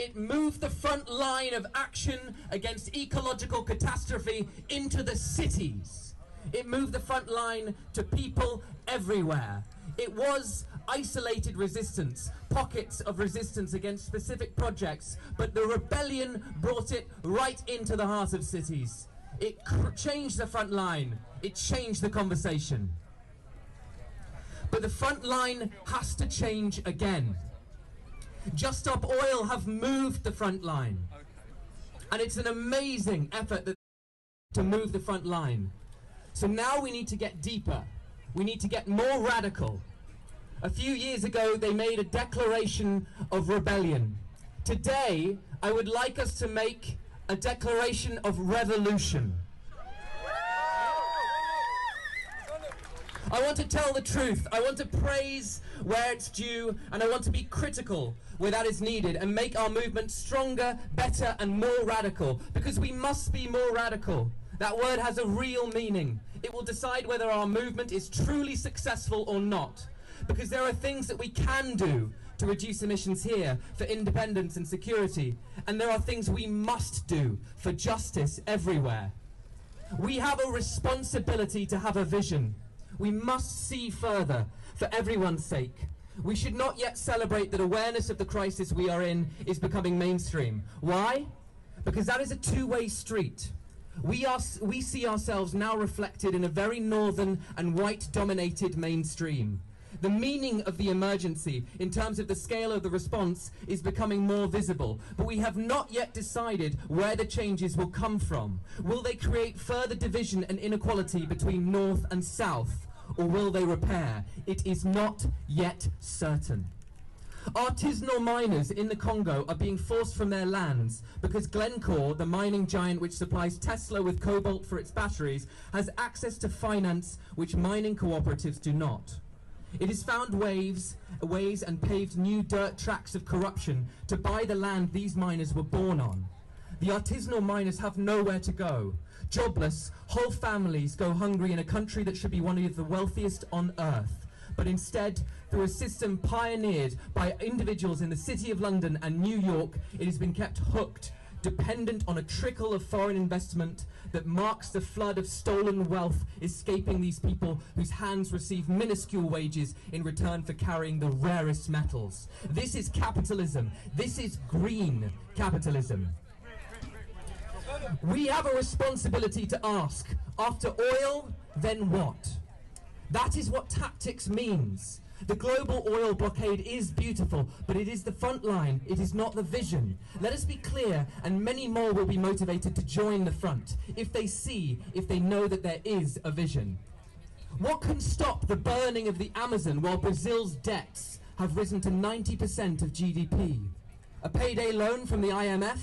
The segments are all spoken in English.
It moved the front line of action against ecological catastrophe into the cities. It moved the front line to people everywhere. It was isolated resistance, pockets of resistance against specific projects, but the rebellion brought it right into the heart of cities. It changed the front line. It changed the conversation. But the front line has to change again. Just Stop Oil have moved the front line. And it's an amazing effort to move the front line. So now we need to get deeper. We need to get more radical. A few years ago, they made a declaration of rebellion. Today, I would like us to make a declaration of revolution. I want to tell the truth. I want to praise where it's due, and I want to be critical where that is needed and make our movement stronger, better, and more radical, because we must be more radical. That word has a real meaning. It will decide whether our movement is truly successful or not, because there are things that we can do to reduce emissions here for independence and security, and there are things we must do for justice everywhere. We have a responsibility to have a vision. We must see further for everyone's sake. We should not yet celebrate that awareness of the crisis we are in is becoming mainstream. Why? Because that is a two-way street. We see ourselves now reflected in a very northern and white-dominated mainstream. The meaning of the emergency, in terms of the scale of the response, is becoming more visible, but we have not yet decided where the changes will come from. Will they create further division and inequality between North and South, or will they repair? It is not yet certain. Artisanal miners in the Congo are being forced from their lands because Glencore, the mining giant which supplies Tesla with cobalt for its batteries, has access to finance which mining cooperatives do not. It has found ways and paved new dirt tracks of corruption to buy the land these miners were born on. The artisanal miners have nowhere to go. Jobless, whole families go hungry in a country that should be one of the wealthiest on earth. But instead, through a system pioneered by individuals in the City of London and New York, it has been kept hooked, dependent on a trickle of foreign investment that marks the flood of stolen wealth escaping these people whose hands receive minuscule wages in return for carrying the rarest metals. This is capitalism. This is green capitalism. We have a responsibility to ask, after oil, then what? That is what tactics means. The global oil blockade is beautiful, but it is the front line, it is not the vision. Let us be clear, and many more will be motivated to join the front, if they know that there is a vision. What can stop the burning of the Amazon while Brazil's debts have risen to 90% of GDP? A payday loan from the IMF?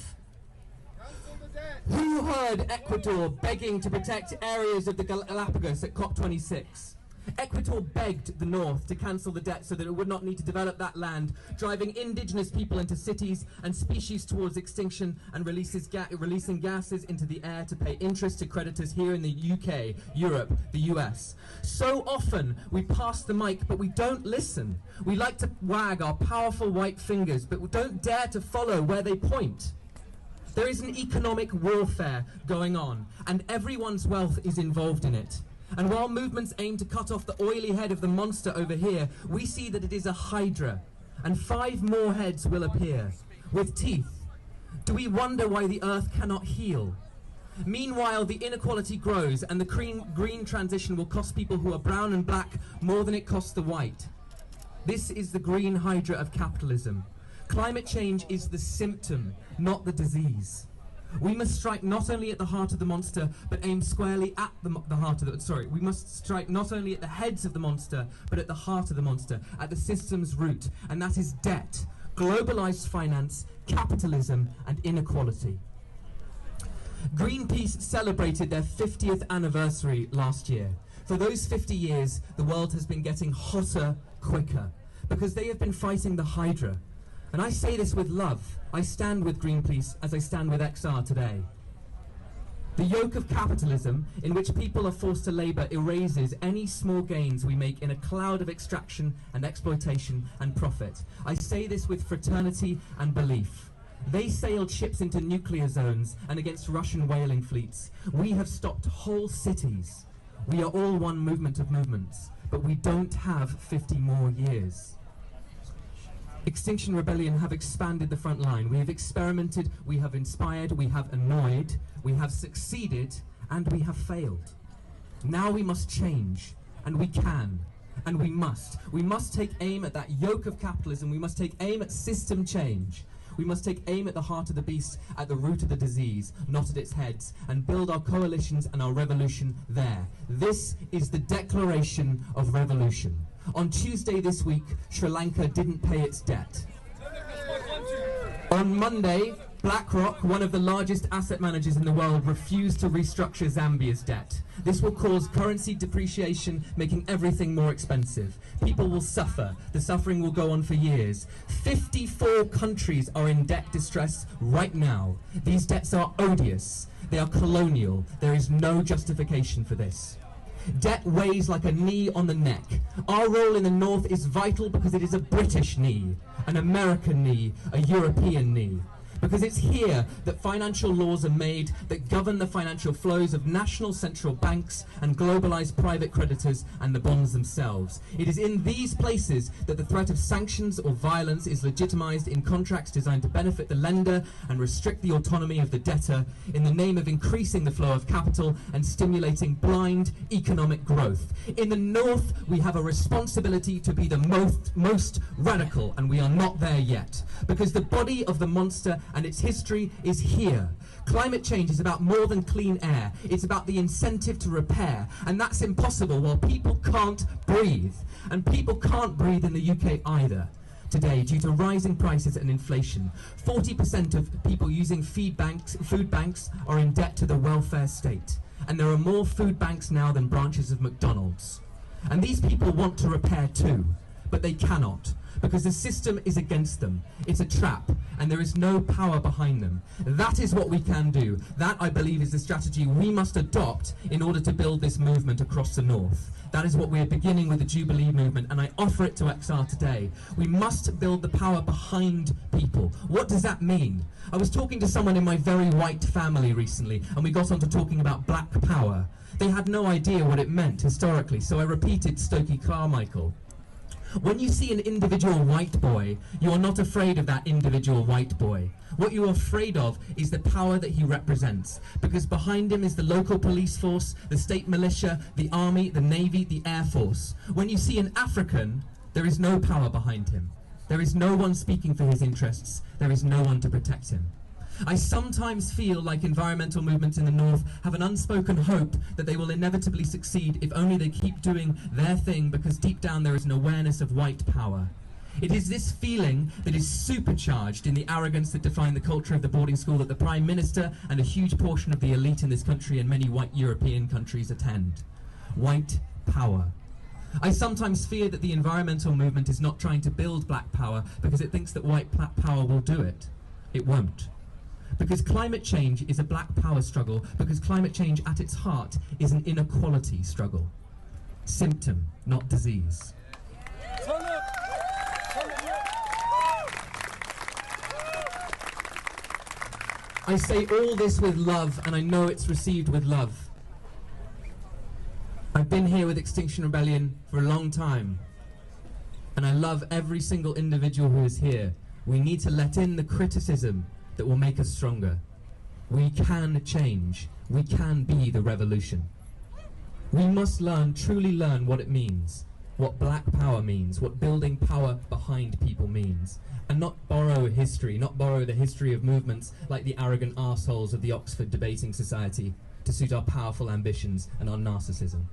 Who heard Ecuador begging to protect areas of the Galapagos at COP26? Ecuador begged the North to cancel the debt so that it would not need to develop that land, driving indigenous people into cities and species towards extinction, and releasing gases into the air to pay interest to creditors here in the UK, Europe, the US. So often we pass the mic, but we don't listen. We like to wag our powerful white fingers, but we don't dare to follow where they point. There is an economic warfare going on, and everyone's wealth is involved in it. And while movements aim to cut off the oily head of the monster over here, we see that it is a hydra, and 5 more heads will appear, with teeth. Do we wonder why the earth cannot heal? Meanwhile, the inequality grows, and the green transition will cost people who are brown and black more than it costs the white. This is the green hydra of capitalism. Climate change is the symptom, not the disease. We must strike not only at the heart of the monster, but aim squarely at the heart of the... we must strike not only at the heads of the monster, but at the heart of the monster, at the system's root, and that is debt, globalized finance, capitalism, and inequality. Greenpeace celebrated their 50th anniversary last year. For those 50 years, the world has been getting hotter quicker, because they have been fighting the hydra. And I say this with love. I stand with Greenpeace as I stand with XR today. The yoke of capitalism, in which people are forced to labour, erases any small gains we make in a cloud of extraction and exploitation and profit. I say this with fraternity and belief. They sailed ships into nuclear zones and against Russian whaling fleets. We have stopped whole cities. We are all one movement of movements, but we don't have 50 more years. Extinction Rebellion have expanded the front line. We have experimented, we have inspired, we have annoyed, we have succeeded, and we have failed. Now we must change, and we can, and we must. We must take aim at that yoke of capitalism. We must take aim at system change. We must take aim at the heart of the beast, at the root of the disease, not at its heads, and build our coalitions and our revolution there. This is the declaration of revolution. On Tuesday this week, Sri Lanka didn't pay its debt. On Monday, BlackRock, one of the largest asset managers in the world, refused to restructure Zambia's debt. This will cause currency depreciation, making everything more expensive. People will suffer. The suffering will go on for years. 54 countries are in debt distress right now. These debts are odious. They are colonial. There is no justification for this. Debt weighs like a knee on the neck. Our role in the North is vital because it is a British knee, an American knee, a European knee. Because it's here that financial laws are made that govern the financial flows of national central banks and globalized private creditors and the bonds themselves. It is in these places that the threat of sanctions or violence is legitimized in contracts designed to benefit the lender and restrict the autonomy of the debtor in the name of increasing the flow of capital and stimulating blind economic growth. In the North, we have a responsibility to be the most radical, and we are not there yet. Because the body of the monster and its history is here. Climate change is about more than clean air. It's about the incentive to repair, and that's impossible while people can't breathe. And people can't breathe in the UK either today due to rising prices and inflation. 40% of people using food banks are in debt to the welfare state, and there are more food banks now than branches of McDonald's. And these people want to repair too, but they cannot, because the system is against them. It's a trap, and there is no power behind them. That is what we can do. That, I believe, is the strategy we must adopt in order to build this movement across the North. That is what we're beginning with the Jubilee movement, and I offer it to XR today. We must build the power behind people. What does that mean? I was talking to someone in my very white family recently, and we got on to talking about black power. They had no idea what it meant historically, so I repeated Stokely Carmichael. When you see an individual white boy, you are not afraid of that individual white boy. What you are afraid of is the power that he represents, because behind him is the local police force, the state militia, the army, the navy, the air force. When you see an African, there is no power behind him. There is no one speaking for his interests. There is no one to protect him. I sometimes feel like environmental movements in the North have an unspoken hope that they will inevitably succeed if only they keep doing their thing, because deep down there is an awareness of white power. It is this feeling that is supercharged in the arrogance that defined the culture of the boarding school that the Prime Minister and a huge portion of the elite in this country and many white European countries attend. White power. I sometimes fear that the environmental movement is not trying to build black power because it thinks that white power will do it. It won't. Because climate change is a black power struggle, because climate change at its heart is an inequality struggle. Symptom, not disease. I say all this with love, and I know it's received with love. I've been here with Extinction Rebellion for a long time, and I love every single individual who is here. We need to let in the criticism that will make us stronger. We can change. We can be the revolution. We must learn, truly learn what it means, what black power means, what building power behind people means, and not borrow history, not borrow the history of movements like the arrogant arseholes of the Oxford Debating Society to suit our powerful ambitions and our narcissism.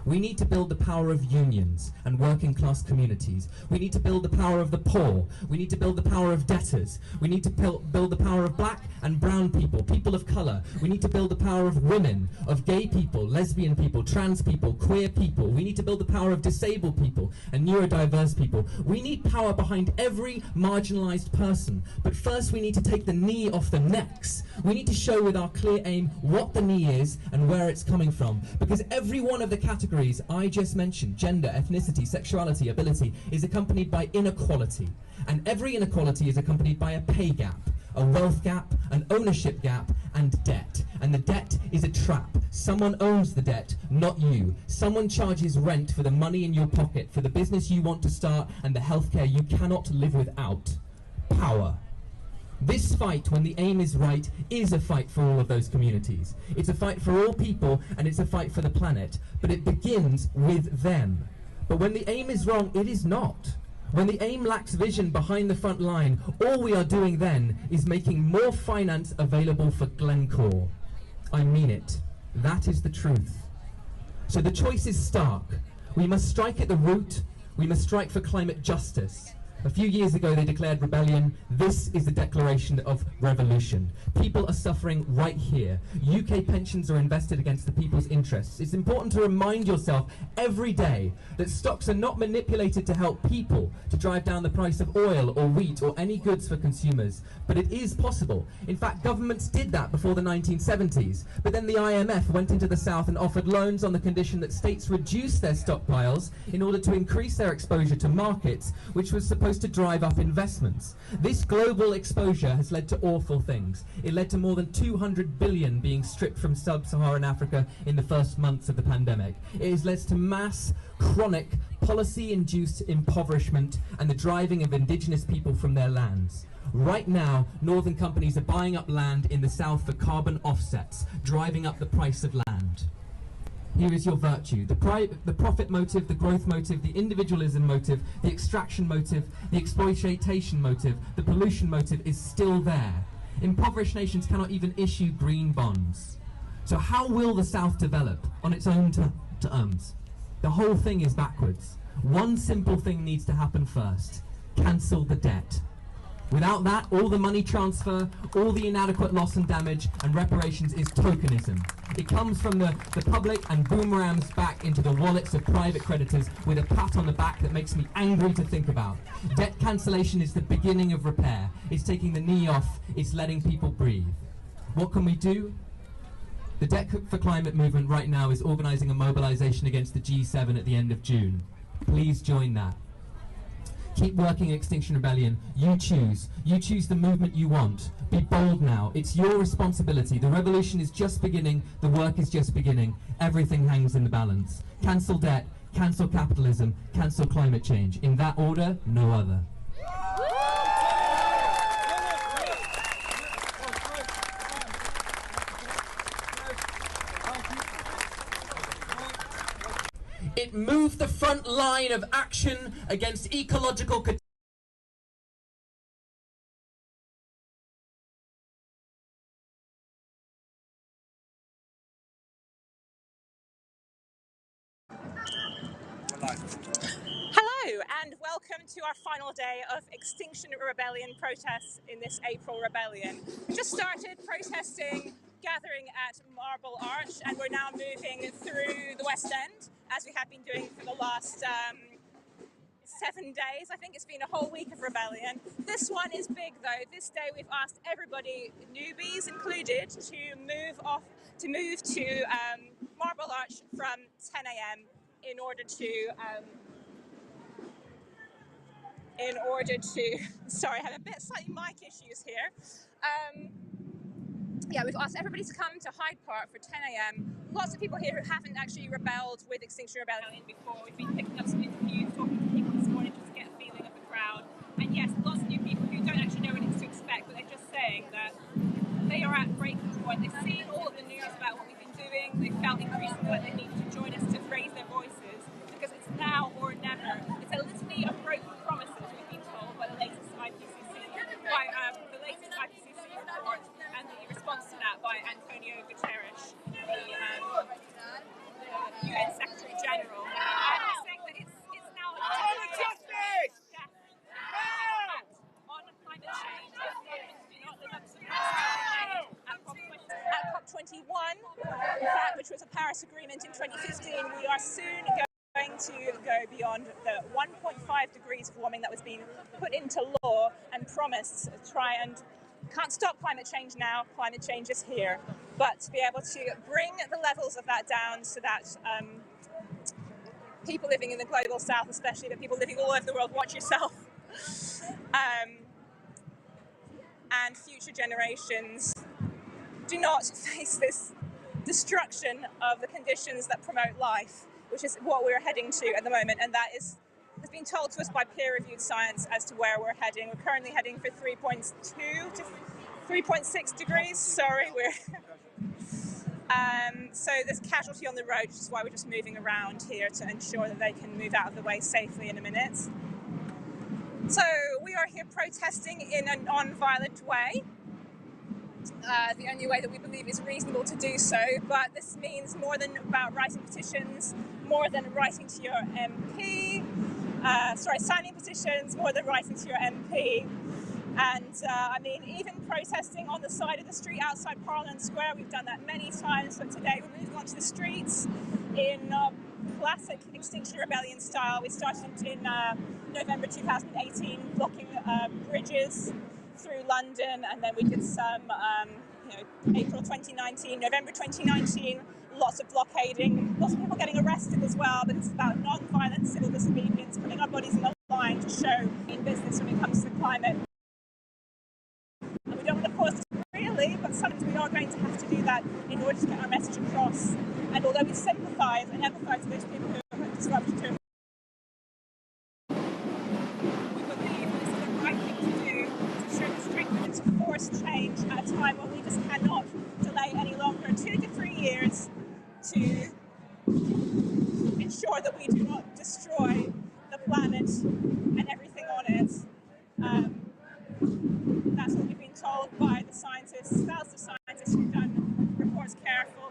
We need to build the power of unions and working class communities. We need to build the power of the poor. We need to build the power of debtors. We need to build the power of black and brown people, people of colour. We need to build the power of women, of gay people, lesbian people, trans people, queer people. We need to build the power of disabled people and neurodiverse people. We need power behind every marginalised person. But first we need to take the knee off the necks. We need to show with our clear aim what the knee is and where it's coming from. Because every one of the categories I just mentioned, gender, ethnicity, sexuality, ability, is accompanied by inequality. And every inequality is accompanied by a pay gap. a wealth gap, an ownership gap, and debt. And the debt is a trap. Someone owns the debt, not you. Someone charges rent for the money in your pocket, for the business you want to start, and the healthcare you cannot live without. Power. This fight, when the aim is right, is a fight for all of those communities. It's a fight for all people, and it's a fight for the planet. But it begins with them. But when the aim is wrong, it is not. When the aim lacks vision behind the front line, all we are doing then is making more finance available for Glencore. I mean it. That is the truth. So the choice is stark. We must strike at the root. We must strike for climate justice. A few years ago they declared rebellion. This is the declaration of revolution. People are suffering right here. UK pensions are invested against the people's interests. It's important to remind yourself every day that stocks are not manipulated to help people, to drive down the price of oil or wheat or any goods for consumers. But it is possible. In fact, governments did that before the 1970s. But then the IMF went into the South and offered loans on the condition that states reduce their stockpiles in order to increase their exposure to markets, which was supposed to drive up investments. This global exposure has led to awful things. It led to more than 200 billion being stripped from sub-Saharan Africa in the first months of the pandemic. It has led to mass, chronic, policy-induced impoverishment and the driving of indigenous people from their lands. Right now, northern companies are buying up land in the south for carbon offsets, driving up the price of land. Here is your virtue. The profit motive, the growth motive, the individualism motive, the extraction motive, the exploitation motive, the pollution motive is still there. Impoverished nations cannot even issue green bonds. So how will the South develop on its own terms? The whole thing is backwards. One simple thing needs to happen first. Cancel the debt. Without that, all the money transfer, all the inadequate loss and damage and reparations is tokenism. It comes from the public and boomerangs back into the wallets of private creditors with a pat on the back that makes me angry to think about. Debt cancellation is the beginning of repair. It's taking the knee off, it's letting people breathe. What can we do? The Debt for Climate movement right now is organising a mobilisation against the G7 at the end of June. Please join that. Keep working at Extinction Rebellion. You choose. You choose the movement you want. Be bold now. It's your responsibility. The revolution is just beginning. The work is just beginning. Everything hangs in the balance. Cancel debt. Cancel capitalism. Cancel climate change. In that order, no other. It moved the front line of action against ecological catastrophe. Hello and welcome to our final day of Extinction Rebellion protests in this April rebellion. Just started protesting, gathering at Marble Arch, and we're now moving through the West End, as we have been doing for the last 7 days. I think it's been a whole week of rebellion. This one is big though. This day we've asked everybody, newbies included, to move to Marble Arch from 10 a.m. in order to sorry, I have a bit slightly mic issues here. Yeah, we've asked everybody to come to Hyde Park for 10 a.m. Lots of people here who haven't actually rebelled with Extinction Rebellion before. We've been picking up some interviews, talking to people this morning just to get a feeling of the crowd. And yes, lots of new people who don't actually know what it's to expect, but they're just saying that they are at breaking point. They've seen all of the news about what we've been doing. They felt increasingly like they needed to join us to raise their voices, because it's now or never. It's a litany of broken promises, we've been told, by the latest IPCC report, and the response to that by Guterres, the UN Secretary General, saying that it's now justice on climate change. Not live up to at COP21, in fact, which was a Paris Agreement in 2015, we are soon going to go beyond the 1.5 degrees of warming that was being put into law and promised to try and can't stop climate change now. Climate change is here, but to be able to bring the levels of that down so that people living in the global south, especially, but people living all over the world, watch yourself, and future generations do not face this destruction of the conditions that promote life, which is what we're heading to at the moment, and that has been told to us by peer-reviewed science as to where we're heading. We're currently heading for 3.2 to 3.6 degrees. Sorry, so there's casualty on the road, which is why we're just moving around here to ensure that they can move out of the way safely in a minute. So we are here protesting in a non-violent way. The only way that we believe is reasonable to do so, but this means more than about writing petitions, more than writing to your MP, signing petitions, more than writing to your MP. And I mean, even protesting on the side of the street outside Parliament Square, we've done that many times, but today we're moving onto the streets in classic Extinction Rebellion style. We started in November 2018, blocking bridges through London, and then we did some, April 2019, November 2019, lots of blockading, lots of people getting arrested as well, but it's about non-violent civil disobedience, putting our bodies in a line to show in business when it comes to the climate. And we don't want to cause this really, but sometimes we are going to have to do that in order to get our message across. And although we sympathise and empathise with those people who have disrupted to force change at a time when we just cannot delay any longer. 2 to 3 years to ensure that we do not destroy the planet and everything on it. That's what we've been told by the scientists, thousands of scientists who've done reports. Careful.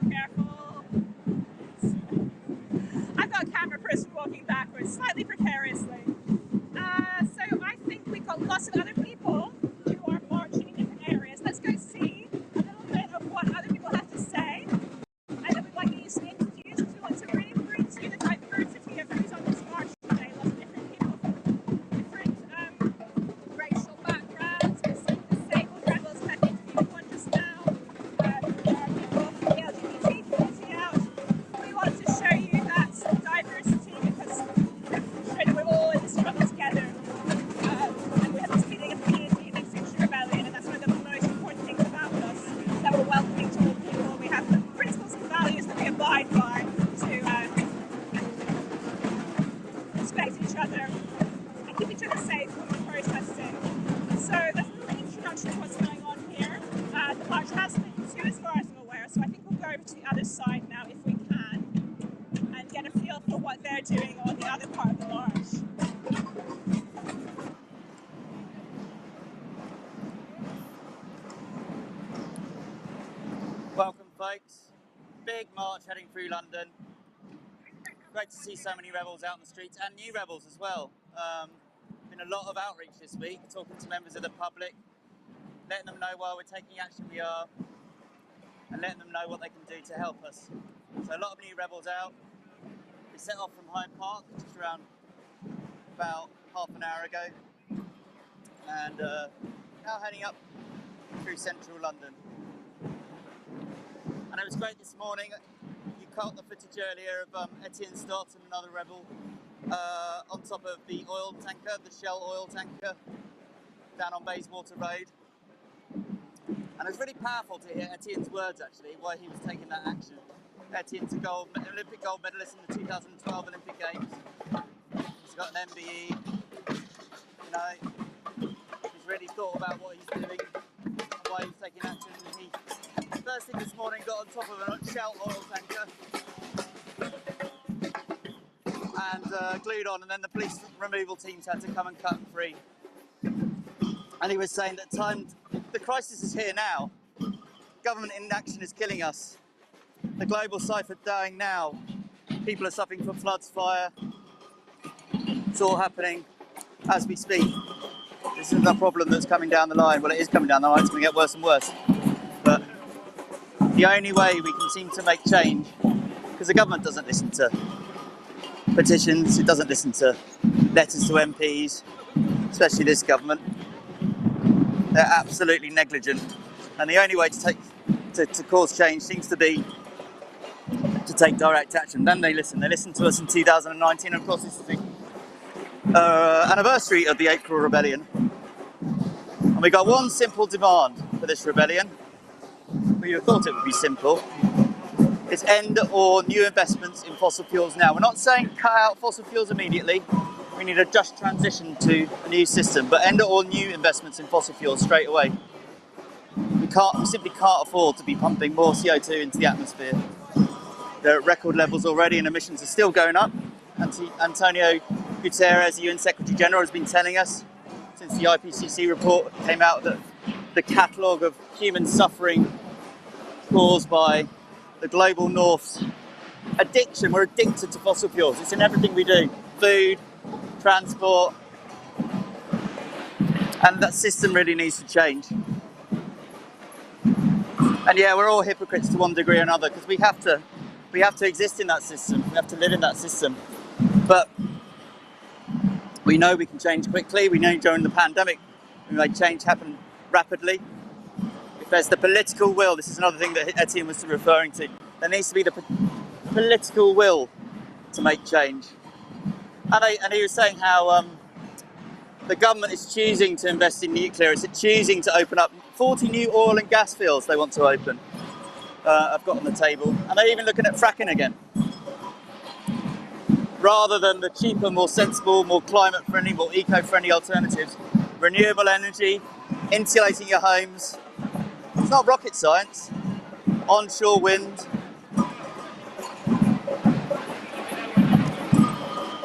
I've got a camera person walking backwards, slightly precariously. So I think we've got lots of other people who are marching in different areas. Let's go see a little bit of what other people have to say. And then we'd like you to introduce, because we want to really bring to you the diversity of who's on this march today. Lots of different people from different racial backgrounds. There's some disabled rebels that interviewed one just now. There are people from the LGBT community out. We want to show you that diversity because show that we're all in this struggle together. And we have this feeling of community in Extinction Rebellion, and that's one of the most important things about us, that we're welcoming to all people. We have the principles and values that we abide by to respect each other and keep each other safe when we're protesting. So that's a little introduction to what's going on here. The march has been to, as far as I'm aware, so I think we'll go over to the other side now if we can and get a feel for what they're doing on the other part of the march. Welcome folks, big march heading through London. Great to see so many rebels out in the streets and new rebels as well. Been a lot of outreach this week, talking to members of the public, letting them know while we're taking action we are, and letting them know what they can do to help us. So a lot of new rebels out. We set off from Hyde Park just around about half an hour ago, and now heading up through central London. And it was great this morning. You caught the footage earlier of Etienne Stott and another rebel on top of the oil tanker, the Shell oil tanker, down on Bayswater Road. And it was really powerful to hear Etienne's words actually, why he was taking that action. Etienne's an Olympic gold medalist in the 2012 Olympic Games. He's got an MBE. You know, he's really thought about what he's doing, why he's taking action. He first thing this morning got on top of a Shell oil tanker and glued on, and then the police removal teams had to come and cut him free. And he was saying that the crisis is here now. Government inaction is killing us. The global cipher dying now. People are suffering from floods, fire. It's all happening as we speak. This is the problem that's coming down the line. Well, it is coming down the line. It's going to get worse and worse. But the only way we can seem to make change, because the government doesn't listen to petitions, it doesn't listen to letters to MPs, especially this government. They're absolutely negligent, and the only way to cause change seems to be to take direct action. Then they listen. They listened to us in 2019, and of course this is the anniversary of the April Rebellion. And And we got one simple demand for this rebellion. We thought it would be simple. It's end all new investments in fossil fuels now. We're not saying cut out fossil fuels immediately. We need a just transition to a new system, but end all new investments in fossil fuels straight away. We simply can't afford to be pumping more CO2 into the atmosphere. They're at record levels already and emissions are still going up. Antonio Guterres, the UN Secretary General, has been telling us since the IPCC report came out that the catalogue of human suffering caused by the global north's addiction. We're addicted to fossil fuels. It's in everything we do. Food, transport. And that system really needs to change. And yeah, we're all hypocrites to one degree or another because we have to exist in that system. We have to live in that system. But we know we can change quickly. We know during the pandemic we made change happen rapidly. If there's the political will, this is another thing that Etienne was referring to, there needs to be the political will to make change. And he was saying how the government is choosing to invest in nuclear. It's choosing to open up 40 new oil and gas fields they want to open. I've got on the table. And they're even looking at fracking again. Rather than the cheaper, more sensible, more climate-friendly, more eco-friendly alternatives. Renewable energy, insulating your homes. It's not rocket science. Onshore wind.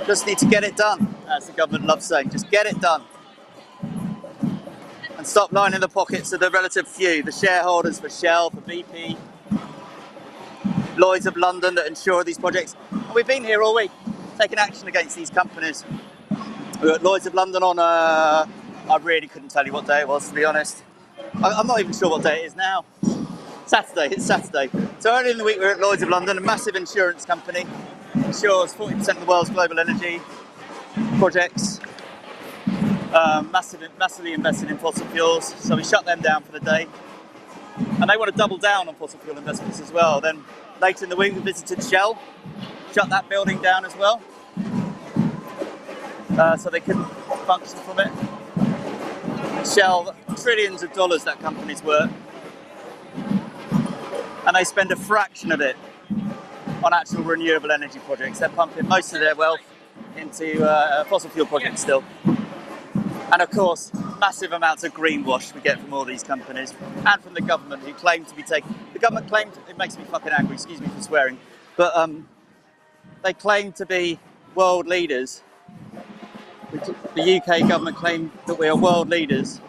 Just need to get it done, as the government loves saying. Just get it done. And stop lining the pockets of the relative few, the shareholders for Shell, for BP, Lloyds of London that insure these projects. And we've been here all week, taking action against these companies. We were at Lloyds of London on, I really couldn't tell you what day it was, to be honest. I'm not even sure what day it is now. Saturday, it's Saturday. So earlier in the week we were at Lloyds of London, a massive insurance company. Insures 40% of the world's global energy projects. Massively invested in fossil fuels. So we shut them down for the day. And they want to double down on fossil fuel investments as well. Then later in the week we visited Shell. Shut that building down as well. So they couldn't function from it. Shell, trillions of dollars that company's worth. And they spend a fraction of it on actual renewable energy projects. They're pumping most of their wealth into fossil fuel projects still. And of course, massive amounts of greenwash we get from all these companies and from the government who claim to be taking... The government claimed... It makes me fucking angry, excuse me for swearing. But they claim to be world leaders. The UK government claim that we are world leaders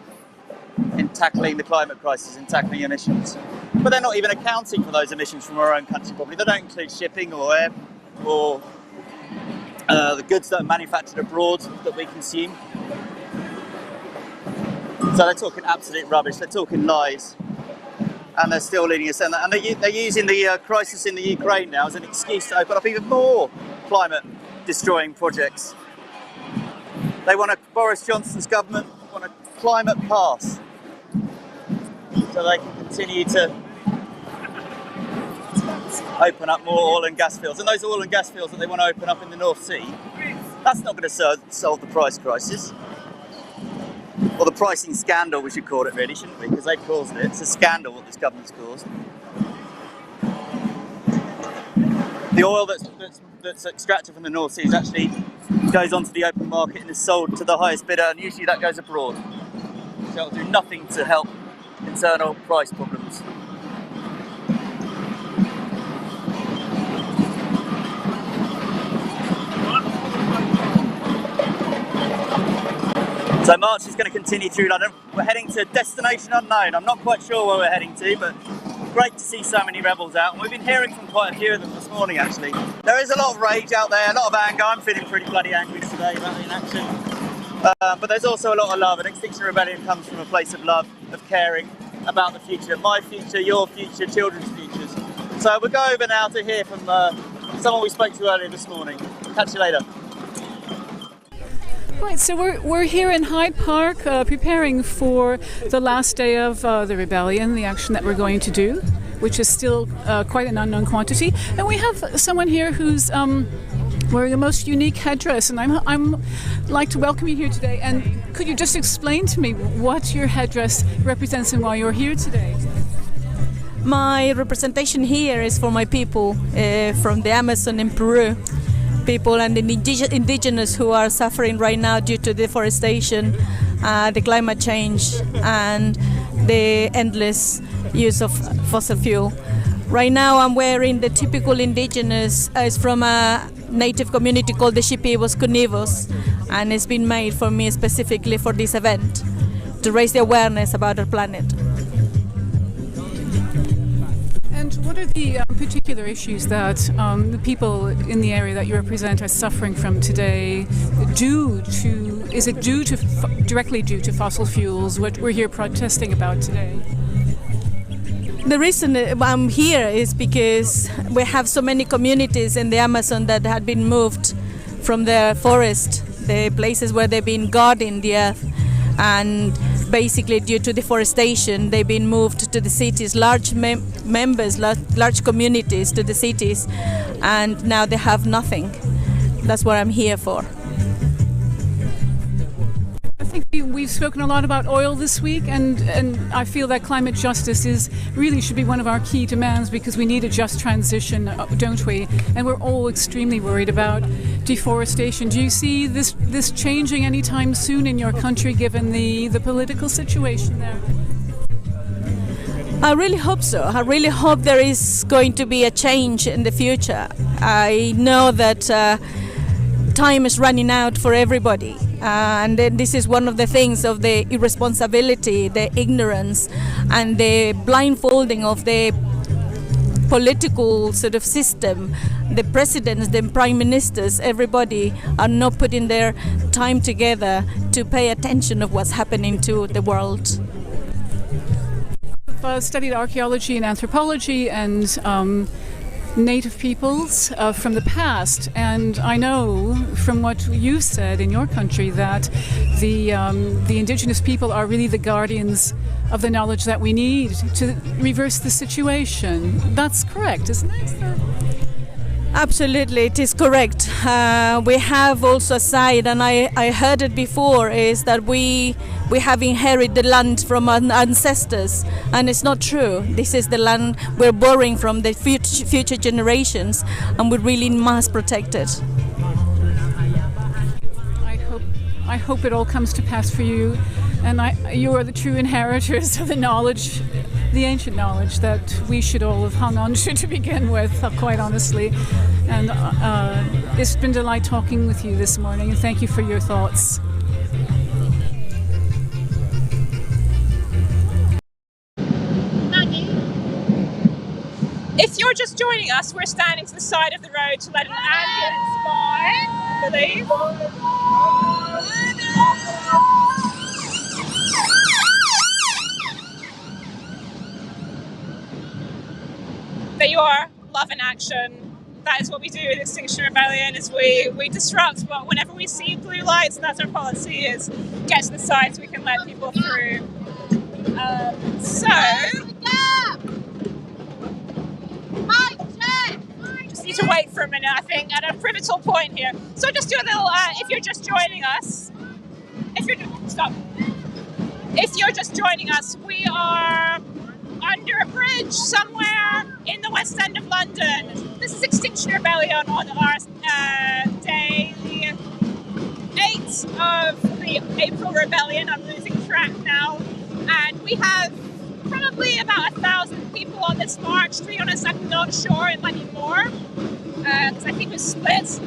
in tackling the climate crisis and tackling emissions. But they're not even accounting for those emissions from our own country properly. They don't include shipping or air or the goods that are manufactured abroad that we consume. So they're talking absolute rubbish, they're talking lies. And they're still leading us in that. And they're using the crisis in the Ukraine now as an excuse to open up even more climate destroying projects. They want Boris Johnson's government want a climate pass so they can continue to open up more oil and gas fields. And those oil and gas fields that they want to open up in the North Sea, that's not going to solve the price crisis. Or the pricing scandal, we should call it really, shouldn't we? Because they've caused it. It's a scandal what this government's caused. The oil that's extracted from the North Sea actually goes onto the open market and is sold to the highest bidder, and usually that goes abroad. So it'll do nothing to help internal price problems. So March is going to continue through London. We're heading to destination unknown. I'm not quite sure where we're heading to, but great to see so many rebels out. And we've been hearing from quite a few of them this morning, actually. There is a lot of rage out there, a lot of anger. I'm feeling pretty bloody angry today about the inaction. But there's also a lot of love, and Extinction Rebellion comes from a place of love, of caring about the future, my future, your future, children's futures. So we'll go over now to hear from someone we spoke to earlier this morning. Catch you later. Right, so we're here in Hyde Park preparing for the last day of the rebellion, the action that we're going to do, which is still quite an unknown quantity. And we have someone here who's wearing a most unique headdress, and I'm like to welcome you here today. And could you just explain to me what your headdress represents and why you're here today? My representation here is for my people from the Amazon in Peru, people and the indigenous who are suffering right now due to deforestation, the climate change, and the endless use of fossil fuel. Right now I'm wearing the typical indigenous, it's from a native community called the Shipibos Kunivos, and it's been made for me specifically for this event, to raise the awareness about our planet. And what are the particular issues that the people in the area that you represent are suffering from today? Is it directly due to fossil fuels, what we're here protesting about today? The reason I'm here is because we have so many communities in the Amazon that had been moved from the forest, the places where they've been guarding the earth, and basically due to deforestation they've been moved to the cities, large large communities to the cities, and now they have nothing. That's what I'm here for. I think we've spoken a lot about oil this week, and I feel that climate justice really should be one of our key demands, because we need a just transition, don't we? And we're all extremely worried about deforestation. Do you see this changing anytime soon in your country, given the political situation there? I really hope so. I really hope there is going to be a change in the future. I know that time is running out for everybody. And then this is one of the things of the irresponsibility, the ignorance, and the blindfolding of the political sort of system. The presidents, the prime ministers, everybody are not putting their time together to pay attention of what's happening to the world. I've studied archaeology and anthropology and native peoples from the past, and I know from what you said in your country that the indigenous people are really the guardians of the knowledge that we need to reverse the situation. That's correct, isn't it? Absolutely, it is correct. We have also a side, and I heard it before, is that we have inherited the land from our ancestors, and it's not true. This is the land we're borrowing from the future generations, and we really must protect it. I hope it all comes to pass for you, and you are the true inheritors of the knowledge, the ancient knowledge that we should all have hung on to begin with, quite honestly. And it's been a delight talking with you this morning, and thank you for your thoughts. If you're just joining us, we're standing to the side of the road to let an ambulance by, I believe. There you are, love and action. That is what we do at Extinction Rebellion, is we disrupt, but whenever we see blue lights, and that's our policy, is get to the side so we can let people through. Just need to wait for a minute, I think, at a pivotal point here. So just do a little, if you're just joining us, if you're just joining us, we are under a bridge somewhere in the West End of London. This is Extinction Rebellion on our day 8 of the April Rebellion. I'm losing track now. And we have probably about 1,000 people on this march. To be honest, I'm not sure. It might be more, because I think we're split.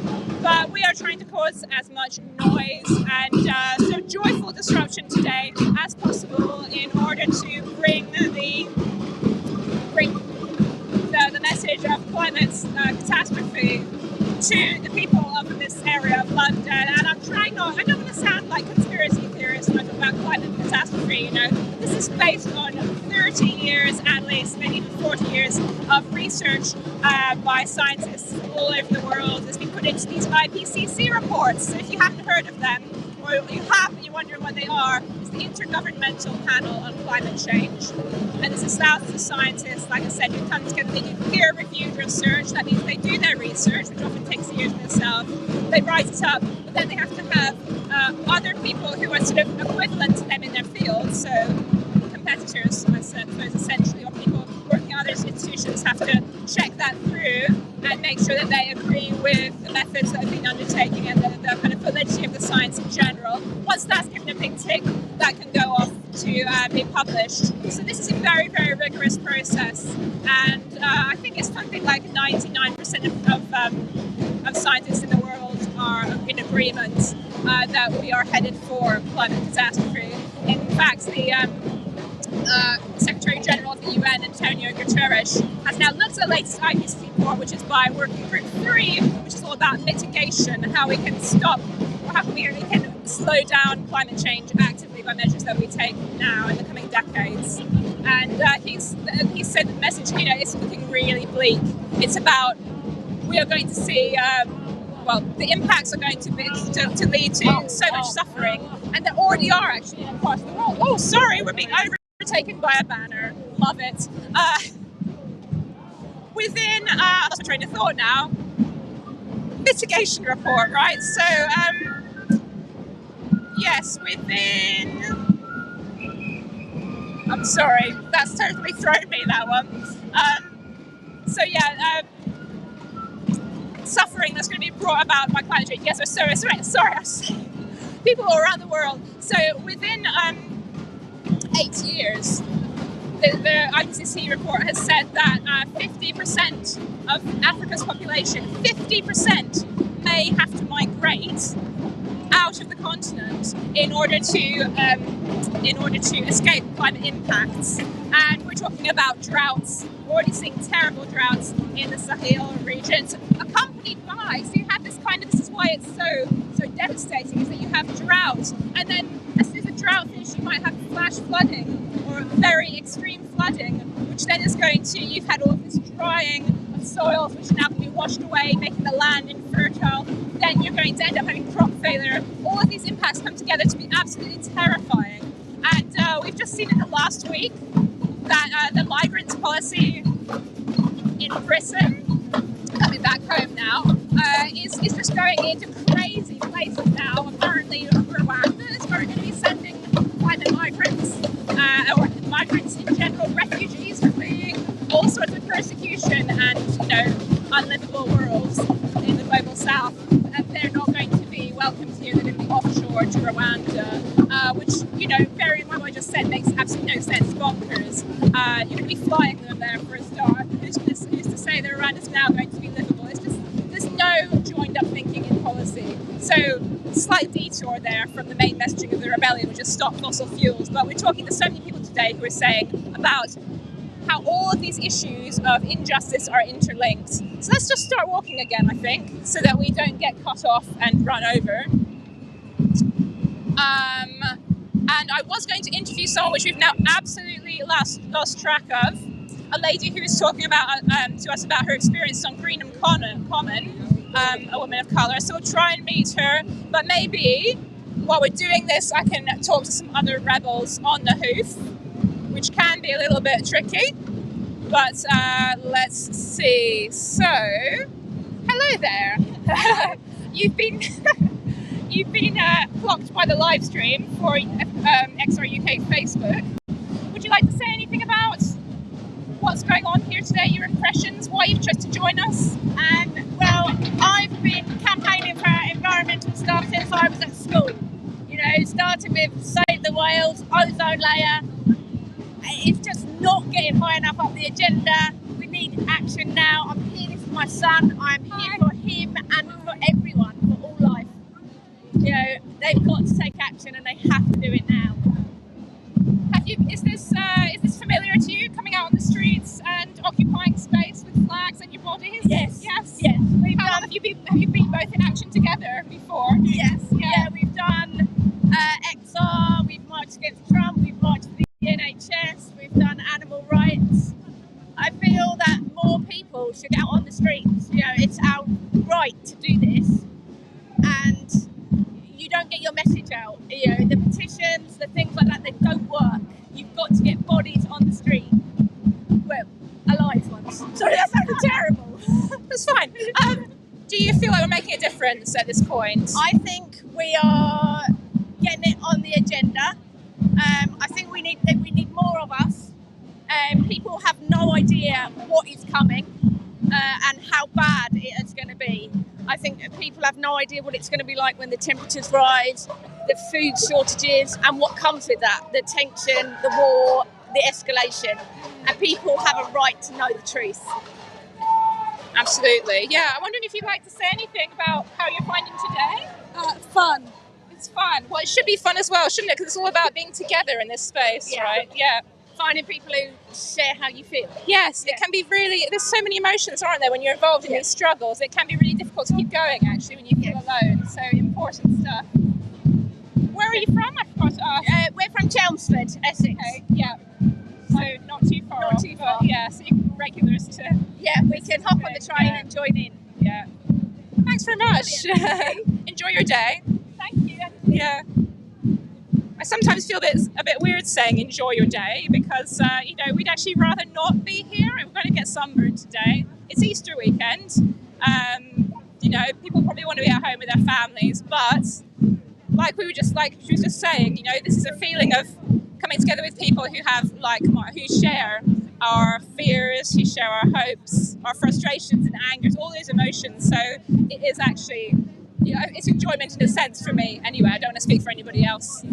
But we are trying to cause as much noise and so joyful disruption today as possible in order to bring the message of climate catastrophe to the people of this area of London. And I don't want to sound like conspiracy theorists when I talk about climate catastrophe. You know, this is based on 30 years at least, maybe even 40 years of research by scientists all over the world. It's been put into these IPCC reports. So if you haven't heard of them, or you have and you're wondering what they are, it's the Intergovernmental Panel on Climate Change. And this is thousands of scientists, like I said, who come together. They do peer-reviewed research. That means they do their research, which often takes years in itself. They write it up, but then they have to have other people who are sort of equivalent to them in their field. So competitors, I suppose, essentially, or people working at other institutions have to check that through and make sure that they agree with the methods that have been undertaken and the kind of validity of the science in general. Once that's given a big tick, that can go off to be published. So this is a very, very rigorous process, and I think it's something like 99% of scientists in the world are in agreement that we are headed for climate catastrophe. In fact, the Secretary General of the UN, Antonio Guterres, has now looked at the latest IPCC report, which is by Working Group 3, which is all about mitigation, how we can stop, or how we can slow down climate change actively by measures that we take now in the coming decades. And he said the message, is looking really bleak. It's about, we are going to see, the impacts are going to lead to so much suffering, and there already are actually across the world. Oh, sorry, we're being overtaken by a banner. Love it. Within, I lost my train of thought now. Mitigation report, right? So, yes, within. I'm sorry, that's totally thrown me, that one. Suffering that's going to be brought about by climate change. Yes, sorry, people all around the world. So within 8 years, the IPCC report has said that 50% of Africa's population, 50% may have to migrate out of the continent in order to escape climate impacts. And we're talking about droughts. We're already seeing terrible droughts in the Sahel regions, accompanied by, so you have this is why it's so devastating, is that you have drought, and then as soon as a drought finishes, you might have flash flooding or very extreme flooding, which then is going to, you've had all of this drying of soils, which are now going to be washed away, making the land infertile. Then you're going to end up having crop failure. All of these impacts come together to be absolutely terrifying. And we've just seen in the last week that the migrants policy in Britain, coming back home now, is just going into crazy places now. Apparently Rwanda is going to be sending climate migrants, or migrants in general, refugees fleeing all sorts of persecution and, unlivable worlds in the global south. And they're not going to be welcomed here, they're going to be offshore to Rwanda, which, bearing in mind what I just said, makes absolutely no sense, bonkers. You're going to be flying them there for a start. Who's to say that Rwanda's now going to be livable? It's just, there's no joined up thinking in policy. So, slight detour there from the main messaging of the rebellion, which is stop fossil fuels. But we're talking to so many people today who are saying about how all of these issues of injustice are interlinked. So let's just start walking again, I think, so that we don't get cut off and run over. And I was going to interview someone which we've now absolutely lost track of, a lady who was talking about to us about her experience on Greenham Common, a woman of colour. So we'll try and meet her, but maybe while we're doing this, I can talk to some other rebels on the hoof, which can be a little bit tricky, but let's see. So, hello there. You've been blocked by the live stream for XR UK Facebook. Would you like to say anything about what's going on here today, your impressions, why you've chosen to join us? Well, I've been campaigning for environmental stuff since I was at school. Starting with Save the Whales, ozone layer. It's just not getting high enough up the agenda. We need action now. I'm here for my son. I'm here for him and for everyone, for all life. They've got to take action and they have to do it now. Is this familiar to you, coming out on the streets and occupying space with flags and your bodies? Yes. How long have you been both in action together before? Yes. Yeah, we've done XR, we've marched against Trump, we've marched for the NHS, we've done animal rights. I feel that more people should get out on the streets. It's our right to do this, and you don't get your message out. The petitions, the things like that difference at this point? I think we are getting it on the agenda. I think we need more of us. People have no idea what is coming and how bad it is going to be. I think that people have no idea what it's going to be like when the temperatures rise, the food shortages, and what comes with that, the tension, the war, the escalation. And people have a right to know the truth. Absolutely. Yeah, I'm wondering if you'd like to say anything about how you're finding today? Fun. It's fun. Well, it should be fun as well, shouldn't it? Because it's all about being together in this space, right? Yeah. Finding people who share how you feel. Yes, it can be really, there's so many emotions, aren't there, when you're involved in these struggles. It can be really difficult to keep going, actually, when you feel alone. So important stuff. Where are you from? I forgot to ask. We're from Chelmsford, Essex. Okay, yeah. So not too far. Not too far. Yeah, so you're regulars to... Yeah, we can hop on the train and join in. Yeah. Thanks very much. Enjoy your day. Thank you. Yeah. I sometimes feel a bit weird saying enjoy your day because, we'd actually rather not be here. We're going to get sunburned today. It's Easter weekend. People probably want to be at home with their families, but like she was just saying, this is a feeling of coming together with people who share our fears, who share our hopes, our frustrations and angers, all those emotions. So it is actually, it's enjoyment in a sense for me. Anyway, I don't want to speak for anybody else,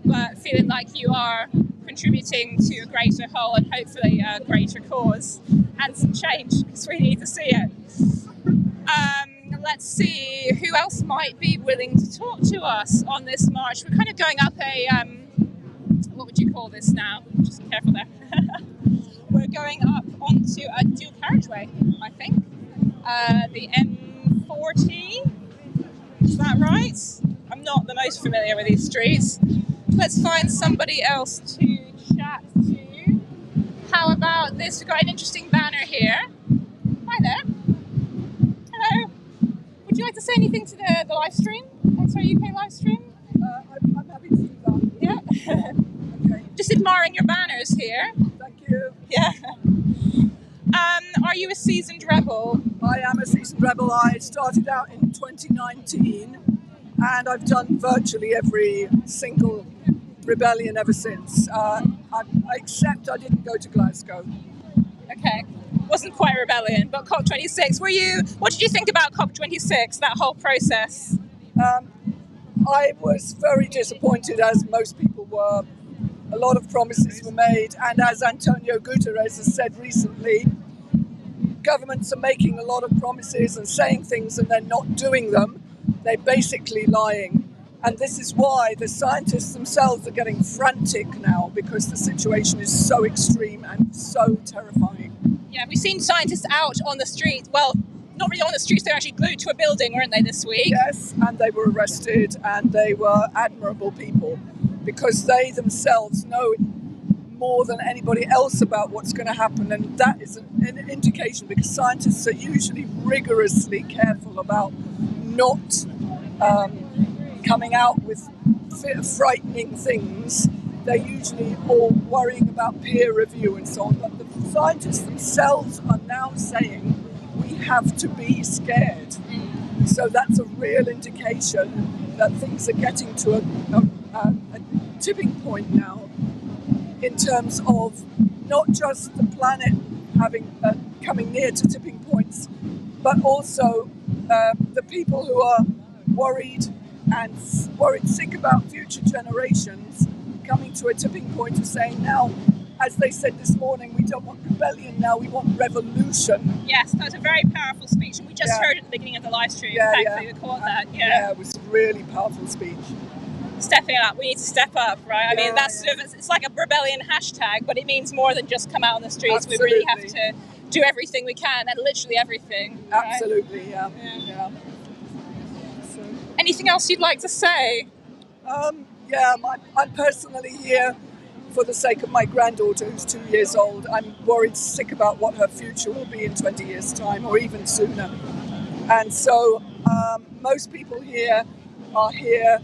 but feeling like you are contributing to a greater whole and hopefully a greater cause and some change because we need to see it. Let's see who else might be willing to talk to us on this march. We're kind of going up what would you call this now? Just careful there. We're going up onto a dual carriageway, I think. The M40. Is that right? I'm not the most familiar with these streets. Let's find somebody else to chat to. How about this? We've got an interesting banner here. Hi there. Hello. Would you like to say anything to the live stream? That's our UK live stream? I'm happy to do that. Yeah. Okay. Just admiring your banners here. Thank you. Yeah. Are you a seasoned rebel? I am a seasoned rebel. I started out in 2019 and I've done virtually every single rebellion ever since. Except I didn't go to Glasgow. Okay. Wasn't quite a rebellion, but COP26. What did you think about COP26, that whole process? I was very disappointed, as most people were. A lot of promises were made, and as Antonio Guterres has said recently, governments are making a lot of promises and saying things and they're not doing them. They're basically lying. And this is why the scientists themselves are getting frantic now, because the situation is so extreme and so terrifying. Yeah, we've seen scientists out on the streets. Well, not really on the streets, they're actually glued to a building, weren't they, this week? Yes, and they were arrested, and they were admirable people, because they themselves know more than anybody else about what's going to happen, and that is an indication, because scientists are usually rigorously careful about not coming out with frightening things. They're usually all worrying about peer review and so on, but the scientists themselves are now saying we have to be scared. So that's a real indication that things are getting to a tipping point now, in terms of not just the planet coming near to tipping points, but also the people who are worried sick about future generations coming to a tipping point of saying now, as they said this morning, we don't want rebellion now, we want revolution. Yes, that was a very powerful speech, and we just heard at the beginning of the live stream. Thankfully, we caught that. Yeah, it was a really powerful speech. Stepping up, we need to step up, right? I mean, that's sort of, it's like a rebellion hashtag, but it means more than just come out on the streets. Absolutely. We really have to do everything we can, and literally everything. Right? Absolutely, yeah. So, anything else you'd like to say? I'm personally here for the sake of my granddaughter, who's 2 years old. I'm worried sick about what her future will be in 20 years' time, or even sooner. And so most people here are here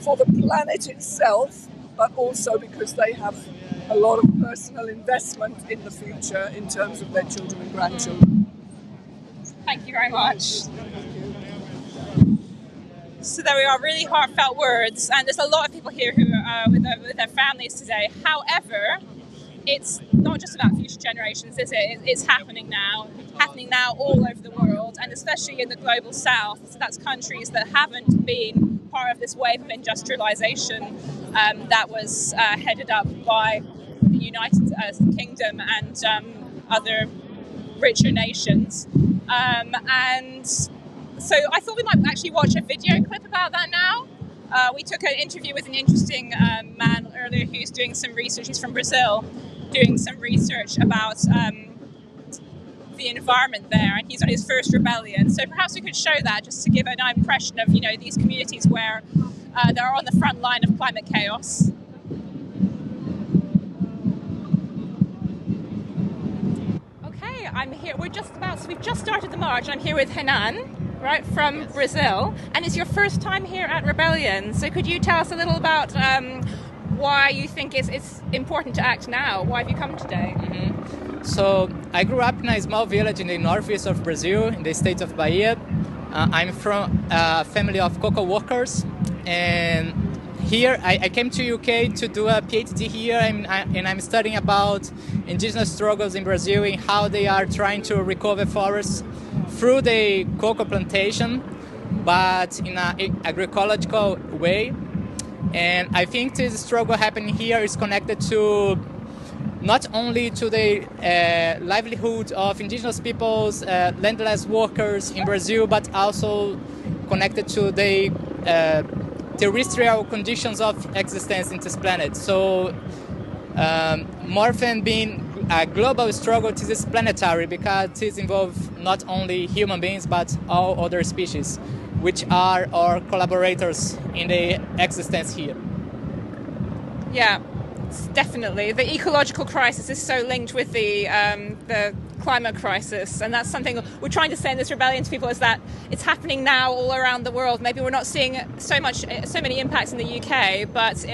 for the planet itself, but also because they have a lot of personal investment in the future in terms of their children and grandchildren. Thank you very much. Thank you. So there we are, really heartfelt words, and there's a lot of people here who are with their families today. However, it's not just about future generations, is it? It's happening now all over the world, and especially in the global south. So that's countries that haven't been part of this wave of industrialization that was headed up by the United Kingdom and other richer nations. And so I thought we might actually watch a video clip about that now. We took an interview with an interesting man earlier who's doing some research. He's from Brazil, doing some research about the environment there, and he's on his first rebellion. So perhaps we could show that just to give an impression of, these communities where they're on the front line of climate chaos. Okay, I'm here. We've just started the march. I'm here with Henan, right, from Brazil, and it's your first time here at Rebellion. So could you tell us a little about why you think it's important to act now? Why have you come today? Mm-hmm. So I grew up in a small village in the northeast of Brazil, in the state of Bahia. I'm from a family of cocoa workers, and here I came to UK to do a PhD here, and I'm studying about indigenous struggles in Brazil and how they are trying to recover forests through the cocoa plantation, but in an agroecological way. And I think this struggle happening here is connected to not only to the livelihood of indigenous peoples, landless workers in Brazil, but also connected to the terrestrial conditions of existence in this planet. So more than being a global struggle, it is planetary, because it involves not only human beings but all other species, which are our collaborators in the existence here. Yeah, definitely. The ecological crisis is so linked with the climate crisis, and that's something we're trying to say in this rebellion to people, is that it's happening now all around the world. Maybe we're not seeing so many impacts in the UK, but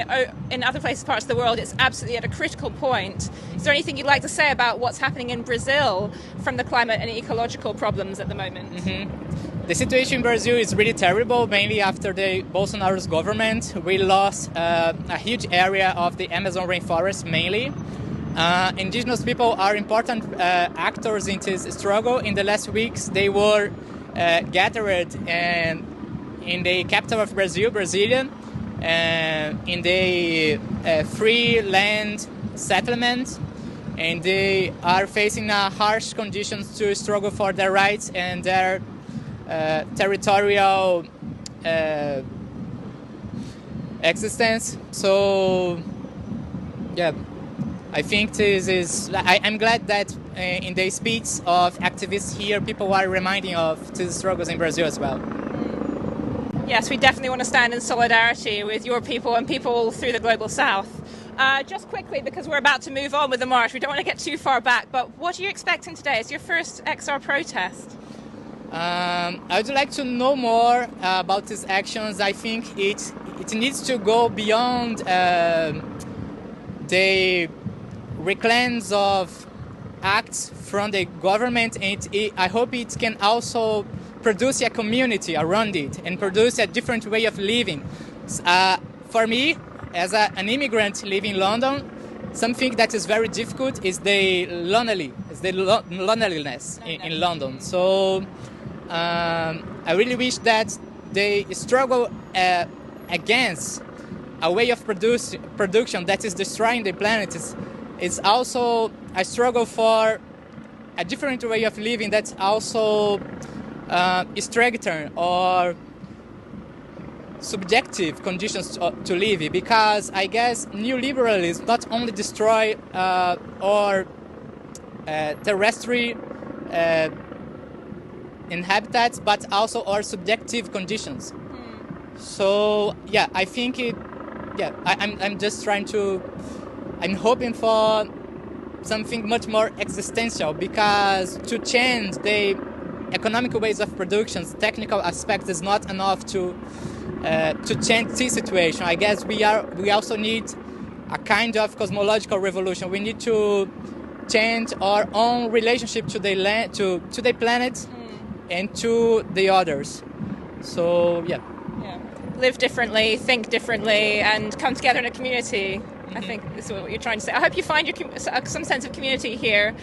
in other parts of the world, it's absolutely at a critical point. Is there anything you'd like to say about what's happening in Brazil from the climate and ecological problems at the moment? Mm-hmm. The situation in Brazil is really terrible, mainly after the Bolsonaro's government. We lost a huge area of the Amazon rainforest, mainly. Indigenous people are important actors in this struggle. In the last weeks, they were gathered in the capital of Brazil, Brasilia, in the free land settlement, and they are facing harsh conditions to struggle for their rights and their territorial existence. So, yeah. I think this is. I'm glad that in the speech of activists here, people are reminding of the struggles in Brazil as well. Yes, we definitely want to stand in solidarity with your people and people through the global south. Just quickly, because we're about to move on with the march, we don't want to get too far back, but what are you expecting today? It's your first XR protest. I would like to know more about these actions. I think it needs to go beyond the reclaims of acts from the government, and I hope it can also produce a community around it and produce a different way of living. For me, as an immigrant living in London, something that is very difficult is the loneliness in London. So I really wish that the struggle against a way of production that is destroying the planet is also a struggle for a different way of living that's also strengthen or subjective conditions to live, because I guess neoliberalism not only destroy our terrestrial inhabitants, but also our subjective conditions. So yeah, I think I'm just trying to. I'm hoping for something much more existential, because to change the economic ways of production, technical aspects is not enough to change this situation. I guess we also need a kind of cosmological revolution. We need to change our own relationship to the land, to the planet, and to the others. So yeah. live differently, think differently, and come together in a community. I think is what you're trying to say. I hope you find some sense of community here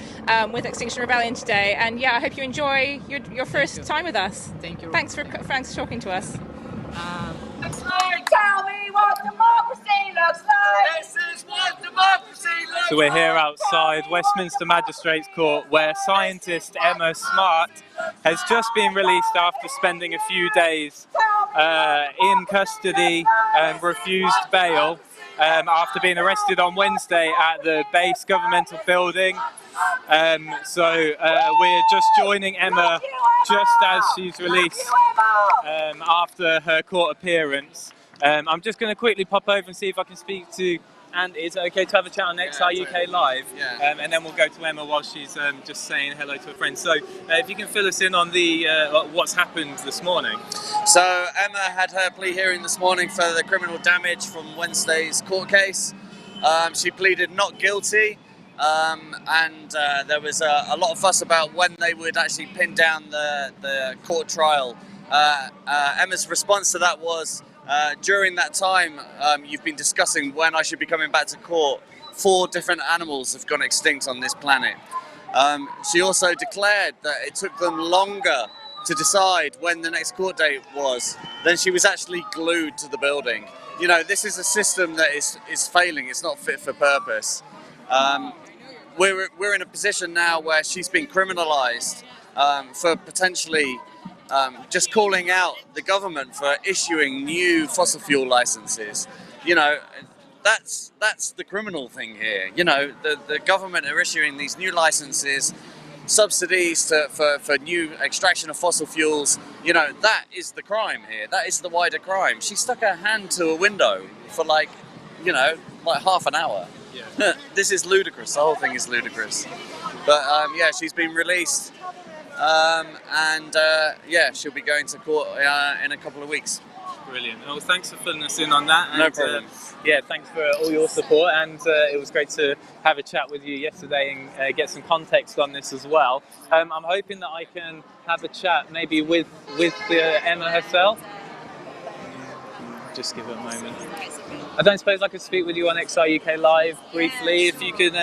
with Extinction Rebellion today, and I hope you enjoy your first time with us. Thank you. Thanks for talking to us. Tell me what democracy looks like. This is what democracy looks So we're here outside Westminster Magistrates Court, where scientist Emma Smart has just been released after spending a few days in custody and refused bail after being arrested on Wednesday at the base governmental building. So we're just joining Emma just as she's released after her court appearance. I'm just going to quickly pop over and see if I can speak to Andy. Is it okay to have a chat on XR UK Live? Yeah. And then we'll go to Emma while she's just saying hello to a friend. So if you can fill us in on the what's happened this morning. So Emma had her plea hearing this morning for the criminal damage from Wednesday's court case. She pleaded not guilty. And there was a lot of fuss about when they would actually pin down the court trial. Emma's response to that was, during that time, you've been discussing when I should be coming back to court. 4 different animals have gone extinct on this planet. She also declared that it took them longer to decide when the next court date was than she was actually glued to the building. You know, this is a system that is failing. It's not fit for purpose. We're in a position now where she's been criminalised for potentially just calling out the government for issuing new fossil fuel licenses. You know, that's the criminal thing here. You know, the government are issuing these new licenses, subsidies for new extraction of fossil fuels. You know, that is the crime here. That is the wider crime. She stuck her hand to a window for like half an hour. Yeah. This is ludicrous. The whole thing is ludicrous. But she's been released, and she'll be going to court in a couple of weeks. Brilliant. Well, thanks for filling us in on that. And, no problem. Thanks for all your support, and it was great to have a chat with you yesterday and get some context on this as well. I'm hoping that I can have a chat maybe with Emma herself. Just give it a moment. I don't suppose I could speak with you on XR UK Live briefly. If you could,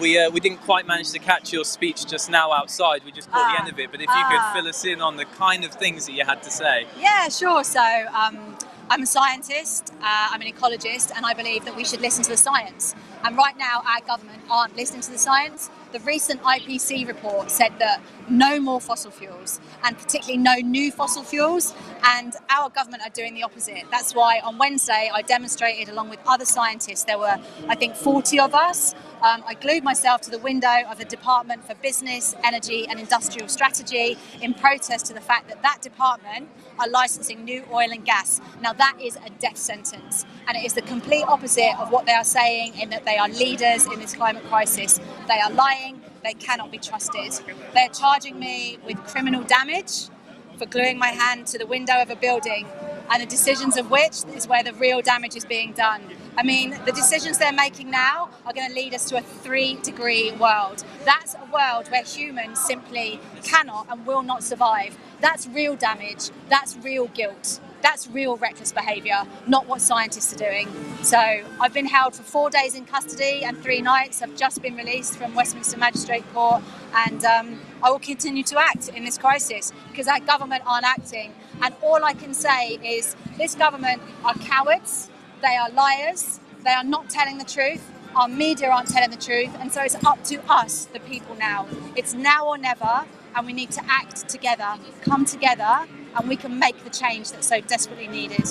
we didn't quite manage to catch your speech just now outside. We just caught the end of it. But if you could fill us in on the kind of things that you had to say. Yeah, sure. So I'm a scientist, I'm an ecologist, and I believe that we should listen to the science. And right now, our government aren't listening to the science. The recent IPCC report said that no more fossil fuels, and particularly no new fossil fuels, and our government are doing the opposite. That's why on Wednesday I demonstrated along with other scientists. There were, I think, 40 of us. I glued myself to the window of the Department for Business, Energy and Industrial Strategy in protest to the fact that that department are licensing new oil and gas. Now that is a death sentence, and it is the complete opposite of what they are saying in that they are leaders in this climate crisis. They are lying, they cannot be trusted. They're charging me with criminal damage for gluing my hand to the window of a building, and the decisions of which is where the real damage is being done. I mean, the decisions they're making now are going to lead us to a 3-degree world. That's a world where humans simply cannot and will not survive. That's real damage, that's real guilt, that's real reckless behaviour, not what scientists are doing. So I've been held for 4 days in custody and 3 nights. I've just been released from Westminster Magistrate Court, and I will continue to act in this crisis because our government aren't acting. And all I can say is this government are cowards, they are liars, they are not telling the truth, our media aren't telling the truth, and so it's up to us, the people now. It's now or never, and we need to act together, come together, and we can make the change that's so desperately needed.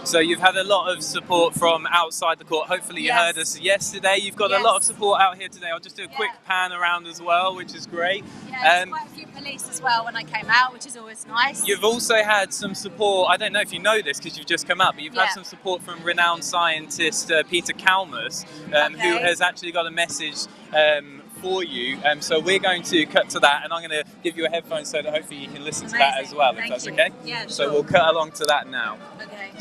So you've had a lot of support from outside the court. Hopefully you heard us yesterday. You've got a lot of support out here today. I'll just do a quick pan around as well, which is great. Yeah, there's quite a few police as well when I came out, which is always nice. You've also had some support, I don't know if you know this because you've just come out, but you've had some support from renowned scientist Peter Kalmus, who has actually got a message for you. So we're going to cut to that, and I'm going to give you a headphone so that hopefully you can listen to that as well, if that's okay? Yeah, sure. So we'll cut along to that now. Okay.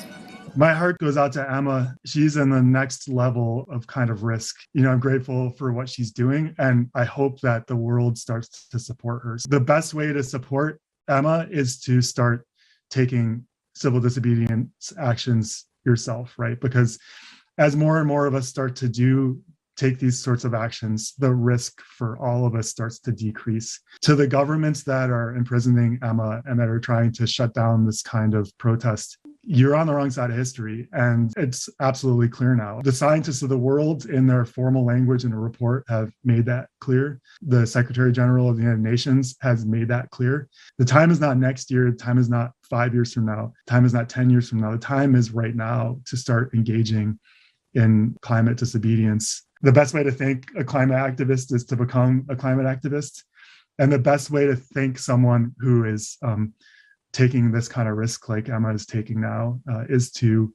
My heart goes out to Emma. She's in the next level of kind of risk. You know, I'm grateful for what she's doing, and I hope that the world starts to support her. The best way to support Emma is to start taking civil disobedience actions yourself, right? Because as more and more of us start to take these sorts of actions, the risk for all of us starts to decrease. To the governments that are imprisoning Emma and that are trying to shut down this kind of protest, you're on the wrong side of history. And it's absolutely clear now. The scientists of the world in their formal language in a report have made that clear. The Secretary General of the United Nations has made that clear. The time is not next year. The time is not 5 years from now. The time is not 10 years from now. The time is right now to start engaging in climate disobedience. The best way to think a climate activist is to become a climate activist. And the best way to think someone who is taking this kind of risk like Emma is taking now is to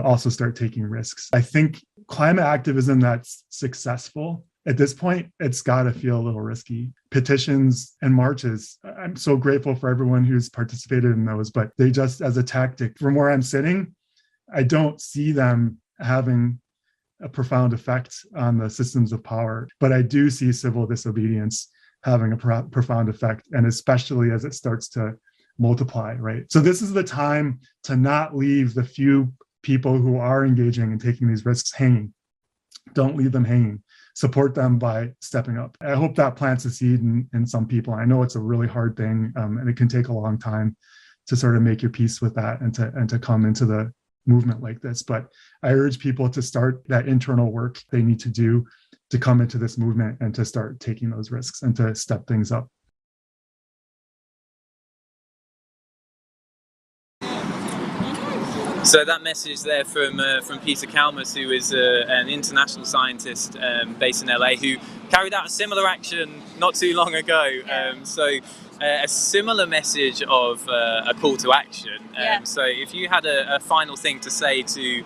also start taking risks. I think climate activism that's successful at this point, it's got to feel a little risky. Petitions and marches, I'm so grateful for everyone who's participated in those, but they just, as a tactic, from where I'm sitting, I don't see them having a profound effect on the systems of power. But I do see civil disobedience having a profound effect, and especially as it starts to multiply, right? So this is the time to not leave the few people who are engaging and taking these risks hanging. Don't leave them hanging. Support them by stepping up. I hope that plants a seed in some people. I know it's a really hard thing, and it can take a long time to sort of make your peace with that and to come into the movement like this. But I urge people to start that internal work they need to do to come into this movement and to start taking those risks and to step things up. So that message there from Peter Kalmus, who is an international scientist based in LA, who carried out a similar action not too long ago. A similar message of a call to action. So if you had a final thing to say to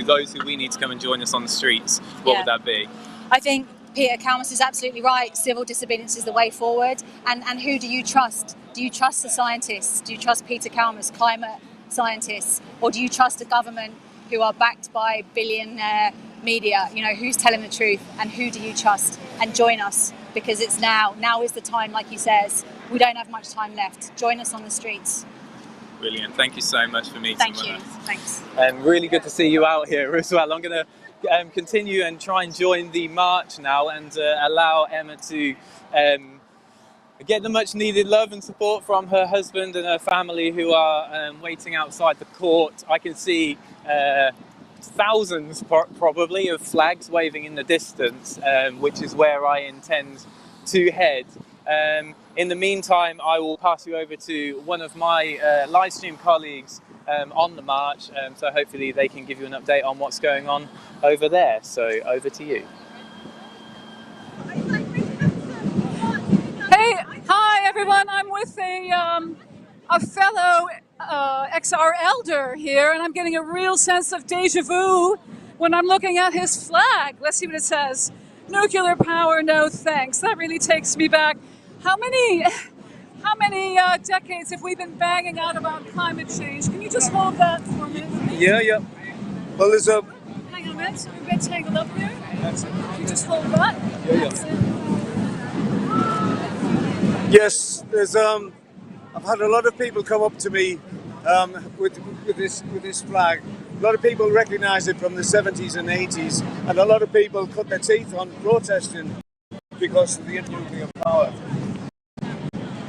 those who we need to come and join us on the streets, what would that be? I think Peter Kalmus is absolutely right. Civil disobedience is the way forward. And who do you trust? Do you trust the scientists? Do you trust Peter Kalmus, climate scientists? Or do you trust a government who are backed by billionaire media? You know, who's telling the truth? And who do you trust? And join us, because it's now. Now is the time, like he says. We don't have much time left. Join us on the streets. Brilliant. Thank you so much for meeting Thank you. us. Thanks. Really good to see you out here as well. I'm going to continue and try and join the march now and allow Emma to get the much needed love and support from her husband and her family who are waiting outside the court. I can see thousands probably of flags waving in the distance, which is where I intend to head. In the meantime, I will pass you over to one of my live stream colleagues on the march, so hopefully they can give you an update on what's going on over there. So over to you. Hey, hi everyone. I'm with a fellow XR elder here, and I'm getting a real sense of deja vu when I'm looking at his flag. Let's see what it says. Nuclear power, no thanks. That really takes me back. How many decades have we been banging out about climate change? Can you just hold that for a minute? Yeah. Well, there's a... Hang on a minute, so we're a bit tangled up here. That's it. Can you just hold that? Yeah. Yes, there's I've had a lot of people come up to me with this flag. A lot of people recognise it from the 70s and 80s, and a lot of people cut their teeth on protesting because of the nuclear power.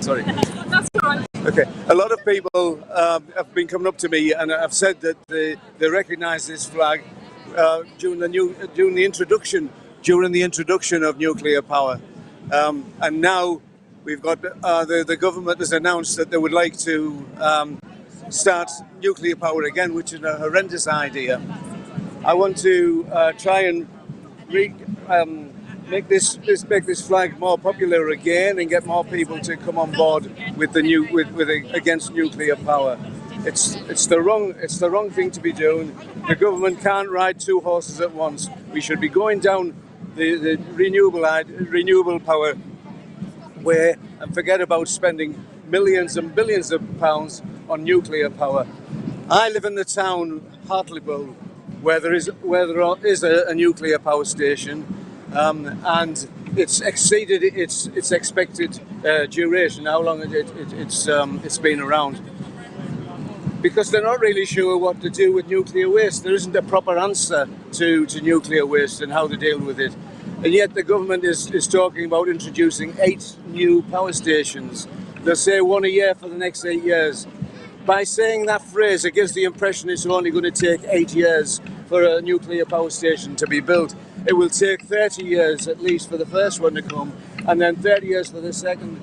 Sorry. That's all right. Okay. A lot of people have been coming up to me and have said that they recognise this flag during the introduction of nuclear power, and now we've got the government has announced that they would like to start nuclear power again, which is a horrendous idea. I want to try and make this flag more popular again and get more people to come on board with against nuclear power. It's the wrong thing to be doing. The government can't ride two horses at once. We should be going down the renewable power way and forget about spending millions and billions of pounds on nuclear power. I live in the town Hartlepool, where there is a nuclear power station, and it's exceeded its expected duration. How long it's been around? because they're not really sure what to do with nuclear waste. There isn't a proper answer to nuclear waste and how to deal with it. And yet the government is talking about introducing 8 new power stations. They'll say 1 a year for the next 8 years. By saying that phrase, it gives the impression it's only going to take 8 years for a nuclear power station to be built. It will take 30 years at least for the first one to come, and then 30 years for the second.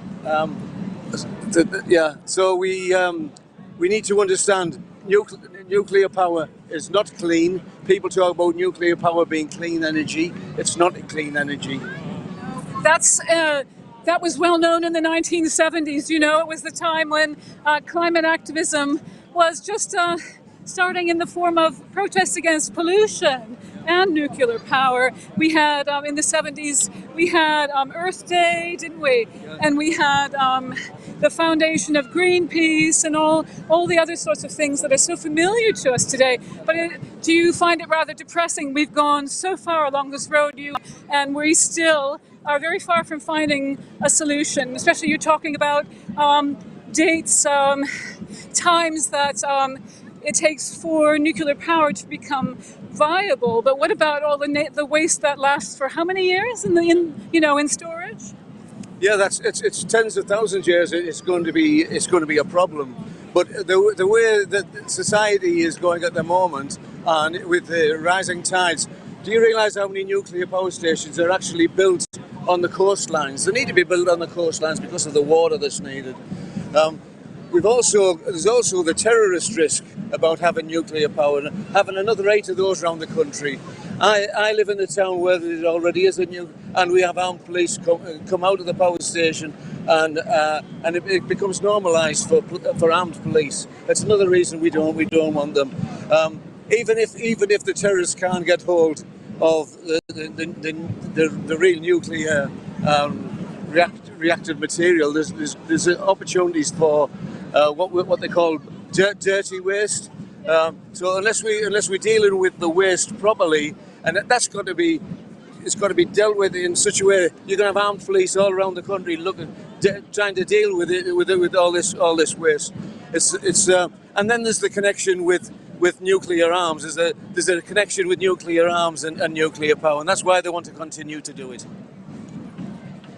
So we need to understand nuclear power is not clean. People talk about nuclear power being clean energy. It's not clean energy. That was well known in the 1970s. You know, it was the time when climate activism was just starting in the form of protests against pollution and nuclear power. We had, in the 70s, we had Earth Day, didn't we? Yeah. And we had the foundation of Greenpeace and all the other sorts of things that are so familiar to us today. But do you find it rather depressing? We've gone so far along this road, and we still are very far from finding a solution, especially you're talking about dates, times that it takes for nuclear power to become viable. But what about all the waste that lasts for how many years in storage? Yeah, it's tens of thousands of years. It's going to be a problem. But the way that society is going at the moment, and with the rising tides, do you realise how many nuclear power stations are actually built on the coastlines? They need to be built on the coastlines because of the water that's needed. There's also the terrorist risk about having nuclear power and having another 8 of those around the country. I live in a town where there already is and we have armed police come out of the power station, and it becomes normalised for armed police. That's another reason we don't want them. Even if the terrorists can't get hold of the real nuclear reactive material, there's opportunities for what they call dirty waste. So unless we're dealing with the waste properly, and it's got to be dealt with in such a way, you're going to have armed police all around the country trying to deal with all this waste. And then there's the connection with nuclear arms. There's a connection with nuclear arms and nuclear power, and that's why they want to continue to do it.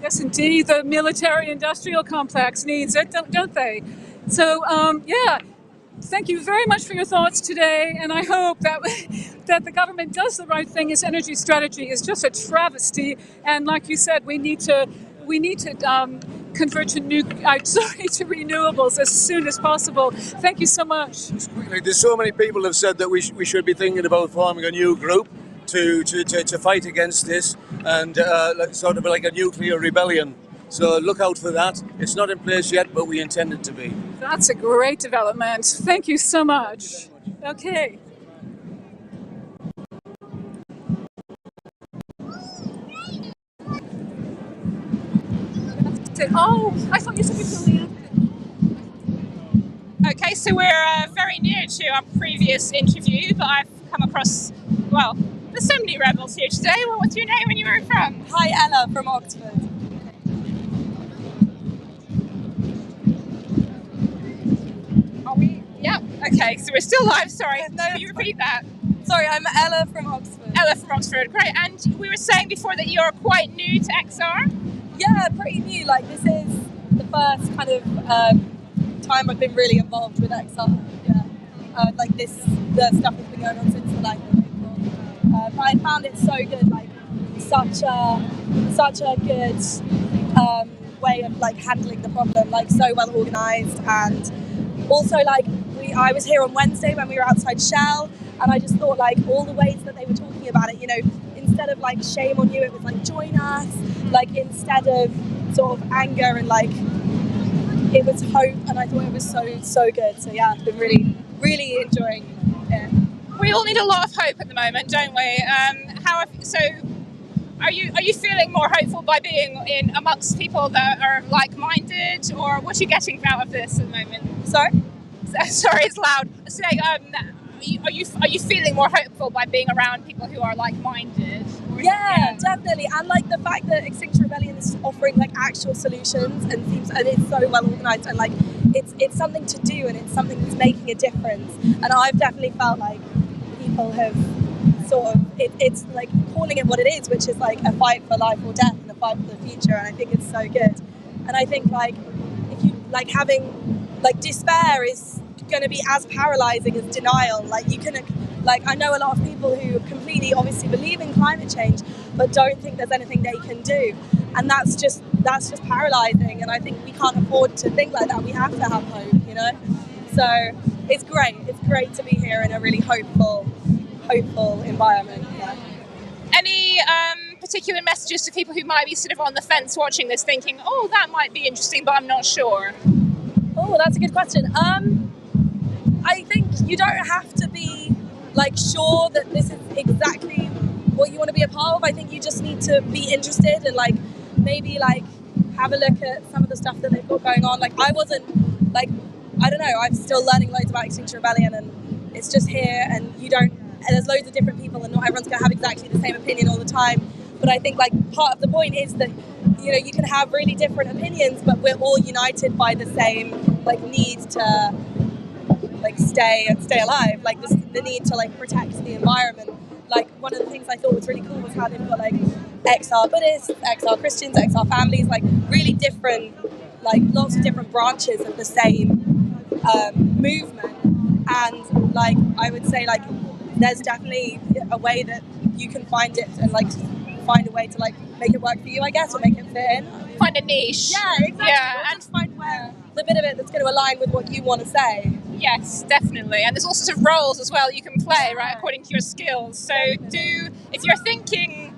Yes, indeed, the military-industrial complex needs it, don't they? So, thank you very much for your thoughts today, and I hope that the government does the right thing. Its energy strategy is just a travesty, and like you said, we need to convert to renewables as soon as possible. Thank you so much. There's so many people have said that we should be thinking about forming a new group to fight against this, and sort of like a nuclear rebellion. So look out for that. It's not in place yet, but we intend it to be. That's a great development. Thank you so much. Okay. Oh, I thought you said you were filming. Okay, so we're very near to our previous interview, but I've come across, the Assembly rebels here today. Well, what's your name and where you're from? Hi, Ella from Oxford. Are we? Yeah. Okay, so we're still live. Sorry. No, can you repeat that? Sorry, I'm Ella from Oxford. Ella from Oxford. Great. And we were saying before that you're quite new to XR. Yeah, pretty new. Like, this is the first kind of time I've been really involved with XR. Yeah. The stuff has been going on since the 9th of April. But I found it so good, like such a good way of like handling the problem, like so well organised, and also I was here on Wednesday when we were outside Shell, and I just thought like all the ways that they were talking about it, you know, instead of like shame on you, it was like join us, like instead of sort of anger, and like it was hope, and I thought it was so good. So yeah, I've been really enjoying it. We all need a lot of hope at the moment, don't we? Are you feeling more hopeful by being in amongst people that are like-minded, or what are you getting out of this at the moment? Sorry, it's loud. Saying, are you feeling more hopeful by being around people who are like-minded? Yeah, definitely. And like the fact that Extinction Rebellion is offering like actual solutions and it's so well organised, and like it's something to do, and it's something that's making a difference. And I've definitely felt like people have sort of, it's like calling it what it is, which is like a fight for life or death and a fight for the future. And I think it's so good. And I think like if you like having like despair is going to be as paralyzing as denial. Like you can, like I know a lot of people who completely obviously believe in climate change but don't think there's anything they can do, and that's just paralyzing. And I think we can't afford to think like that. We have to have hope, you know. So it's great to be here in a really hopeful environment. Yeah. Any particular messages to people who might be sort of on the fence watching this, thinking, oh, that might be interesting, but I'm not sure? Oh, that's a good question. I think you don't have to be like sure that this is exactly what you want to be a part of. I think you just need to be interested and like maybe like have a look at some of the stuff that they've got going on. Like I wasn't like, I don't know, I'm still learning loads about Extinction Rebellion, and it's just here, and there's loads of different people, and not everyone's going to have exactly the same opinion all the time. But I think like part of the point is that, you know, you can have really different opinions, but we're all united by the same like need to like stay alive, like the need to like protect the environment. Like one of the things I thought was really cool was how they've got like XR Buddhists, XR Christians, XR families, like really different, like lots of different branches of the same movement. And like I would say like there's definitely a way that you can find it and like find a way to like make it work for you, I guess, or make it fit in. Find a niche. Yeah, exactly. Yeah, and find where the bit of it that's going to align with what you want to say. Yes, definitely. And there's all sorts of roles as well you can play, right, according to your skills. So if you're thinking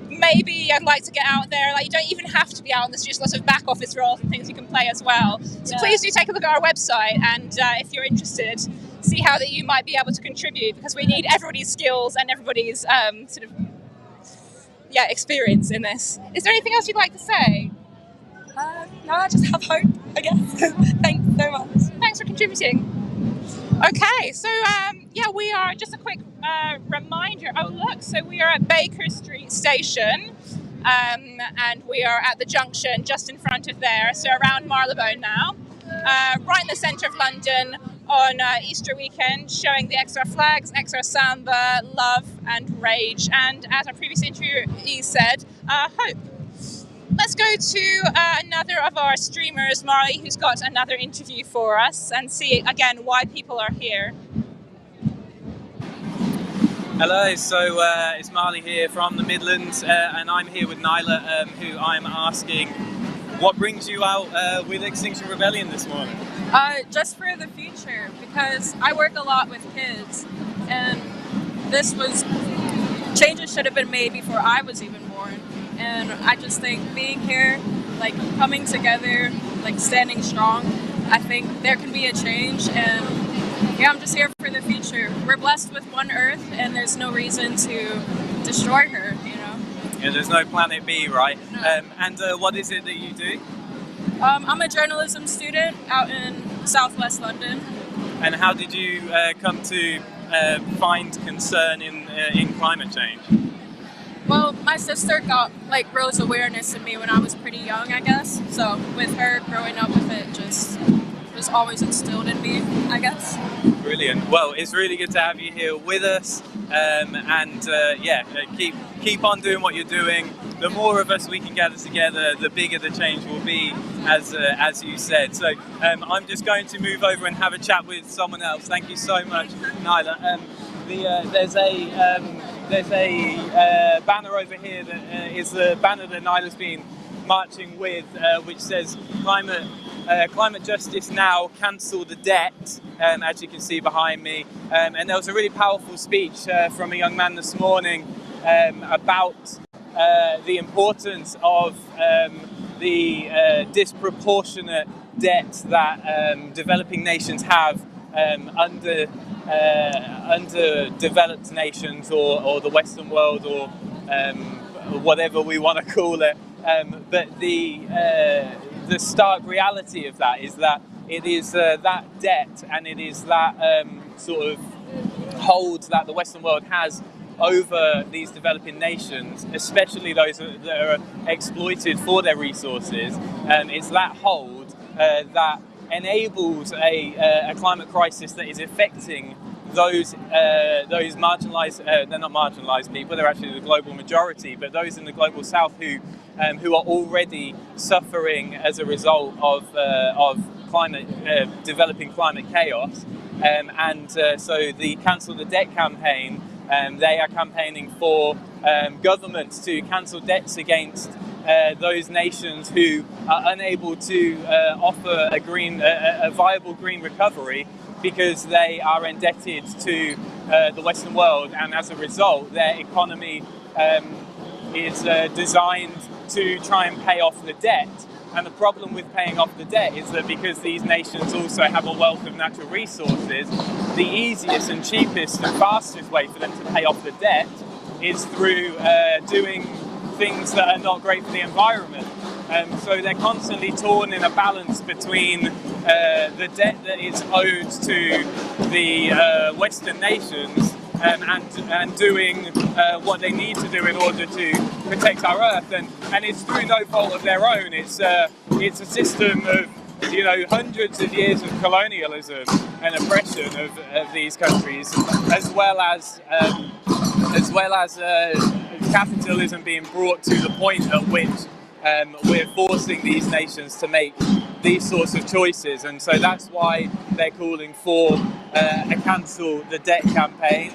maybe I'd like to get out there, like you don't even have to be out on the streets, lots of back office roles and things you can play as well. So please do take a look at our website, and if you're interested, see how that you might be able to contribute, because we need everybody's skills and everybody's sort of experience in this. Is there anything else you'd like to say? No, I just have hope, I guess. Thanks so much. Thanks for contributing. Okay, so we are, just a quick reminder. Oh look, so we are at Baker Street Station, and we are at the junction just in front of there, so around Marylebone now, right in the centre of London on Easter weekend, showing the XR flags, XR Samba, love and rage, and as our previous interviewee said, hope. Let's go to another of our streamers, Marley, who's got another interview for us, and see again why people are here. Hello, so it's Marley here from the Midlands, and I'm here with Nyla, who I'm asking, what brings you out with Extinction Rebellion this morning? Just for the future, because I work a lot with kids, and changes should have been made before I was even born. And I just think being here, like coming together, like standing strong, I think there can be a change. And yeah, I'm just here for the future. We're blessed with one Earth, and there's no reason to destroy her, you know? Yeah, there's no planet B, right? No. And what is it that you do? I'm a journalism student out in southwest London. And how did you come to find concern in climate change? Well, my sister rose awareness in me when I was pretty young, I guess. So with her growing up with it, just was always instilled in me, I guess. Brilliant. Well, it's really good to have you here with us, keep on doing what you're doing. The more of us we can gather together, the bigger the change will be, as you said. So I'm just going to move over and have a chat with someone else. Thank you so much, Nyla. There's a banner over here that is the banner that Nyla's been marching with, which says climate justice now, cancel the debt, as you can see behind me. And there was a really powerful speech from a young man this morning about the importance of the disproportionate debt that developing nations have under developed nations or the Western world, or whatever we want to call it. But the stark reality of that is that it is that debt, and it is that sort of hold that the Western world has over these developing nations, especially those that are exploited for their resources. It's that hold that enables a climate crisis that is affecting those marginalised, they're not marginalised people, they're actually the global majority, but those in the global south who are already suffering as a result of developing climate chaos. So the Cancel the Debt campaign, they are campaigning for governments to cancel debts against those nations who are unable to offer a viable green recovery because they are indebted to the Western world, and as a result their economy is designed to try and pay off the debt. And the problem with paying off the debt is that because these nations also have a wealth of natural resources, the easiest and cheapest and fastest way for them to pay off the debt is through doing things that are not great for the environment. So they're constantly torn in a balance between the debt that is owed to the Western nations and doing what they need to do in order to protect our Earth, and it's through no fault of their own. It's a system of hundreds of years of colonialism and oppression of these countries, as well as capitalism being brought to the point at which we're forcing these nations to make these sorts of choices. And so that's why they're calling for a Cancel the Debt campaign.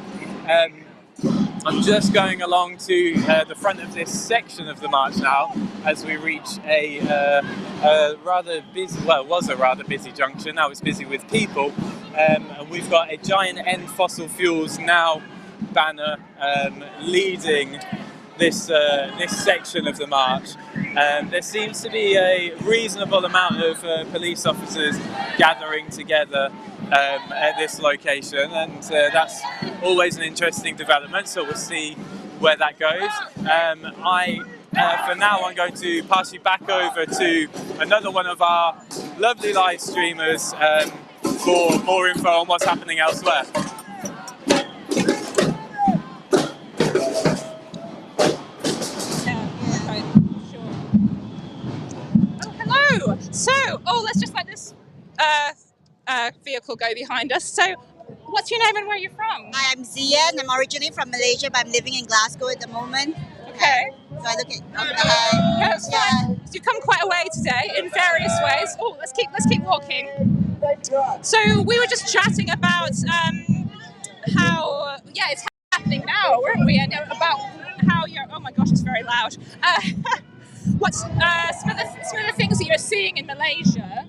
I'm just going along to the front of this section of the march now as we reach a rather busy, well, it was a rather busy junction, now it's busy with people, and we've got a giant End Fossil Fuels Now banner leading this section of the march. There seems to be a reasonable amount of police officers gathering together at this location, and that's always an interesting development, so we'll see where that goes. For now I'm going to pass you back over to another one of our lovely live streamers for more info on what's happening elsewhere. So, let's just let this vehicle go behind us. So, what's your name and where are you from? Hi, I'm Zian. I'm originally from Malaysia, but I'm living in Glasgow at the moment. Okay. So I look at yeah. So you've come quite a way today in various ways. Oh, let's keep walking. So we were just chatting about how it's happening now, weren't we? And about how you're. Oh my gosh, it's very loud. What's some of the things that you're seeing in Malaysia?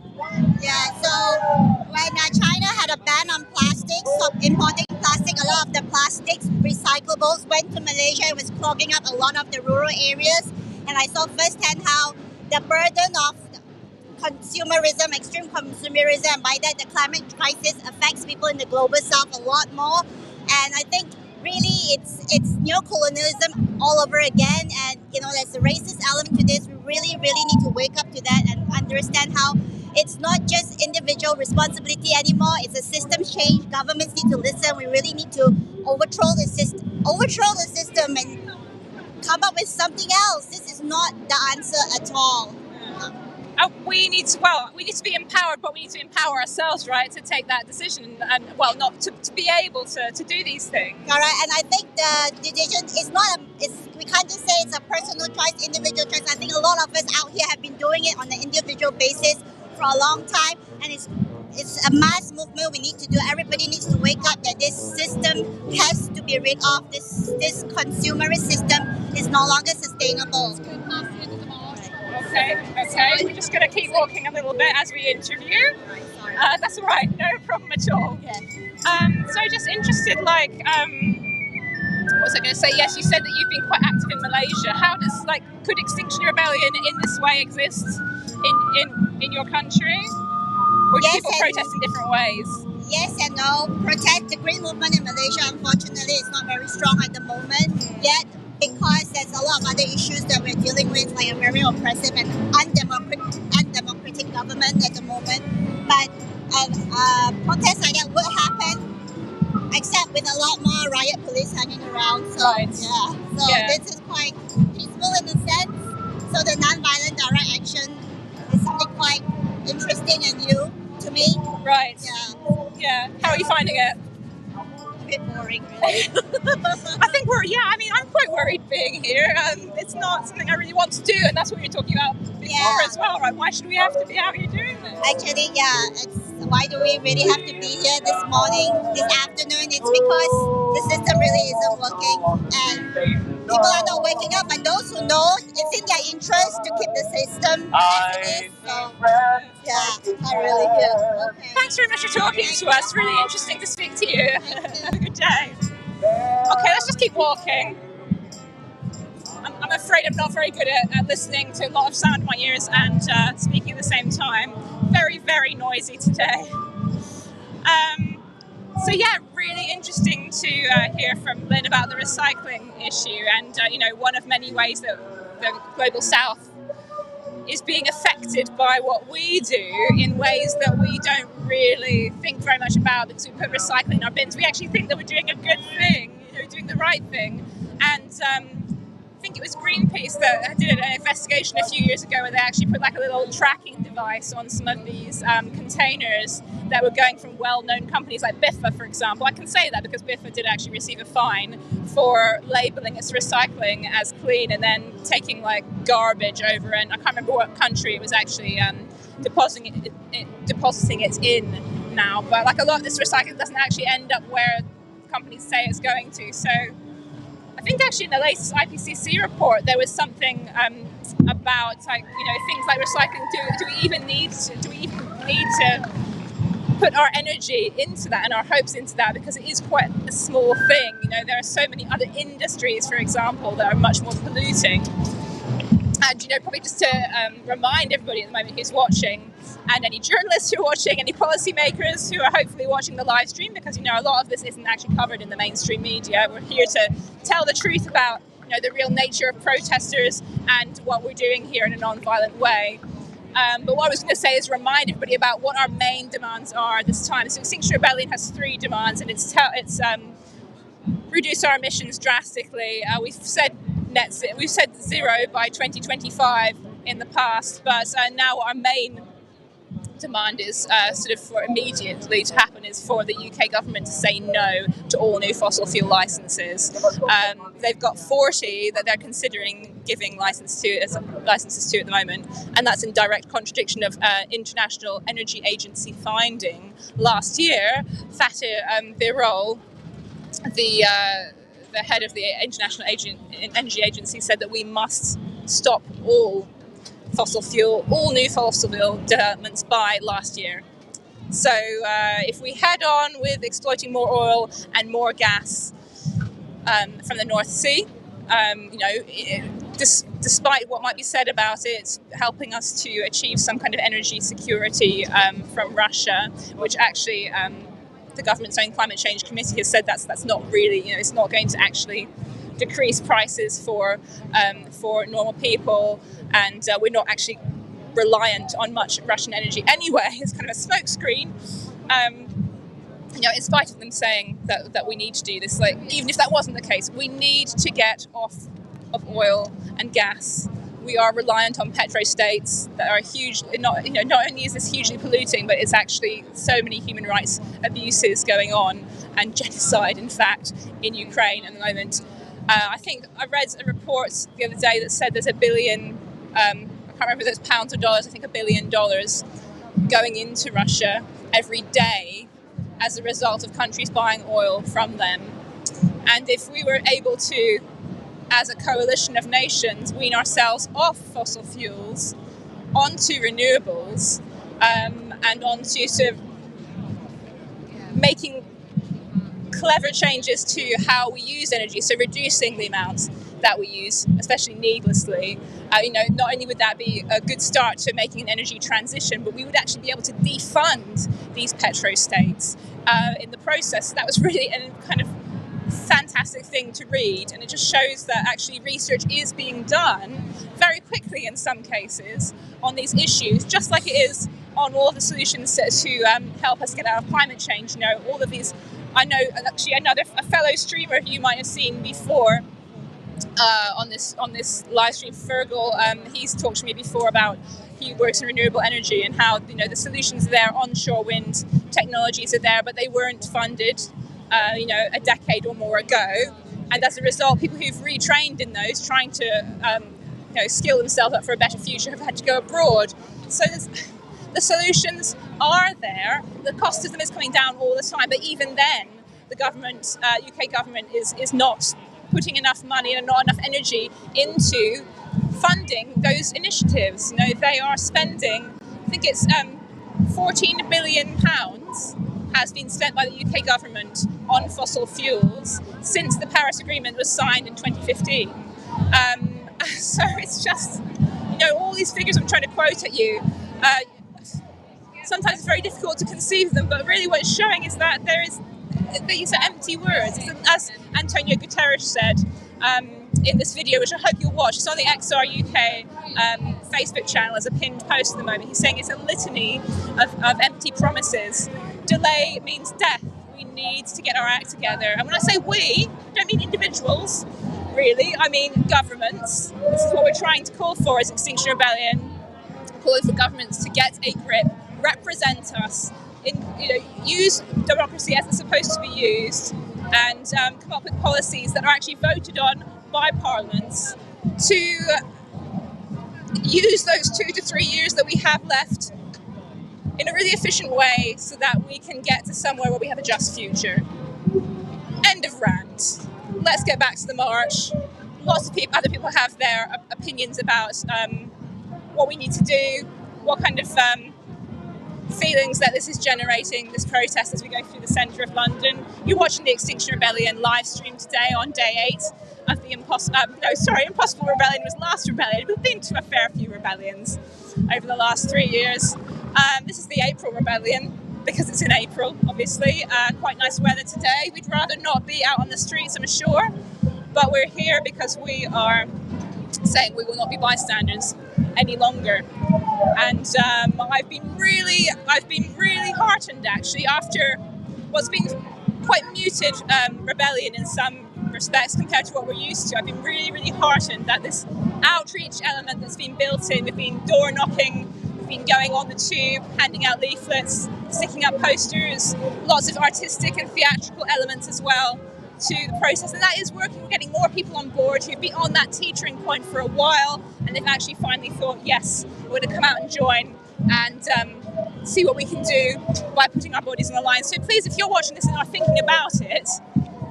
Yeah, so when China had a ban on plastics, stopped importing plastic, a lot of the plastics, recyclables, went to Malaysia. It was clogging up a lot of the rural areas. And I saw firsthand how the burden of consumerism, extreme consumerism, and by that the climate crisis affects people in the global south a lot more. And I think really it's neo-colonialism all over again, and there's a racist element to this. We really need to wake up to that and understand how it's not just individual responsibility anymore. It's a system change. Governments need to listen. We really need to overthrow the system and come up with something else. This is not the answer at all. We need to be empowered, but we need to empower ourselves, right, to take that decision and not to be able to do these things. All right, and I think the decision is we can't just say it's a personal choice, individual choice. I think a lot of us out here have been doing it on an individual basis for a long time, and it's a mass movement we need to do. Everybody needs to wake up that this system has to be rid of. This consumerist system is no longer sustainable. Okay. We're just going to keep walking a little bit as we interview. That's all right, no problem at all. So just interested, what was I going to say? Yes, you said that you've been quite active in Malaysia. How does, could Extinction Rebellion in this way exist in your country? Or do people protest in different ways? Yes and no. The green movement in Malaysia, unfortunately, is not very strong at the moment yet, because there's a lot of other issues that we're dealing with, like a very oppressive and undemocratic government at the moment. But protests like that will happen, except with a lot more riot police hanging around. So this is quite peaceful in a sense. So the non-violent direct action is something quite interesting and new to Right. Yeah. Yeah. How are you finding it? A bit boring, really. I think I'm quite worried being here. It's not something I really want to do, and that's what you're talking about before as well, right? Why should we have to be out here doing this? Actually, why do we really have to be here this morning, this afternoon? It's because the system really isn't working, and people are not waking up, and those who know, it's in their interest to keep the system as it is. So, not really here. Okay. Thanks very much for talking to us. Really interesting to speak to you. Have a good day. Okay, let's just keep walking. I'm afraid I'm not very good at listening to a lot of sound in my ears and speaking at the same time. Very, very noisy today. Really interesting to hear from Lynn about the recycling issue, and one of many ways that the Global South is being affected by what we do in ways that we don't really think very much about, because we put recycling in our bins. We actually think that we're doing a good thing, doing the right thing. And I think it was Greenpeace that did an investigation a few years ago where they actually put like a little tracking device on some of these containers that were going from well-known companies like Biffa, for example. I can say that because Biffa did actually receive a fine for labelling its recycling as clean and then taking like garbage over, and I can't remember what country it was actually depositing it in now. But like a lot of this recycling doesn't actually end up where companies say it's going to. So I think actually in the latest IPCC report there was something about things like recycling. Do we even need to put our energy into that and our hopes into that, because it is quite a small thing. There are so many other industries, for example, that are much more polluting. And probably just to remind everybody at the moment who's watching, and any journalists who are watching, any policymakers who are hopefully watching the live stream, because a lot of this isn't actually covered in the mainstream media. We're here to tell the truth about the real nature of protesters and what we're doing here in a non-violent way. But what I was going to say is remind everybody about what our main demands are this time. So Extinction Rebellion has 3 demands, and it's reduce our emissions drastically. We've said zero by 2025 in the past, but now our main demand is for immediately to happen is for the UK government to say no to all new fossil fuel licenses. They've got 40 that they're considering giving licenses to at the moment, and that's in direct contradiction of International Energy Agency finding last year. Fatih Birol, the head of the International Energy Agency, said that we must stop all new fossil fuel developments by last year. So if we head on with exploiting more oil and more gas from the North Sea, despite what might be said about it helping us to achieve some kind of energy security from Russia, which actually the government's own climate change committee has said that's not really, it's not going to actually decrease prices for normal people, and we're not actually reliant on much Russian energy anyway. It's kind of a smokescreen. In spite of them saying that we need to do this, even if that wasn't the case, we need to get off of oil and gas. We are reliant on petrostates that are huge. Not only is this hugely polluting, but it's actually so many human rights abuses going on, and genocide, in fact, in Ukraine at the moment. I think I read a report the other day that said there's $1 billion, I can't remember if it's pounds or dollars, I think $1 billion going into Russia every day as a result of countries buying oil from them. And if we were able to, as a coalition of nations, wean ourselves off fossil fuels onto renewables and onto sort of making clever changes to how we use energy, so reducing the amounts that we use, especially needlessly. Not only would that be a good start to making an energy transition, but we would actually be able to defund these petrostates in the process. That was really a kind of fantastic thing to read, and it just shows that actually research is being done very quickly in some cases on these issues, just like it is on all of the solutions to help us get out of climate change. All of these. I know actually a fellow streamer who you might have seen before on this live stream, Fergal. He's talked to me before about he works in renewable energy, and how the solutions there, onshore wind technologies are there, but they weren't funded a decade or more ago. And as a result, people who've retrained in those, trying to skill themselves up for a better future, have had to go abroad. So the solutions are there. The cost of them is coming down all the time, but even then, the government, UK government, is not putting enough money and not enough energy into funding those initiatives. They are spending, I think it's £14 billion has been spent by the UK government on fossil fuels since the Paris Agreement was signed in 2015. So it's just, all these figures I'm trying to quote at you, sometimes it's very difficult to conceive them, but really what it's showing is that these are empty words. As Antonio Guterres said in this video, which I hope you'll watch, it's on the XR UK Facebook channel as a pinned post at the moment. He's saying it's a litany of empty promises. Delay means death. We need to get our act together. And when I say we, I don't mean individuals, really. I mean governments. This is what we're trying to call for as Extinction Rebellion, calling for governments to get a grip, represent us, use democracy as it's supposed to be used, and come up with policies that are actually voted on by parliaments to use those 2 to 3 years that we have left in a really efficient way so that we can get to somewhere where we have a just future. End of rant. Let's get back to the march. Lots of other people have their opinions about what we need to do, what kind of feelings that this is generating, this protest as we go through the centre of London. You're watching the Extinction Rebellion live stream today on day 8 of the Impossible Rebellion was last rebellion. We've been to a fair few rebellions over the last 3 years. This is the April Rebellion, because it's in April, obviously. Quite nice weather today. We'd rather not be out on the streets, I'm sure, but we're here because we are saying we will not be bystanders any longer. And I've been really heartened, actually, after what's been quite muted rebellion in some respects compared to what we're used to. I've been really heartened that this outreach element that's been built in, we've been door knocking, we've been going on the tube, handing out leaflets, sticking up posters, lots of artistic and theatrical elements as well to the process, and that is working. We're getting more people on board who've been on that teetering point for a while, and they've actually finally thought, yes, we're going to come out and join and see what we can do by putting our bodies on the line. So please, if you're watching this and are thinking about it,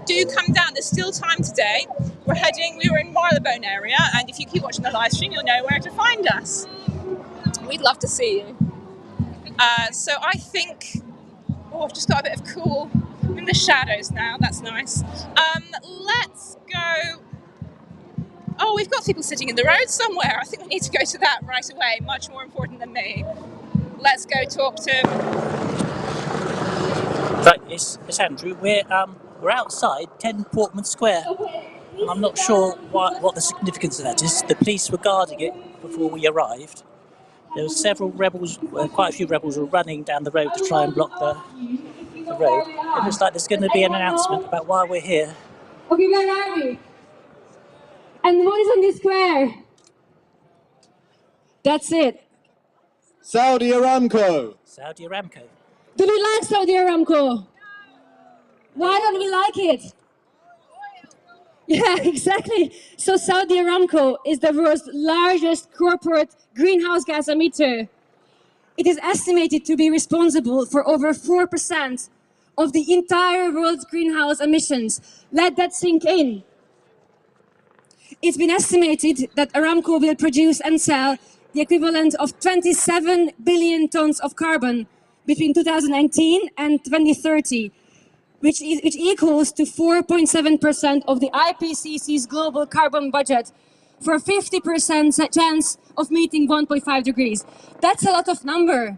do come down. There's still time today. We were in Marylebone area, and if you keep watching the live stream, you'll know where to find us. We'd love to see you. So I think, I've just got a bit of cool, I'm in the shadows now, that's nice. Let's go, we've got people sitting in the road somewhere. I think we need to go to that right away, much more important than me. Let's go talk to... Right, it's Andrew. We're outside 10 Portman Square. And I'm not sure what the significance of that is. The police were guarding it before we arrived. There were several rebels, quite a few rebels were running down the road to try and block the road. It looks like there's going to be an announcement about why we're here. Okay, where are we? And what is on this square? That's it. Saudi Aramco. Saudi Aramco. Do we like Saudi Aramco? Why don't we like it? Yeah, exactly. So Saudi Aramco is the world's largest corporate greenhouse gas emitter. It is estimated to be responsible for over 4% of the entire world's greenhouse emissions. Let that sink in. It's been estimated that Aramco will produce and sell the equivalent of 27 billion tons of carbon between 2019 and 2030, which equals to 4.7% of the IPCC's global carbon budget, for a 50% chance of meeting 1.5 degrees. That's a lot of number.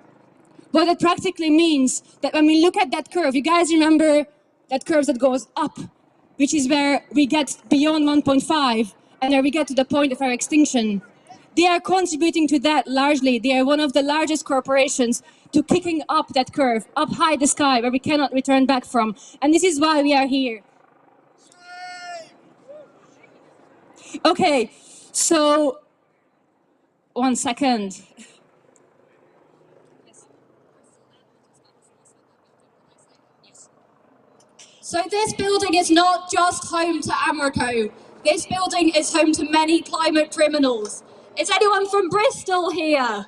What it practically means that when we look at that curve, you guys remember that curve that goes up, which is where we get beyond 1.5 and where we get to the point of our extinction. They are contributing to that largely. They are one of the largest corporations to kicking up that curve, up high the sky, where we cannot return back from. And this is why we are here. Okay, so 1 second. So this building is not just home to Aramco. This building is home to many climate criminals. Is anyone from Bristol here?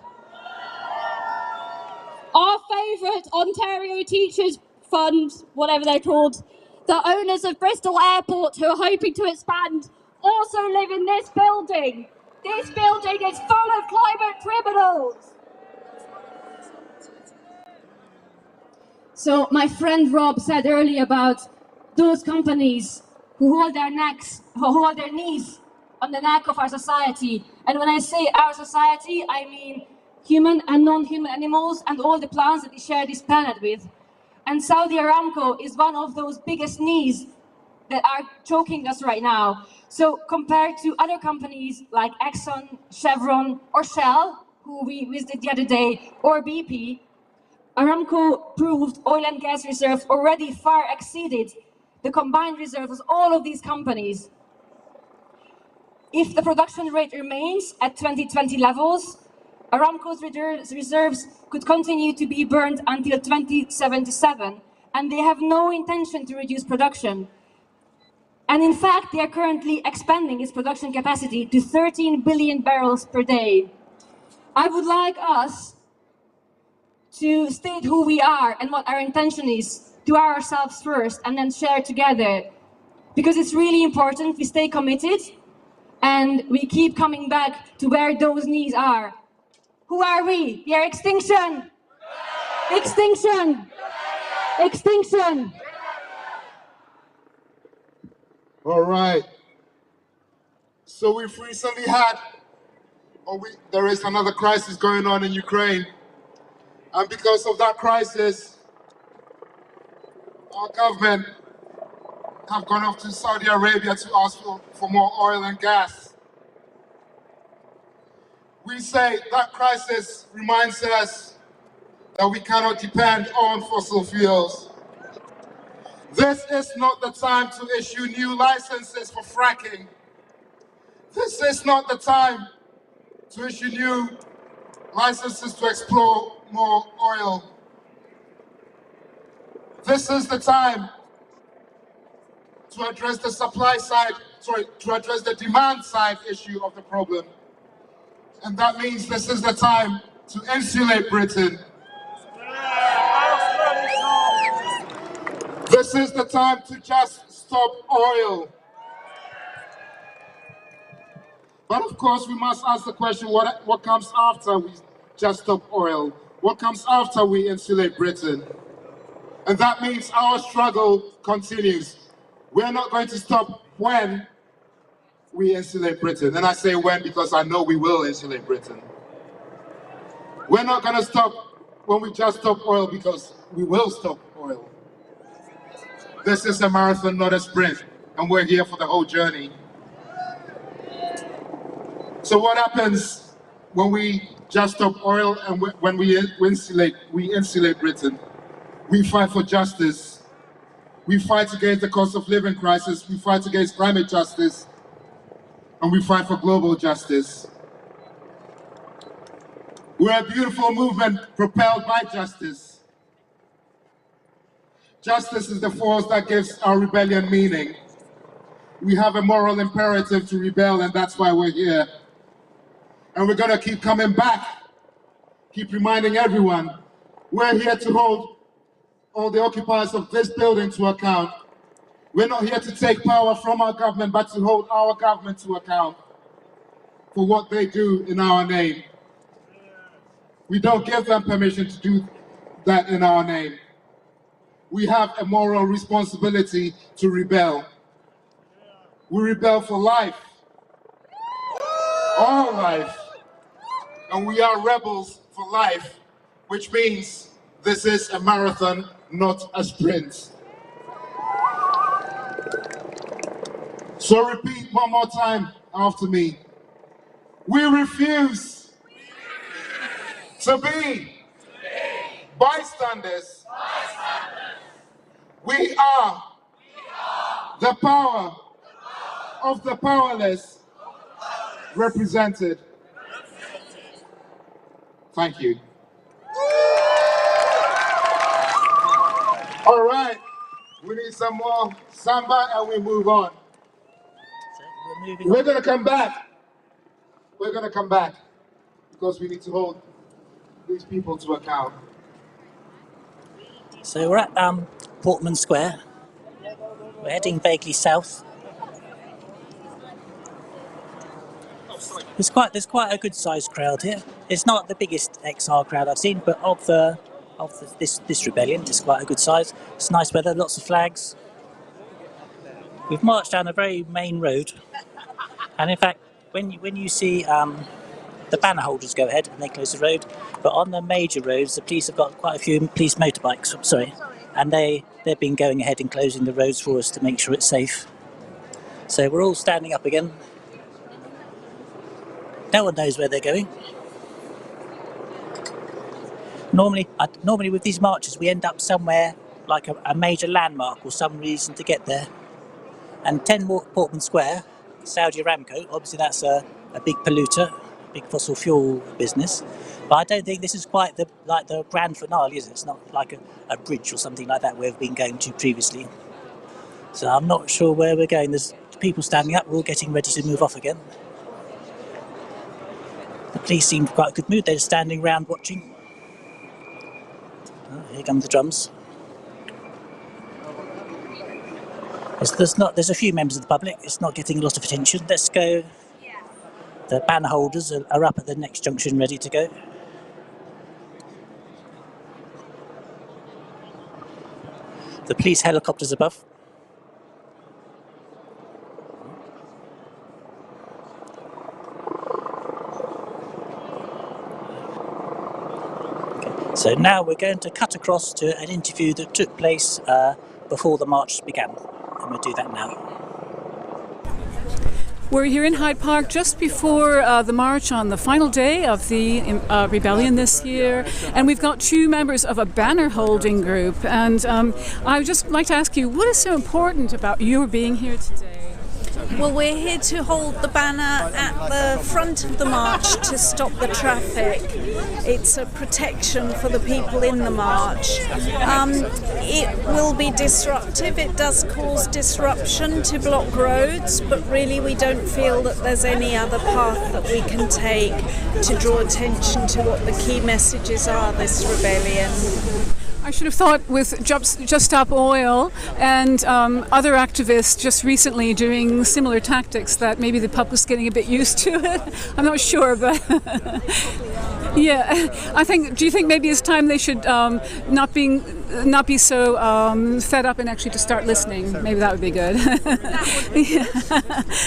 Our favourite Ontario Teachers Fund, whatever they're called, the owners of Bristol Airport who are hoping to expand, also live in this building. This building is full of climate criminals. So my friend Rob said earlier about those companies who hold their knees on the neck of our society. And when I say our society, I mean human and non-human animals and all the plants that we share this planet with. And Saudi Aramco is one of those biggest knees that are choking us right now. So compared to other companies like Exxon, Chevron, or Shell, who we visited the other day, or BP, Aramco proved oil and gas reserves already far exceeded the combined reserves of all of these companies. If the production rate remains at 2020 levels, Aramco's reserves could continue to be burned until 2077, and they have no intention to reduce production. And in fact, they are currently expanding its production capacity to 13 billion barrels per day. I would like us to state who we are and what our intention is to ourselves first, and then share together. Because it's really important we stay committed and we keep coming back to where those needs are. Who are we? We are Extinction! Extinction! Extinction! All right. So we've recently had, there is another crisis going on in Ukraine. And because of that crisis, our government have gone off to Saudi Arabia to ask for more oil and gas. We say that crisis reminds us that we cannot depend on fossil fuels. This is not the time to issue new licenses for fracking. This is not the time to issue new licenses to explore more oil. This is the time to address the supply side, to address the demand side issue of the problem. And that means this is the time to insulate Britain. This is the time to just stop oil. But of course, we must ask the question, what comes after we just stop oil? What comes after we insulate Britain? And that means our struggle continues. We're not going to stop when we insulate Britain. And I say when because I know we will insulate Britain. We're not going to stop when we just stop oil because we will stop oil. This is a marathon, not a sprint. And we're here for the whole journey. So what happens when we just stop oil and when we insulate Britain? We fight for justice. We fight against the cost of living crisis. We fight against climate justice. And we fight for global justice. We're a beautiful movement propelled by justice. Justice is the force that gives our rebellion meaning. We have a moral imperative to rebel, and that's why we're here. And we're going to keep coming back, keep reminding everyone, we're here to hold all the occupiers of this building to account. We're not here to take power from our government, but to hold our government to account for what they do in our name. We don't give them permission to do that in our name. We have a moral responsibility to rebel. We rebel for life, all life. And we are rebels for life, which means this is a marathon, not a sprint. So repeat one more time after me. We refuse to be bystanders. We are the power of the powerless represented. Thank you. All right. We need some more samba and we move on. So we're going to come back. We're going to come back because we need to hold these people to account. So we're at Portman Square. We're heading vaguely south. There's quite a good sized crowd here. It's not the biggest XR crowd I've seen, but of this rebellion, it's quite a good size. It's nice weather, lots of flags. We've marched down a very main road, and in fact, when you see the banner holders go ahead and they close the road, but on the major roads, the police have got quite a few police motorbikes. And they've been going ahead and closing the roads for us to make sure it's safe. So we're all standing up again. No one knows where they're going. Normally with these marches, we end up somewhere like a major landmark or some reason to get there. And 10 Portman Square, Saudi Aramco, obviously that's a big polluter, big fossil fuel business. But I don't think this is quite the grand finale, is it? It's not like a bridge or something like that we've been going to previously. So I'm not sure where we're going. There's people standing up, we're all getting ready to move off again. The police seem quite a good mood, they're standing around watching. Oh, here come the drums. There's a few members of the public, it's not getting a lot of attention. Let's go. The banner holders are up at the next junction ready to go. The police helicopters above. Okay. So now we're going to cut across to an interview that took place before the march began, and we'll do that now. We're here in Hyde Park just before the march on the final day of the rebellion this year, and we've got two members of a banner-holding group. And I would just like to ask you, what is so important about your being here today? Well, we're here to hold the banner at the front of the march to stop the traffic. It's a protection for the people in the march. It will be disruptive. It does cause disruption to block roads, but really we don't feel that there's any other path that we can take to draw attention to what the key messages are this rebellion. I should have thought with Just Stop Oil and other activists just recently doing similar tactics that maybe the public's getting a bit used to it. I'm not sure, but yeah, do you think maybe it's time they should not be so fed up and actually to start listening? Maybe that would be good. Yeah.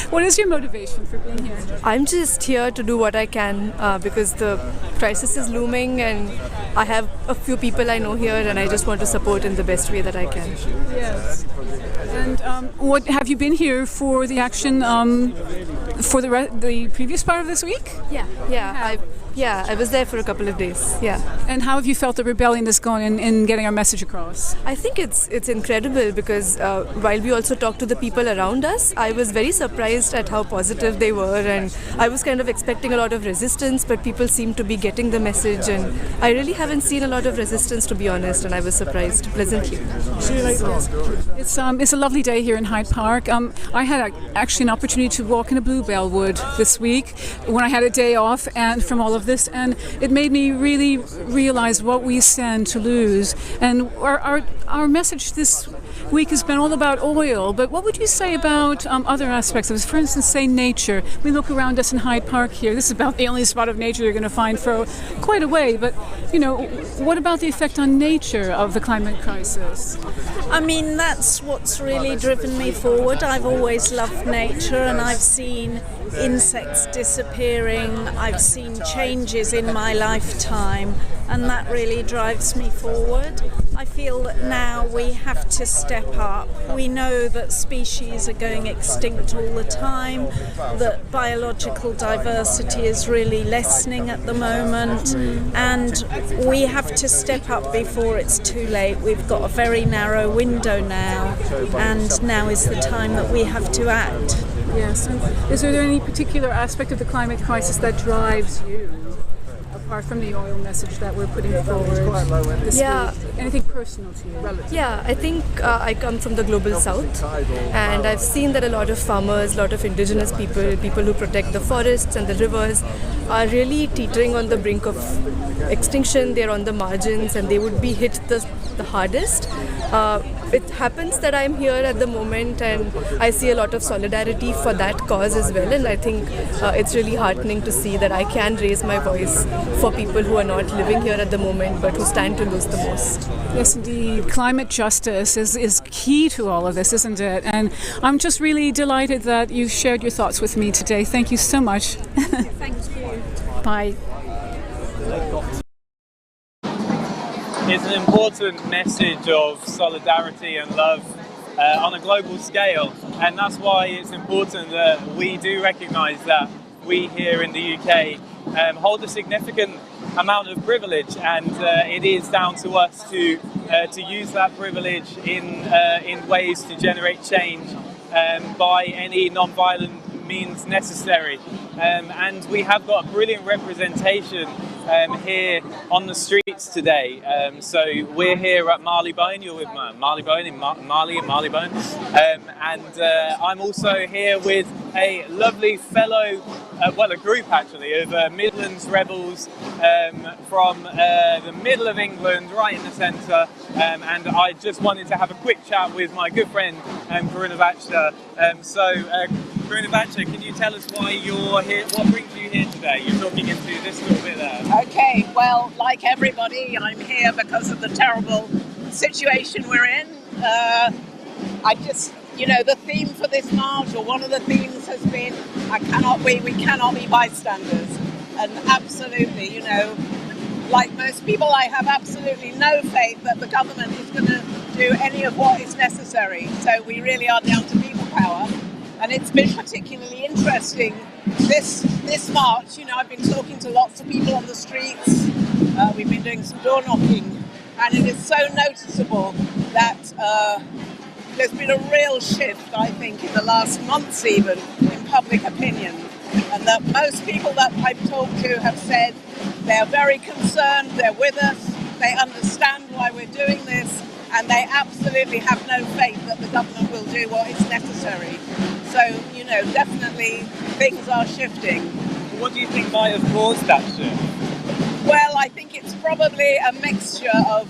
What is your motivation for being here? I'm just here to do what I can because the crisis is looming, and I have a few people I know here, and I just want to support in the best way that I can. Yes. And what have you been here for the action for the previous part of this week? I was there for a couple of days. Yeah. And how have you felt the rebellion is going in getting our message across? I think it's incredible because while we also talked to the people around us, I was very surprised at how positive they were, and I was kind of expecting a lot of resistance, but people seemed to be getting the message, and I really haven't seen a lot of resistance, to be honest, and I was surprised pleasantly. It's a lovely day here in Hyde Park. I had actually an opportunity to walk in a bluebell wood this week when I had a day off, and from all of this, and it made me really realize what we stand to lose. And our message this week has been all about oil, but what would you say about other aspects of it? For instance, say nature. We look around us in Hyde Park here. This is about the only spot of nature you're going to find for quite a way, but what about the effect on nature of the climate crisis? I mean, that's what's really driven me forward. I've always loved nature, and I've seen insects disappearing, I've seen changes in my lifetime, and that really drives me forward. I feel that now we have to step up. We know that species are going extinct all the time, that biological diversity is really lessening at the moment, and we have to step up before it's too late. We've got a very narrow window now, and now is the time that we have to act. Yes. And is there any particular aspect of the climate crisis that drives you? apart from the oil message that we're putting forward this week? Anything personal to you? Yeah, I think I come from the global south, and I've seen that a lot of farmers, a lot of indigenous people, people who protect the forests and the rivers, are really teetering on the brink of extinction. They're on the margins, and they would be hit the hardest. It happens that I'm here at the moment, and I see a lot of solidarity for that cause as well, and I think it's really heartening to see that I can raise my voice for people who are not living here at the moment but who stand to lose the most. Yes, indeed. Climate justice is key to all of this, isn't it? And I'm just really delighted that you shared your thoughts with me today. Thank you so much. Thank you. Bye. It's an important message of solidarity and love on a global scale, and that's why it's important that we do recognise that we here in the UK hold a significant amount of privilege, and it is down to us to use that privilege in ways to generate change by any non-violent means necessary. And we have got a brilliant representation here on the streets today. So we're here at Marylebone. You're with Marylebone in Marylebone. And I'm also here with a lovely fellow, a group actually, of Midlands rebels from the middle of England, right in the centre. And I just wanted to have a quick chat with my good friend, Karuna Bachta. Karuna Bachta, can you tell us why you're here? What brings you here today? You're talking into this little bit there. Okay, well, like everybody, I'm here because of the terrible situation we're in. The theme for this march, or one of the themes, has been we cannot be bystanders. And absolutely, like most people, I have absolutely no faith that the government is going to do any of what is necessary. So we really are down to people power. And it's been particularly interesting, this march. I've been talking to lots of people on the streets. We've been doing some door knocking, and it is so noticeable that there's been a real shift, I think, in the last months even, in public opinion. And that most people that I've talked to have said they're very concerned, they're with us, they understand why we're doing this, and they absolutely have no faith that the government will do what is necessary. So, definitely things are shifting. What do you think might have caused that shift? Well, I think it's probably a mixture of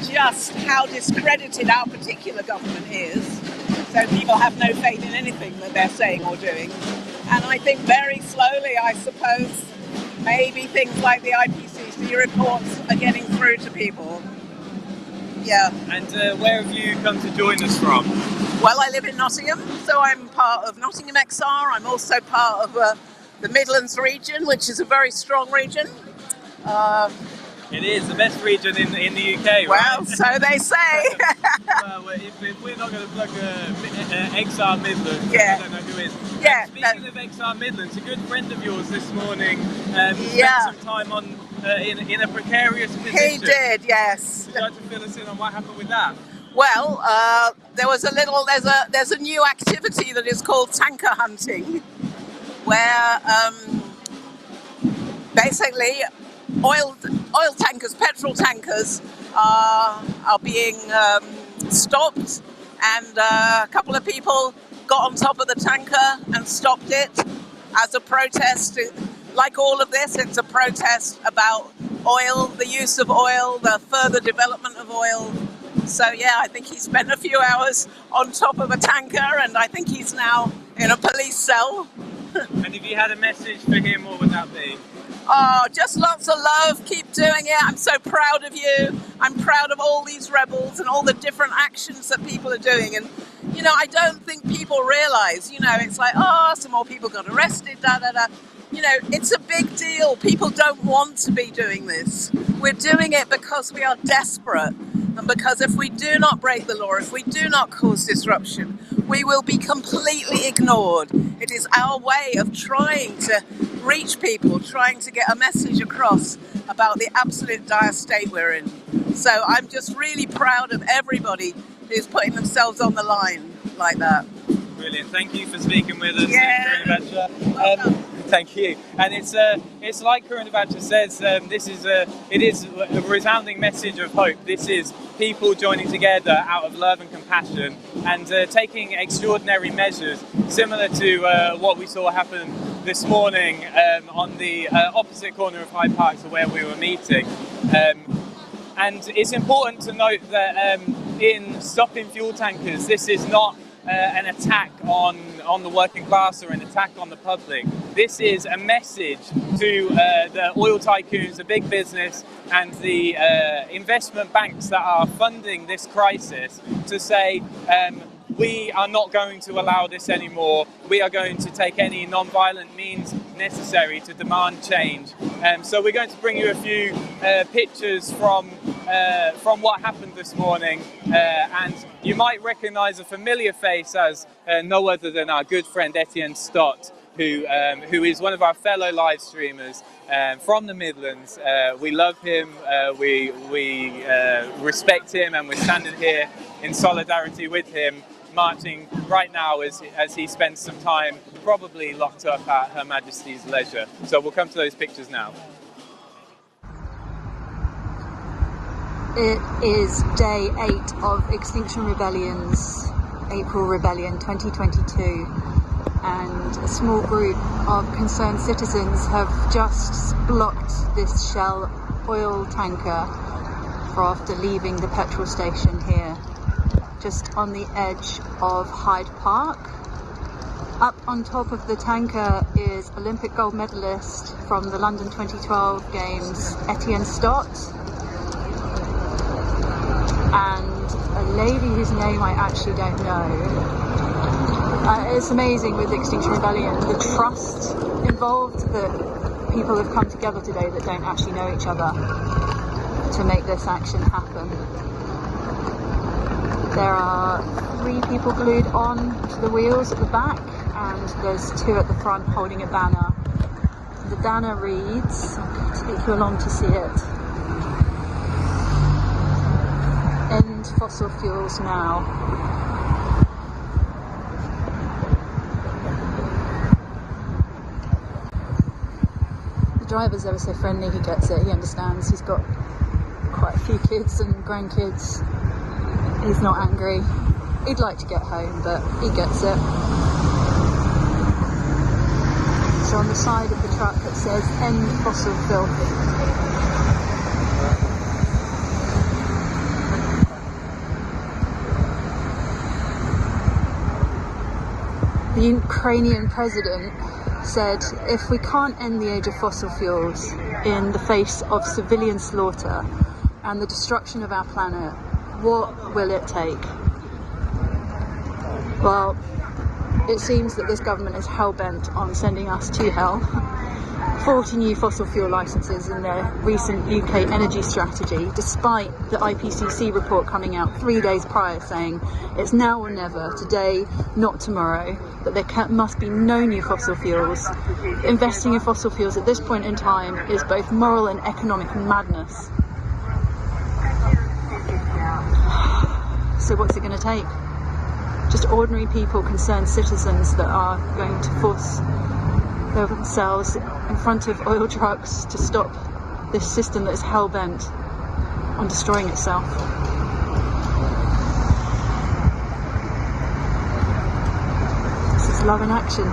just how discredited our particular government is. So people have no faith in anything that they're saying or doing. And I think very slowly, I suppose, maybe things like the IPCC reports are getting through to people. Yeah. And where have you come to join us from? Well, I live in Nottingham, so I'm part of Nottingham XR. I'm also part of the Midlands region, which is a very strong region. It is the best region in the UK, right? Well, so they say. Well, if we're not going to plug XR Midlands, yeah. I don't know who is. Yeah. Speaking of XR Midlands, a good friend of yours this morning spent some time on in a precarious position. He did, yes. Would you like to fill us in on what happened with that? Well, there's a new activity that is called tanker hunting, where basically oil tankers, petrol tankers are being stopped, and a couple of people got on top of the tanker and stopped it as a protest. Like all of this, it's a protest about oil, the use of oil, the further development of oil. So yeah, I think he spent a few hours on top of a tanker, and I think he's now in a police cell. And if you had a message for him, what would that be? Oh, just lots of love. Keep doing it. I'm so proud of you. I'm proud of all these rebels and all the different actions that people are doing. And, I don't think people realise, it's like, some more people got arrested, da-da-da. It's a big deal. People don't want to be doing this. We're doing it because we are desperate. And because if we do not break the law, if we do not cause disruption, we will be completely ignored. It is our way of trying to reach people, trying to get a message across about the absolute dire state we're in. So I'm just really proud of everybody who's putting themselves on the line like that. Brilliant. Thank you for speaking with us. Yeah. Thank you. And it's like Corinne says, it is a resounding message of hope. This is people joining together out of love and compassion and taking extraordinary measures, similar to what we saw happen this morning on the opposite corner of Hyde Park to where we were meeting. And it's important to note that in stopping fuel tankers, this is not an attack on the working class or an attack on the public. This is a message to the oil tycoons, the big business, and the investment banks that are funding this crisis to say, we are not going to allow this anymore. We are going to take any non-violent means necessary to demand change. So we're going to bring you a few pictures from what happened this morning, and you might recognise a familiar face as no other than our good friend Etienne Stott, who is one of our fellow live streamers from the Midlands. We love him, we respect him, and we're standing here in solidarity with him, marching right now as he spends some time probably locked up at Her Majesty's leisure. So we'll come to those pictures now. It is day 8 of Extinction Rebellion's April Rebellion 2022, and a small group of concerned citizens have just blocked this Shell oil tanker after leaving the petrol station here, just on the edge of Hyde Park. Up on top of the tanker is Olympic gold medalist from the London 2012 Games, Etienne Stott, and a lady whose name I actually don't know. It's amazing with Extinction Rebellion, the trust involved, that people have come together today that don't actually know each other to make this action happen. There are 3 people glued on to the wheels at the back, and there's 2 at the front holding a banner. The banner reads, I'll take you along to see it, "End fossil fuels now." The driver's ever so friendly, he gets it, he understands. He's got quite a few kids and grandkids. He's not angry. He'd like to get home, but he gets it. So on the side of the truck it says, "End fossil filth." The Ukrainian president said, if we can't end the age of fossil fuels in the face of civilian slaughter and the destruction of our planet, what will it take? Well, it seems that this government is hell-bent on sending us to hell. 40 new fossil fuel licences in their recent UK energy strategy, despite the IPCC report coming out 3 days prior saying it's now or never, today, not tomorrow, that there must be no new fossil fuels. Investing in fossil fuels at this point in time is both moral and economic madness. So what's it going to take? Just ordinary people, concerned citizens that are going to force themselves in front of oil trucks to stop this system that is hell-bent on destroying itself. This is love in action.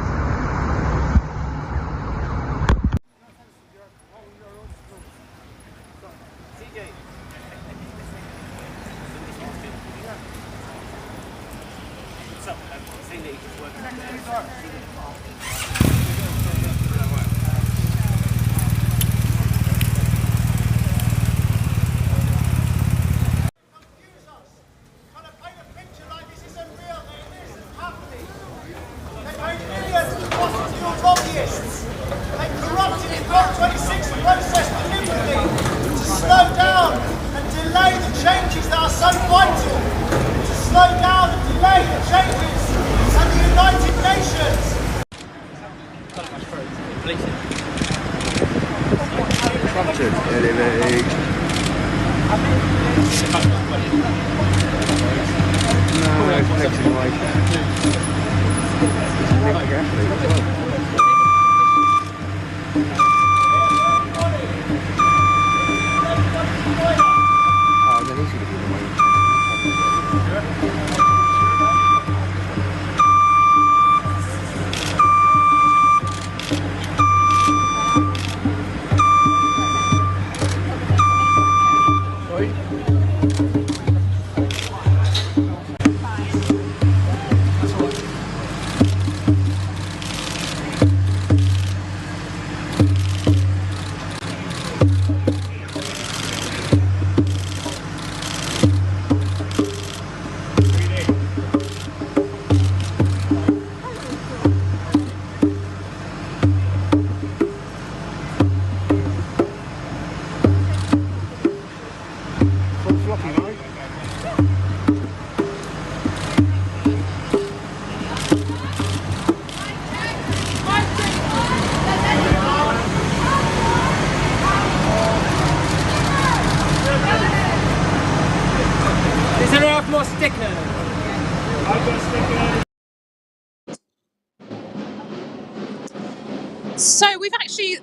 So we've actually,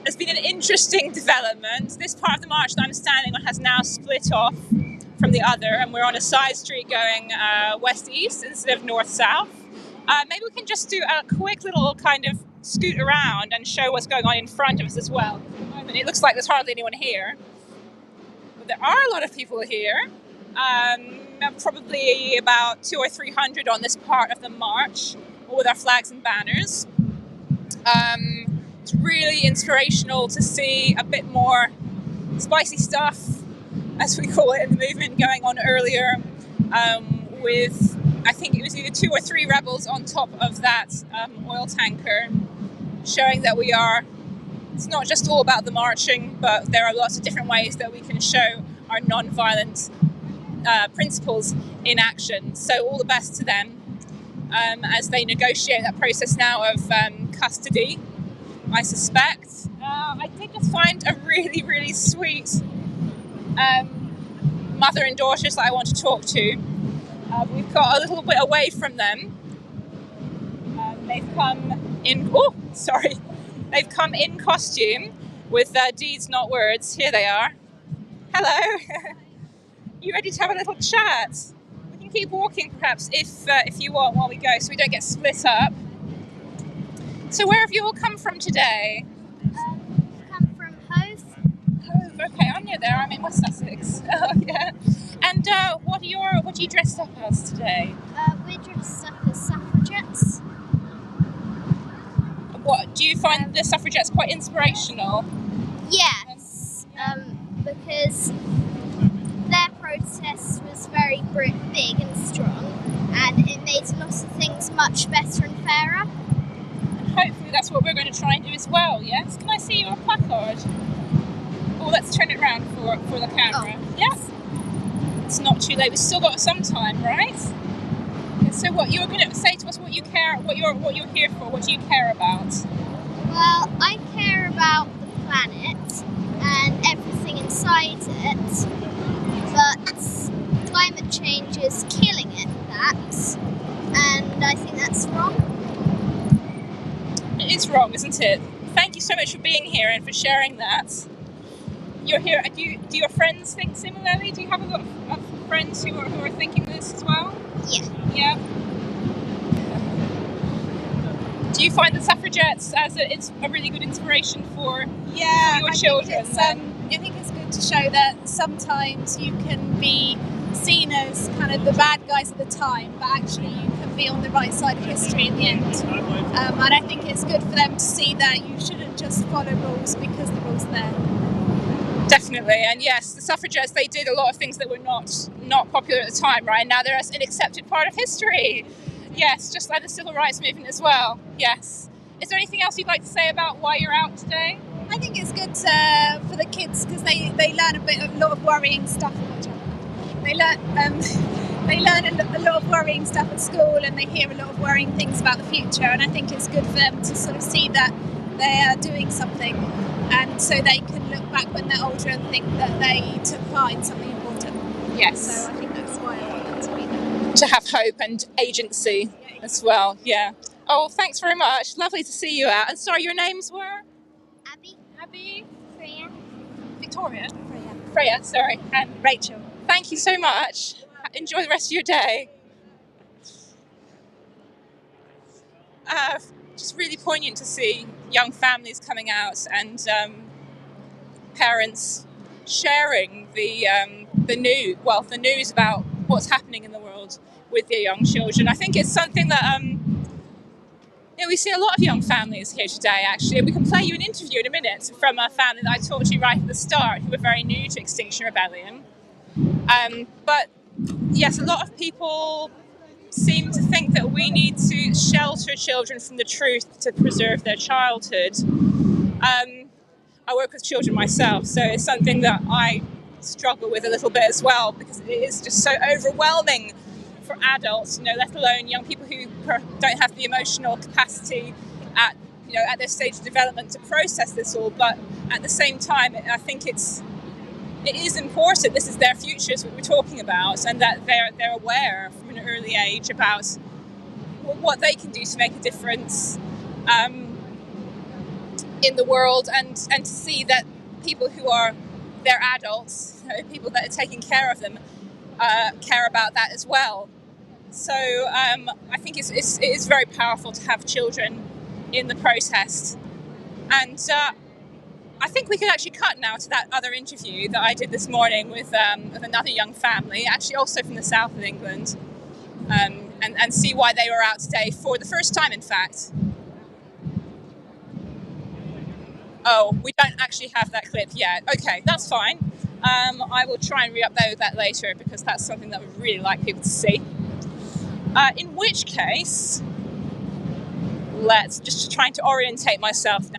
there's been an interesting development. This part of the march that I'm standing on has now split off from the other, and we're on a side street going west-east instead of north-south. Maybe we can just do a quick little kind of scoot around and show what's going on in front of us as well. At the moment, it looks like there's hardly anyone here, but there are a lot of people here. Probably about 200 or 300 on this part of the march, all with our flags and banners. It's really inspirational to see a bit more spicy stuff, as we call it in the movement, going on earlier, with, I think it was either 2 or 3 rebels on top of that oil tanker, showing that we are, it's not just all about the marching, but there are lots of different ways that we can show our non-violent principles in action. So all the best to them as they negotiate that process now of custody, I suspect. I did just find a really, really sweet mother and daughters that I want to talk to. We've got a little bit away from them. They've come in, they've come in costume with deeds, not words. Here they are. Hello. You ready to have a little chat? We can keep walking perhaps if you want while we go, so we don't get split up. So where have you all come from today? Come from Hove. Hove, okay, I'm near there. I'm in West Sussex. Oh yeah. And what are you dressed up as today? We're dressed up as suffragettes. What do you find the suffragettes quite inspirational? Yes, because their protest was very big and strong, and it made lots of things much better and fairer. And hopefully that's what we're going to try and do as well, yes? Can I see your placard? Oh, let's turn it around for the camera. Oh. Yes? It's not too late, we've still got some time, right? So what you're going to say to us, what you're here for, what do you care about? Well, I care about the planet and everything inside it, but climate change is killing that, and I think that's wrong. It is wrong, isn't it? Thank you so much for being here and for sharing that. You're here. Do your friends think similarly? Do you have a lot of friends who are thinking this as well? Yeah. Yeah. Do you find the suffragettes as it's a really good inspiration for your children? I think it's good to show that sometimes you can be seen as kind of the bad guys at the time, but actually you can be on the right side of history in the end. And I think it's good for them to see that you shouldn't just follow rules because the rules are there. Definitely, and yes, the suffragettes, they did a lot of things that were not popular at the time, right? Now they're an accepted part of history. Yes, just like the civil rights movement as well. Yes. Is there anything else you'd like to say about why you're out today? I think it's good for the kids because they learn a lot of worrying stuff. They learn a lot of worrying stuff at school, and they hear a lot of worrying things about the future. And I think it's good for them to sort of see that they are doing something, and so they can look back when they're older and think that they took part in something important. Yes. So I think that's why I want them to be there. To have hope and agency as well. Yeah. Oh, thanks very much. Lovely to see you out. And sorry, your names were? Victoria, Freya, sorry, and Rachel. Thank you so much. Enjoy the rest of your day. Just really poignant to see young families coming out and parents sharing the news about what's happening in the world with their young children. I think it's something that we see a lot of young families here today, actually. We can play you an interview in a minute from a family that I talked to right at the start who were very new to Extinction Rebellion. But yes, a lot of people seem to think that we need to shelter children from the truth to preserve their childhood. I work with children myself, so it's something that I struggle with a little bit as well, because it is just so overwhelming for adults, let alone young people who don't have the emotional capacity at their stage of development to process this all. But at the same time, I think it is important. This is their futures what we're talking about, and that they're aware from an early age about what they can do to make a difference in the world, and to see that people who are their adults, people that are taking care of them, care about that as well. So I think it is very powerful to have children in the protest. And I think we could actually cut now to that other interview that I did this morning with another young family, actually also from the south of England, and see why they were out today for the first time, in fact. Oh, we don't actually have that clip yet. Okay, that's fine. I will try and re-upload that later, because that's something that I would really like people to see. In which case, let's just trying to orientate myself now.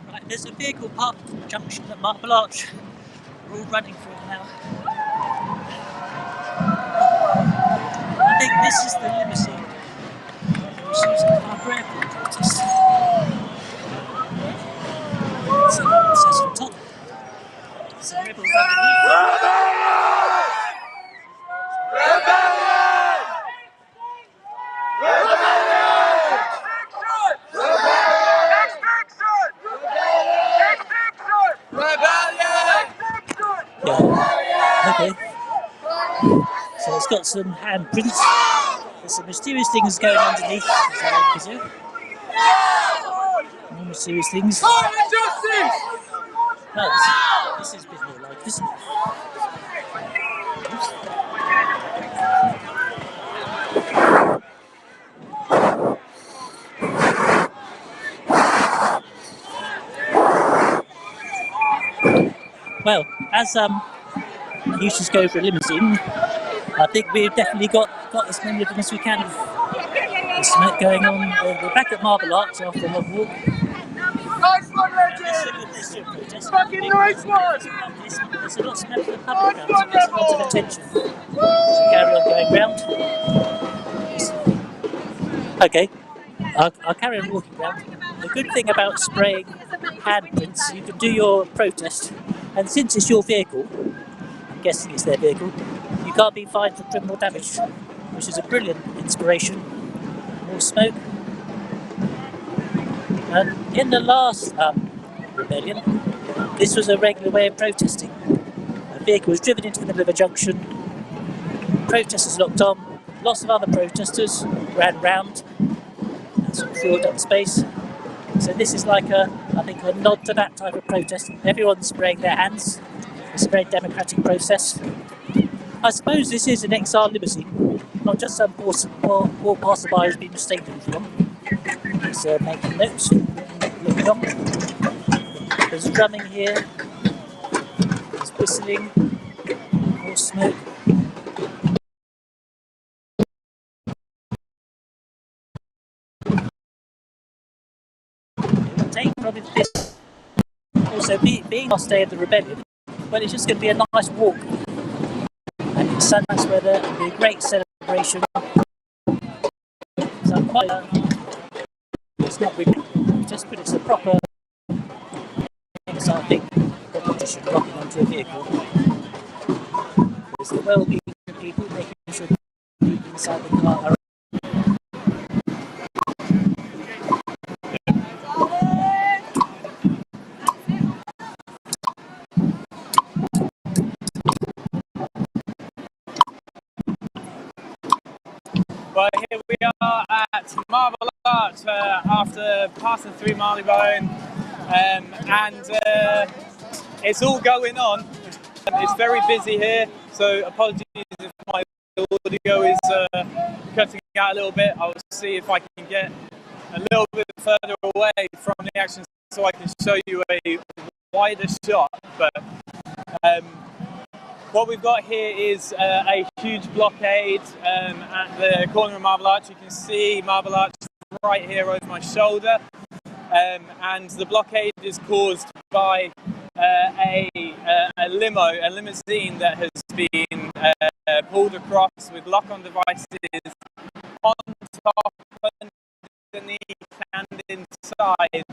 Right, there's a vehicle parked at the junction at Marble Arch. We're all running for it now. I think this is the limousine which is our prayer protest. So it says on top, some rebels underneath. Yeah, okay. So it's got some handprints. There's some mysterious things going underneath. More mysterious things. Justice! No, this is a bit more like this. Well, as you should go for a limousine, I think we've definitely got as many of them as we can. There's smoke going on. We're back at Marble Arch after a long walk. Nice one, legend! Fucking nice one! There's a lot of smoke from the public now, so there's a lot of attention. So carry on going round. Okay, I'll carry on walking round. The good thing about spraying handprints, you can do your protest, and since it's your vehicle, I'm guessing it's their vehicle, you can't be fined for criminal damage, which is a brilliant inspiration. More smoke. And in the last rebellion, this was a regular way of protesting. A vehicle was driven into the middle of a junction, protesters locked on, lots of other protesters ran round and sort of filled up space. So this is like I think a nod to that type of protest. Everyone's spraying their hands. It's a very democratic process. I suppose this is an XR limousine, not just some poor passerby who's been mistaken for one. He's making notes, looking on. There's drumming here, there's whistling, more smoke. It will take probably this. Also, being last day of the rebellion, well, it's just going to be a nice walk. And it's sun, nice weather, it'll be a great celebration. So quite, it's not really, just but it's a proper XR thing, competition, rocking onto a vehicle. There's the well-being of people, making sure people inside the car are Well, here we are at Marble Arch after passing through Marylebone, and it's all going on. It's very busy here, so apologies if my audio is cutting out a little bit. I'll see if I can get a little bit further away from the action so I can show you a wider shot. But what we've got here is a huge blockade at the corner of Marble Arch. You can see Marble Arch right here over my shoulder. And the blockade is caused by a limousine that has been pulled across with lock-on devices on top, underneath and inside.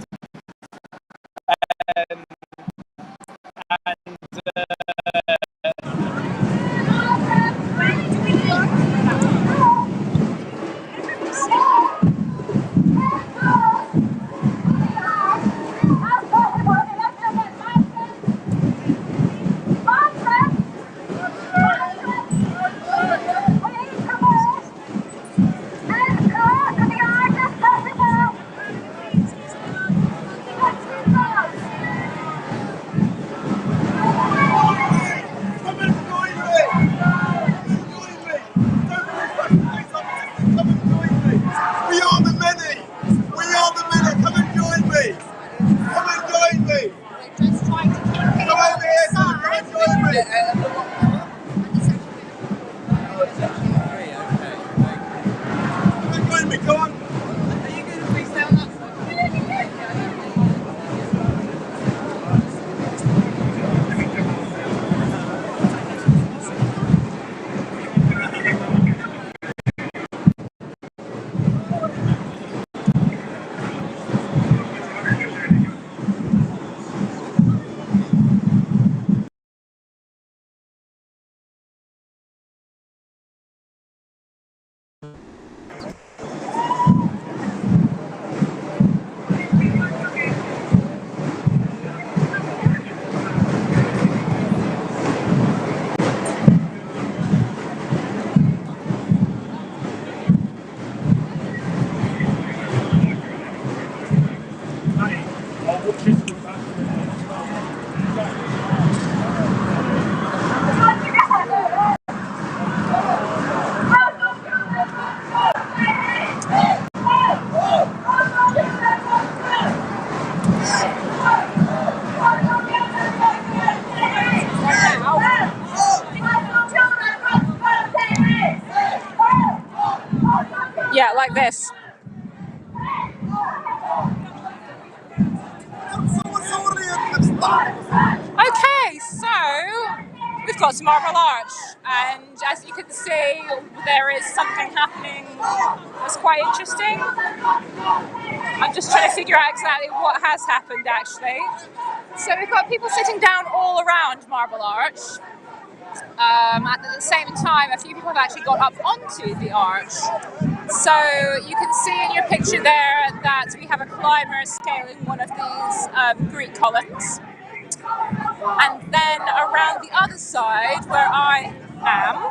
Yeah, like this. Okay, so we've got to Marble Arch, and as you can see, there is something happening that's quite interesting. I'm just trying to figure out exactly what has happened, actually. So we've got people sitting down all around Marble Arch. At the same time, a few people have actually got up onto the arch. So you can see in your picture there that we have a climber scaling one of these Greek columns. And then around the other side, where I am,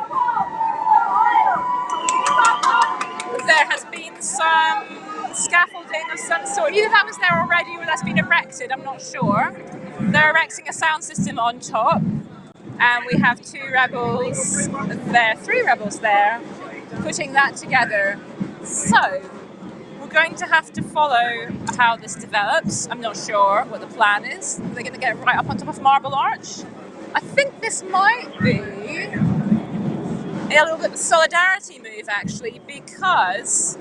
there has been some scaffolding of some sort. Either that was there already or that's been erected, I'm not sure. They're erecting a sound system on top. And we have two rebels there, three rebels there, putting that together. So, we're going to have to follow how this develops. I'm not sure what the plan is. They're going to get right up on top of Marble Arch. I think this might be a little bit of a solidarity move, actually, because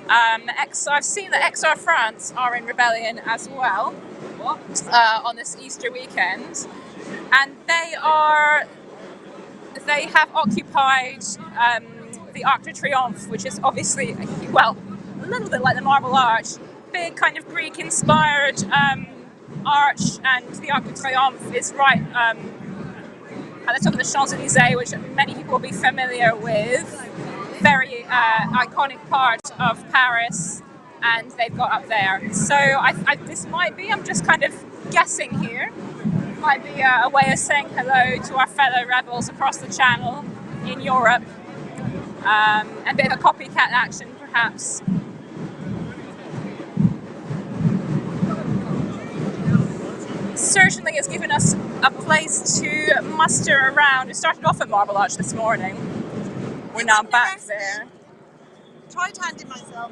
I've seen that XR France are in rebellion as well on this Easter weekend. And they have occupied the Arc de Triomphe, which is obviously, well, a little bit like the Marble Arch, big kind of Greek-inspired arch, and the Arc de Triomphe is right at the top of the Champs-Élysées, which many people will be familiar with. Very iconic part of Paris, and they've got up there. So this might be, I'm just kind of guessing here, might be a way of saying hello to our fellow rebels across the channel in Europe. a bit of a copycat action perhaps. Certainly has given us a place to muster around. We started off at Marble Arch this morning. We're now back there. Tried handing myself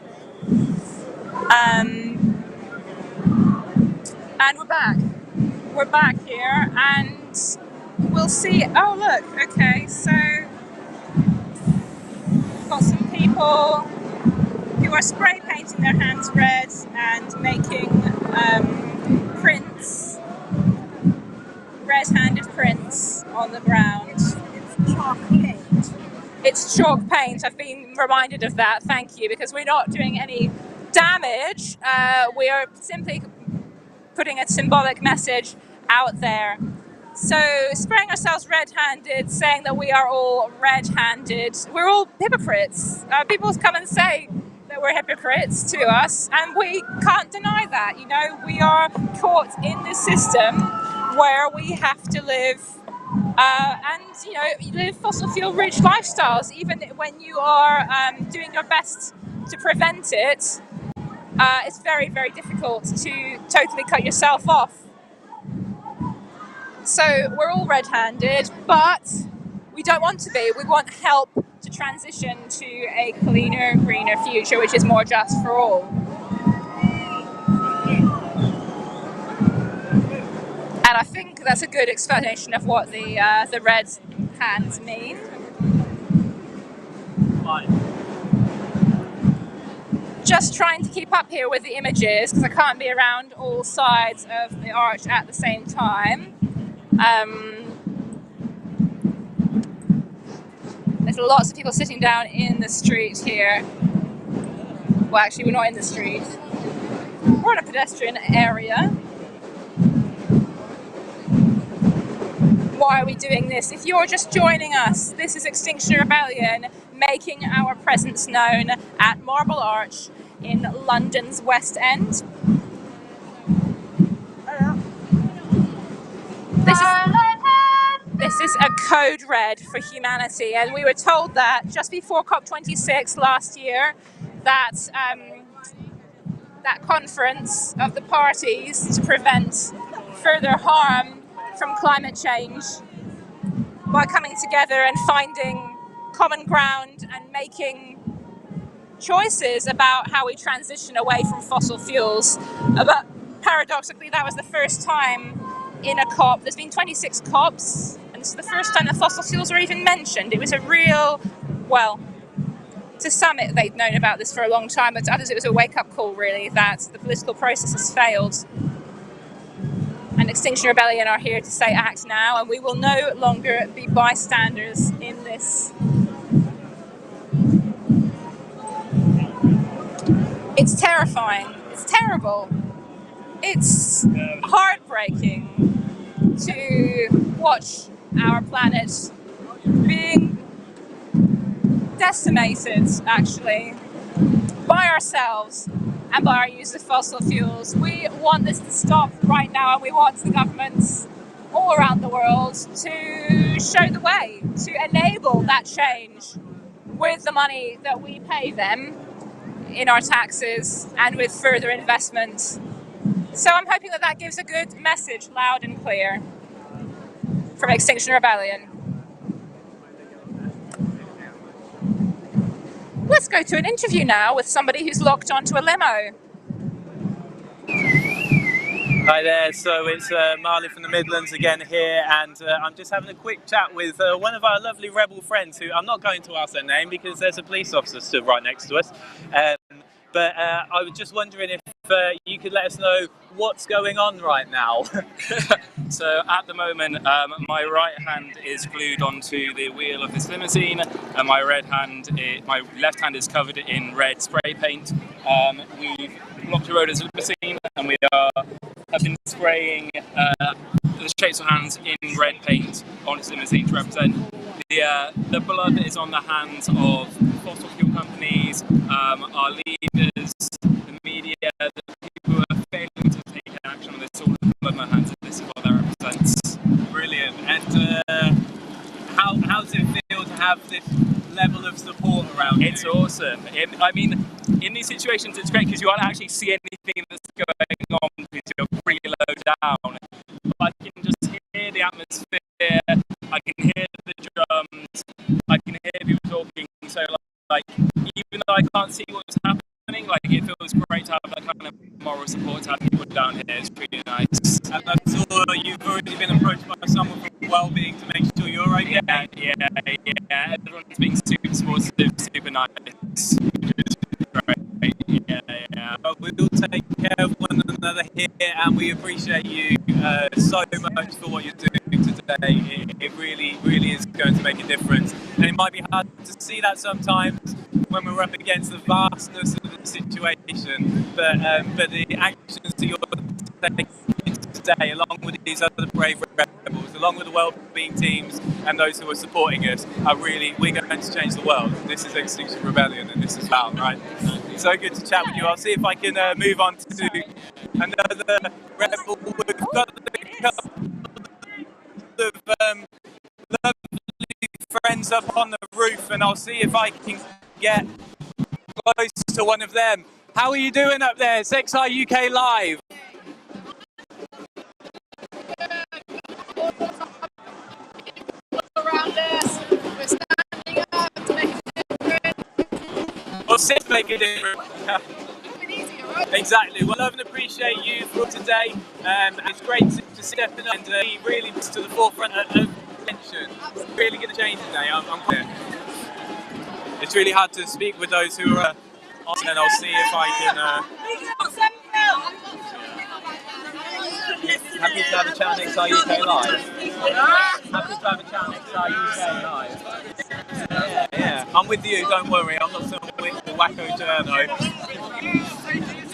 And we're back. We're back here, and we'll see. Oh, look. Okay, so we've got some people who are spray painting their hands red and making prints, red-handed prints on the ground. It's chalk paint. It's chalk paint. I've been reminded of that. Thank you, because we're not doing any damage. We are simply putting a symbolic message out there. So spraying ourselves red-handed, saying that we are all red-handed. We're all hypocrites. People come and say that we're hypocrites to us, and we can't deny that. You know, we are caught in this system where we have to live live fossil fuel rich lifestyles, even when you are doing your best to prevent it. It's very, very difficult to totally cut yourself off. So we're all red-handed, but we don't want to be. We want help to transition to a cleaner, greener future, which is more just for all. And I think that's a good explanation of what the red hands mean. Just trying to keep up here with the images because I can't be around all sides of the arch at the same time. There's lots of people sitting down in the street here. Well, actually, we're not in the street. We're in a pedestrian area. Why are we doing this? If you're just joining us, this is Extinction Rebellion, making our presence known at Marble Arch in London's West End. This is a code red for humanity, and we were told that just before COP26 last year that that conference of the parties to prevent further harm from climate change by coming together and finding common ground and making choices about how we transition away from fossil fuels. But paradoxically, that was the first time in a COP. There's been 26 COPs, and this is the first time that fossil fuels are even mentioned. It was a real, well, to some they'd known about this for a long time, but to others it was a wake-up call, really, that the political process has failed. And Extinction Rebellion are here to say act now, and we will no longer be bystanders in this. It's terrifying. It's terrible. It's heartbreaking to watch our planet being decimated, actually, by ourselves and by our use of fossil fuels. We want this to stop right now, and we want the governments all around the world to show the way, to enable that change with the money that we pay them in our taxes and with further investment. So I'm hoping that that gives a good message, loud and clear, from Extinction Rebellion. Let's go to an interview now with somebody who's locked onto a limo. Hi there, so it's Marley from the Midlands again here, and I'm just having a quick chat with one of our lovely rebel friends who I'm not going to ask their name because there's a police officer stood right next to us. But I was just wondering if you could let us know what's going on right now. So at the moment, my right hand is glued onto the wheel of this limousine, and my left hand is covered in red spray paint. We've blocked the road as a limousine, and we have been spraying the shapes of hands in red paint on this limousine to represent the blood that is on the hands of fossil fuel companies, our leaders, the media, the people who are failing to take action on this. All of the blood on their hands, and this is what that represents. Brilliant. And how does it feel to have this level level of support around you? It's awesome. I mean, in these situations, it's great because you can't actually see anything that's going on because you're pretty low down. But I can just hear the atmosphere. I can hear the drums. I can hear people talking. So, like even though I can't see what's happening, like it feels great to have that kind of moral support to have people down here. It's pretty nice. And I saw you've already been approached by someone from Wellbeing to make sure you're okay. Yeah. Everyone's being super supportive, super nice. Great. Yeah. But we'll take care of one another here, and we appreciate you so much for what you're doing today. It really is going to make a difference. And it might be hard to see that sometimes when we're up against the vastness of the situation, but the actions that you're taking today, along with these other brave rebels, along with the wellbeing teams and those who are supporting us, we're going to change the world. This is Extinction Rebellion, and this is Val, right? It's so good to chat with you. I'll see if I can move on to another rebel. We've got a couple of lovely friends up on the roof, and I'll see if I can get close to one of them. How are you doing up there? It's XI UK Live. Around us, we're standing up to make a difference. Or sit to make a difference. Exactly. Well, I love and appreciate you for today. It's great to step in and be really to the forefront of attention. Really going to change today. I'm clear. It's really hard to speak with those who are on, and I'll see if I can. Happy to have a chat next UK Live. Happy to have a chat next UK Live. Yeah, I'm with you, don't worry, I'm not some wacko journo.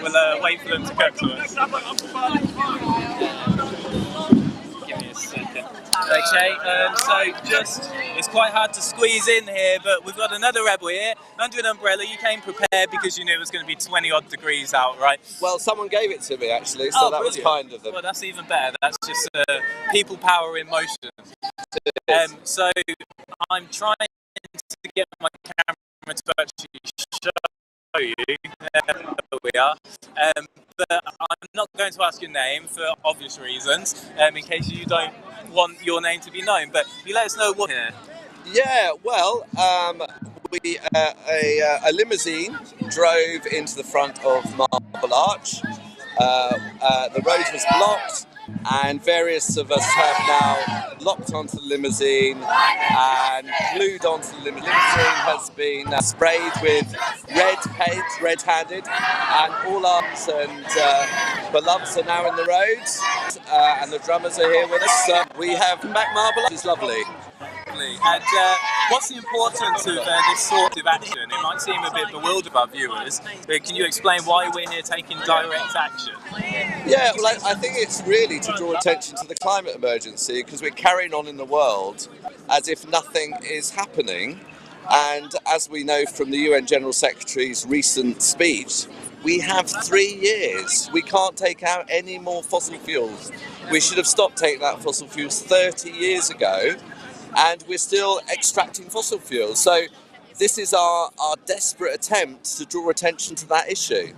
We'll wait for them to come to us. Give me a second. Okay, it's quite hard to squeeze in here, but we've got another rebel here under an umbrella. You came prepared because you knew it was going to be 20 odd degrees out, right? Well, someone gave it to me actually, so that was kind of them. Well, that's even better. That's just people power in motion. So I'm trying to get my camera to actually show you. There we are. But I'm not going to ask your name for obvious reasons, in case you don't want your name to be known. But you let us know what here. Yeah, well, a limousine drove into the front of Marble Arch. The road was blocked, and various of us have now locked onto the limousine and glued onto the limousine. The limousine has been sprayed with red paint, red-handed, and all our and beloveds are now in the roads, and the drummers are here with us. So we have back Marble Arch. It's lovely. And what's the importance of this sort of action? It might seem a bit bewildering to our viewers, but can you explain why we're here taking direct action? Yeah, well, I think it's really to draw attention to the climate emergency, because we're carrying on in the world as if nothing is happening. And as we know from the UN General Secretary's recent speech, we have 3 years. We can't take out any more fossil fuels. We should have stopped taking out fossil fuels 30 years ago. And we're still extracting fossil fuels. So this is our desperate attempt to draw attention to that issue.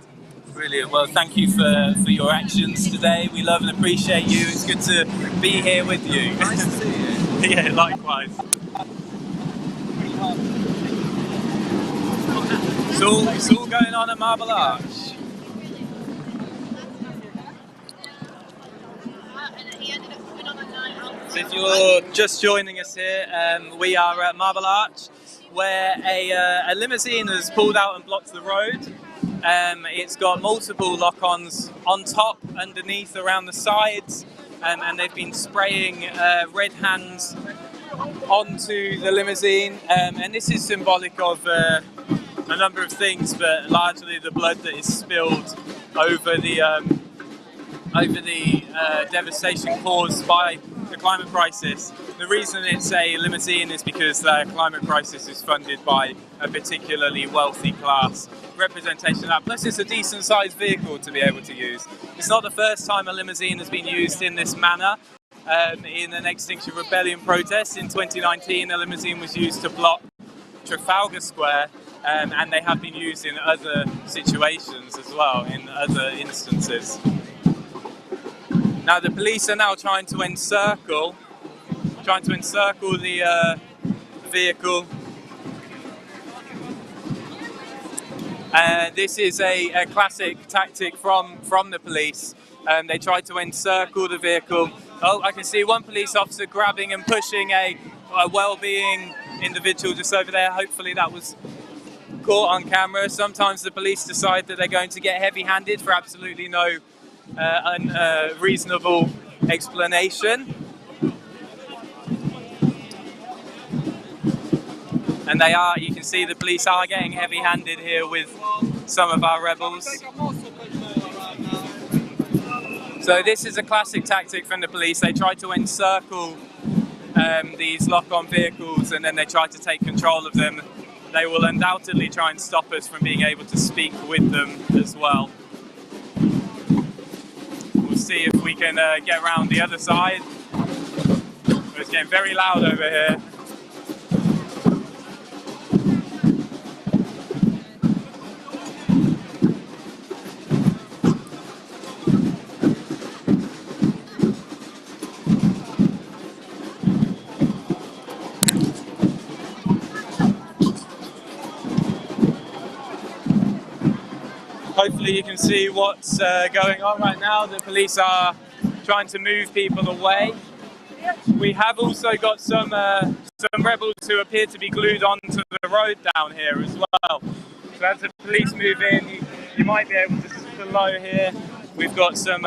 Brilliant. Well, thank you for your actions today. We love and appreciate you. It's good to be here with you. Nice to see you. Yeah, likewise. It's all going on at Marble Arch. So if you're just joining us here, we are at Marble Arch, where a limousine has pulled out and blocked the road. It's got multiple lock-ons on top, underneath, around the sides, and they've been spraying red hands onto the limousine. And this is symbolic of a number of things, but largely the blood that is spilled over the devastation caused by the climate crisis. The reason it's a limousine is because the climate crisis is funded by a particularly wealthy class representation of that. Plus it's a decent sized vehicle to be able to use. It's not the first time a limousine has been used in this manner. In an Extinction Rebellion protest in 2019, a limousine was used to block Trafalgar Square, and they have been used in other situations as well, in other instances. Now the police are now trying to encircle the vehicle. This is a classic tactic from the police. They try to encircle the vehicle. Oh, I can see one police officer grabbing and pushing a well-being individual just over there. Hopefully that was caught on camera. Sometimes the police decide that they're going to get heavy-handed for absolutely no reasonable explanation. And they are, you can see the police are getting heavy-handed here with some of our rebels. So this is a classic tactic from the police. They try to encircle these lock-on vehicles and then they try to take control of them. They will undoubtedly try and stop us from being able to speak with them as well. We'll see if we can get around the other side. It's getting very loud over here. Hopefully you can see what's going on right now. The police are trying to move people away. We have also got some rebels who appear to be glued onto the road down here as well. So as the police move in, you might be able to see below here. We've got some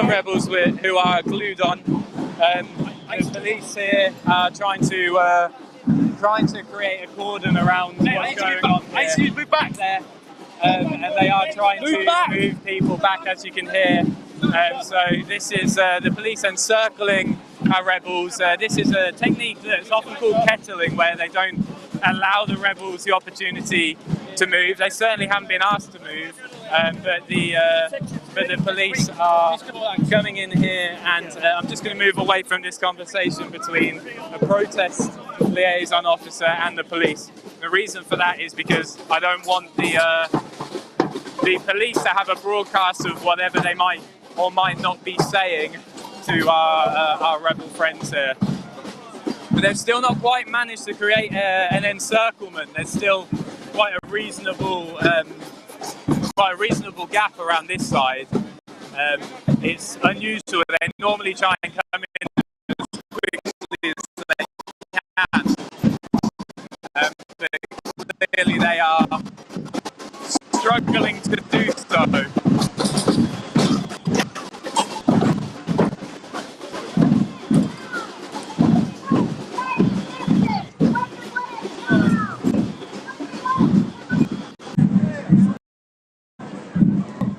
rebels who are glued on. The police here are trying to create a cordon around what's going on here. Move back there. And they are trying to move people back, as you can hear. So this is the police encircling our rebels. This is a technique that's often called kettling, where they don't allow the rebels the opportunity to move. They certainly haven't been asked to move, but the police are coming in here, and I'm just going to move away from this conversation between a protest liaison officer and the police. The reason for that is because I don't want the police to have a broadcast of whatever they might or might not be saying to our rebel friends here. But they've still not quite managed to create an encirclement. There's still quite a reasonable gap around this side. It's unusual. They normally try and come in as quickly as they can. But clearly they are struggling to do so.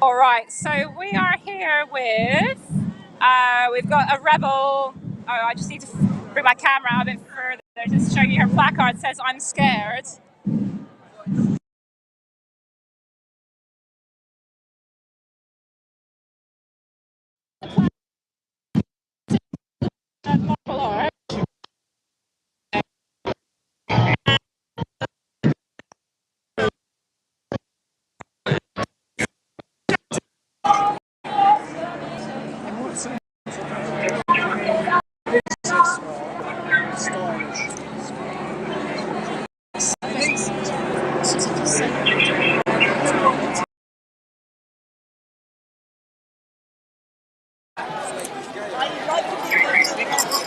All right, so we are here with, we've got a rebel. Oh, I just need to bring my camera out a bit further, just showing you her placard. It says, "I'm scared."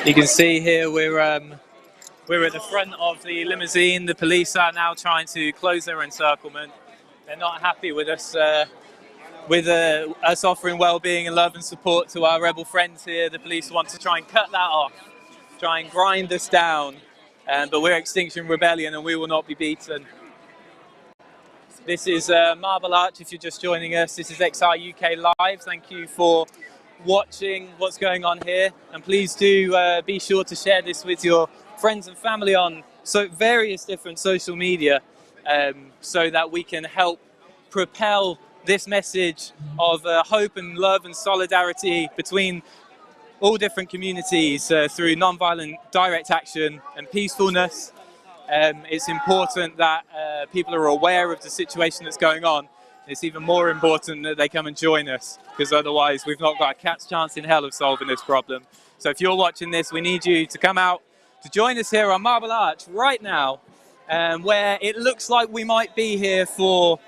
You can see here we're at the front of the limousine. The police are now trying to close their encirclement. They're not happy with us us offering well-being and love and support to our rebel friends here. The police want to try and cut that off, try and grind us down. But we're Extinction Rebellion and we will not be beaten. This is Marble Arch if you're just joining us. This is XR UK Live. Thank you for watching what's going on here, and please do be sure to share this with your friends and family on various different social media, so that we can help propel this message of hope and love and solidarity between all different communities through non-violent direct action and peacefulness. It's important that people are aware of the situation that's going on. It's even more important that they come and join us, because otherwise we've not got a cat's chance in hell of solving this problem. So if you're watching this, we need you to come out to join us here on Marble Arch right now, where it looks like we might be here for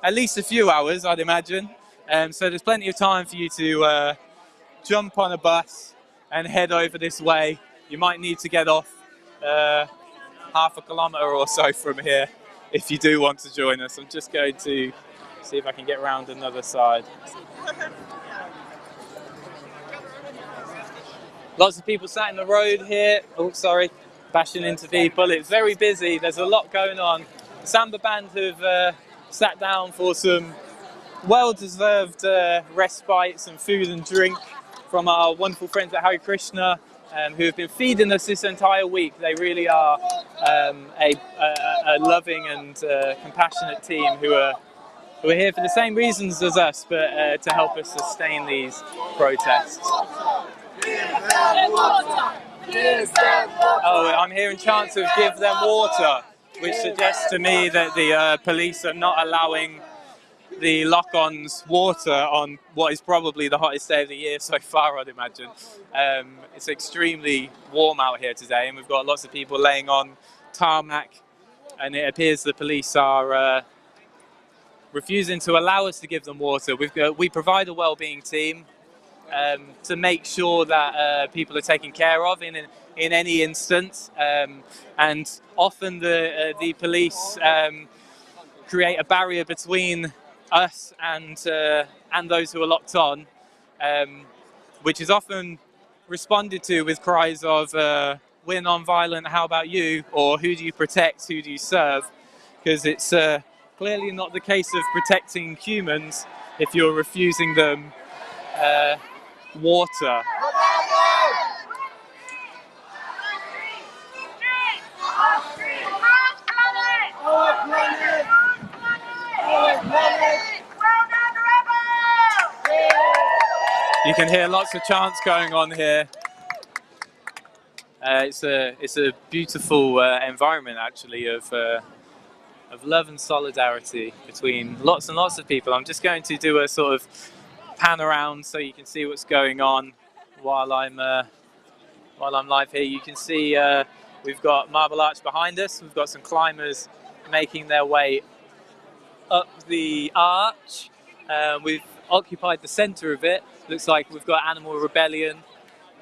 at least a few hours, I'd imagine. So there's plenty of time for you to jump on a bus and head over this way. You might need to get off half a kilometre or so from here if you do want to join us. I'm just going to see if I can get around another side. Lots of people sat in the road here. Oh, sorry, bashing into people. It's very busy. There's a lot going on. The Samba band have sat down for some well-deserved respite, some food and drink from our wonderful friends at Hare Krishna, who have been feeding us this entire week. They really are a loving and compassionate team who are here for the same reasons as us, but to help us sustain these protests. Oh, I'm hearing chants of "give them water," which suggests to me that the police are not allowing the lock-ons water on what is probably the hottest day of the year so far, I'd imagine. It's extremely warm out here today, and we've got lots of people laying on tarmac, and it appears the police are refusing to allow us to give them water. We provide a well-being team to make sure that people are taken care of in any instance, and often the police create a barrier between us and those who are locked on, which is often responded to with cries of "we're non-violent, how about you?" or "who do you protect, who do you serve?" Because it's clearly not the case of protecting humans if you're refusing them water. You can hear lots of chants going on here. It's a beautiful environment, actually, of love and solidarity between lots and lots of people. I'm just going to do a sort of pan around so you can see what's going on while I'm live here. You can see we've got Marble Arch behind us. We've got some climbers making their way up the arch. We've occupied the centre of it. Looks like we've got Animal Rebellion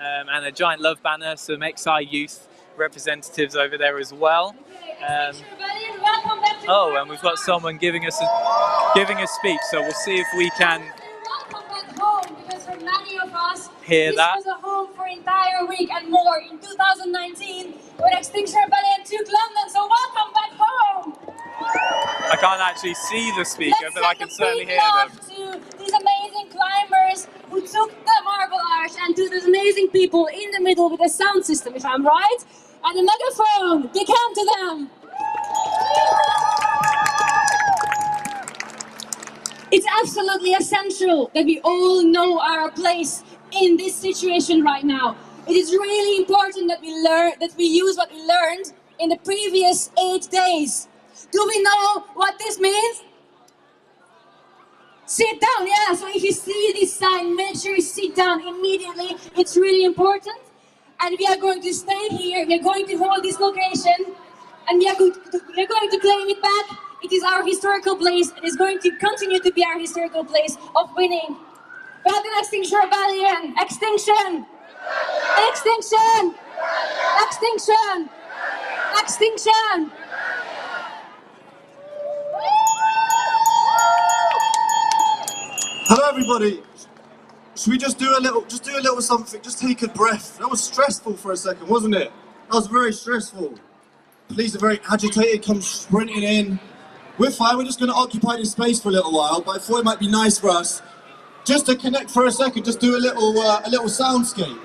and a giant love banner, some XI youth representatives over there as well. Oh, and we've got someone giving a speech, so we'll see if we can Because for many of us, hear that. This was a home for an entire week and more in 2019 when Extinction Rebellion took London, so welcome back home! I can't actually see the speaker, but I can certainly hear them. To these amazing climbers who took the Marble Arch, and to those amazing people in the middle with a sound system, if I'm right, and a megaphone. Big hand to them! It's absolutely essential that we all know our place in this situation right now. It is really important that we use what we learned in the previous 8 days. Do we know what this means? Sit down, yeah. So if you see this sign, make sure you sit down immediately. It's really important. And we are going to stay here. We are going to hold this location, and we are going to claim it back. It is our historical place. It is going to continue to be our historical place of winning. Rather than Extinction Rebellion, extinction, extinction, extinction, extinction. Hello, everybody. Should we just do a little something? Just take a breath. That was stressful for a second, wasn't it? That was very stressful. Police are very agitated, come sprinting in. We're fine. We're just going to occupy this space for a little while. But I thought it might be nice for us just to connect for a second. Just do a little soundscape.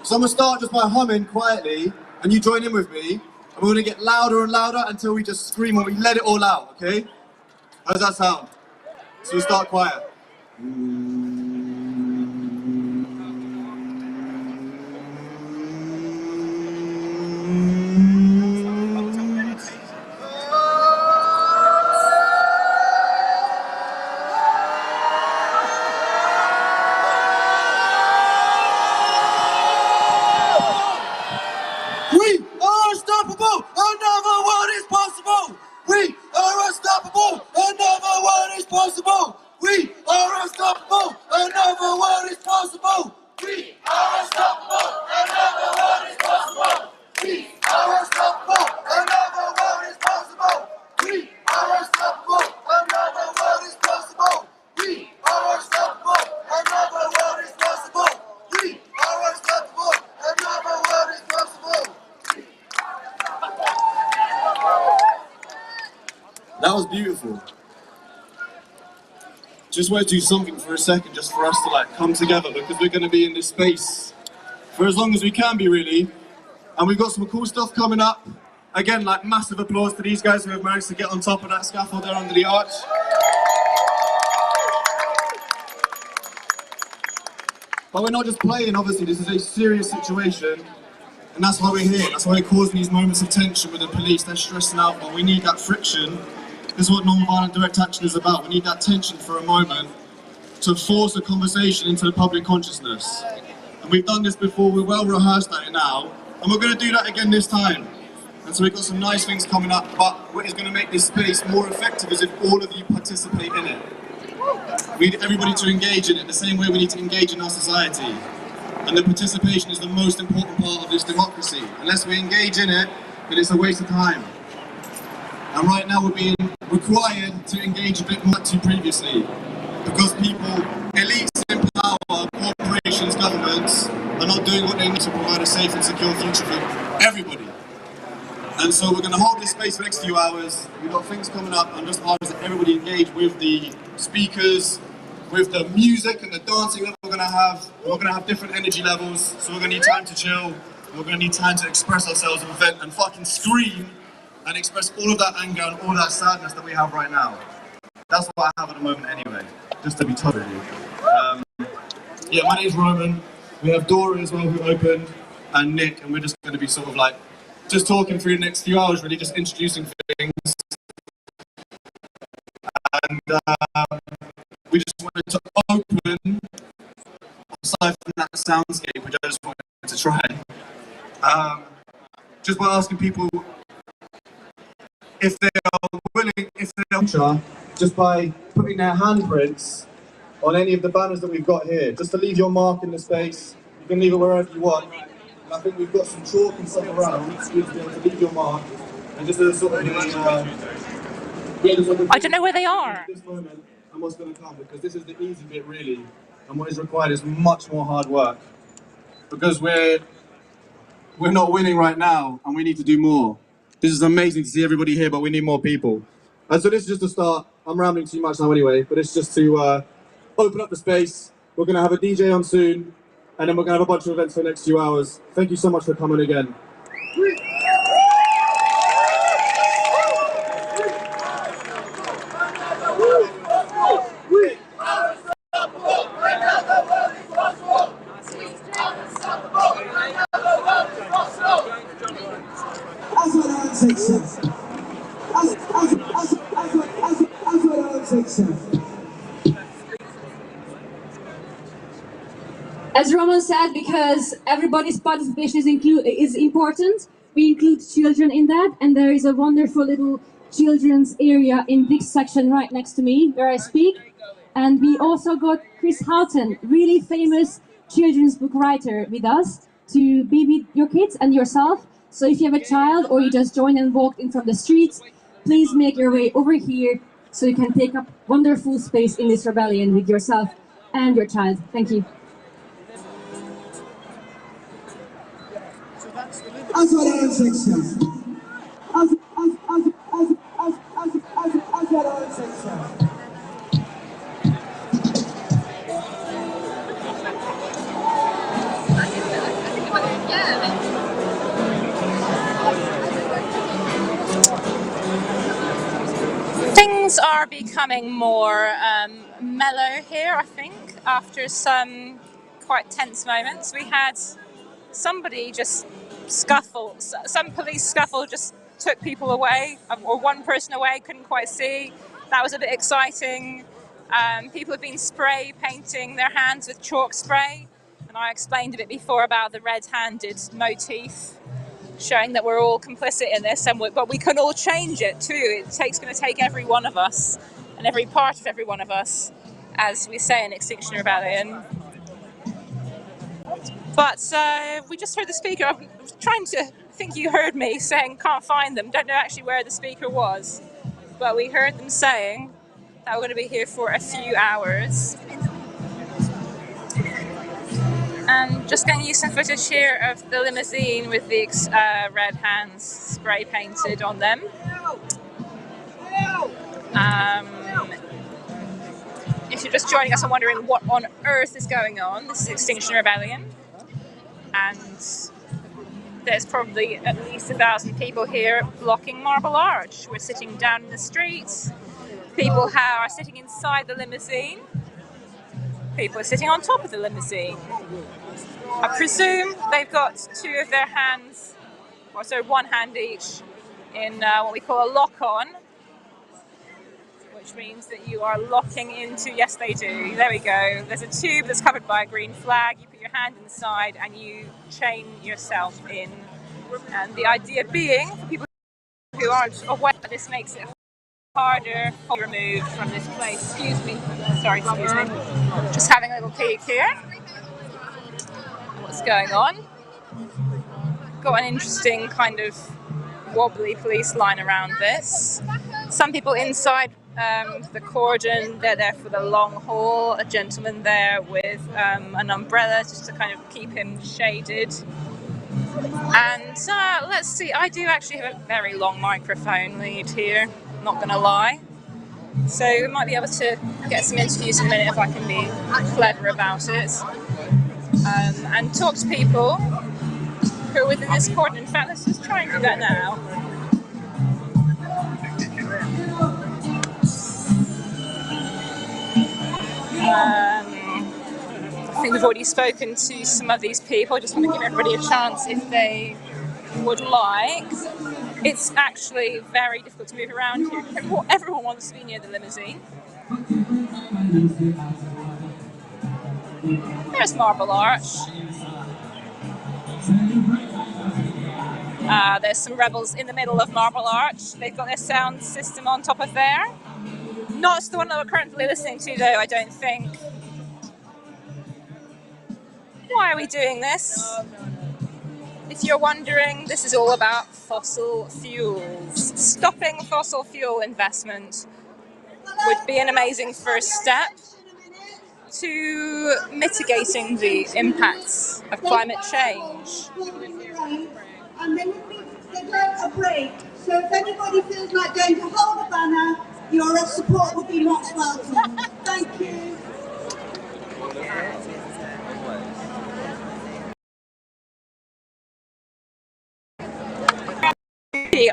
So I'm going to start just by humming quietly, and you join in with me. And we're going to get louder and louder until we just scream and we let it all out. Okay? How does that sound? So we start quiet. That was beautiful. Just want to do something for a second, just for us to like come together, because we're going to be in this space for as long as we can be, really. And we've got some cool stuff coming up. Again, like massive applause to these guys who have managed to get on top of that scaffold there under the arch. But we're not just playing, obviously, this is a serious situation. And that's why we're here. That's why we're causing these moments of tension with the police. They're stressing out, but we need that friction. This is what non-violent direct action is about. We need that tension for a moment to force a conversation into the public consciousness. And we've done this before, we're well rehearsed at it now, and we're going to do that again this time. And so we've got some nice things coming up, but what is going to make this space more effective is if all of you participate in it. We need everybody to engage in it the same way we need to engage in our society. And the participation is the most important part of this democracy. Unless we engage in it, then it's a waste of time. And right now we're being required to engage a bit more than previously. Because people, elites in power, corporations, governments, are not doing what they need to provide a safe and secure future for everybody. And so we're going to hold this space for the next few hours. We've got things coming up, and just ask that everybody engage with the speakers, with the music and the dancing that we're going to have. We're going to have different energy levels, so we're going to need time to chill. We're going to need time to express ourselves and vent and fucking scream and express all of that anger and all that sadness that we have right now. That's what I have at the moment anyway, just to be tough with you. Yeah, my name's Roman. We have Dora as well, who opened, and Nick, and we're just going to be sort of like, just talking through the next few hours, really, just introducing things. And we just wanted to open, aside from that soundscape, which I just wanted to try, just by asking people if they are willing, if they are, just by putting their handprints on any of the banners that we've got here, just to leave your mark in the space. You can leave it wherever you want. And I think we've got some chalk and stuff around, so you'll be able to leave your mark. And just as a sort of I don't know where they are. This moment and what's going to come, because this is the easy bit really, and what is required is much more hard work. Because we're not winning right now, and we need to do more. This is amazing to see everybody here, but we need more people. And so this is just a start. I'm rambling too much now anyway, but it's just to open up the space. We're going to have a DJ on soon, and then we're going to have a bunch of events for the next few hours. Thank you so much for coming again. As Roman said, because everybody's participation is important, we include children in that, and there is a wonderful little children's area in this section right next to me, where I speak. And we also got Chris Houghton, really famous children's book writer, with us to be with your kids and yourself. So if you have a child or you just joined and walked in from the streets, please make your way over here so you can take up wonderful space in this rebellion with yourself and your child. Thank you. Things are becoming more mellow here, I think, after some quite tense moments. We had somebody just scuffle, some police scuffle just took people away, or one person away, couldn't quite see. That was a bit exciting. People have been spray painting their hands with chalk spray, and I explained a bit before about the red-handed motif, showing that we're all complicit in this, but we can all change it too. It's going to take every one of us, and every part of every one of us, as we say in Extinction Rebellion. But we just heard the speaker. I'm trying to think you heard me saying can't find them. Don't know actually where the speaker was, but we heard them saying that we're going to be here for a few hours. And just going to use some footage here of the limousine with the red hands spray painted on them. you're just joining us and wondering what on earth is going on, this is Extinction Rebellion, and there's probably at least 1,000 people here blocking Marble Arch. We're sitting down in the streets, people are sitting inside the limousine, people are sitting on top of the limousine. I presume they've got two of their hands, or so one hand each, in what we call a lock-on, which means that you are locking into, yes they do, there we go, there's a tube that's covered by a green flag, you put your hand inside and you chain yourself in. And the idea being, for people who aren't aware, this makes it harder to be removed from this place. Excuse me, sorry, excuse me. Just having a little peek here. What's going on? Got an interesting kind of wobbly police line around this. Some people inside the cordon, they're there for the long haul. A gentleman there with an umbrella just to kind of keep him shaded. And let's see, I do actually have a very long microphone lead here, not gonna lie. So we might be able to get some interviews in a minute if I can be clever about it. And talk to people who are within this cordon. In fact, let's just try and do that now. I think we've already spoken to some of these people. I just want to give everybody a chance if they would like. It's actually very difficult to move around here. Everyone wants to be near the limousine. There's Marble Arch. There's some rebels in the middle of Marble Arch. They've got their sound system on top of there. Not the one that we're currently listening to though, I don't think. Why are we doing this? If you're wondering, this is all about fossil fuels. Stopping fossil fuel investment would be an amazing first step to mitigating the impacts of climate change. And then they go a break. So if anybody feels like going to hold a banner, your support would be much welcome. Thank you.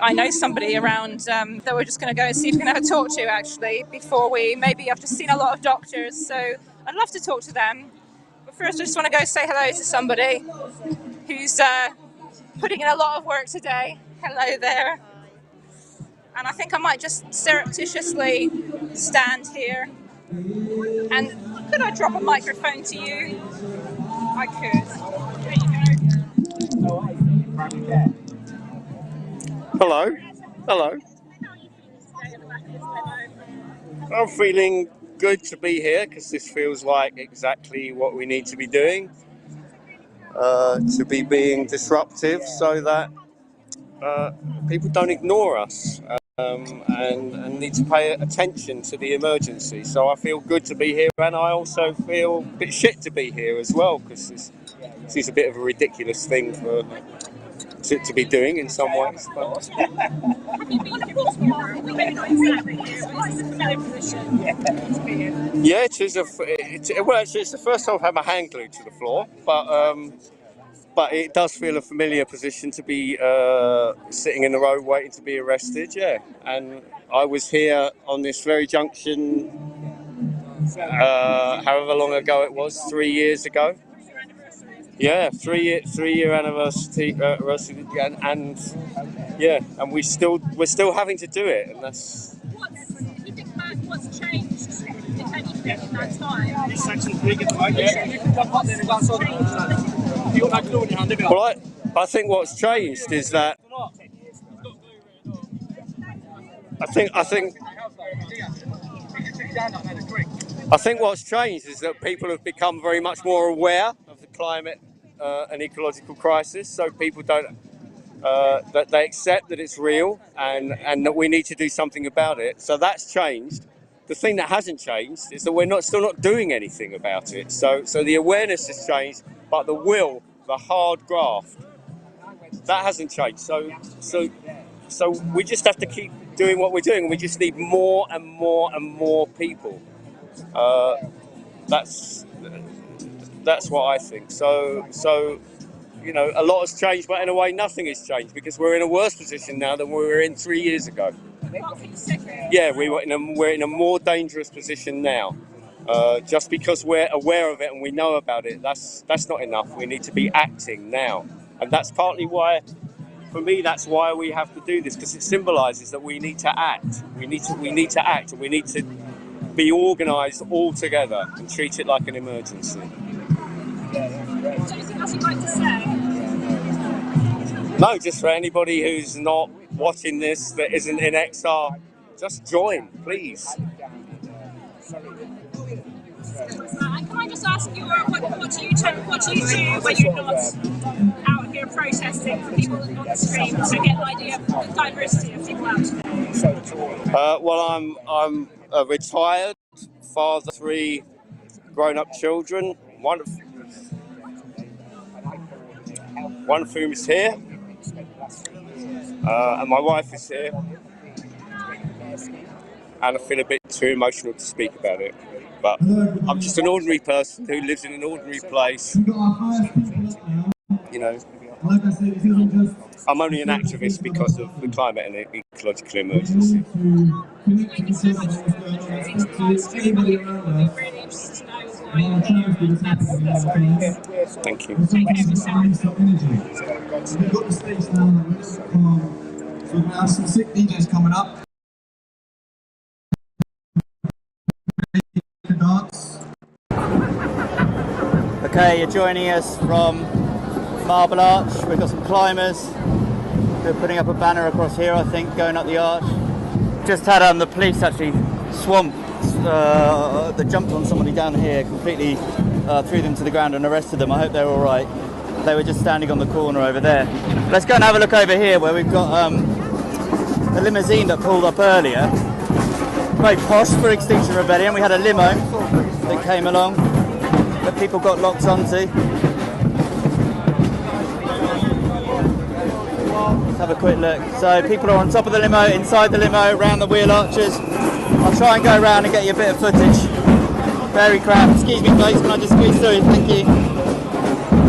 I know somebody around that we're just going to go and see if we can have a talk to actually before maybe I've just seen a lot of doctors, so I'd love to talk to them. But first I just want to go say hello to somebody who's putting in a lot of work today. Hello there. And I think I might just surreptitiously stand here. And could I drop a microphone to you? I could. There you go. Hello. Hello. I'm feeling good to be here because this feels like exactly what we need to be doing. To be being disruptive so that people don't ignore us and need to pay attention to the emergency. So I feel good to be here, and I also feel a bit shit to be here as well because this is a bit of a ridiculous thing to be doing in some ways. But yeah, it's the first time I've had my hand glued to the floor, but it does feel a familiar position to be sitting in the road waiting to be arrested, yeah. And I was here on this very junction, however long ago it was, 3 years ago. Yeah, 3 year anniversary, and yeah, and we're still having to do it, and that's. What's changed, if anything, in that time? Well, I think what's changed is that I think what's changed is that people have become very much more aware of the climate and ecological crisis. So people don't that they accept that it's real and that we need to do something about it. So that's changed. The thing that hasn't changed is that we're still not doing anything about it. So the awareness has changed, but the will, the hard graft, that hasn't changed. So we just have to keep doing what we're doing. We just need more and more and more people That's what I think. So you know, a lot has changed, but in a way, nothing has changed because we're in a worse position now than we were in 3 years ago. Yeah, we're in a more dangerous position now. Just because we're aware of it and we know about it, that's not enough. We need to be acting now, and that's partly why. For me, that's why we have to do this, because it symbolises that we need to act. We need to act, and we need to be organised all together and treat it like an emergency. Anything else you'd like to say? No, just for anybody who's not watching this that isn't in XR, just join, please. And can I just ask you, what do you do when you're not out here protesting for people on the stream to get an idea of the diversity of people out today? Well, I'm a retired father of 3 grown-up children. One of whom is here, and my wife is here. And I feel a bit too emotional to speak about it. But I'm just an ordinary person who lives in an ordinary place. You know, I'm only an activist because of the climate and the ecological emergency. Thank you so much for taking part. Really interested to know why you're here. Thank you. Take it every second. We've got the stage now, so we're going to have some sick DJs coming up. Okay, you're joining us from Marble Arch. We've got some climbers. They're putting up a banner across here, I think, going up the arch. Just had the police actually swamp. They jumped on somebody down here, completely threw them to the ground and arrested them. I hope they're all right. They were just standing on the corner over there. Let's go and have a look over here where we've got a limousine that pulled up earlier. Very posh for Extinction Rebellion. We had a limo that came along that people got locked onto. Let's have a quick look. So people are on top of the limo, inside the limo, around the wheel arches. I'll try and go around and get you a bit of footage. Very crap. Excuse me please, can I just squeeze through? Thank you.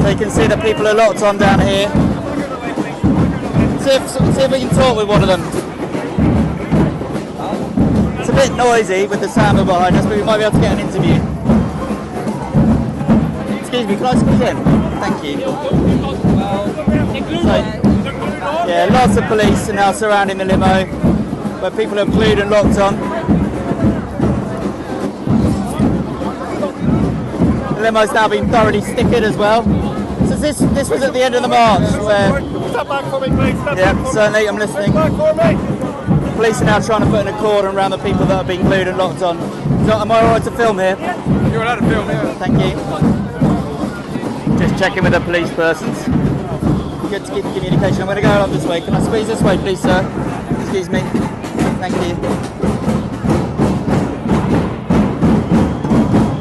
So you can see that people are locked on down here. See if we can talk with one of them. It's a bit noisy with the sound behind us, but we might be able to get an interview. Excuse me, can I squeeze in? Thank you. So, yeah, lots of police are now surrounding the limo, where people are glued and locked on. The limo's now been thoroughly stickered as well. So this was at the end of the march, where... Step back for me, please. Yeah, certainly, I'm listening. Police are now trying to put in a cordon around the people that are being glued and locked on. So, am I alright to film here? You're allowed to film here. Thank you. Just checking with the police persons. Good to keep communication. I'm going to go up this way. Can I squeeze this way, please, sir? Excuse me. Thank you.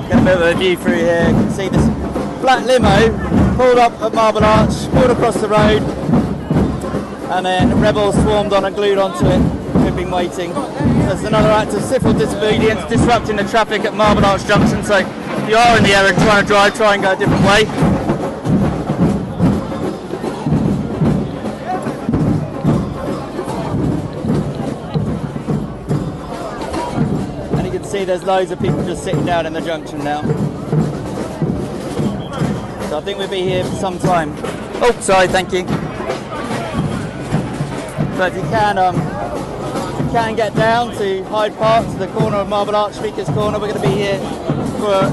Get a bit of a view through here. You can see this black limo pulled up at Marble Arch, pulled across the road, and then rebels swarmed on and glued onto it. We've been waiting. There's another act of civil disobedience, disrupting the traffic at Marble Arch Junction. So if you are in the area trying to drive, try and go a different way. And you can see there's loads of people just sitting down in the junction now. So I think we'll be here for some time. Oh, sorry, thank you. So if you can get down to Hyde Park, to the corner of Marble Arch, Speaker's Corner, we're going to be here for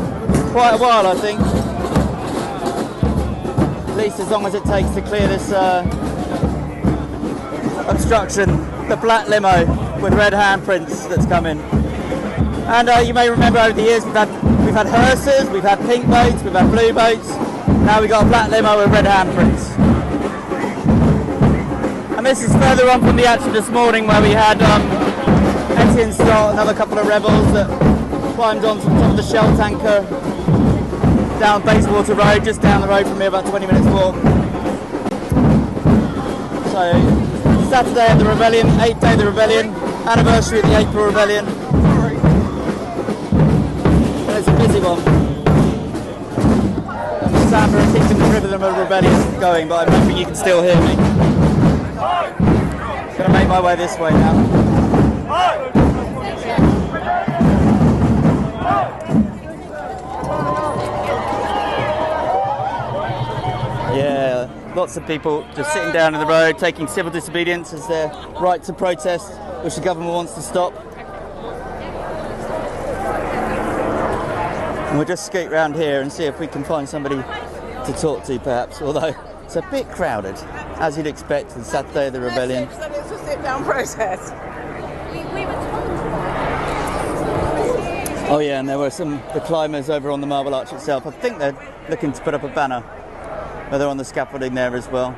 quite a while, I think. At least as long as it takes to clear this obstruction. The black limo with red handprints that's come in. And you may remember over the years we've had hearses, we've had pink boats, we've had blue boats. Now we've got a black limo with red handprints. And this is further on from the action this morning where we had Etienne Stott, another couple of rebels that climbed onto the top of the Shell tanker down Bayswater Road, just down the road from here, about 20 minutes walk. So, Saturday of the Rebellion, 8th day of the Rebellion, anniversary of the April Rebellion. it's a busy one. Samba keeping the rhythm of rebellion going, but I'm hoping you can still hear me. I'm gonna make my way this way now. Yeah, lots of people just sitting down in the road, taking civil disobedience as their right to protest, which the government wants to stop. And we'll just scoot round here and see if we can find somebody to talk to, perhaps, although it's a bit crowded, as you'd expect, on Saturday of the Rebellion. That it's a sit-down protest. Oh yeah, and there were the climbers over on the Marble Arch itself. I think they're looking to put up a banner, but they're on the scaffolding there as well.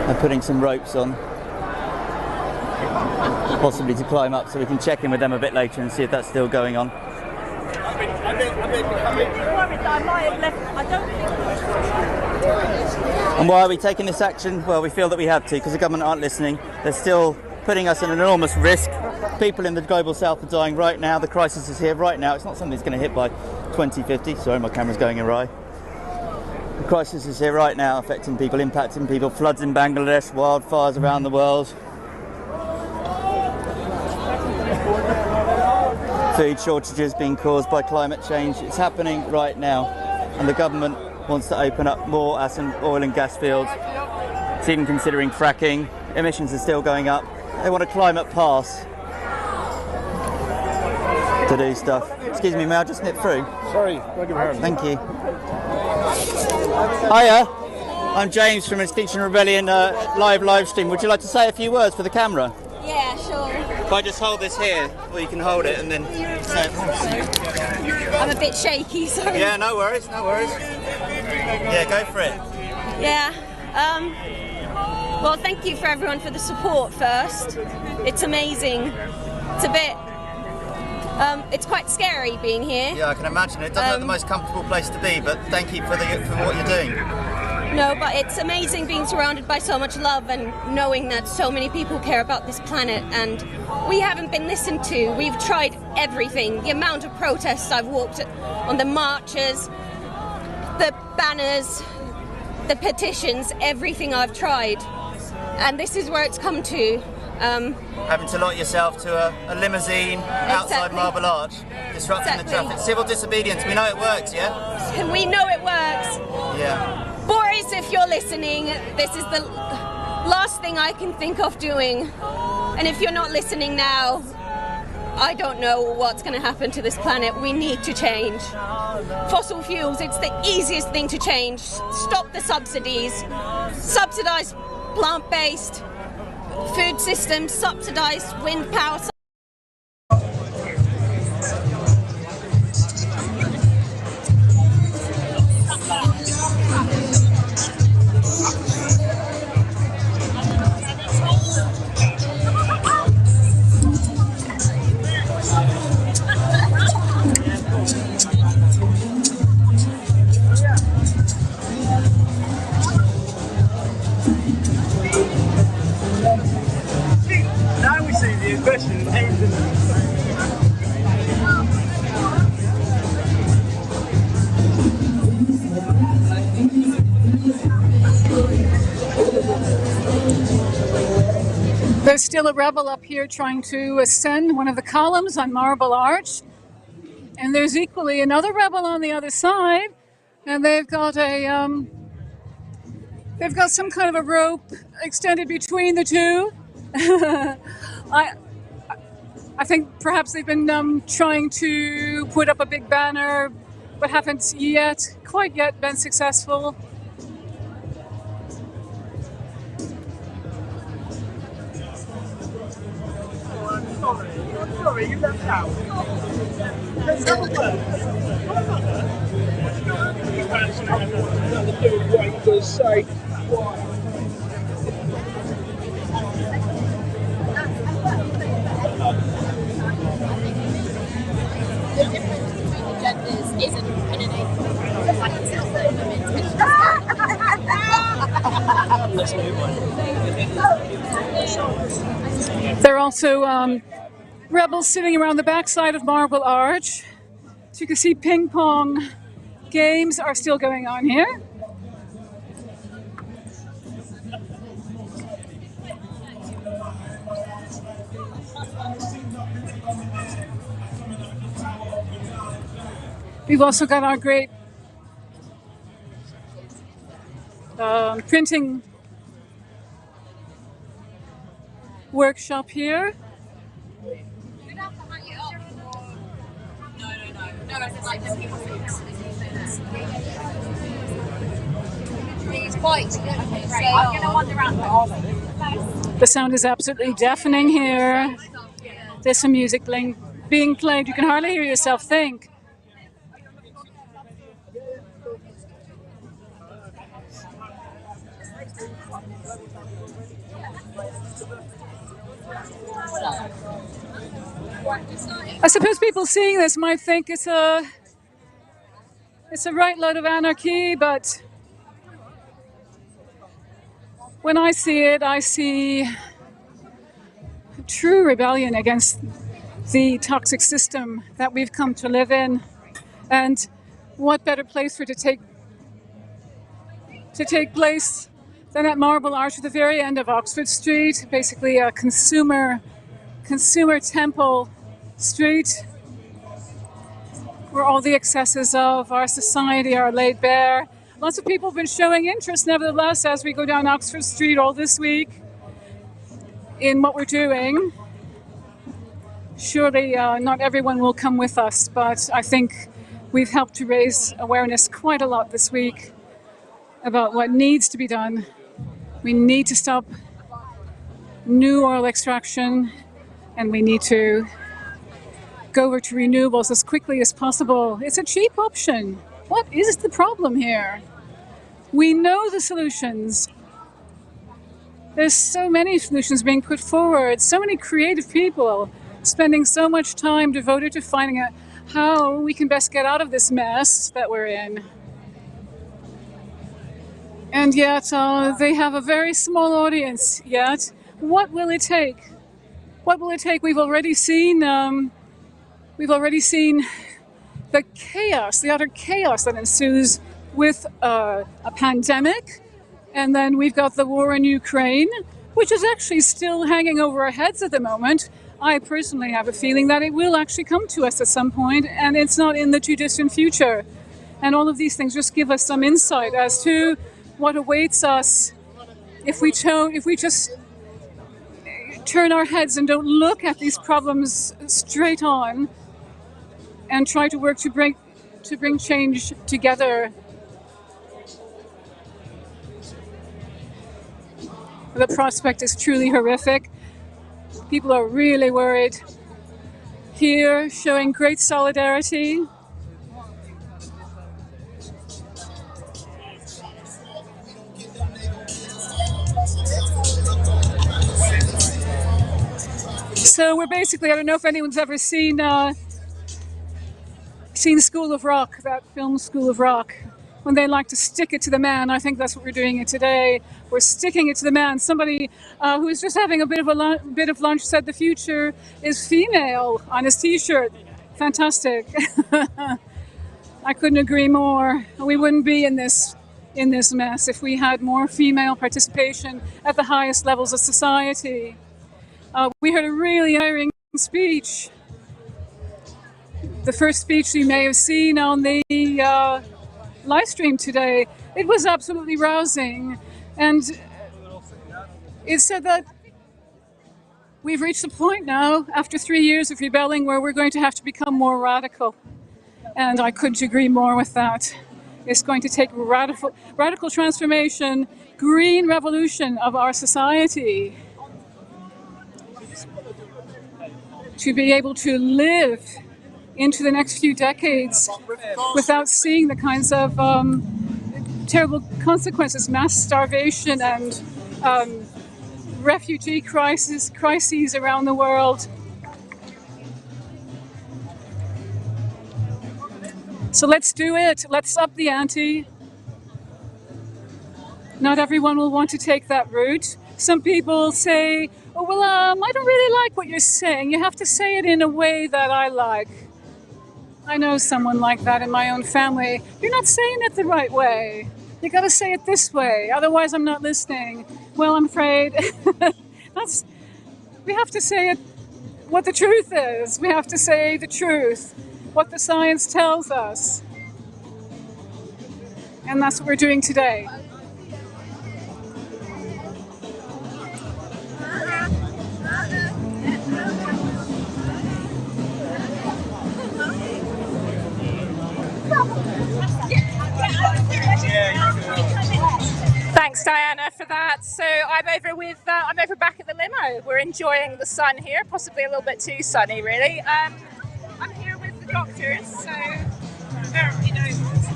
They're putting some ropes on, possibly to climb up, so we can check in with them a bit later and see if that's still going on. And why are we taking this action? Well, we feel that we have to, because the government aren't listening. They're still putting us in an enormous risk. People in the global south are dying right now. The crisis is here right now. It's not something that's going to hit by 2050. Sorry, my camera's going awry. The crisis is here right now, affecting people, impacting people. Floods in Bangladesh, wildfires around the world. Food shortages being caused by climate change. It's happening right now, and the government wants to open up more oil and gas fields. It's even considering fracking. Emissions are still going up. They want a climate pass to do stuff. Excuse me, may I just nip through? Sorry, thank you. Hiya, I'm James from Extinction Rebellion live stream. Would you like to say a few words for the camera? Yeah, sure. If I just hold this here, or you can hold it and then say it. I'm a bit shaky, sorry. Yeah, no worries, no worries. Yeah, go for it. Yeah. Well, thank you for everyone for the support first. It's amazing. It's a bit... it's quite scary being here. Yeah, I can imagine. It doesn't look the most comfortable place to be, but thank you for what you're doing. No, but it's amazing being surrounded by so much love and knowing that so many people care about this planet, and we haven't been listened to. We've tried everything. The amount of protests I've walked on, the marches, the banners, the petitions, everything I've tried. And this is where it's come to. Having to lock yourself to a limousine outside Marble Arch, disrupting the traffic. Civil disobedience, we know it works, yeah? We know it works. Yeah. Boris, if you're listening, this is the last thing I can think of doing. And if you're not listening now, I don't know what's going to happen to this planet. We need to change. Fossil fuels, it's the easiest thing to change. Stop the subsidies. Subsidise plant-based food systems, subsidise wind power. Now we see the aggression aimed at There's still a rebel up here trying to ascend one of the columns on Marble Arch. And there's equally another rebel on the other side. And they've got some kind of a rope extended between the two. I think perhaps they've been trying to put up a big banner, but haven't quite yet been successful. Sorry, you left out. Let's have a word. The difference between the genders isn't eliminated. Like it's not They're also rebels sitting around the backside of Marble Arch. So you can see ping pong games are still going on here. We've also got our great printing workshop here. The sound is absolutely deafening here. There's some music being played. You can hardly hear yourself think. I suppose people seeing this might think it's a right load of anarchy, but when I see it, I see true rebellion against the toxic system that we've come to live in. And what better place for it to take place than at Marble Arch at the very end of Oxford Street, basically a consumer temple street where all the excesses of our society are laid bare. Lots of people have been showing interest, nevertheless, as we go down Oxford Street all this week in what we're doing. Surely not everyone will come with us, but I think we've helped to raise awareness quite a lot this week about what needs to be done. We need to stop new oil extraction, and we need to go over to renewables as quickly as possible. It's a cheap option. What is the problem here? We know the solutions. There's so many solutions being put forward, so many creative people spending so much time devoted to finding out how we can best get out of this mess that we're in. And yet they have a very small audience yet. What will it take? What will it take? We've already seen the chaos, the utter chaos that ensues with a pandemic. And then we've got the war in Ukraine, which is actually still hanging over our heads at the moment. I personally have a feeling that it will actually come to us at some point, and it's not in the too distant future. And all of these things just give us some insight as to what awaits us if we just turn our heads and don't look at these problems straight on and try to work to bring change together. The prospect is truly horrific. People are really worried. Here, showing great solidarity. So we're basically, I don't know if anyone's ever seen School of Rock, that film School of Rock, when they like to stick it to the man. I think that's what we're doing it today. We're sticking it to the man. Somebody who was just having a bit of lunch said the future is female on his T-shirt. Fantastic. I couldn't agree more. We wouldn't be in this mess if we had more female participation at the highest levels of society. We heard a really inspiring speech. The first speech you may have seen on the live stream today. It was absolutely rousing, and it said that we've reached a point now, after 3 years of rebelling, where we're going to have to become more radical. And I couldn't agree more with that. It's going to take radical transformation, green revolution of our society to be able to live into the next few decades without seeing the kinds of terrible consequences, mass starvation and refugee crises around the world. So let's do it. Let's up the ante. Not everyone will want to take that route. Some people say, Oh, well, I don't really like what you're saying. You have to say it in a way that I like. I know someone like that in my own family. You're not saying it the right way. You gotta say it this way, otherwise I'm not listening. Well, I'm afraid we have to say it what the truth is. We have to say the truth, what the science tells us. And that's what we're doing today. Thanks, Diana, for that. So I'm over back at the limo. We're enjoying the sun here, possibly a little bit too sunny, really. I'm here with the doctors, so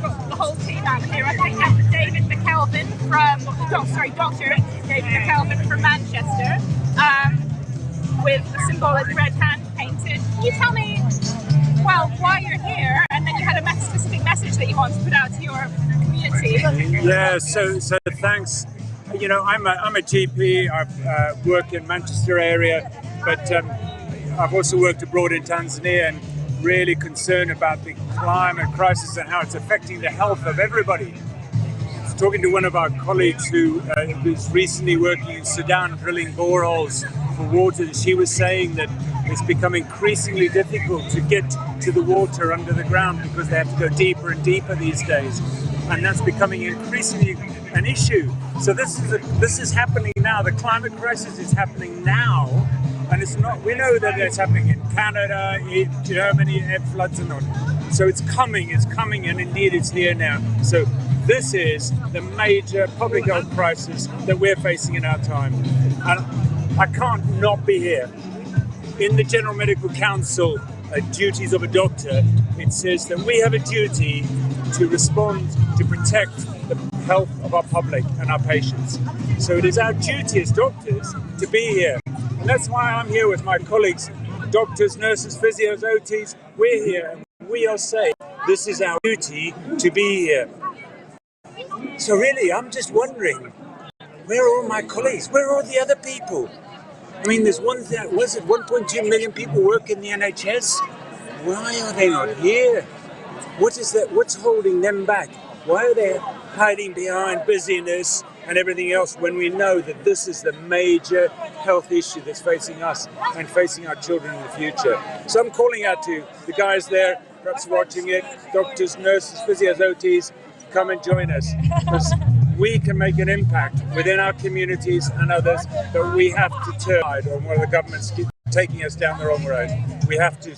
got the whole team out here. I think that's David McKelvin from Dr. David McKelvin from Manchester, with the symbolic red hand painted. Can you tell me, well, why you're here, and then you had a specific message that you want to put out to your community? Yeah, so thanks. You know, I'm a GP. I work in Manchester area, but I've also worked abroad in Tanzania, and really concerned about the climate crisis and how it's affecting the health of everybody. I was talking to one of our colleagues who was recently working in Sudan, drilling boreholes for water, and she was saying that it's become increasingly difficult to get to the water under the ground because they have to go deeper and deeper these days, and that's becoming increasingly an issue. So this is happening now. The climate crisis is happening now, and it's not. We know that it's happening in Canada, in Germany, floods and on. So it's coming, and indeed it's here now. So this is the major public health crisis that we're facing in our time, and I can't not be here. In the General Medical Council duties of a doctor, it says that we have a duty to respond, to protect the health of our public and our patients. So it is our duty as doctors to be here. And that's why I'm here with my colleagues, doctors, nurses, physios, OTs. We're here and we are saying this is our duty to be here. So really, I'm just wondering, where are all my colleagues? Where are all the other people? I mean, there's 1.2 million people work in the NHS? Why are they not here? What is that? What's holding them back? Why are they hiding behind busyness and everything else when we know that this is the major health issue that's facing us and facing our children in the future? So I'm calling out to the guys there, perhaps watching it, doctors, nurses, physios, OTs, come and join us, because we can make an impact within our communities and others, but we have to turn on where the government's taking us down the wrong road. We have to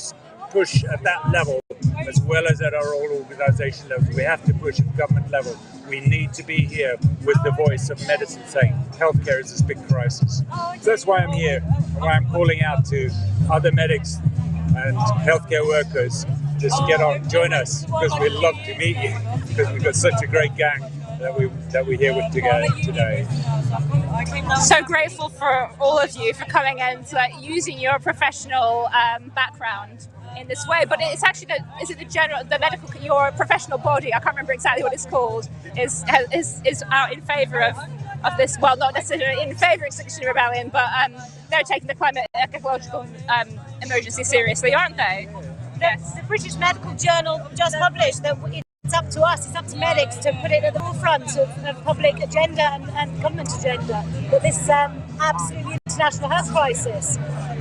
push at that level as well as at our all organisation level. We have to push at government level. We need to be here with the voice of medicine saying healthcare is this big crisis. So that's why I'm here and why I'm calling out to other medics and healthcare workers. Just get on, join us, because we'd love to meet you, because we've got such a great gang that we're here with together today. So grateful for all of you for coming and using your professional background in this way. But it's actually your professional body, I can't remember exactly what it's called, is out in favour of this. Well, not necessarily in favour of Extinction Rebellion, but they're taking the climate ecological emergency seriously, aren't they? Yes. The British Medical Journal just published that it's up to us, it's up to medics to put it at the forefront of public agenda and government agenda. But this absolutely international health crisis.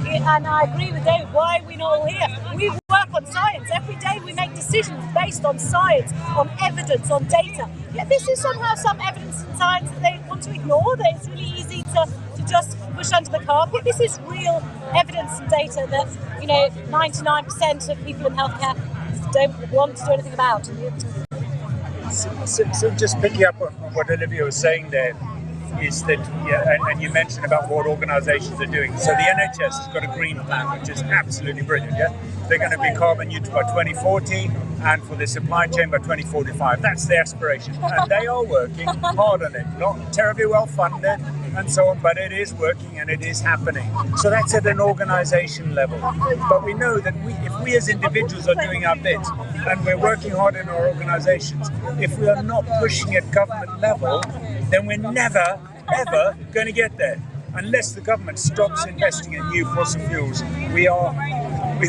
And I agree with David, why are we not all here? We work on science. Every day we make decisions based on science, on evidence, on data. Yet this is somehow some evidence and science that they want to ignore, that it's really easy to just push under the carpet. This is real evidence and data that 99% of people in healthcare don't want to do anything about. So just picking up on what Olivia was saying there, is that, and you mentioned about what organisations are doing. So the NHS has got a green plan, which is absolutely brilliant, yeah? They're going to be carbon neutral by 2040, and for the supply chain by 2045. That's the aspiration. And they are working hard on it. Not terribly well funded and so on, but it is working and it is happening. So that's at an organisation level. But we know that if we as individuals are doing our bit, and we're working hard in our organisations, if we are not pushing at government level, then we're never, ever going to get there. unless the government stops investing in new fossil fuels, we are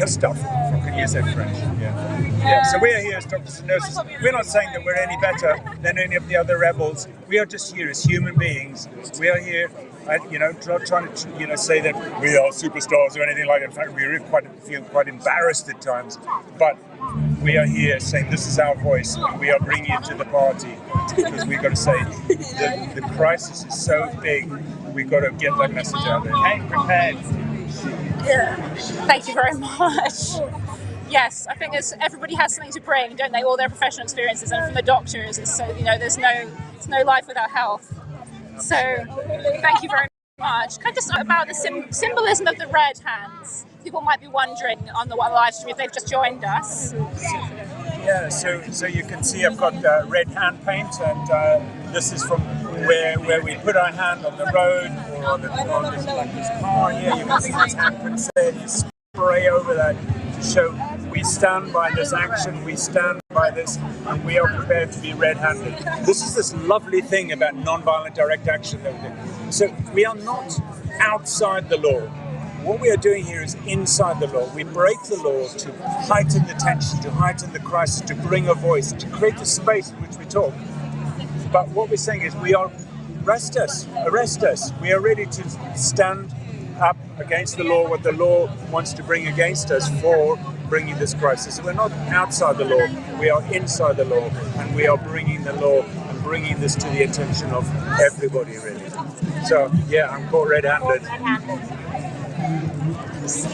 stuffed. If I can use that French. Yeah. So we are here as doctors and nurses. We're not saying that we're any better than any of the other rebels. We are just here as human beings. We are here, trying to, say that we are superstars or anything like that. In fact, we really feel quite embarrassed at times. But we are here saying this is our voice. We are bringing it to the party because we've got to say the crisis is so big. We've got to get that message out there. Hey, prepared. Yeah. Thank you very much. Yes, I think everybody has something to bring, don't they? All their professional experiences, and from the doctors, it's so there's no life without health. So thank you very much. Kind of just about the symbolism of the red hands. People might be wondering on the live stream if they've just joined us. Yeah, so you can see I've got red hand paint, and this is from where we put our hand on the road or on this car here. You can see this handprint there. You spray over that to show we stand by this action, we stand by this, and we are prepared to be red-handed. This is this lovely thing about non-violent direct action that we do. So we are not outside the law. What we are doing here is inside the law. We break the law to heighten the tension, to heighten the crisis, to bring a voice, to create a space in which we talk. But what we're saying is arrest us. We are ready to stand up against the law, what the law wants to bring against us for bringing this crisis. So we're not outside the law, we are inside the law, and we are bringing the law and bringing this to the attention of everybody, really. So, yeah, I'm caught red-handed.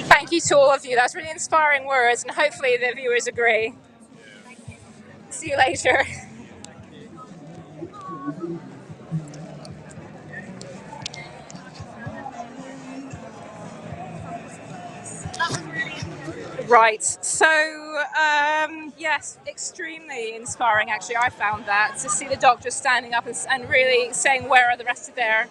Thank you to all of you. That's really inspiring words, and hopefully the viewers agree. See you later. Right, so yes, extremely inspiring actually. I found that to see the doctors standing up and really saying where are the rest of their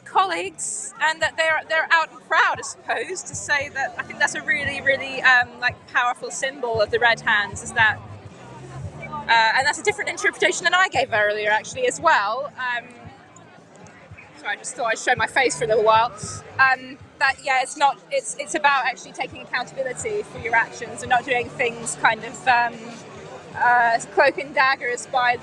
colleagues, and that they're out and proud, I suppose, to say that. I think that's a really powerful symbol of the red hands. Is that, and that's a different interpretation than I gave earlier actually as well. So I just thought I'd show my face for a little while. That it's about actually taking accountability for your actions and not doing things kind of cloak and daggers by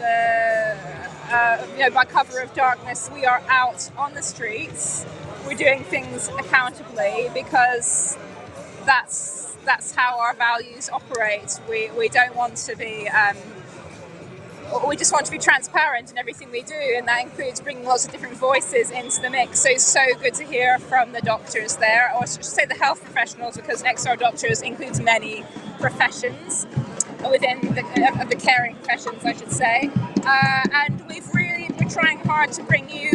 by cover of darkness. We are out on the streets. We're doing things accountably because that's how our values operate. We don't want to be. We just want to be transparent in everything we do, and that includes bringing lots of different voices into the mix. So it's so good to hear from the doctors there, or to say the health professionals, because XR doctors includes many professions within the caring professions, I should say. And we're trying hard to bring you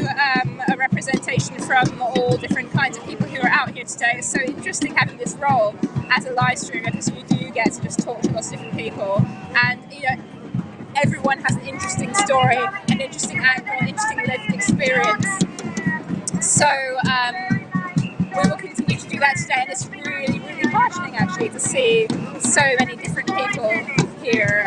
a representation from all different kinds of people who are out here today. It's so interesting having this role as a live streamer, because you do get to just talk to lots of different people, and everyone has an interesting story, an interesting angle, an interesting lived experience. So we will continue to do that today, and it's really, really heartening actually to see so many different people here.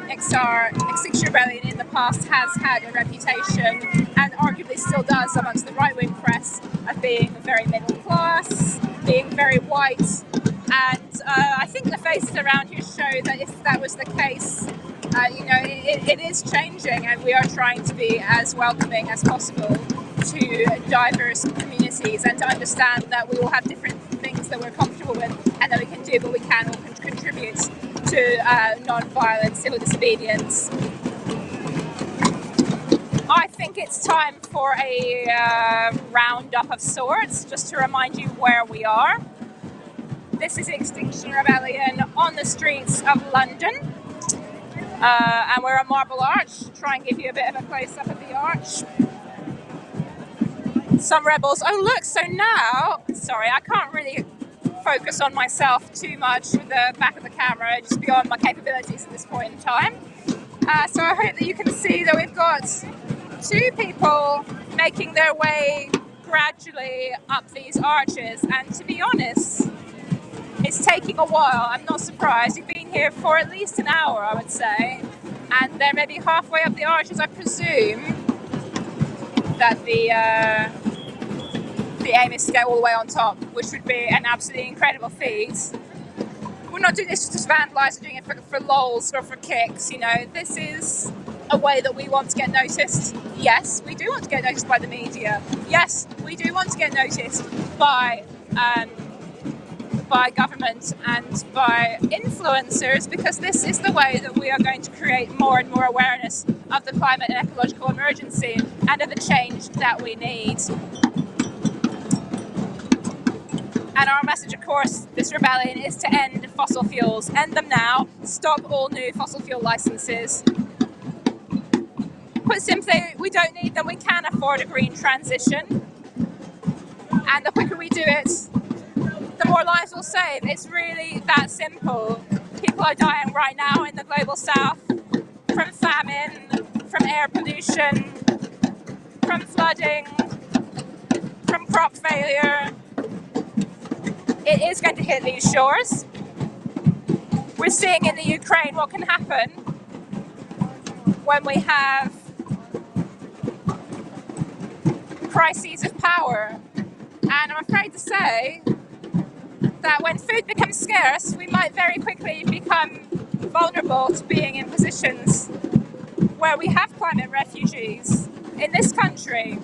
Extinction Rebellion in the past has had a reputation, and arguably still does amongst the right-wing press, of being very middle class, being very white, and I think the faces around here show that if that was the case, it is changing, and we are trying to be as welcoming as possible to diverse communities, and to understand that we all have different things that we're comfortable with and that we can do, but we can all contribute to non-violent civil disobedience. I think it's time for a roundup of sorts, just to remind you where we are. This is Extinction Rebellion on the streets of London. And we're at Marble Arch. Try and give you a bit of a close-up of the arch. Some rebels. Oh look, so now, sorry, I can't really focus on myself too much with the back of the camera, just beyond my capabilities at this point in time. So I hope that you can see that we've got two people making their way gradually up these arches, and to be honest, it's taking a while. I'm not surprised. We've been here for at least an hour, I would say, and they're maybe halfway up the arches. I presume that the aim is to get all the way on top, which would be an absolutely incredible feat. We're not doing this just to vandalise, we're doing it for lols or for kicks, you know. This is a way that we want to get noticed. Yes, we do want to get noticed by the media. Yes, we do want to get noticed by government and by influencers, because this is the way that we are going to create more and more awareness of the climate and ecological emergency and of the change that we need. And our message, of course, this rebellion is to end fossil fuels. End them now. Stop all new fossil fuel licenses. Put simply, we don't need them. We can afford a green transition. And the quicker we do it, the more lives we'll save. It's really that simple. People are dying right now in the global south from famine, from air pollution, from flooding, from crop failure. It is going to hit these shores. We're seeing in the Ukraine what can happen when we have crises of power. And I'm afraid to say that when food becomes scarce, we might very quickly become vulnerable to being in positions where we have climate refugees. In this country,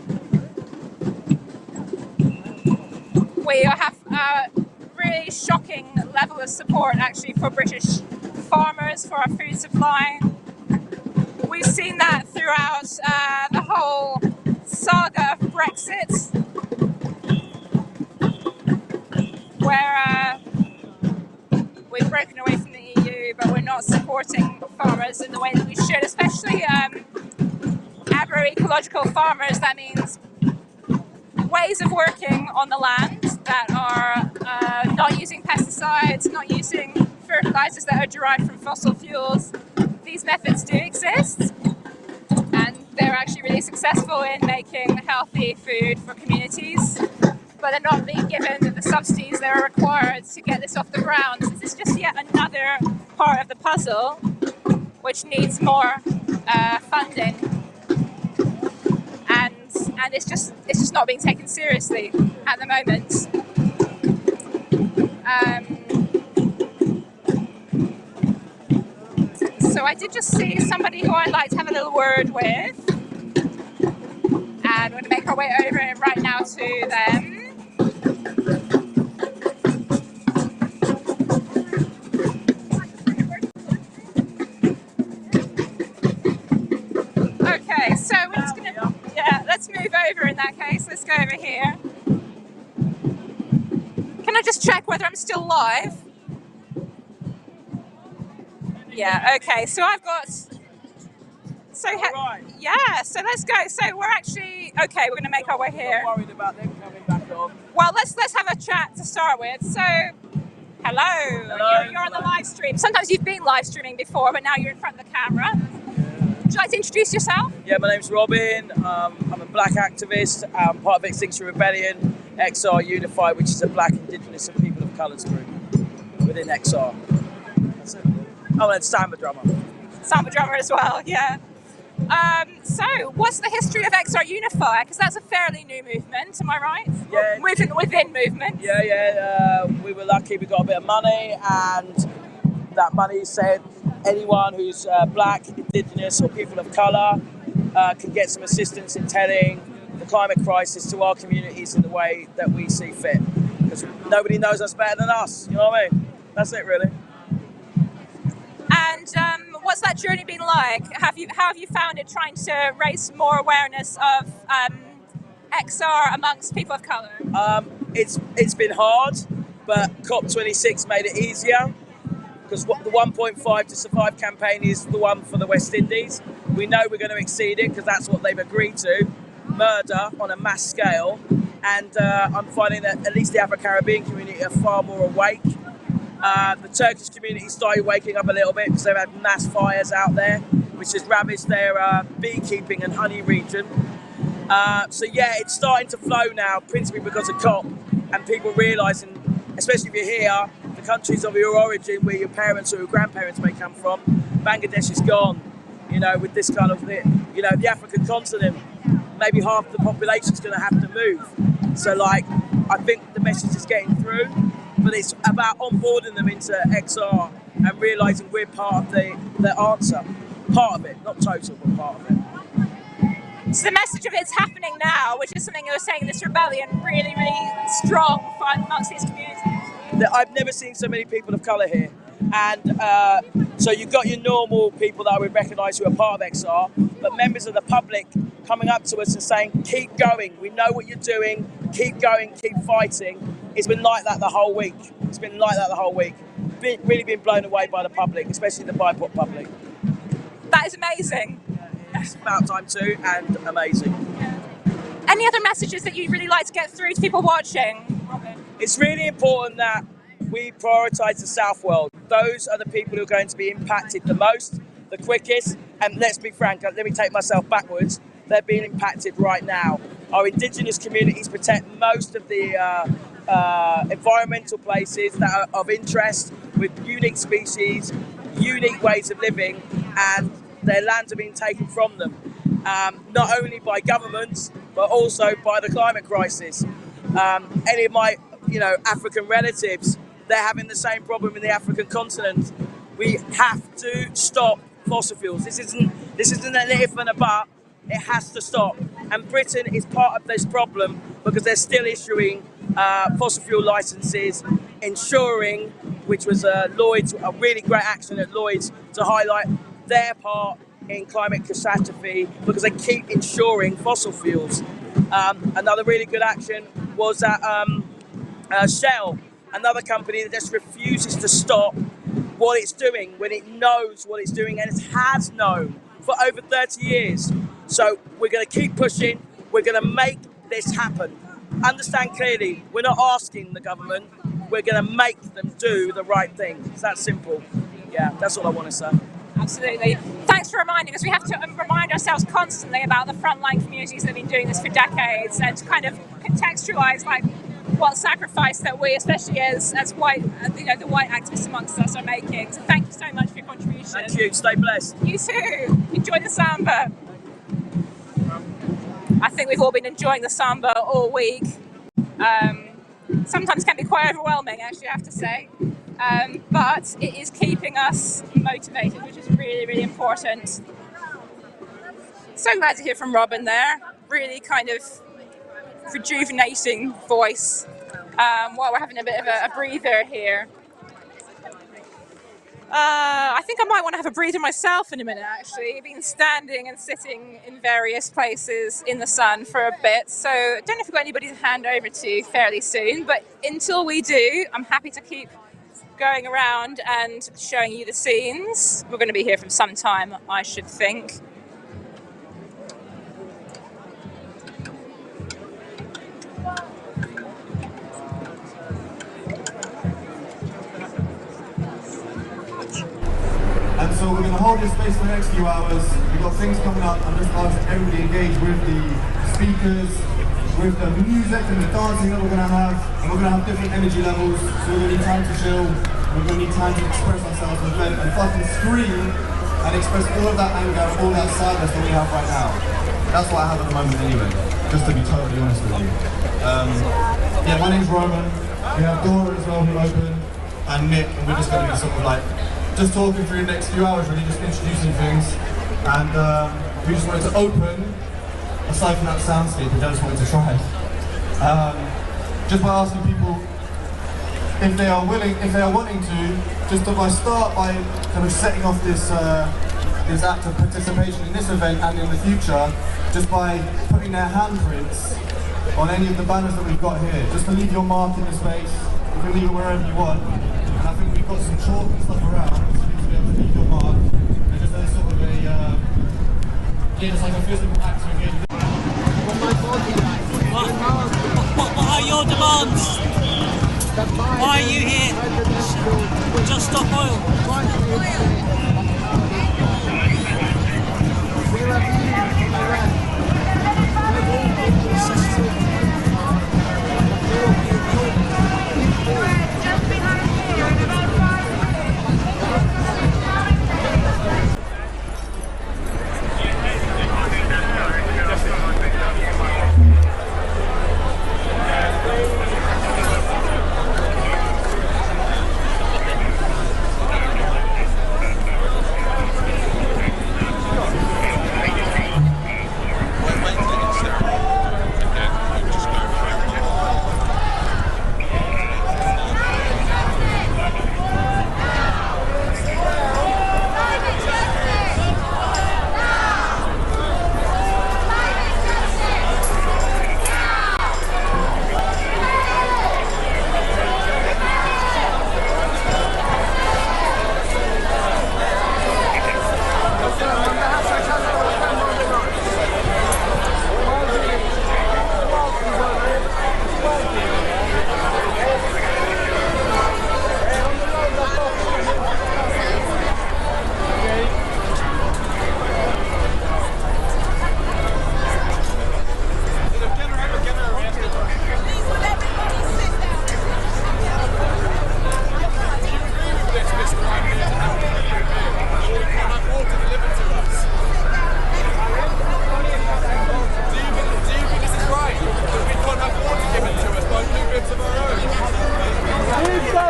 we have a really shocking level of support actually for British farmers, for our food supply. We've seen that throughout the whole saga of Brexit, where we've broken away from the EU, but we're not supporting farmers in the way that we should, especially agroecological farmers. That means ways of working on the land that are not using pesticides, not using fertilizers that are derived from fossil fuels. These methods do exist, and they're actually really successful in making healthy food for communities, but they're not being given the subsidies that are required to get this off the ground. This is just yet another part of the puzzle which needs more funding, and it's just not being taken seriously at the moment. So I did just see somebody who I'd like to have a little word with, and we're going to make our way over right now to them. Okay, so we're just going to, let's move over in that case. Let's go over here. Can I just check whether I'm still live? Yeah, okay, so I've got, so let's go. So we're actually, okay, we're going to make our way here. I'm worried about them coming back on. Well, let's have a chat to start with. So, hello. You're on the live stream. Sometimes you've been live streaming before, but now you're in front of the camera. Would you like to introduce yourself? Yeah, my name's Robin. I'm a black activist. I'm part of Extinction Rebellion, XR Unified, which is a black, indigenous and people of colours group within XR. That's it. Oh, and Samba drummer. Samba drummer as well, yeah. So, what's the history of XR Unify? Because that's a fairly new movement, am I right? Yeah. Movement within movement. Yeah. We were lucky, we got a bit of money, and that money said anyone who's black, indigenous or people of colour can get some assistance in telling the climate crisis to our communities in the way that we see fit. Because nobody knows us better than us, you know what I mean? That's it, really. And what's that journey been like? How have you found it trying to raise more awareness of XR amongst people of colour? It's been hard, but COP26 made it easier, because the 1.5 to survive campaign is the one for the West Indies. We know we're going to exceed it because that's what they've agreed to. Murder on a mass scale, and I'm finding that at least the Afro-Caribbean community are far more awake. The Turkish community started waking up a little bit because they've had mass fires out there, which has ravaged their beekeeping and honey region. So yeah, it's starting to flow now, principally because of COP, and people realising, especially if you're here, the countries of your origin, where your parents or your grandparents may come from, Bangladesh is gone. You know, with this kind of, the African continent, maybe half the population is going to have to move. So like, I think the message is getting through, but it's about onboarding them into XR and realising we're part of the answer. Part of it, not total, but part of it. So the message of it's happening now, which is something you were saying in this rebellion, really, really strong amongst these communities. I've never seen so many people of colour here. And so you've got your normal people that I would recognise who are part of XR, but members of the public coming up to us and saying, keep going, we know what you're doing, keep going, keep fighting. It's been like that the whole week. It's been like that the whole week. Really been blown away by the public, especially the BIPOC public. That is amazing. It's about time too, and amazing. Any other messages that you'd really like to get through to people watching, Robin? It's really important that we prioritise the South world. Those are the people who are going to be impacted the most, the quickest, and let's be frank, let me take myself backwards, they're being impacted right now. Our Indigenous communities protect most of the environmental places that are of interest with unique species, unique ways of living, and their lands are being taken from them, not only by governments, but also by the climate crisis. Any of my African relatives, they're having the same problem in the African continent. We have to stop fossil fuels. This isn't an if and a but. It has to stop. And Britain is part of this problem because they're still issuing fossil fuel licenses, ensuring, which was Lloyd's, a really great action at Lloyd's to highlight their part in climate catastrophe because they keep insuring fossil fuels. Another really good action was that Shell, another company that just refuses to stop what it's doing when it knows what it's doing, and it has known for over 30 years. So we're going to keep pushing. We're going to make this happen. Understand clearly, we're not asking the government. We're going to make them do the right thing. It's that simple. Yeah, that's all I want to say. Absolutely. Thanks for reminding us. We have to remind ourselves constantly about the frontline communities that have been doing this for decades and to kind of contextualise what sacrifice that we, especially as white, the white activists amongst us, are making. So thank you so much for your contribution. Thank you. Stay blessed. You too. Enjoy the samba. I think we've all been enjoying the samba all week. Sometimes can be quite overwhelming, actually, I have to say. But it is keeping us motivated, which is really, really important. So glad to hear from Robin there. Really kind of rejuvenating voice while we're having a bit of a breather here. I think I might want to have a breather myself in a minute, actually. I've been standing and sitting in various places in the sun for a bit, so I don't know if we've got anybody to hand over to fairly soon, but until we do, I'm happy to keep going around and showing you the scenes. We're going to be here for some time, I should think. And so we're going to hold this space for the next few hours. We've got things coming up. I'm just asking everybody engage with the speakers, with the music and the dancing that we're going to have. And we're going to have different energy levels. So we're going to need time to chill. We're going to need time to express ourselves and vent and fucking scream and express all of that anger, all that sadness that we have right now. That's what I have at the moment anyway, just to be totally honest with you. Yeah, my name's Roman. We have Dora as well who opened, and Nick, and we're just going to be sort of like just talking through the next few hours, really just introducing things. And we just wanted to open, aside from that soundscape, we just wanted to try. Just by asking people if they are willing, if they are wanting to, just to start by kind of setting off this this act of participation in this event and in the future, just by putting their handprints on any of the banners that we've got here. Just to leave your mark in the space, you can leave it wherever you want. And I think we've got some chalk and stuff around, so you can be able to leave your mark. And just as sort of a, it's like a physical act to engage. What are your demands? Why are you here? Just stop oil.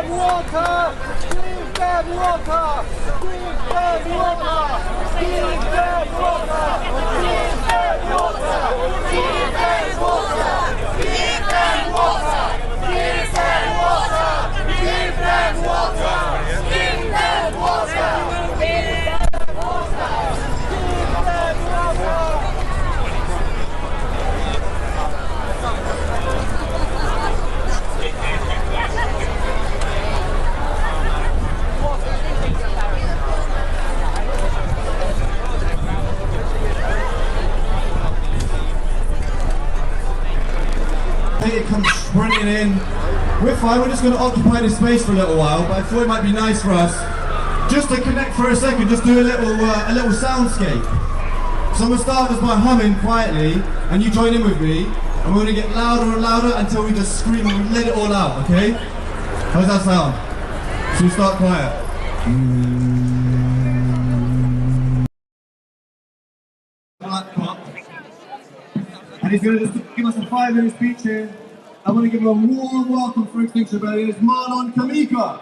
water! Give them water! Give them water! Give them water! Give them water! Give them water! Give them water! Give them water! Give them water! Give them water! Give them water! It comes sprinting in. We're fine, we're just going to occupy this space for a little while, but I thought it might be nice for us just to connect for a second, just do a little soundscape. So I'm going to start just by humming quietly, and you join in with me, and we're going to get louder and louder until we just scream and let it all out, okay? How does that sound? So we start quiet. And he's going to just give us a 5-minute speech here. I want to give him a warm welcome for Extinction Rebellion. It's Marlon Kamika.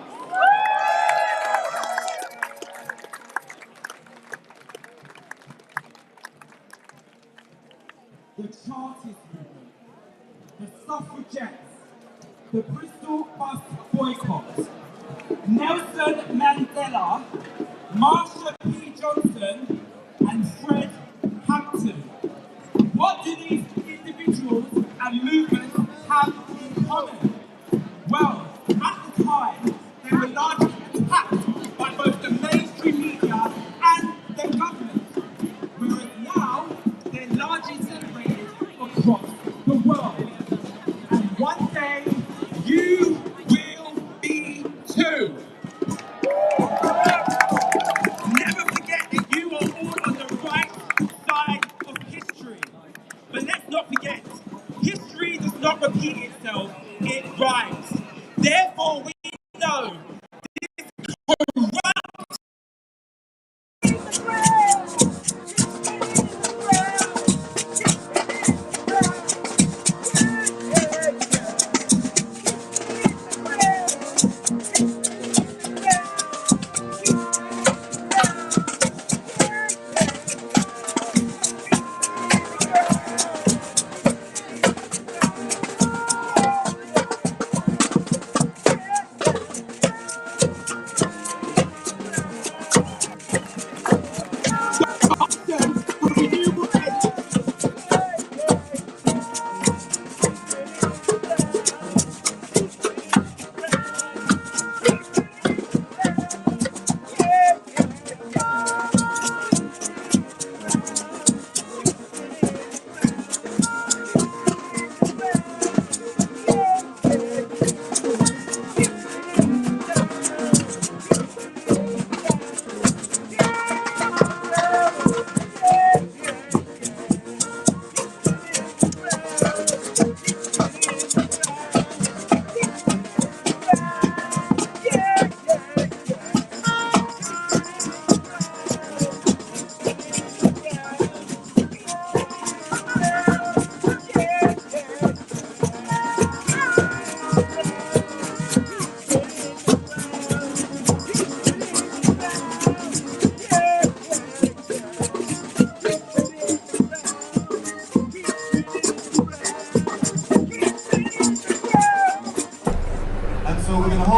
The Chartist movement, the suffragettes, the Bristol bus boycott, Nelson Mandela, Marsha P. Johnson, and Fred Hampton. What do these individuals and movements have in common? Well, at the time, they were largely attacked by both the mainstream media and the government, whereas now they're largely celebrated across the world. And one day, you will be too. Never forget that you are all on the right side of history. But let's not forget, history does not repeat itself, it rhymes. Therefore, we know this corrupt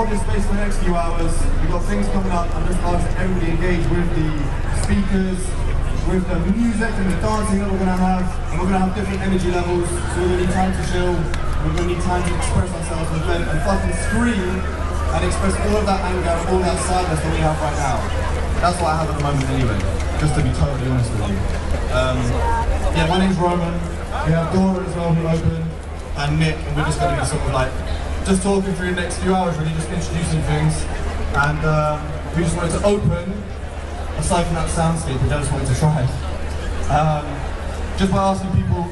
This space for the next few hours. We've got things coming up. I'm just asking everybody engage with the speakers, with the music and the dancing that we're going to have. And we're going to have different energy levels. So we're going to need time to chill. We're going to need time to express ourselves and vent and fucking scream and express all of that anger, all that sadness that we have right now. That's what I have at the moment anyway, just to be totally honest with you. Yeah, my name's Roman. We have Dora as well who opened, and Nick, and we're just going to be sort of like just talking through the next few hours, really just introducing things, and we just wanted to open, aside from that soundscape, we just wanted to try just by asking people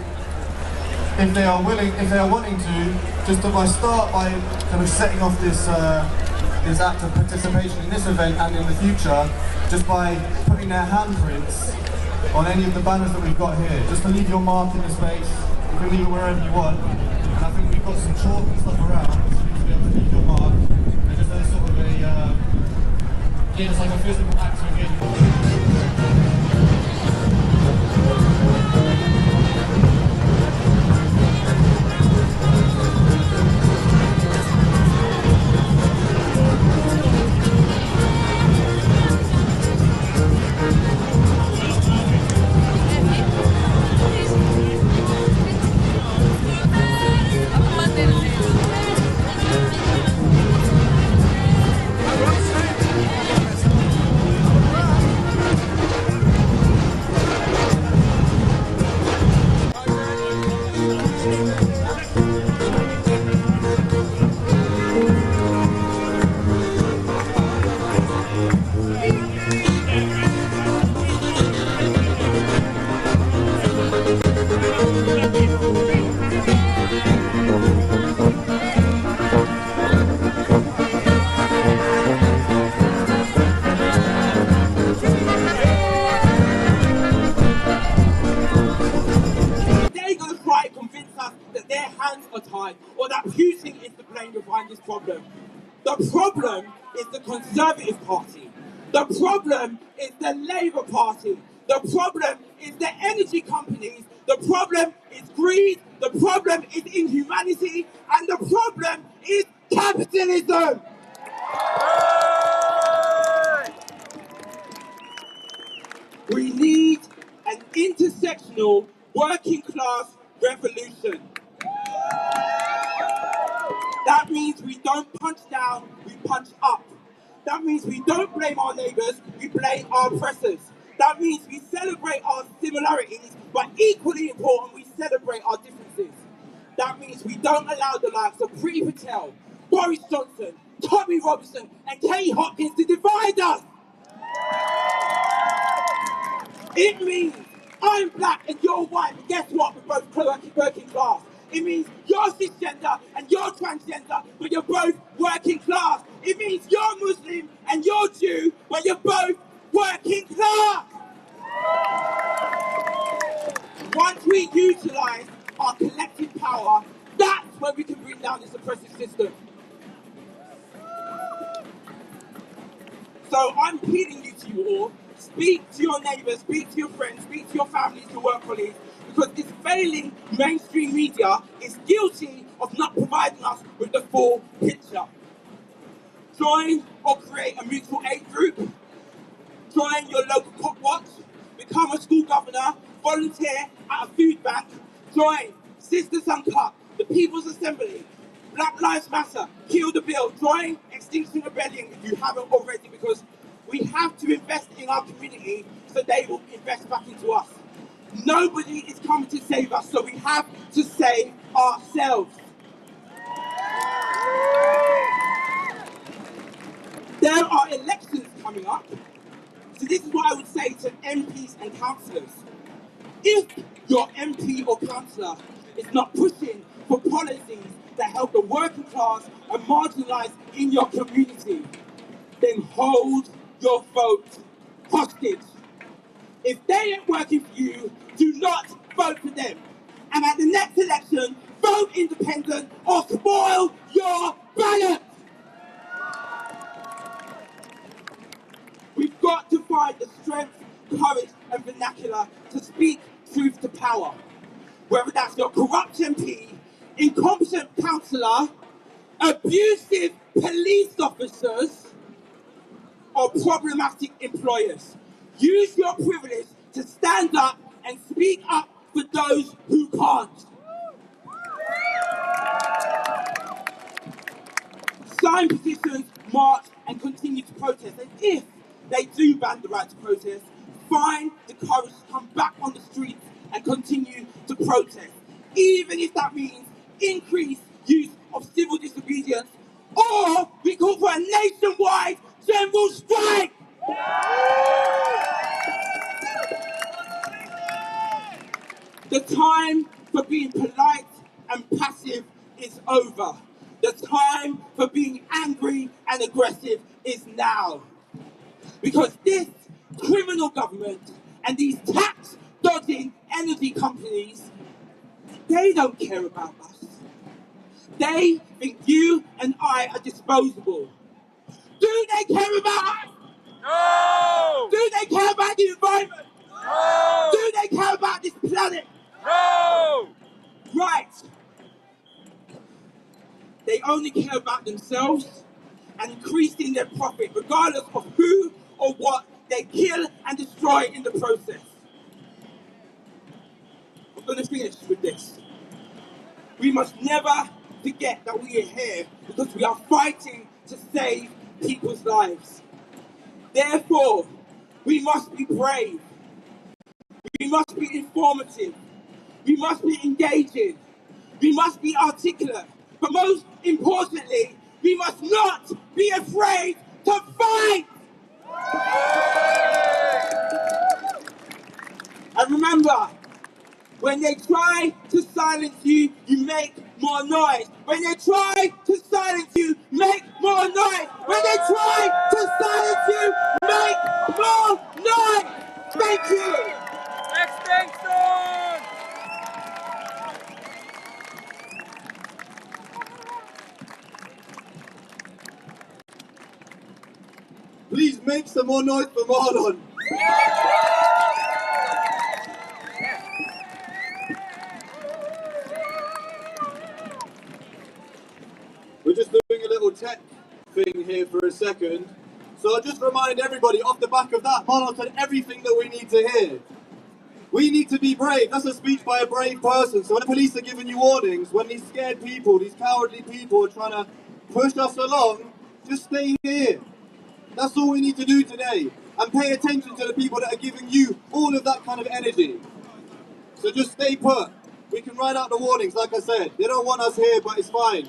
if they are willing, if they are wanting to, just to start by kind of setting off this this act of participation in this event and in the future, just by putting their handprints on any of the banners that we've got here, just to leave your mark in the space. You can leave it wherever you want, and I think we've got some chalk and stuff around, so you can be able to leave your mark, and just again, it's like a physical act to engage. Or that Putin is to blame behind this problem. The problem is the Conservative Party. The problem is the Labour Party. The problem is the energy companies. The problem is greed. The problem is inhumanity. And the problem is capitalism. We need an intersectional working class revolution. That means we don't punch down, we punch up. That means we don't blame our neighbours, we blame our oppressors. That means we celebrate our similarities, but equally important, we celebrate our differences. That means we don't allow the likes of Priti Patel, Boris Johnson, Tommy Robinson, and Kate Hopkins to divide us. It means I'm black and you're white, but guess what? We're both working class. It means you're cisgender and you're transgender, but you're both working class. It means you're Muslim and you're Jew, but you're both working class. Once we utilise our collective power, that's when we can bring down this oppressive system. So I'm pleading to you all, speak to your neighbours, speak to your friends, speak to your families, your work colleagues, because this failing mainstream media is guilty of not providing us with the full picture. Join or create a mutual aid group, join your local cop watch, become a school governor, volunteer at a food bank, join Sisters Uncut, the People's Assembly, Black Lives Matter, Kill the Bill, join Extinction Rebellion if you haven't already, because we have to invest in our community so they will invest back into us. Nobody is coming to save us, so we have to save ourselves. There are elections coming up, so this is what I would say to MPs and councillors. If your MP or councillor is not pushing for policies that help the working class and marginalised in your community, then hold your vote hostage. If they ain't working for you, do not vote for them. And at the next election, vote independent or spoil your ballot. We've got to find the strength, courage and vernacular to speak truth to power. Whether that's your corrupt MP, incompetent councillor, abusive police officers, or problematic employers. Use your privilege to stand up and speak up for those who can't. Sign petitions, march and continue to protest. And if they do ban the right to protest, find the courage to come back on the streets and continue to protest. Even if that means increased use of civil disobedience, or we call for a nationwide general strike. The time for being polite and passive is over. The time for being angry and aggressive is now. Because this criminal government and these tax-dodging energy companies, they don't care about us. They think you and I are disposable. Do they care about us? No! Do they care about the environment? No! Do they care about this planet? No! Right. They only care about themselves and increasing their profit, regardless of who or what they kill and destroy in the process. I'm going to finish with this. We must never forget that we are here because we are fighting to save people's lives. Therefore, we must be brave. We must be informative. We must be engaging. We must be articulate. But most importantly, we must not be afraid to fight! And remember, when they try to silence you, you make more noise. When they try to silence you, make more noise. When they try to silence you, make more noise. Thank you. Extinction! Please make some more noise for Marlon. We're just doing a little tech thing here for a second. So I'll just remind everybody off the back of that, Marlon said everything that we need to hear. We need to be brave. That's a speech by a brave person. So when the police are giving you warnings, when these scared people, these cowardly people are trying to push us along, just stay here. That's all we need to do today. And pay attention to the people that are giving you all of that kind of energy. So just stay put. We can write out the warnings, like I said. They don't want us here, but it's fine.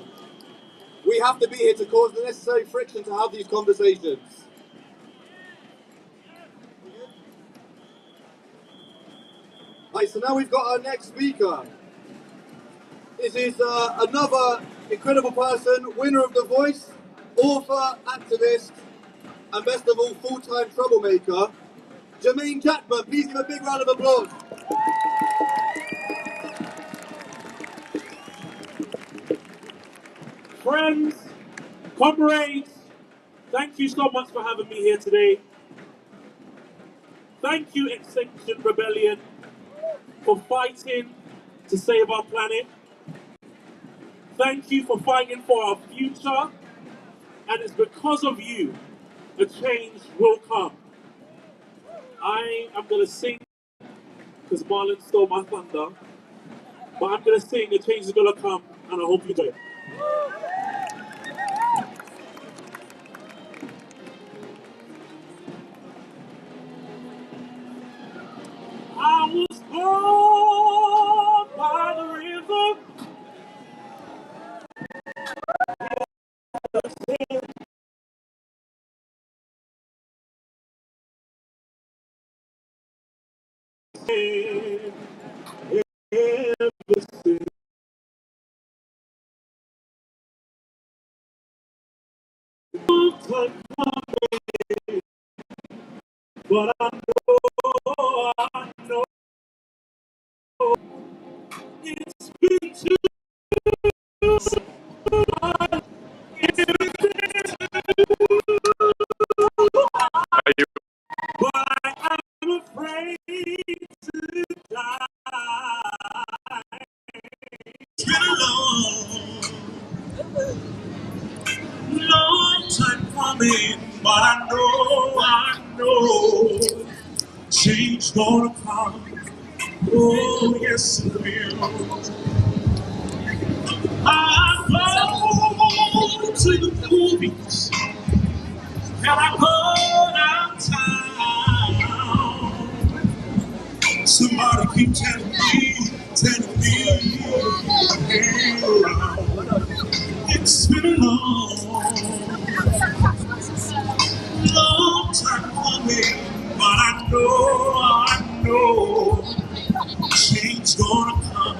We have to be here to cause the necessary friction to have these conversations. Right, so now we've got our next speaker. This is another incredible person, winner of The Voice, author, activist, and best of all, full-time troublemaker, Jermaine Jackman. Please give a big round of applause. Friends, comrades, thank you so much for having me here today. Thank you, Extinction Rebellion, for fighting to save our planet. Thank you for fighting for our future. And it's because of you, a change will come. I am going to sing, because Marlon stole my thunder, but I'm going to sing, a change is going to come, and I hope you do it. I was born by the river. But I know it's been too long. But I am afraid to die. It's been a long time coming, but I know change gonna come. Oh, yes it will. I go to the movies and I go downtown. Somebody keep telling me, it's been a long time coming, but I know, change gonna come.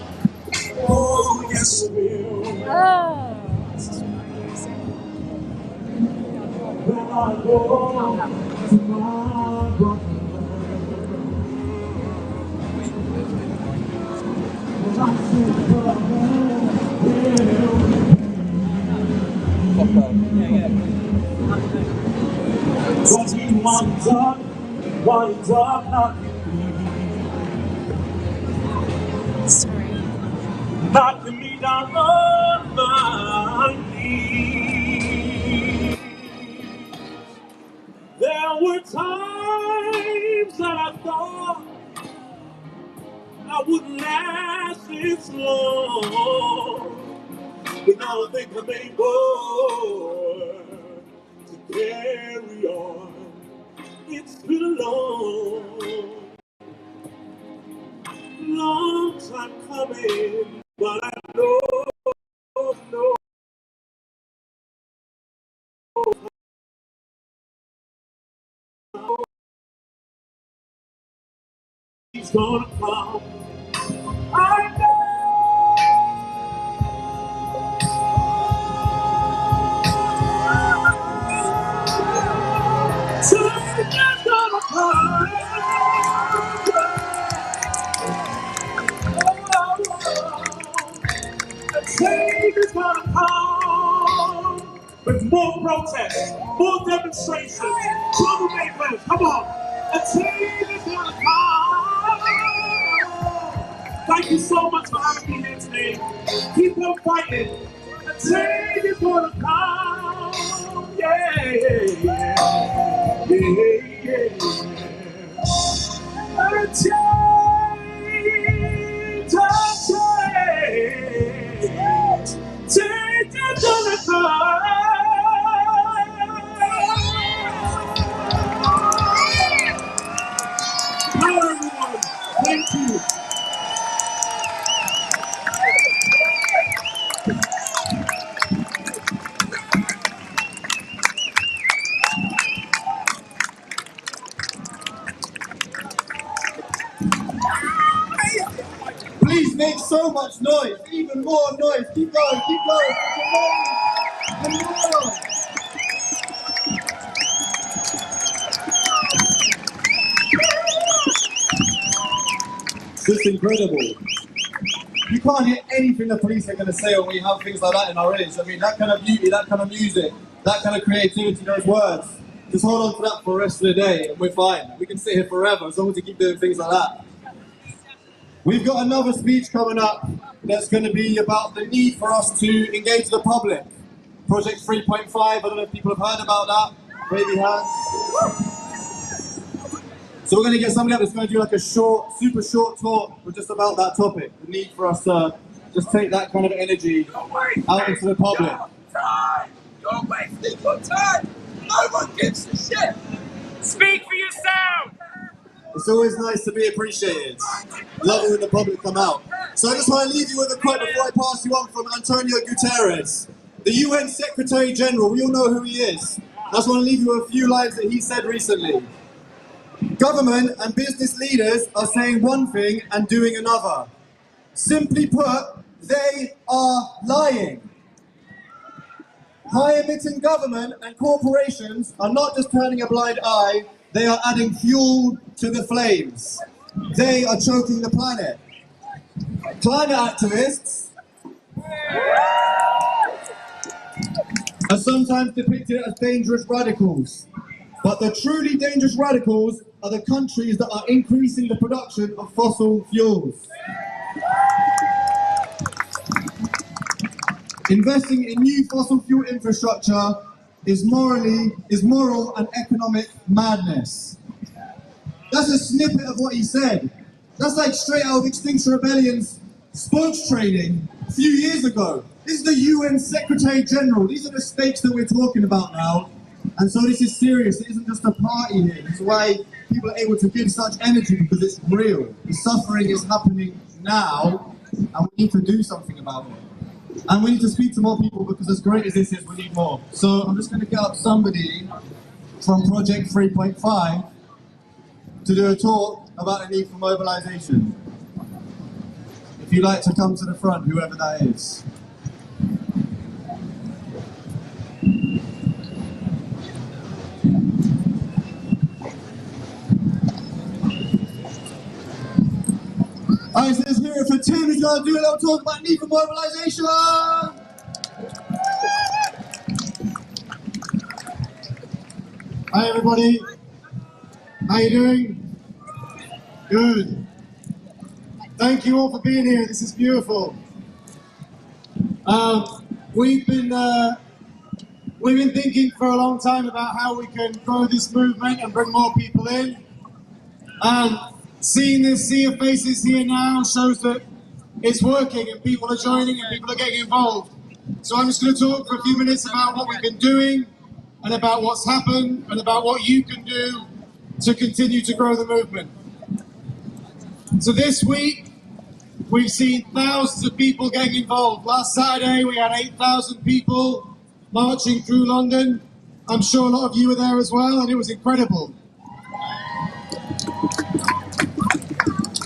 Oh, yes it will. Oh. When I go to my brother, when I see brother, But he winds up knocking me down on my knees. There were times that I thought I wouldn't last this long, but now I think I'm able to carry on. It's been a long time coming, but I know he's gonna come. I know. Change is gonna come. Change is gonna come. With more protests, more demonstrations, troublemakers, come on. A change is gonna come. Thank you so much for having me here today. Keep on fighting. A change is gonna come. Yeah, yeah, yeah. Yeah, yeah. A change, change is gonna come. Hello, everyone. Thank you. Please make so much noise, even more noise. Keep going, keep going. And more. It's just incredible. You can't hear anything the police are going to say when we have things like that in our ears. I mean, that kind of beauty, that kind of music, that kind of creativity, those words. Just hold on to that for the rest of the day and we're fine. We can sit here forever as long as we keep doing things like that. We've got another speech coming up that's going to be about the need for us to engage the public. Project 3.5, I don't know if people have heard about that. Wavy hands. So we're going to get somebody up that's going to do like a short, super short talk just about that topic. The need for us to just take that kind of energy out into the public. You're wasting your time! No one gives a shit! Speak for yourself! It's always nice to be appreciated. Love it when the public come out. So I just want to leave you with a quote before I pass you on from Antonio Guterres, the UN Secretary General. We all know who he is. I just want to leave you with a few lines that he said recently. Government and business leaders are saying one thing and doing another. Simply put, they are lying. High-emitting government and corporations are not just turning a blind eye, they are adding fuel to the flames. They are choking the planet. Climate activists are sometimes depicted as dangerous radicals. But the truly dangerous radicals are the countries that are increasing the production of fossil fuels. Investing in new fossil fuel infrastructure is moral and economic madness. That's a snippet of what he said. That's like straight out of Extinction Rebellion's spokes training a few years ago. This is the UN Secretary General. These are the stakes that we're talking about now. And so this is serious. It isn't just a party here. This is why people are able to give such energy, because it's real. The suffering is happening now, and we need to do something about it. And we need to speak to more people, because as great as this is, we need more. So I'm just going to get up somebody from Project 3.5 to do a talk about the need for mobilization. If you'd like to come to the front, whoever that is. Alright, so let's hear it for Tim. He's going to do a little talk about need for mobilization. Hi everybody. How you doing? Good. Thank you all for being here. This is beautiful. We've been thinking for a long time about how we can grow this movement and bring more people in. Seeing this sea of faces here now shows that it's working and people are joining and people are getting involved. So I'm just going to talk for a few minutes about what we've been doing and about what's happened and about what you can do to continue to grow the movement. So this week, we've seen thousands of people getting involved. Last Saturday, we had 8,000 people marching through London. I'm sure a lot of you were there as well, and it was incredible.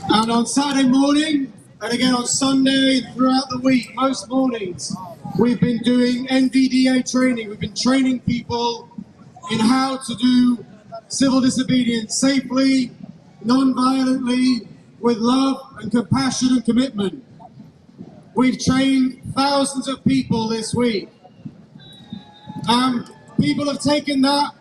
And on Saturday morning, and again on Sunday, throughout the week, most mornings, we've been doing NVDA training. We've been training people in how to do civil disobedience safely, non-violently, with love and compassion and commitment. We've trained thousands of people this week. People have taken that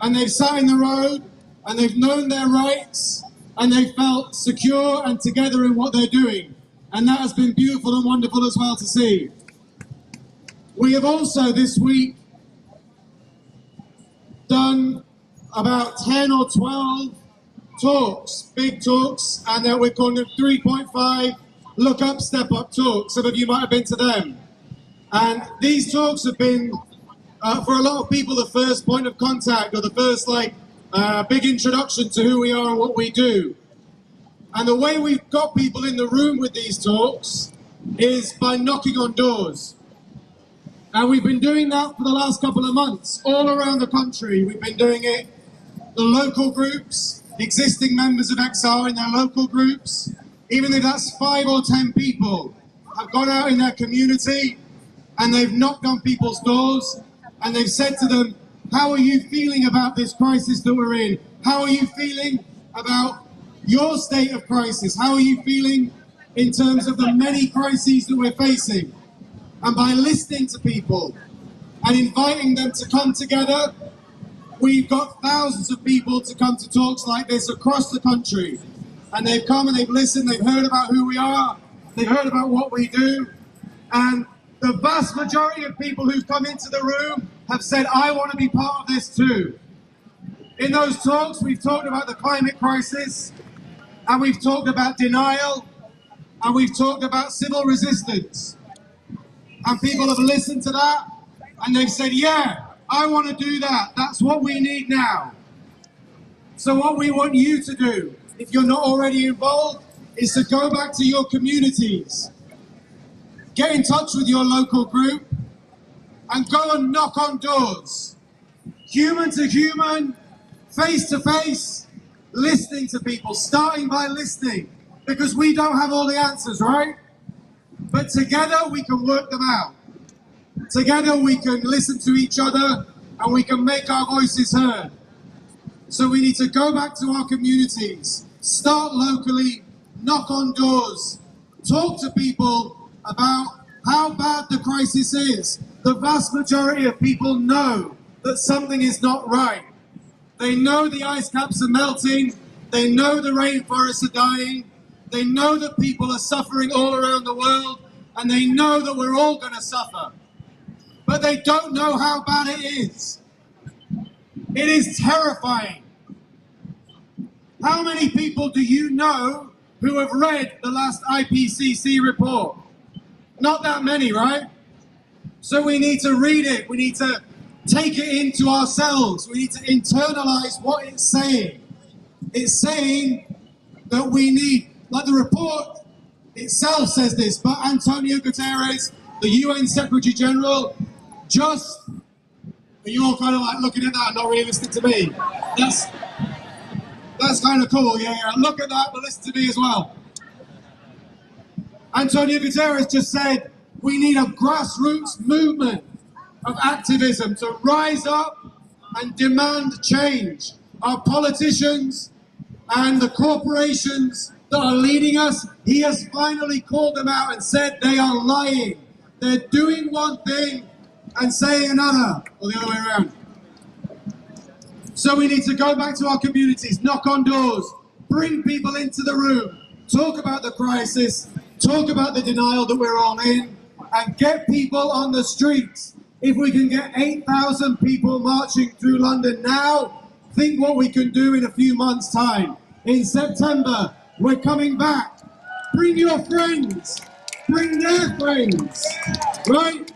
and they've sat in the road and they've known their rights and they felt secure and together in what they're doing. And that has been beautiful and wonderful as well to see. We have also this week done about 10 or 12 talks, big talks, and we're calling them 3.5 look up, step up talks. Some of you might have been to them. And these talks have been, for a lot of people, the first point of contact or the first big introduction to who we are and what we do. And the way we've got people in the room with these talks is by knocking on doors. And we've been doing that for the last couple of months, all around the country. We've been doing it, the local groups, existing members of XR in their local groups, even if that's 5 or 10 people, have gone out in their community and they've knocked on people's doors and they've said to them, how are you feeling about this crisis that we're in? How are you feeling about your state of crisis? How are you feeling in terms of the many crises that we're facing? And by listening to people and inviting them to come together, we've got thousands of people to come to talks like this across the country. And they've come and they've listened, they've heard about who we are, they've heard about what we do. And the vast majority of people who've come into the room have said, I want to be part of this too. In those talks, we've talked about the climate crisis, and we've talked about denial, and we've talked about civil resistance. And people have listened to that, and they've said, yeah, I want to do that. That's what we need now. So what we want you to do, if you're not already involved, is to go back to your communities, get in touch with your local group, and go and knock on doors. Human to human, face to face, listening to people, starting by listening, because we don't have all the answers, right? But together we can work them out. Together we can listen to each other and we can make our voices heard. So we need to go back to our communities, start locally, knock on doors, talk to people about how bad the crisis is. The vast majority of people know that something is not right. They know the ice caps are melting, they know the rainforests are dying, they know that people are suffering all around the world, and they know that we're all going to suffer. But they don't know how bad it is. It is terrifying. How many people do you know who have read the last IPCC report? Not that many, right? So we need to read it. We need to take it into ourselves. We need to internalize what it's saying. It's saying that we need, like the report itself says this, but Antonio Guterres, the UN Secretary General, just, are you all kind of like looking at that and not really listening to me? That's kind of cool, yeah. Look at that, but listen to me as well. Antonio Guterres just said, we need a grassroots movement of activism to rise up and demand change. Our politicians and the corporations that are leading us, he has finally called them out and said they are lying. They're doing one thing and saying another, or the other way around. So we need to go back to our communities, knock on doors, bring people into the room, talk about the crisis, talk about the denial that we're all in, and get people on the streets. If we can get 8,000 people marching through London now, think what we can do in a few months' time. In September, we're coming back. Bring your friends, bring their friends, right?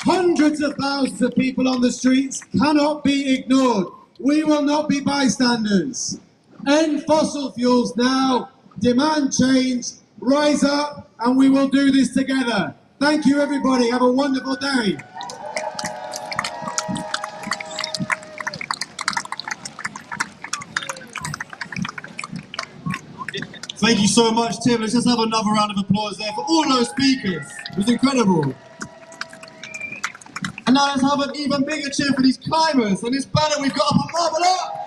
Hundreds of thousands of people on the streets cannot be ignored. We will not be bystanders. End fossil fuels now, demand change, rise up, and we will do this together. Thank you, everybody. Have a wonderful day. Thank you so much, Tim. Let's just have another round of applause there for all those speakers. It was incredible. And now let's have an even bigger cheer for these climbers and this banner we've got up on Marble Arch.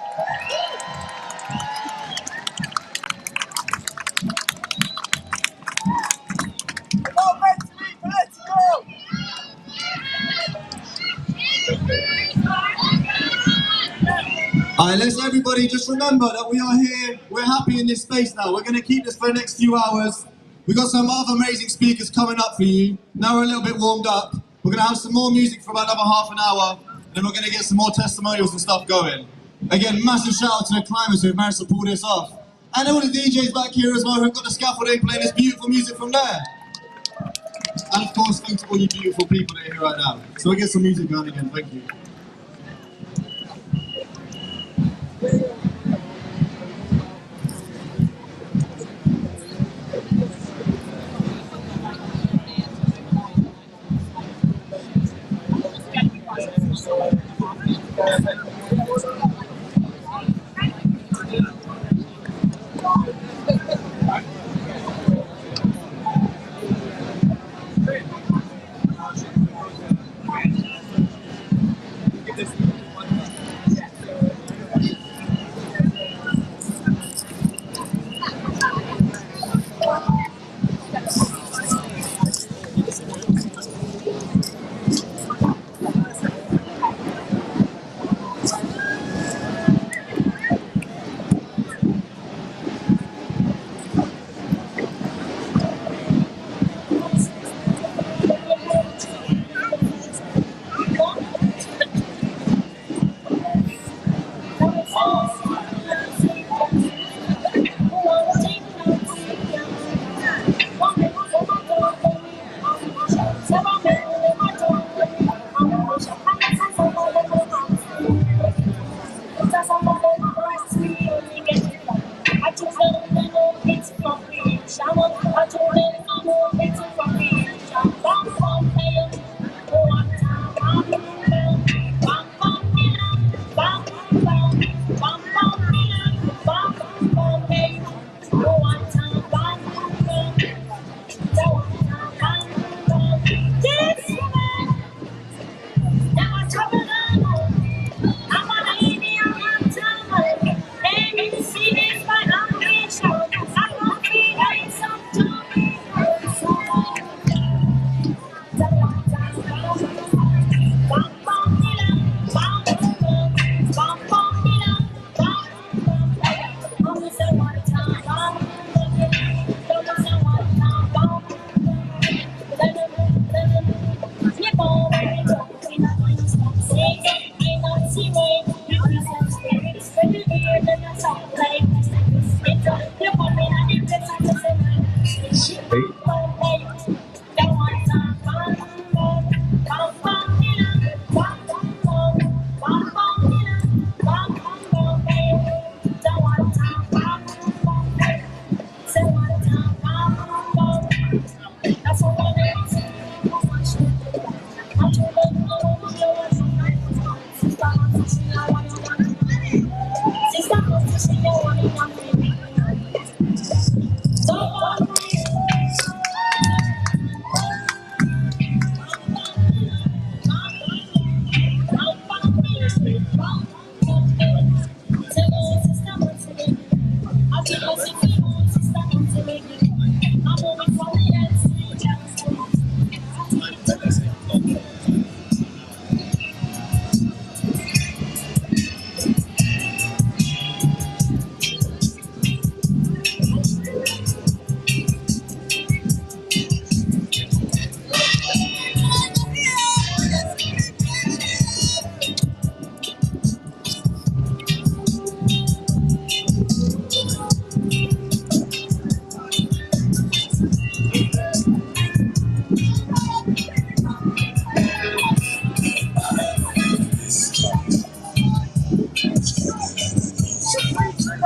Alright, let's everybody just remember that we are here, we're happy in this space now. We're going to keep this for the next few hours. We've got some other amazing speakers coming up for you. Now we're a little bit warmed up. We're going to have some more music for about another half an hour, and then we're going to get some more testimonials and stuff going. Again, massive shout out to the climbers who've managed to pull this off. And all the DJs back here as well who've got the scaffolding playing this beautiful music from there. And of course, thanks to all you beautiful people that are here right now. So we'll get some music going again, thank you.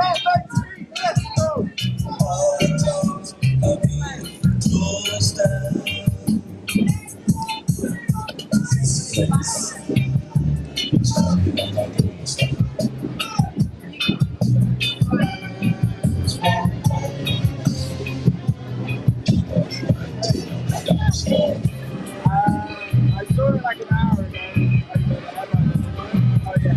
I saw it like an hour ago. Oh yeah.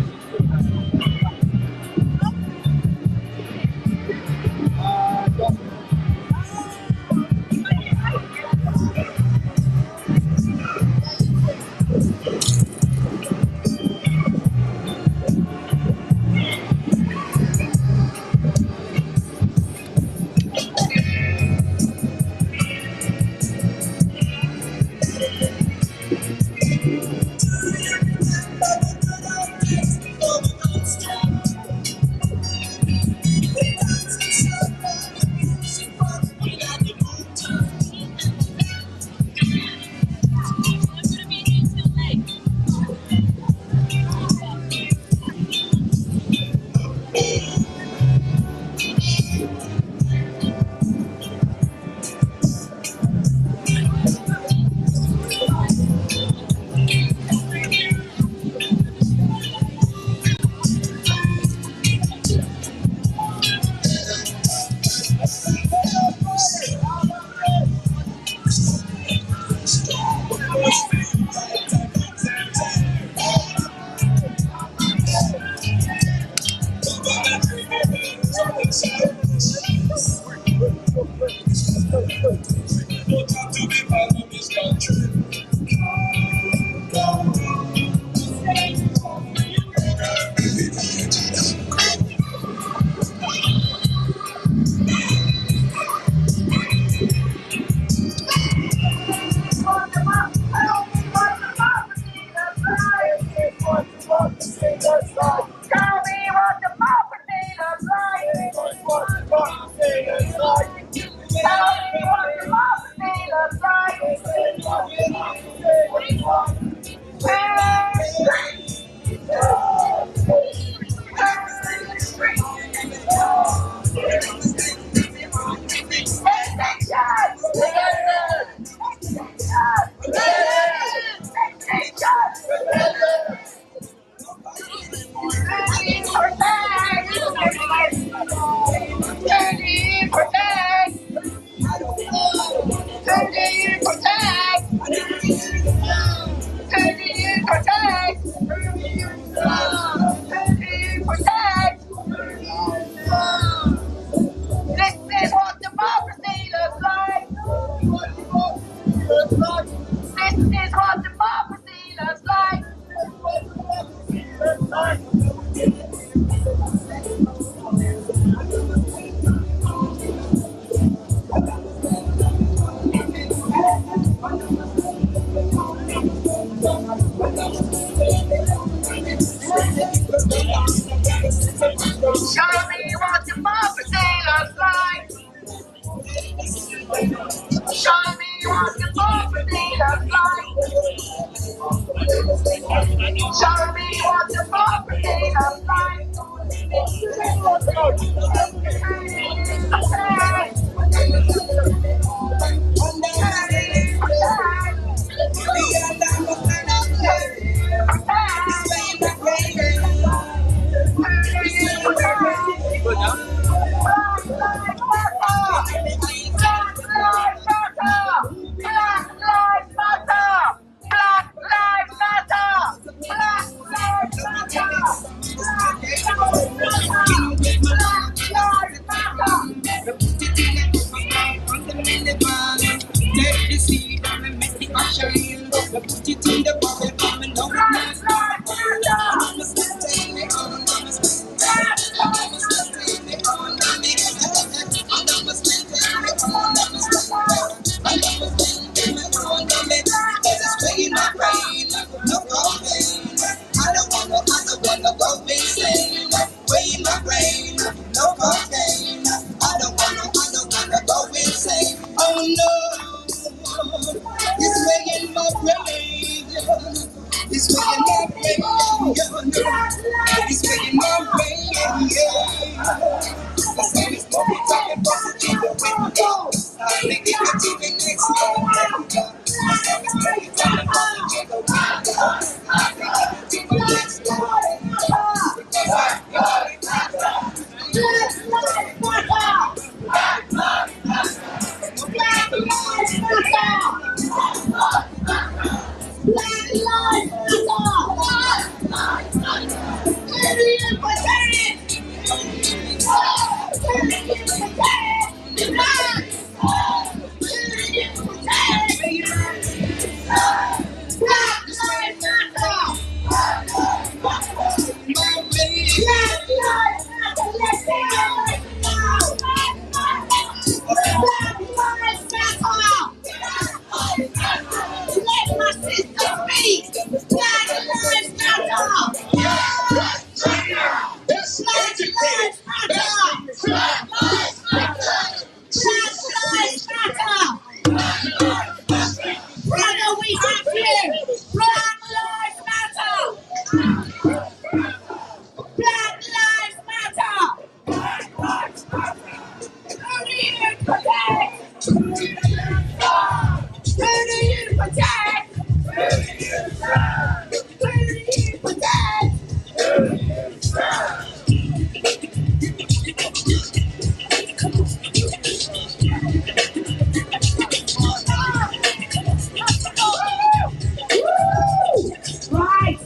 Right.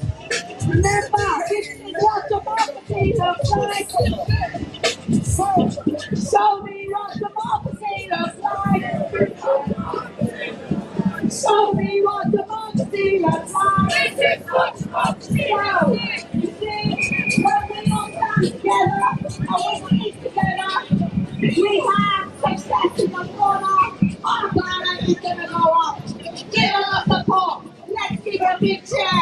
Remember, this is what democracy looks like. Show me what democracy looks like. Show me what democracy looks like. This is what democracy looks like. You see, when we all stand together and we speak together, we have success in the corner. Our banner is going to go up. Give us support. Let's give a big cheer.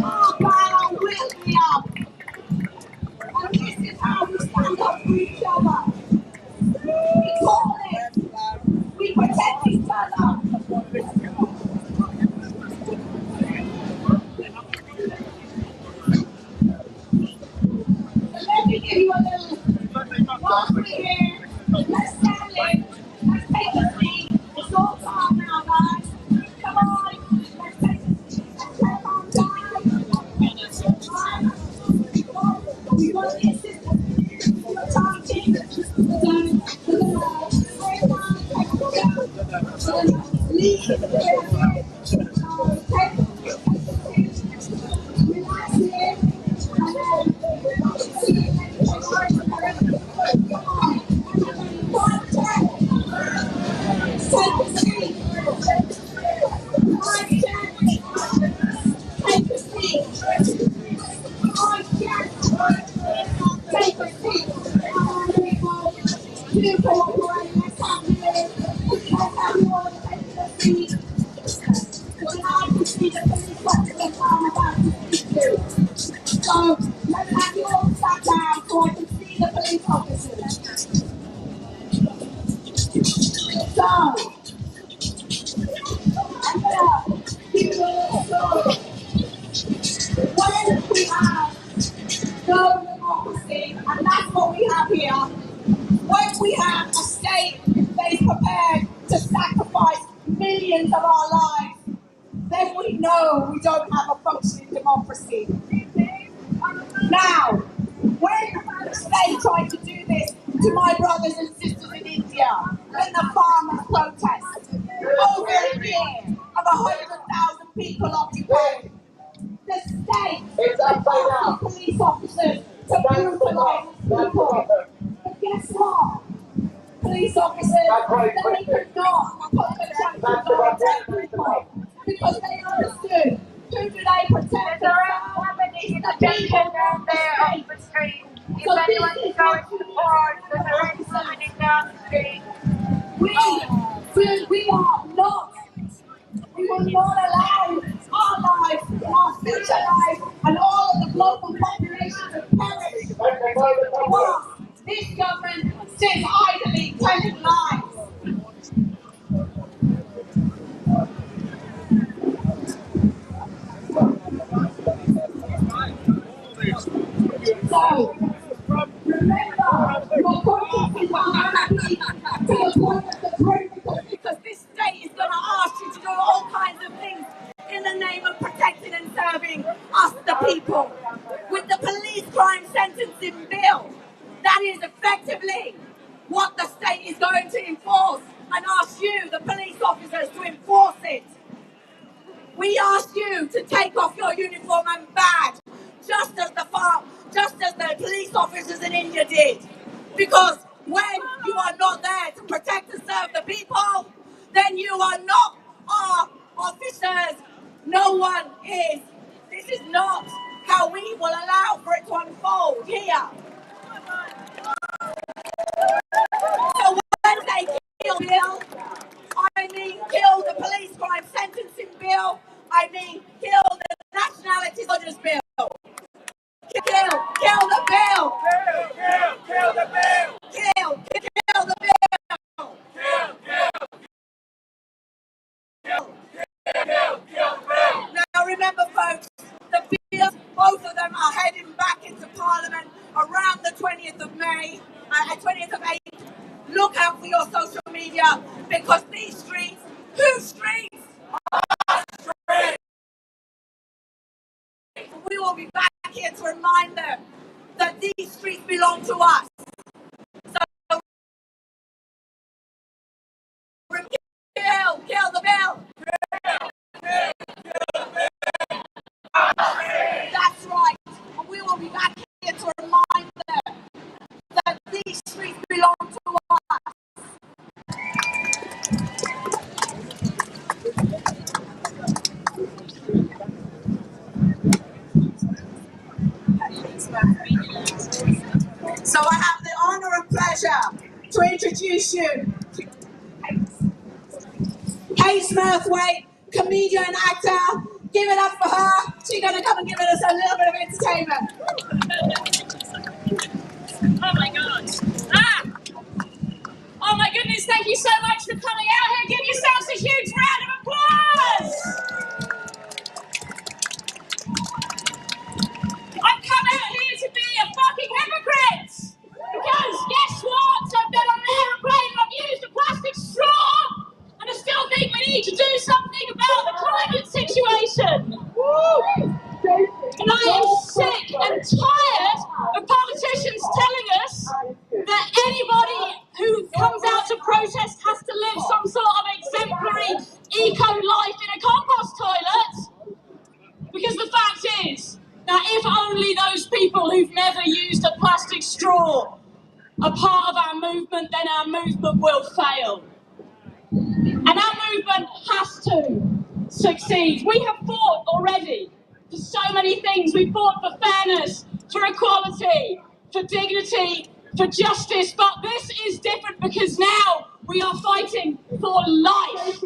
Our banner will be up. And this is how we stand up for each other. We call it. We protect each other. So let me give you a little. Whilst we're here, let's stand in. Let's take a seat. It's all calm now, guys. Come on. Let's take a seat. Let's take on down. We want the assistance. Your time, team. So let's have you all sat down so I can see the police officers. So, I'm gonna give you a little story. When we have no democracy, and that's what we have here, when we have a state that is prepared to sacrifice millions of our lives, then we know we don't have a functioning democracy. Now, when the state tried to do this to my brothers and sisters in India, when the farmers protested, over a year of 100,000 people occupied, the state asked police officers to brutalise people. But guess what? Police officers, they could not put the sanctions on dead people because they understood who do they protect. There's around happening in the jungle down there off the street. If anyone is going to the park, there's already happening down the street. We are not. We will not allow our lives, our future lives, and all of the global population to perish whilst this government sits idly telling lies. So, remember, your conscience is unhappy to the point of the truth, because this state is going to ask you to do all kinds of things in the name of protecting and serving us, the people. With the police crime sentencing bill, that is effectively what the state is going to enforce and ask you, the police officers, to enforce it. We ask you to take off your uniform and badge in India did. Because when you are not there to protect and serve the people, then you are not our officers. No one is. This is not how we will allow for it to unfold here. So when they kill Bill, I mean kill the police crime sentencing bill, I mean kill the nationality orders bill. Kill the bill. Kill the bill. Kill the bill. Now remember, folks, the bills, both of them are heading back into Parliament around the 20th of May, 20th of April. Look out for your social media, because these streets, whose streets? Our streets. We will be back here to remind them that these streets belong to us. So kill the bill. That's right. And we will be back here to remind them that these streets belong to us. So I have the honour and pleasure to introduce you to Kate Smurthwaite, comedian and actor. Give it up for her. She's going to come and give us a little bit of entertainment. Oh my God. Oh my goodness, thank you so much for coming out here. Give yourselves a huge round of applause. I've come out here to be a fucking hypocrite. Because guess what? I've been on an aeroplane and I've used a plastic straw. And I still think we need to do something about the climate situation. And I am sick and tired of politicians telling us that anybody who comes out to protest has to live some sort of exemplary eco-life in a compost toilet. Because the fact is that if only those people who've never used a plastic straw are part of our movement, then our movement will fail. And our movement has to succeed. We have fought already for so many things. We fought for fairness, for equality, for dignity, for justice. But this is different because now we are fighting for life.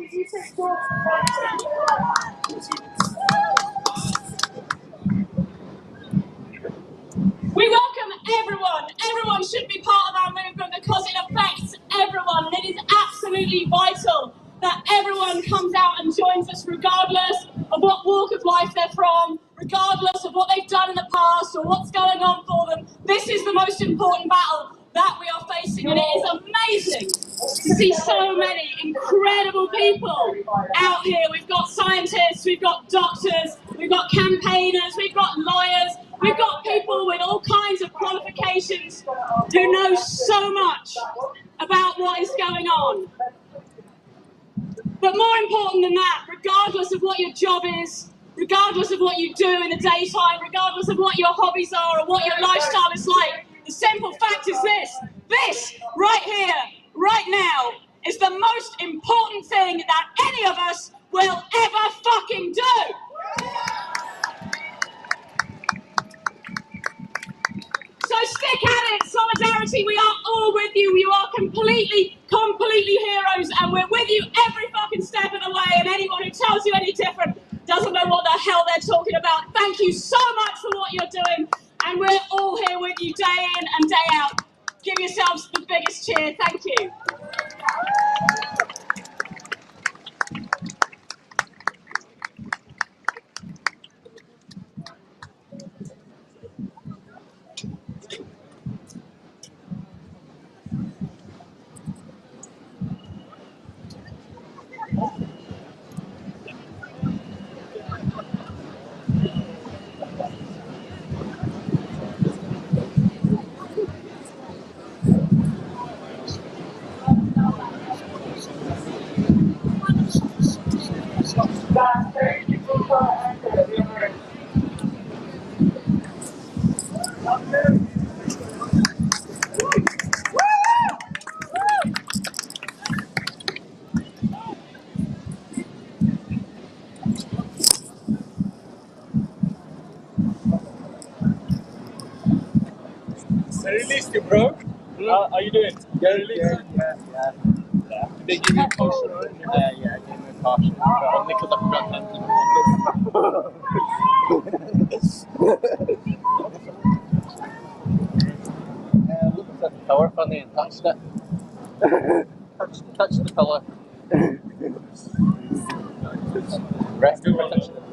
We welcome everyone. Everyone should be part of our movement because it affects everyone. And it is absolutely vital that everyone comes out and joins us regardless of what walk of life they're from, regardless of what they've done in the past or what's going on for them. This is the most important battle that we are facing, and it is amazing to see so many incredible people out here. We've got scientists, we've got doctors, we've got campaigners, we've got lawyers, we've got people with all kinds of qualifications who know so much about what is going on. But more important than that, regardless of what your job is, regardless of what you do in the daytime, regardless of what your hobbies are or what your lifestyle is like, the simple fact is this right here, right now, is the most important thing that any of us will ever fucking do. So stick at it, solidarity, we are all with you. You are completely heroes, and we're with you every fucking step of the way, and anyone who tells you any different doesn't know what the hell they're talking about. Thank you so much for what you're doing, and we're all here with you day in and day out. Give yourselves the biggest cheer. Thank you. I released you, bro. How you doing? Yeah. Did they give you a caution or anything? Yeah, I gave him a caution. But only because I forgot to empty looked at the pillar funny and touched it. touched the pillar. Rest of it touched it.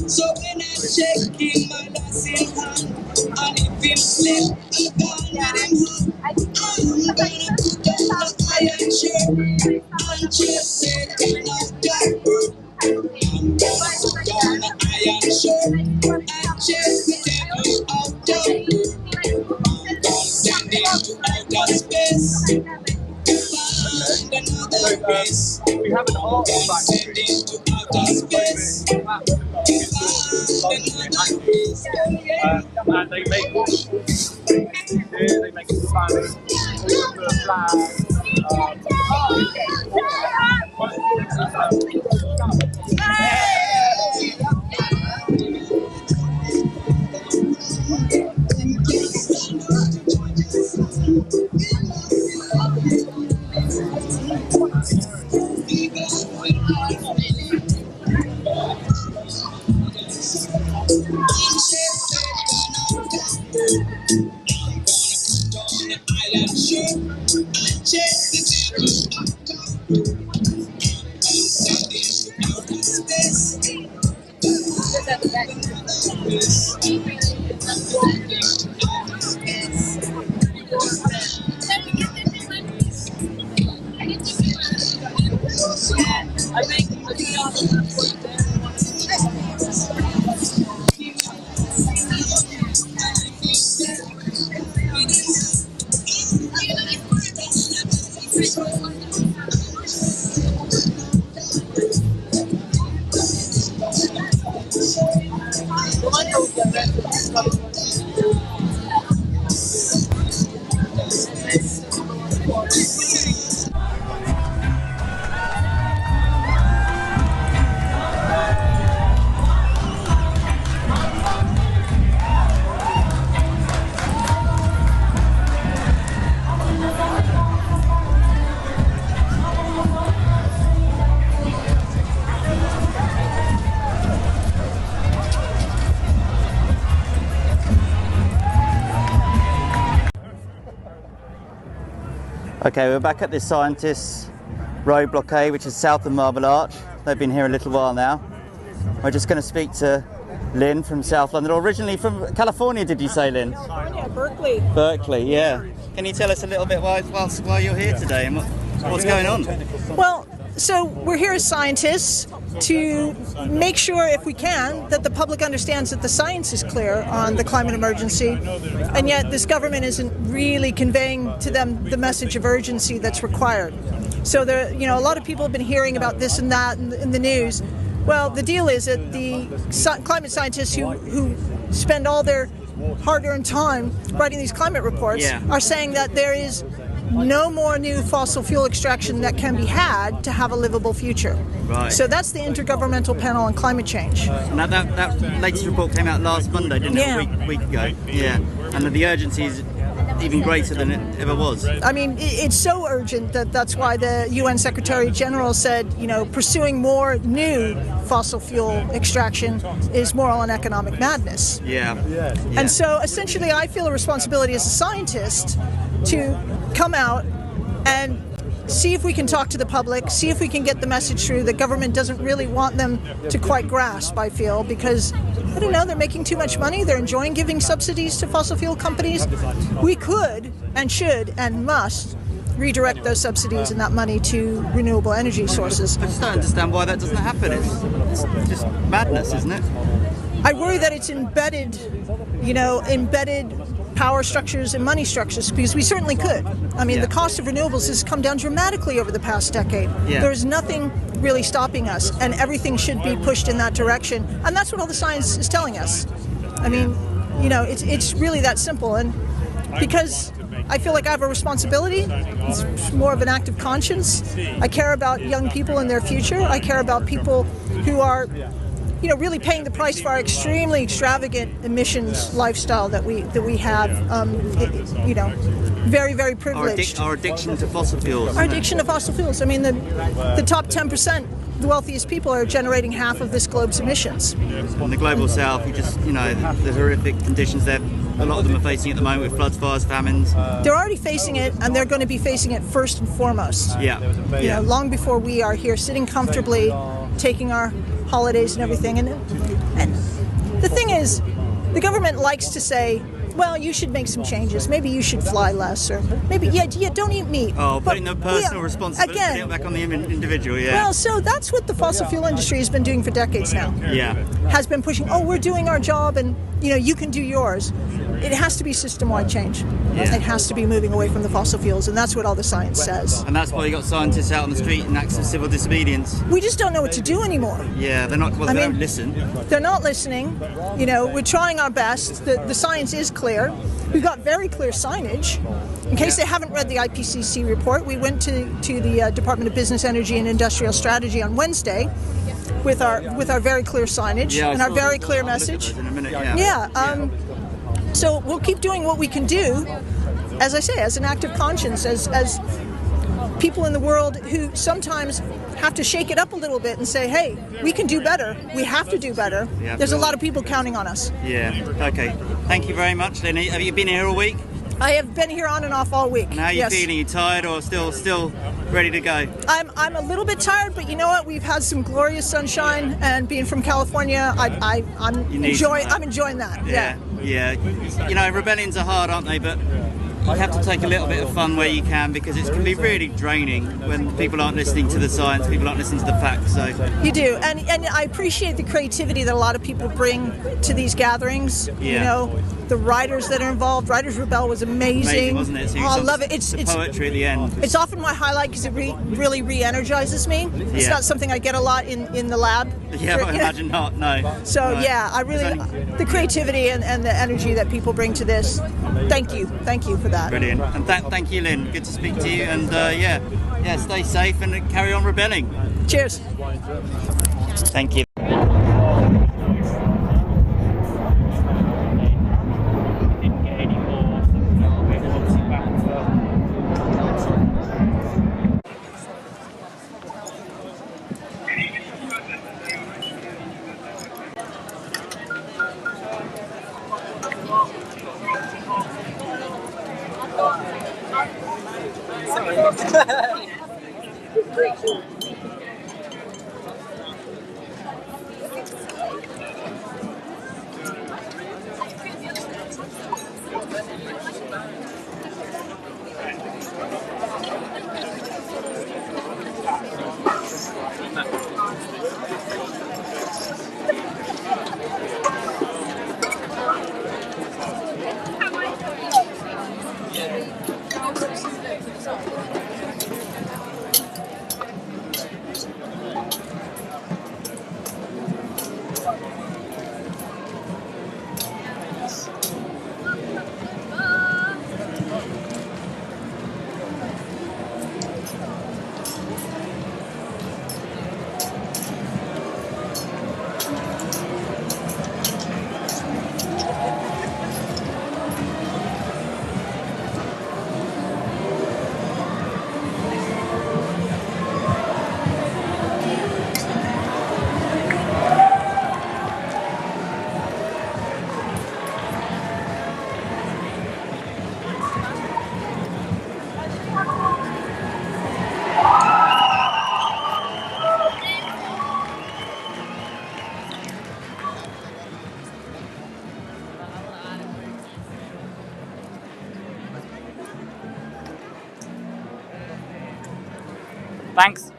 So when I check in my last in hand, and if him slip, I'm gone with him home. I'm gonna put on the iron shirt and chase it in a dark room. I'm gonna put on the iron shirt and chase the devil out the room. I'm gonna send him to outer space to find another race. We have an art send him to outer space. And they make they make Spanish, Okay, we're back at the scientists' road blockade, which is south of Marble Arch. They've been here a little while now. We're just going to speak to Lynn from South London, originally from California, did you say, Lynn? California, Berkeley. Berkeley, yeah. Can you tell us a little bit while you're here today and what's going on? Well, so we're here as scientists to make sure, if we can, that the public understands that the science is clear on the climate emergency, and yet this government isn't really conveying to them the message of urgency that's required. So there, a lot of people have been hearing about this and that in the news. Well, the deal is that the climate scientists who spend all their hard-earned time writing these climate reports are saying that there is no more new fossil fuel extraction that can be had to have a livable future. Right. So that's the Intergovernmental Panel on Climate Change. Now that latest report came out last Monday, didn't it? A week ago. Yeah. And the urgency is even greater than it ever was. I mean, it's so urgent that's why the UN Secretary General said, pursuing more new fossil fuel extraction is moral and economic madness. Yeah. And so essentially I feel a responsibility as a scientist to come out and see if we can talk to the public, see if we can get the message through that government doesn't really want them to quite grasp, I feel, because, I don't know, they're making too much money, they're enjoying giving subsidies to fossil fuel companies. We could and should and must redirect those subsidies and that money to renewable energy sources. I just don't understand why that doesn't happen. It's just madness, isn't it? I worry that it's embedded power structures and money structures, because we certainly could. I mean, the cost of renewables has come down dramatically over the past decade. There's nothing really stopping us, and everything should be pushed in that direction. And that's what all the science is telling us. I mean, it's really that simple. And because I feel like I have a responsibility, it's more of an act of conscience. I care about young people and their future. I care about people who are really paying the price for our extremely extravagant emissions lifestyle that we have, very, very privileged. Our addiction to fossil fuels. Our addiction to fossil fuels. I mean, the top 10%, the wealthiest people are generating half of this globe's emissions. In the global south, the horrific conditions that a lot of them are facing at the moment with floods, fires, famines. They're already facing it, and they're going to be facing it first and foremost. Long before we are here sitting comfortably, taking our holidays and everything. And the thing is, the government likes to say, well, you should make some changes. Maybe you should fly less, or maybe, don't eat meat. Oh, putting the personal responsibility again, back on the individual, Well, so that's what the fossil fuel industry has been doing for decades now. Has been pushing, we're doing our job and, you can do yours. It has to be system-wide change. It has to be moving away from the fossil fuels, and that's what all the science says. And that's why you got scientists out on the street in acts of civil disobedience. We just don't know what to do anymore. Yeah, they don't listen. They're not listening. We're trying our best. The science is clear. We've got very clear signage. In case they haven't read the IPCC report, we went to the Department of Business, Energy and Industrial Strategy on Wednesday with our very clear signage and our very clear message. So we'll keep doing what we can do, as I say, as an act of conscience, as people in the world who sometimes have to shake it up a little bit and say, hey, we can do better. We have to do better. There's a lot of people counting on us. Okay. Thank you very much, Lynn. Have you been here all week? I have been here on and off all week. And how are you feeling? You tired or still ready to go? I'm a little bit tired, but you know what? We've had some glorious sunshine, and being from California, I'm enjoying that. Rebellions are hard, aren't they? But you have to take a little bit of fun where you can, because it can be really draining when people aren't listening to the science, people aren't listening to the facts. So you do, and I appreciate the creativity that a lot of people bring to these gatherings. The writers that are involved. Writers Rebel was amazing, wasn't it? I love it. It's poetry at the end. It's often my highlight because it really re-energizes me. It's not something I get a lot in the lab. I imagine not. No. So I really the creativity and the energy that people bring to this. Thank you for that. Brilliant, and thank you, Lynn. Good to speak to you, and stay safe and carry on rebelling. Cheers. Thank you. Sorry. Thanks.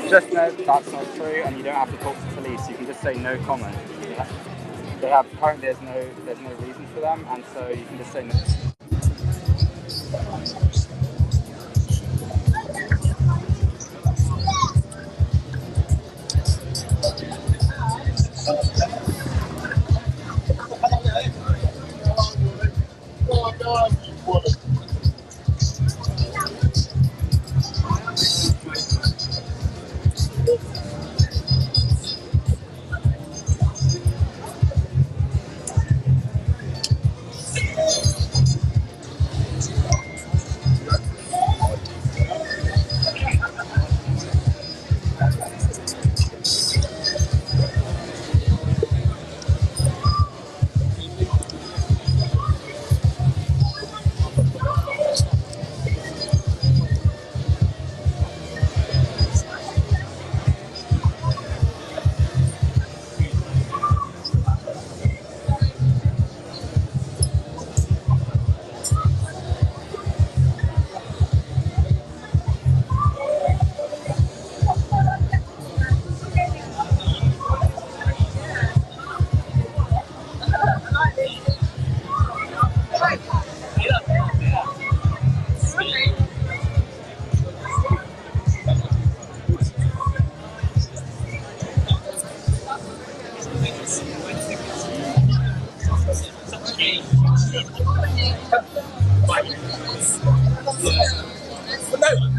Just know that's not true, and you don't have to talk to police. You can just say no comment. They have currently there's no reason for them, and so you can just say no.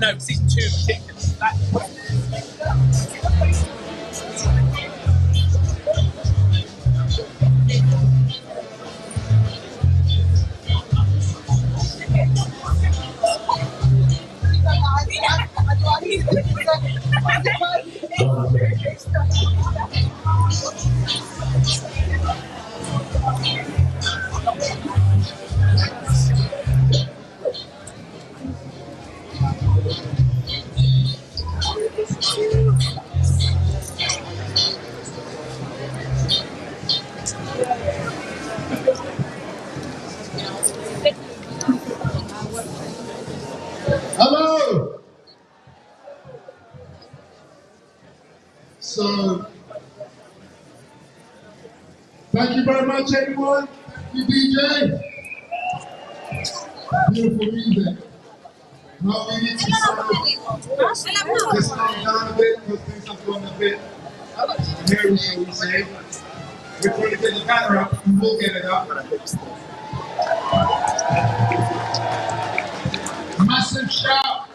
No, season 2 in particular. Hello! So, thank you very much, everyone. Thank you, DJ. Beautiful music. Now we need to sort of just calm down a bit because things have gone a bit hairy, shall we say. We're trying to get the banner up, and we'll get it up. Massive shout.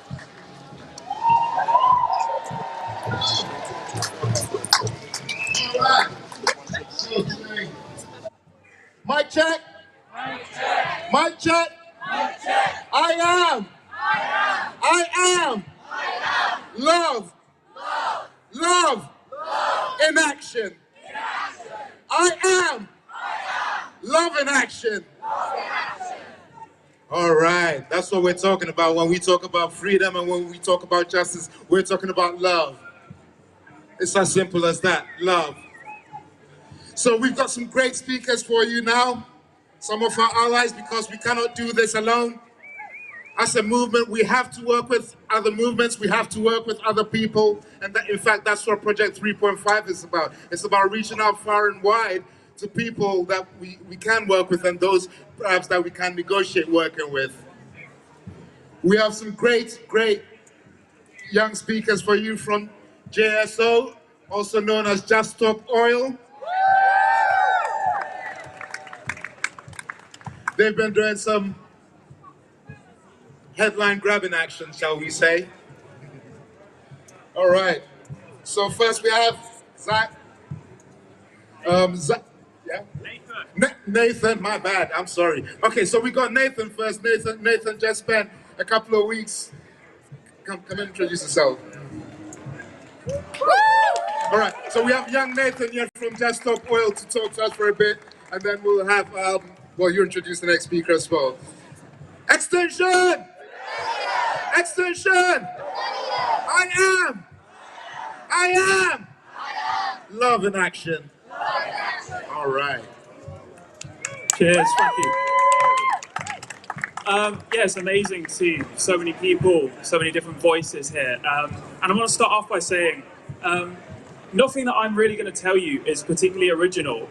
Alright. So today. Mic check. Mic check. I am. Love. In action. I am. Love in action. All right, that's what we're talking about when we talk about freedom and when we talk about justice. We're talking about love. It's as simple as that, love. So we've got some great speakers for you now. Some of our allies, because we cannot do this alone. As a movement, we have to work with other movements, we have to work with other people, and that, in fact, that's what Project 3.5 is about. It's about reaching out far and wide to people that we can work with and those perhaps that we can negotiate working with. We have some great young speakers for you from JSO, also known as Just Stop Oil. They've been doing some headline grabbing action, shall we say. All right. So first we have Zach. Yeah? Nathan, my bad, I'm sorry. Okay, so we got Nathan first. Nathan just spent a couple of weeks. Come and introduce yourself. All right, so we have young Nathan here from Just Stop Oil to talk to us for a bit, and then we'll have, well, you introduce the next speaker as well. Extinction! Extinction! I am! Love in action. All right. Cheers, thank you. Yeah, it's amazing to see so many people, so many different voices here. And I want to start off by saying, nothing that I'm really going to tell you is particularly original.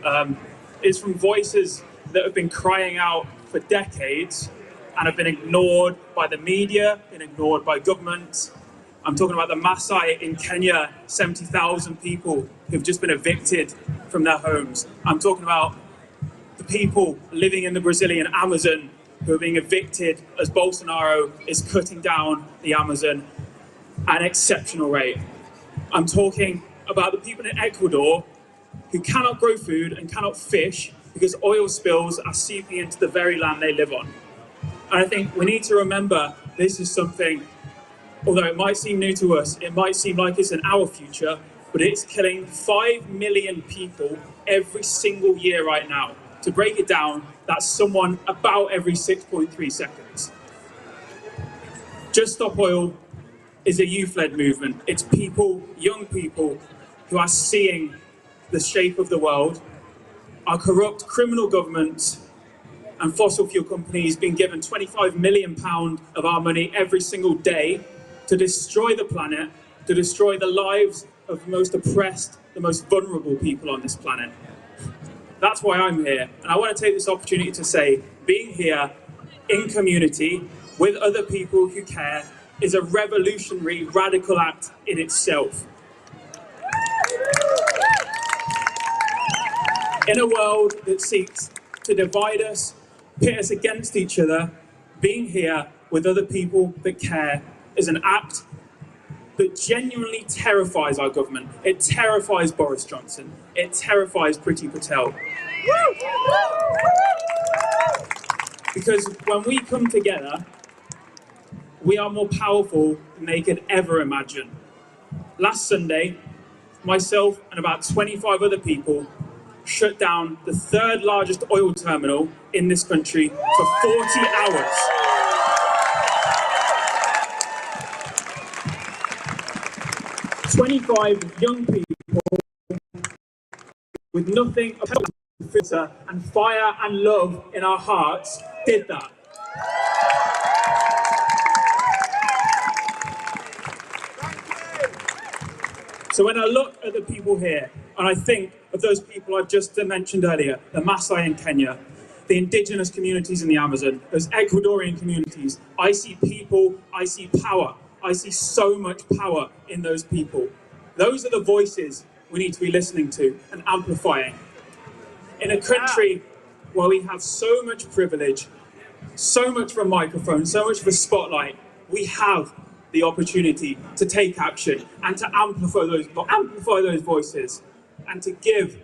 It's from voices that have been crying out for decades and have been ignored by the media, been ignored by government. I'm talking about the Maasai in Kenya, 70,000 people who've just been evicted from their homes. I'm talking about the people living in the Brazilian Amazon who are being evicted as Bolsonaro is cutting down the Amazon at an exceptional rate. I'm talking about the people in Ecuador who cannot grow food and cannot fish because oil spills are seeping into the very land they live on. And I think we need to remember this is something, although it might seem new to us, it might seem like it's in our future, but it's killing 5 million people every single year right now. To break it down, that's someone about every 6.3 seconds. Just Stop Oil is a youth-led movement. It's people, young people, who are seeing the shape of the world. Our corrupt criminal governments and fossil fuel companies being given £25 million of our money every single day to destroy the planet, to destroy the lives of the most oppressed, the most vulnerable people on this planet. That's why I'm here. And I want to take this opportunity to say, being here in community with other people who care is a revolutionary, radical act in itself. In a world that seeks to divide us, pit us against each other, being here with other people that care is an act that genuinely terrifies our government. It terrifies Boris Johnson. It terrifies Priti Patel. Because when we come together, we are more powerful than they could ever imagine. Last Sunday, myself and about 25 other people shut down the third largest oil terminal in this country for 40 hours. "25 young people with nothing but filter and fire and love in our hearts did that." So when I look at the people here, and I think of those people I've just mentioned earlier, the Maasai in Kenya, the indigenous communities in the Amazon, those Ecuadorian communities, I see people, I see power. I see so much power in those people. Those are the voices we need to be listening to and amplifying. In a country where we have so much privilege, so much of a microphone, so much of a spotlight, we have the opportunity to take action and to amplify those voices and to give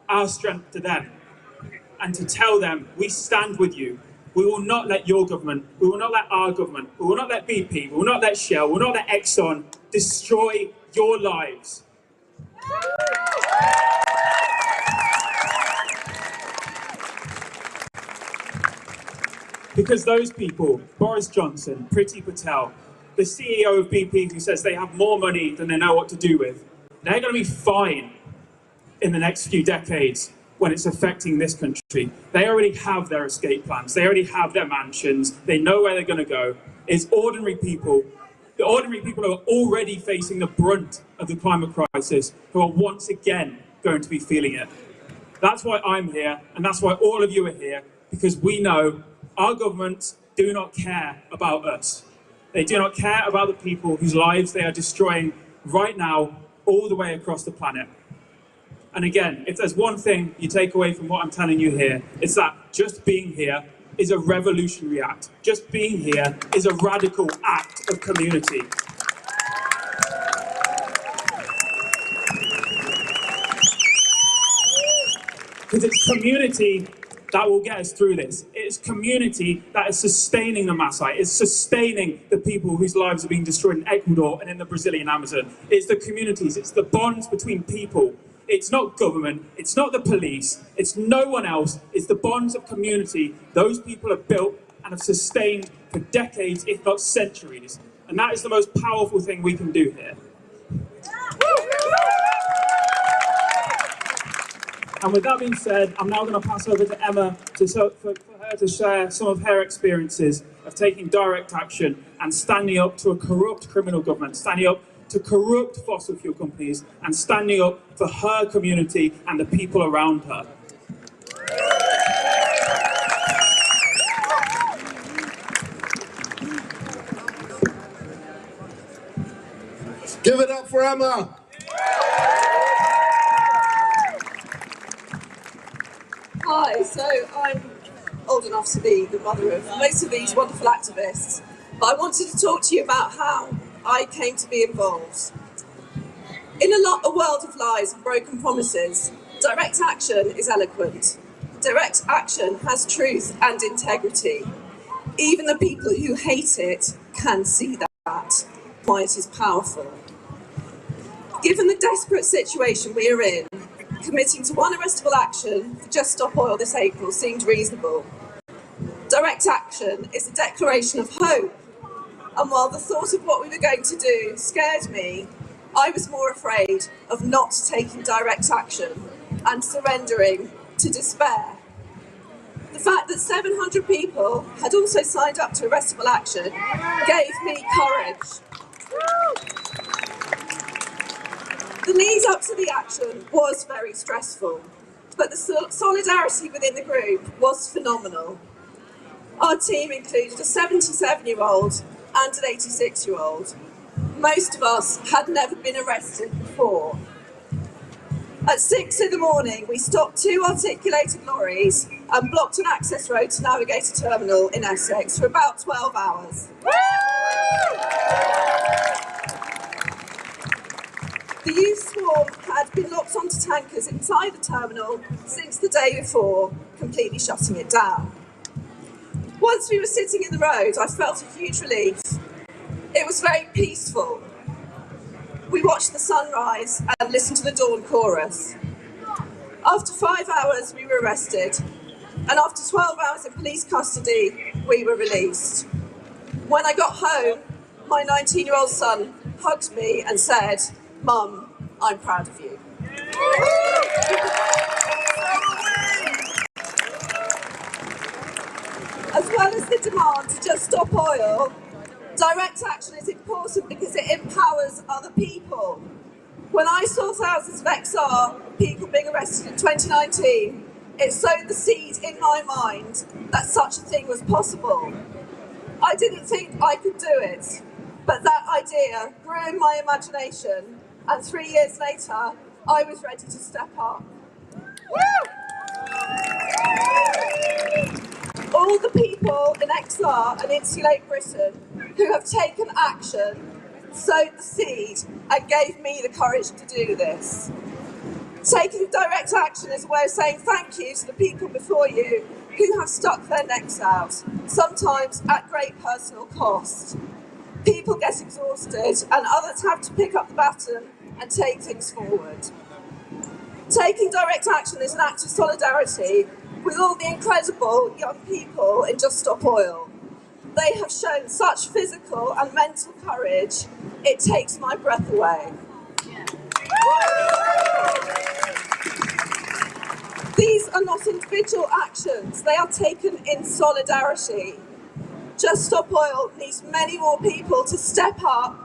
our strength to them and to tell them, we stand with you. We will not let your government, we will not let our government, we will not let BP, we will not let Shell, we will not let Exxon destroy your lives. Because those people, Boris Johnson, Priti Patel, the CEO of BP who says they have more money than they know what to do with, they're going to be fine in the next few decades when it's affecting this country. They already have their escape plans. They already have their mansions. They know where they're going to go. It's ordinary people. The ordinary people who are already facing the brunt of the climate crisis who are once again going to be feeling it. That's why I'm here, and that's why all of you are here, because we know our governments do not care about us. They do not care about the people whose lives they are destroying right now all the way across the planet. And again, if there's one thing you take away from what I'm telling you here, it's that just being here is a revolutionary act. Just being here is a radical act of community. because it's community that will get us through this. It's community that is sustaining the Maasai. It's sustaining the people whose lives are being destroyed in Ecuador and in the Brazilian Amazon. It's the communities, it's the bonds between people. It's not government, it's not the police, it's no one else. It's the bonds of community those people have built and have sustained for decades, if not centuries. And that is the most powerful thing we can do here. And with that being said, I'm now going to pass over to Emma for her to share some of her experiences of taking direct action and standing up to a corrupt criminal government, standing up to corrupt fossil fuel companies, and standing up for her community and the people around her. Give it up for Emma. Hi, so I'm old enough to be the mother of most of these wonderful activists, but I wanted to talk to you about how I came to be involved. In a world of lies and broken promises, direct action is eloquent. Direct action has truth and integrity. Even the people who hate it can see that, why it is powerful. Given the desperate situation we are in, committing to one arrestable action for Just Stop Oil this April seemed reasonable. Direct action is a declaration of hope, and while the thought of what we were going to do scared me, I was more afraid of not taking direct action and surrendering to despair. The fact that 700 people had also signed up to arrestable action gave me courage. The lead up to the action was very stressful, but the solidarity within the group was phenomenal. Our team included a 77-year-old and an 86-year-old. Most of us had never been arrested before. At 6 in the morning, we stopped 2 articulated lorries and blocked an access road to Navigator Terminal in Essex for about 12 hours. The youth swarm had been locked onto tankers inside the terminal since the day before, completely shutting it down. Once we were sitting in the road, I felt a huge relief. It was very peaceful. We watched the sunrise and listened to the dawn chorus. After 5 hours, we were arrested, and after 12 hours in police custody, we were released. When I got home, my 19-year-old son hugged me and said, "Mum, I'm proud of you." As well as the demand to just stop oil, direct action is important because it empowers other people. When I saw thousands of XR people being arrested in 2019, it sowed the seed in my mind that such a thing was possible. I didn't think I could do it, but that idea grew in my imagination, and 3 years later, I was ready to step up. All the people in XR and Insulate Britain who have taken action sowed the seed and gave me the courage to do this. Taking direct action is a way of saying thank you to the people before you who have stuck their necks out, sometimes at great personal cost. People get exhausted and others have to pick up the baton and take things forward. Taking direct action is an act of solidarity with all the incredible young people in Just Stop Oil. They have shown such physical and mental courage, it takes my breath away. These are not individual actions, they are taken in solidarity. Just Stop Oil needs many more people to step up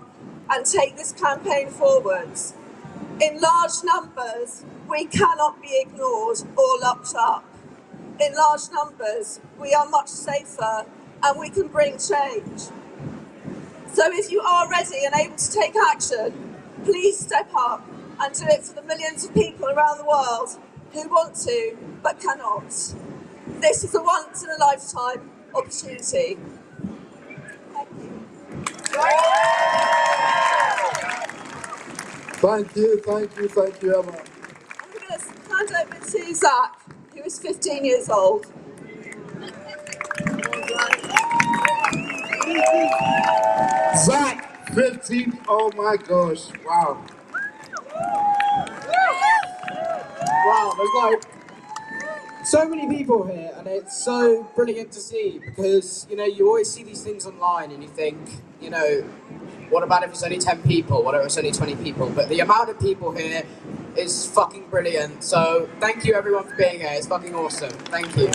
and take this campaign forwards. In large numbers, we cannot be ignored or locked up. In large numbers, we are much safer and we can bring change. So if you are ready and able to take action, please step up and do it for the millions of people around the world who want to but cannot. This is a once-in-a-lifetime opportunity. Thank you, Emma. I'm going to hand over to Zach who is 15 years old. Zach, 15. Oh my gosh! Wow. Wow, there's like so many people here, and it's so brilliant to see because, you know, you always see these things online and you think, you know, what about if it's only 10 people? What if it's only 20 people? But the amount of people here is fucking brilliant. So thank you everyone for being here. It's fucking awesome. Thank you.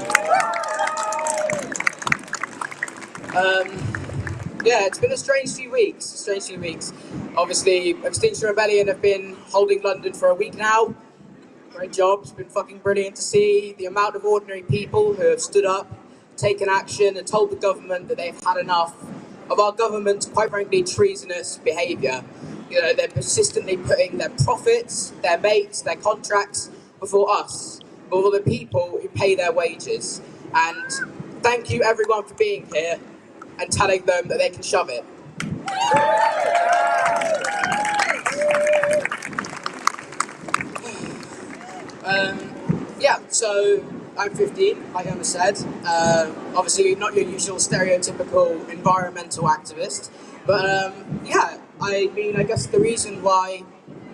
Yeah, it's been a strange few weeks. Obviously, Extinction Rebellion have been holding London for a week now. Great job. It's been fucking brilliant to see the amount of ordinary people who have stood up, taken action, and told the government that they've had enough of our government's, quite frankly, treasonous behaviour. You know, they're persistently putting their profits, their mates, their contracts before us, before the people who pay their wages. And thank you everyone for being here and telling them that they can shove it. Yeah, so I'm 15, like Emma said. Obviously not your usual stereotypical environmental activist, but yeah, I mean, I guess the reason why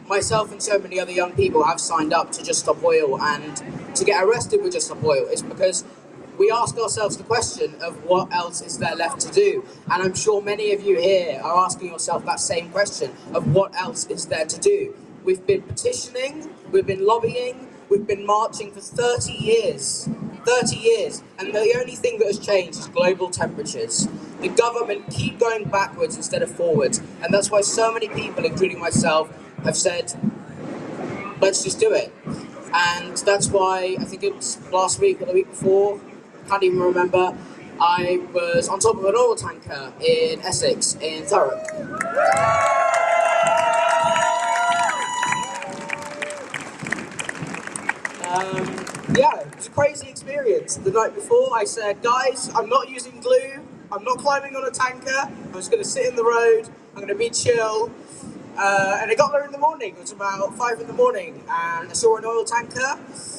myself and so many other young people have signed up to Just Stop Oil and to get arrested with Just Stop Oil is because we ask ourselves the question of what else is there left to do. And I'm sure many of you here are asking yourself that same question of what else is there to do. We've been petitioning, we've been lobbying, we've been marching for 30 years. 30 years. And the only thing that has changed is global temperatures. The government keep going backwards instead of forwards. And that's why so many people, including myself, have said, let's just do it. And that's why, I think it was last week or the week before, can't even remember, I was on top of an oil tanker in Essex, in Thurrock. Yeah, it was a crazy experience. The night before I said, guys, I'm not using glue, I'm not climbing on a tanker, I'm just going to sit in the road, I'm going to be chill. And I got there in the morning, it was about 5 in the morning, and I saw an oil tanker,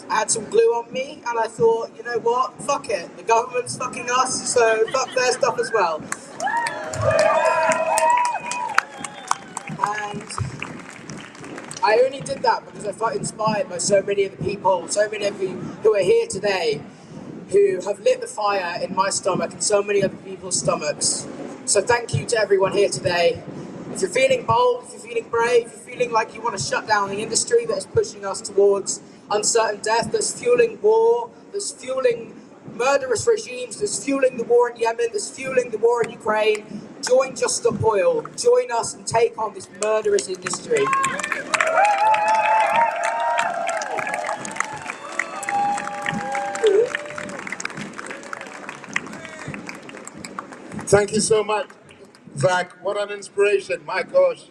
I had some glue on me, and I thought, you know what, fuck it, the government's fucking us, so fuck their stuff as well. And I only did that because I felt inspired by so many of the people, so many of you who are here today, who have lit the fire in my stomach and so many other people's stomachs. So thank you to everyone here today. If you're feeling bold, if you're feeling brave, if you're feeling like you want to shut down the industry that is pushing us towards uncertain death, that's fueling war, that's fueling murderous regimes, that's fueling the war in Yemen, that's fueling the war in Ukraine, join Just Stop Oil. Join us and take on this murderous industry. Thank you so much, Zach. What an inspiration, my gosh.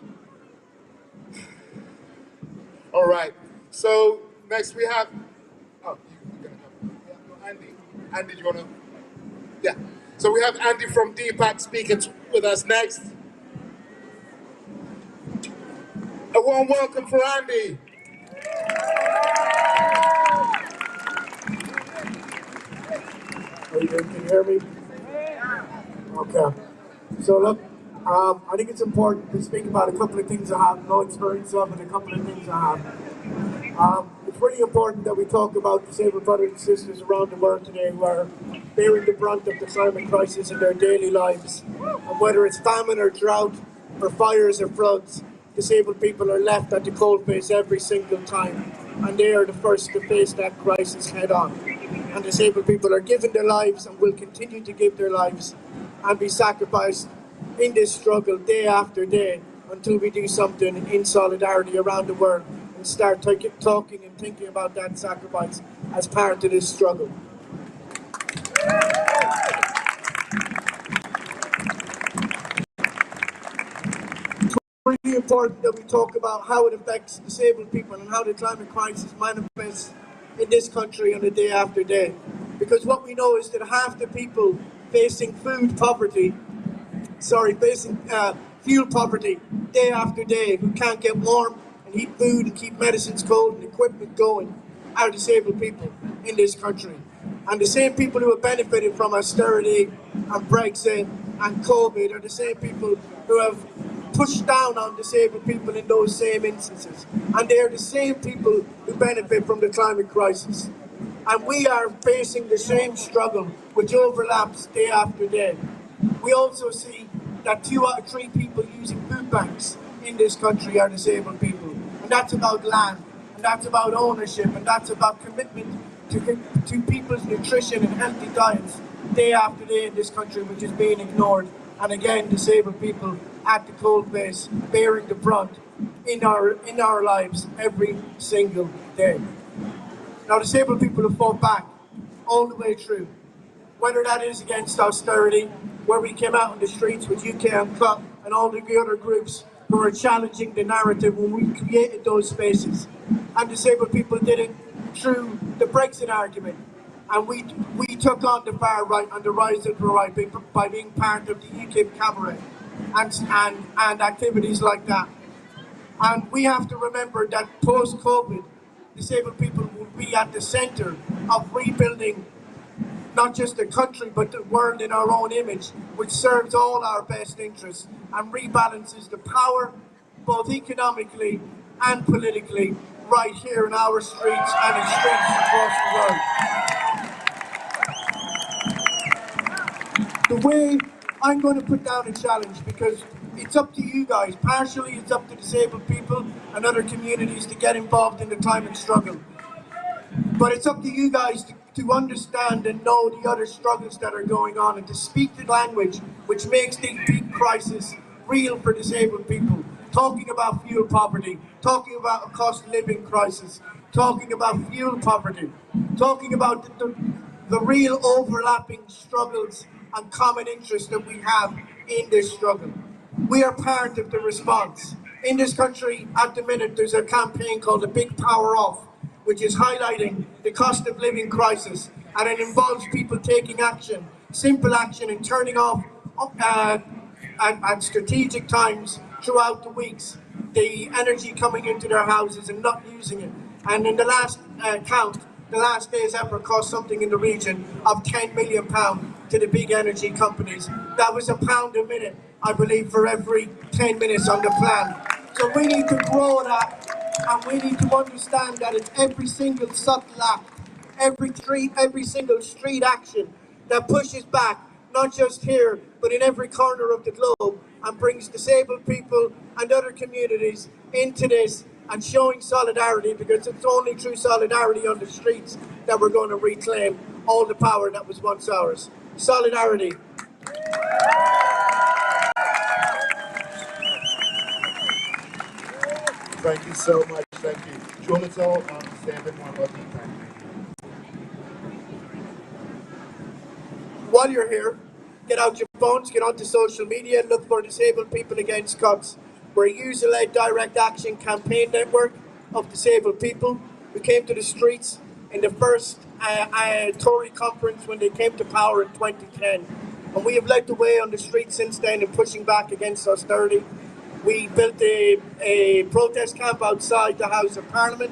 All right, so next we have, oh, you're gonna have, Andy. Andy, do you wanna? Yeah. So we have Andy from DPAC speaking with us next. A warm welcome for Andy. Are you good? Can you hear me? Okay. So look, I think it's important to speak about a couple of things I have no experience of and a couple of things I have. It's really important that we talk about disabled brothers and sisters around the world today who are bearing the brunt of the climate crisis in their daily lives. And whether it's famine or drought or fires or floods, disabled people are left at the coalface every single time. And they are the first to face that crisis head on. And disabled people are giving their lives and will continue to give their lives and be sacrificed in this struggle day after day until we do something in solidarity around the world and start talking and thinking about that sacrifice as part of this struggle. It's really important that we talk about how it affects disabled people and how the climate crisis manifests in this country on a day after day. Because what we know is that half the people facing fuel poverty day after day, who can't get warm and heat food and keep medicines cold and equipment going, are disabled people. in this country. And the same people who have benefited from austerity and Brexit and COVID are the same people who have pushed down on disabled people in those same instances. And they are the same people who benefit from the climate crisis. And we are facing the same struggle, which overlaps day after day. We also see that 2 out of 3 people using food banks in this country are disabled people. And that's about land, and that's about ownership, and that's about commitment to people's nutrition and healthy diets day after day in this country, which is being ignored. And again, disabled people at the cold base bearing the brunt in our lives every single day. Now, disabled people have fought back all the way through, whether that is against austerity, where we came out on the streets with UK Uncut and all the other groups who were challenging the narrative when we created those spaces. And disabled people did it through the Brexit argument. And we took on the far right and the rise of the right by being part of the UKIP cabaret and activities like that. And we have to remember that post-COVID, disabled people will be at the centre of rebuilding not just the country but the world in our own image, which serves all our best interests and rebalances the power both economically and politically right here in our streets and in streets across the world. The way I'm going to put down a challenge, because it's up to you guys, partially it's up to disabled people and other communities to get involved in the climate struggle. But it's up to you guys to understand and know the other struggles that are going on and to speak the language which makes this big crisis real for disabled people. Talking about fuel poverty, talking about a cost of living crisis, talking about fuel poverty, talking about the real overlapping struggles and common interests that we have in this struggle. We are part of the response. In this country, at the minute, there's a campaign called the Big Power Off, which is highlighting the cost of living crisis, and it involves people taking action, simple action, and turning off at strategic times throughout the weeks the energy coming into their houses and not using it. And in the last count, the last day's effort cost something in the region of £10 million to the big energy companies. That was £1 a minute, I believe, for every 10 minutes on the plan. So we need to grow that, and we need to understand that it's every single subtle act, every single street action that pushes back, not just here, but in every corner of the globe, and brings disabled people and other communities into this and showing solidarity, because it's only through solidarity on the streets that we're going to reclaim all the power that was once ours. Solidarity. Thank you so much. Thank you. Do you want to tell say a bit more about the campaign? While you're here, get out your phones, get onto social media, look for Disabled People Against Cuts. We're a user-led direct action campaign network of disabled people who came to the streets in the first Tory conference when they came to power in 2010. And we have led the way on the streets since then in pushing back against austerity. We built a protest camp outside the House of Parliament.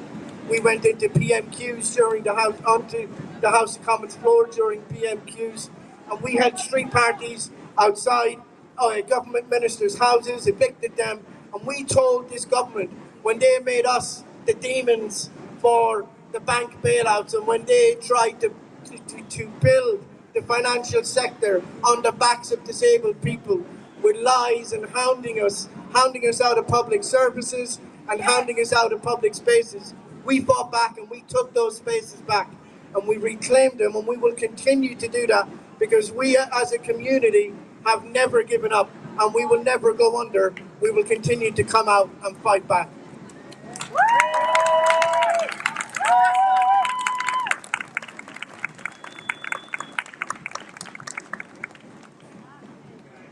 We went into PMQs during onto the House of Commons floor during PMQs. And we had street parties outside government ministers' houses, evicted them. And we told this government, when they made us the demons for the bank bailouts, and when they tried to build the financial sector on the backs of disabled people with lies and hounding us out of public services and hounding us out of public spaces, we fought back and we took those spaces back and we reclaimed them, and we will continue to do that because we as a community have never given up and we will never go under. We will continue to come out and fight back.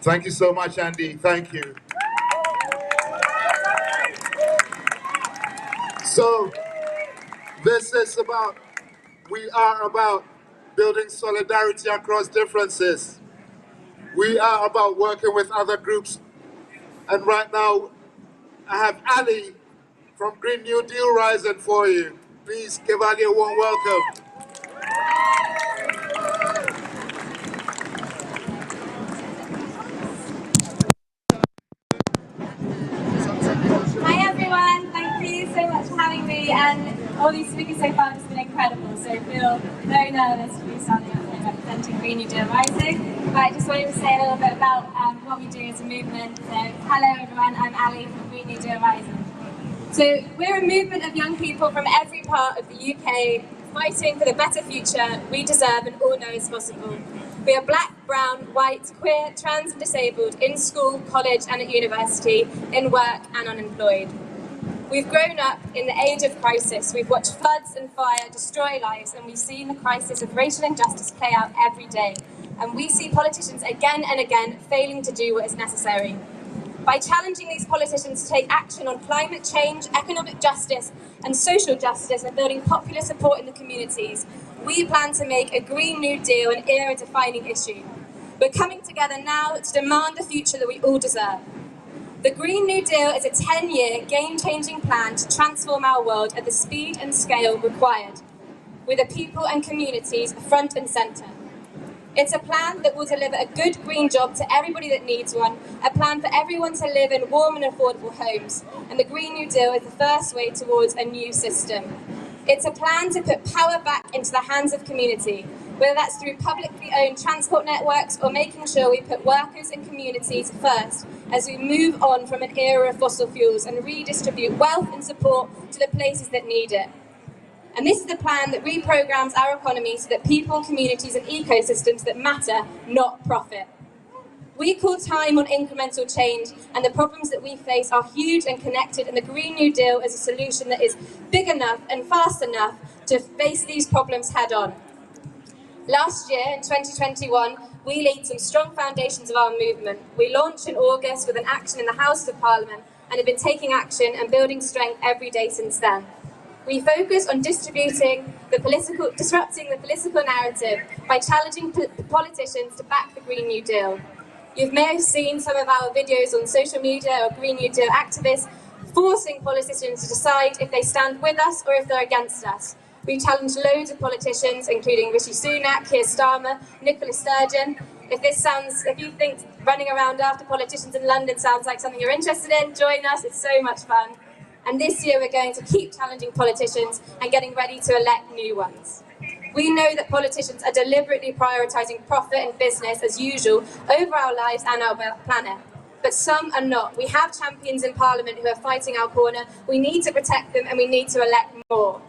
Thank you so much, Andy. Thank you. So, we are about building solidarity across differences. We are about working with other groups. And right now, I have Ali from Green New Deal Rising for you. Please give Ali a warm welcome. Hi everyone, thank you so much for having me, and all these speakers so far have just been incredible, so I feel very nervous to be standing up here representing Green New Deal Rising. But I just wanted to say a little bit about what we do as a movement. So hello everyone, I'm Ali from Green New Deal Rising. So we're a movement of young people from every part of the UK fighting for the better future we deserve and all know is possible. We are black, brown, white, queer, trans and disabled in school, college and at university, in work and unemployed. We've grown up in the age of crisis. We've watched floods and fire destroy lives, and we've seen the crisis of racial injustice play out every day. And we see politicians again and again failing to do what is necessary. By challenging these politicians to take action on climate change, economic justice and social justice and building popular support in the communities, we plan to make a Green New Deal an era-defining issue. We're coming together now to demand a future that we all deserve. The Green New Deal is a 10-year, game-changing plan to transform our world at the speed and scale required, with the people and communities front and centre. It's a plan that will deliver a good green job to everybody that needs one, a plan for everyone to live in warm and affordable homes, and the Green New Deal is the first way towards a new system. It's a plan to put power back into the hands of community, whether that's through publicly owned transport networks or making sure we put workers and communities first as we move on from an era of fossil fuels and redistribute wealth and support to the places that need it. And this is the plan that reprograms our economy so that people, communities and ecosystems that matter, not profit. We call time on incremental change, and the problems that we face are huge and connected, and the Green New Deal is a solution that is big enough and fast enough to face these problems head on. Last year, in 2021, we laid some strong foundations of our movement. We launched in August with an action in the House of Parliament and have been taking action and building strength every day since then. We focus on disrupting the political narrative by challenging politicians to back the Green New Deal. You may have seen some of our videos on social media or Green New Deal activists forcing politicians to decide if they stand with us or if they're against us. We challenged loads of politicians, including Rishi Sunak, Keir Starmer, Nicola Sturgeon. If you think running around after politicians in London sounds like something you're interested in, join us, it's so much fun. And this year we're going to keep challenging politicians and getting ready to elect new ones. We know that politicians are deliberately prioritising profit and business as usual over our lives and our planet. But some are not. We have champions in Parliament who are fighting our corner. We need to protect them and we need to elect more.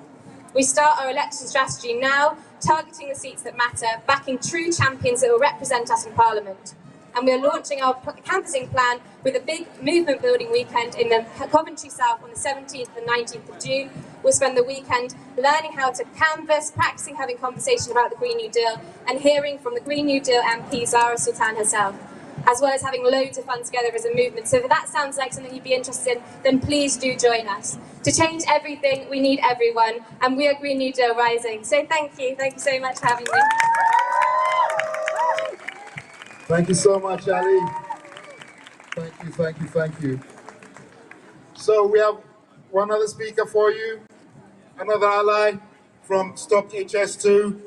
We start our election strategy now, targeting the seats that matter, backing true champions that will represent us in Parliament. And we're launching our canvassing plan with a big movement building weekend in the Coventry South on the 17th and 19th of June. We'll spend the weekend learning how to canvass, practicing having conversations about the Green New Deal and hearing from the Green New Deal MP Zara Sultan herself, as well as having loads of fun together as a movement. So if that sounds like something you'd be interested in, then please do join us. To change everything, we need everyone, and we are Green New Deal Rising. So thank you so much for having me. Thank you so much, Ali. Thank you. So we have one other speaker for you, another ally from Stop HS2,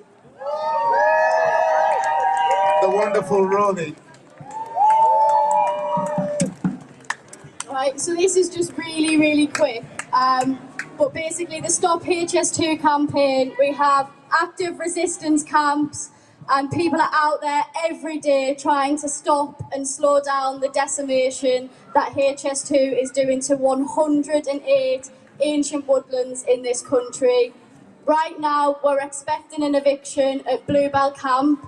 the wonderful Roly. Right, so this is just really quick. But basically the Stop HS2 campaign, we have active resistance camps, and people are out there every day trying to stop and slow down the decimation that HS2 is doing to 108 ancient woodlands in this country. Right now, we're expecting an eviction at Bluebell Camp.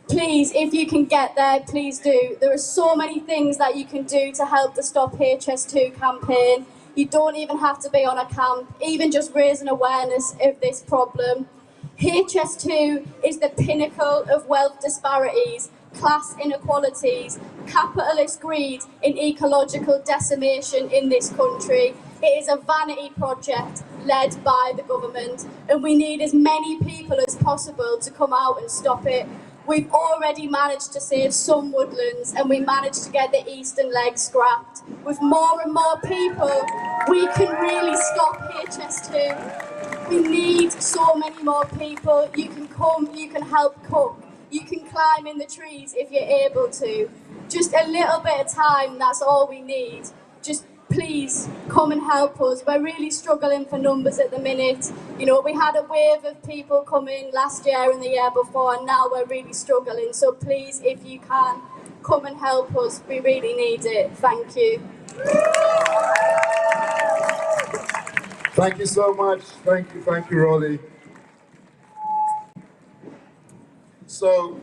Please, if you can get there, please do. There are so many things that you can do to help the Stop HS2 campaign. You don't even have to be on a camp, even just raising awareness of this problem. HS2 is the pinnacle of wealth disparities, class inequalities, capitalist greed and ecological decimation in this country. It is a vanity project led by the government, and we need as many people as possible to come out and stop it. We've already managed to save some woodlands and we managed to get the eastern leg scrapped. With more and more people, we can really stop HS2. We need so many more people. You can come, you can help cook, you can climb in the trees if you're able to. Just a little bit of time, that's all we need. Just please come and help us. We're really struggling for numbers at the minute. You know, we had a wave of people come in last year and the year before, and now we're really struggling. So please, if you can, come and help us. We really need it. Thank you. Thank you so much. Thank you, Rolly. So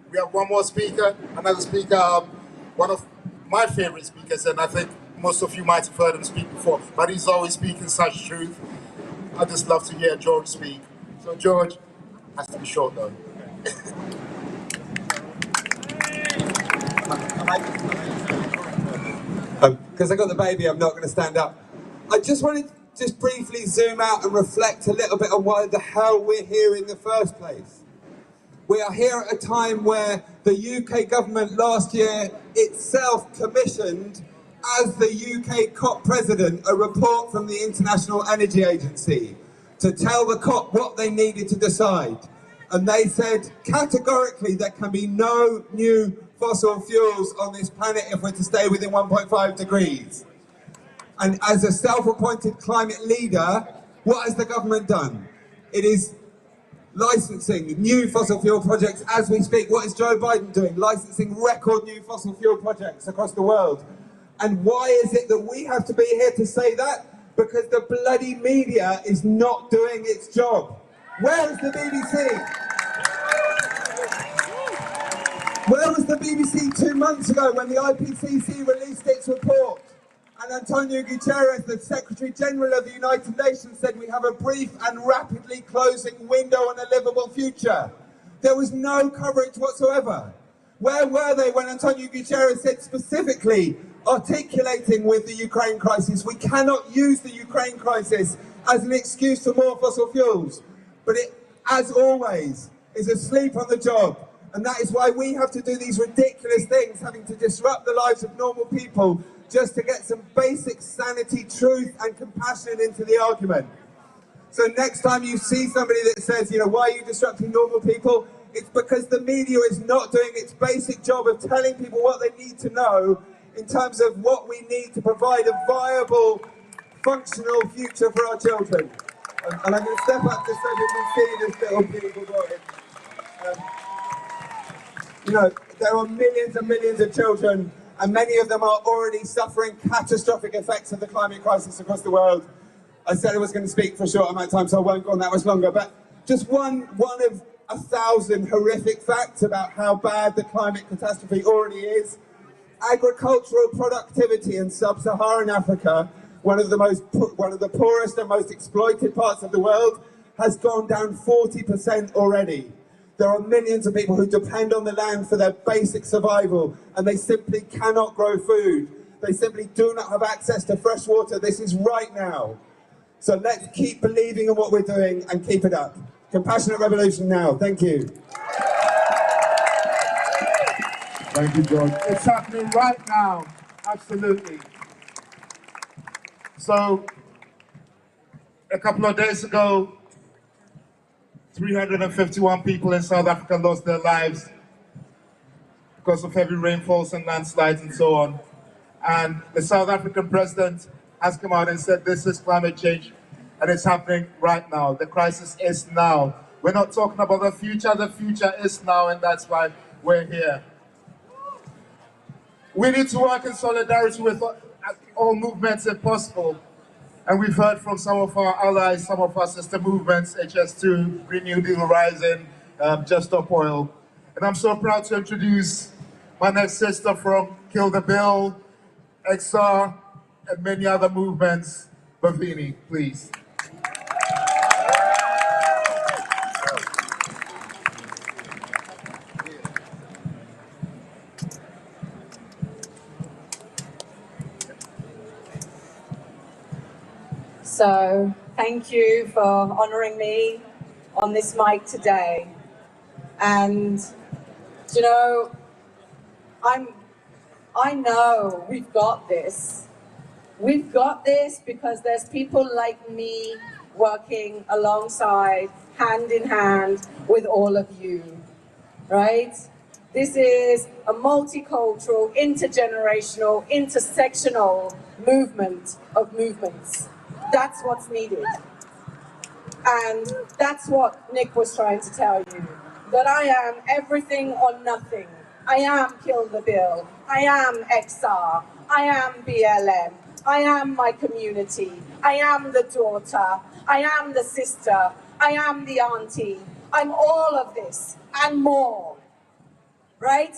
we have one more speaker, another speaker, one of my favorite speakers, and I think most of you might have heard him speak before, but he's always speaking such truth. I just love to hear George speak. So George has to be short though. Because I got the baby, I'm not going to stand up. I just wanted to just briefly zoom out and reflect a little bit on why the hell we're here in the first place. We are here at a time where the UK government last year itself commissioned, as the UK COP president, a report from the International Energy Agency to tell the COP what they needed to decide. And they said categorically there can be no new fossil fuels on this planet if we're to stay within 1.5 degrees. And as a self-appointed climate leader, what has the government done? It is licensing new fossil fuel projects as we speak. What is Joe Biden doing? Licensing record new fossil fuel projects across the world. And why is it that we have to be here to say that? Because the bloody media is not doing its job. Where is the BBC? Where was the BBC 2 months ago when the IPCC released its report? And Antonio Guterres, the Secretary General of the United Nations, said we have a brief and rapidly closing window on a livable future. There was no coverage whatsoever. Where were they when Antonio Guterres said specifically, articulating with the Ukraine crisis, we cannot use the Ukraine crisis as an excuse for more fossil fuels? But it, as always, is asleep on the job. And that is why we have to do these ridiculous things, having to disrupt the lives of normal people just to get some basic sanity, truth and compassion into the argument. So next time you see somebody that says, you know, why are you disrupting normal people? It's because the media is not doing its basic job of telling people what they need to know in terms of what we need to provide a viable, functional future for our children. And I'm going to step up just so you can see this little beautiful boy. You know, there are millions and millions of children, and many of them are already suffering catastrophic effects of the climate crisis across the world. I said I was going to speak for a short amount of time, so I won't go on that much longer, but just one of 1,000 horrific facts about how bad the climate catastrophe already is. Agricultural productivity in sub-Saharan Africa, one of the poorest and most exploited parts of the world, has gone down 40% already. There are millions of people who depend on the land for their basic survival, and they simply cannot grow food. They simply do not have access to fresh water. This is right now. So let's keep believing in what we're doing and keep it up. Compassionate revolution now. Thank you. Thank you, George. It's happening right now. Absolutely. So, a couple of days ago, 351 people in South Africa lost their lives because of heavy rainfalls and landslides and so on. And the South African president has come out and said this is climate change, and it's happening right now. The crisis is now. We're not talking about the future is now, and that's why we're here. We need to work in solidarity with all movements if possible. And we've heard from some of our allies, some of our sister movements, HS2, Green New Deal Rising, Just Stop Oil. And I'm so proud to introduce my next sister from Kill the Bill, XR, and many other movements, Bavini, please. So thank you for honouring me on this mic today. And, you know, I know we've got this. We've got this because there's people like me working alongside, hand in hand with all of you, right? This is a multicultural, intergenerational, intersectional movement of movements. That's what's needed. And that's what Nick was trying to tell you, that I am everything or nothing. I am Kill the Bill. I am XR. I am BLM. I am my community. I am the daughter. I am the sister. I am the auntie. I'm all of this and more, right?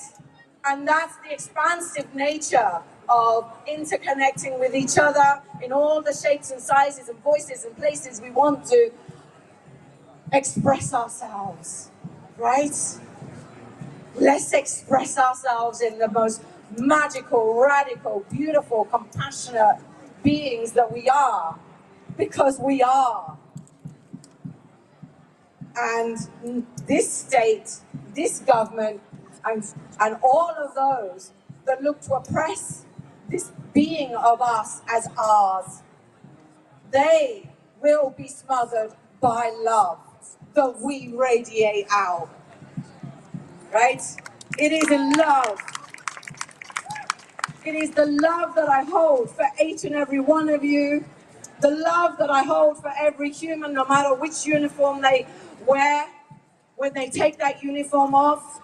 And that's the expansive nature of interconnecting with each other in all the shapes and sizes and voices and places we want to express ourselves, right? Let's express ourselves in the most magical, radical, beautiful, compassionate beings that we are, because we are. And this state, this government, and all of those that look to oppress this being of us as ours, they will be smothered by love that we radiate out, right? It is in love. It is the love that I hold for each and every one of you, the love that I hold for every human, no matter which uniform they wear. When they take that uniform off,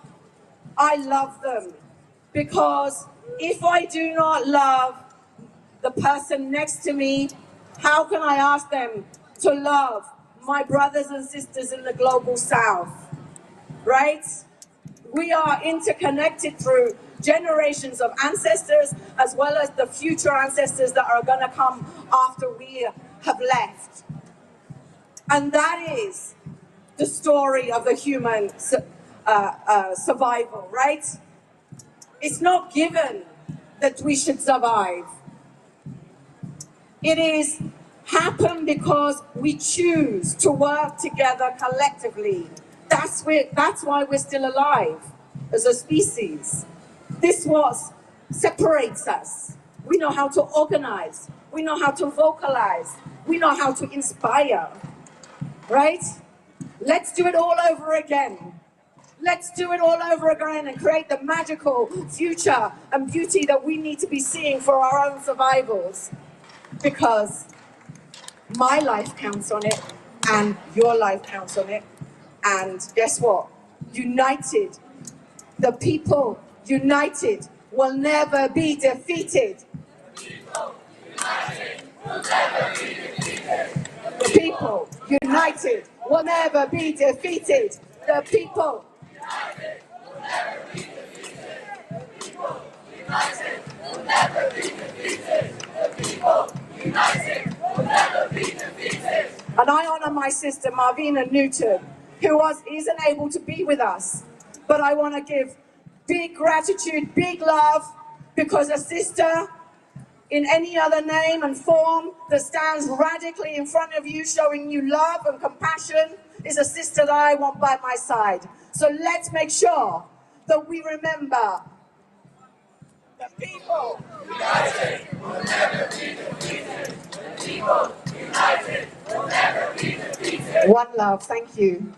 I love them, because if I do not love the person next to me, how can I ask them to love my brothers and sisters in the global south, right? We are interconnected through generations of ancestors, as well as the future ancestors that are going to come after we have left. And that is the story of the human survival, right? It's not given that we should survive. It is happen because we choose to work together collectively. That's why we're still alive as a species. This was separates us. We know how to organize. We know how to vocalize. We know how to inspire, right? Let's do it all over again. Let's do it all over again and create the magical future and beauty that we need to be seeing for our own survivals. Because my life counts on it, and your life counts on it. And guess what? United, the people united will never be defeated. The people united will never be defeated. The people united will never be defeated. The people united will never be defeated. The people united will never be defeated. And I honor my sister Marvina Newton, who isn't able to be with us. But I want to give big gratitude, big love, because a sister in any other name and form that stands radically in front of you, showing you love and compassion, is a sister that I want by my side. So let's make sure that we remember the people united will never be defeated. The people united will never be defeated. One love, thank you.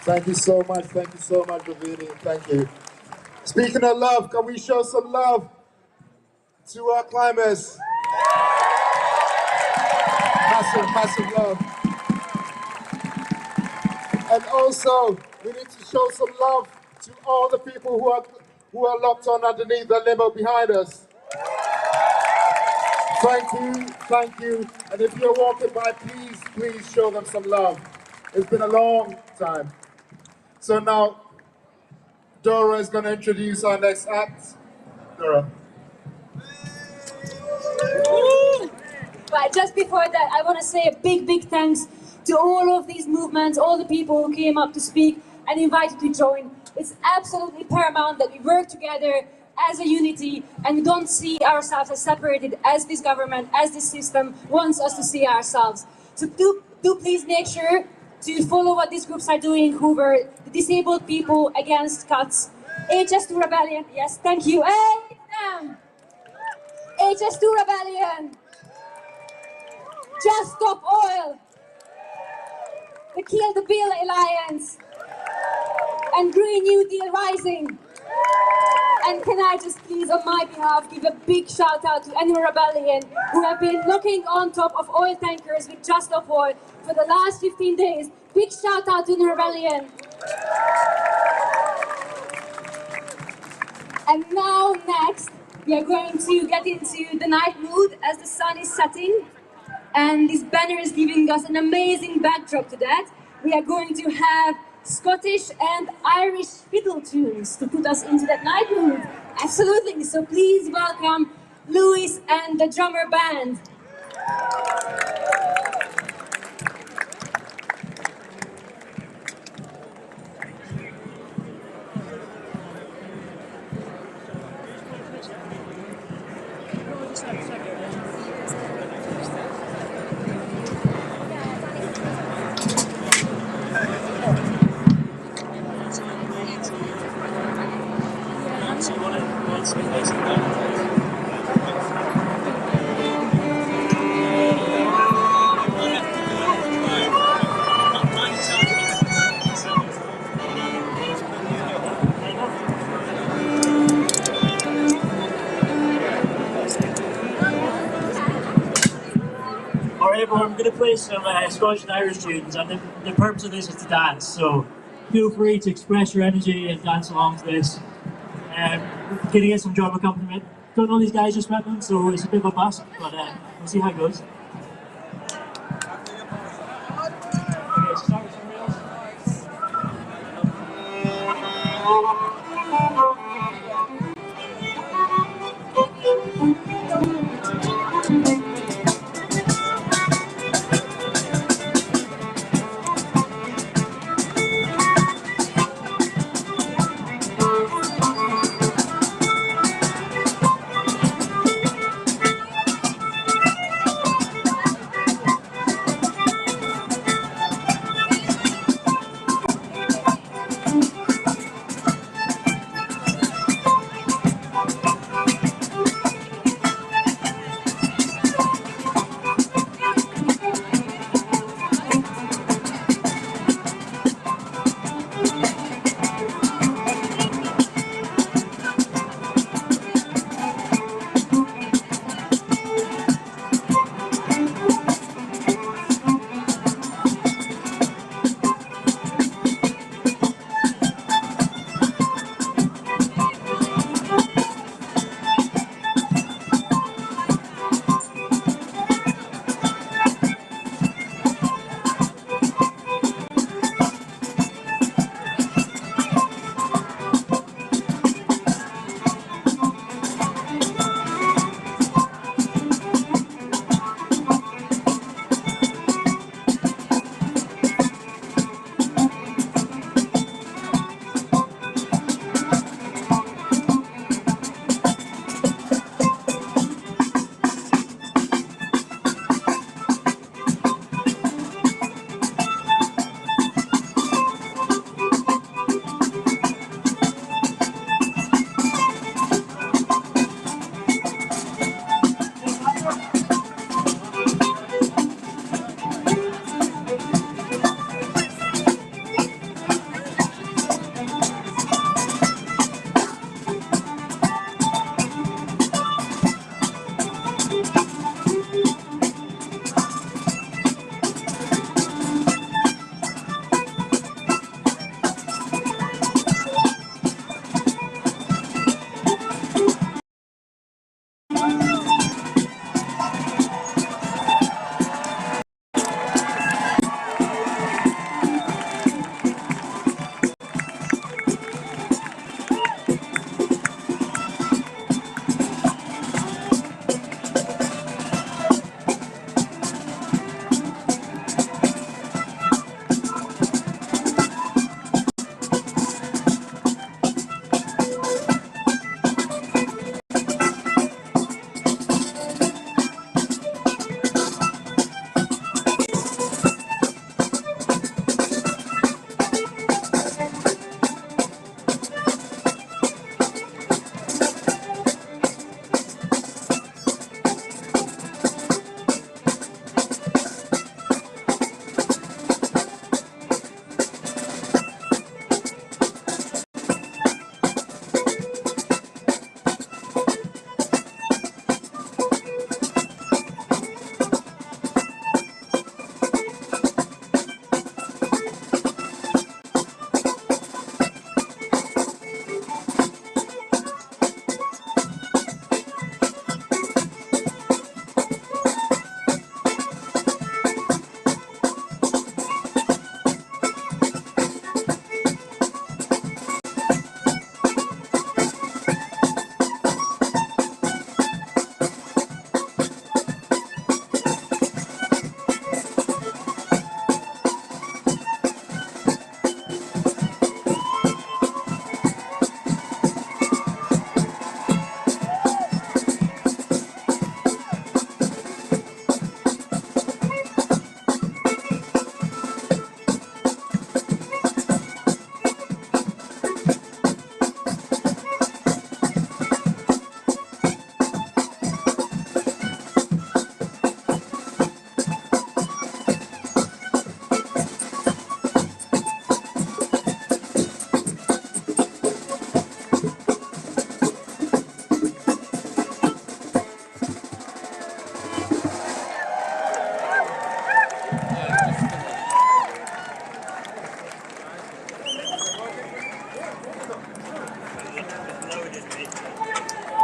Thank you so much, Ravini, thank you. Speaking of love, can we show some love to our climbers? Massive love. And also, we need to show some love to all the people who are locked on underneath the limo behind us. Thank you. And if you're walking by, please show them some love. It's been a long time. So now, Dora is going to introduce our next act. Dora. But just before that, I want to say a big thanks to all of these movements, all the people who came up to speak and invited to join. It's absolutely paramount that we work together as a unity and we don't see ourselves as separated as this government, as this system wants us to see ourselves. So do please make sure to follow what these groups are doing, who were the disabled people against cuts. HS2 Rebellion, yes, thank you. Hey, damn! HS2 Rebellion! Just Stop Oil! The Kill the Bill Alliance! And Green New Deal Rising! And can I just please, on my behalf, give a big shout out to Animal Rebellion, who have been looking on top of oil tankers with Just Stop Oil for the last 15 days. Big shout out to Animal Rebellion. And now, next, we are going to get into the night mood as the sun is setting. And this banner is giving us an amazing backdrop to that. We are going to have Scottish and Irish fiddle tunes to put us into that night mood. Absolutely, so please welcome Louis and the drummer band. Alright everyone, I'm going to play some Scottish and Irish tunes, and the purpose of this is to dance, so feel free to express your energy and dance along to this. Gonna get some drum accompaniment. Don't know these guys, just met them, so it's a bit of a bust, but we'll see how it goes. Okay, start with some reels.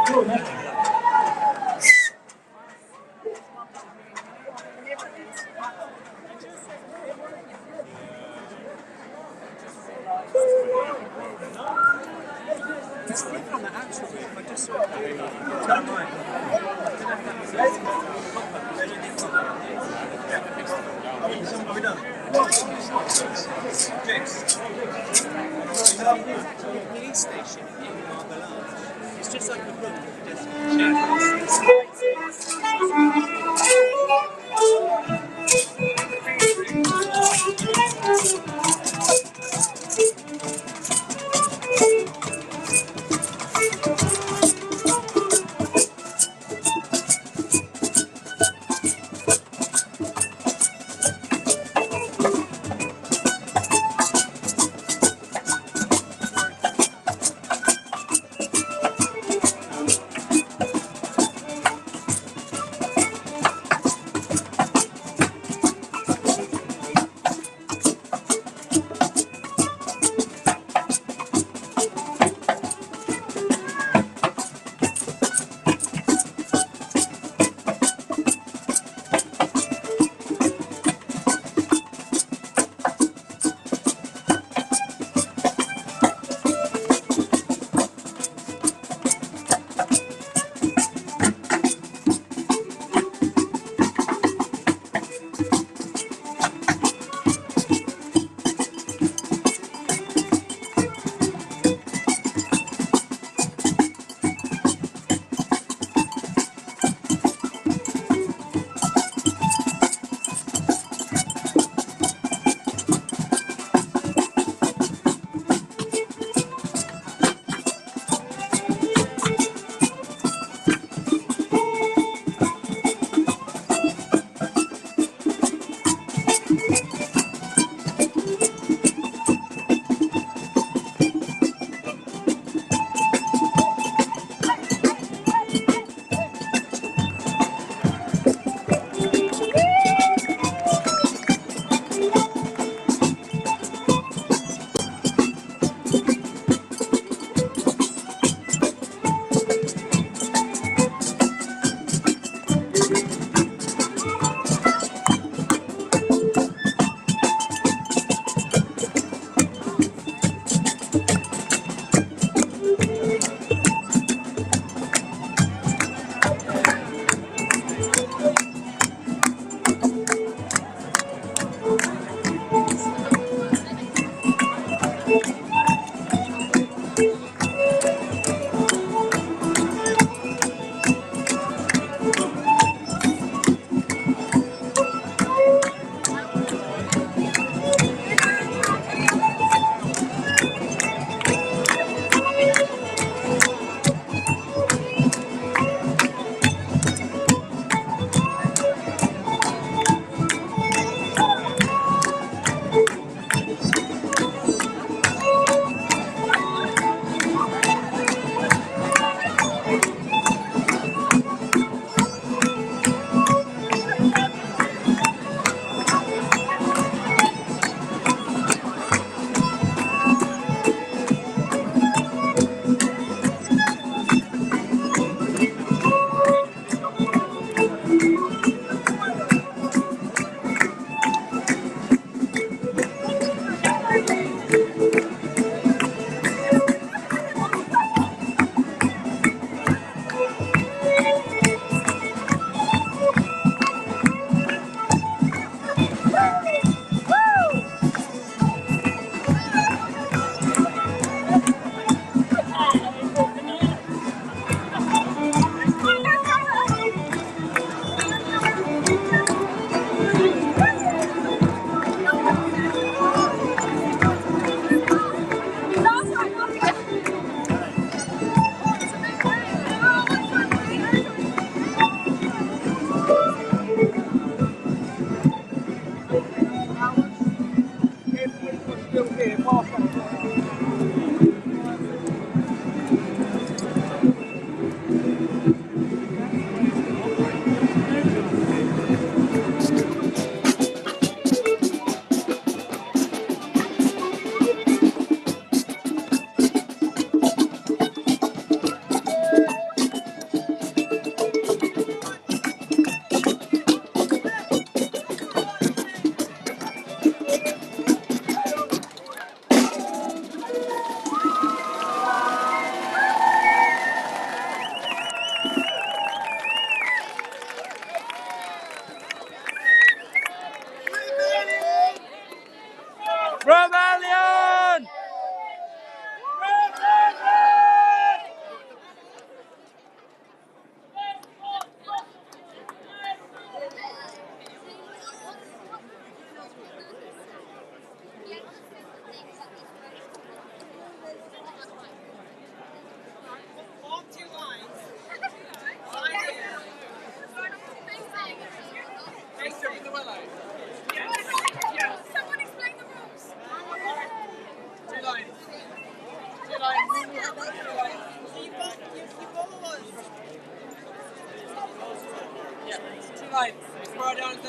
Police station in Marble. It's just like a room.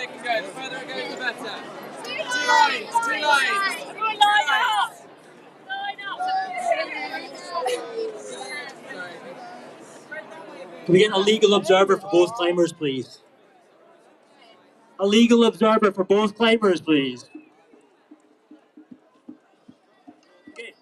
can go. The further it goes, the better. Two lines. Everyone line up. Can we get a legal observer for both climbers, please? A legal observer for both climbers, please. Okay.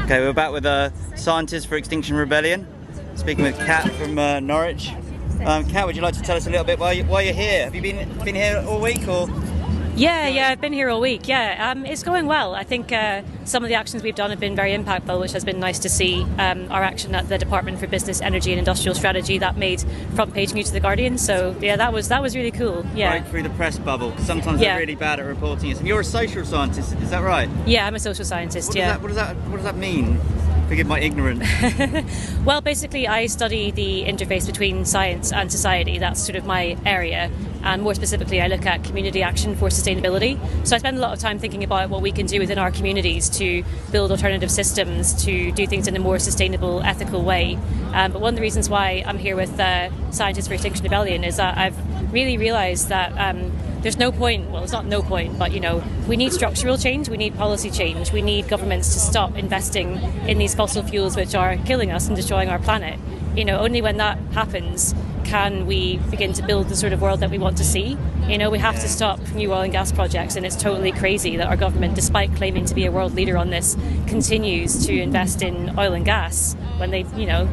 Okay, we're back with scientists for Extinction Rebellion, speaking with Kat from Norwich. Kat, would you like to tell us a little bit why you're here? Have you been here all week, or? Yeah, I've been here all week. Yeah, it's going well. I think some of the actions we've done have been very impactful, which has been nice to see. Our action at the Department for Business, Energy and Industrial Strategy that made front page news to the Guardian. So yeah, that was really cool. Yeah, right through the press bubble. Sometimes they're really bad at reporting it. And you're a social scientist, is that right? Yeah, I'm a social scientist. What does that mean? Forgive my ignorance. Well, basically, I study the interface between science and society. That's sort of my area. And more specifically, I look at community action for sustainability. So I spend a lot of time thinking about what we can do within our communities to build alternative systems, to do things in a more sustainable, ethical way. But one of the reasons why I'm here with Scientists for Extinction Rebellion is that I've really realised that there's no point, well, it's not no point, but, you know, we need structural change, we need policy change, we need governments to stop investing in these fossil fuels which are killing us and destroying our planet. You know, only when that happens can we begin to build the sort of world that we want to see. You know, we have to stop new oil and gas projects, and it's totally crazy that our government, despite claiming to be a world leader on this, continues to invest in oil and gas when they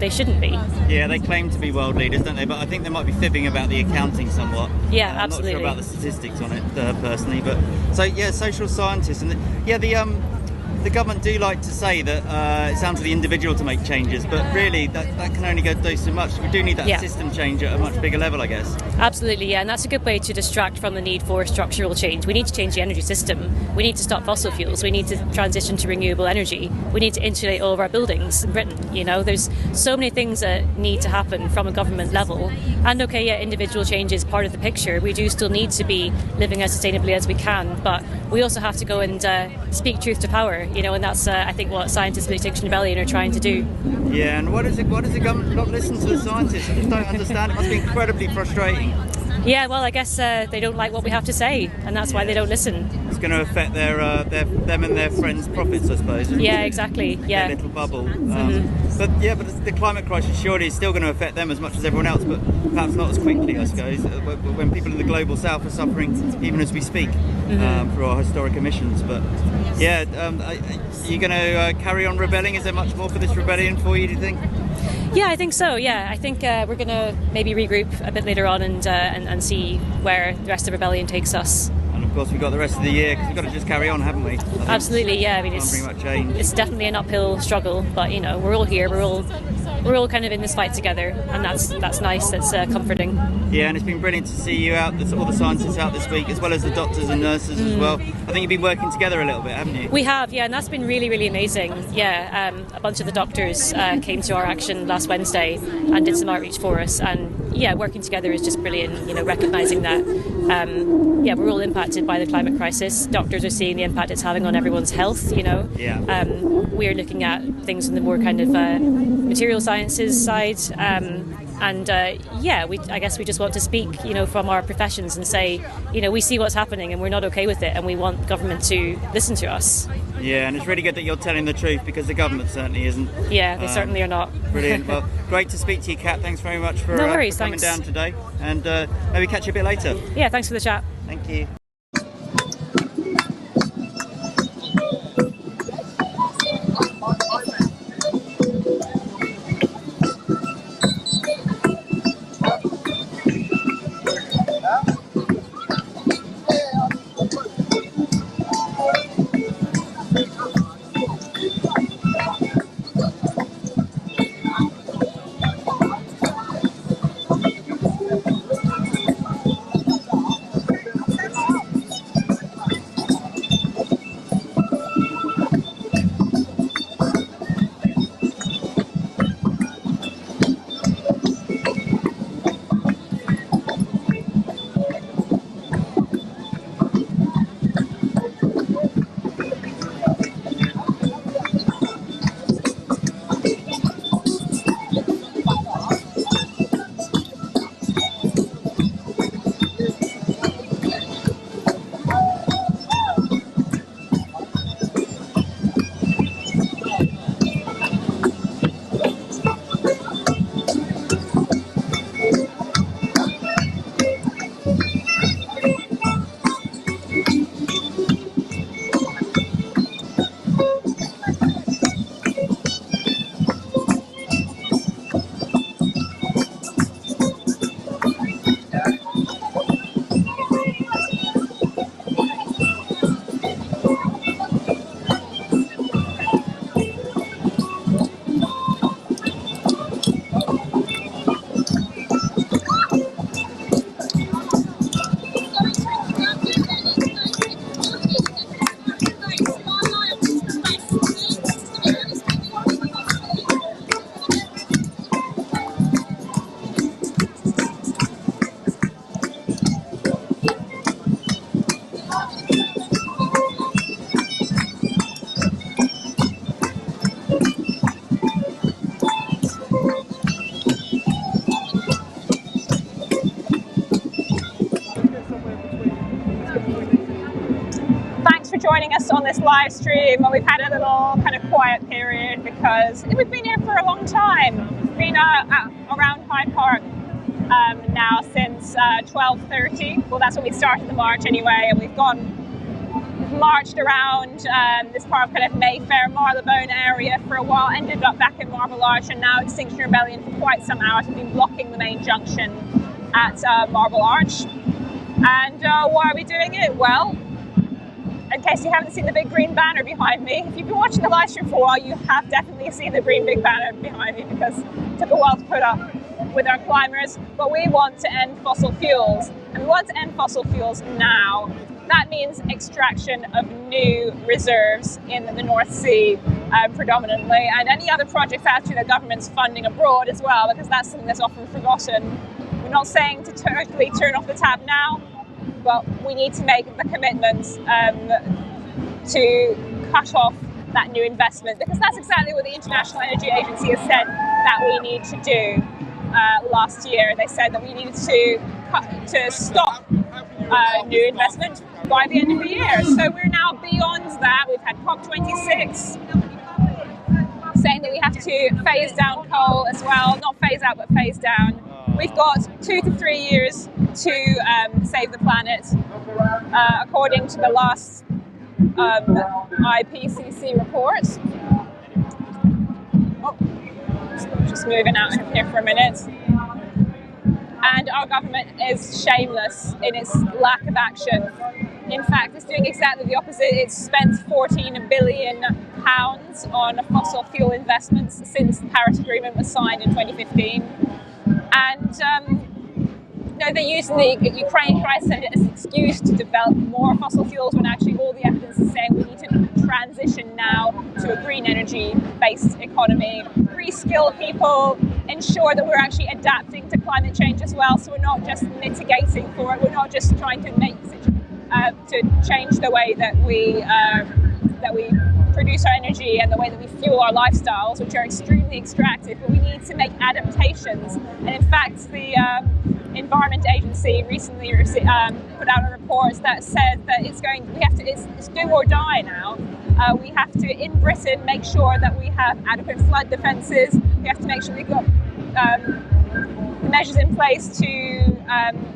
shouldn't be. Yeah, they claim to be world leaders, don't they? But I think they might be fibbing about the accounting somewhat. Yeah, I'm absolutely. not sure about the statistics on it personally, but so yeah, social scientists and the government do like to say that it's down to the individual to make changes, but really that can only do so much. We do need that system change at a much bigger level, I guess. Absolutely, yeah, and that's a good way to distract from the need for structural change. We need to change the energy system. We need to stop fossil fuels. We need to transition to renewable energy. We need to insulate all of our buildings in Britain. You know, there's so many things that need to happen from a government level. And okay, yeah, individual change is part of the picture. We do still need to be living as sustainably as we can, but we also have to go and speak truth to power. You know, and that's I think what scientists of the Extinction Rebellion are trying to do. Yeah, and why does the government not listen to the scientists? I just don't understand. It must be incredibly frustrating. Yeah, well, I guess they don't like what we have to say, and that's why they don't listen. It's going to affect them and their friends' profits, I suppose. Yeah, exactly. Yeah, their little bubble. But the climate crisis surely is still going to affect them as much as everyone else, but perhaps not as quickly, I suppose. When people in the global south are suffering, even as we speak, through our historic emissions. But yeah, are you going to carry on rebelling? Is there much more for this rebellion for you, do you think? Yeah, I think so. Yeah, I think we're going to maybe regroup a bit later on and see where the rest of the rebellion takes us. And of course, we've got the rest of the year because we've got to just carry on, haven't we? Absolutely, yeah. I mean, it's definitely an uphill struggle, but you know, we're all here. We're all kind of in this fight together, and that's nice. That's comforting. Yeah, and it's been brilliant to see you out, all the scientists out this week, as well as the doctors and nurses as well. I think you've been working together a little bit, haven't you? We have, yeah, and that's been really, really amazing. Yeah, a bunch of the doctors came to our action last Wednesday and did some outreach for us, and yeah, working together is just brilliant. You know, recognising that we're all impacted by the climate crisis. Doctors are seeing the impact it's having on everyone's health. You know, we're looking at things in the more kind of material sciences side. I guess we just want to speak, you know, from our professions and say, you know, we see what's happening and we're not okay with it, and we want government to listen to us. Yeah, and it's really good that you're telling the truth, because the government certainly isn't. Yeah, they certainly are not. Brilliant. Well, great to speak to you, Kat. Thanks very much for, for coming down today, and maybe catch you a bit later. Yeah, thanks for the chat. Thank you. joining us on this live stream. We've had a little kind of quiet period because we've been here for a long time. We've been around Hyde Park now since 12:30. Well, that's when we started the march anyway, and we've marched around this part of kind of Mayfair, Marylebone area for a while, ended up back in Marble Arch, and now Extinction Rebellion for quite some hours. We've been blocking the main junction at Marble Arch. And why are we doing it? Well, in case you haven't seen the big green banner behind me, if you've been watching the live stream for a while, you have definitely seen the green big banner behind me because it took a while to put up with our climbers. But we want to end fossil fuels, and we want to end fossil fuels now. That means extraction of new reserves in the North Sea predominantly, and any other projects actually the government's funding abroad as well, because that's something that's often forgotten. We're not saying to totally turn off the tap now, but we need to make the commitments to cut off that new investment, because that's exactly what the International Energy Agency has said that we need to do. Last year they said that we needed to stop new investment by the end of the year. So we're now beyond that. We've had COP26 saying that we have to phase down coal as well, not phase out but phase down. We've got 2 to 3 years to save the planet, according to the last IPCC report. Oh, just moving out of here for a minute. And our government is shameless in its lack of action. In fact, it's doing exactly the opposite. It's spent £14 billion on fossil fuel investments since the Paris Agreement was signed in 2015. And they're using the Ukraine crisis as an excuse to develop more fossil fuels, when actually all the evidence is saying we need to transition now to a green energy-based economy, reskill people, ensure that we're actually adapting to climate change as well, so we're not just mitigating for it, we're not just trying to to change the way that we produce our energy and the way that we fuel our lifestyles, which are extremely extractive, but we need to make adaptations. And in fact, the Environment Agency recently put out a report that said that it's do or die now. We have to, in Britain, make sure that we have adequate flood defences. We have to make sure we've got measures in place to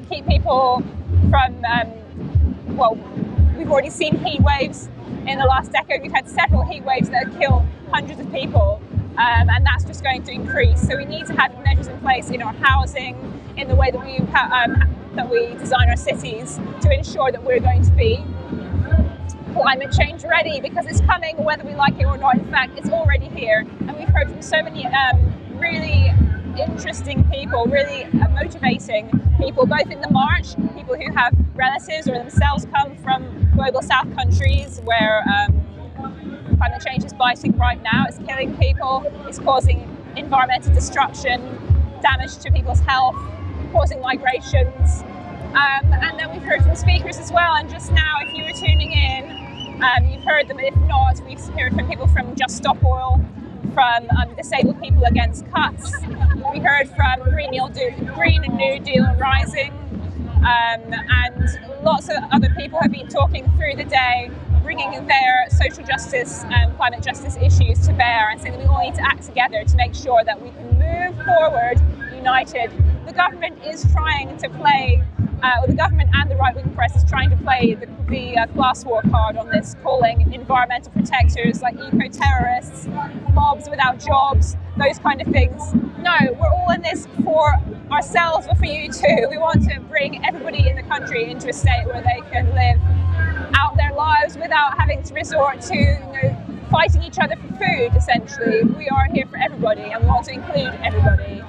keep people from, we've already seen heat waves in the last decade. We've had several heat waves that have killed hundreds of people, and that's just going to increase. So we need to have measures in place in our housing, in the way that we design our cities, to ensure that we're going to be climate change ready, because it's coming whether we like it or not. In fact, it's already here, and we've heard from so many really interesting people, really motivating people, both in the march, people who have relatives or themselves come from global south countries where climate change is biting right now. It's killing people, it's causing environmental destruction, damage to people's health, causing migrations. And then we've heard from speakers as well, and just now, if you were tuning in, you've heard them. If not, we've heard from people from Just Stop Oil, from Disabled People Against Cuts. We heard from Green New Deal Rising, and lots of other people have been talking through the day, bringing their social justice and climate justice issues to bear, and saying that we all need to act together to make sure that we can move forward united. The government is trying to play, the government and the right-wing press is trying to play the class war card on this, calling environmental protectors like eco-terrorists, mobs without jobs, those kind of things. No, we're all in this for ourselves, but for you too. We want to bring everybody in the country into a state where they can live out their lives without having to resort to, fighting each other for food, essentially. We are here for everybody, and we want to include everybody.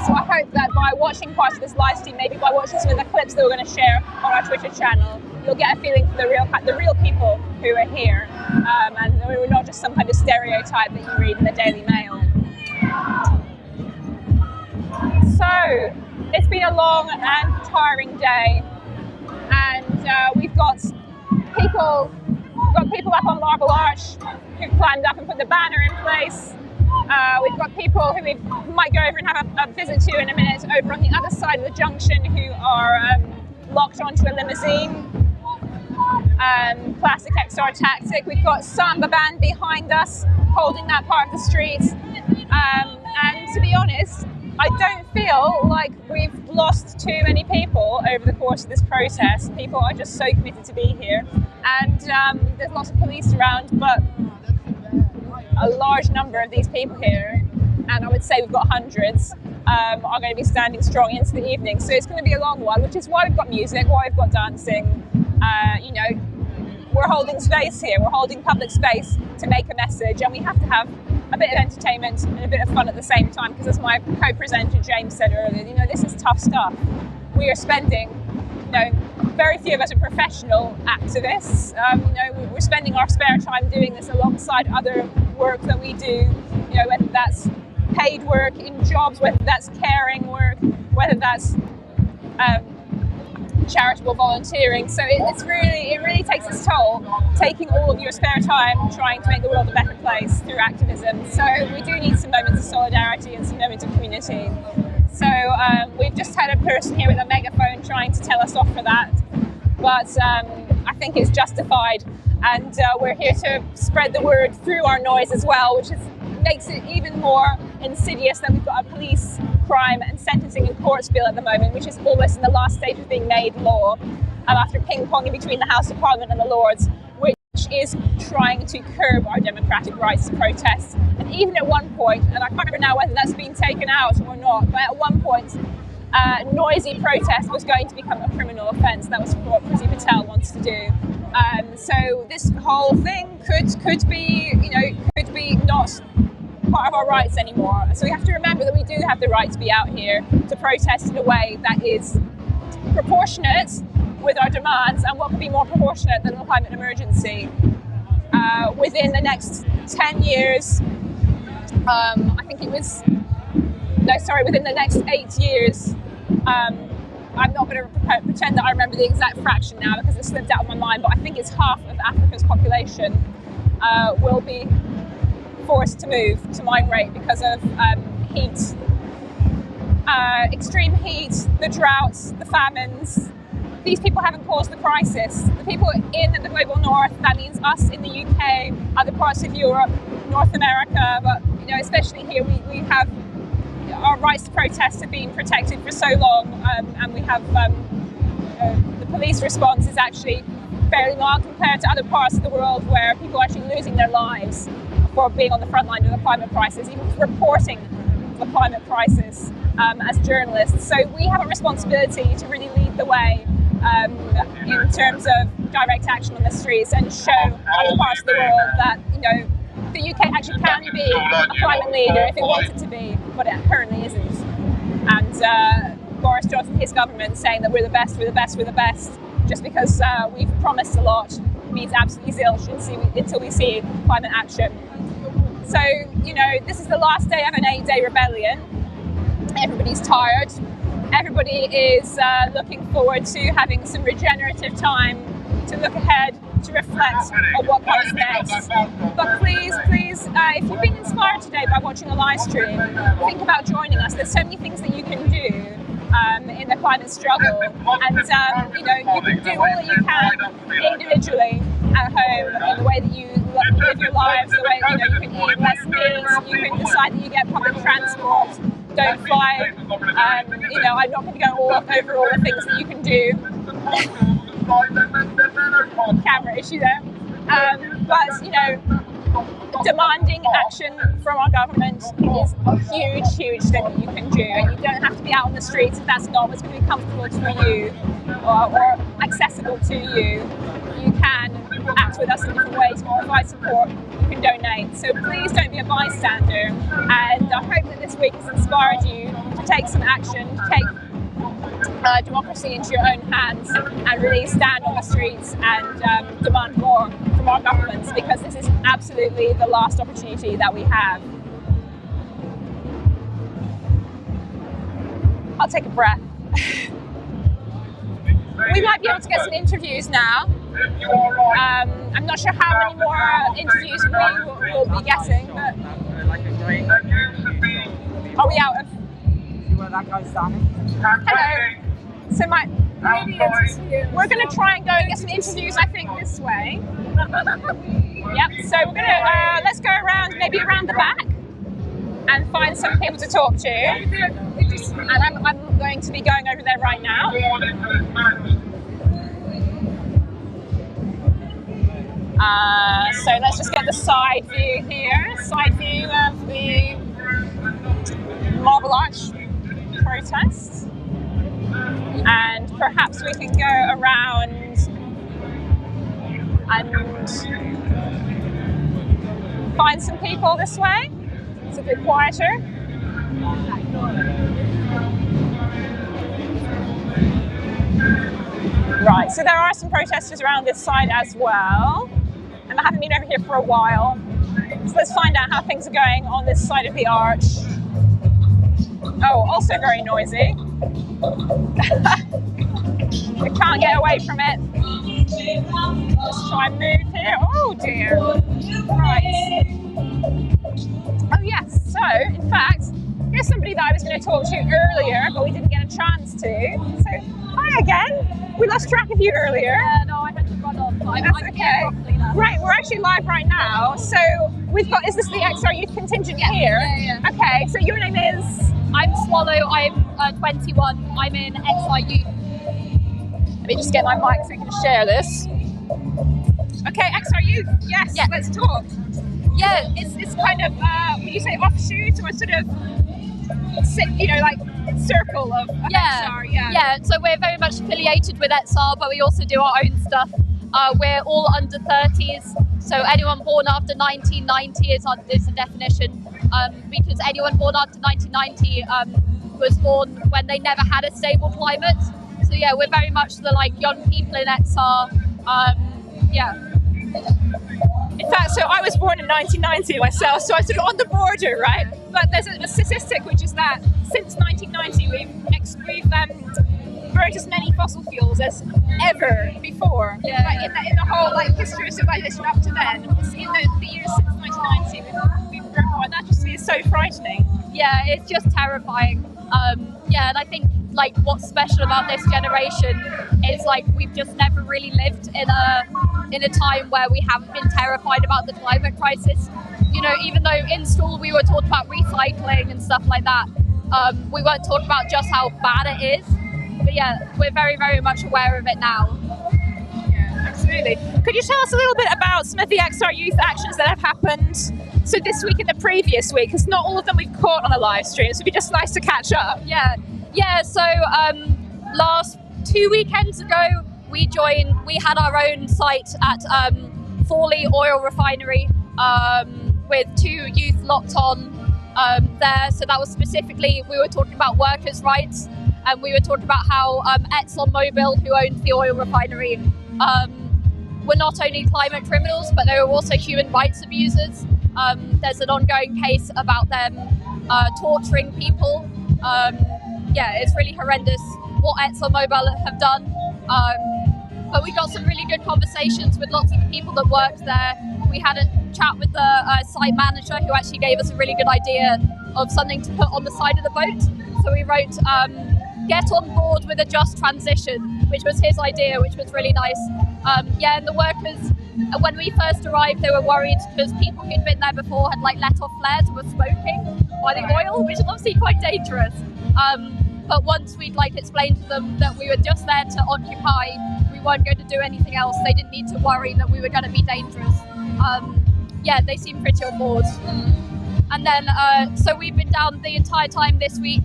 So I hope that by watching parts of this live stream, maybe by watching some of the clips that we're going to share on our Twitter channel, you'll get a feeling for the real people who are here, and we're not just some kind of stereotype that you read in the Daily Mail. So it's been a long and tiring day, and we've got people up on Marble Arch who've climbed up and put the banner in place. We've got people who we might go over and have a visit to in a minute over on the other side of the junction who are locked onto a limousine. Classic XR tactic. We've got Samba Band behind us holding that part of the street. And to be honest, I don't feel like we've lost too many people over the course of this protest. People are just so committed to be here. And there's lots of police around, but a large number of these people here, and I would say we've got hundreds, are going to be standing strong into the evening. So it's going to be a long one, which is why we've got music, why we've got dancing. we're holding space here. We're holding public space to make a message, and we have to have a bit of entertainment and a bit of fun at the same time, because as my co-presenter James said earlier, you know, this is tough stuff. We are spending, you know, very few of us are professional activists. You know, we're spending our spare time doing this alongside other work that we do, you know, whether that's paid work in jobs, whether that's caring work, whether that's charitable volunteering. So it really takes its toll, taking all of your spare time trying to make the world a better place through activism. So we do need some moments of solidarity and some moments of community. So we've just had a person here with a megaphone trying to tell us off for that, but I think it's justified, and we're here to spread the word through our noise as well, which makes it even more insidious that we've got a police, crime and sentencing and courts bill at the moment, which is almost in the last stage of being made law, after ping-ponging between the House of Parliament and the Lords, which is trying to curb our democratic rights to protest. And even at one point, and I can't remember now whether that's been taken out or not, but at one point, noisy protest was going to become a criminal offence. That was what Priti Patel wants to do. So this whole thing could be, you know, could be not part of our rights anymore. So we have to remember that we do have the right to be out here to protest in a way that is proportionate with our demands, and what could be more proportionate than a climate emergency. Within the next 10 years, I think it was, no, sorry, within the next 8 years, I'm not going to pretend that I remember the exact fraction now because it slipped out of my mind, but I think it's half of Africa's population will be forced to move to migrate because of heat, extreme heat, the droughts, the famines. These people haven't caused the crisis. The people in the global north, that means us in the UK, other parts of Europe, North America, but you know, especially here, we have our rights to protest have been protected for so long, and we have the police response is actually fairly mild compared to other parts of the world where people are actually losing their lives for being on the front line of the climate crisis, even reporting the climate crisis as journalists. So we have a responsibility to really lead the way in terms of direct action on the streets and show other parts of the world that, you know, the UK actually can be a climate leader if it wants it to be, but it currently isn't. And Boris Johnson and his government saying that we're the best, we're the best, we're the best, just because we've promised a lot means absolutely zilch until we see climate action. So, you know, this is the last day of an 8-day rebellion. Everybody's tired. Everybody is looking forward to having some regenerative time to look ahead, to reflect on what comes next. But please, if you've been inspired today by watching a live stream, think about joining us. There's so many things that you can do in the climate struggle, and you know, you can do all that you can individually at home in the way that you live your lives, the way, you know, you can eat less meat, you can decide that you get public transport, don't fly. You know, I'm not going to go over all the things that you can do. Camera issue there. But, you know, demanding action from our government is a huge thing that you can do, and you don't have to be out on the streets if that's not what's going to be comfortable for you or accessible to you. You can act with us in different ways, you can provide support, you can donate. So please don't be a bystander, and I hope that this week has inspired you to take some action, to take democracy into your own hands and really stand on the streets and demand more from our governments, because this is absolutely the last opportunity that we have. I'll take a breath. We might be able to get some interviews now. I'm not sure how many more interviews we will be getting, but are we out of? Where that guy's standing. Hello. So we're going to try and go and get some interviews, I think, this way. Yep, so we're going to, let's go around, maybe around the back and find some people to talk to. And I'm going to be going over there right now. So let's just get the side view here. Side view of the Marble Arch protest. And perhaps we can go around and find some people this way. It's a bit quieter. Right, so there are some protesters around this side as well, and I haven't been over here for a while. So let's find out how things are going on this side of the arch. Oh, also very noisy. We can't get away from it. Let's try and move here. Oh dear. Right. Oh yes, so in fact, here's somebody that I was going to talk to earlier, but we didn't get a chance to. So, hi again. We lost track of you earlier. Yeah, no, I had to run off. That's okay. Right, we're actually live right now. So we've got, is this the XR Youth contingent here? Yeah. Okay, so your name is? I'm Swallow, I'm 21, I'm in XR Youth. Let me just get my mic so we can share this. Okay, XR Youth, yes, let's talk. Yeah, it's kind of, would you say offshoot or sort of, like circle of XR? Yeah, so we're very much affiliated with XR, but we also do our own stuff. We're all under 30s, so anyone born after 1990 is the definition, because anyone born after 1990 was born when they never had a stable climate. So yeah, we're very much the young people in XR. In fact, so I was born in 1990 myself, so I'm sort of on the border, right? But there's a statistic which is that since 1990 we've burned as many fossil fuels as ever before. Yeah. In the whole history of civilization up to then, in the years since 1990, we've burned more, and that just is so frightening. Yeah, it's just terrifying. And I think what's special about this generation is we've just never really lived in a time where we haven't been terrified about the climate crisis. You know, even though in school we were taught about recycling and stuff like that, we weren't taught about just how bad it is. But yeah, we're very, very much aware of it now. Yeah, absolutely. Could you tell us a little bit about some of the XR Youth actions that have happened? So this week and the previous week, because not all of them we've caught on a live stream, so it'd be just nice to catch up. Yeah. So last 2 weekends ago, we had our own site at Fawley Oil Refinery with 2 youth locked on there. So that was specifically, we were talking about workers' rights, and we were talking about how ExxonMobil, who owns the oil refinery, were not only climate criminals, but they were also human rights abusers. There's an ongoing case about them torturing people. It's really horrendous what ExxonMobil have done. But we got some really good conversations with lots of the people that worked there. We had a chat with the site manager, who actually gave us a really good idea of something to put on the side of the boat. So we wrote, get on board with a just transition, which was his idea, which was really nice. And the workers, when we first arrived, they were worried because people who'd been there before had let off flares and were smoking by the oil, which is obviously quite dangerous. But once we'd explained to them that we were just there to occupy, we weren't going to do anything else, they didn't need to worry that we were going to be dangerous. They seemed pretty on board. And then, so we've been down the entire time this week.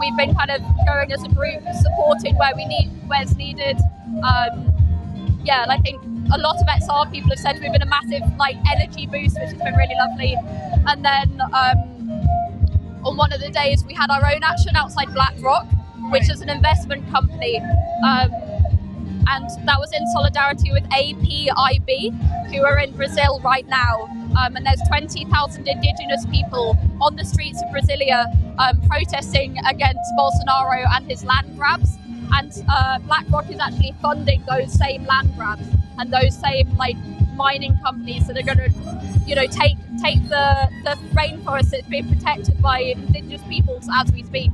We've been kind of going as a group, supporting where's needed. And I think a lot of XR people have said we've been a massive energy boost, which has been really lovely. And then on one of the days we had our own action outside BlackRock, which is an investment company. And that was in solidarity with APIB, who are in Brazil right now. And there's 20,000 indigenous people on the streets of Brasilia protesting against Bolsonaro and his land grabs. And BlackRock is actually funding those same land grabs and those same mining companies that are going to, take the rainforest that's being protected by indigenous peoples as we speak,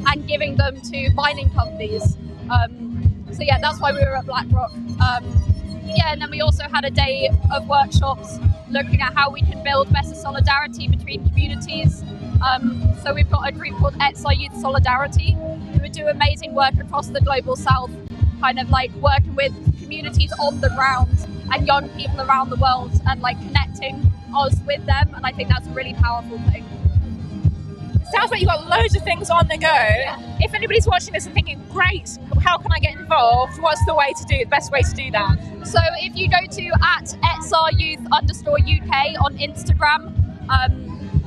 and giving them to mining companies. So that's why we were at BlackRock. And then we also had a day of workshops looking at how we can build better solidarity between communities. So we've got a group called XR Youth Solidarity, who do amazing work across the global south, kind of working with communities on the ground and young people around the world, and connecting us with them. And I think that's a really powerful thing. sounds like you've got loads of things on the go. If anybody's watching this and thinking, great, how can I get involved? What's the best way to do that? So if you go to @ETSARYouth_UK on Instagram,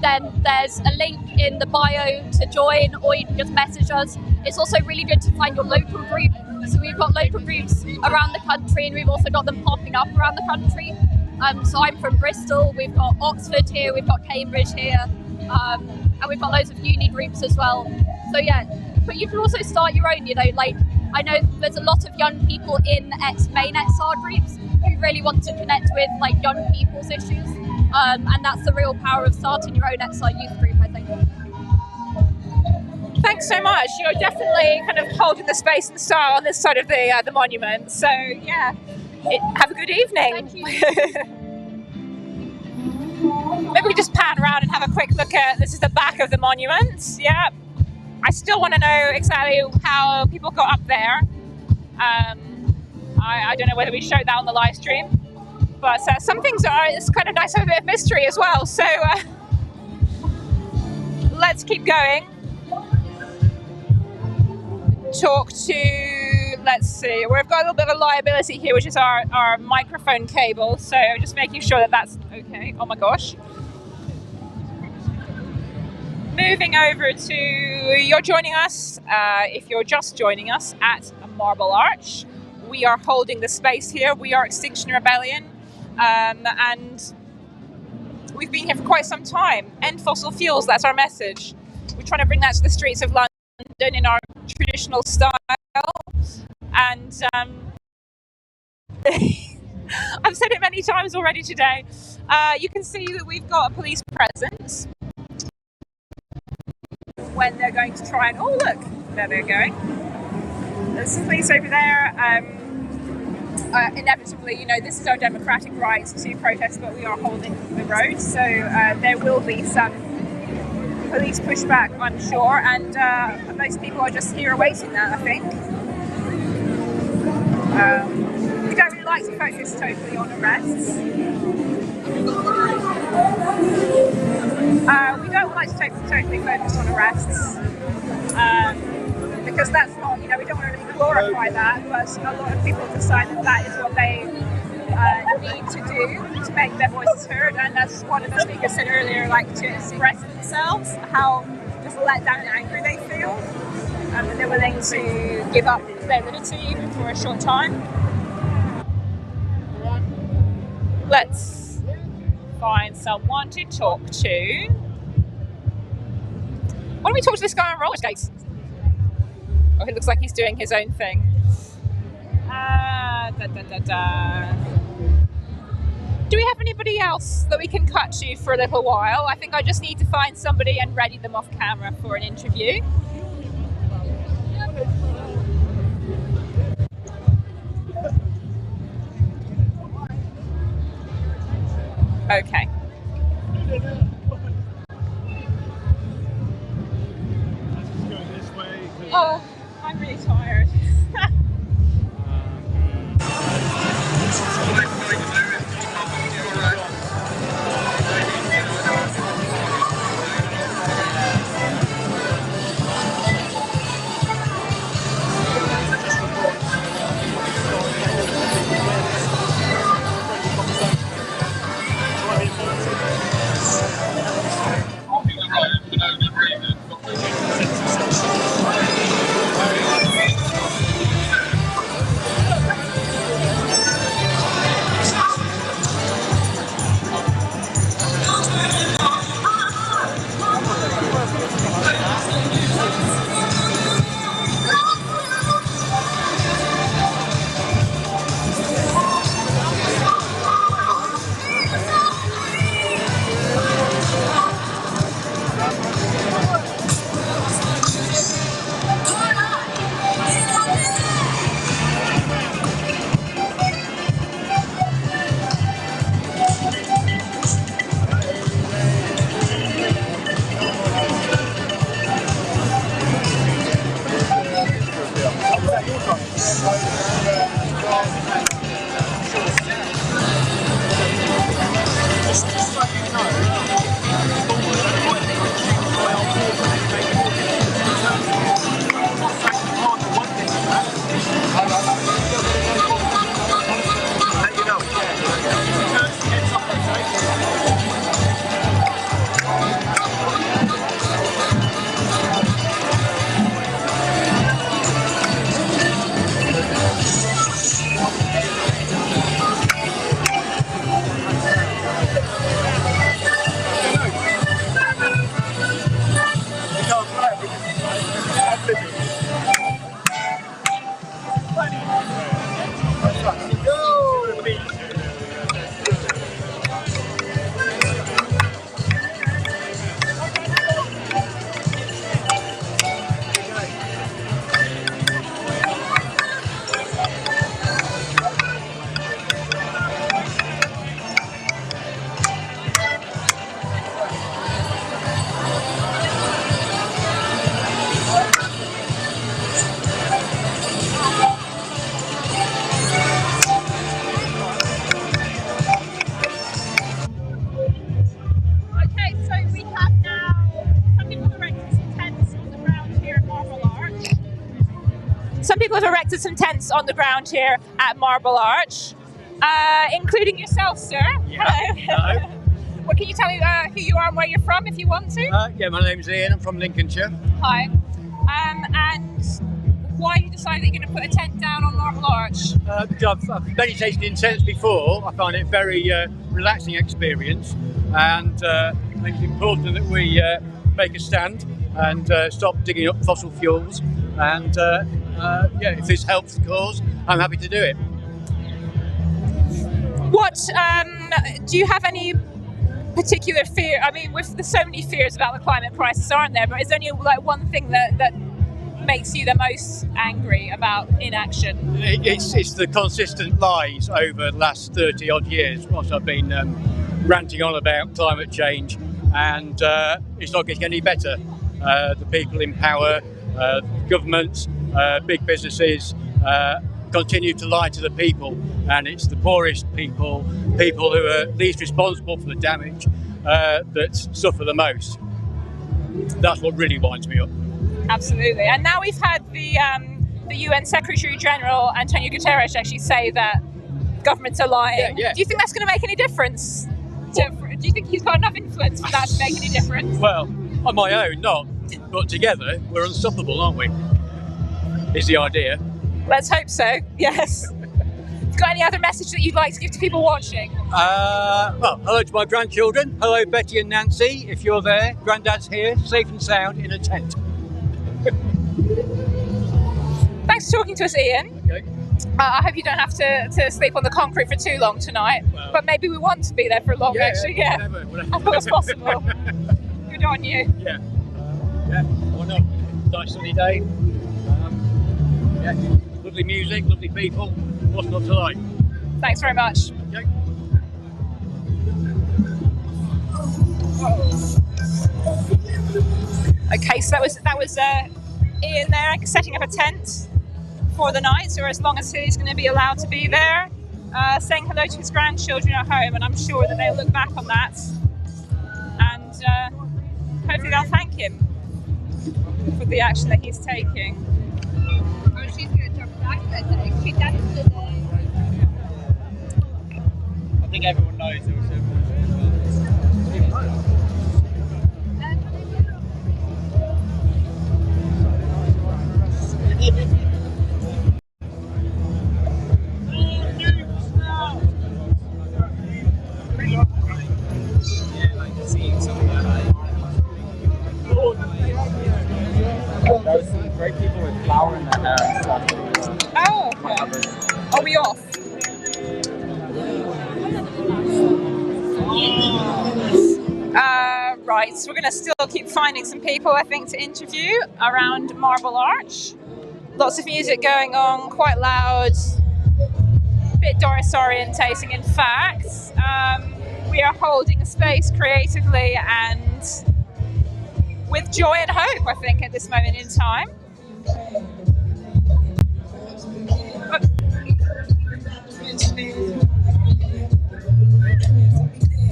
then there's a link in the bio to join, or you can just message us. It's also really good to find your local group. So we've got local groups around the country, and we've also got them popping up around the country. So I'm from Bristol, we've got Oxford here, we've got Cambridge here, and we've got loads of uni groups as well. So yeah, but you can also start your own, like I know there's a lot of young people in main XR groups who really want to connect with like young people's issues, and that's the real power of starting your own XR youth group, I think. Thanks so much. You're definitely kind of holding the space and style on this side of the monument. So yeah, have a good evening. Thank you. Maybe we just pan around and have a quick look at, this is the back of the monument. Yeah, I still want to know exactly how people got up there. I don't know whether we showed that on the live stream, but some things it's kind of nice to have a bit of mystery as well. So let's keep going. Talk to, let's see, we've got a little bit of a liability here, which is our microphone cable, so just making sure that that's okay. Oh my gosh. Moving over to, you're joining us, if you're just joining us, at Marble Arch. We are holding the space here. We are Extinction Rebellion, and we've been here for quite some time. End fossil fuels, that's our message. We're trying to bring that to the streets of London in our traditional style, and I've said it many times already today. You can see that we've got a police presence when they're going to try and, oh look, there they're going. There's some police over there. Inevitably, this is our democratic right to protest, but we are holding the road, so there will be some police pushback, I'm sure, and most people are just here awaiting that, I think. We don't really like to focus totally on arrests. We don't like to totally focus on arrests, because that's not, we don't want to really glorify that, but a lot of people decide that is what they need to do to make their voices heard, and as one of the speakers said earlier, like to express themselves, how just let down and angry they feel, and they're willing to give up their liberty even for a short time. Let's find someone to talk to. Why don't we talk to this guy on roller skates? Oh, he looks like he's doing his own thing. Do we have anybody else that we can cut to for a little while? I think I just need to find somebody and ready them off camera for an interview. Okay. Oh, I'm really tired. Some people have erected some tents on the ground here at Marble Arch, including yourself, sir. Yeah. Hello. Well, can you tell me who you are and where you're from, if you want to? Yeah, my name's Ian. I'm from Lincolnshire. Hi. And why you decided you're going to put a tent down on Marble Arch? I've meditated in tents before. I find it a very relaxing experience, and I think it's important that we make a stand and stop digging up fossil fuels. And yeah, if this helps the cause, I'm happy to do it. What do you have any particular fear? I mean, there's so many fears about the climate crisis, aren't there? But is there only like one thing that makes you the most angry about inaction? It's the consistent lies over the last 30 odd years whilst I've been ranting on about climate change, and it's not getting any better. The people in power, governments, big businesses continue to lie to the people, and it's the poorest people who are least responsible for the damage that suffer the most. That's what really winds me up. Absolutely. And now we've had the UN Secretary General Antonio Guterres actually say that governments are lying. Yeah. Do you think that's going to make any difference? Do you think he's got enough influence for that to make any difference? Well, on my own, not. But together, we're unstoppable, aren't we? Is the idea. Let's hope so, yes. Got any other message that you'd like to give to people watching? Well, hello to my grandchildren. Hello, Betty and Nancy, if you're there. Granddad's here, safe and sound, in a tent. Thanks for talking to us, Ian. Okay. I hope you don't have to sleep on the concrete for too long tonight, but maybe we want to be there for long, actually, yeah. Whatever. I thought it was possible. Good on you. Yeah. Yeah, why not? Nice sunny day. Yeah, lovely music, lovely people. What's not to like? Thanks very much. Okay. Okay, so that was Ian there setting up a tent for the night, or as long as he's going to be allowed to be there, saying hello to his grandchildren at home, and I'm sure that they'll look back on that and hopefully they'll thank him for the action that he's taking. Oh, she's going to talk back that day. She danced today. I think everyone knows there was There was some great people with flour in their hair and stuff. Oh, okay. Are we off? Right, so we're going to still keep finding some people, I think, to interview around Marble Arch. Lots of music going on, quite loud, a bit disorientating, in fact. We are holding a space creatively and with joy and hope, I think, at this moment in time.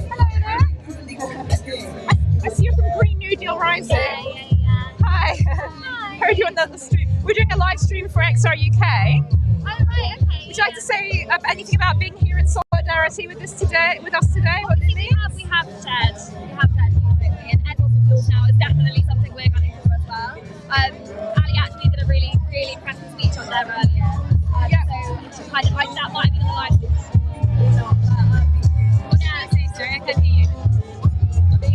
Hello there. I see you're from Green New Deal Rising. Yeah. Hi. Heard you on the stream. We're doing a live stream for XR UK. Oh, right, okay. Would you like to say anything about being here in solidarity solidarity with us today? What do they mean? We have shared completely, and Ed also feels now is definitely something we're gunning for as well. Ali actually did a really, really impressive speech on there earlier. So kind of, that might be on the live stream. I can hear you.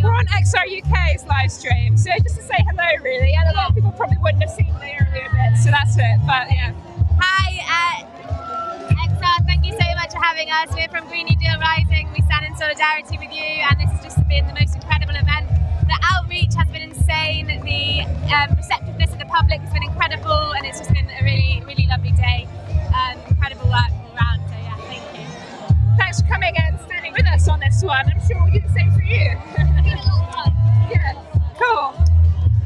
We're on XR UK's live stream, so just to say hello, really, and a lot of people probably wouldn't have seen the earlier bit, so that's it. But yeah. Hi, XR, thank you so much for having us. We're from Green New Deal Rising. We stand in solidarity with you, and this has just been the most incredible event. The outreach has been insane. The receptiveness of the public has been incredible, and it's just been a really, really lovely day. Incredible work all around. So yeah, thank you. Thanks for coming and standing with us on this one. I'm sure we'll do the same for you. It's been a lot of fun. Yeah, cool.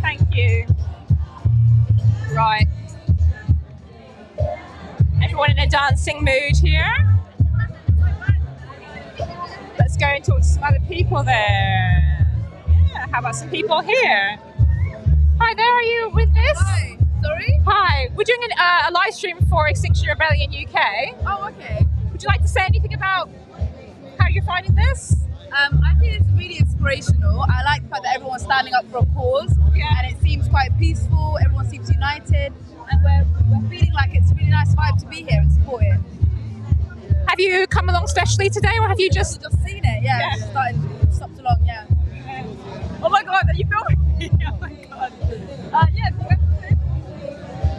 Thank you. Right. Everyone in a dancing mood here. Let's go and talk to some other people there. Yeah, how about some people here? Hi there, are you with this? Hi, sorry? Hi, we're doing a live stream for Extinction Rebellion UK. Oh, okay. Would you like to say anything about how you're finding this? I think it's really inspirational. I like the fact that everyone's standing up for a cause, and it seems quite peaceful. Everyone seems united, and we're feeling like it's a really nice vibe to be here and support it. Have you come along specially today, or have you just seen it? Yeah, stopped along. Yeah. Oh my God, are you filming me? Oh my God. Yeah.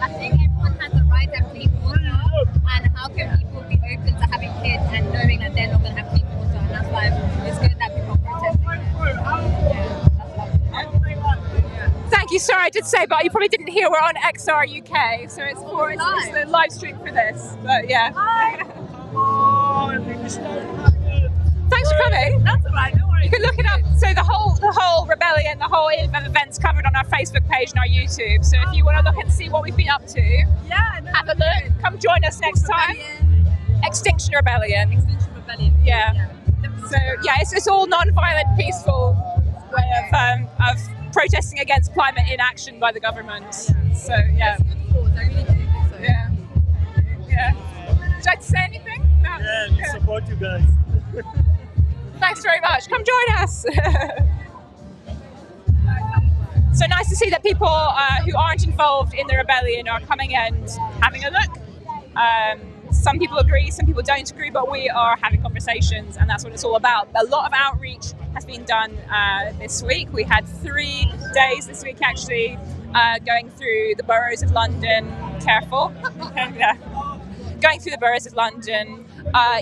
I think everyone has the right to have clean water, and how can people be open to having kids and knowing that they're not going to have clean water? And that's why it's good that people are protesting. Thank you. Sorry, I did say, but you probably didn't hear. We're on XR UK, so it's the live stream for this. But yeah. Thanks for coming. That's all right. Don't worry. You can look it up. So the whole rebellion, the whole event's covered on our Facebook page and our YouTube. So if you want to look and see what we've been up to, have a look. Come join us next time. Extinction Rebellion. Extinction Rebellion. Yeah. So yeah, it's all non-violent, peaceful way of protesting against climate inaction by the government. So yeah. It's a good cause. I really do think so. Yeah. Yeah. Would you like to say anything? No. Yeah, we support you guys. Thanks very much. Come join us. So nice to see that people who aren't involved in the rebellion are coming and having a look. Some people agree, some people don't agree, but we are having conversations, and that's what it's all about. A lot of outreach has been done this week. We had 3 days this week, actually, going through the boroughs of London. Careful. Yeah. Going through the boroughs of London,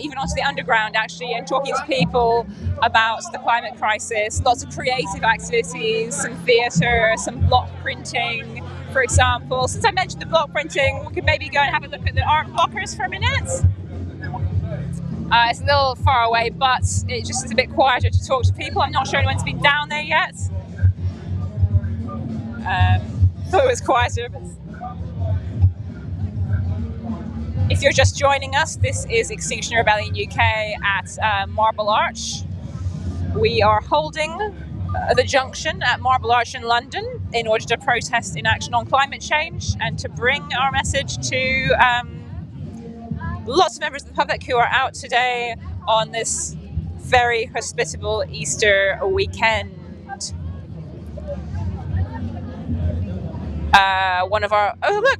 even onto the underground, actually, and talking to people about the climate crisis. Lots of creative activities, some theatre, some block printing, for example. Since I mentioned the block printing, we could maybe go and have a look at the art blockers for a minute. It's a little far away, but it just is a bit quieter to talk to people. I'm not sure anyone's been down there yet. Thought it was quieter, but... If you're just joining us, this is Extinction Rebellion UK at Marble Arch. We are holding the junction at Marble Arch in London in order to protest inaction on climate change and to bring our message to lots of members of the public who are out today on this very hospitable Easter weekend.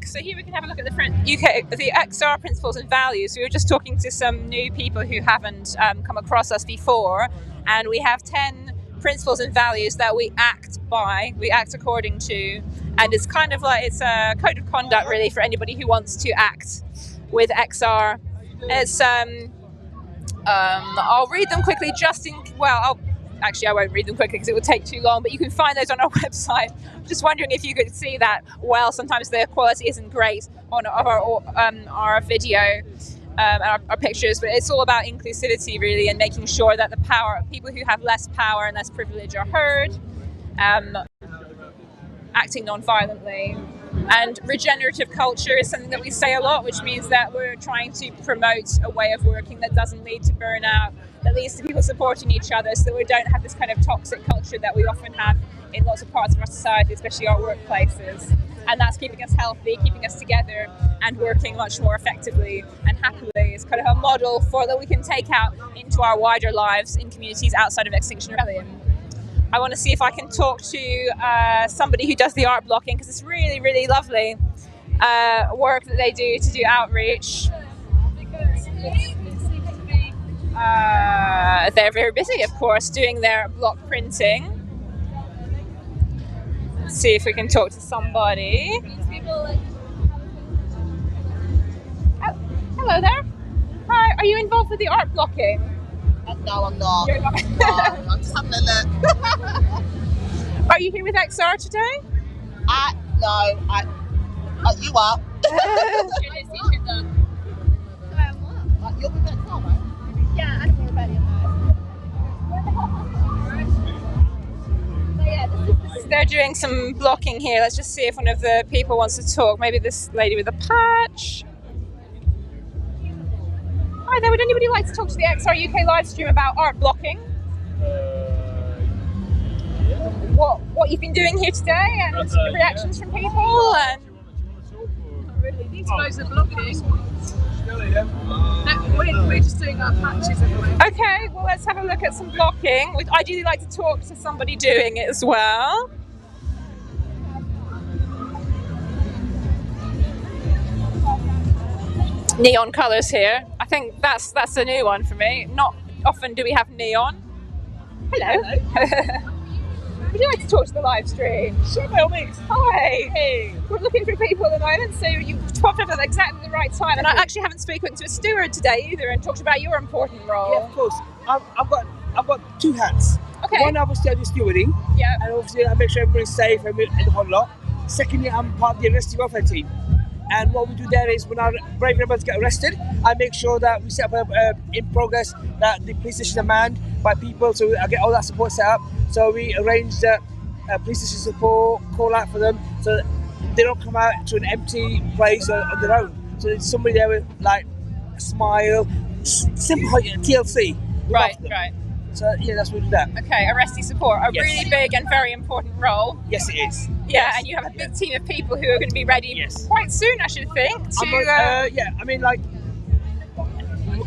So here we can have a look at the XR principles and values. We were just talking to some new people who haven't come across us before, and we have 10 principles and values that we act by, we act according to, and it's kind of like, it's a code of conduct really for anybody who wants to act with XR. It's, I'll read them quickly Actually, I won't read them quickly because it would take too long, but you can find those on our website. I'm just wondering if you could see that well. Sometimes the quality isn't great on our video and our pictures, but it's all about inclusivity, really, and making sure that the people who have less power and less privilege are heard, acting non-violently. And regenerative culture is something that we say a lot, which means that we're trying to promote a way of working that doesn't lead to burnout, that leads to people supporting each other, so that we don't have this kind of toxic culture that we often have in lots of parts of our society, especially our workplaces. and that's keeping us healthy, keeping us together, and working much more effectively and happily. It's kind of a model for that we can take out into our wider lives in communities outside of Extinction Rebellion. I want to see if I can talk to somebody who does the art blocking, because it's really, really lovely work that they do to do outreach. They're very busy, of course, doing their block printing. Let's see if we can talk to somebody. Oh, hello there. Hi, are you involved with the art blocking? No, I'm not. You're not. No, I'm just having a look. Are you here with XR today? No, you are. You're with XR, right? Yeah, I don't know about it. They're doing some blocking here. Let's just see if one of the people wants to talk. Maybe this lady with a patch. Hi there, would anybody like to talk to the XR UK live stream about art blocking? What you've been doing here today and the reactions from people and These guys are blocking. We're just doing our patches at the moment. Okay, well let's have a look at some blocking. We'd ideally like to talk to somebody doing it as well. Neon colours here. I think that's a new one for me. Not often do we have neon. Hello. Would you like to talk to the live stream? Sure, by all means. Hi. Hey. We're looking for people at the moment, so you popped up at exactly the right time. And I actually haven't spoken to a steward today either and talked about your important role. Yeah, of course. I've got two hats. Okay. One, obviously, I do stewarding. Yeah. And obviously, I make sure everybody's safe and the whole lot. Secondly, I'm part of the arrestee welfare team. And what we do there is when our brave rebels get arrested, I make sure that we set up in progress that the police station are manned by people, so I get all that support set up. So we arrange the police station support, call out for them, so they don't come out to an empty place on their own. So there's somebody there with like a smile, simple TLC. Right. So yeah, that's what we do that. Okay, arrestee support, a Yes. really big and very important role. Yes, it is. Yeah, Yes. and you have a big team of people who are going to be ready quite soon, I should think.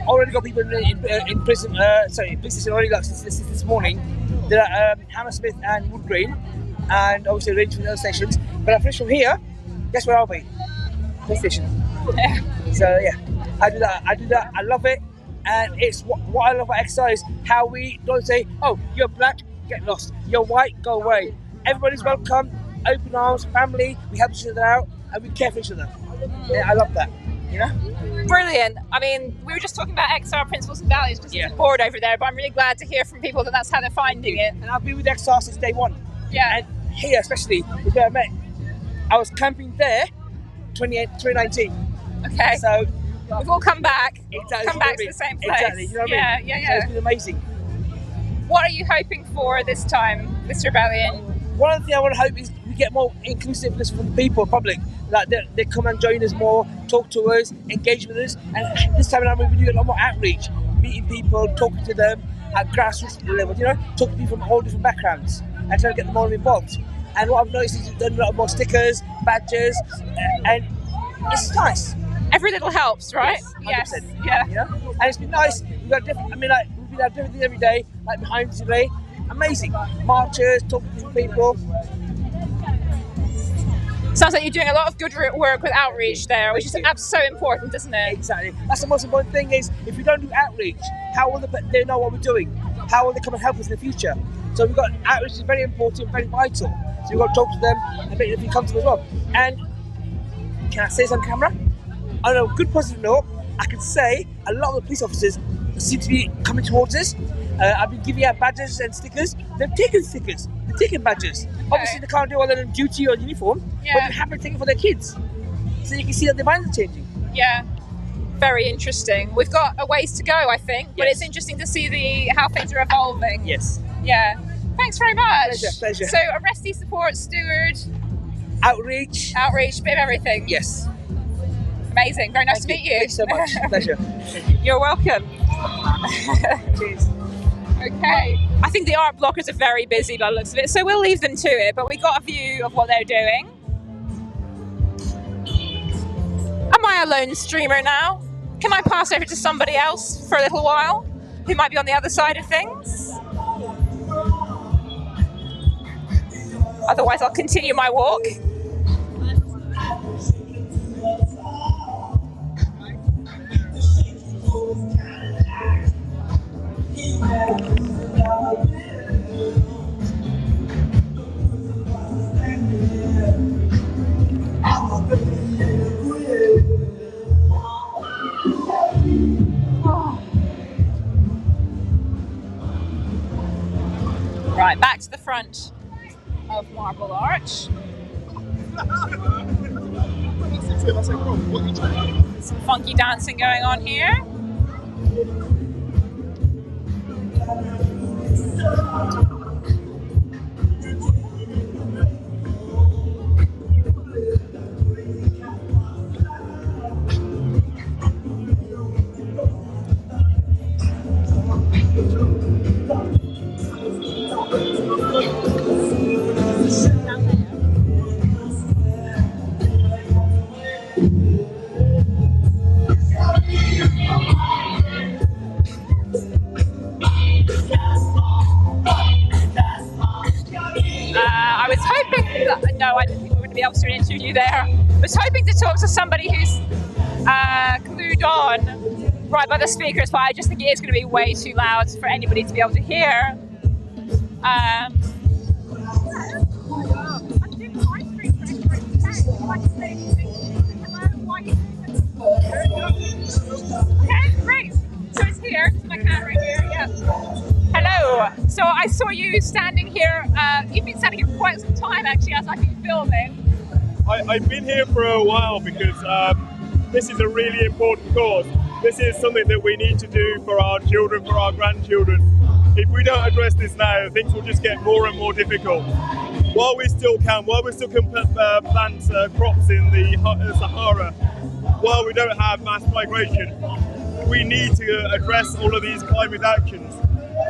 Already got people in prison. Police station already got since this morning. There are Hammersmith and Wood Green, and obviously arranged for the other stations. But I finish from here. Guess where I'll be? Police station. Yeah. So yeah, I do that. I love it, and it's what I love about XR is how we don't say, "Oh, you're black, get lost. You're white, go away." Everybody's welcome, open arms, family. We help each other out, and we care for each other. Yeah, I love that. You know. Brilliant. I mean, we were just talking about XR principles and values because there's a board over there, but I'm really glad to hear from people that that's how they're finding it. And I've been with XR since day one. Yeah. And here, especially, is where I met. I was camping there 2019. Okay. So we've all come back. Exactly. Come back to the same place. Exactly. You know what I mean? Yeah. So it's been amazing. What are you hoping for this time, this rebellion? One of the things I want to hope is we get more inclusiveness from the people, public. Like they come and join us more, talk to us, engage with us. And this time around we'll be doing a lot more outreach, meeting people, talking to them at grassroots level, you know, talking to people from all different backgrounds and trying to get them all involved. And what I've noticed is we've done a lot more stickers, badges, and it's nice. Every little helps, right? Yes. 100%. Yeah. You know? And it's been nice. We've got different, we've been at different things every day, like behind today. Amazing. Marches, talking to different people. Sounds like you're doing a lot of good work with outreach there, which is so important, isn't it? Exactly. That's the most important thing is, if we don't do outreach, how will they know what we're doing? How will they come and help us in the future? So we've got outreach is very important, very vital. So we've got to talk to them and make them feel comfortable as well. And can I say this on camera? On a good positive note, I can say a lot of the police officers seem to be coming towards us. I've been giving out badges and stickers. They've taken stickers. They've taken badges. Okay. Obviously, they can't do all that on duty or uniform, but they're happy to take it for their kids. So you can see that their minds are changing. Yeah, very interesting. We've got a ways to go, I think, but it's interesting to see how things are evolving. Yes. Yeah. Thanks very much. Pleasure. So, arrestee support, steward, outreach, bit of everything. Yes. Amazing. Very nice to meet you. Thanks so much. Pleasure. You're welcome. Cheers. Okay. I think the art blockers are very busy by the looks of it, so we'll leave them to it, but we got a view of what they're doing. I a lone streamer now? Can I pass over to somebody else for a little while who might be on the other side of things? Otherwise, I'll continue my walk. Right, back to the front of Marble Arch. Some funky dancing going on here. I was hoping that, no, I didn't think we were going to be able to do an interview there. I was hoping to talk to somebody who's glued on right by the speakers, but I just think it is going to be way too loud for anybody to be able to hear. Okay, great. So it's here, my camera here, yeah. Hello. So I saw you standing here. You've been standing here for quite some time, actually, as I've been filming. I've been here for a while because this is a really important cause. This is something that we need to do for our children, for our grandchildren. If we don't address this now, things will just get more and more difficult. While we still can plant crops in the Sahara, while we don't have mass migration, we need to address all of these climate actions.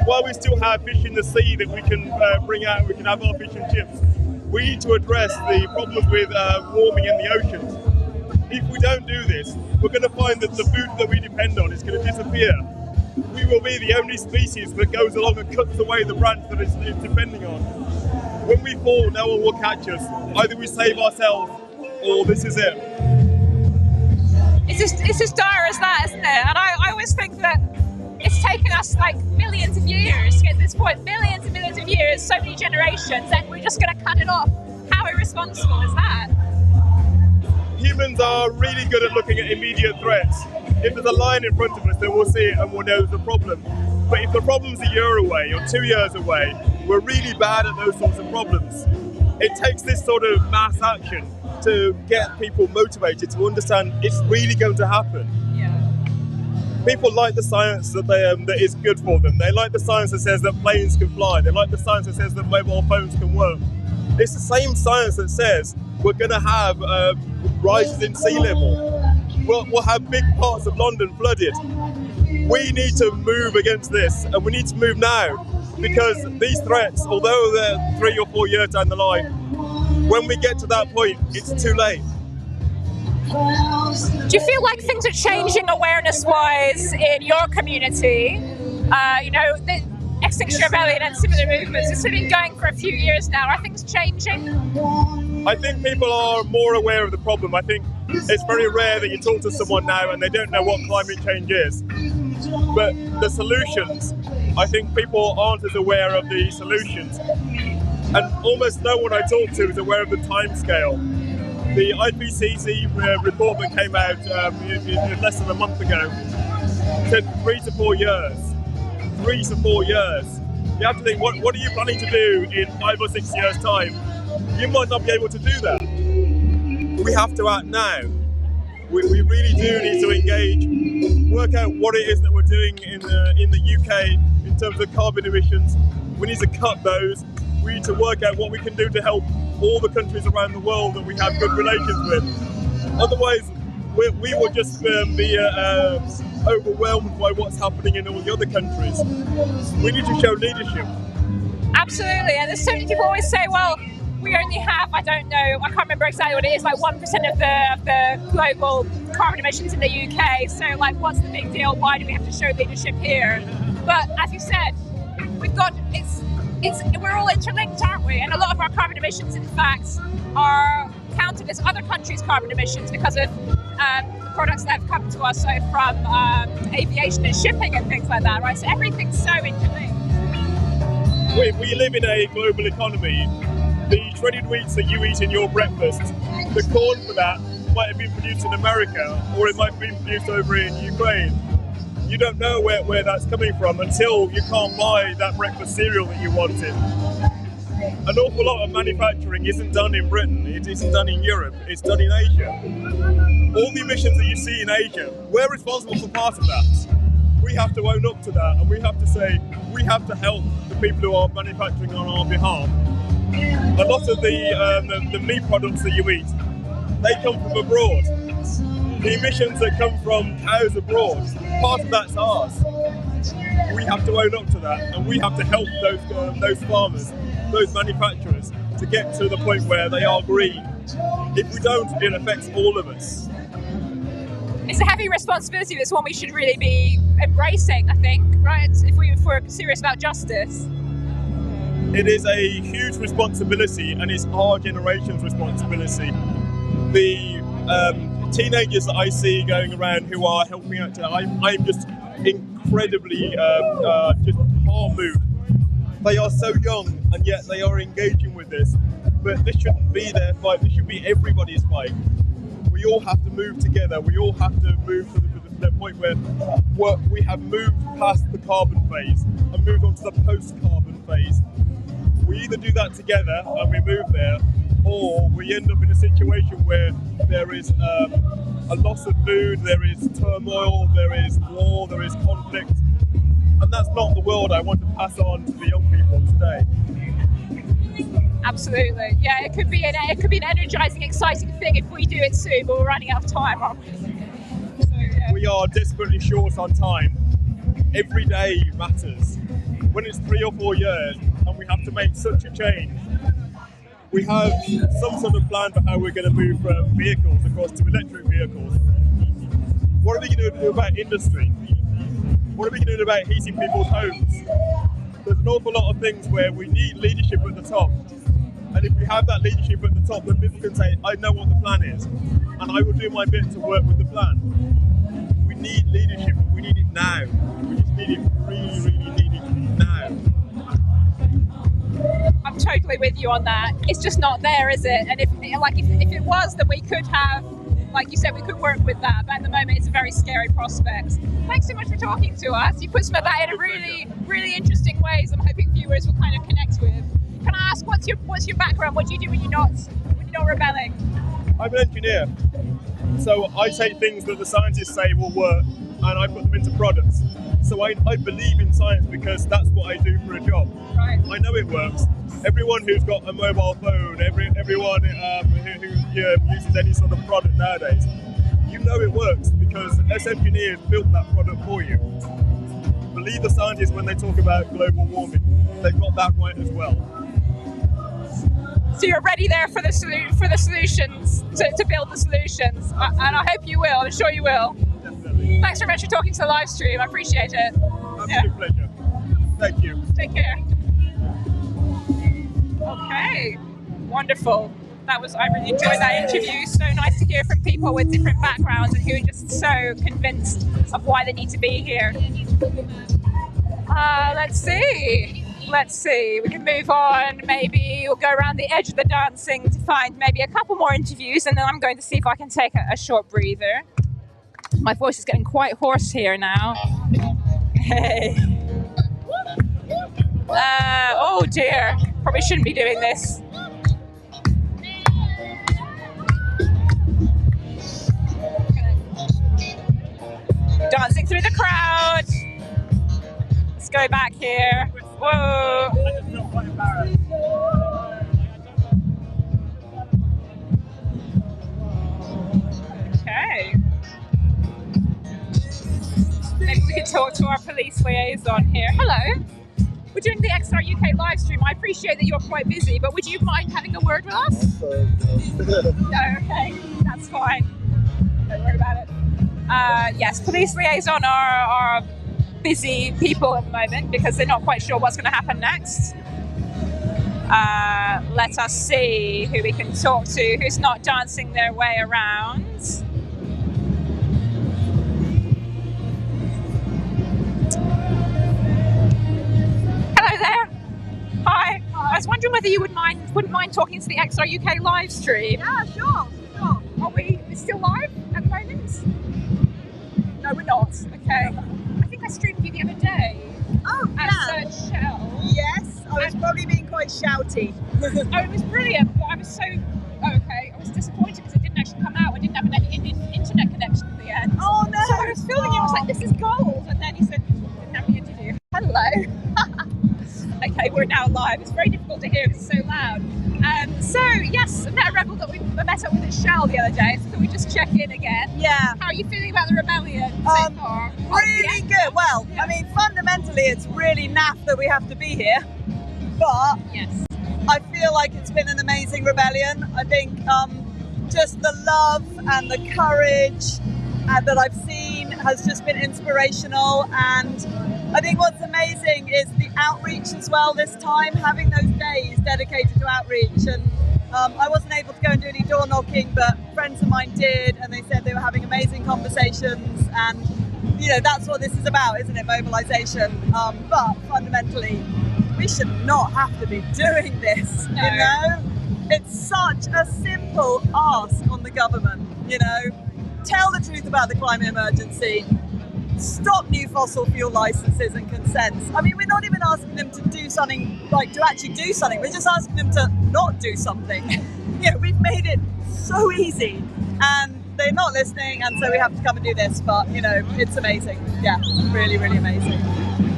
While we still have fish in the sea that we can bring out, we can have our fish and chips, we need to address the problems with warming in the oceans. If we don't do this, we're going to find that the food that we depend on is going to disappear. We will be the only species that goes along and cuts away the branch that it's depending on. When we fall, no one will catch us. Either we save ourselves, or this is it. It's as dire as that, isn't it? And I always think that it's taken us like millions of years to get to this point, millions and millions of years, so many generations, and we're just going to cut it off. How irresponsible is that? Humans are really good at looking at immediate threats. If there's a lion in front of us, then we'll see it and we'll know there's a problem. But if the problem's a year away or 2 years away, we're really bad at those sorts of problems. It takes this sort of mass action to get people motivated to understand it's really going to happen. People like the science that is good for them. They like the science that says that planes can fly. They like the science that says that mobile phones can work. It's the same science that says we're going to have rises in sea level. We'll have big parts of London flooded. We need to move against this, and we need to move now, because these threats, although they're 3 or 4 years down the line, when we get to that point, it's too late. Do you feel like things are changing awareness-wise in your community? The Extinction Rebellion and similar movements, it's been going for a few years now. Are things changing? I think people are more aware of the problem. I think it's very rare that you talk to someone now and they don't know what climate change is. But the solutions, I think people aren't as aware of the solutions. And almost no one I talk to is aware of the timescale. The IPCC report that came out less than a month ago said 3 to 4 years. 3 to 4 years. You have to think, what are you planning to do in 5 or 6 years' time? You might not be able to do that. We have to act now. We really do need to engage, work out what it is that we're doing in the UK in terms of carbon emissions. We need to cut those. We need to work out what we can do to help all the countries around the world that we have good relations with. Otherwise, we will just be overwhelmed by what's happening in all the other countries. We need to show leadership. Absolutely, and there's so many people always say, well, we only have, I don't know, I can't remember exactly what it is, like 1% of the global carbon emissions in the UK. So like, what's the big deal? Why do we have to show leadership here? But as you said, we've got, we're all interlinked, aren't we? And a lot of our carbon emissions, in fact, are counted as other countries' carbon emissions because of products that have come to us, so from aviation and shipping and things like that, right? So everything's so interlinked. We live in a global economy. The shredded wheats that you eat in your breakfast, the corn for that might have been produced in America, or it might have been produced over in Ukraine. You don't know where that's coming from until you can't buy that breakfast cereal that you wanted. An awful lot of manufacturing isn't done in Britain, it isn't done in Europe, it's done in Asia. All the emissions that you see in Asia, we're responsible for part of that. We have to own up to that, and we have to say, we have to help the people who are manufacturing on our behalf. A lot of the meat products that you eat, they come from abroad. The emissions that come from cows abroad, part of that's ours. We have to own up to that, and we have to help those farmers, those manufacturers, to get to the point where they are green. If we don't, it affects all of us. It's a heavy responsibility. That's one we should really be embracing, I think, right? If we're serious about justice. It is a huge responsibility, and it's our generation's responsibility. The teenagers that I see going around who are helping out, I'm just incredibly just heart moved. They are so young, and yet they are engaging with this. But this shouldn't be their fight. This should be everybody's fight. We all have to move together. We all have to move to the point where we have moved past the carbon phase and moved on to the post-carbon phase. We either do that together and we move there, or we end up in a situation where there is a loss of food, there is turmoil, there is war, there is conflict, and that's not the world I want to pass on to the young people today. Absolutely, yeah. It could be an energizing, exciting thing if we do it soon, but we're running out of time, aren't we? So, yeah. We are desperately short on time. Every day matters. When it's 3 or 4 years and we have to make such a change, we have some sort of plan for how we're going to move from vehicles across to electric vehicles. What are we going to do about industry? What are we going to do about heating people's homes? There's an awful lot of things where we need leadership at the top. And if we have that leadership at the top, then people can say, I know what the plan is, and I will do my bit to work with the plan. We need leadership, and we need it now. We just need it really, really need it now. I'm totally with you on that. It's just not there, is it? And if it was, then we could have, like you said, we could work with that. But at the moment, it's a very scary prospect. Thanks so much for talking to us. You put some of that in really, really interesting ways. I'm hoping viewers will kind of connect with. Can I ask, what's your background? What do you do when you're not rebelling? I'm an engineer, so I take things that the scientists say will work, and I put them into products. So I believe in science because that's what I do for a job. Right. I know it works. Everyone who's got a mobile phone, everyone who uses any sort of product nowadays, you know it works because us engineers built that product for you. Believe the scientists when they talk about global warming. They've got that right as well. So you're ready there for the solutions, to build the solutions, and I hope you will. I'm sure you will. Definitely. Thanks very much for talking to the live stream. I appreciate it. Absolute pleasure. Thank you. Take care. Okay, wonderful. I really enjoyed that interview. So nice to hear from people with different backgrounds and who are just so convinced of why they need to be here. Let's see, we can move on. Maybe we'll go around the edge of the dancing to find maybe a couple more interviews, and then I'm going to see if I can take a short breather. My voice is getting quite hoarse here now. Hey. Oh dear, probably shouldn't be doing this. Dancing through the crowd. Let's go back here. Whoa. Okay. Maybe we could talk to our police liaison here. Hello. We're doing the XR UK live live stream. I appreciate that you're quite busy, but would you mind having a word with us? No, okay, that's fine. Don't worry about it. Yes, police liaison are busy people at the moment because they're not quite sure what's going to happen next. Let us see who we can talk to, who's not dancing their way around. Hello there. Hi. I was wondering whether you wouldn't mind talking to the XR UK live stream. Yeah, sure. Are we still live at the moment? No, we're not. Okay. I think I streamed you the other day. Oh, at Search Shell. Yes, I was probably being quite shouty. Oh, it was brilliant, but I was so... Oh, okay. I was disappointed because it didn't actually come out. I didn't have an internet connection at the end. Oh, no. So I was filming it. I was like, this is gold. And then he said, didn't have the interview. Hello. Okay, we're now live. It's very difficult to hear because it's so loud. So, yes, I met a rebel that we met up with at Shell the other day. So can we just check in again? Yeah. How are you feeling about the rebellion so far? Really good. Well, I mean, fundamentally, it's really naff that we have to be here. But yes, I feel like it's been an amazing rebellion. I think just the love and the courage that I've seen has just been inspirational. And I think what's amazing is the outreach as well this time, having those days dedicated to outreach. And I wasn't able to go and do any door knocking, but friends of mine did, and they said they were having amazing conversations. And, you know, that's what this is about, isn't it? Mobilisation. But fundamentally, we should not have to be doing this, No. you know? It's such a simple ask on the government, you know? Tell the truth about the climate emergency. Stop new fossil fuel licenses and consents. I mean, we're not even asking them to do something, like to actually do something. We're just asking them to not do something. You know, we've made it so easy and they're not listening, and so we have to come and do this. But, you know, it's amazing. Yeah, really, really amazing.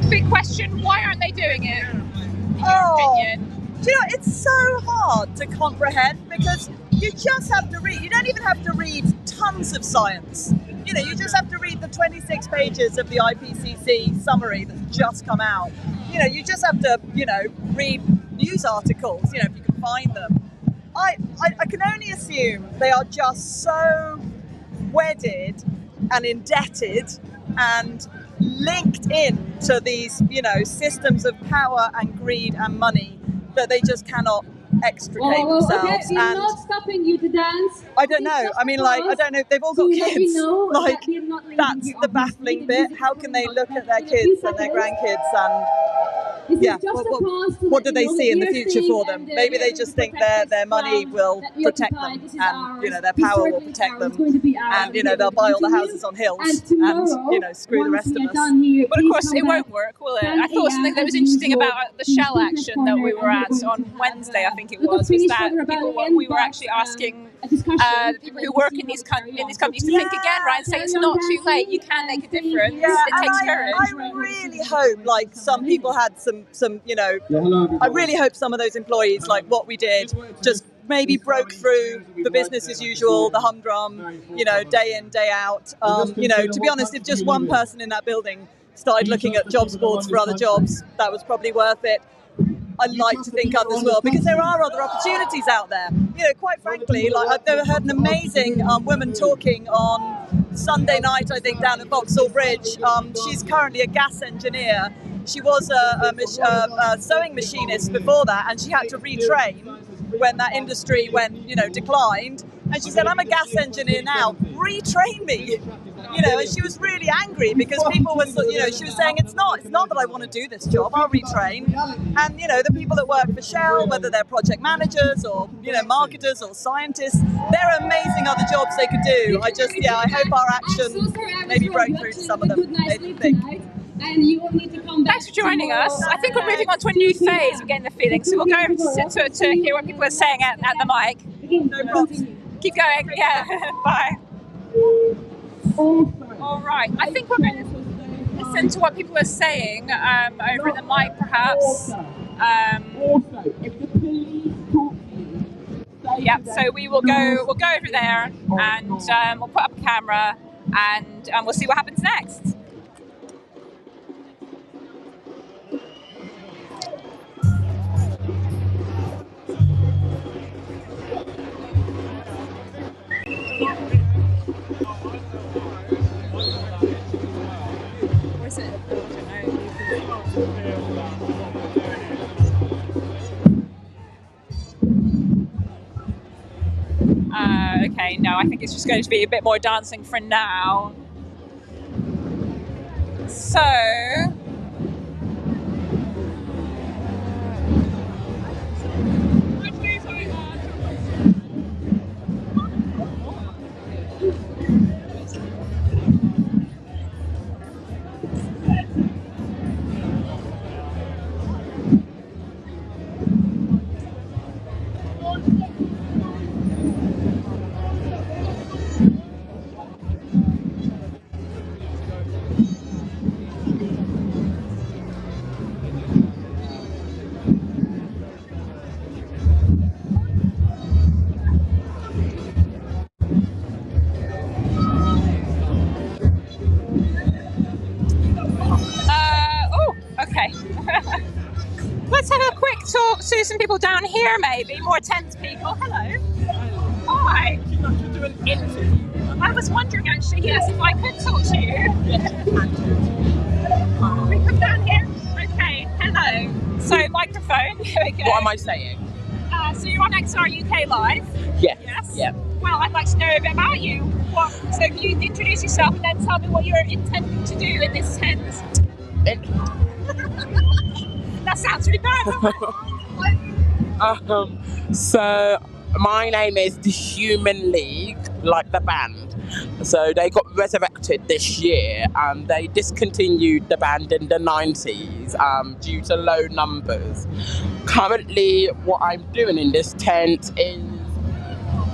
Big question, why aren't they doing it? In your opinion? Do you know, it's so hard to comprehend because you just have to read. You don't even have to read tons of science. You know, you just have to read the 26 pages of the IPCC summary that's just come out. You know, you just have to, you know, read news articles, you know, if you can find them. I can only assume they are just so wedded and indebted and linked in to these, you know, systems of power and greed and money that they just cannot extricate themselves. Okay, we're and not stopping you to dance. I don't know. I mean, like, I don't know. They've all got kids. Like, that's the baffling bit. How can they look at their kids and their grandkids and, yeah, what do they see in the future for them? Maybe they just think their money will protect them and, you know, their power will protect them and, you know, they'll buy all the houses on hills and, you know, screw the rest of us. But of course it won't work, will it? I thought something that was interesting about the Shell action that we were at on Wednesday, I think it was that we were actually asking people who work in these companies to think again, right, and say it's not too late, you can make a difference, it takes courage. I really hope, like, some people had some, you know, I really hope some of those employees, like what we did, just maybe broke through the business as usual, the humdrum, you know, day in, day out. You know, to be honest, if just one person in that building started looking at jobs boards for other jobs, that was probably worth it. I'd like to think others will, because there are other opportunities out there. You know, quite frankly, like I've heard an amazing woman talking on Sunday night, I think, down at Vauxhall Bridge. She's currently a gas engineer. She was a sewing machinist before that, and she had to retrain when that industry declined. And she said, I'm a gas engineer now, retrain me. You know, and she was really angry because people were, you know, she was saying, it's not that I want to do this job, I'll retrain. And, you know, the people that work for Shell, whether they're project managers or, you know, marketers or scientists, there are amazing other jobs they could do. I hope our action maybe broke through to some of them, maybe think. And you will need to come back. Thanks for joining us. I think we're moving on to a new phase, we're getting the feeling. So we'll go over to hear what people are saying at the mic. No problem. Keep going, yeah, bye. All right, I think we're going to listen to what people are saying over at the mic, perhaps. Yeah, so we'll go over there and we'll put up a camera and we'll see what happens next. Okay, no, I think it's just going to be a bit more dancing for now. So... Okay. Let's have a quick talk to some people down here, maybe. More tense people. Hello. Hi. I was wondering, actually, yes, if I could talk to you. We come down here? Okay. Hello. So, microphone. Here we go. What am I saying? So you're on XR UK Live? Yes. Yes? Yeah. Well, I'd like to know a bit about you. So can you introduce yourself and then tell me what you're intending to do in this tent? That sounds really bad. So my name is the Human League, like the band. So they got resurrected this year and they discontinued the band in the 90s due to low numbers. Currently what I'm doing in this tent is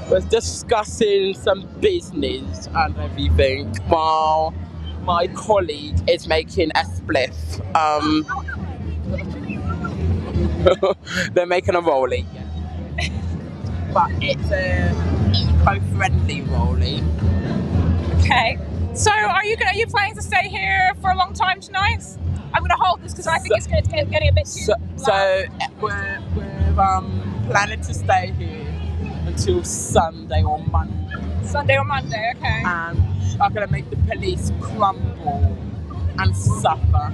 we're discussing some business and everything while my colleague is making a spliff. They're making a rollie, but it's a eco-friendly rollie. Okay. So are you planning to stay here for a long time tonight? I'm going to hold this because I think it's going to get getting a bit too loud. So we're planning to stay here until Sunday or Monday. Sunday or Monday, okay. And I'm going to make the police crumble and suffer.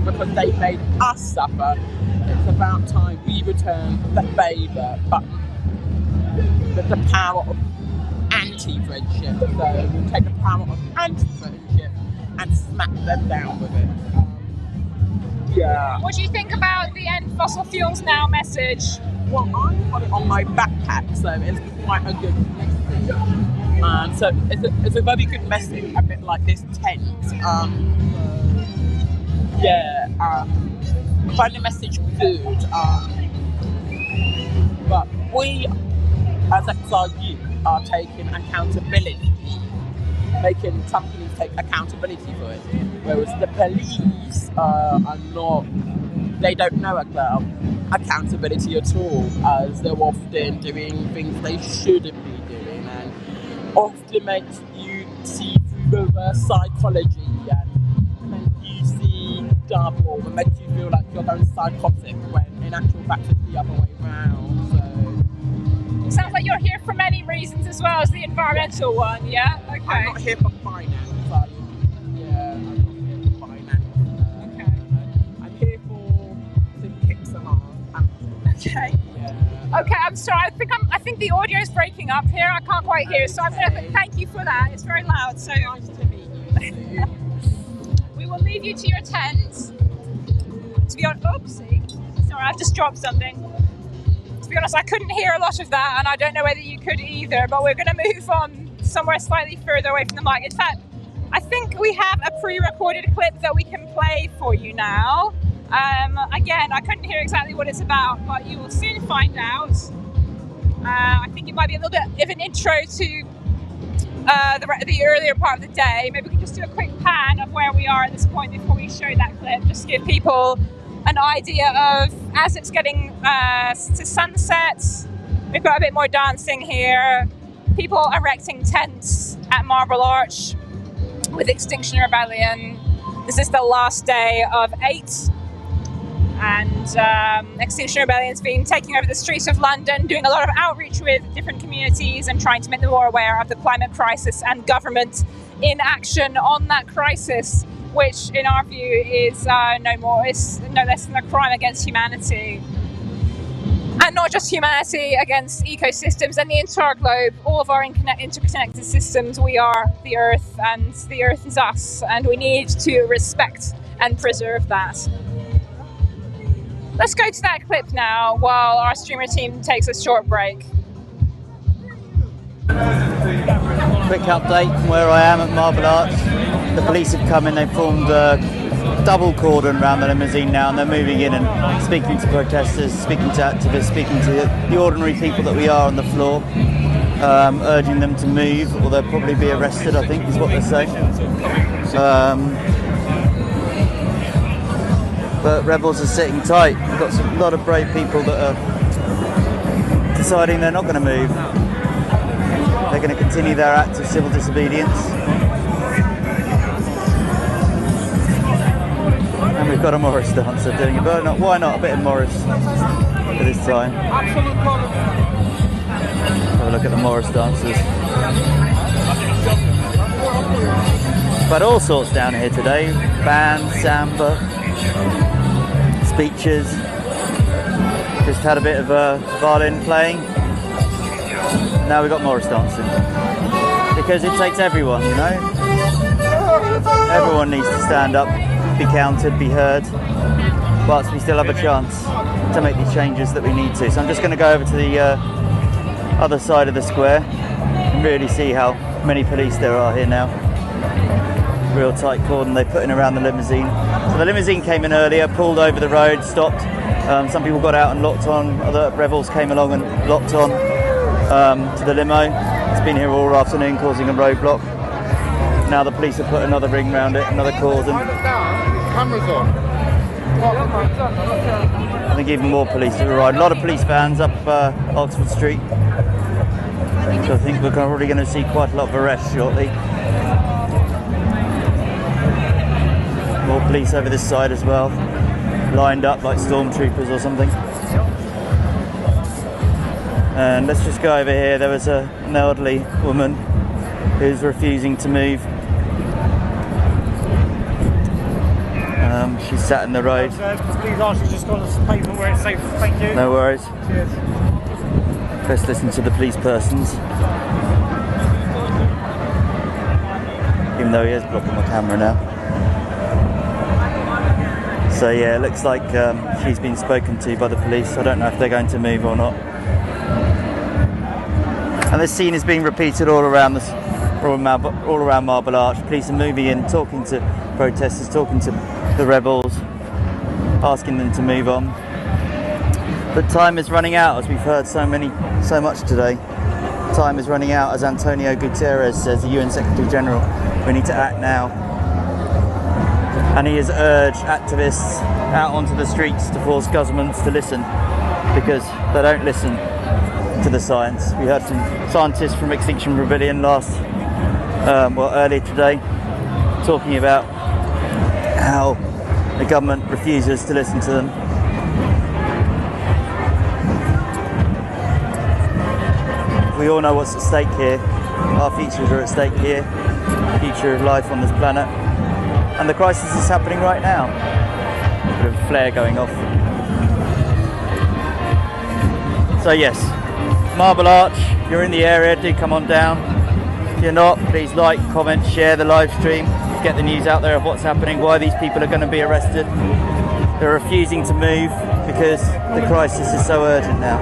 Because they made us suffer, it's about time we return the favour, but with the power of anti-friendship. So we'll take the power of anti-friendship and smack them down with it. Yeah. What do you think about the End Fossil Fuels Now message? Well, I got it on my backpack, so it's quite a good message. So it's a very good message, a bit like this tent. I find the message good, but we as XRU are taking accountability, making companies take accountability for it, whereas the police are not, they don't know about accountability at all, as they're often doing things they shouldn't be doing, and often makes you see through reverse psychology and you see double and makes you feel like you're going psychotic when in actual fact it's the other way around. So it sounds like you're here for many reasons as well as the environmental one, yeah? Okay. I'm not here for finance. I'm not here for finance. Okay. I'm here for to kick some ass. Okay. Yeah. Okay, I'm sorry. I think the audio is breaking up here. I can't quite hear, so I'm going to thank you for that. It's very loud. So nice to meet you. We will leave you to your tent. To be honest, oopsie. Sorry, I've just dropped something. To be honest, I couldn't hear a lot of that, and I don't know whether you could either, but we're going to move on somewhere slightly further away from the mic. In fact, I think we have a pre-recorded clip that we can play for you now. Again, I couldn't hear exactly what it's about, but you will soon find out. I think it might be a little bit of an intro to the earlier part of the day. Maybe we can just do a quick pan of where we are at this point before we show that clip, just to give people an idea of, as it's getting to sunset, we've got a bit more dancing here, people erecting tents at Marble Arch with Extinction Rebellion. This is the last day of 8, and Extinction Rebellion's been taking over the streets of London, doing a lot of outreach with different communities and trying to make them more aware of the climate crisis and government inaction on that crisis, which in our view is no less than a crime against humanity. And not just humanity against ecosystems and the entire globe, all of our interconnected systems. We are the Earth and the Earth is us, and we need to respect and preserve that. Let's go to that clip now while our streamer team takes a short break. Quick update from where I am at Marble Arch. The police have come in, they've formed a double cordon around the limousine now, and they're moving in and speaking to protesters, speaking to activists, speaking to the ordinary people that we are on the floor, urging them to move or they'll probably be arrested, I think is what they're saying. But rebels are sitting tight. We've got a lot of brave people that are deciding they're not going to move. They're going to continue their act of civil disobedience. And we've got a Morris dancer doing it, but why not a bit of Morris for this time? Have a look at the Morris dancers. But all sorts down here today. Band, samba, speeches. Just had a bit of violin playing. Now we've got Morris dancing. Because it takes everyone, you know? Everyone needs to stand up, be counted, be heard, but we still have a chance to make these changes that we need to. So I'm just going to go over to the other side of the square and really see how many police there are here now. Real tight cordon they put in around the limousine. So the limousine came in earlier, pulled over the road, stopped. Some people got out and locked on, other rebels came along and locked on to the limo. It's been here all afternoon causing a roadblock. Now the police have put another ring around it, another cordon. Cameras on. I think even more police have arrived. A lot of police vans up Oxford Street. So I think we're probably going to see quite a lot of arrests shortly. More police over this side as well, lined up like stormtroopers or something. And let's just go over here. There was an elderly woman who's refusing to move. She's sat in the road. Please ask you just go on the pavement where it's safe. Thank you. No worries. Cheers. Let's listen to the police persons. Even though he is blocking my camera now. So yeah, it looks like she's been spoken to by the police. I don't know if they're going to move or not. And this scene is being repeated all around Marble Arch. Police are moving in, talking to protesters, talking to the rebels, asking them to move on. But time is running out, as we've heard so much today. Time is running out, as Antonio Guterres says, the UN Secretary General. We need to act now. And he has urged activists out onto the streets to force governments to listen, because they don't listen to the science. We heard from scientists from Extinction Rebellion earlier today, talking about how the government refuses to listen to them. We all know what's at stake here. Our futures are at stake here, the future of life on this planet. And the crisis is happening right now. A bit of a flare going off. So yes, Marble Arch, if you're in the area, do come on down. If you're not, please like, comment, share the live stream. Get the news out there of what's happening, why these people are going to be arrested. They're refusing to move because the crisis is so urgent now.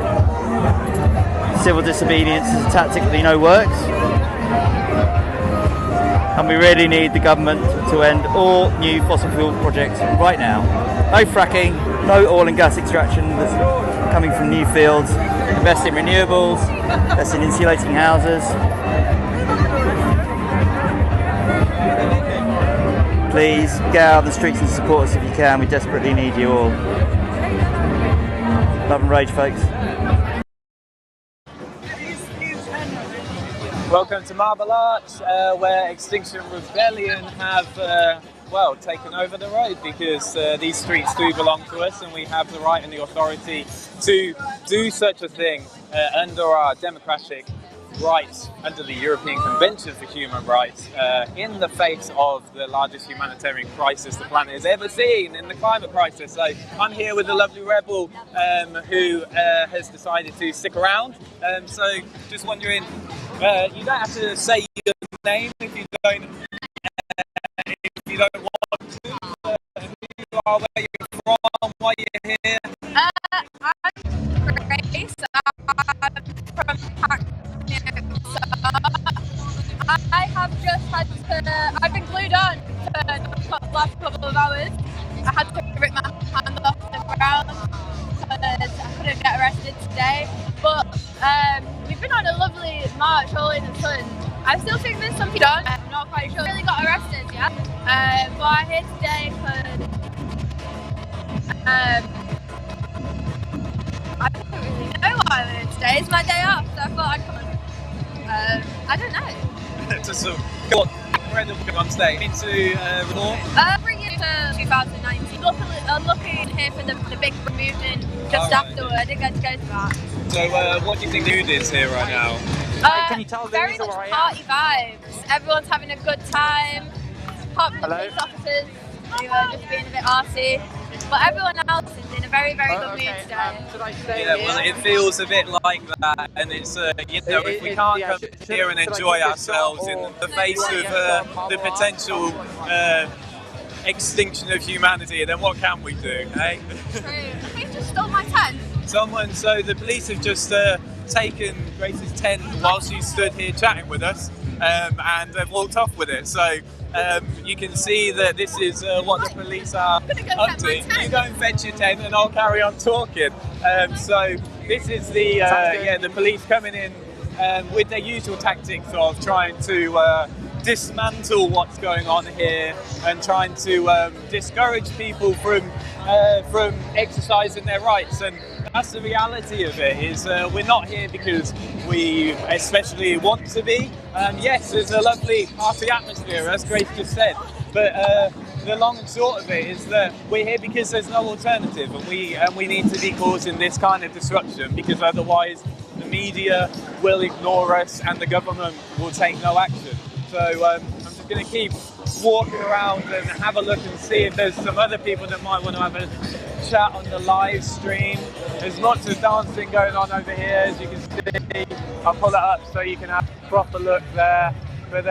Civil disobedience is a tactic that we know works. And we really need the government to end all new fossil fuel projects right now. No fracking, no oil and gas extraction that's coming from new fields. Invest in renewables, invest in insulating houses. Please get out on the streets and support us if you can. We desperately need you all. Love and rage, folks. Welcome to Marble Arch, where Extinction Rebellion have, taken over the road, because these streets do belong to us and we have the right and the authority to do such a thing under our democratic rights under the European Convention for Human Rights in the face of the largest humanitarian crisis the planet has ever seen, in the climate crisis. So I'm here with the lovely Rebel who has decided to stick around. So just wondering, you don't have to say your name if you don't want to. Who you are, where you're from, why you're here. I'm Grace. I'm from Hackney. I have just had to. I've been glued on for the last couple of hours. I had to rip my hand off the ground because I couldn't get arrested today. But we've been on a lovely march all in the sun. I still think there's something done. I'm not quite sure. I really got arrested yet. But I'm here today because I don't really know why I'm here today. It's my day off, so I thought I'd come on. I don't know. Just go on. Where did we come on today? Into Reform? Bring you to 2019. I'm looking here for the big movement just afterward. I didn't get to go to that. So what do you think the mood is here right now? Can you tell very much party vibes. Everyone's having a good time. Apart from the police officers who are just being a bit arsey. But everyone else is in a very, very good mood today. Yeah, well, it feels a bit like that, and it's you know, if we can't come here and enjoy ourselves in the face of the potential extinction of humanity, then what can we do, eh? True. They just stole my tent. So the police have just taken Grace's tent while she stood here chatting with us, and they've walked off with it. So you can see that this is what the police are up to. You go and fetch your tent, and I'll carry on talking. So this is the police coming in with their usual tactics of trying to dismantle what's going on here and trying to discourage people from exercising their rights. And that's the reality of it, is we're not here because we especially want to be. Yes, there's a lovely party atmosphere, as Grace just said, but the long and short of it is that we're here because there's no alternative, and we need to be causing this kind of disruption, because otherwise the media will ignore us and the government will take no action. So I'm just going to keep walking around and have a look and see if there's some other people that might want to have a chat on the live stream. There's lots of dancing going on over here, as you can see. I'll pull it up so you can have a proper look there. But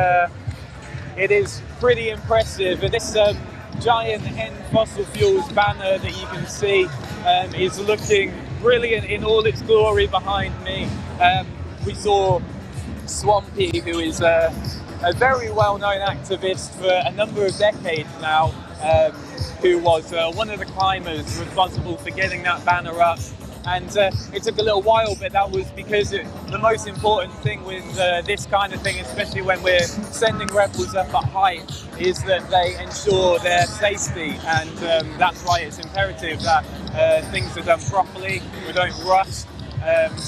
it is pretty impressive. And this giant End Fossil Fuels banner that you can see is looking brilliant in all its glory behind me. We saw Swampy, who is a very well-known activist for a number of decades now, who was one of the climbers responsible for getting that banner up. And it took a little while, but that was because the most important thing with this kind of thing, especially when we're sending rebels up at height, is that they ensure their safety. And that's why it's imperative that things are done properly. We don't rush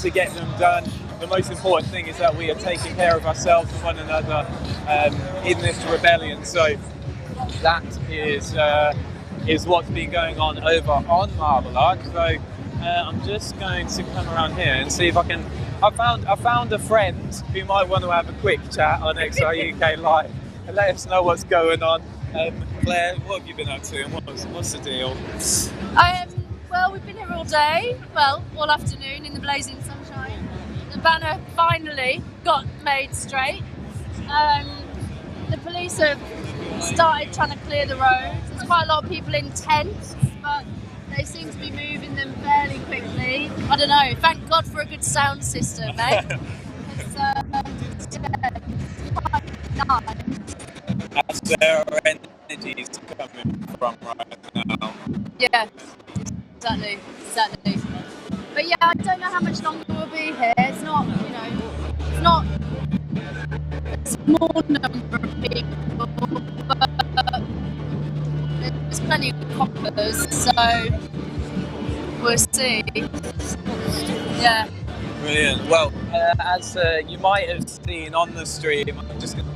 to get them done. The most important thing is that we are taking care of ourselves and one another in this rebellion. So that is what's been going on over on Marble Arch. So I'm just going to come around here and see if I can. I found a friend who might want to have a quick chat on XR UK Live and let us know what's going on. Claire, what have you been up to, and what's the deal? Well, we've been here all day. Well, all afternoon in the blazing sunshine. The banner finally got made straight. The police have started trying to clear the roads. There's quite a lot of people in tents, but they seem to be moving them fairly quickly. I don't know. Thank God for a good sound system, eh? It's quite nice. That's where our energy is coming from right now. Yeah, exactly. But yeah, I don't know how much longer we'll be here. It's not, it's not a small number of people, but there's plenty of coppers, so we'll see. Yeah. Brilliant. Well, as you might have seen on the stream, I'm just going to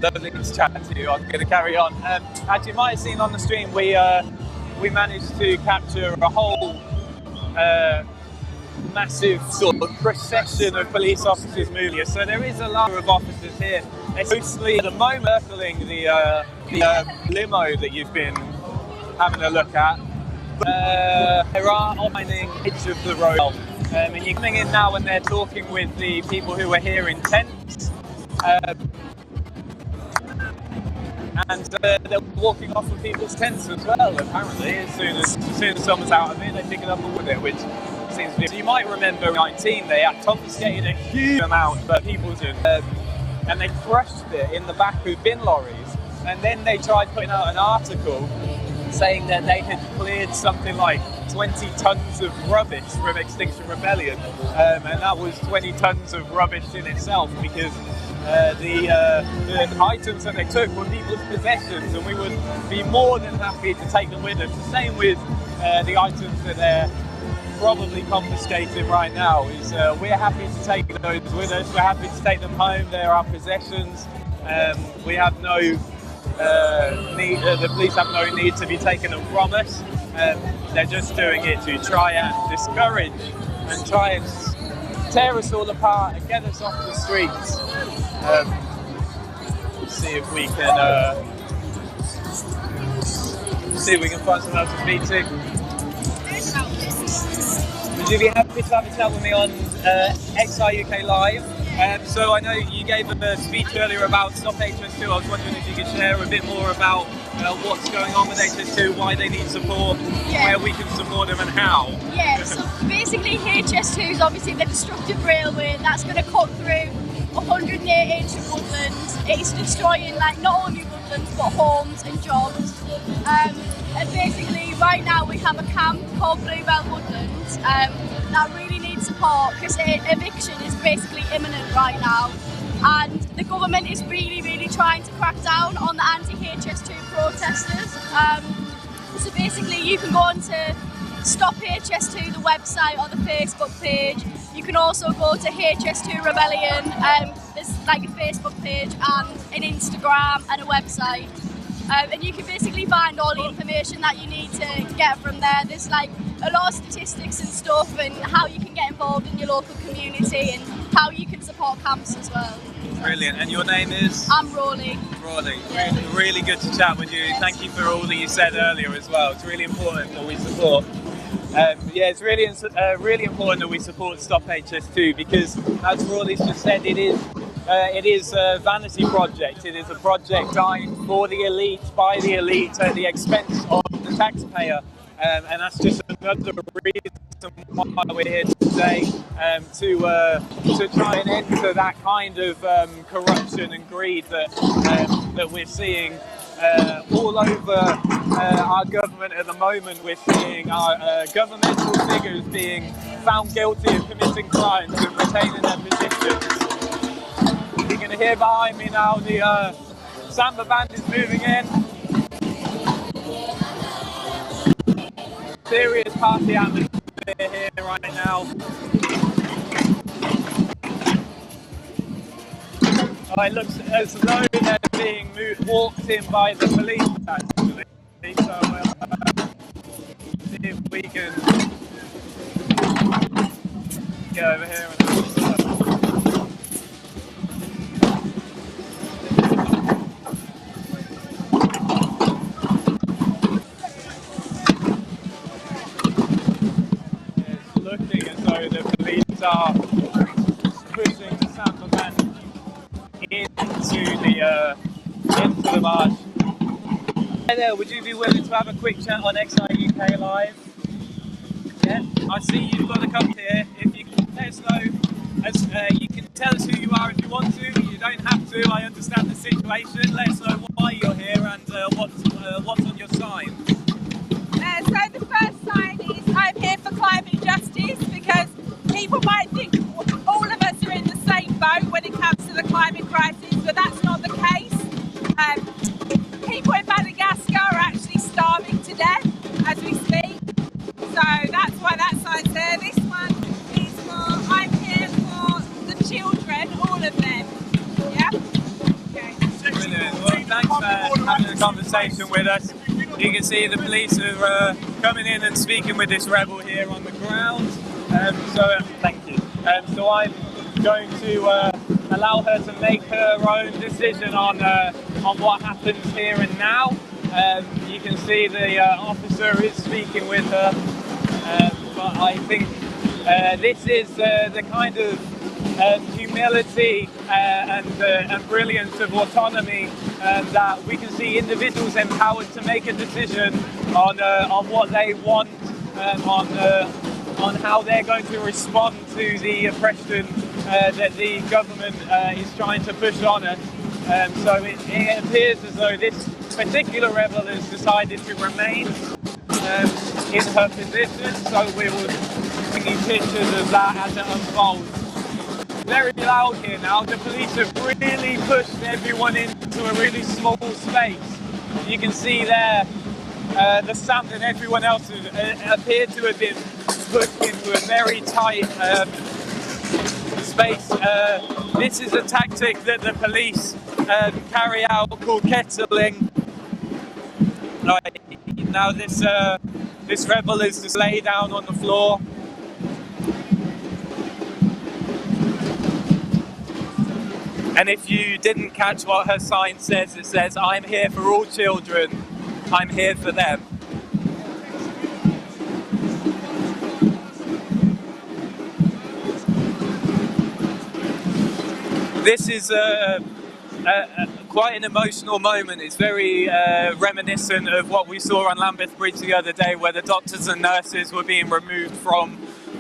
lovely to chat to you. I'm going to carry on. As you might have seen on the stream, we managed to capture a whole massive sort of procession of police officers moving here. So there is a lot of officers here. It's mostly at the moment circling the limo that you've been having a look at. There are opening edge of the road, and you're coming in now and they're talking with the people who are here in tents. And they're walking off of people's tents as well, apparently. As soon as someone's out of it, they pick it up and with it, which seems to be... So you might remember in 2019, they had confiscated a huge amount of people's and they crushed it in the back of bin lorries. And then they tried putting out an article saying that they had cleared something like 20 tons of rubbish from Extinction Rebellion. And that was 20 tons of rubbish in itself, because the items that they took were people's possessions, and we would be more than happy to take them with us. The same with the items that they're probably confiscating right now. Is we're happy to take those with us. We're happy to take them home. They're our possessions. We have no need. The police have no need to be taking them from us. They're just doing it to try and discourage and try and tear us all apart and get us off the streets. See if we can find someone else to speak to. Would you be happy to have a chat with me on XI UK Live? So I know you gave a speech earlier about Stop HS2. I was wondering if you could share a bit more about what's going on with HS2, why they need support, where we can support them and how. Yeah, so basically HS2 is obviously the destructive railway that's going to cut through 108 acres of woodland. It's destroying not only woodlands but homes and jobs. And basically right now we have a camp called Bluebell Woodlands that really needs support because eviction is basically imminent right now. And the government is really trying to crack down on the anti-HS2 protesters. So basically you can go on to Stop HS2, the website or the Facebook page. You can also go to HS2 Rebellion. There's a Facebook page and an Instagram and a website. And you can basically find all the information that you need to get from there. There's a lot of statistics and stuff and how you can get involved in your local community and how you can support camps as well. Brilliant. And your name is? I'm Rawley. Rawley. Really good to chat with you. Thank you for all that you said earlier as well. It's really important that we support. It's really important that we support Stop HS2 because, as Rawley's just said, it is a vanity project. It is a project designed for the elite, by the elite, at the expense of the taxpayer. And that's just another reason why we're here today, to try and end to that kind of corruption and greed that we're seeing all over our government at the moment. We're seeing our governmental figures being found guilty of committing crimes and retaining their positions. You can hear behind me now the Samba band is moving in. Serious party atmosphere here right now. Oh, it looks as though they're being walked in by the police actually. So we'll see if we can get over here and have a look. The police are pushing the Samba band into the march. Hey there, would you be willing to have a quick chat on XI UK Live? Yeah, I see you've got a couple here. If you can let us know, you can tell us who you are if you want to. You don't have to. I understand the situation. Let us know why you're here and what's on your sign. So the first sign is I'm here for climate justice because people might think all of us are in the same boat when it comes to the climate crisis, but that's not the case. People in Madagascar are actually starving to death as we speak. So that's why that sign's there. This one is for I'm here for the children, all of them. Yeah? Okay. Brilliant. Well, thanks for having a conversation with us. You can see the police are coming in and speaking with this rebel here on the ground. Thank you. So I'm going to allow her to make her own decision on what happens here and now. You can see the officer is speaking with her, but I think this is the kind of humility and brilliance of autonomy that we can see individuals empowered to make a decision on what they want, on how they're going to respond to the oppression that the government is trying to push on us. So it appears as though this particular rebel has decided to remain in her position, so we will bring you pictures of that as it unfolds. Very loud here now. The police have really pushed everyone into a really small space. You can see there the Sam and everyone else appeared to have been pushed into a very tight space. This is a tactic that the police carry out called kettling. Now this rebel is just lay down on the floor. And if you didn't catch what her sign says, it says, "I'm here for all children, I'm here for them." This is quite an emotional moment. It's very reminiscent of what we saw on Lambeth Bridge the other day, where the doctors and nurses were being removed from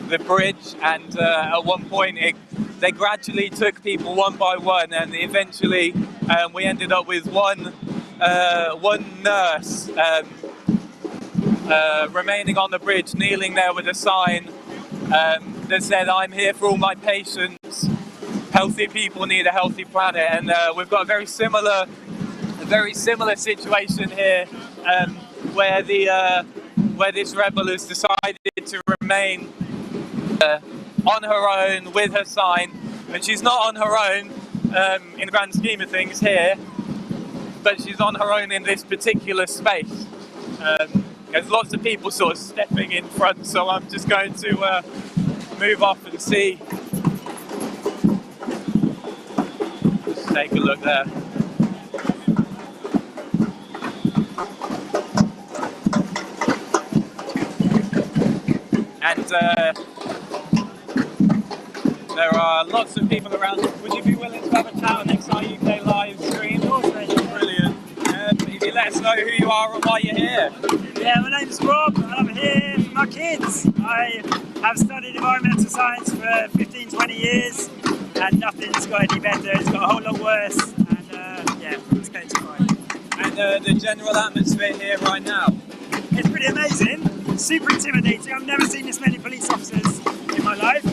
the bridge, and at one point they gradually took people one by one, and eventually we ended up with one nurse remaining on the bridge, kneeling there with a sign that said, "I'm here for all my patients. Healthy people need a healthy planet." And we've got a very similar situation here, where this rebel has decided to remain on her own with her sign, and she's not on her own in the grand scheme of things here, but she's on her own in this particular space. There's lots of people sort of stepping in front, so I'm just going to move off and see. Just take a look there. And there are lots of people around. Would you be willing to have a chat on XR UK live stream? Brilliant. If you let us know who you are and why you're here. Yeah, my name's Rob and I'm here for my kids. I have studied environmental science for 15-20 years and nothing's got any better. It's got a whole lot worse, and yeah, it's going to fine. And the general atmosphere here right now? It's pretty amazing. Super intimidating. I've never seen this many police officers in my life.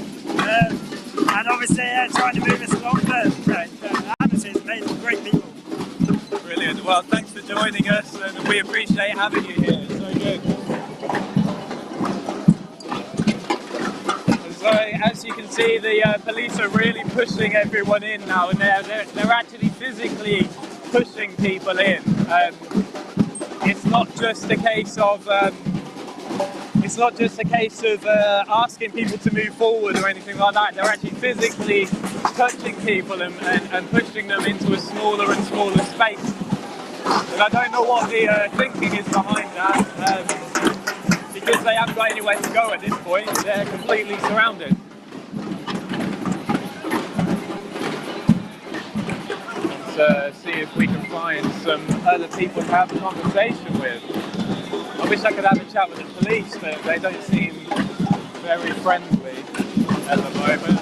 And obviously trying to move us along, but the atmosphere is amazing, great people. Brilliant. Well, thanks for joining us, and we appreciate having you here. It's so good. So, as you can see, the police are really pushing everyone in now, and they're actually physically pushing people in. It's not just a case of asking people to move forward or anything like that. They're actually physically touching people and pushing them into a smaller and smaller space. And I don't know what the thinking is behind that, because they haven't got anywhere to go at this point. They're completely surrounded. Let's see if we can find some other people to have a conversation with. I wish I could have a chat with the police, but they don't seem very friendly at the moment.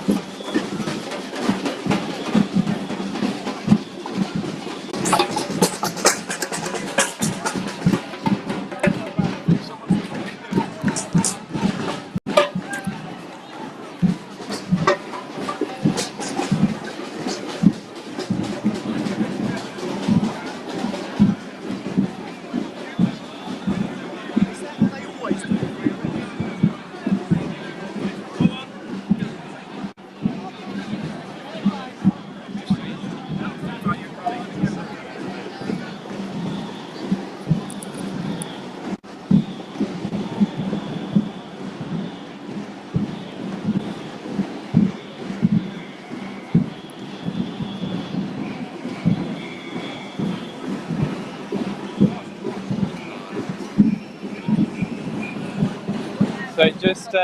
So just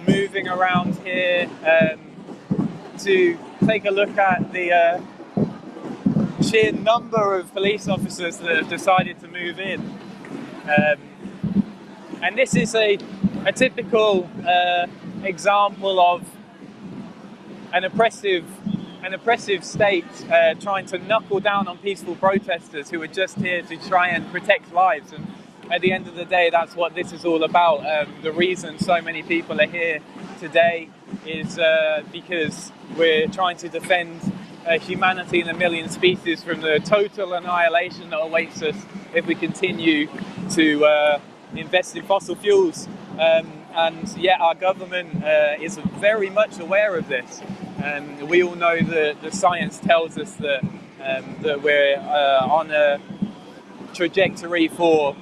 moving around here to take a look at the sheer number of police officers that have decided to move in. And this is a typical example of an oppressive state trying to knuckle down on peaceful protesters who are just here to try and protect lives. And at the end of the day, that's what this is all about. The reason so many people are here today is because we're trying to defend humanity and a million species from the total annihilation that awaits us if we continue to invest in fossil fuels. And yet our government is very much aware of this. We all know that the science tells us that we're on a trajectory for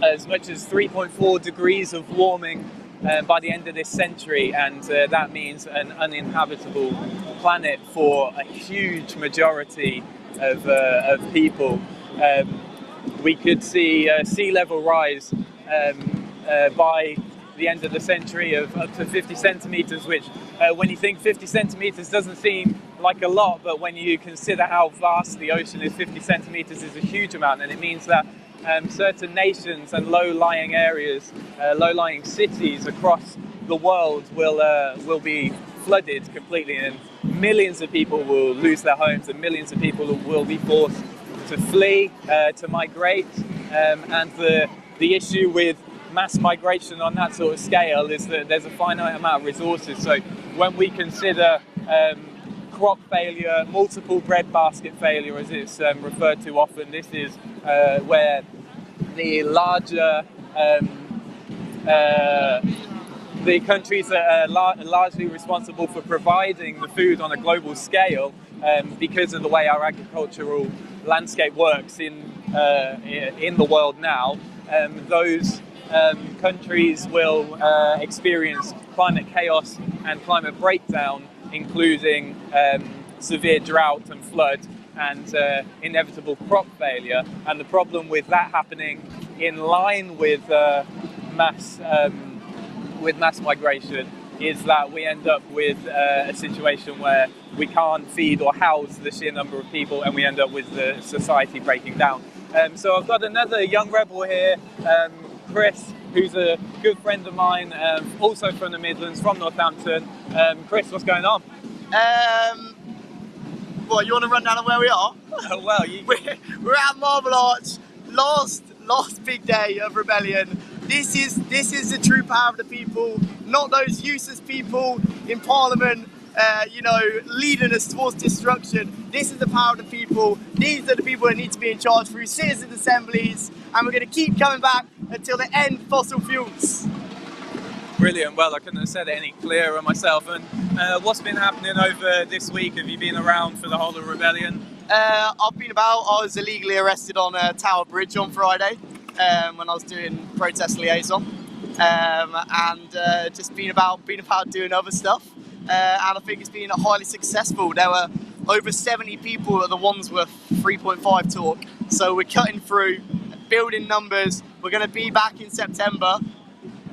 as much as 3.4 degrees of warming by the end of this century, and that means an uninhabitable planet for a huge majority of people. We could see sea level rise by the end of the century of up to 50 centimetres, which when you think 50 centimetres doesn't seem like a lot, but when you consider how vast the ocean is, 50 centimetres is a huge amount, and it means that certain nations and low-lying areas, low-lying cities across the world will be flooded completely, and millions of people will lose their homes, and millions of people will be forced to flee, to migrate. And the issue with mass migration on that sort of scale is that there's a finite amount of resources. So when we consider crop failure, multiple breadbasket failure, as it's referred to often, this is where the larger the countries that are largely responsible for providing the food on a global scale, because of the way our agricultural landscape works in the world now, those countries will experience climate chaos and climate breakdown, including severe drought and flood and inevitable crop failure. And the problem with that happening in line with mass migration is that we end up with a situation where we can't feed or house the sheer number of people, and we end up with the society breaking down. So I've got another young rebel here, Chris, who's a good friend of mine, also from the Midlands, from Northampton. Chris, what's going on? What, you want to run down on where we are? Well, we're at Marble Arch, last big day of rebellion. This is the true power of the people, not those useless people in Parliament, leading us towards destruction. This is the power of the people. These are the people that need to be in charge through citizen assemblies, and we're going to keep coming back until they end fossil fuels. Brilliant. Well, I couldn't have said it any clearer myself. And what's been happening over this week? Have you been around for the whole of rebellion? I've been about. I was illegally arrested on Tower Bridge on Friday when I was doing protest liaison, and just been about doing other stuff. And I think it's been highly successful. There were over 70 people at the Wandsworth 3.5 talk, so we're cutting through, building numbers. We're going to be back in September,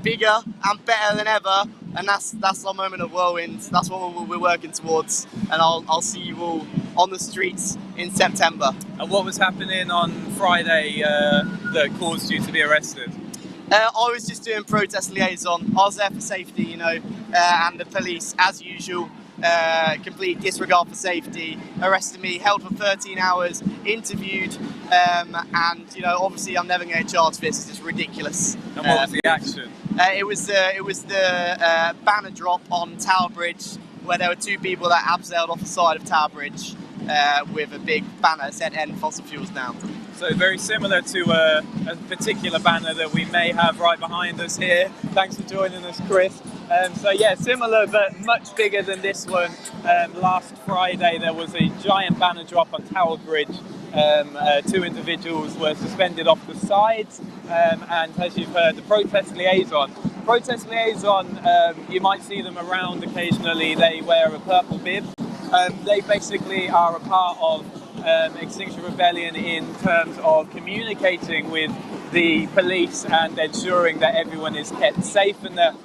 bigger and better than ever, and that's our moment of whirlwind. That's what we're working towards, and I'll see you all on the streets in September. And what was happening on Friday that caused you to be arrested? I was just doing protest liaison. I was there for safety, and the police, as usual, complete disregard for safety, arrested me, held for 13 hours, interviewed, and obviously I'm never going to charge for this. It's ridiculous. And what was the action? It was the banner drop on Tower Bridge, where there were two people that abseiled off the side of Tower Bridge with a big banner that said "End fossil fuels now." So very similar to a particular banner that we may have right behind us here. Thanks for joining us, Chris. So yeah, similar but much bigger than this one. Last Friday there was a giant banner drop on Tower Bridge. Two individuals were suspended off the sides, and as you've heard, the protest liaison, you might see them around occasionally. They wear a purple bib. They basically are a part of Extinction Rebellion in terms of communicating with the police and ensuring that everyone is kept safe, and that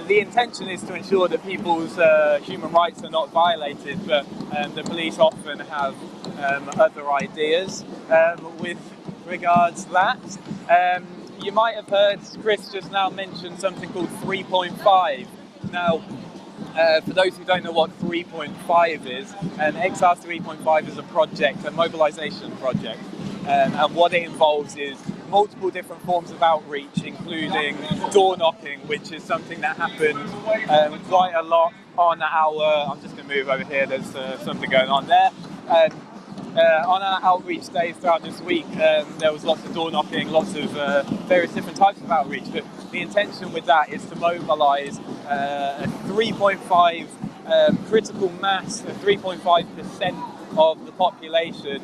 the intention is to ensure that people's human rights are not violated, but the police often have other ideas with regards to that. You might have heard Chris just now mention something called 3.5. Now, for those who don't know what 3.5 is, XR 3.5 is a project, a mobilisation project, and what it involves is multiple different forms of outreach, including door knocking, which is something that happened quite a lot on our, I'm just going to move over here, there's something going on there. On our outreach days throughout this week, there was lots of door knocking, lots of various different types of outreach, but the intention with that is to mobilise a 3.5 critical mass, 3.5% of the population,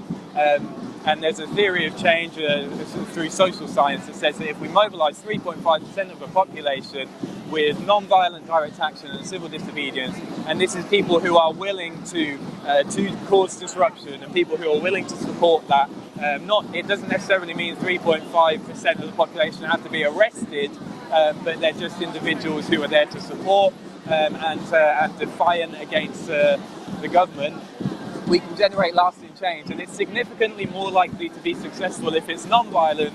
and there's a theory of change through social science that says that if we mobilise 3.5% of the population with non-violent direct action and civil disobedience, and this is people who are willing to cause disruption and people who are willing to support that. It doesn't necessarily mean 3.5% of the population have to be arrested, but they're just individuals who are there to support and defiant against the government. We can generate lasting change, and it's significantly more likely to be successful if it's non-violent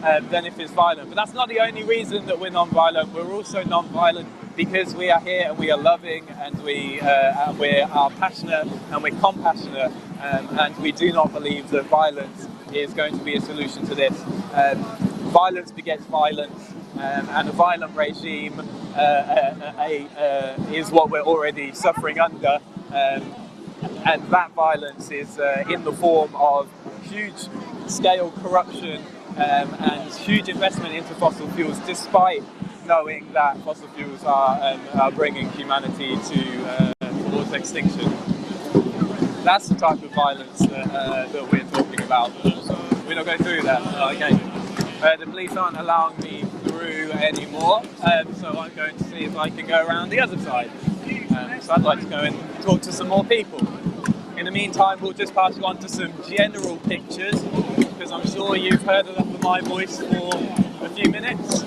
than if it's violent. But that's not the only reason that we're non-violent. We're also non-violent because we are here and we are loving, and we are passionate and we're compassionate, and we do not believe that violence is going to be a solution to this. Violence begets violence, and a violent regime is what we're already suffering under. And that violence is in the form of huge scale corruption and huge investment into fossil fuels, despite knowing that fossil fuels are bringing humanity towards extinction. That's the type of violence that we're talking about. We're not going through that. Okay. The police aren't allowing me through anymore, so I'm going to see if I can go around the other side. So I'd like to go and talk to some more people. In the meantime, we'll just pass you on to some general pictures, because I'm sure you've heard enough of my voice for a few minutes.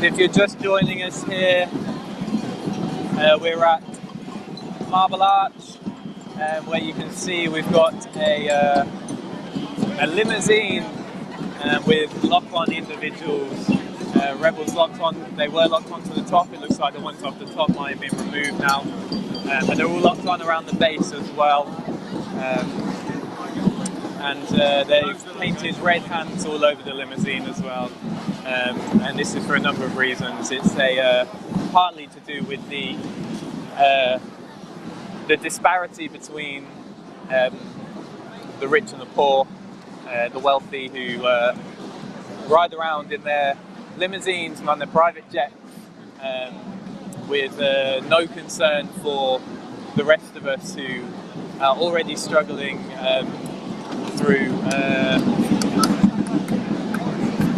And if you're just joining us here, we're at Marble Arch, where you can see we've got a limousine with lock-on individuals. Rebels locked on. They were locked onto the top. It looks like the ones off the top might have been removed now, but they're all locked on around the base as well. And they've painted red hands all over the limousine as well. And this is for a number of reasons. It's partly to do with the disparity between the rich and the poor, the wealthy who ride around in their limousines and on their private jets with no concern for the rest of us who are already struggling through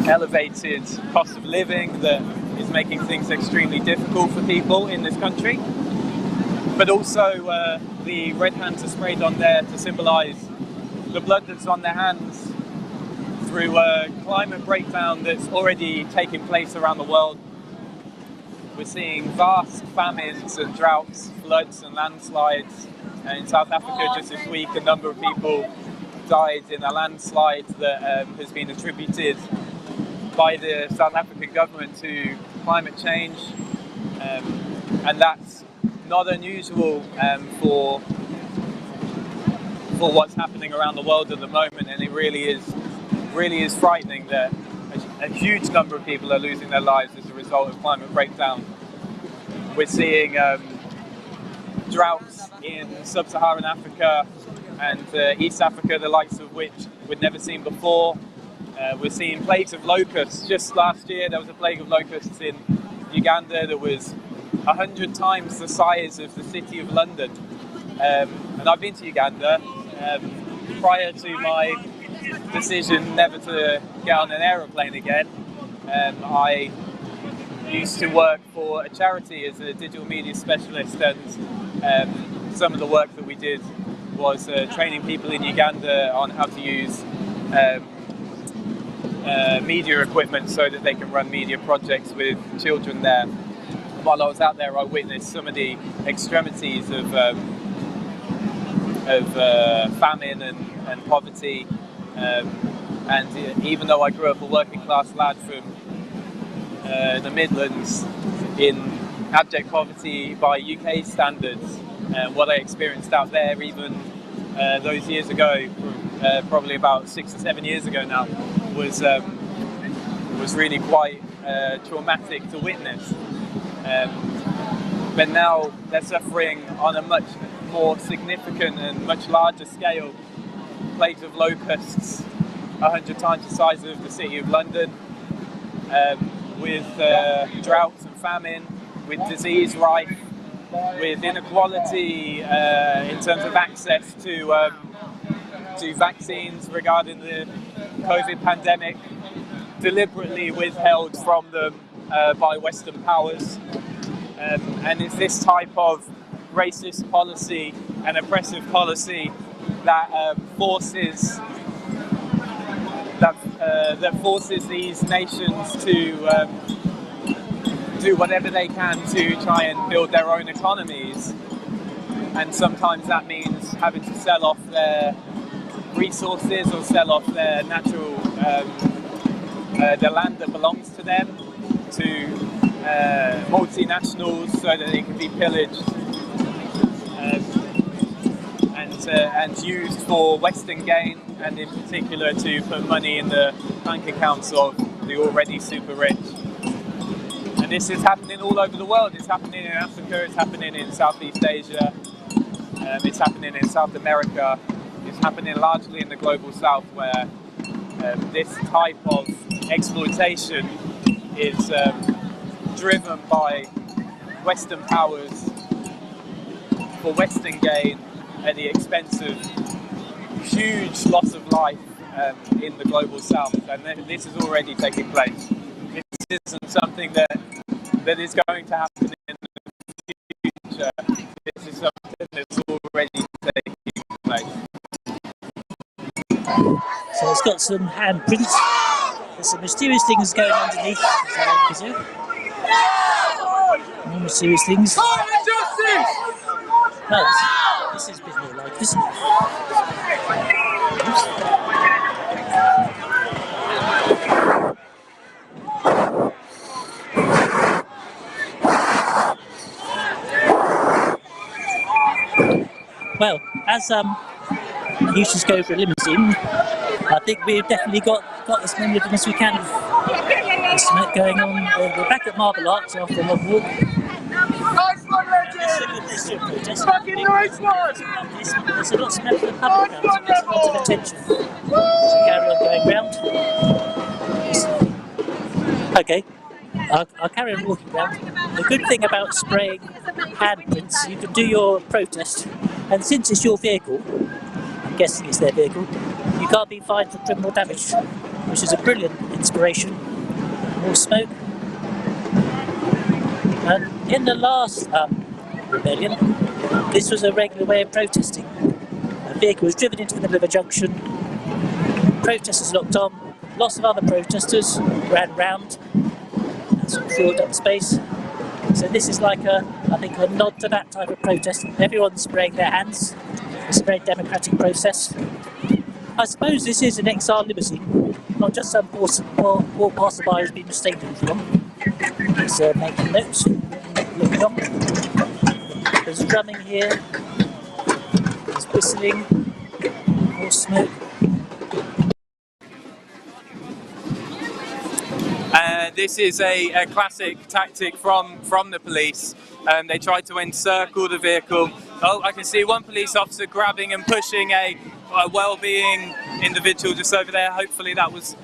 elevated cost of living that is making things extremely difficult for people in this country. But also the red hands are sprayed on there to symbolise the blood that's on their hands through a climate breakdown that's already taking place around the world. We're seeing vast famines and droughts, floods and landslides. In South Africa just this week, a number of people died in a landslide that has been attributed by the South African government to climate change. And that's not unusual for what's happening around the world at the moment, and it really is frightening that a huge number of people are losing their lives as a result of climate breakdown. We're seeing droughts in sub-Saharan Africa and East Africa, the likes of which we'd never seen before. We're seeing plagues of locusts. Just last year there was a plague of locusts in Uganda that was 100 times the size of the city of London. And I've been to Uganda. Prior to my decision never to get on an aeroplane again, I used to work for a charity as a digital media specialist, and some of the work that we did was training people in Uganda on how to use media equipment so that they can run media projects with children there. While I was out there, I witnessed some of the extremities of famine and poverty. And even though I grew up a working class lad from the Midlands in abject poverty by UK standards, what I experienced out there even those years ago, probably about 6 or 7 years ago now, was really quite traumatic to witness. But now they're suffering on a much more significant and much larger scale. Plagues of locusts, 100 times the size of the city of London, with droughts and famine, with disease rife, with inequality in terms of access to vaccines regarding the COVID pandemic, deliberately withheld from them by Western powers. And it's this type of racist policy and oppressive policy that forces these nations to do whatever they can to try and build their own economies, and sometimes that means having to sell off their resources or sell off their natural the land that belongs to them to multinationals so that they can be pillaged and used for Western gain, and in particular to put money in the bank accounts of the already super rich. And this is happening all over the world. It's happening in Africa, it's happening in Southeast Asia, it's happening in South America, it's happening largely in the global south, where this type of exploitation is driven by Western powers for Western gain at the expense of huge loss of life in the global south, and this is already taking place. This isn't something that is going to happen in the future. This is something that's already taking place. So it's got some handprints. There's some mysterious things going underneath. Is that More serious things. Justice! No, this is a bit more like this. Well, as usually go for a limousine, I think we've definitely got as many of them as we can. There's smoke going on. We're back at Marble Arch after a long walk. Nice one, legend! Fucking nice one! There's a lot of smoke from the public now, so it gets a lot of attention. So we carry on going round. Okay, I'll carry on walking round. The good thing about spraying handprints, you can do your protest, and since it's your vehicle, I'm guessing it's their vehicle, you can't be fined for criminal damage, which is a brilliant inspiration. More smoke. And in the last rebellion, this was a regular way of protesting. A vehicle was driven into the middle of a junction, protesters locked on, lots of other protesters ran round and sort of filled up space. So this is like I think a nod to that type of protest. Everyone's spraying their hands. It's a very democratic process. I suppose this is an XR limousine, not just some poor passerby who's been mistaken for one. He's making notes, looking on. There's drumming here, there's whistling, more smoke. This is a classic tactic from the police. They tried to encircle the vehicle. Oh, I can see one police officer grabbing and pushing a well-being individual just over there. Hopefully that was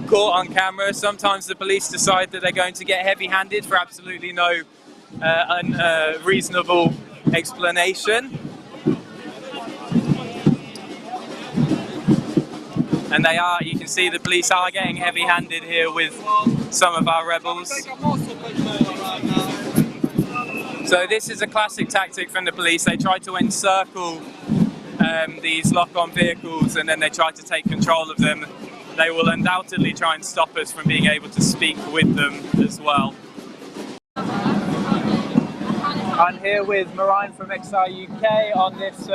caught on camera. Sometimes the police decide that they're going to get heavy-handed for absolutely no reasonable explanation. And they are, you can see the police are getting heavy-handed here with some of our rebels. So this is a classic tactic from the police. They try to encircle these lock-on vehicles and then they try to take control of them. They will undoubtedly try and stop us from being able to speak with them as well. I'm here with Marine from XR UK on this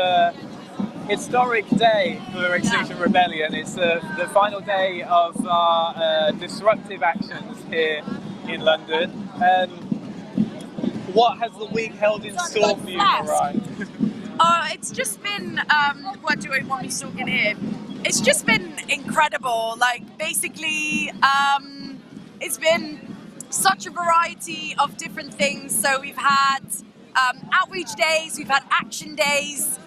historic day for Extinction Rebellion. It's the final day of our disruptive actions here in London. What has the week held in store for you, Marine? It's just been, what do I want me talking here? It's just been incredible. Like, basically, it's been such a variety of different things. So we've had outreach days, we've had action days,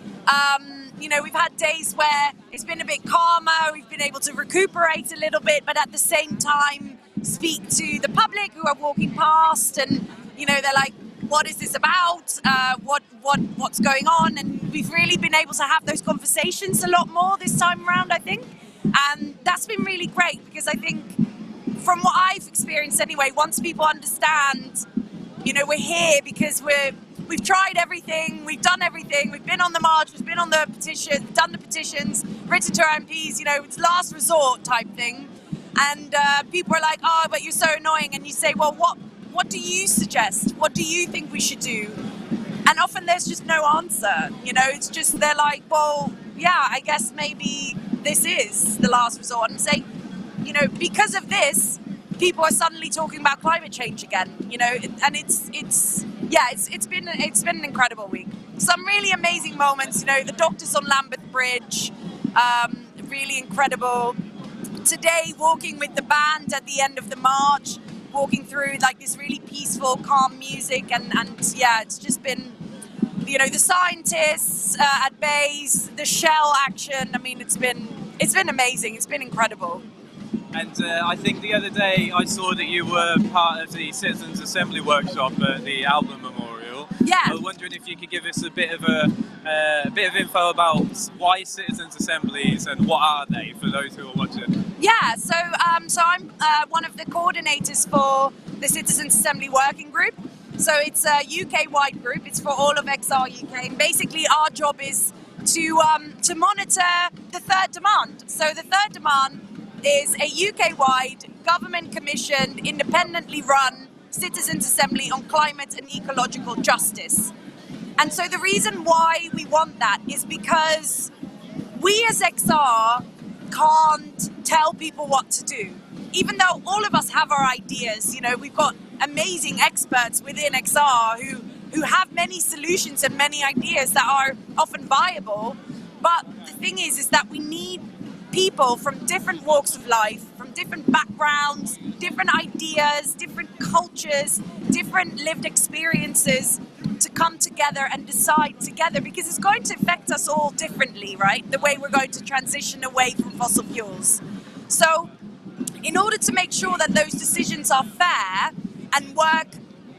you know, we've had days where it's been a bit calmer, we've been able to recuperate a little bit, but at the same time speak to the public who are walking past and, you know, they're like, what is this about? What's going on? And we've really been able to have those conversations a lot more this time around, I think. And that's been really great because I think from what I've experienced anyway, once people understand, you know, we're here because we've tried everything, we've done everything, we've been on the march, we've been on the petition, done the petitions, written to our MPs, you know, it's last resort type thing. And people are like, oh, but you're so annoying. And you say, well, what do you suggest? What do you think we should do? And often there's just no answer, you know, it's just, they're like, well, yeah, I guess maybe this is the last resort. And say, you know, because of this, people are suddenly talking about climate change again, you know, and it's been an incredible week. Some really amazing moments, you know, the doctors on Lambeth Bridge, really incredible. Today, walking with the band at the end of the march, walking through like this really peaceful, calm music, and yeah, it's just been, you know, the scientists at base, the Shell action. I mean, it's been amazing. It's been incredible. And I think the other day I saw that you were part of the Citizens Assembly workshop at the Alba Memorial. Yeah. I was wondering if you could give us a bit of info about why Citizens Assemblies and what are they for those who are watching. Yeah, so I'm one of the coordinators for the Citizens Assembly Working Group. So it's a UK-wide group. It's for all of XR UK, and basically our job is to monitor the third demand. So the third demand is a UK-wide, government-commissioned, independently run Citizens' Assembly on Climate and Ecological Justice. And so the reason why we want that is because we as XR can't tell people what to do. Even though all of us have our ideas, you know, we've got amazing experts within XR who have many solutions and many ideas that are often viable. But the thing is that we need people from different walks of life, from different backgrounds, different ideas, different cultures, different lived experiences to come together and decide together, because it's going to affect us all differently, right? The way we're going to transition away from fossil fuels. So in order to make sure that those decisions are fair and work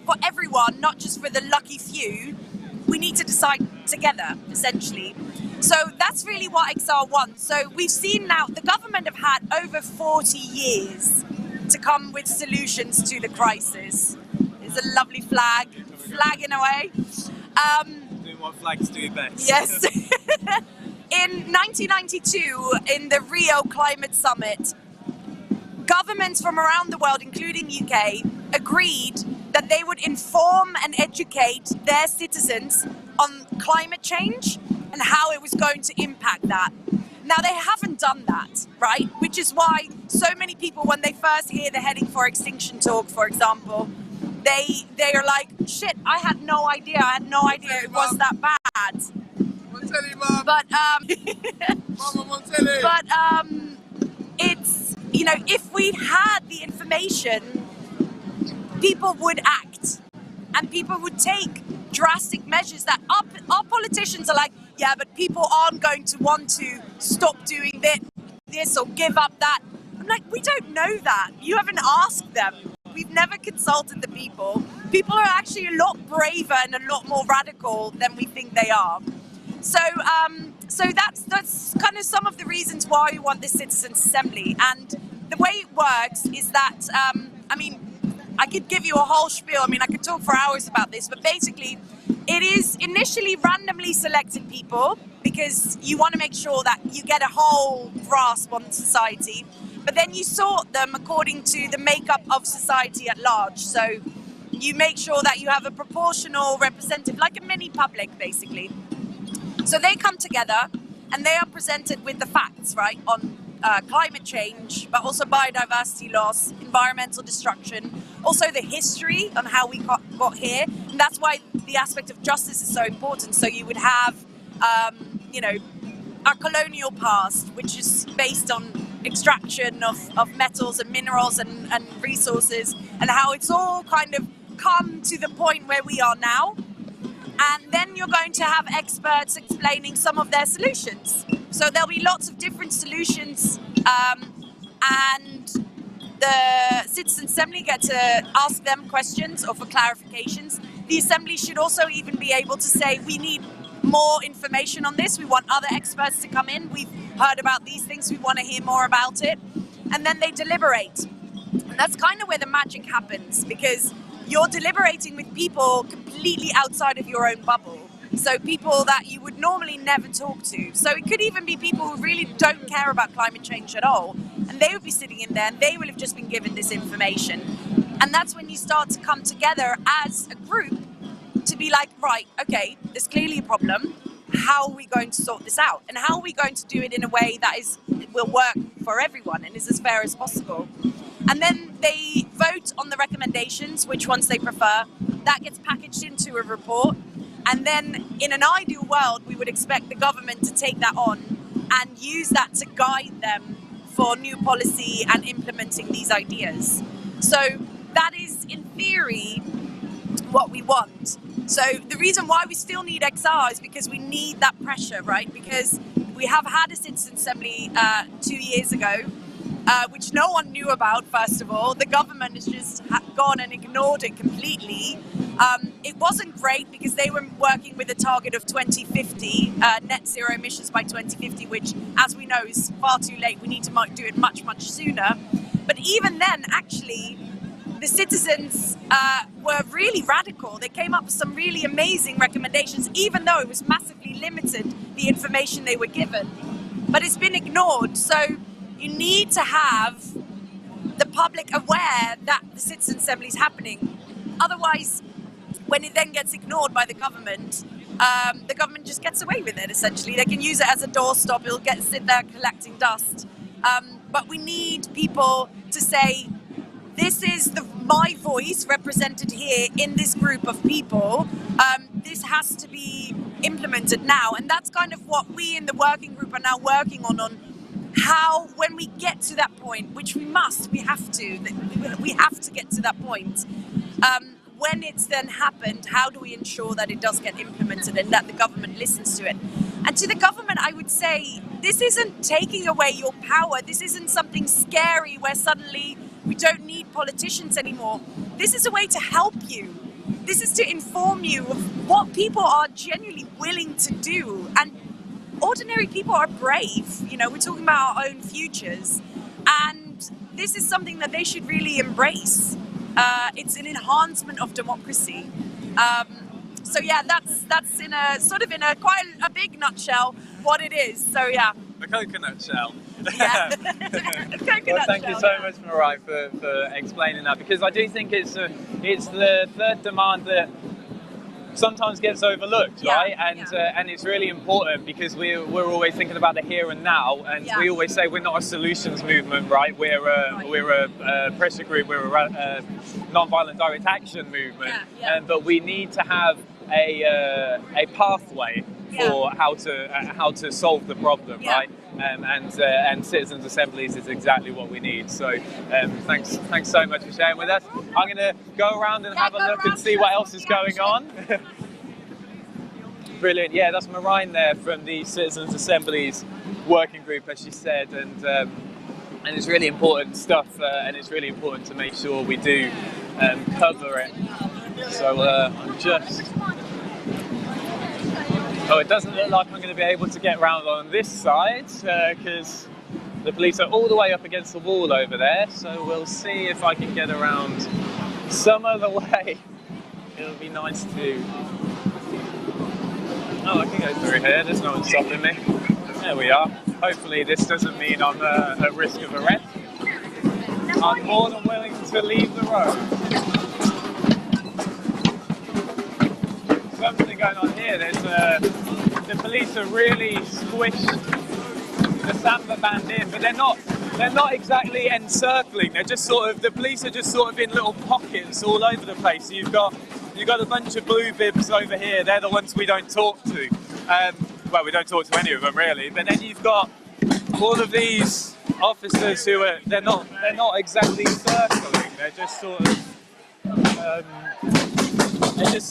for everyone, not just for the lucky few, we need to decide together, essentially. So that's really what XR wants. So we've seen now the government have had over 40 years to come with solutions to the crisis. There's a lovely flag, flagging away. Doing what flags do best. Yes. In 1992, in the Rio Climate Summit, governments from around the world, including UK, agreed that they would inform and educate their citizens on climate change and how it was going to impact that. Now, they haven't done that, right? Which is why so many people, when they first hear the heading for Extinction Talk, for example, they are like, shit, I had no idea it was that bad. It's, you know, if we'd had the information, people would act and people would take drastic measures that our politicians are like, yeah, but people aren't going to want to stop doing this or give up that. I'm like, we don't know that. You haven't asked them. We've never consulted the people. People are actually a lot braver and a lot more radical than we think they are. So that's kind of some of the reasons why we want this Citizens' Assembly. And the way it works is that, I mean, I could give you a whole spiel. I mean, I could talk for hours about this, but basically it is initially randomly selected people because you want to make sure that you get a whole grasp on society. But then you sort them according to the makeup of society at large. So you make sure that you have a proportional representative, like a mini public, basically. So they come together and they are presented with the facts, right, on climate change, but also biodiversity loss, environmental destruction, also the history on how we got here. And that's why the aspect of justice is so important. So you would have, you know, our colonial past, which is based on extraction of metals and minerals and resources, and how it's all kind of come to the point where we are now. And then you're going to have experts explaining some of their solutions. So there'll be lots of different solutions, and the Citizens' Assembly get to ask them questions or for clarifications. The Assembly should also even be able to say, we need more information on this, we want other experts to come in, we've heard about these things, we want to hear more about it. And then they deliberate. And that's kind of where the magic happens, because you're deliberating with people completely outside of your own bubble. So people that you would normally never talk to. So it could even be people who really don't care about climate change at all. And they would be sitting in there and they will have just been given this information. And that's when you start to come together as a group to be like, right, okay, there's clearly a problem. How are we going to sort this out? And how are we going to do it in a way that will work for everyone and is as fair as possible? And then they vote on the recommendations, which ones they prefer. That gets packaged into a report. And then in an ideal world, we would expect the government to take that on and use that to guide them for new policy and implementing these ideas. So that is, in theory, what we want. So the reason why we still need XR is because we need that pressure, right? Because we have had a Citizens' Assembly 2 years ago, which no one knew about, first of all. The government has just gone and ignored it completely. It wasn't great because they were working with a target of 2050, net zero emissions by 2050, which, as we know, is far too late. We need to do it much, much sooner. But even then, actually, the citizens were really radical. They came up with some really amazing recommendations, even though it was massively limited, the information they were given. But it's been ignored. So you need to have the public aware that the Citizens' Assembly is happening. otherwise, when it then gets ignored by the government just gets away with it, essentially. They can use it as a doorstop, it'll sit there collecting dust. But we need people to say, this is my voice represented here in this group of people. This has to be implemented now. And that's kind of what we in the working group are now working on how, when we get to that point, which we have to get to that point. When it's then happened, how do we ensure that it does get implemented and that the government listens to it? And to the government, I would say, this isn't taking away your power. This isn't something scary where suddenly we don't need politicians anymore. This is a way to help you. This is to inform you of what people are genuinely willing to do. And ordinary people are brave. You know, we're talking about our own futures. And this is something that they should really embrace. It's an enhancement of democracy. So yeah, that's in a quite a big nutshell what it is. So yeah. A coconut shell. Yeah. Well, thank you so much, Marai, for explaining that, because I do think it's the third demand that sometimes gets overlooked, right? And it's really important because we're always thinking about the here and now, and we always say we're not a solutions movement, right? We're a pressure group, we're a non-violent direct action movement, but we need to have a pathway for how to solve the problem, right? And citizens' assemblies is exactly what we need. So thanks so much for sharing with us. I'm going to go around and have a look and see what else is going on. Brilliant. Yeah, that's Marine there from the Citizens' Assemblies working group, as she said, and it's really important stuff, and it's really important to make sure we do cover it. So I'm just... Oh, it doesn't look like I'm going to be able to get round on this side because the police are all the way up against the wall over there. So we'll see if I can get around some other way. It'll be nice to... Oh, I can go through here. There's no one stopping me. There we are. Hopefully this doesn't mean I'm at risk of arrest. I'm more than willing to leave the road. Something going on here. There's the police are really squished the Samba band in, but they're not exactly encircling. They're just sort of, the police are just sort of in little pockets all over the place. So you've got a bunch of blue bibs over here. They're the ones we don't talk to. Well, we don't talk to any of them really. But then you've got all of these officers who are they're not exactly circling. They're just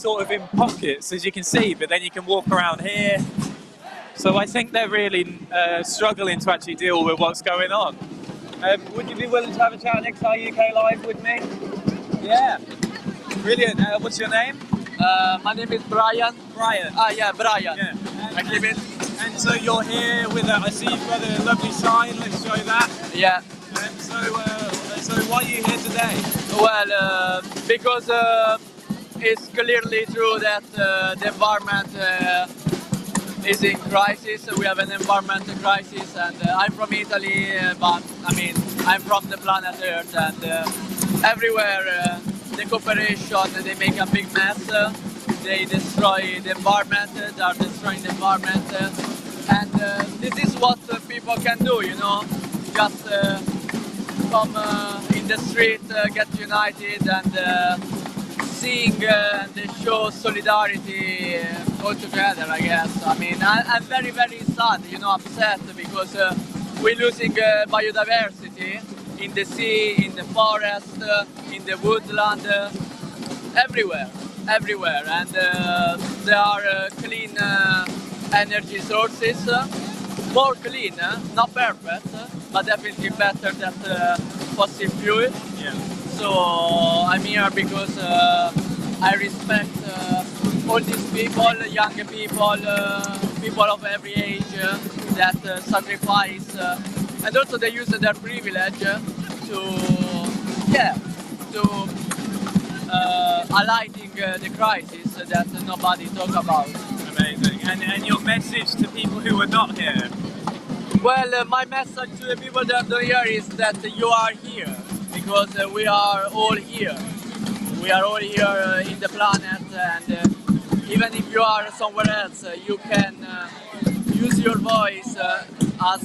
sort of in pockets, as you can see, but then you can walk around here. So I think they're really struggling to actually deal with what's going on. Would you be willing to have a chat on XI UK Live with me? Yeah. Brilliant. What's your name? My name is Brian. Brian? Yeah, Brian. Yeah. And so you're here with I see you've got a lovely sign, let's show that. Yeah. So why are you here today? Well, because it's clearly true that the environment is in crisis. We have an environmental crisis, and I'm from Italy, but I mean I'm from the planet Earth, and everywhere the corporation they make a big mess. They destroy the environment. They are destroying the environment, and this is what people can do. You know, just come in the street, get united, and sing and show solidarity all together, I guess. I mean, I'm very, very sad, you know, upset because we're losing biodiversity in the sea, in the forest, in the woodland, everywhere. And there are clean energy sources, more clean, not perfect, but definitely better than fossil fuel. Yeah. So I'm here because I respect all these people, young people, people of every age that sacrifice, and also they use their privilege to highlighting the crisis that nobody talk about. Amazing. And your message to people who are not here? Well, my message to the people that are here is that you are here. Because we are all here. we are all here in the planet, and even if you are somewhere else, you can use your voice as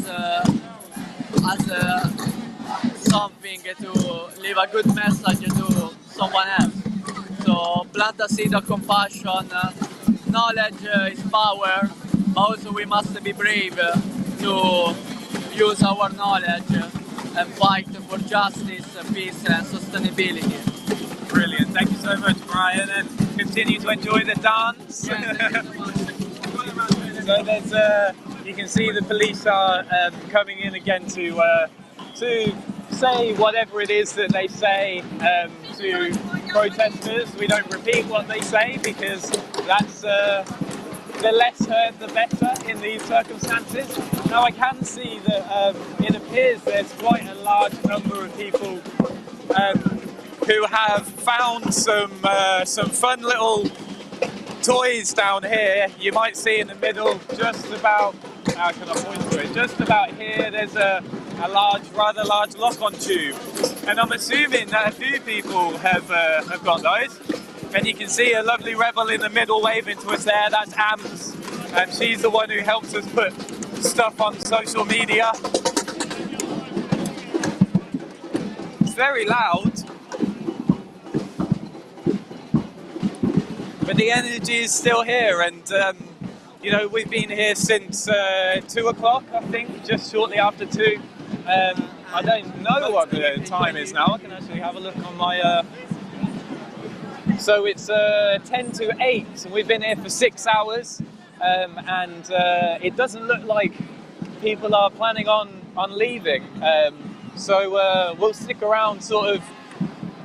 something to leave a good message to someone else. So plant a seed of compassion. Knowledge is power, but also we must be brave to use our knowledge and fight for justice, peace and sustainability. Brilliant, thank you so much, Brian, and continue to enjoy the dance. So there's, you can see the police are coming in again to say whatever it is that they say to protesters. We don't repeat what they say because that's the less heard the better in these circumstances. Now I can see that it appears there's quite a large number of people who have found some fun little toys down here. You might see in the middle, just about, how can I point to it? Just about here, there's a rather large lock-on tube, and I'm assuming that a few people have got those. And you can see a lovely rebel in the middle waving to us there. That's Ams, and she's the one who helps us put stuff on social media. It's very loud, but the energy is still here, and you know, we've been here since 2 o'clock, I think, just shortly after 2. I don't know what the time is now. I can actually have a look on my... So it's 10 to 8, and we've been here for 6 hours, and it doesn't look like people are planning on leaving. So we'll stick around, sort of,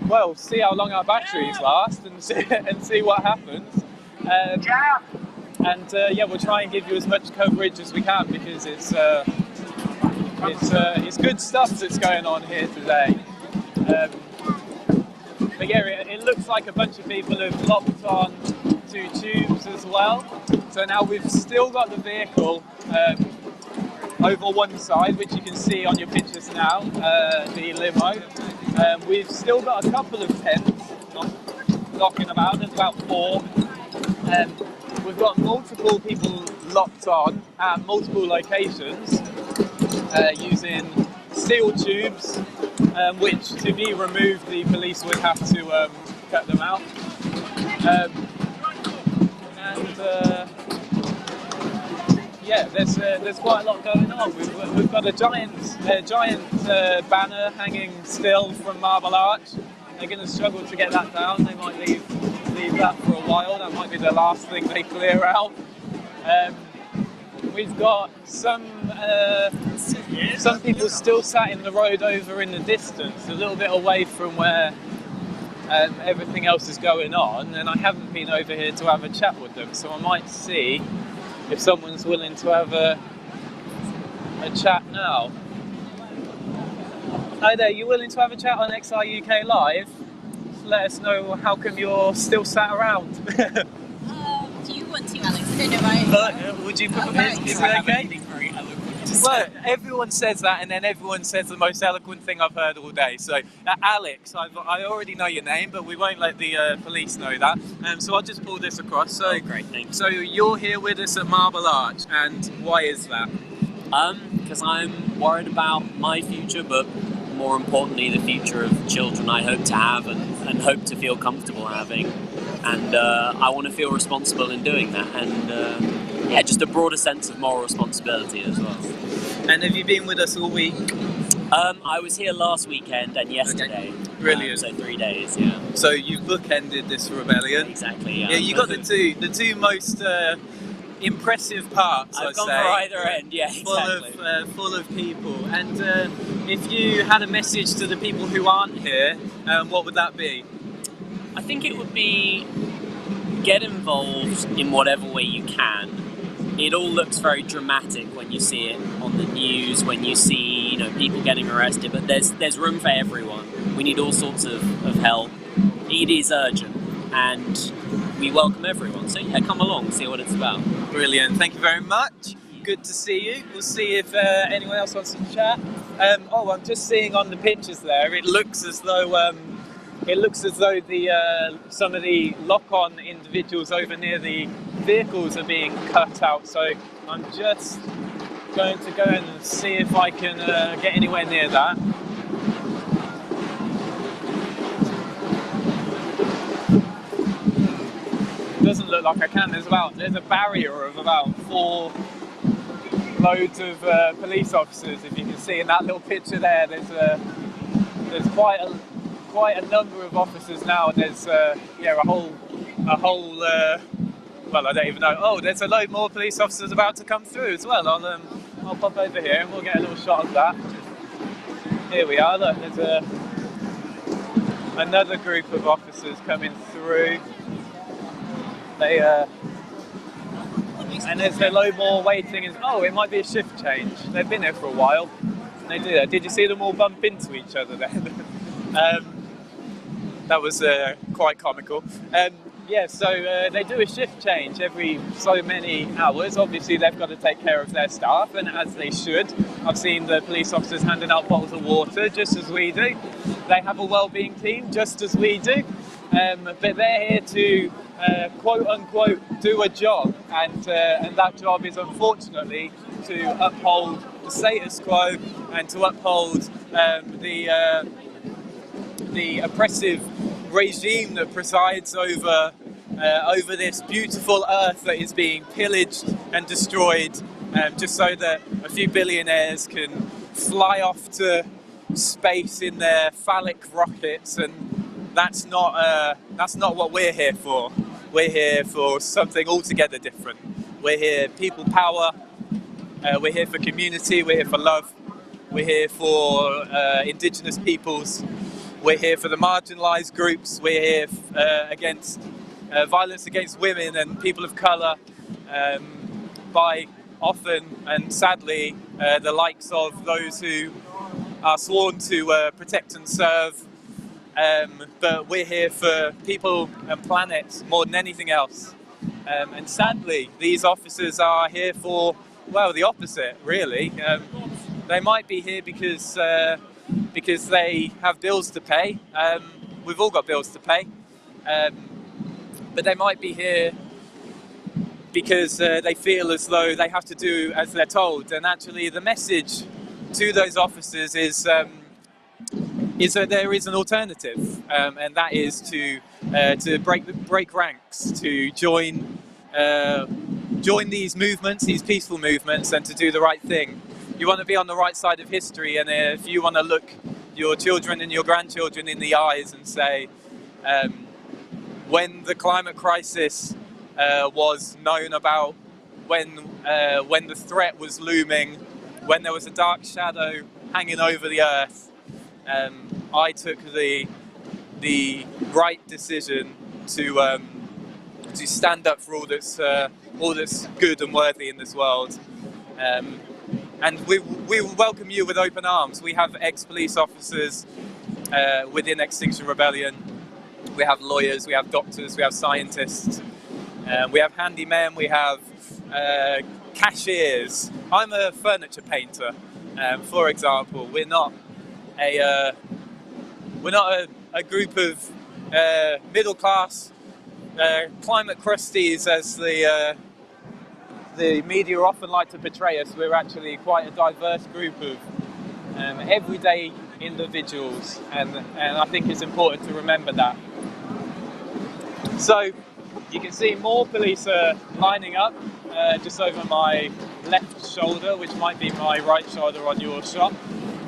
well, see how long our batteries last and see what happens. And yeah, we'll try and give you as much coverage as we can, because it's good stuff that's going on here today. But yeah, it looks like a bunch of people have locked on to tubes as well. So now we've still got the vehicle over one side, which you can see on your pictures now, the limo. We've still got a couple of tents knocking about. There's about 4. We've got multiple people locked on at multiple locations using steel tubes, which to be removed the police would have to cut them out. Yeah, there's quite a lot going on. We've got a giant banner hanging still from Marble Arch. They're going to struggle to get that down. They might leave that for a while. That might be the last thing they clear out. We've got some people still sat in the road over in the distance, a little bit away from where everything else is going on, and I haven't been over here to have a chat with them, so I might see if someone's willing to have a chat now. Hi there, you willing to have a chat on XR UK Live? Just let us know how come you're still sat around. Do you want to, Alex? I don't know why. Would you prefer is it okay? Well, everyone says that, and then everyone says the most eloquent thing I've heard all day. So, Alex, I already know your name, but we won't let the police know that. So I'll just pull this across. So, great, thanks. So you're here with us at Marble Arch, and why is that? Because I'm worried about my future, but more importantly, the future of children I hope to have and hope to feel comfortable having. And I want to feel responsible in doing that, and yeah, just a broader sense of moral responsibility as well. And have you been with us all week? I was here last weekend and yesterday. Okay. Brilliant. So 3 days, yeah. So you've bookended this rebellion. Exactly, yeah. Yeah, you got the two most impressive parts, I've I'd gone say. for either end, yeah, exactly. Full of people. And if you had a message to the people who aren't here, what would that be? I think it would be get involved in whatever way you can. It all looks very dramatic when you see it on the news, when you see people getting arrested, but there's room for everyone. We need all sorts of help. It is urgent, and we welcome everyone. So yeah, come along, see what it's about. Brilliant, thank you very much. Good to see you. We'll see if anyone else wants to chat. Oh, I'm just seeing on the pictures there, it looks as though it looks as though some of the lock-on individuals over near the vehicles are being cut out. So I'm just going to go and see if I can get anywhere near that. Doesn't look like I can. There's a barrier of about 4 loads of police officers. If you can see in that little picture there, there's quite a number of officers now, and there's a whole well, I don't even know. Oh, there's a load more police officers about to come through as well. I'll pop over here and we'll get a little shot of that. Here we are. Look, there's another group of officers coming through. And there's a load more waiting. Oh, it might be a shift change. They've been here for a while. They do that. Did you see them all bump into each other then? That was quite comical. Yeah, so they do a shift change every so many hours. Obviously, they've got to take care of their staff, and as they should. I've seen the police officers handing out bottles of water, just as we do. They have a well-being team, just as we do. But they're here to quote-unquote do a job, and that job is unfortunately to uphold the status quo and to uphold the oppressive regime that presides over this beautiful earth that is being pillaged and destroyed, just so that a few billionaires can fly off to space in their phallic rockets. And that's not what we're here for. We're here for something altogether different. We're here people power. We're here for community. We're here for love. We're here for indigenous peoples. We're here for the marginalised groups. We're here against violence against women and people of colour, by often and sadly the likes of those who are sworn to protect and serve. But we're here for people and planet more than anything else. And sadly, these officers are here for, well, the opposite, really. They might be here because they have bills to pay. We've all got bills to pay. But they might be here because they feel as though they have to do as they're told. And actually the message to those officers is that there is an alternative, and that is to break ranks, to join these movements, these peaceful movements, and to do the right thing. You want to be on the right side of history, and if you want to look your children and your grandchildren in the eyes and say, when the climate crisis was known about, when the threat was looming, when there was a dark shadow hanging over the earth, I took the right decision to stand up for all that's good and worthy in this world. And we will welcome you with open arms. We have ex-police officers within Extinction Rebellion. We have lawyers, we have doctors, we have scientists, we have handymen, we have cashiers. I'm a furniture painter, for example. We're not a group of middle-class climate crusties, as the media often like to portray us. We're actually quite a diverse group of everyday individuals, and I think it's important to remember that. So you can see more police are lining up just over my left shoulder, which might be my right shoulder on your shot,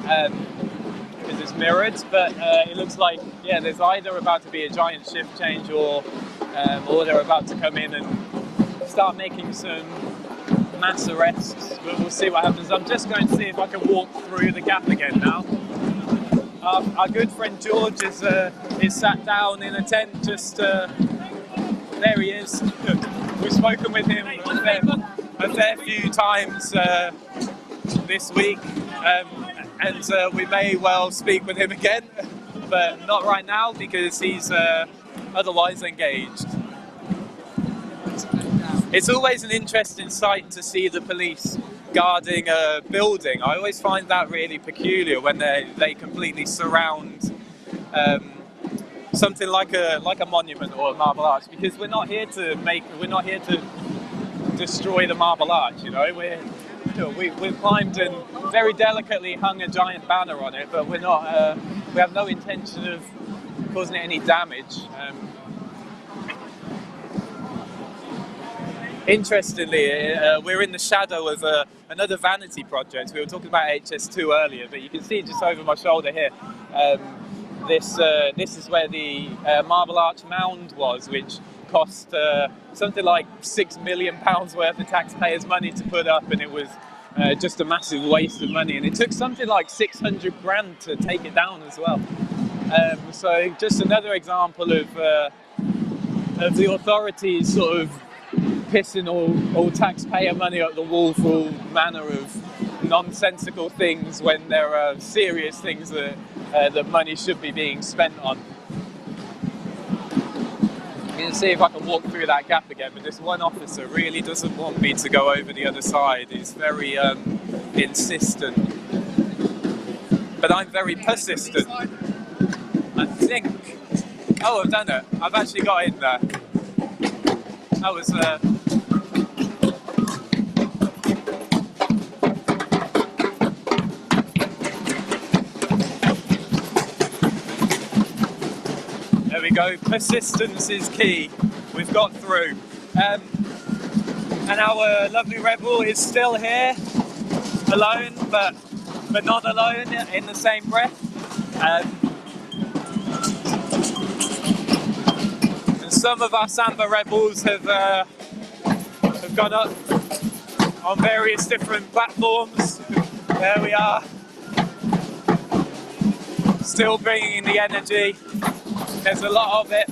because it's mirrored. But it looks like, yeah, there's either about to be a giant shift change, or they're about to come in and start making some mass arrests. But we'll see what happens. I'm just going to see if I can walk through the gap again now. Our good friend George is sat down in a tent just. There he is. We've spoken with him a fair few times this week, and we may well speak with him again, but not right now because he's otherwise engaged. It's always an interesting sight to see the police guarding a building. I always find that really peculiar when they completely surround something like a monument or a marble arch, because we're not here to destroy the marble arch. You know, we've climbed and very delicately hung a giant banner on it, but we're not. We have no intention of causing it any damage. Interestingly, we're in the shadow of another vanity project. We were talking about HS2 earlier, but you can see just over my shoulder here. This is where the Marble Arch Mound was, which cost something like £6 million worth of taxpayers' money to put up, and it was just a massive waste of money. And it took something like 600 grand to take it down as well. So just another example of the authorities sort of pissing all taxpayer money up the wall for all manner of nonsensical things when there are serious things that money should be being spent on. I'm going to see if I can walk through that gap again, but this one officer really doesn't want me to go over the other side. He's very insistent, but I'm very persistent. I think. Oh, I've done it. I've actually got in there. That was. There we go. Persistence is key. We've got through. And our lovely rebel is still here, alone, but not alone in the same breath. And some of our Samba rebels have gone up on various different platforms. There we are. Still bringing in the energy. There's a lot of it.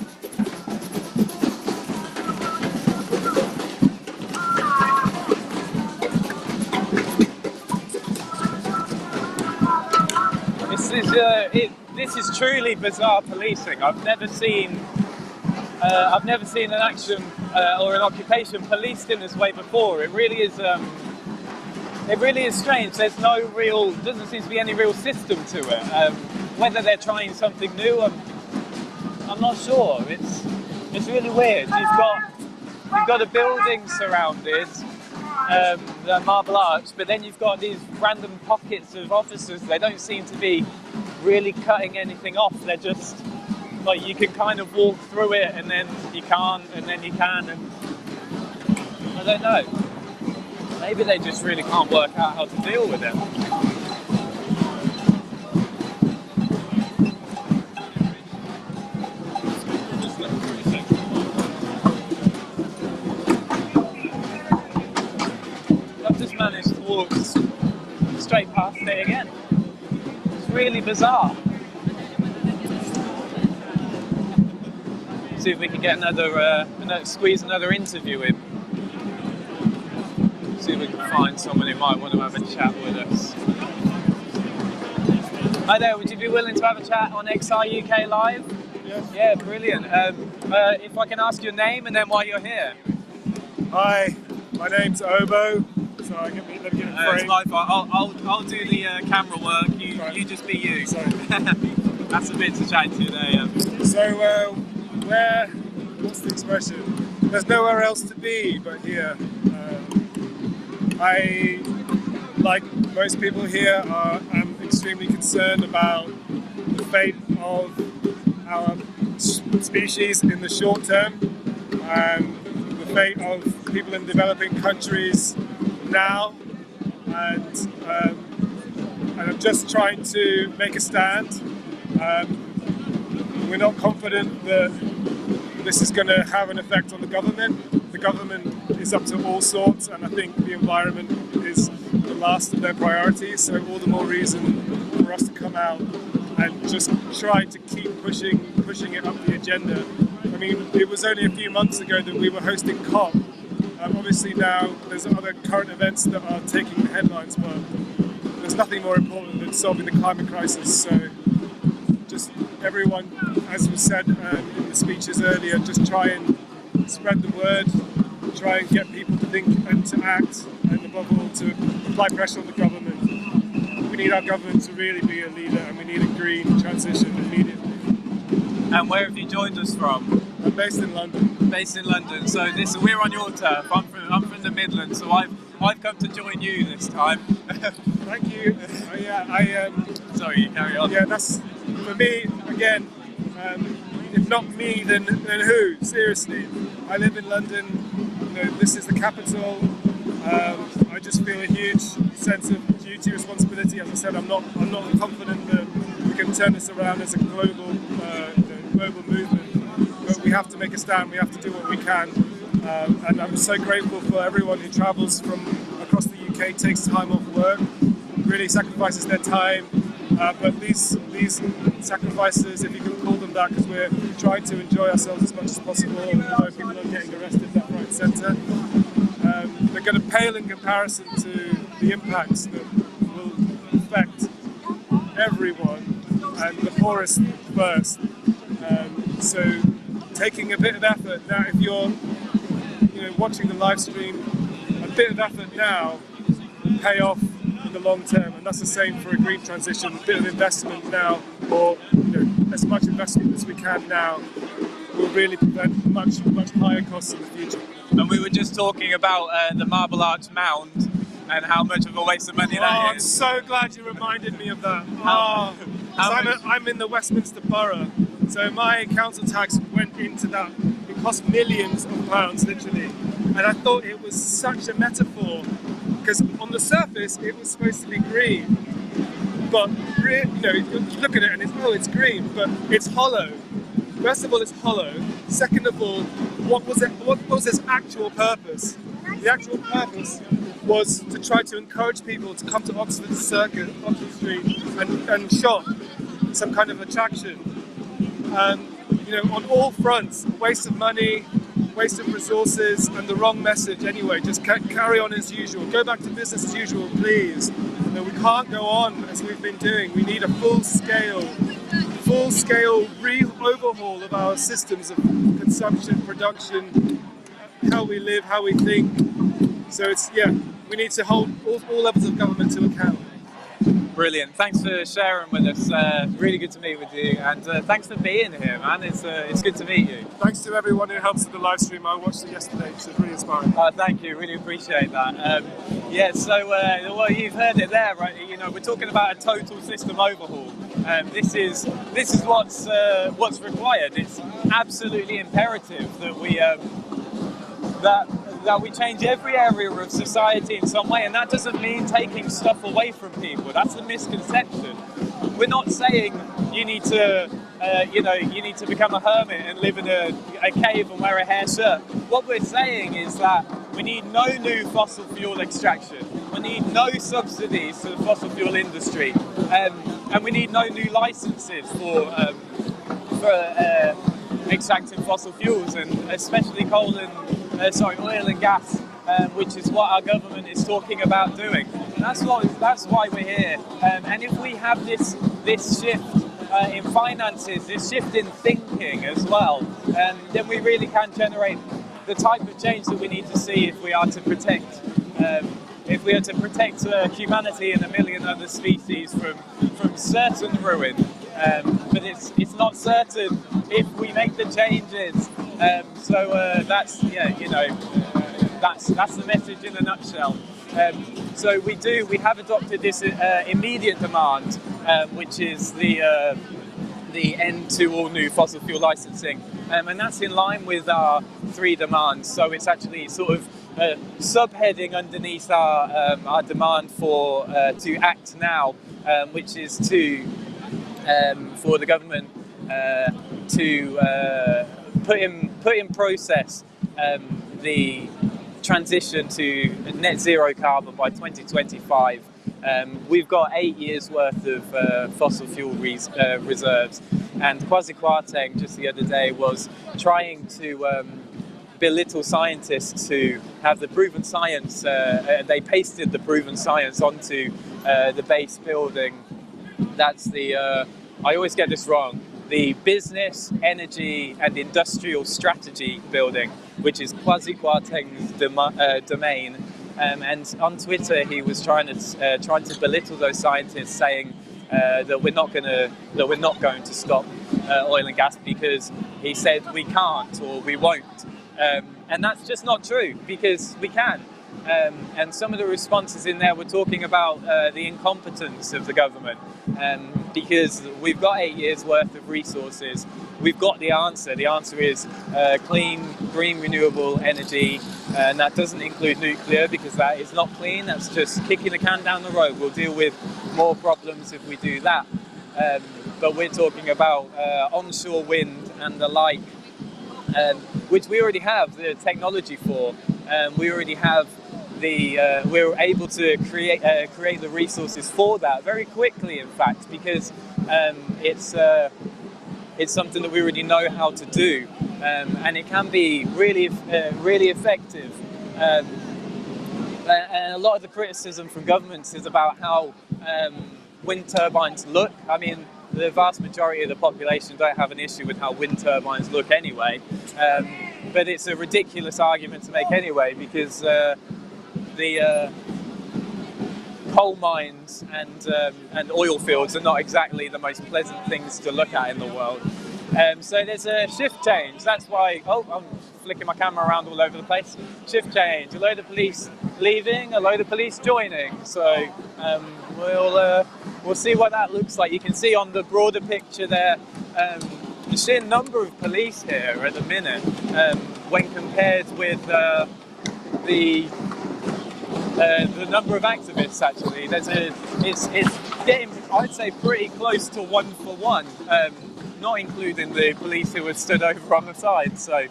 This is truly bizarre policing. I've never seen an action or an occupation policed in this way before. It really is strange. There's doesn't seem to be any real system to it. Whether they're trying something new, I'm not sure. It's really weird. You've got a building surrounded, the Marble Arch, but then you've got these random pockets of officers. They don't seem to be really cutting anything off. They're just like, you can kind of walk through it, and then you can't, and then you can, and I don't know. Maybe they just really can't work out how to deal with it. I've just managed to walk straight past it again. It's really bizarre. See if we can get squeeze another interview in. See if we can find someone who might want to have a chat with us. Hi there, would you be willing to have a chat on XI UK Live? Yes. Yeah, brilliant. If I can ask your name and then why you're here. Hi, my name's Obo. So let me get it frame. I'll do the camera work. You just be you. Sorry. That's a bit to chat to there. So what's the expression? There's nowhere else to be but here. I, like most people here, am extremely concerned about the fate of our species in the short term, and the fate of people in developing countries now, and I'm just trying to make a stand. We're not confident that this is going to have an effect on the government. The government is up to all sorts, and I think the environment is the last of their priorities, so all the more reason for us to come out and just try to keep pushing it up the agenda. I mean, it was only a few months ago that we were hosting COP. Obviously now there's other current events that are taking the headlines, but there's nothing more important than solving the climate crisis. So just everyone, as was said in the speeches earlier, just try and spread the word, try and get people to think and to act, and above all to apply pressure on the government. We need our government to really be a leader, and we need a green transition immediately. And where have you joined us from? I'm based in London. Based in London. So we're on your turf. I'm from the Midlands, so I've come to join you this time. Thank you. Sorry, you carry on. Yeah, that's for me again. If not me, then who? Seriously, I live in London. You know, this is the capital. I just feel a huge sense of duty, responsibility. As I said, I'm not confident that we can turn this around as a global movement. But we have to make a stand. We have to do what we can. And I'm so grateful for everyone who travels from across the UK, takes time off work, really sacrifices their time. But these sacrifices, if you can call them that, because we're trying to enjoy ourselves as much as possible, although people are getting arrested left, right, and centre, they're going to pale in comparison to the impacts that will affect everyone, and the poorest first. So taking a bit of effort now, if you're watching the live stream, a bit of effort now will pay off in the long term, and that's the same for a green transition. A bit of investment now, or as much investment as we can now, will really prevent much higher costs in the future. And we were just talking about the Marble Arch Mound and how much of a waste of money that I'm is. so glad you reminded me of that. I'm in the Westminster Borough, so my council tax went into that. It cost millions of pounds, literally. And I thought it was such a metaphor, because on the surface it was supposed to be green, but you look at it and it's green, but it's hollow. First of all, it's hollow. Second of all, what was its actual purpose? The actual purpose was to try to encourage people to come to Oxford Street and shop, some kind of attraction. And on all fronts, waste of money, waste of resources, and the wrong message anyway. Just carry on as usual. Go back to business as usual, please. We can't go on as we've been doing. We need a full-scale overhaul of our systems of consumption, production, how we live, how we think. So we need to hold all levels of government to account. Brilliant. Thanks for sharing with us. Really good to meet with you, and thanks for being here, man. It's good to meet you. Thanks to everyone who helps with the live stream. I watched it yesterday, so it's really inspiring. Thank you. Really appreciate that. So well, you've heard it there, right? We're talking about a total system overhaul. This is what's required. It's absolutely imperative that we that we change every area of society in some way, and that doesn't mean taking stuff away from people. That's a misconception. We're not saying you need to become a hermit and live in a cave and wear a hair shirt. What we're saying is that we need no new fossil fuel extraction. We need no subsidies to the fossil fuel industry, and we need no new licenses for extracting fossil fuels, and especially oil and gas, which is what our government is talking about doing. And that's why we're here. And if we have this shift in finances, this shift in thinking as well, then we really can generate the type of change that we need to see if we are to protect humanity and a million other species from certain ruin. But it's not certain if we make the changes. That's the message in a nutshell. So we have adopted this immediate demand, which is the end to all new fossil fuel licensing, and that's in line with our 3 demands. So it's actually sort of subheading underneath our demand for to act now, which is for the government to put in process the transition to net zero carbon by 2025. We've got 8 years worth of fossil fuel reserves, and Kwasi Kwarteng just the other day was trying to belittle scientists who have the proven science. They pasted the proven science onto the base building. That's the I always get this wrong, the Business, Energy and Industrial Strategy building, which is Kwasi Kwarteng's domain. And on Twitter, he was trying to belittle those scientists, saying that we're not going to stop oil and gas because he said we can't or we won't. And that's just not true, because we can. And some of the responses in there were talking about the incompetence of the government, because we've got 8 years worth of resources. We've got the answer. The answer is clean, green, renewable energy, and that doesn't include nuclear because that is not clean. That's just kicking the can down the road. We'll deal with more problems if we do that. But we're talking about onshore wind and the like, which we already have the technology for. We already have we're able to create the resources for that very quickly, in fact, because it's something that we already know how to do, and it can be really effective. And a lot of the criticism from governments is about how wind turbines look. I mean, the vast majority of the population don't have an issue with how wind turbines look anyway, but it's a ridiculous argument to make anyway, because the coal mines and oil fields are not exactly the most pleasant things to look at in the world. So there's a shift change. That's why, I'm flicking my camera around all over the place. Shift change, a load of police leaving, a load of police joining. So we'll see what that looks like. You can see on the broader picture there, the sheer number of police here at the minute, when compared with the number of activists. Actually, it's getting, I'd say, pretty close to 1 for 1, not including the police who were stood over on the side. So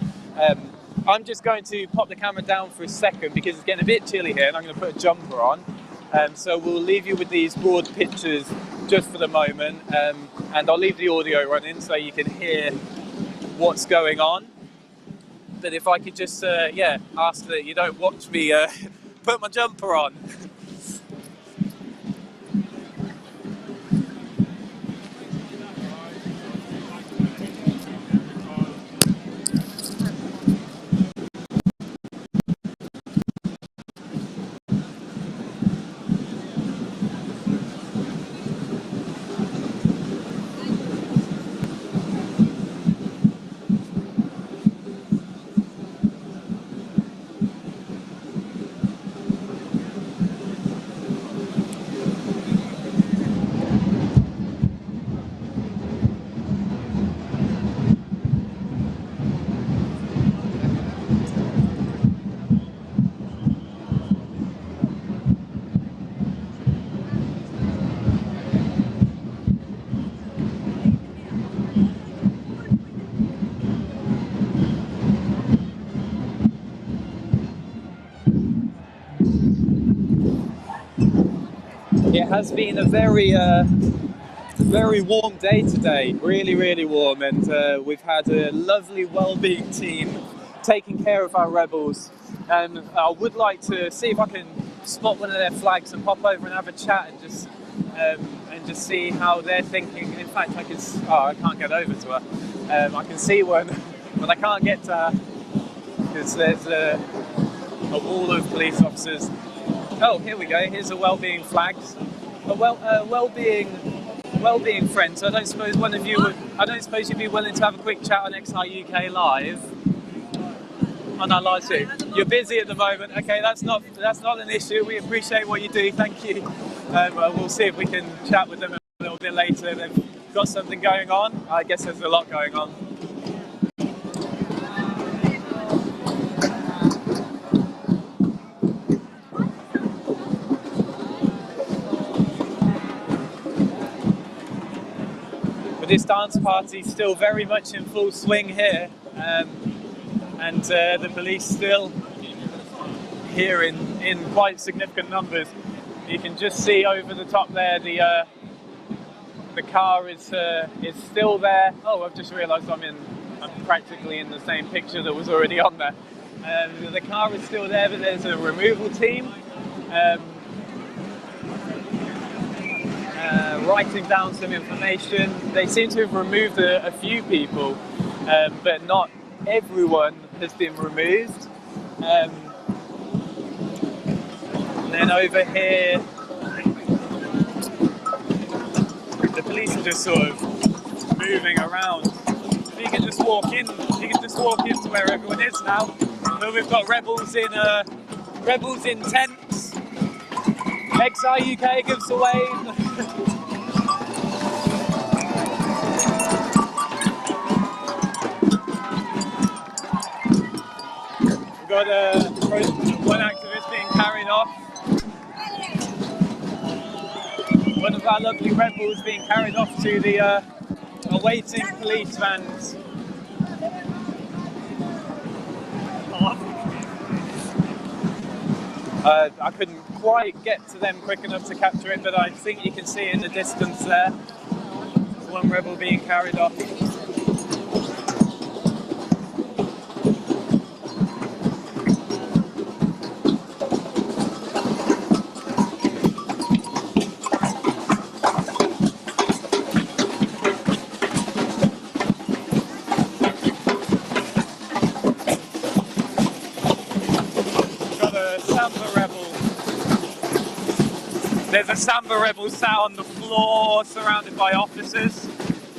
I'm just going to pop the camera down for a second because it's getting a bit chilly here, and I'm going to put a jumper on. So we'll leave you with these broad pictures just for the moment, and I'll leave the audio running so you can hear what's going on. But if I could just ask that you don't watch me put my jumper on. It has been a very warm day today, really warm, and we've had a lovely well-being team taking care of our rebels, and I would like to see if I can spot one of their flags and pop over and have a chat and just see how they're thinking. In fact, I can't get over to her. I can see one, but I can't get to her because there's a wall of police officers. Oh, here we go. Here's a well-being flags. A well-being friend. So I don't suppose one of you would. I don't suppose you'd be willing to have a quick chat on XI UK Live. On our live stream. You're busy at the moment. Okay, that's not an issue. We appreciate what you do. Thank you. We'll see if we can chat with them a little bit later. They've got something going on. I guess there's a lot going on. This dance party is still very much in full swing here, and the police still here in quite significant numbers. You can just see over the top there the car is still there. Oh, I've just realised I'm practically in the same picture that was already on there. The car is still there, but there's a removal team. Writing down some information. They seem to have removed a few people, but not everyone has been removed. And then over here, the police are just sort of moving around. You can just walk in. You can just walk into where everyone is now. But we've got rebels in tents. XI UK gives a wave. We've got one activist being carried off. One of our lovely rebels being carried off to the awaiting police vans. I couldn't quite get to them quick enough to capture it, but I think you can see it in the distance there. There's one rebel being carried off. There's a Samba rebel sat on the floor surrounded by officers.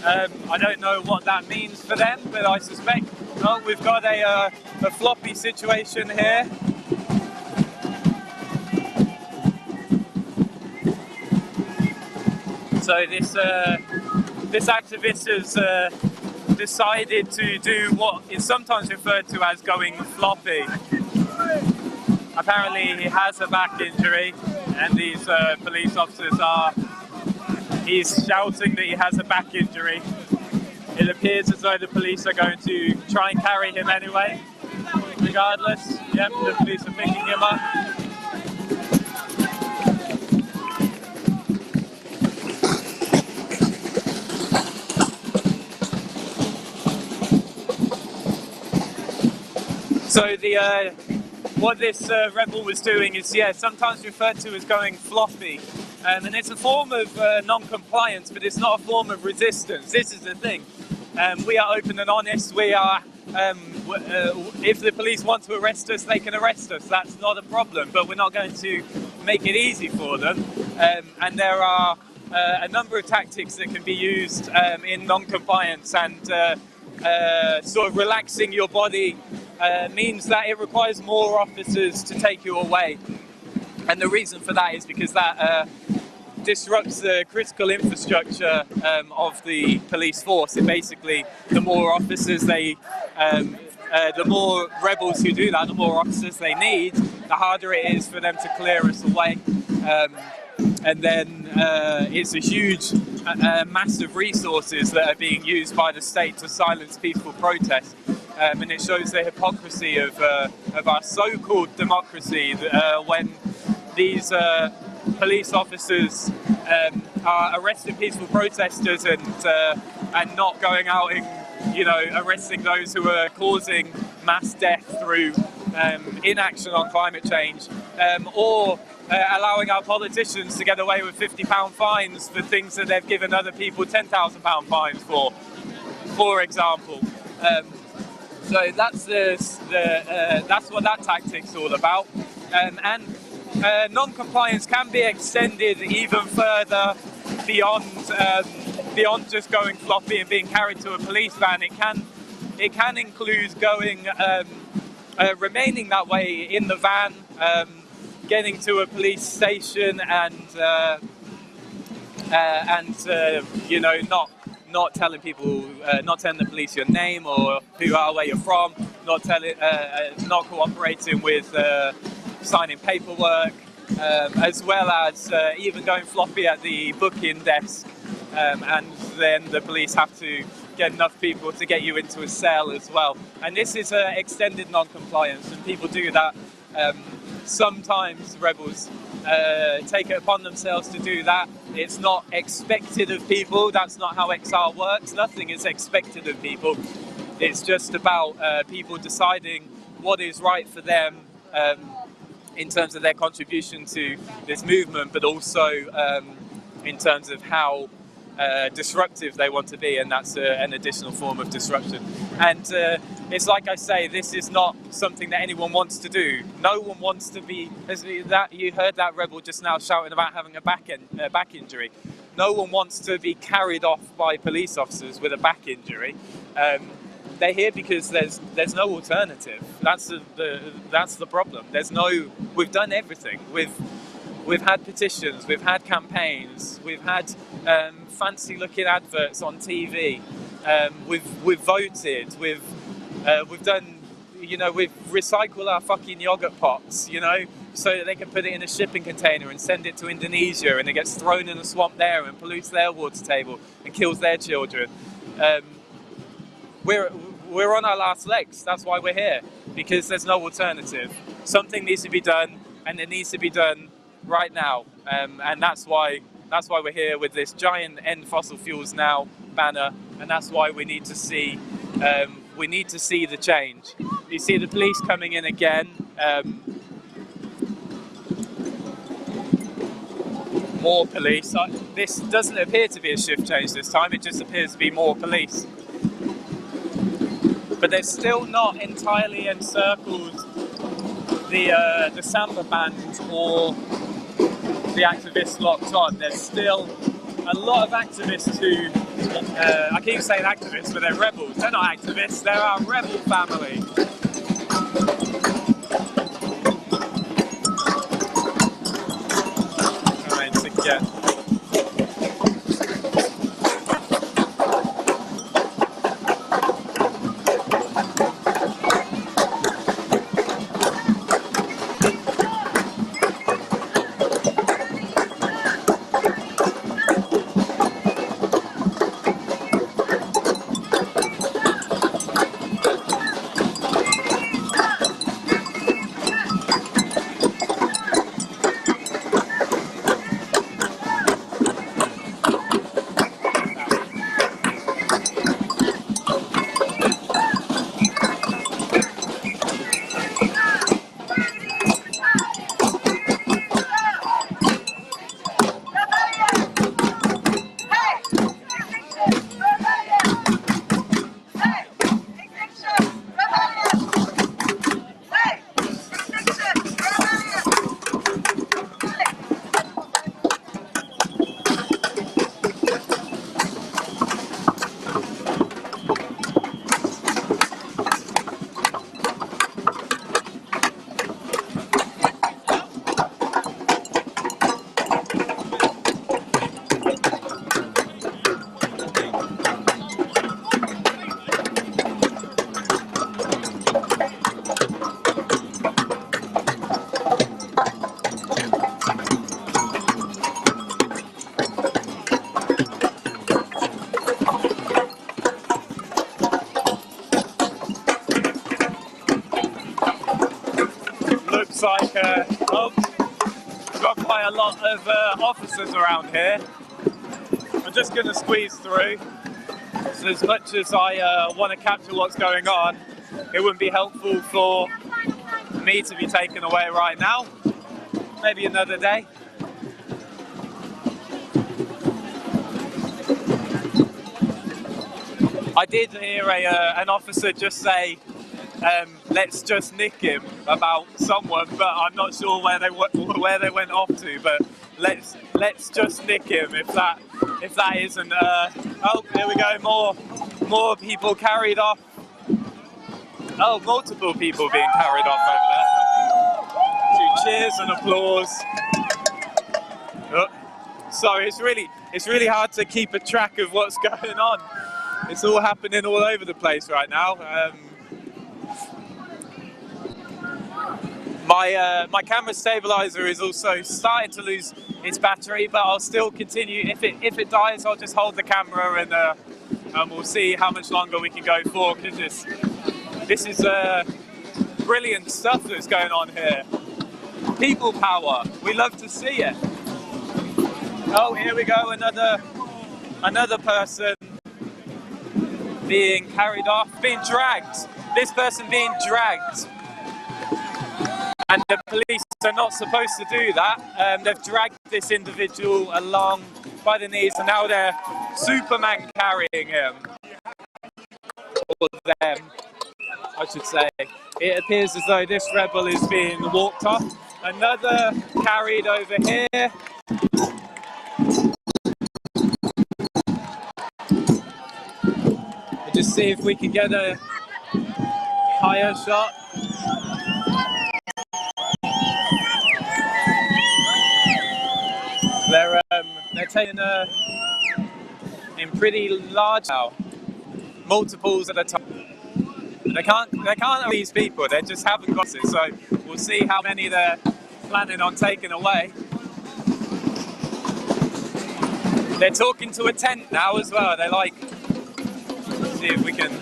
I don't know what that means for them, but I suspect we've got a floppy situation here. So this activist has decided to do what is sometimes referred to as going floppy. Apparently he has a back injury, and these police officers he's shouting that he has a back injury. It appears as though the police are going to try and carry him anyway. Regardless, yep, the police are picking him up. So what this rebel was doing is, sometimes referred to as going floppy. And it's a form of non-compliance, but it's not a form of resistance. This is the thing. We are open and honest. We are, if the police want to arrest us, they can arrest us. That's not a problem, but we're not going to make it easy for them. And there are a number of tactics that can be used in non-compliance, and sort of relaxing your body means that it requires more officers to take you away. And the reason for that is because that disrupts the critical infrastructure of the police force. It basically, the more officers the more rebels who do that, the more officers they need, the harder it is for them to clear us away. And then it's a huge, massive resources that are being used by the state to silence peaceful protests. And it shows the hypocrisy of our so-called democracy when these police officers are arresting peaceful protesters and not going out and arresting those who are causing mass death through inaction on climate change, or allowing our politicians to get away with £50 fines for things that they've given other people £10,000 fines for example. So that's that's what that tactic's all about, and non-compliance can be extended even further beyond just going floppy and being carried to a police van. It can include going remaining that way in the van, getting to a police station and not telling people, not telling the police your name or who you are, where you're from, not cooperating with signing paperwork, as well as even going floppy at the booking desk, and then the police have to get enough people to get you into a cell as well. And this is extended non-compliance, and people do that. Sometimes rebels take it upon themselves to do that. It's not expected of people. That's not how XR works. Nothing is expected of people. It's just about people deciding what is right for them in terms of their contribution to this movement, but also in terms of how disruptive they want to be, and that's an additional form of disruption. And it's like I say, this is not something that anyone wants to do. No one wants to be, you heard that rebel just now shouting about having a back injury. no one wants to be carried off by police officers with a back injury. They're here because there's no alternative. That's the problem. We've done everything. We've had petitions, we've had campaigns, we've had fancy looking adverts on TV. We've voted. We've done, we've recycled our fucking yogurt pots, so that they can put it in a shipping container and send it to Indonesia, and it gets thrown in a swamp there and pollutes their water table and kills their children. We're on our last legs. That's why we're here, because there's no alternative. Something needs to be done, and it needs to be done right now. And that's why we're here with this giant "End Fossil Fuels Now" banner, and that's why we need to see the change. You see the police coming in again. More police. This doesn't appear to be a shift change this time. It just appears to be more police. But they've still not entirely encircled the Samba band or the activists locked on. There's still a lot of activists who, I keep saying activists, but they're rebels. They're not activists, they're our rebel family. Trying to get... Like, we've got quite a lot of officers around here. I'm just going to squeeze through. So as much as I want to capture what's going on, it wouldn't be helpful for me to be taken away right now. Maybe another day. I did hear an officer just say, let's just nick him about someone, but I'm not sure where they went off to. But let's just nick him if that isn't. Oh, here we go. More people carried off. Oh, multiple people being carried off over there. So cheers and applause. Oh, sorry, it's really hard to keep a track of what's going on. It's all happening all over the place right now. My camera stabilizer is also starting to lose its battery, but I'll still continue. If it dies, I'll just hold the camera and we'll see how much longer we can go for. Because this is brilliant stuff that's going on here. People power. We love to see it. Oh, here we go. Another person being carried off, being dragged. This person being dragged. And the police are not supposed to do that. They've dragged this individual along by the knees, and now they're Superman carrying him. Or them, I should say. It appears as though this rebel is being walked off. Another carried over here. Just see if we can get a higher shot. They're taking in pretty large now, multiples at a time. They can't have these people. They just haven't got it. So we'll see how many they're planning on taking away. They're talking to a tent now as well. They like, see if we can.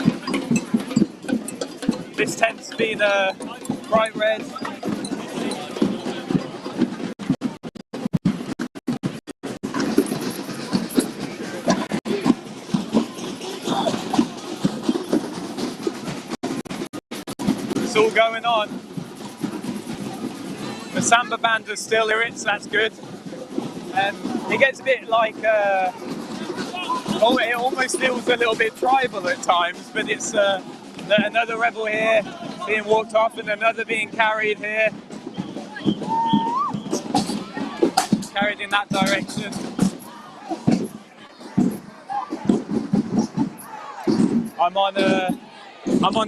This tent's been bright red. It's all going on. The samba band are still lyrics, that's good. It gets a bit like, it almost feels a little bit tribal at times, but it's another rebel here being walked off and another being carried here. Carried in that direction. I'm on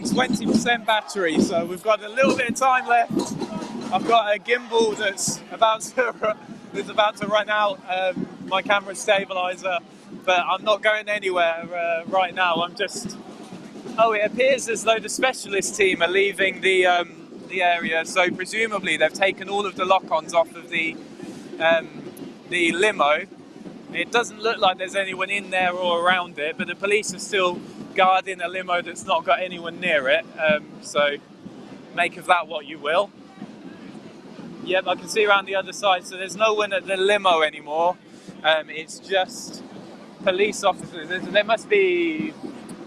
20% battery, so we've got a little bit of time left. I've got a gimbal that's about to run out, my camera stabilizer, but I'm not going anywhere right now. I'm just. Oh, it appears as though the specialist team are leaving the area, so presumably they've taken all of the lock-ons off of the limo. It doesn't look like there's anyone in there or around it, but the police are still guarding a limo that's not got anyone near it, so make of that what you will. Yep, I can see around the other side, so there's no one at the limo anymore. It's just police officers. There must be,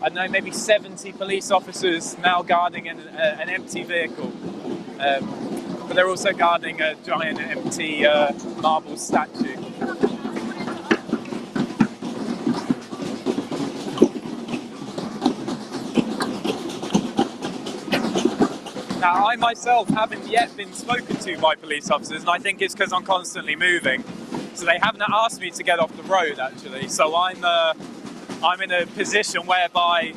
I don't know, maybe 70 police officers now guarding an empty vehicle. But they're also guarding a giant empty marble statue. Now, I myself haven't yet been spoken to by police officers, and I think it's because I'm constantly moving. So they haven't asked me to get off the road, actually. So I'm in a position whereby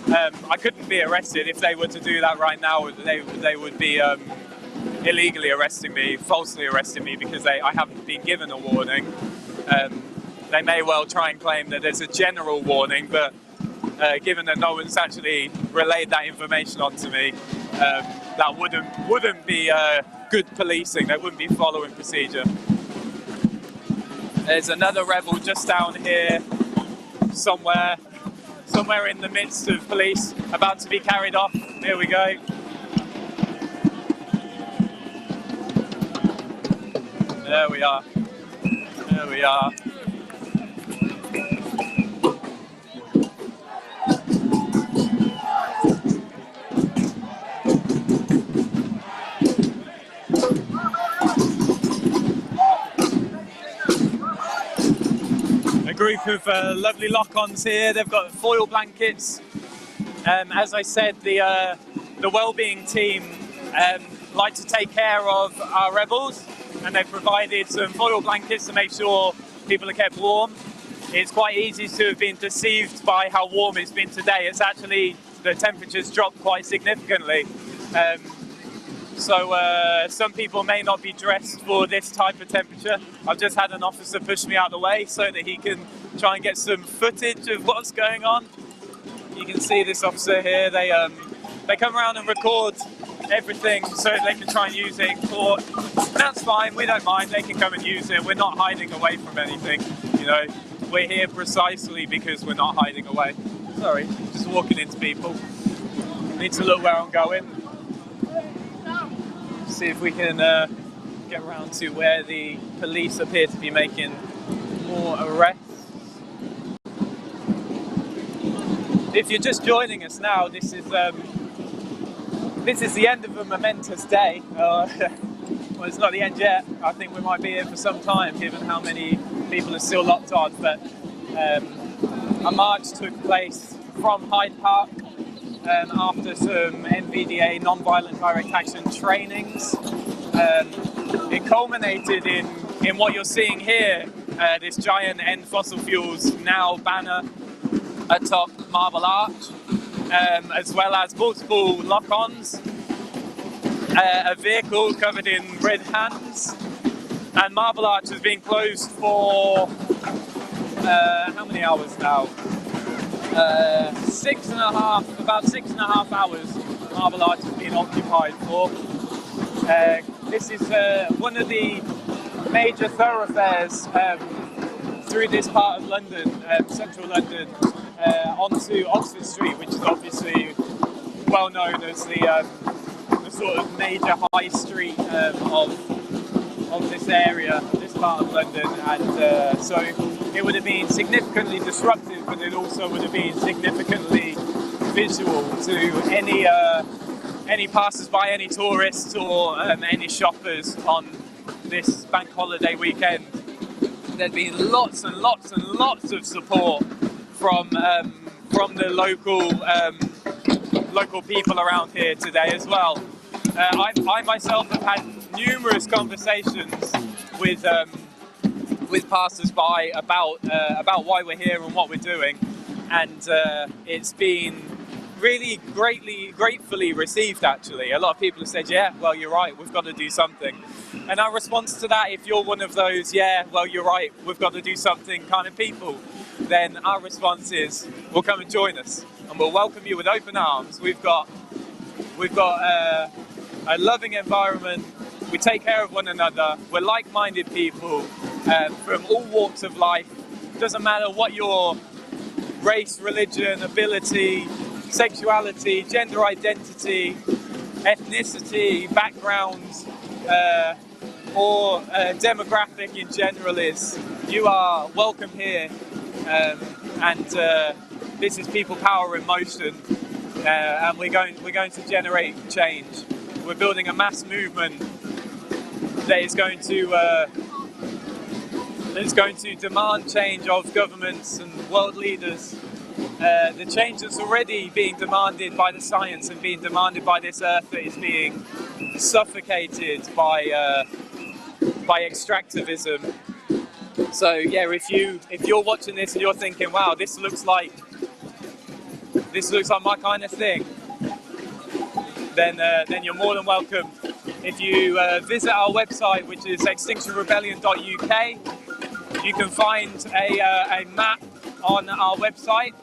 I couldn't be arrested. If they were to do that right now, they would be illegally arresting me, falsely arresting me, because I haven't been given a warning. They may well try and claim that there's a general warning, but given that no one's actually relayed that information onto me, that wouldn't be good policing. They wouldn't be following procedure. There's another rebel just down here, somewhere in the midst of police, about to be carried off. Here we go. There we are. There we are. Group of lovely lock-ons here. They've got foil blankets. As I said, the well-being team like to take care of our rebels, and they've provided some foil blankets to make sure people are kept warm. It's quite easy to have been deceived by how warm it's been today. It's actually, the temperature's dropped quite significantly. So some people may not be dressed for this type of temperature. I've just had an officer push me out of the way so that he can try and get some footage of what's going on. You can see this officer here. They come around and record everything so they can try and use it in court. That's fine, we don't mind. They can come and use it. We're not hiding away from anything. You know, we're here precisely because we're not hiding away. Sorry, just walking into people. Need to look where I'm going. See if we can get around to where the police appear to be making more arrests. If you're just joining us now, this is the end of a momentous day. Well, it's not the end yet. I think we might be here for some time, given how many people are still locked on. But a march took place from Hyde Park after some NVDA non-violent direct action trainings. It culminated in what you're seeing here, this giant End Fossil Fuels Now banner atop Marble Arch, as well as multiple lock-ons, a vehicle covered in red hands, and Marble Arch has been closed for how many hours now? About 6.5 hours Marble Arch has been occupied for. This is one of the major thoroughfares through this part of London, central London, onto Oxford Street, which is obviously well known as the sort of major high street of this area, this part of London, and so it would have been significantly disruptive, but it also would have been significantly visual to any passers-by, any tourists, or any shoppers on this bank holiday weekend. There's been lots and lots and lots of support from the local people around here today as well. I myself have had numerous conversations with passers-by about why we're here and what we're doing, and it's been really gratefully received. Actually, a lot of people have said, "Yeah, well, you're right. We've got to do something." And our response to that, if you're one of those, "Yeah, well, you're right. We've got to do something" kind of people, then our response is, "Well, come and join us, and we'll welcome you with open arms." We've got a loving environment. We take care of one another. We're like-minded people from all walks of life. Doesn't matter what your race, religion, ability, sexuality, gender identity, ethnicity, background, or demographic in general is. You are welcome here, and this is people power in motion, and we're going to generate change. We're building a mass movement that is going to demand change of governments and world leaders. The change that's already being demanded by the science and being demanded by this earth that is being suffocated by extractivism. So yeah, if you're watching this and you're thinking, "Wow, this looks like my kind of thing," then you're more than welcome. If you visit our website, which is extinctionrebellion.uk, you can find a map on our website.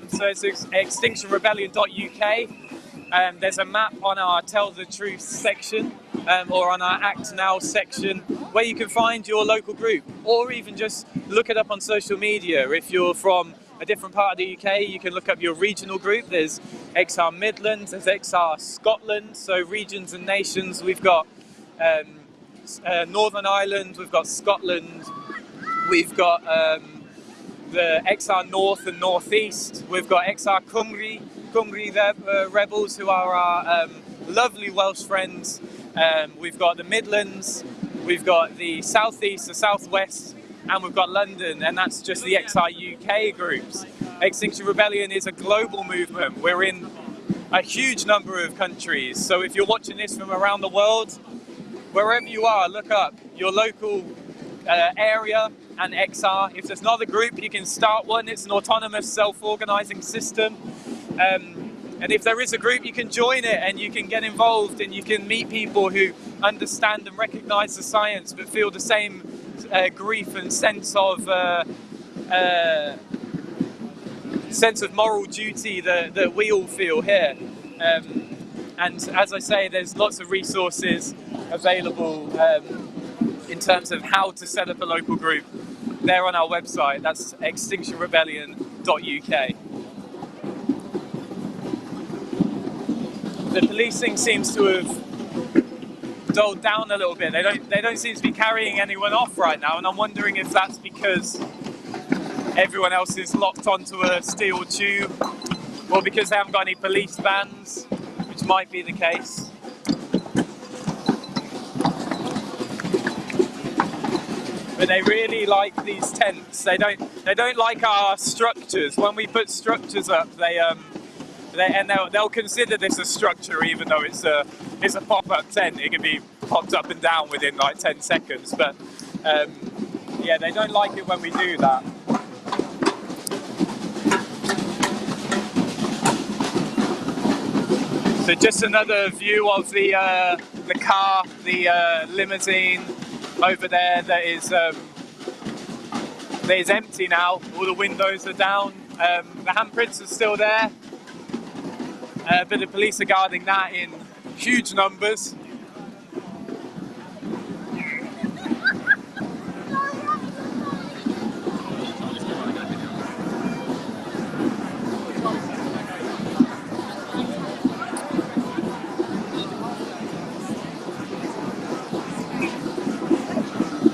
So it's extinctionrebellion.uk. There's a map on our Tell the Truth section, or on our Act Now section, where you can find your local group, or even just look it up on social media. If you're from a different part of the UK, you can look up your regional group. There's XR Midlands, there's XR Scotland, so regions and nations. We've got Northern Ireland, we've got Scotland, we've got the XR North and North East, we've got XR Cymru rebels, who are our lovely Welsh friends. We've got the Midlands, we've got the South East, the South West, and we've got London, and that's just the XR UK groups. Extinction Rebellion is a global movement. We're in a huge number of countries, so if you're watching this from around the world, wherever you are, look up your local area and XR. If there's another group, you can start one. It's an autonomous self-organizing system. And if there is a group, you can join it and you can get involved and you can meet people who understand and recognize the science but feel the same grief and sense of moral duty that we all feel here. And as I say, there's lots of resources available in terms of how to set up a local group. They're on our website. That's extinctionrebellion.uk. The policing seems to have dulled down a little bit. They don't seem to be carrying anyone off right now, and I'm wondering if that's because everyone else is locked onto a steel tube, or because they haven't got any police vans, which might be the case. But they really like these tents. They don't like our structures. When we put structures up, they'll consider this a structure, even though it's a pop-up tent. It can be popped up and down within like 10 seconds. But yeah, they don't like it when we do that. So just another view of the car, the limousine over there that is empty now. All the windows are down. The handprints are still there, but the police are guarding that in huge numbers.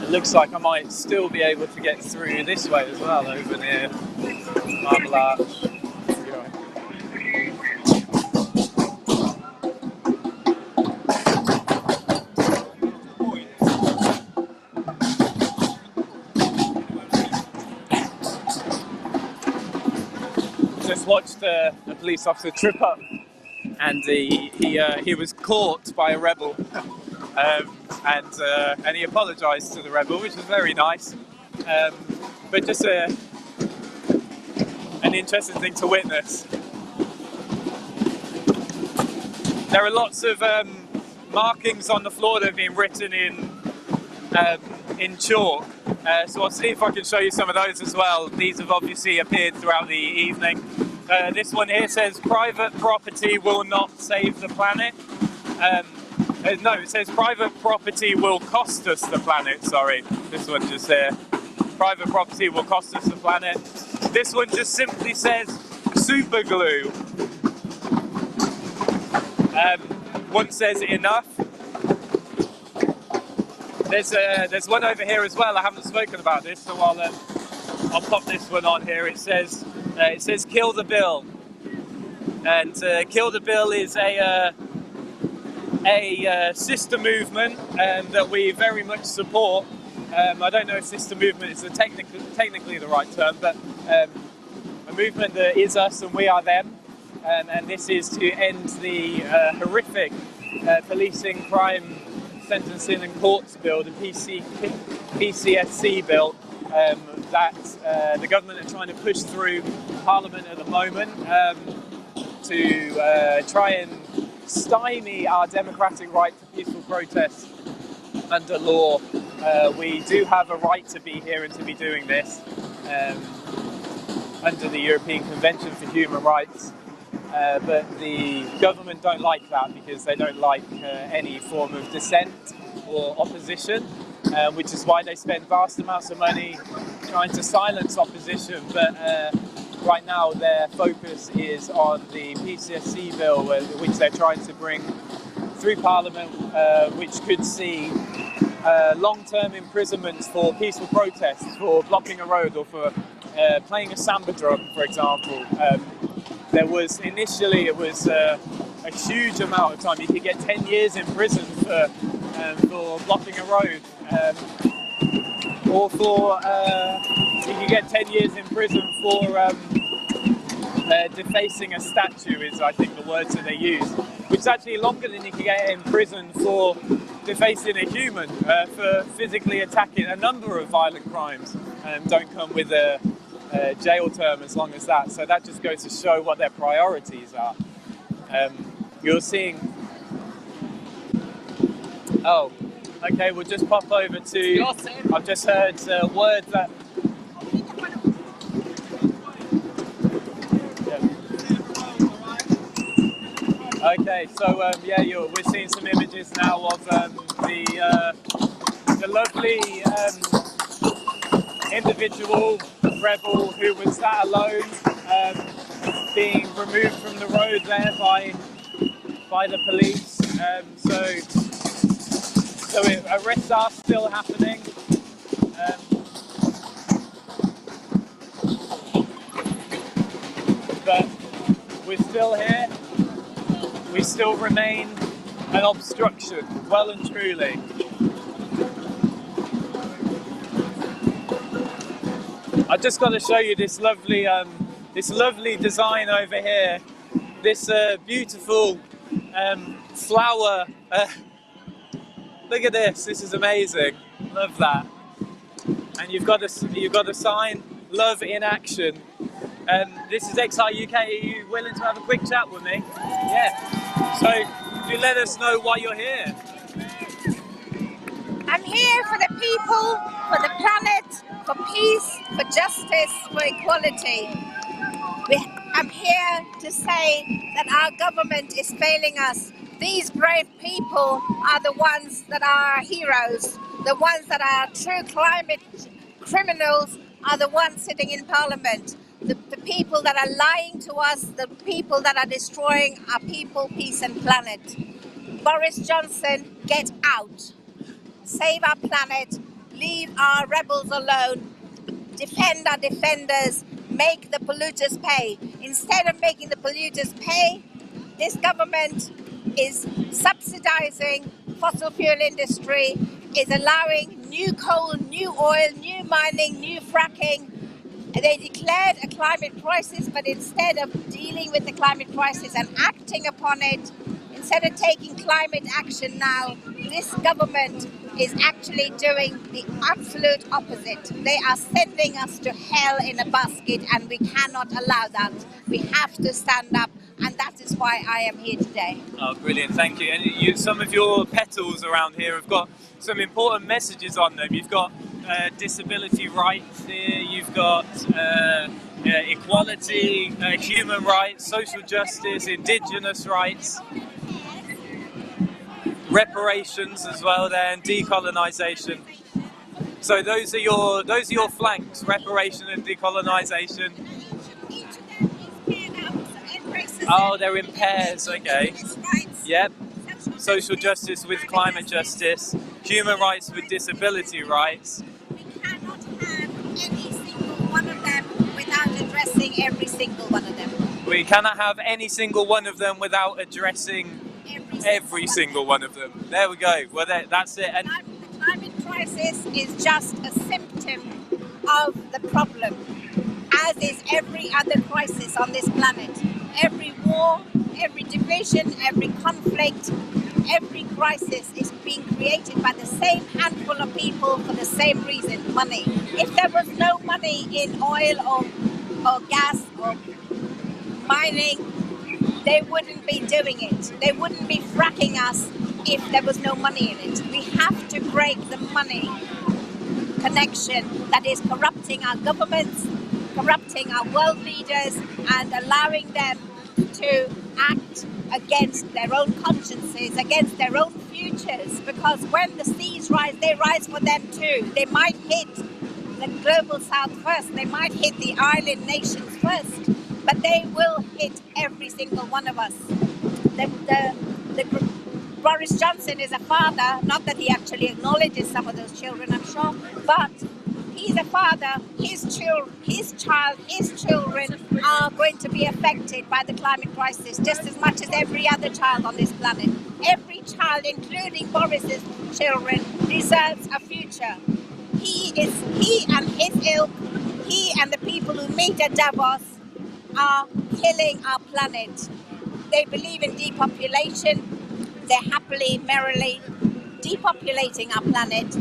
Looks like I might still be able to get through this way as well, over near Marble Arch. Just watched a police officer trip up, and he was caught by a rebel. And he apologised to the rebel, which was very nice. But just an interesting thing to witness. There are lots of markings on the floor that have been written in chalk. So I'll see if I can show you some of those as well. These have obviously appeared throughout the evening. This one here says, "Private property will not save the planet." No, it says private property will cost us the planet. Sorry, this one just there. Private property will cost us the planet. This one just simply says super glue. One says enough. There's one over here as well. I haven't spoken about this, so I'll pop this one on here. It says kill the bill, and kill the bill is a sister movement that we very much support. I don't know if sister movement is technically the right term, but a movement that is us and we are them. And this is to end the horrific policing, crime, sentencing and courts bill, the PCSC bill, that the government are trying to push through Parliament at the moment to try and stymie our democratic right to peaceful protest under law. We do have a right to be here and to be doing this under the European Convention for Human Rights, but the government don't like that because they don't like any form of dissent or opposition, which is why they spend vast amounts of money trying to silence opposition. But right now their focus is on the PCSC bill, which they're trying to bring through Parliament, which could see long-term imprisonments for peaceful protests, for blocking a road or for playing a samba drum, for example. There was initially, it was a huge amount of time. You could get 10 years in prison for blocking a road, or for you could get 10 years in prison for defacing a statue, is I think the words that they use, which is actually longer than you could get in prison for defacing a human, for physically attacking. A number of violent crimes don't come with a jail term as long as that. So that just goes to show what their priorities are. You're seeing... Oh, okay, we'll just pop over to... I've just heard words that... Okay, so yeah, we're seeing some images now of the lovely individual rebel who was sat alone, being removed from the road there by the police. So arrests are still happening. But we're still here. We still remain an obstruction, well and truly. I just got to show you this lovely design over here. This beautiful flower. Look at this. This is amazing. Love that. And you've got a sign: "Love in action." This is XI UK. Are you willing to have a quick chat with me? Yeah. So, you let us know why you're here. I'm here for the people, for the planet, for peace, for justice, for equality. I'm here to say that our government is failing us. These brave people are the ones that are our heroes. The ones that are true climate criminals are the ones sitting in Parliament. The people that are lying to us, the people that are destroying our people, peace and planet. Boris Johnson, get out. Save our planet, leave our rebels alone, defend our defenders, make the polluters pay. Instead of making the polluters pay, this government is subsidizing fossil fuel industry, is allowing new coal, new oil, new mining, new fracking. They declared a climate crisis, but instead of dealing with the climate crisis and acting upon it, instead of taking climate action now, this government is actually doing the absolute opposite. They are sending us to hell in a basket, and we cannot allow that. We have to stand up, and that is why I am here today. Oh, brilliant, thank you. And some of your petals around here have got some important messages on them. You've got disability rights here, you've got equality, human rights, social justice, indigenous rights, reparations as well there, and decolonisation. So those are your flanks: reparation and decolonisation. Oh, they're in pairs. Okay. Yep. Social justice with climate justice, human rights with disability rights. One of them without addressing every single one of them. We cannot have any single one of them without addressing every single one of them. There we go. Well, that's it. And the climate crisis is just a symptom of the problem, as is every other crisis on this planet. Every war, every division, every conflict, every crisis is being created by the same handful of people for the same reason: money. If there was no money in oil or gas or mining, they wouldn't be doing it. They wouldn't be fracking us if there was no money in it. We have to break the money connection that is corrupting our governments, corrupting our world leaders, and allowing them to act against their own consciences, against their own futures. Because when the seas rise, they rise for them too. They might hit the global south first, they might hit the island nations first, but they will hit every single one of us. Boris Johnson is a father, not that he actually acknowledges some of those children, I'm sure, but he's a father. His children are going to be affected by the climate crisis just as much as every other child on this planet. Every child, including Boris's children, deserves a future. He and his ilk, he and the people who meet at Davos are killing our planet. They believe in depopulation. They're happily, merrily depopulating our planet.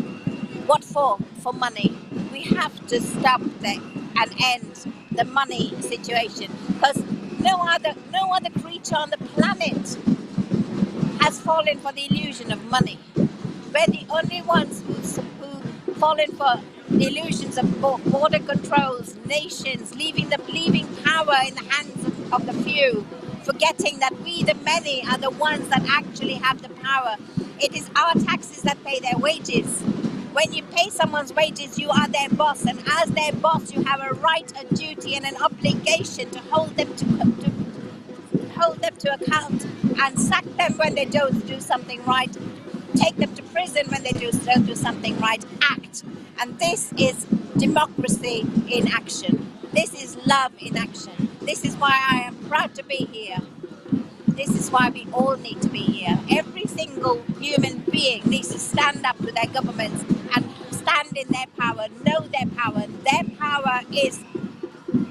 What for? For money. We have to stop and end the money situation, because no other creature on the planet has fallen for the illusion of money. We're the only ones who've fallen for the illusions of border controls, nations, leaving power in the hands of the few, forgetting that we, the many, are the ones that actually have the power. It is our taxes that pay their wages. When you pay someone's wages, you are their boss, and as their boss, you have a right, a duty, and an obligation to hold them to account and sack them when they don't do something right, take them to prison when they don't do something right. Act, and this is democracy in action. This is love in action. This is why I am proud to be here. This is why we all need to be here. Every single human being needs to stand up to their governments and stand in their power, know their power. Their power is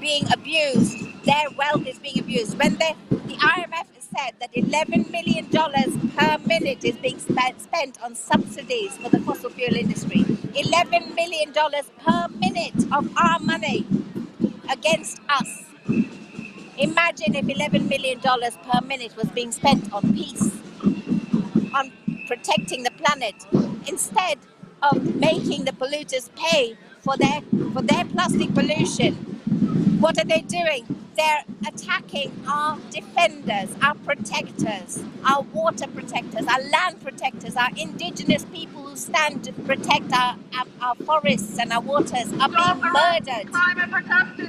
being abused. Their wealth is being abused. When the IMF said that $11 million per minute is being spent on subsidies for the fossil fuel industry, $11 million per minute of our money against us. Imagine if $11 million per minute was being spent on peace, on protecting the planet, instead of making the polluters pay for their plastic pollution. What are they doing? They're attacking our defenders, our protectors, our water protectors, our land protectors, our indigenous people who stand to protect our forests and our waters are being murdered.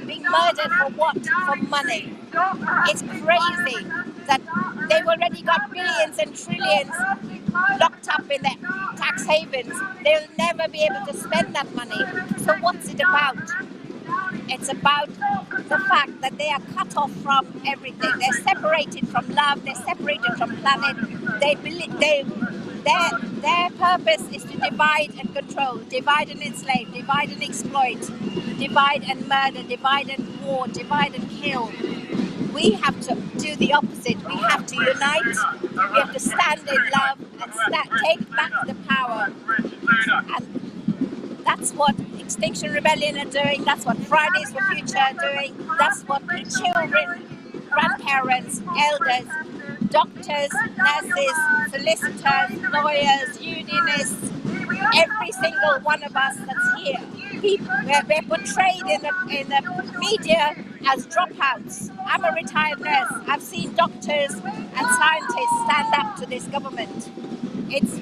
Being murdered for what? For money. It's crazy that they've already got billions and trillions locked up in their tax havens. They'll never be able to spend that money. So what's it about? It's about the fact that they are cut off from everything. They're separated from love. They're separated from planet. Their purpose is to divide and control, divide and enslave, divide and exploit, divide and murder, divide and war, divide and kill. We have to do the opposite. We have to unite. We have to stand in love and take back the power. And that's what Extinction Rebellion are doing. That's what Fridays for Future are doing. That's what children, grandparents, elders, doctors, nurses, solicitors, lawyers, unionists, every single one of us that's here. We're portrayed in the media as dropouts. I'm a retired nurse. I've seen doctors and scientists stand up to this government. It's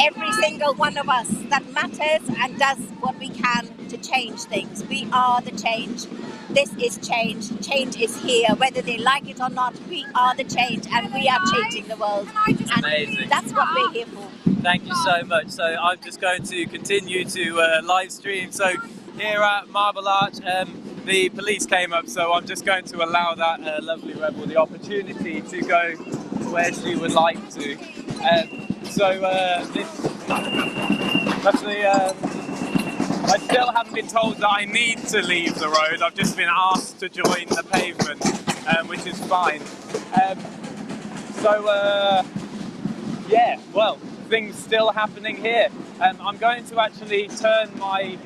every single one of us that matters and does what we can to change things. We are the change. This is change. Change is here. Whether they like it or not, we are the change and we are changing the world. And amazing. That's what we're here for. Thank you so much. So I'm just going to continue to live stream. So here at Marble Arch, the police came up, so I'm just going to allow that lovely rebel the opportunity to go where she would like to. I still haven't been told that I need to leave the road. I've just been asked to join the pavement, which is fine. Yeah, well, things still happening here. I'm going to actually turn my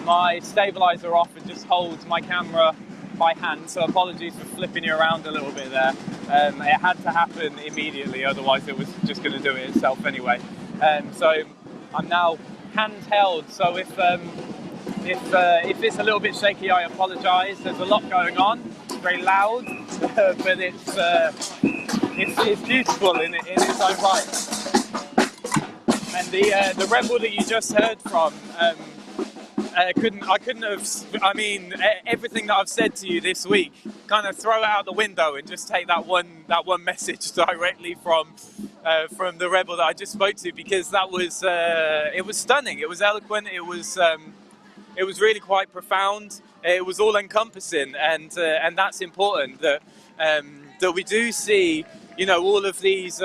my stabilizer off and just hold my camera by hand, so apologies for flipping you around a little bit there. It had to happen immediately, otherwise it was just going to do it itself anyway. So I'm now handheld, so if it's a little bit shaky, I apologise. There's a lot going on, it's very loud, but it's beautiful in its own right. And the rebel that you just heard from, I couldn't have, I mean, everything that I've said to you this week, kind of throw it out the window and just take that one message directly from the rebel that I just spoke to, because that was, it was stunning, it was eloquent, it was really quite profound, it was all encompassing, and that's important, that we do see, you know, all of these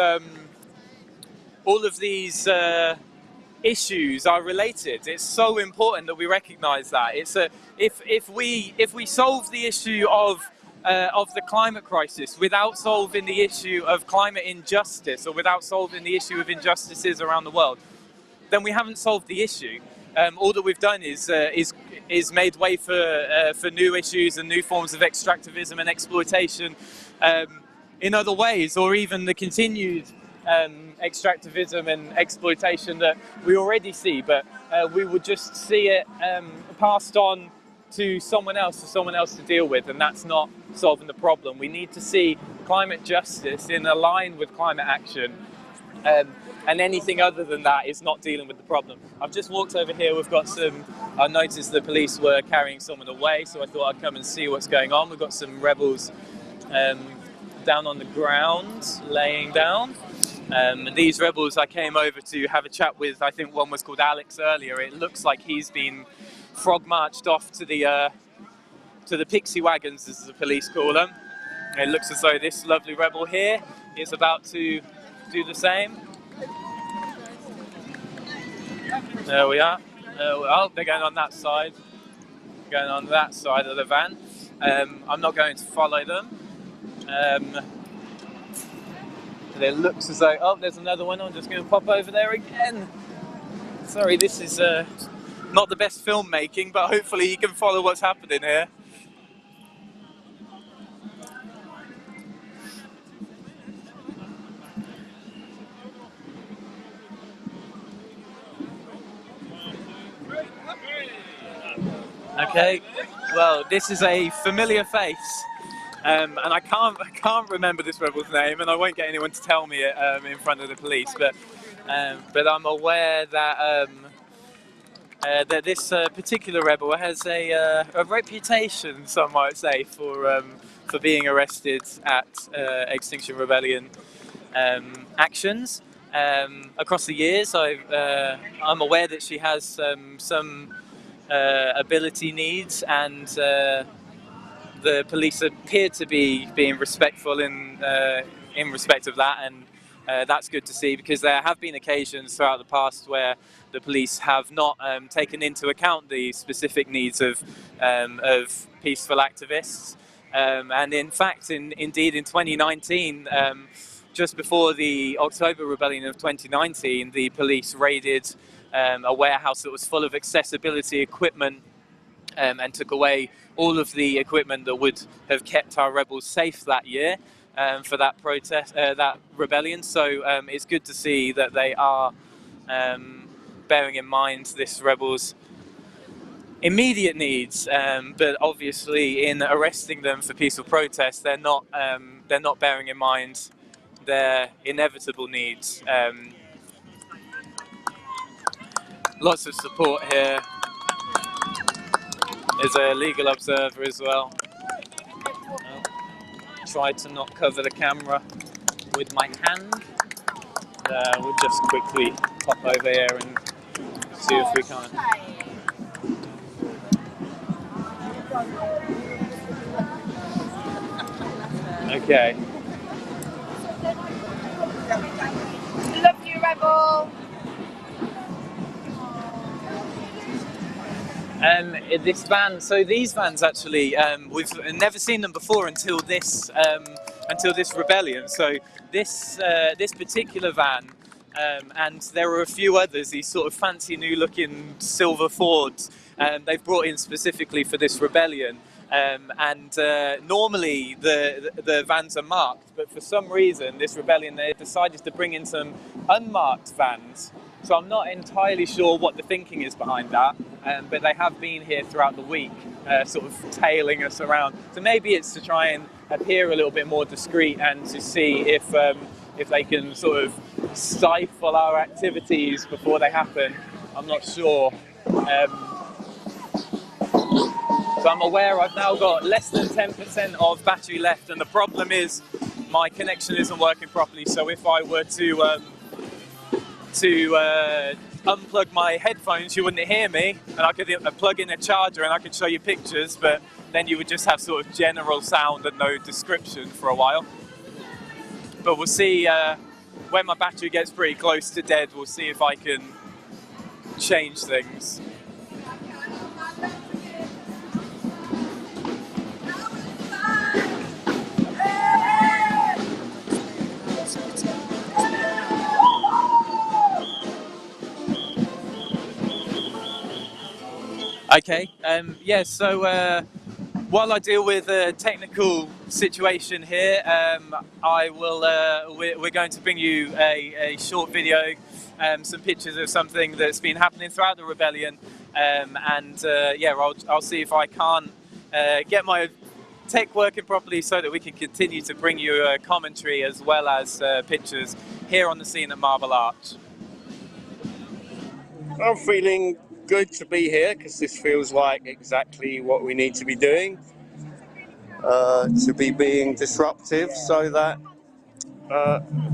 issues are related. It's so important that we recognise that. It's if we solve the issue of the climate crisis without solving the issue of climate injustice, or without solving the issue of injustices around the world, then we haven't solved the issue. All that we've done is made way for new issues and new forms of extractivism and exploitation in other ways, or even the continued extractivism and exploitation that we already see, but we would just see it passed on to someone else to deal with, and that's not solving the problem. We need to see climate justice in line with climate action, and anything other than that is not dealing with the problem. I've just walked over here, we've got I noticed the police were carrying someone away, so I thought I'd come and see what's going on. We've got some rebels down on the ground, laying down. And these rebels I came over to have a chat with, I think one was called Alex earlier. It looks like he's been frog marched off to the pixie wagons, as the police call them. It looks as though this lovely rebel here is about to do the same. There we are. Oh, they're going on that side. Going on that side of the van. I'm not going to follow them. It looks as though, oh, there's another one. I'm just going to pop over there again. Sorry, this is not the best filmmaking, but hopefully you can follow what's happening here. Okay, well, this is a familiar face, and I can't remember this rebel's name, and I won't get anyone to tell me it in front of the police. But I'm aware that that this particular rebel has a reputation, some might say, for being arrested at Extinction Rebellion actions. Across the years, I'm aware that she has some ability needs, and the police appear to be being respectful in respect of that, and that's good to see, because there have been occasions throughout the past where the police have not taken into account the specific needs of peaceful activists, and in fact, indeed in 2019, just before the October Rebellion of 2019, the police raided a warehouse that was full of accessibility equipment and took away all of the equipment that would have kept our rebels safe that year for that protest, that rebellion. So it's good to see that they are bearing in mind this rebels' immediate needs, but obviously in arresting them for peaceful protest, they're not bearing in mind their inevitable needs. Lots of support here. There's a legal observer as well. Try to not cover the camera with my hand. We'll just quickly pop over here and see if we can. Okay. Love you, Rebel. This van, so these vans actually, we've never seen them before until this rebellion. So this particular van, and there are a few others, these sort of fancy new looking silver Fords, they've brought in specifically for this rebellion. Normally the vans are marked, but for some reason this rebellion, they decided to bring in some unmarked vans. So I'm not entirely sure what the thinking is behind that, but they have been here throughout the week, sort of tailing us around. So maybe it's to try and appear a little bit more discreet and to see if they can sort of stifle our activities before they happen. I'm not sure. So I'm aware I've now got less than 10% of battery left, and the problem is my connection isn't working properly. So if I were to unplug my headphones, you wouldn't hear me, and I could plug in a charger and I could show you pictures, but then you would just have sort of general sound and no description for a while. But we'll see when my battery gets pretty close to dead, we'll see if I can change things. Okay, yeah, so while I deal with a technical situation here, we're going to bring you a short video, some pictures of something that's been happening throughout the rebellion, yeah, I'll see if I can't get my tech working properly so that we can continue to bring you a commentary as well as pictures here on the scene at Marble Arch. I'm feeling good to be here because this feels like exactly what we need to be doing, to be being disruptive so that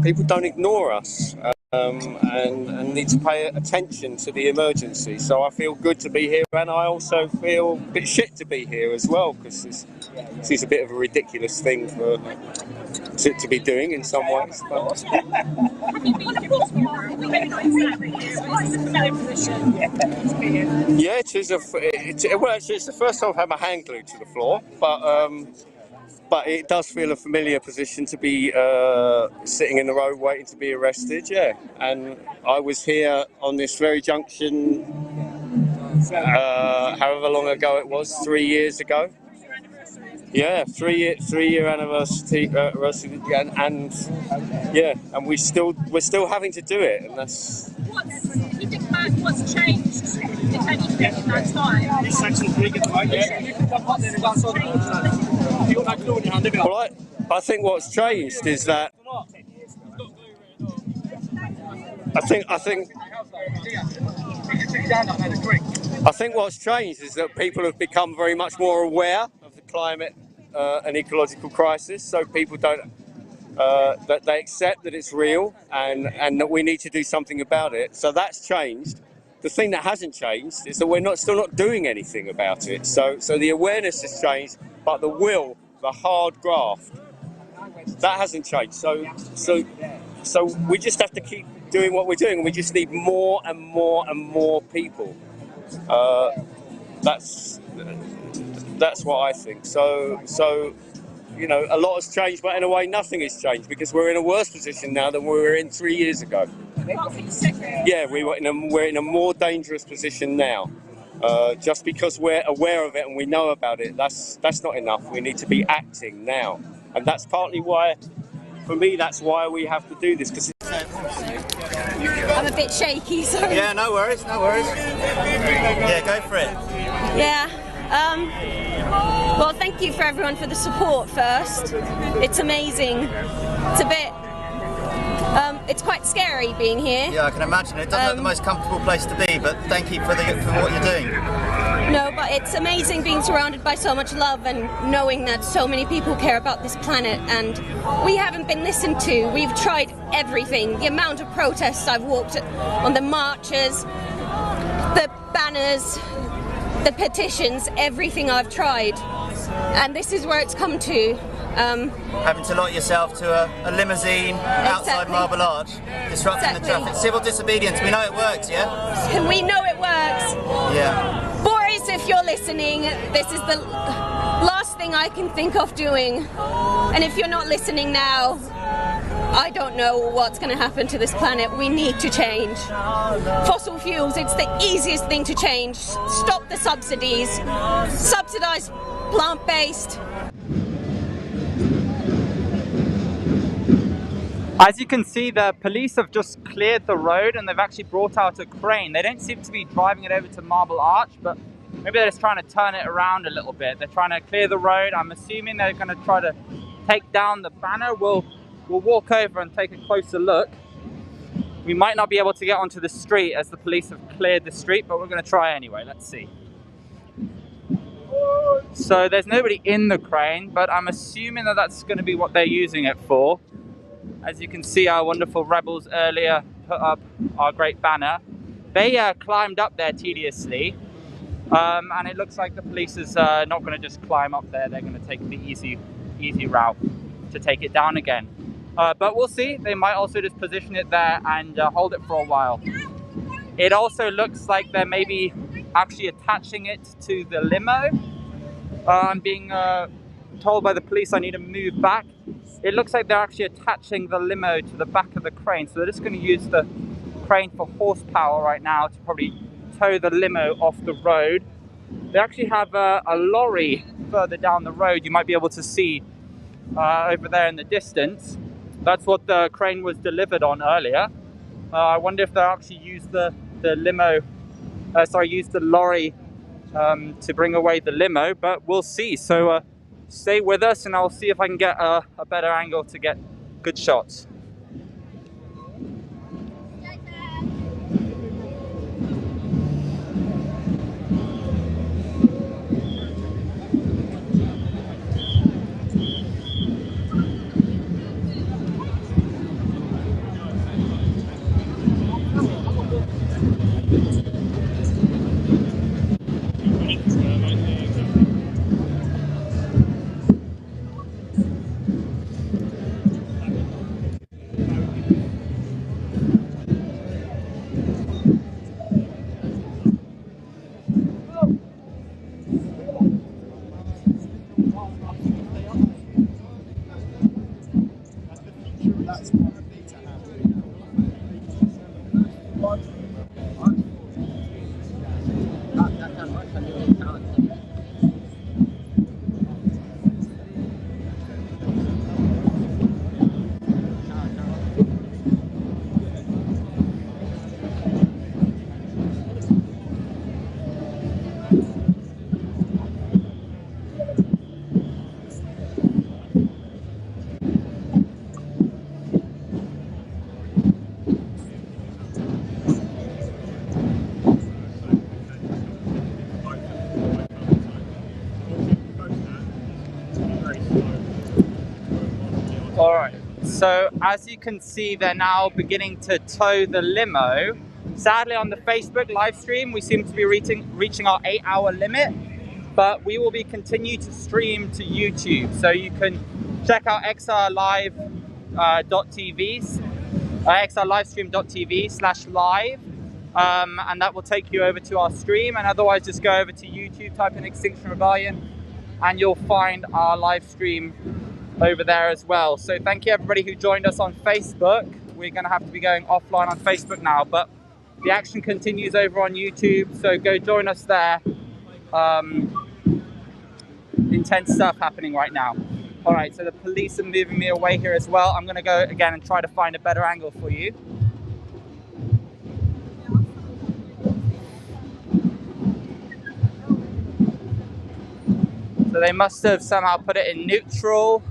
people don't ignore us and need to pay attention to the emergency. So I feel good to be here, and I also feel a bit shit to be here as well, because this is a bit of a ridiculous thing to be doing in some ways. But yeah, it's the first time I've had my hand glued to the floor, but it does feel a familiar position to be sitting in the road waiting to be arrested, yeah. And I was here on this very junction, however long ago it was, 3 years ago. Yeah, three-year anniversary, and yeah, and we're still having to do it, and that's. what's changed potentially in that time? Well, I think what's changed is that I think what's changed is that people have become very much more aware of the climate and ecological crisis. So people don't that they accept that it's real and that we need to do something about it. So that's changed. The thing that hasn't changed is that we're still not doing anything about it. So the awareness has changed, but the will, the hard graft, that hasn't changed. So we just have to keep doing what we're doing. We just need more and more and more people. That's what I think. So you know, a lot has changed, but in a way, nothing has changed because we're in a worse position now than we were in 3 years ago. Yeah, we're in a more dangerous position now. Just because we're aware of it and we know about it, that's not enough. We need to be acting now, and that's partly why, for me, that's why we have to do this. Because I'm a bit shaky, sorry. Yeah, no worries, no worries. Yeah, go for it. Yeah. Well, thank you for everyone for the support first. It's amazing. It's a bit... it's quite scary being here. Yeah, I can imagine. It doesn't look the most comfortable place to be, but thank you for what you're doing. No, but it's amazing being surrounded by so much love and knowing that so many people care about this planet, and we haven't been listened to. We've tried everything. The amount of protests I've walked on, the marches, the banners, the petitions, everything I've tried. And this is where it's come to. Having to lock yourself to a limousine outside Marble Arch, disrupting the traffic. Civil disobedience, we know it works, yeah? We know it works. Yeah. Boris, if you're listening, this is the last thing I can think of doing. And if you're not listening now, I don't know what's going to happen to this planet. We need to change. Fossil fuels, it's the easiest thing to change. Stop the subsidies. Subsidise plant-based. As you can see, the police have just cleared the road and they've actually brought out a crane. They don't seem to be driving it over to Marble Arch, but maybe they're just trying to turn it around a little bit. They're trying to clear the road. I'm assuming they're going to try to take down the banner. We'll walk over and take a closer look. We might not be able to get onto the street as the police have cleared the street, but we're going to try anyway. Let's see. So there's nobody in the crane, but I'm assuming that that's going to be what they're using it for. As you can see, our wonderful rebels earlier put up our great banner. They climbed up there tediously, and it looks like the police is not going to just climb up there. They're going to take the easy route to take it down again. But we'll see. They might also just position it there and hold it for a while. It also looks like they're maybe actually attaching it to the limo. I'm being told by the police I need to move back. It looks like they're actually attaching the limo to the back of the crane, so they're just going to use the crane for horsepower right now to probably tow the limo off the road. They actually have a lorry further down the road. You might be able to see over there in the distance. That's what the crane was delivered on earlier. I wonder if they'll actually use the lorry to bring away the limo, but we'll see. So stay with us and I'll see if I can get a better angle to get good shots. All right, so as you can see, they're now beginning to tow the limo. Sadly, on the Facebook live stream, we seem to be reaching our 8-hour limit, but we will be continue to stream to YouTube. So you can check out xrlivestream.tv/live, and that will take you over to our stream. And otherwise, just go over to YouTube, type in Extinction Rebellion, and you'll find our live stream over there as well. So thank you everybody who joined us on Facebook. We're going to have to be going offline on Facebook now, but the action continues over on YouTube, so go join us there. Intense stuff happening right now. All right, so the police are moving me away here as well. I'm going to go again and try to find a better angle for you. So they must have somehow put it in neutral.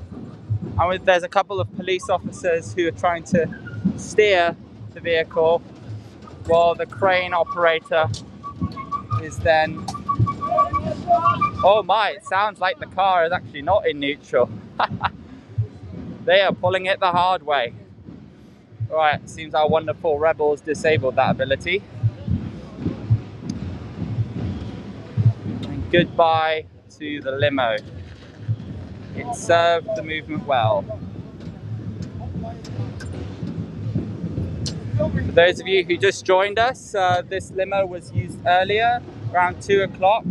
And there's a couple of police officers who are trying to steer the vehicle while the crane operator is then... Oh my, it sounds like the car is actually not in neutral. They are pulling it the hard way. All right, seems our wonderful rebels disabled that ability. And goodbye to the limo. It served the movement well. For those of you who just joined us, this limo was used earlier, around 2 o'clock,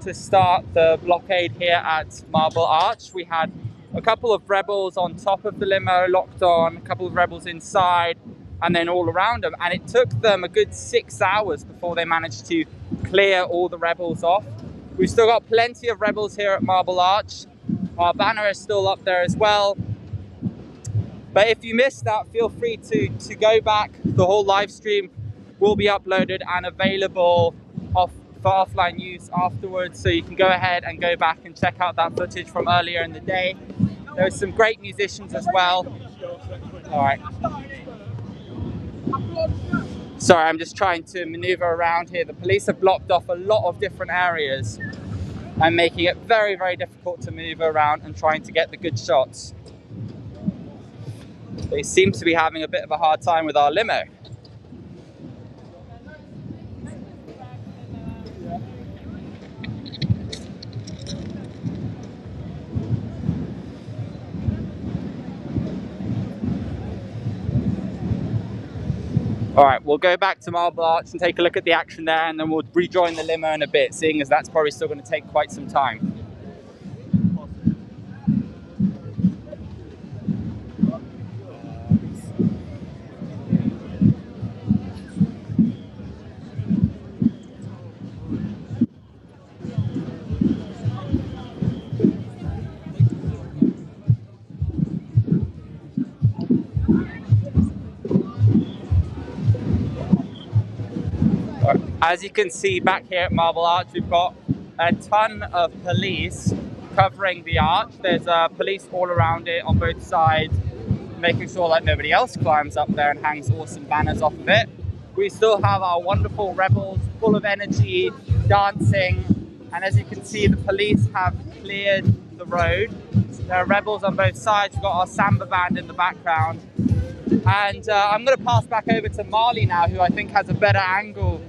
to start the blockade here at Marble Arch. We had a couple of rebels on top of the limo locked on, a couple of rebels inside, and then all around them. And it took them a good 6 hours before they managed to clear all the rebels off. We've still got plenty of rebels here at Marble Arch. Our banner is still up there as well. But if you missed that, feel free to go back. The whole live stream will be uploaded and available for offline use afterwards. So you can go ahead and go back and check out that footage from earlier in the day. There were some great musicians as well. All right. Sorry, I'm just trying to maneuver around here. The police have blocked off a lot of different areas and making it very, very difficult to move around and trying to get the good shots. They seem to be having a bit of a hard time with our limo. All right, we'll go back to Marble Arch and take a look at the action there, and then we'll rejoin the limo in a bit, seeing as that's probably still going to take quite some time. As you can see back here at Marble Arch, we've got a ton of police covering the arch. There's police all around it on both sides, making sure that nobody else climbs up there and hangs awesome banners off of it. We still have our wonderful rebels full of energy, dancing, and as you can see, the police have cleared the road. There are rebels on both sides. We've got our samba band in the background. And I'm going to pass back over to Marley now, who I think has a better angle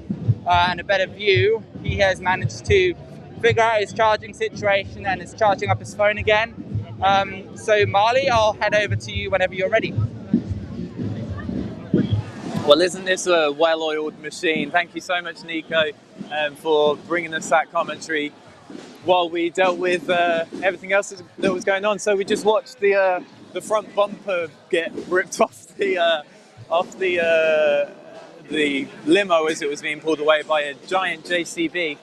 and a better view. He has managed to figure out his charging situation and is charging up his phone again. So Marley, I'll head over to you whenever you're ready. Well, isn't this a well-oiled machine? Thank you so much, Nico, for bringing us that commentary while we dealt with everything else that was going on. So we just watched the front bumper get ripped off the limo as it was being pulled away by a giant JCB.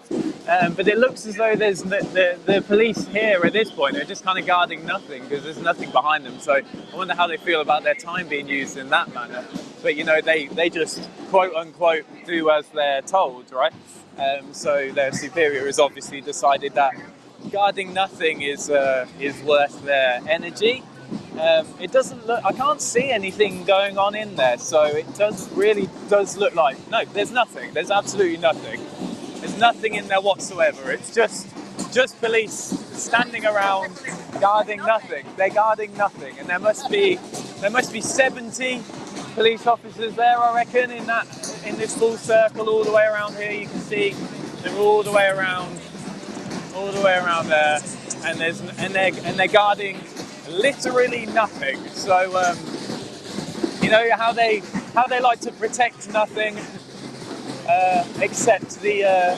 But it looks as though there's the police here at this point are just kind of guarding nothing because there's nothing behind them. So I wonder how they feel about their time being used in that manner. But you know, they just quote unquote do as they're told, right? So their superior has obviously decided that guarding nothing is worth their energy. It doesn't look, I can't see anything going on in there, so it really does look like, no, there's nothing, there's absolutely nothing. There's nothing in there whatsoever. It's just police standing around guarding nothing. They're guarding nothing, and there must be 70 police officers there, I reckon, in this full circle all the way around here. You can see they're all the way around there, and they're guarding literally nothing. So you know how they like to protect nothing except the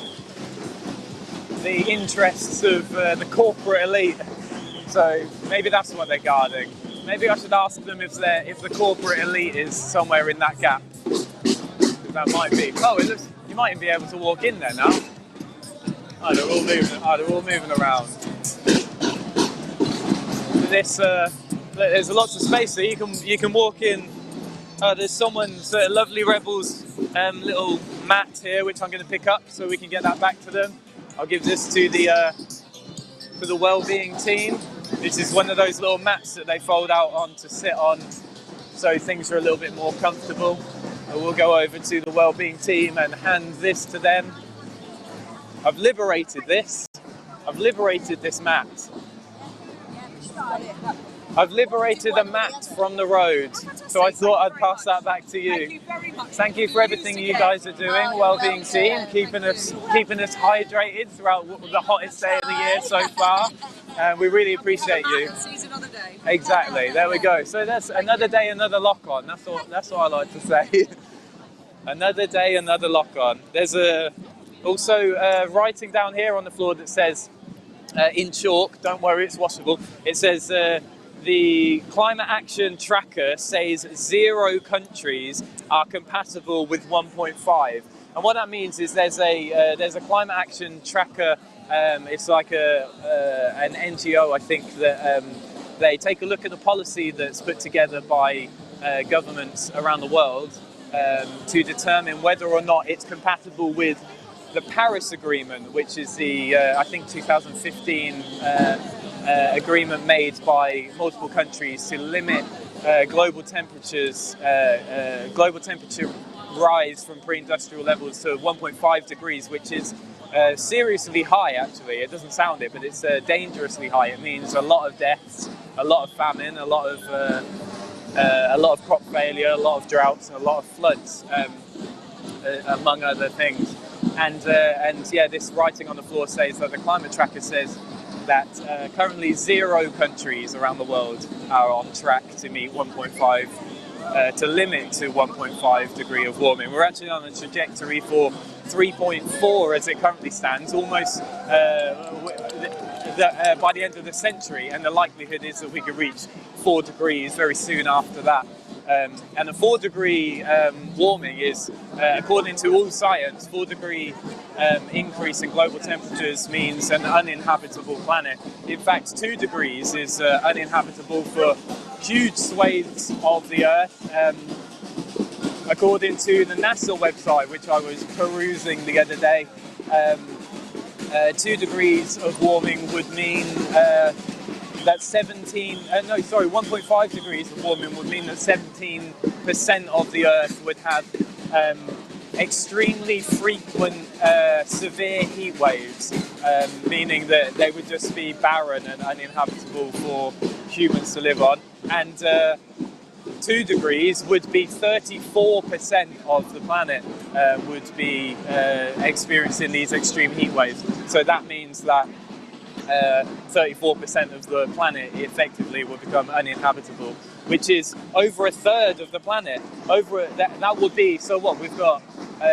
interests of the corporate elite. So maybe that's what they're guarding. Maybe I should ask them if the corporate elite is somewhere in that gap. That might be. Oh, it looks. You might even be able to walk in there now. Oh, they're all moving around. There's lots of space there. You can walk in. There's someone's lovely rebels little mat here, which I'm going to pick up so we can get that back to them. I'll give this to the well-being team. This is one of those little mats that they fold out on to sit on, so things are a little bit more comfortable. We'll go over to the well-being team and hand this to them. I've liberated this. I've liberated this mat. I've liberated a mat from the road, so I thought I'd pass that back to you. Thank you very much. Thank you for everything you guys are doing, well-being team, keeping us hydrated throughout the hottest day of the year so far. We really appreciate you. Exactly. There we go. So that's another day, another lock-on. That's what I like to say. Another day, another lock-on. There's also writing down here on the floor that says, in chalk, don't worry, it's washable. It says, the climate action tracker says 0 countries are compatible with 1.5. And what that means is there's a climate action tracker. It's like an NGO, I think, that they take a look at the policy that's put together by governments around the world to determine whether or not it's compatible with the Paris Agreement, which is the, I think, 2015 agreement made by multiple countries to limit global temperature rise from pre-industrial levels to 1.5 degrees, which is seriously high, actually. It doesn't sound it, but it's dangerously high. It means a lot of deaths, a lot of famine, a lot of crop failure, a lot of droughts, and a lot of floods, among other things. And yeah, this writing on the floor says that the climate tracker says that currently 0 countries around the world are on track to meet 1.5, to limit to 1.5 degree of warming. We're actually on a trajectory for 3.4 as it currently stands, almost by the end of the century, and the likelihood is that we could reach 4 degrees very soon after that. And a 4 degree warming is, according to all science, 4 degree increase in global temperatures means an uninhabitable planet. In fact, 2 degrees is uninhabitable for huge swathes of the Earth. According to the NASA website, which I was perusing the other day, 2 degrees of warming would mean that 1.5 degrees of warming would mean that 17% of the Earth would have extremely frequent severe heat waves, meaning that they would just be barren and uninhabitable for humans to live on. And 2 degrees would be 34% of the planet would be experiencing these extreme heat waves. So that means that 34% of the planet effectively will become uninhabitable, which is over a third of the planet. That would be, so what, we've got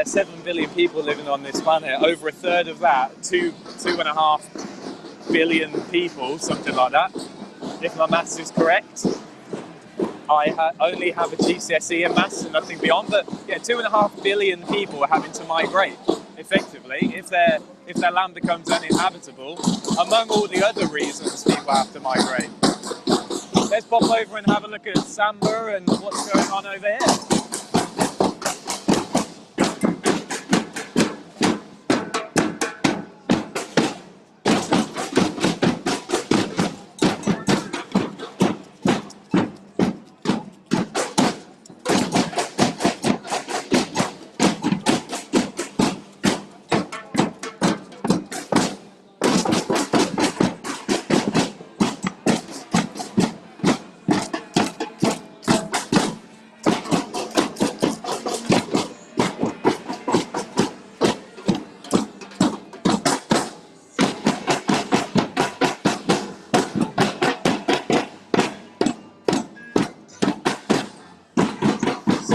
7 billion people living on this planet. Over a third of that, 2.5 billion people, something like that, if my maths is correct. I only have a GCSE in maths and nothing beyond, but yeah, 2.5 billion people are having to migrate. Effectively, if their land becomes uninhabitable, among all the other reasons people have to migrate. Let's pop over and have a look at Samba and what's going on over here.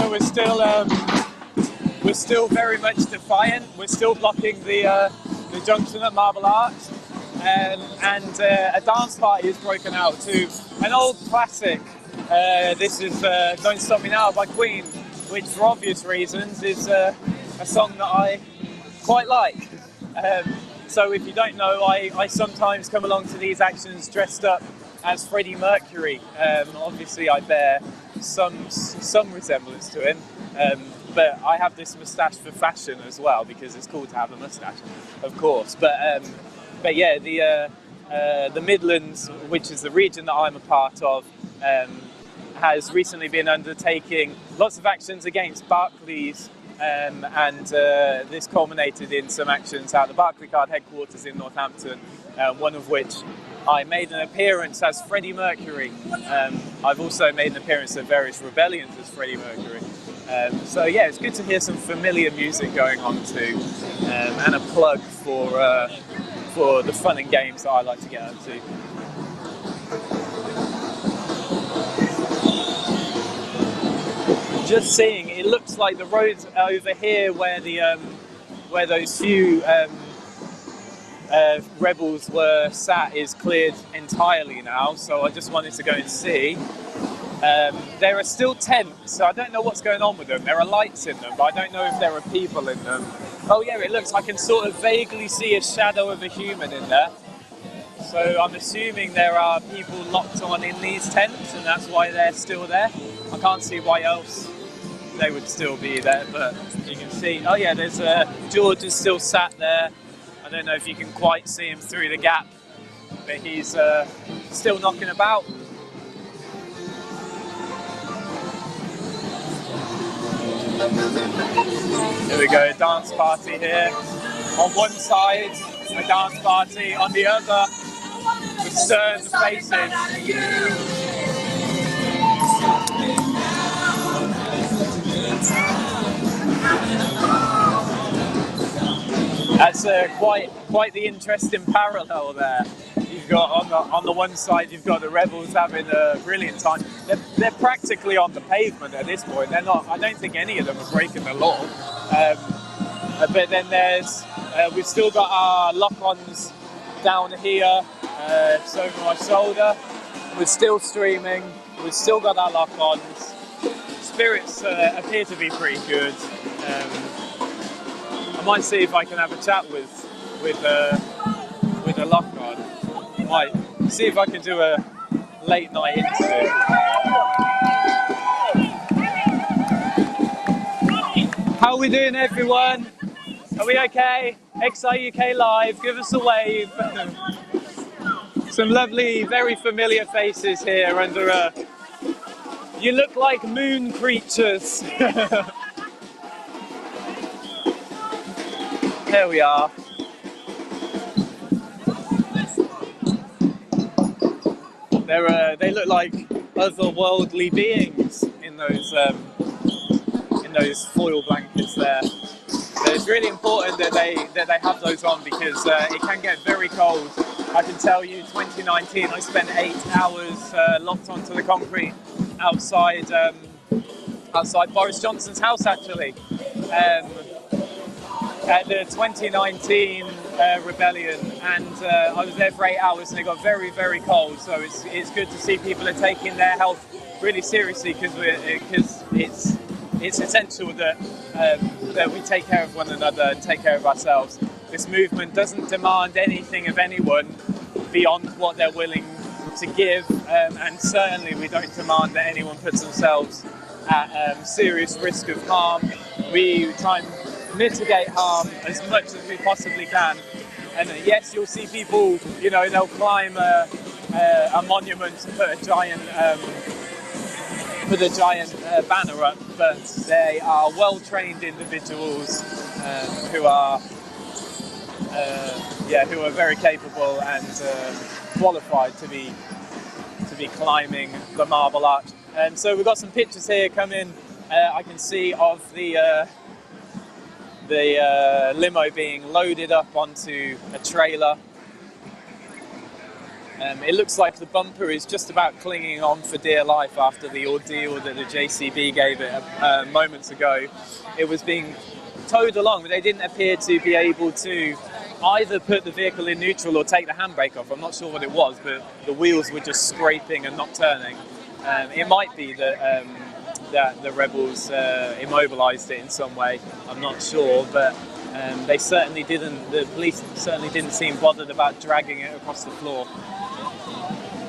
so we're still very much defiant. We're still blocking the junction at Marble Arch, and a dance party has broken out to an old classic. This is Don't Stop Me Now by Queen, which for obvious reasons is a song that I quite like. So if you don't know, I sometimes come along to these actions dressed up as Freddie Mercury. Obviously I bear some resemblance to him, but I have this moustache for fashion as well, because it's cool to have a moustache, of course. But yeah, the Midlands, which is the region that I'm a part of, has recently been undertaking lots of actions against Barclays, and this culminated in some actions at the Barclaycard headquarters in Northampton, one of which I made an appearance as Freddie Mercury. I've also made an appearance at various rebellions as Freddie Mercury. So yeah, it's good to hear some familiar music going on too, and a plug for the fun and games that I like to get up to. Just seeing, it looks like the road over here where those few rebels were sat is cleared entirely now, so I just wanted to go and see. There are still tents, so I don't know what's going on with them. There are lights in them, but I don't know if there are people in them. Oh yeah, it looks, I can sort of vaguely see a shadow of a human in there. So I'm assuming there are people locked on in these tents, and that's why they're still there. I can't see why else they would still be there, but you can see, oh yeah, there's George is still sat there. I don't know if you can quite see him through the gap, but he's still knocking about. Here we go, dance party here. On one side, a dance party, on the other, the stern faces. That's quite the interesting parallel there. You've got on the one side, you've got the rebels having a brilliant time. They're practically on the pavement at this point. They're not. I don't think any of them are breaking the law. But then we've still got our lock-ons down here. It's over my shoulder. We're still streaming. We've still got our lock-ons. Spirits appear to be pretty good. I might see if I can have a chat with a lock-on. Might see if I can do a late night interview. How are we doing, everyone? Are we okay? XI UK Live, give us a wave. Some lovely, very familiar faces here under a... You look like moon creatures. There we are. They look like otherworldly beings in those foil blankets there. So it's really important that they have those on, because it can get very cold. I can tell you, 2019, I spent 8 hours locked onto the concrete outside Boris Johnson's house, actually. At the 2019 rebellion, and I was there for 8 hours, and it got very, very cold. So it's good to see people are taking their health really seriously, because it's essential that we take care of one another and take care of ourselves. This movement doesn't demand anything of anyone beyond what they're willing to give, and certainly we don't demand that anyone puts themselves at serious risk of harm. We try and mitigate harm as much as we possibly can. And yes, you'll see people, you know, they'll climb a monument to put a giant banner up, but they are well-trained individuals who are very capable and qualified to be climbing the Marble Arch. And so we've got some pictures here coming. I can see of the limo being loaded up onto a trailer. It looks like the bumper is just about clinging on for dear life after the ordeal that the JCB gave it moments ago. It was being towed along, but they didn't appear to be able to either put the vehicle in neutral or take the handbrake off. I'm not sure what it was, but the wheels were just scraping and not turning. It might be that that the rebels immobilised it in some way. I'm not sure, but they certainly didn't. The police certainly didn't seem bothered about dragging it across the floor,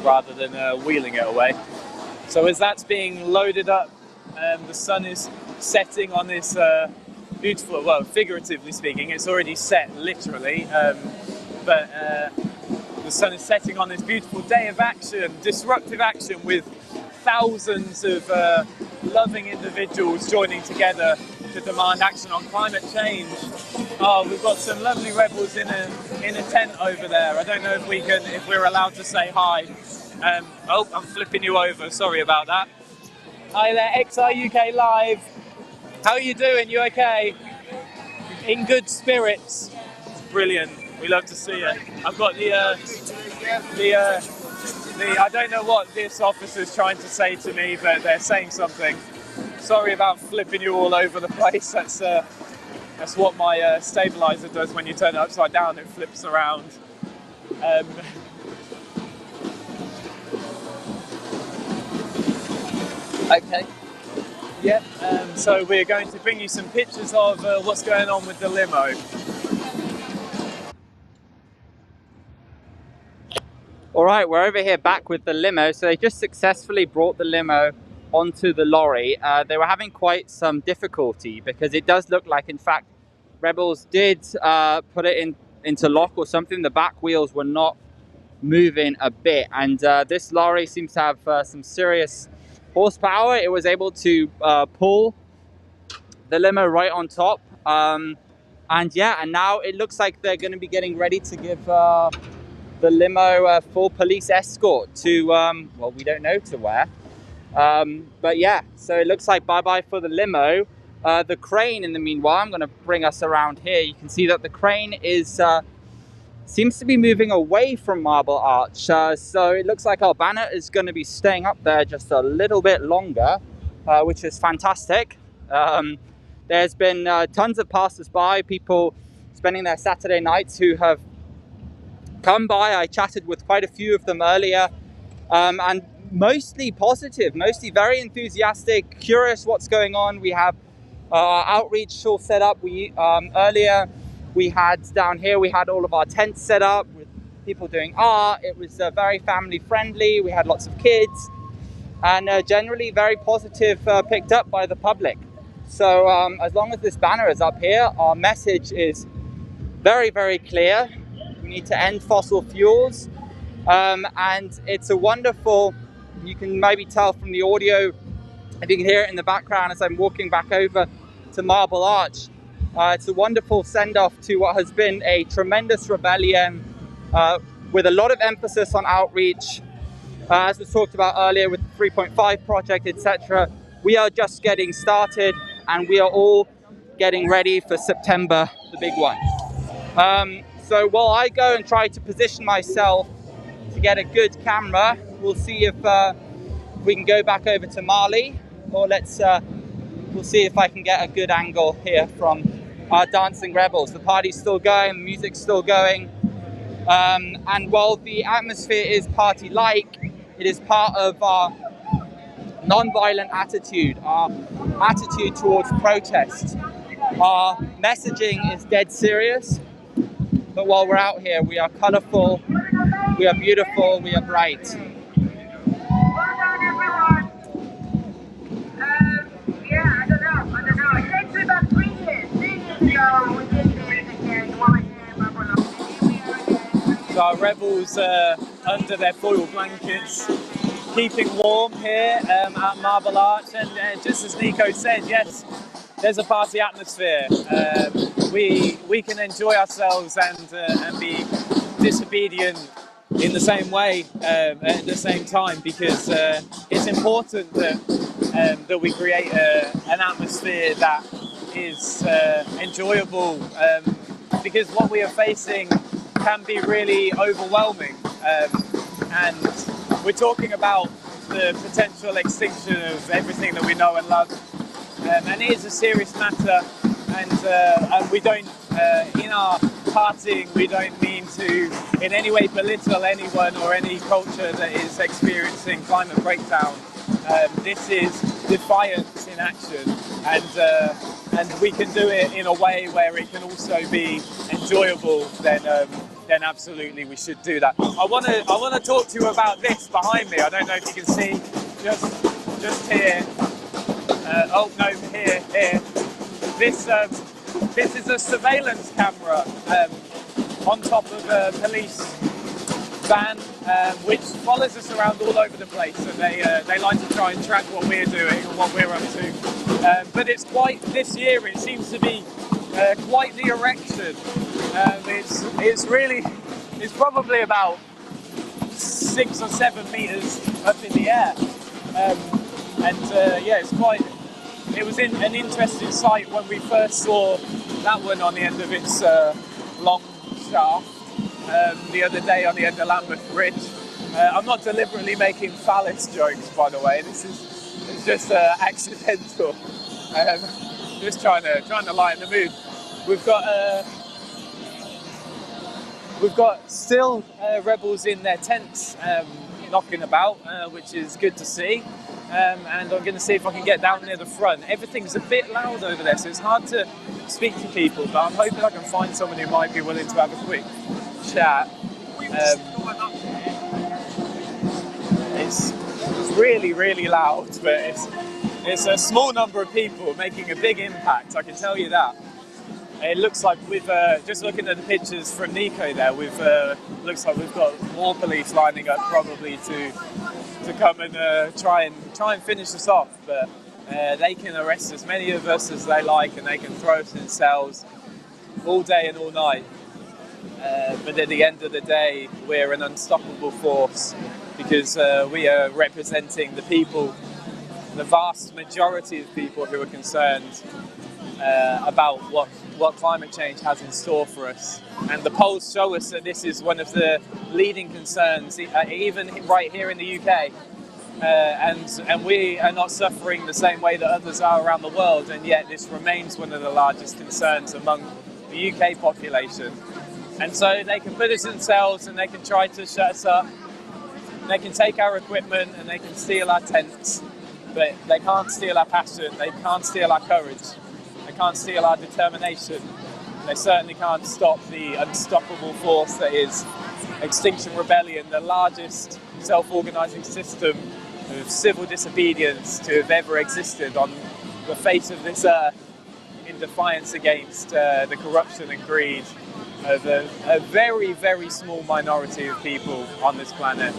rather than wheeling it away. So as that's being loaded up, the sun is setting on this beautiful, well, figuratively speaking, it's already set literally, but the sun is setting on this beautiful day of action, disruptive action, with thousands of loving individuals joining together to demand action on climate change. Oh, we've got some lovely rebels in a tent over there. I don't know if we're allowed to say hi. Oh, I'm flipping you over. Sorry about that. Hi there, XI UK Live. How are you doing? You okay? In good spirits. Brilliant. We love to see it. I've got the I don't know what this officer's trying to say to me, but they're saying something. Sorry about flipping you all over the place. That's what my stabilizer does when you turn it upside down. It flips around. Okay. Yep. So we're going to bring you some pictures of what's going on with the limo. All right, we're over here back with the limo. So they just successfully brought the limo onto the lorry. They were having quite some difficulty because it does look like, in fact, rebels did put it into lock or something. The back wheels were not moving a bit, and this lorry seems to have some serious horsepower. It was able to pull the limo right on top, and yeah, and now it looks like they're going to be getting ready to give the limo full police escort to, well, we don't know to where, but yeah, so it looks like bye-bye for the limo. The crane, in the meanwhile, I'm going to bring us around here. You can see that the crane is seems to be moving away from Marble Arch, so it looks like our banner is going to be staying up there just a little bit longer, which is fantastic. There's been tons of passers-by, people spending their Saturday nights who have come by. I chatted with quite a few of them earlier, and mostly positive, mostly very enthusiastic, curious what's going on. We have our outreach all set up. We earlier we had down here, we had all of our tents set up with people doing art. It was very family friendly. We had lots of kids, and generally very positive, picked up by the public. So as long as this banner is up here, our message is very, very clear. We need to end fossil fuels, and it's a wonderful, you can maybe tell from the audio, if you can hear it in the background as I'm walking back over to Marble Arch. It's a wonderful send-off to what has been a tremendous rebellion, with a lot of emphasis on outreach, as was talked about earlier with the 3.5 project, etc. We are just getting started, and we are all getting ready for September, the big one. So while I go and try to position myself to get a good camera, we'll see if we can go back over to Mali, or we'll see if I can get a good angle here from our dancing rebels. The party's still going, the music's still going, and while the atmosphere is party-like, it is part of our non-violent attitude, our attitude towards protest. Our messaging is dead serious, but while we're out here, we are colourful, we are beautiful, we are bright. So our rebels under their foil blankets, keeping warm here at Marble Arch, and just as Nico said, yes, there's a party atmosphere. We can enjoy ourselves and be disobedient in the same way at the same time, because it's important that we create an atmosphere that is enjoyable, because what we are facing can be really overwhelming. and we're talking about the potential extinction of everything that we know and love. And it is a serious matter, and we don't, in our partying, we don't mean to in any way belittle anyone or any culture that is experiencing climate breakdown. This is defiance in action, and we can do it in a way where it can also be enjoyable. Then absolutely we should do that. I want to talk to you about this behind me. I don't know if you can see, just here. Oh no, here. This is a surveillance camera on top of a police van, which follows us around all over the place, and they like to try and track what we're doing and what we're up to. But it's quite, this year it seems to be quite the erection. It's probably about 6 or 7 meters up in the air, yeah, it was an interesting sight when we first saw that one on the end of its long shaft the other day on the end of Lambeth Bridge. I'm not deliberately making phallus jokes, by the way. It's just accidental. Just trying to lighten the mood. We've got still rebels in their tents knocking about, which is good to see. And I'm going to see if I can get down near the front. Everything's a bit loud over there, so it's hard to speak to people, but I'm hoping I can find someone who might be willing to have a quick chat. It's really, really loud, but it's a small number of people making a big impact, I can tell you that. It looks like we've, just looking at the pictures from Nico there, looks like we've got more police lining up probably to come and try and finish us off, but they can arrest as many of us as they like, and they can throw us in cells all day and all night. But at the end of the day, we're an unstoppable force because we are representing the people, the vast majority of people who are concerned about what climate change has in store for us. And the polls show us that this is one of the leading concerns, even right here in the UK. And we are not suffering the same way that others are around the world, and yet this remains one of the largest concerns among the UK population. And so they can put us in cells and they can try to shut us up, they can take our equipment and they can steal our tents, but they can't steal our passion, they can't steal our courage, they can't steal our determination. They certainly can't stop the unstoppable force that is Extinction Rebellion, the largest self-organising system of civil disobedience to have ever existed on the face of this earth, in defiance against the corruption and greed of a very, very small minority of people on this planet.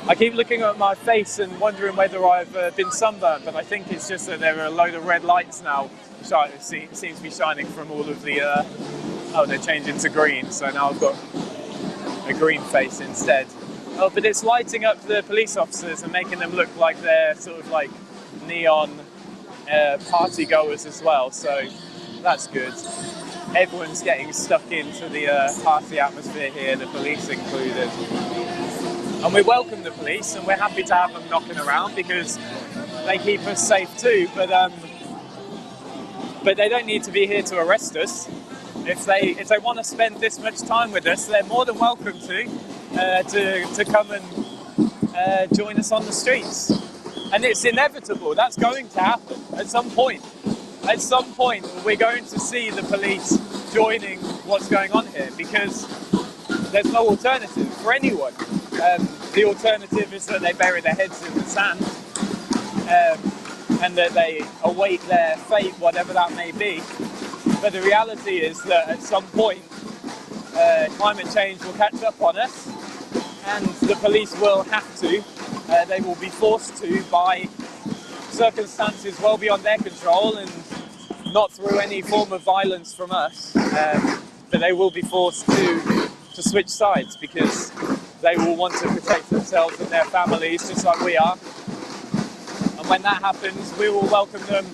I keep looking at my face and wondering whether I've been sunburned, but I think it's just that there are a load of red lights now. It seems to be shining from all of the... oh, they're changing to green, so now I've got a green face instead. Oh, but it's lighting up the police officers and making them look like they're sort of like neon party goers as well, so that's good. Everyone's getting stuck into the party atmosphere here, the police included. And we welcome the police and we're happy to have them knocking around because they keep us safe too, but they don't need to be here to arrest us. If they want to spend this much time with us, they're more than welcome to come and join us on the streets. And it's inevitable, that's going to happen at some point. At some point, we're going to see the police joining what's going on here because there's no alternative for anyone. The alternative is that they bury their heads in the sand and that they await their fate, whatever that may be. But the reality is that at some point, climate change will catch up on us and the police will have to, they will be forced to by circumstances well beyond their control and not through any form of violence from us, but they will be forced to switch sides because they will want to protect themselves and their families just like we are. And when that happens, we will welcome them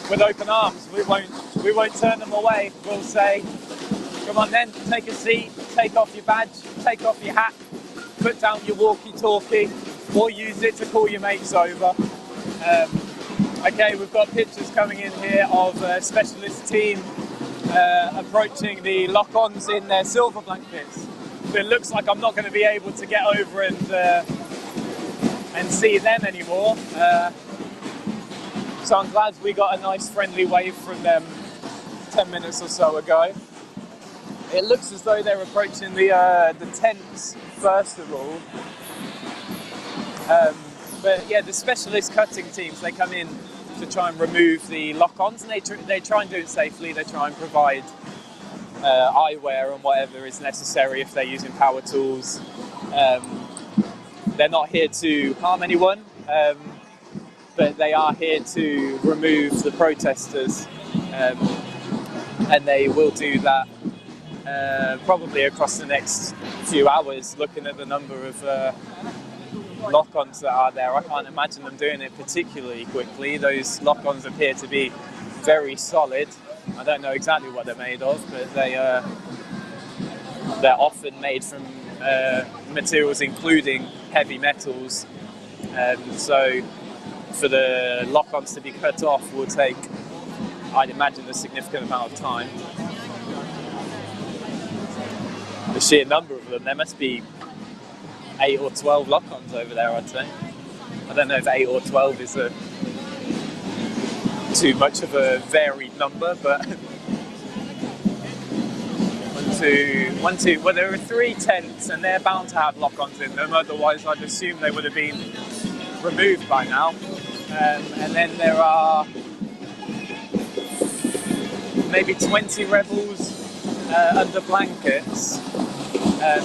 with open arms. We won't turn them away. We'll say, come on then, take a seat, take off your badge, take off your hat, put down your walkie-talkie or use it to call your mates over. Okay, we've got pictures coming in here of a specialist team approaching the lock-ons in their silver blankets. So it looks like I'm not going to be able to get over and see them anymore. So I'm glad we got a nice friendly wave from them 10 minutes or so ago. It looks as though they're approaching the tents first of all. But yeah, the specialist cutting teams, they come in to try and remove the lock-ons, and they try and do it safely. They try and provide eyewear and whatever is necessary if they're using power tools. They're not here to harm anyone, but they are here to remove the protesters, and they will do that probably across the next few hours. Looking at the number of lock-ons that are there, I can't imagine them doing it particularly quickly. Those lock-ons appear to be very solid. I don't know exactly what they're made of, but they're often made from materials including heavy metals. So for the lock-ons to be cut off will take, I'd imagine, a significant amount of time. The sheer number of them, there must be 8 or 12 lock-ons over there, I'd say. I don't know if 8 or 12 is too much of a varied number, but one, two. Well, there are 3 tents, and they're bound to have lock-ons in them. Otherwise, I'd assume they would have been removed by now. And then there are maybe 20 rebels under blankets.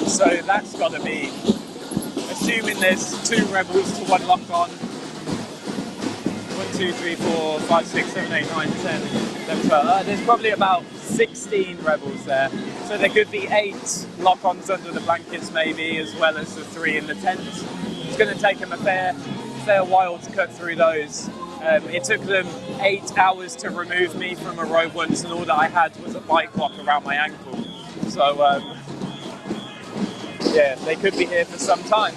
So that's got to be, assuming there's 2 rebels to 1 lock-on. 1, 2, 3, 4, 5, 6, 7, 8, 9, 10, 11, 12. There's probably about 16 rebels there. So there could be 8 lock-ons under the blankets maybe, as well as the 3 in the tent. It's going to take them a fair while to cut through those. It took them 8 hours to remove me from a row once, and all that I had was a bike lock around my ankle. So yeah, they could be here for some time.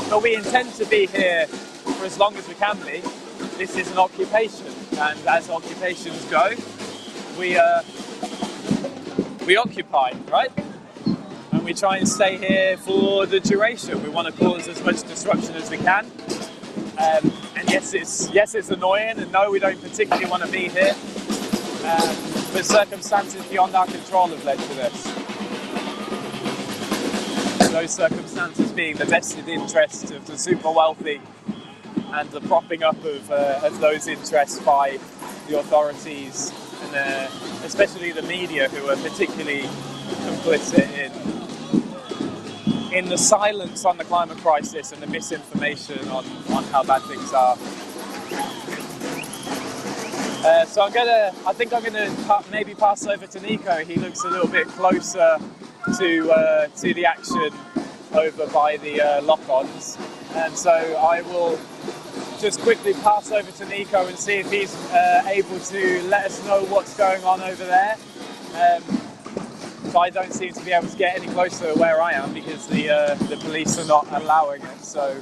But we intend to be here for as long as we can be. This is an occupation, and as occupations go, we occupy, right? And we try and stay here for the duration. We want to cause as much disruption as we can. And yes, it's annoying, and no, we don't particularly want to be here. But circumstances beyond our control have led to this. Those circumstances being the vested interests of the super wealthy and the propping up of those interests by the authorities, and especially the media, who are particularly complicit in the silence on the climate crisis and the misinformation on how bad things are. So I think I'm gonna maybe pass over to Nico. He looks a little bit closer to the action over by the lock-ons, and so I will just quickly pass over to Nico and see if he's able to let us know what's going on over there. So I don't seem to be able to get any closer to where I am because the police are not allowing it. So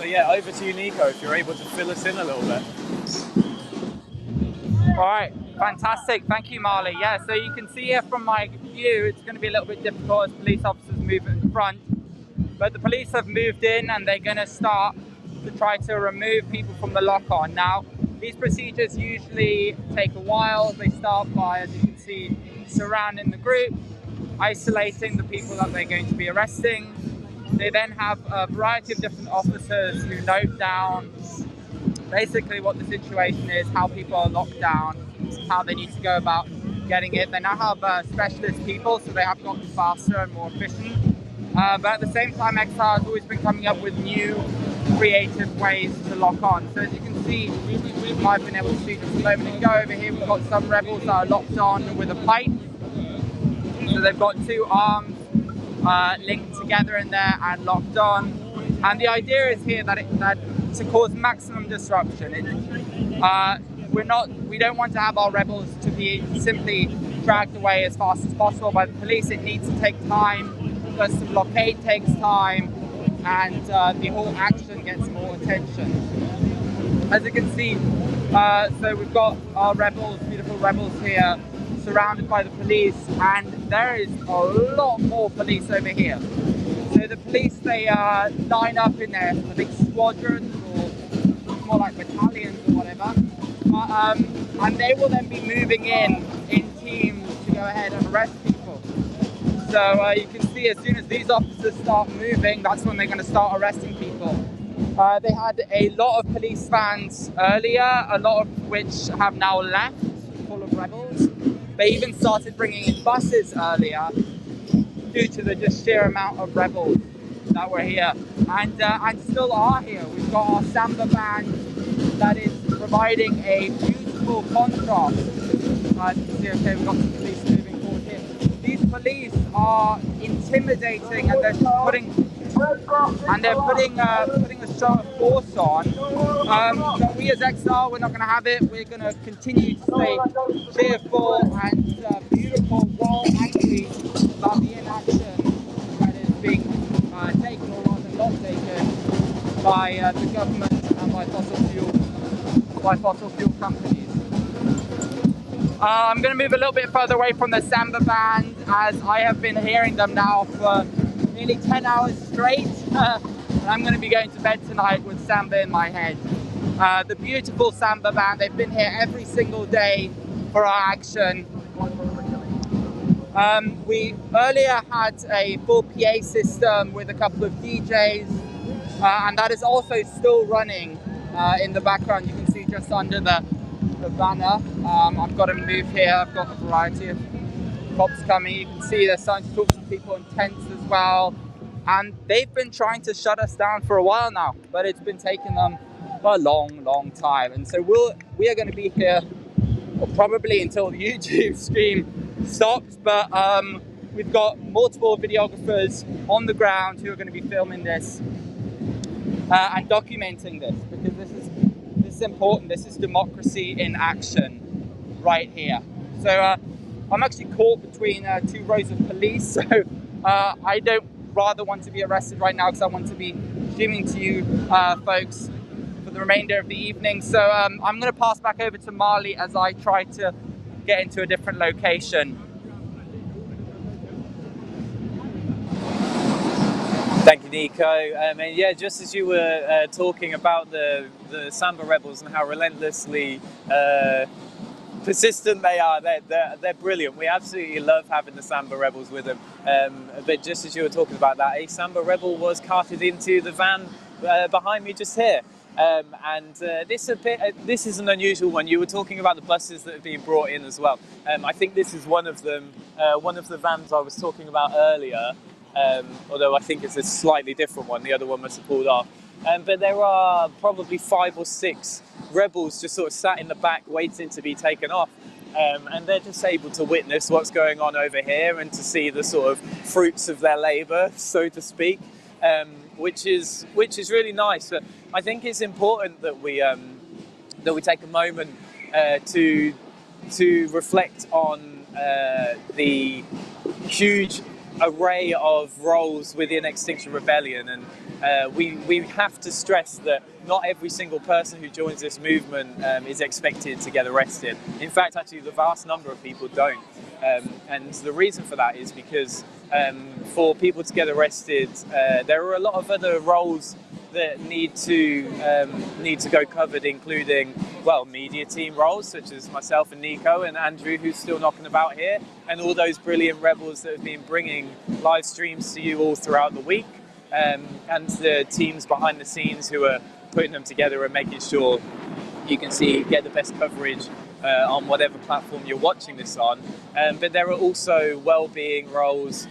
yeah, over to you, Nico, if you're able to fill us in a little bit. All right, fantastic. Thank you, Marley. Yeah, so you can see here from my view, it's going to be a little bit difficult as police officers move in front. But the police have moved in, and they're going to start to try to remove people from the lock-on. Now, these procedures usually take a while. They start by, as you can see, surrounding the group, isolating the people that they're going to be arresting. They then have a variety of different officers who note down basically what the situation is, how people are locked down, how they need to go about getting it. They now have specialist people, so they have gotten faster and more efficient. But at the same time, XR has always been coming up with new creative ways to lock on. So as you can see, I've been able to see just a moment ago over here, we've got some rebels that are locked on with a pipe. So they've got 2 arms linked together in there and locked on. And the idea is here that to cause maximum disruption. We don't want to have our rebels to be simply dragged away as fast as possible by the police. It needs to take time plus the blockade takes time, and the whole action gets more attention. As you can see, so we've got our rebels, beautiful rebels here, surrounded by the police, and there is a lot more police over here. So the police, they line up in their big squadrons, or more like battalions or whatever, and they will then be moving in teams to go ahead and arrest people. So you can see as soon as these officers start moving, that's when they're going to start arresting people. They had a lot of police vans earlier, a lot of which have now left, full of rebels. They even started bringing in buses earlier due to the just sheer amount of rebels that were here and still are here. We've got our Samba band that is providing a beautiful contrast. As you can see, okay, we've got some police moving forward here. These police are intimidating, and they're putting a show of force on. But we as XR, we're not going to have it. We're going to continue to stay cheerful and beautiful while angry about the inaction that is being taken, or rather not taken, by the government and by fossil fuel companies. I'm going to move a little bit further away from the Samba band, as I have been hearing them now for nearly 10 hours straight. And I'm going to be going to bed tonight with Samba in my head. The beautiful Samba band, they've been here every single day for our action. We earlier had a full PA system with a couple of DJs, and that is also still running in the background. You can see just under the banner. I've got to move here. I've got a variety of cops coming. You can see they're starting to talk to people in tents as well. And they've been trying to shut us down for a while now, but it's been taking them a long time. And so we are going to be here probably until the YouTube stream stops. But we've got multiple videographers on the ground who are going to be filming this and documenting this, because this is important. This is democracy in action right here. So I'm actually caught between two rows of police, so I don't rather want to be arrested right now, because I want to be streaming to you folks for the remainder of the evening. So I'm going to pass back over to Marley as I try to get into a different location. Thank you, Nico. And yeah, just as you were talking about the Samba rebels and how relentlessly persistent they are, they're brilliant. We absolutely love having the Samba rebels with them. But just as you were talking about that, a Samba rebel was carted into the van behind me just here. This is an unusual one. You were talking about the buses that have been brought in as well. I think this is one of them, one of the vans I was talking about earlier. Although I think it's a slightly different one. The other one must have pulled off. But there are probably 5 or 6 rebels just sort of sat in the back waiting to be taken off. And they're just able to witness what's going on over here and to see the sort of fruits of their labour, so to speak, which is really nice. But I think it's important that we take a moment to reflect on the huge array of roles within Extinction Rebellion, and we have to stress that not every single person who joins this movement is expected to get arrested. In fact, actually, the vast number of people don't. And the reason for that is because for people to get arrested, there are a lot of other roles that need to go covered, including, well, media team roles such as myself and Nico and Andrew, who's still knocking about here, and all those brilliant rebels that have been bringing live streams to you all throughout the week, and the teams behind the scenes who are putting them together and making sure you can get the best coverage on whatever platform you're watching this on. But there are also well-being roles.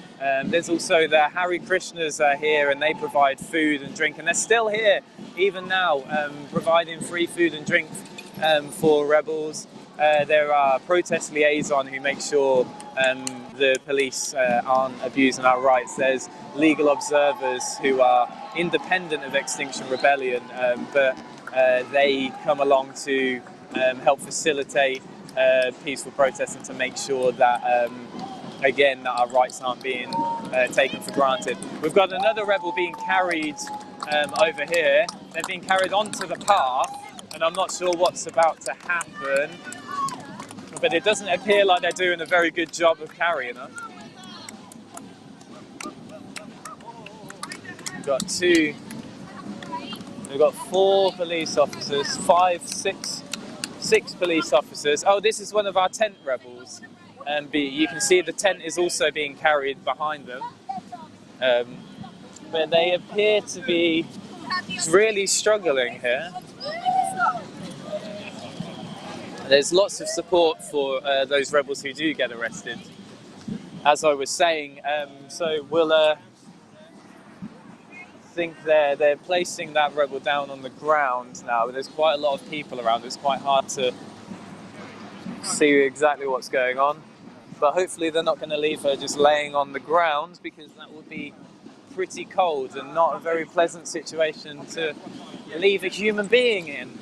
There's also the Hare Krishnas are here, and they provide food and drink, and they're still here even now, providing free food and drink for rebels. There are protest liaison who make sure the police aren't abusing our rights. There's legal observers who are independent of Extinction Rebellion, but they come along to help facilitate peaceful protest and to make sure that again, that our rights aren't being taken for granted. We've got another rebel being carried over here. They're being carried onto the path, and I'm not sure what's about to happen, but it doesn't appear like they're doing a very good job of carrying her. We've got 4 police officers, 6 police officers. Oh, this is one of our tent rebels. You can see the tent is also being carried behind them. But they appear to be really struggling here. There's lots of support for those rebels who do get arrested, as I was saying. So we'll think they're placing that rebel down on the ground now. There's quite a lot of people around. It's quite hard to see exactly what's going on. But hopefully they're not going to leave her just laying on the ground, because that would be pretty cold and not a very pleasant situation to leave a human being in.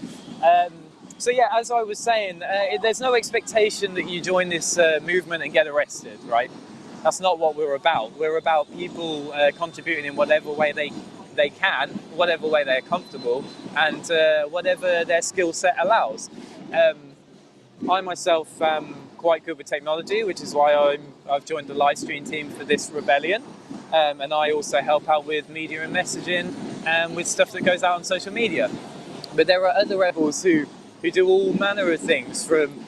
So yeah, as I was saying, there's no expectation that you join this movement and get arrested, right? That's not what we're about. We're about people contributing in whatever way they can, whatever way they're comfortable, and whatever their skill set allows. I myself am quite good with technology, which is why I've joined the live stream team for this rebellion, and I also help out with media and messaging and with stuff that goes out on social media. But there are other rebels who do all manner of things, from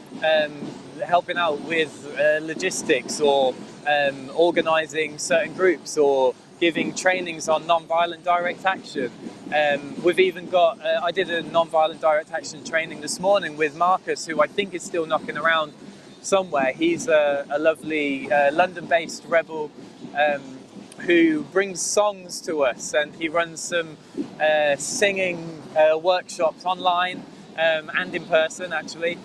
helping out with logistics, or organising certain groups, or giving trainings on non-violent direct action. We've even got, I did a non-violent direct action training this morning with Marcus, who I think is still knocking around somewhere. He's a lovely London-based rebel who brings songs to us, and he runs some singing workshops online and in person, actually,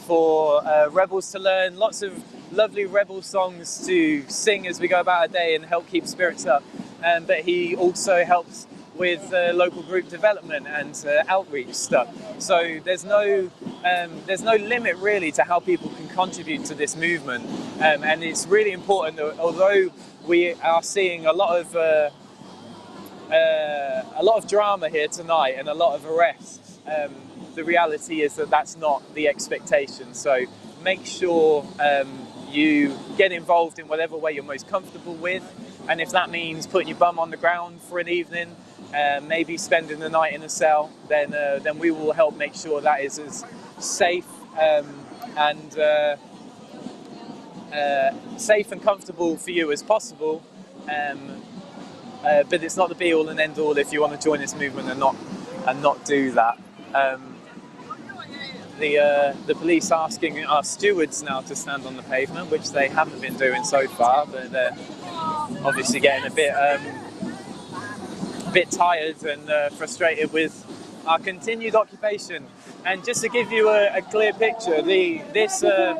for rebels to learn lots of lovely rebel songs to sing as we go about our day and help keep spirits up. But he also helps with local group development and outreach stuff. So there's no limit really to how people can contribute to this movement, and it's really important that although we are seeing a lot of drama here tonight and a lot of arrests, the reality is that that's not the expectation. So make sure you get involved in whatever way you're most comfortable with, and if that means putting your bum on the ground for an evening, maybe spending the night in a cell, then we will help make sure that is as safe and comfortable for you as possible. But it's not the be all and end all if you want to join this movement and not do that. The police asking our stewards now to stand on the pavement, which they haven't been doing so far, but they're obviously getting a bit tired and frustrated with our continued occupation. And just to give you a clear picture, this as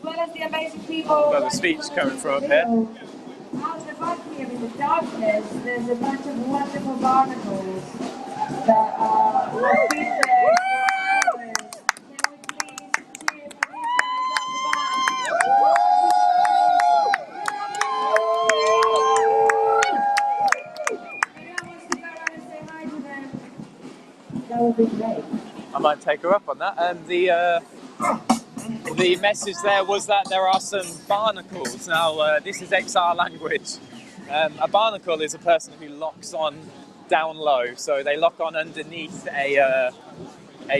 well as the amazing people. Got a speech coming from here. Out the back here in the darkness, there's a bunch of wonderful barnacles that will feed there. That would be great. I might take her up on that. And the message there was that there are some barnacles. Now, this is XR language. A barnacle is a person who locks on down low, so they lock on underneath a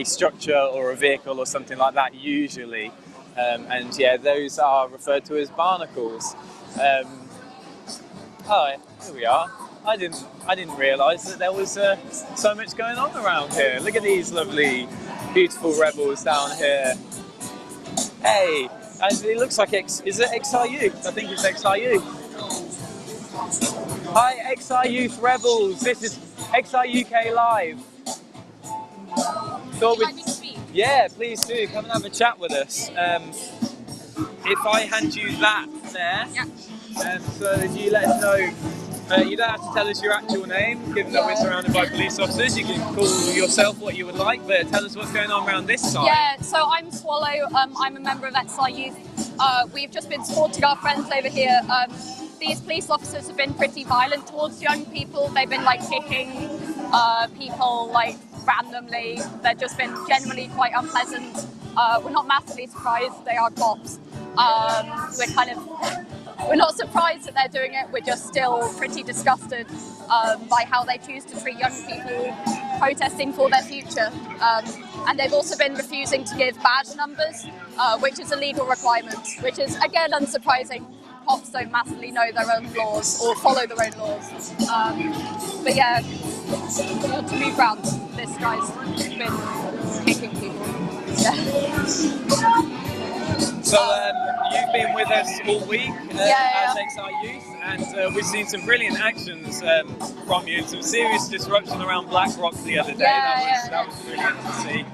structure or a vehicle or something like that usually. And yeah, those are referred to as barnacles. Oh, here we are. I didn't realise that there was so much going on around here. Look at these lovely, beautiful rebels down here. Hey, and it looks like is it XR Youth? I think it's XR Youth. Hi, XR Youth Rebels. This is XR UK Live. Yeah, please do come and have a chat with us. If I hand you that there, so you let us know You don't have to tell us your actual name, given that we're surrounded by police officers. You can call yourself what you would like, but tell us what's going on around this side. Yeah, so I'm Swallow. I'm a member of XR Youth. We've just been supporting our friends over here. These police officers have been pretty violent towards young people. They've been like kicking people like randomly. They've just been generally quite unpleasant. We're not massively surprised. They are cops. We're not surprised that they're doing it. We're just still pretty disgusted by how they choose to treat young people protesting for their future. And they've also been refusing to give badge numbers, which is a legal requirement, which is again unsurprising. Cops don't massively know their own laws or follow their own laws. But yeah, to move around, this guy's been kicking people. Yeah. So you've been with us all week as XR Youth, and we've seen some brilliant actions from you, and some serious disruption around Blackrock the other day. That was brilliant to see.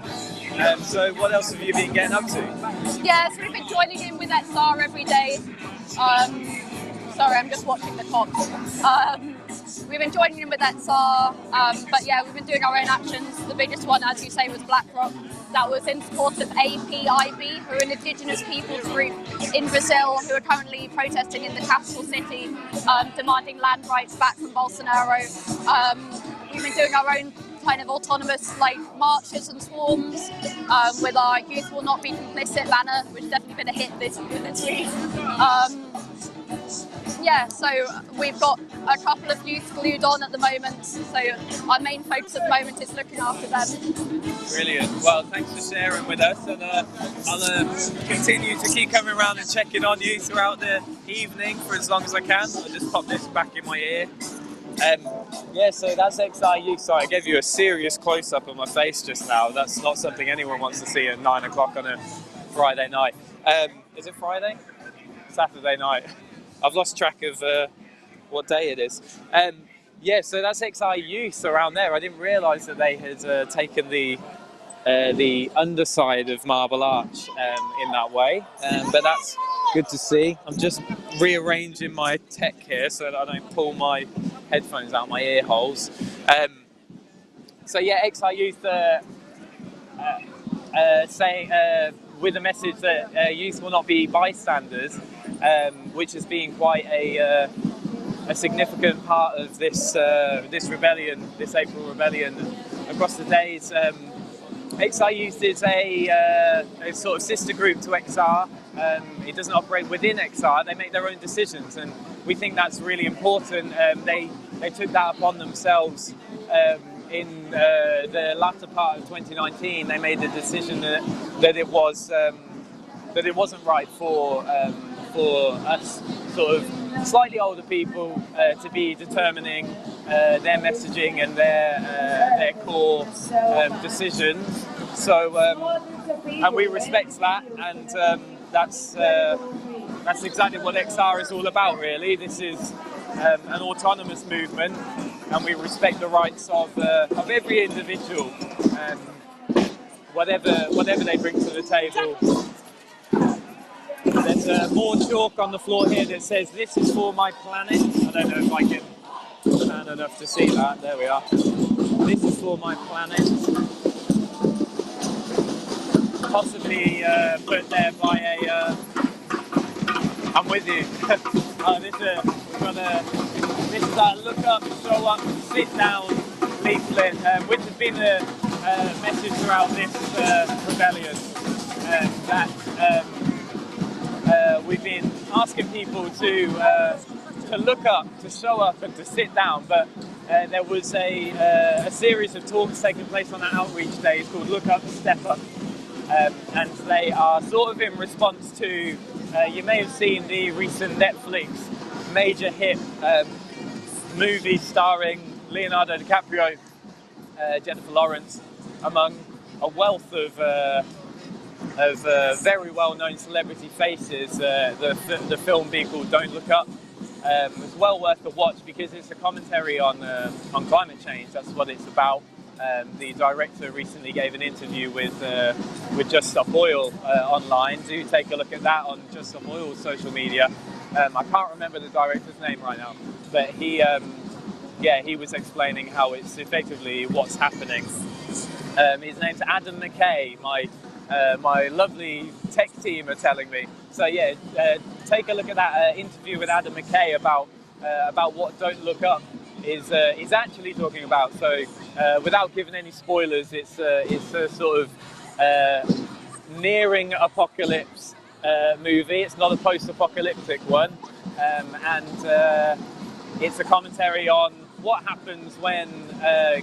So what else have you been getting up to? Yeah, so we've been joining in with XR every day. Sorry, I'm just watching the cops. We've been joining in with XR, but yeah, we've been doing our own actions. The biggest one, as you say, was Blackrock. That was in support of APIB, who are an indigenous peoples group in Brazil who are currently protesting in the capital city, demanding land rights back from Bolsonaro. We've been doing our own kind of autonomous marches and swarms with our Youth Will Not Be Complicit banner, which has definitely been a hit this week. Yeah, so we've got a couple of youth glued on at the moment, so our main focus at the moment is looking after them. Brilliant. Well, thanks for sharing with us, and I'll continue to keep coming around and checking on you throughout the evening for as long as I can. I'll just pop this back in my ear. Yeah, so that's XR Youth. Sorry, I gave you a serious close-up of my face just now. That's not something anyone wants to see at 9 o'clock on a Friday night. Is it Friday? Saturday night. I've lost track of what day it is. Yeah, so that's XR Youth around there. I didn't realise that they had taken the underside of Marble Arch in that way, but that's good to see. I'm just rearranging my tech here so that I don't pull my headphones out my ear holes. So yeah, XR Youth saying with a message that youth will not be bystanders, which has been quite a significant part of this rebellion, this April rebellion across the days. XR Youth is a sort of sister group to XR. It doesn't operate within XR. They make their own decisions, and we think that's really important. They took that upon themselves in the latter part of 2019. They made the decision that it wasn't right for us sort of slightly older people to be determining their messaging and their core decisions. So and we respect that, and that's exactly what XR is all about, really. This is an autonomous movement, and we respect the rights of every individual, whatever they bring to the table. There's more chalk on the floor here that says, "This is for my planet." I don't know if I can pan enough to see that. There we are. This is for my planet. Possibly put there by a... I'm with you. This is our look up, show up, sit down leaflet, which has been a message throughout this rebellion. We've been asking people to look up, to show up, and to sit down. But there was a series of talks taking place on our outreach days called Look Up, Step Up, and they are sort of in response to. You may have seen the recent Netflix major hit movie starring Leonardo DiCaprio, Jennifer Lawrence, among a wealth of very well-known celebrity faces. The film being called Don't Look Up. It's well worth a watch because it's a commentary on climate change. That's what it's about. The director recently gave an interview with Just Stop Oil online. Do take a look at that on Just Stop Oil's social media. I can't remember the director's name right now, but he was explaining how it's effectively what's happening. His name's Adam McKay. My lovely tech team are telling me. So yeah, take a look at that interview with Adam McKay about what Don't Look Up is actually talking about. So without giving any spoilers, it's a sort of nearing apocalypse movie. It's not a post-apocalyptic one, and it's a commentary on what happens when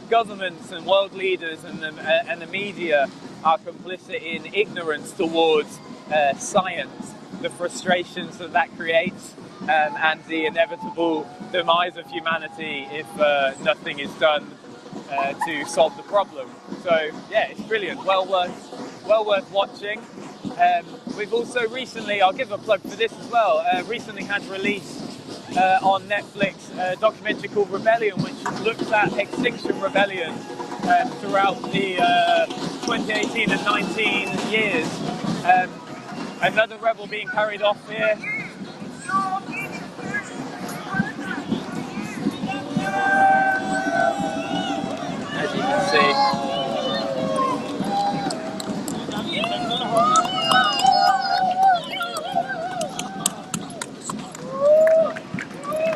governments and world leaders and the media are complicit in ignorance towards science, the frustrations that creates, and the inevitable demise of humanity if nothing is done to solve the problem. So yeah, it's brilliant. Well worth watching. We've also recently, I'll give a plug for this as well, recently had released on Netflix a documentary called Rebellion, which looks at Extinction Rebellion throughout the 2018 and 19 years. Another rebel being carried off here. As you can see.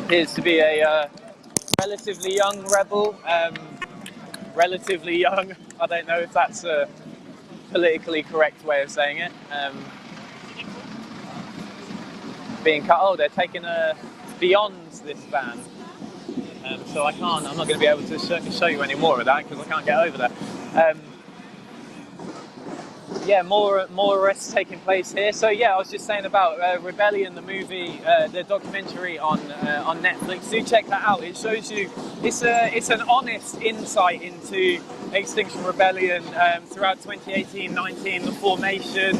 Appears to be a relatively young rebel. Relatively young. I don't know if that's a politically correct way of saying it. Being cut. Oh, they're taking beyond this van. So I'm not going to be able to show you any more of that because I can't get over there. Yeah, more arrests taking place here. So yeah, I was just saying about Rebellion, the movie, the documentary on Netflix. Do check that out. It shows you it's an honest insight into Extinction Rebellion throughout 2018-19, the formation,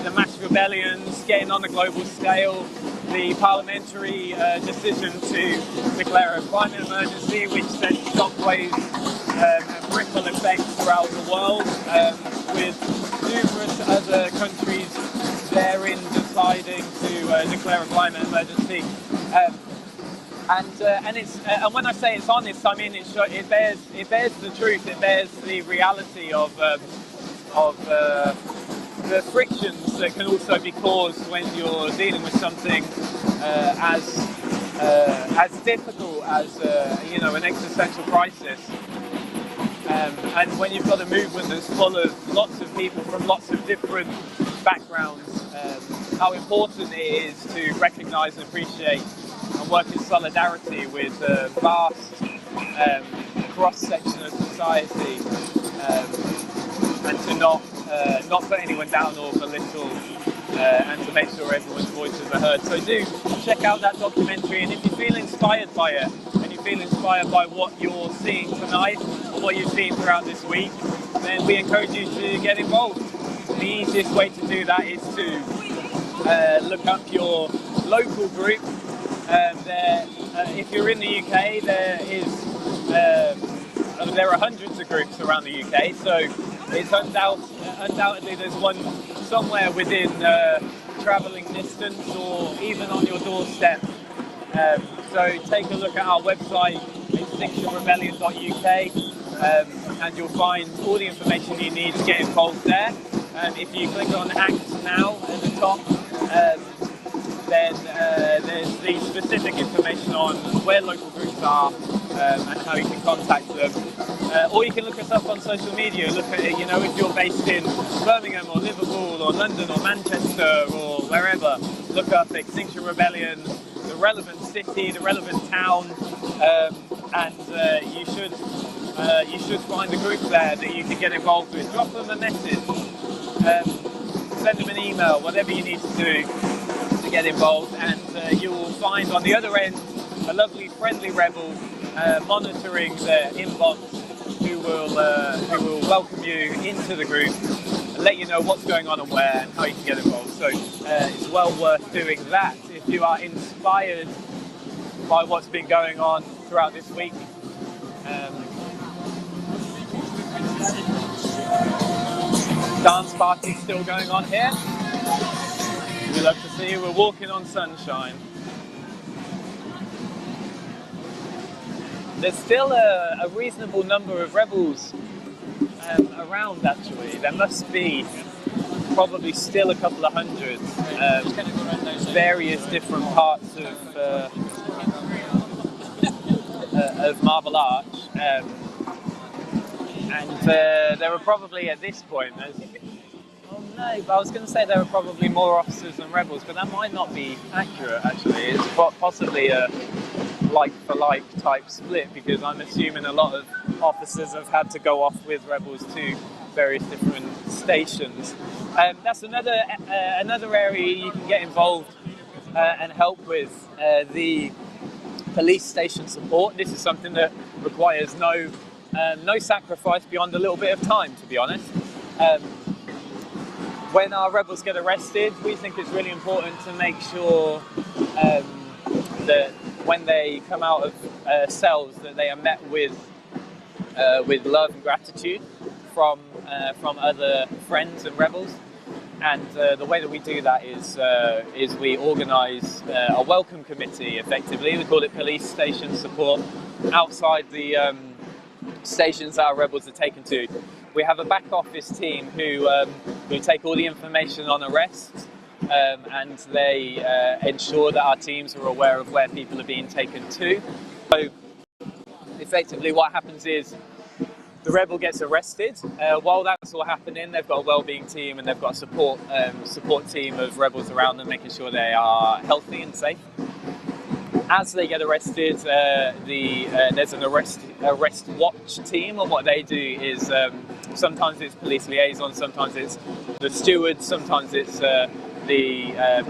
the mass rebellions, getting on a global scale, the parliamentary decision to declare a climate emergency, which sent shockwaves and ripple effects throughout the world, with numerous other countries therein deciding to declare a climate emergency. And when I say it's honest, I mean it bears the truth. It bears the reality of the frictions that can also be caused when you're dealing with something as difficult as an existential crisis. And when you've got a movement that's full of lots of people from lots of different backgrounds, how important it is to recognise and appreciate and work in solidarity with a vast cross-section of society, and to not put anyone down or belittle, and to make sure everyone's voices are heard. So do check out that documentary, and if you feel inspired by it, and you feel inspired by what you're seeing tonight, or what you've seen throughout this week, then we encourage you to get involved. The easiest way to do that is to look up your local group. If you're in the UK, there are hundreds of groups around the UK, so it's undoubtedly there's one somewhere within travelling distance or even on your doorstep. So take a look at our website, extinctionrebellion.uk, and you'll find all the information you need to get involved there. If you click on Act Now at the top, then there's the specific information on where local groups are and how you can contact them. Or you can look us up on social media. Look at it, if you're based in Birmingham or Liverpool or London or Manchester or wherever, look up Extinction Rebellion, the relevant city, the relevant town, and you should find a group there that you can get involved with. Drop them a message, send them an email, whatever you need to do to get involved, and you will find on the other end a lovely friendly rebel monitoring the inbox who will welcome you into the group and let you know what's going on and where and how you can get involved. So it's well worth doing that if you are inspired by what's been going on throughout this week. Dance party still going on here. We love to see you. We're walking on sunshine. there's still a reasonable number of rebels around, actually. There must be probably still a couple of hundred, various different parts of Marble Arch. And there are probably at this point, I was going to say there are probably more officers than rebels, but that might not be accurate, actually. It's possibly a like-for-like type split, because I'm assuming a lot of officers have had to go off with rebels to various different stations. That's another area you can get involved and help with, the police station support. This is something that requires no sacrifice beyond a little bit of time, to be honest. When our rebels get arrested, we think it's really important to make sure that when they come out of cells, that they are met with love and gratitude from other friends and rebels. And the way that we do that is we organise a welcome committee, effectively. We call it police station support, outside the stations that our rebels are taken to. We have a back office team who take all the information on arrests, and they ensure that our teams are aware of where people are being taken to. So effectively what happens is the rebel gets arrested. While that's all happening, they've got a wellbeing team and they've got a support team of rebels around them, making sure they are healthy and safe. As they get arrested, there's an arrest watch team, and what they do is sometimes it's police liaison, sometimes it's the stewards, sometimes it's the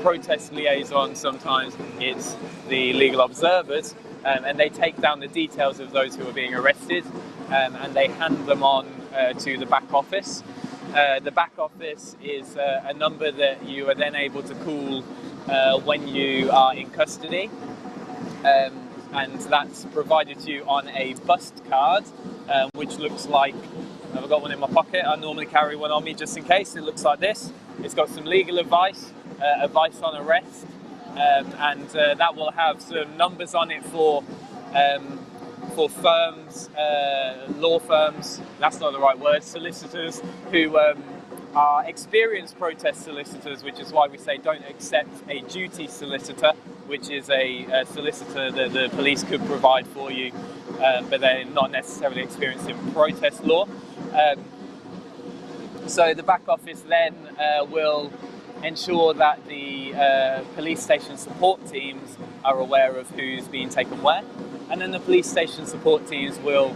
protest liaison, sometimes it's the legal observers, and they take down the details of those who are being arrested, and they hand them on to the back office. The back office is a number that you are then able to call when you are in custody. And that's provided to you on a bust card, which looks like, I've got one in my pocket, I normally carry one on me just in case. It looks like this. It's got some legal advice, advice on arrest, and that will have some numbers on it for firms, law firms, that's not the right word, solicitors who are experienced protest solicitors, which is why we say don't accept a duty solicitor, which is a solicitor that the police could provide for you, but they're not necessarily experienced in protest law. So the back office then will ensure that the police station support teams are aware of who's being taken where, and then the police station support teams will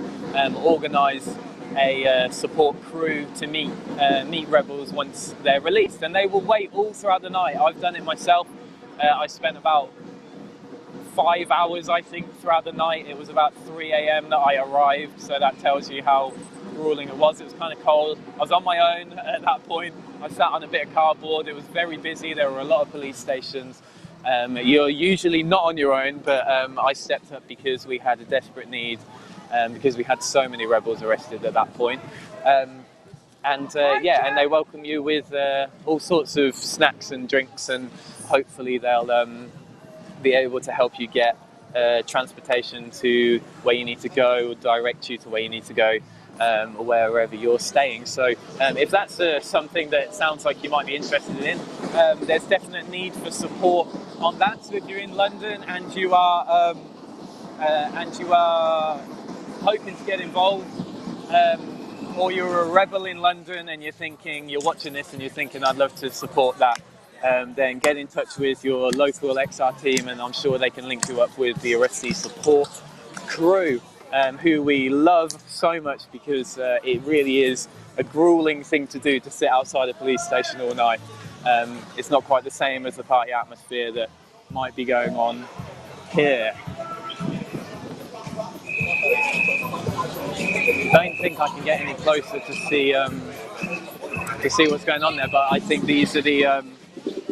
organise a support crew to meet rebels once they're released, and they will wait all throughout the night. I've done it myself. I spent about 5 hours, I think, throughout the night. It was about 3 a.m. that I arrived, so that tells you how grueling it was. It was kind of cold. I was on my own at that point. I sat on a bit of cardboard. It was very busy. There were a lot of police stations. You're usually not on your own, but I stepped up because we had a desperate need, because we had so many rebels arrested at that point. And they welcome you with all sorts of snacks and drinks, and hopefully they'll be able to help you get transportation to where you need to go, or direct you to where you need to go, or wherever you're staying. So if that's something that sounds like you might be interested in, there's definite need for support on that. So if you're in London and you are hoping to get involved, or you're a rebel in London and you're watching this and you're thinking, I'd love to support that, then get in touch with your local XR team, and I'm sure they can link you up with the arrestee support crew, who we love so much, because it really is a grueling thing to do, to sit outside a police station all night. It's not quite the same as the party atmosphere that might be going on here. I don't think I can get any closer to see what's going on there, but I think these are the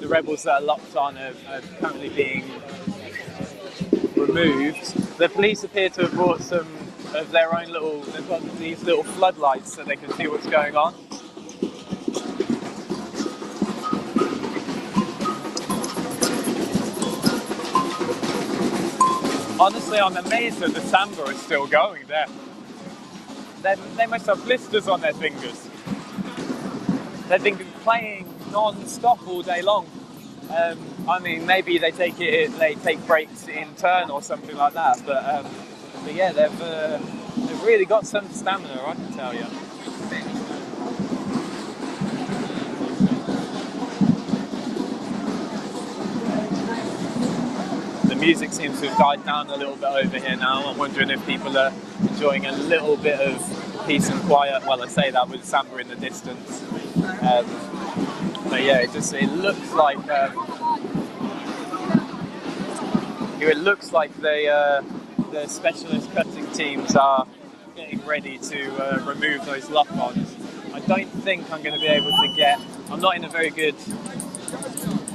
rebels that are locked on are currently being removed. The police appear to have brought some of their own they've got these little floodlights so they can see what's going on. Honestly, I'm amazed that the samba is still going there. They must have blisters on their fingers. They've been playing non-stop all day long. I mean, maybe they take breaks in turn or something like that. But yeah, they've really got some stamina, I can tell you. The music seems to have died down a little bit over here now. I'm wondering if people are enjoying a little bit of peace and quiet. Well, I say that with samba in the distance. But yeah, it looks like the specialist cutting teams are getting ready to remove those lock-ons. I don't think I'm going to be able to get. I'm not in a very good.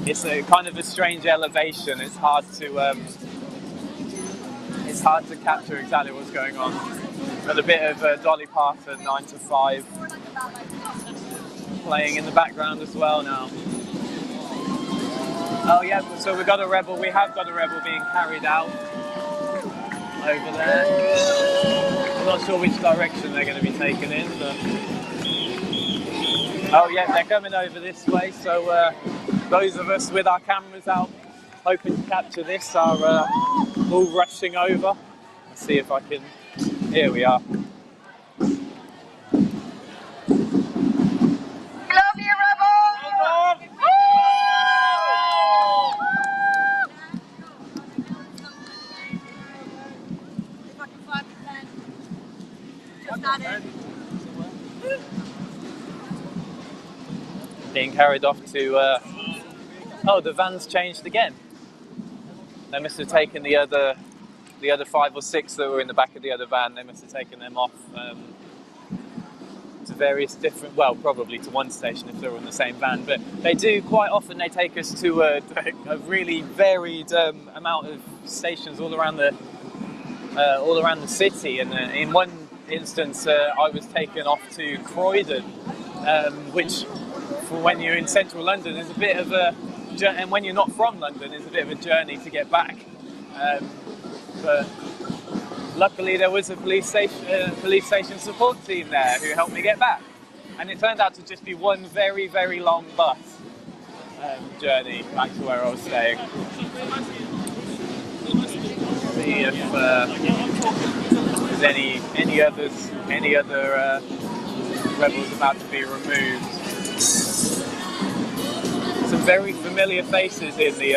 It's a kind of a strange elevation. It's hard to capture exactly what's going on. Got a bit of Dolly Parton 9 to 5 playing in the background as well now. Oh yeah, so we have got a rebel being carried out over there. I'm not sure which direction they're going to be taken in, but oh yeah, they're coming over this way. So those of us with our cameras out, hoping to capture this, are all rushing over. Let's see if I can. Here we are. Being carried off to. Oh, the van's changed again. They must have taken the other 5 or 6 that were in the back of the other van. They must have taken them off to various different. Well, probably to one station if they were in the same van. But they do quite often. They take us to a really varied amount of stations all around the city. And in one instance, I was taken off to Croydon, which, for when you're in central London, is a bit of a, and when you're not from London, is a bit of a journey to get back. But luckily, there was a police station support team there who helped me get back, and it turned out to just be one very, very long bus journey back to where I was staying. See if there's any other rebels about to be removed. Some very familiar faces in the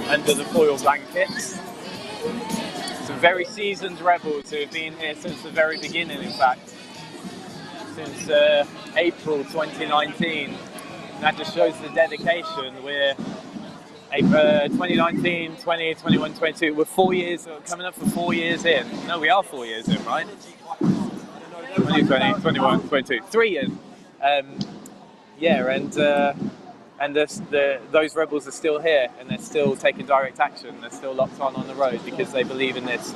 under the foil blankets. Some very seasoned rebels who have been here since the very beginning, in fact. Since April 2019. And that just shows the dedication. We're 2019, 20, 21, 22. We're 4 years, coming up for 4 years in. No, we are 4 years in, right? 2020, 21, 22. 3 years. Yeah, and those rebels are still here, and they're still taking direct action. They're still locked on the road because they believe in this.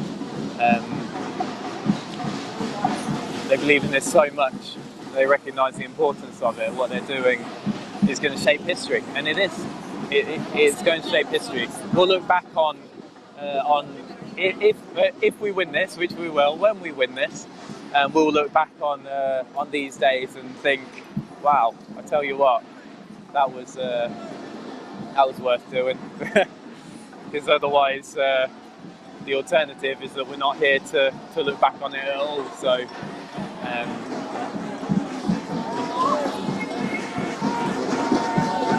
They believe in this so much. They recognise the importance of it. What they're doing is going to shape history, and it is. It's going to shape history. We'll look back on if we win this, which we will. When we win this, we'll look back on these days and think, wow, I tell you what, that was worth doing. Because otherwise, the alternative is that we're not here to look back on it at all. So,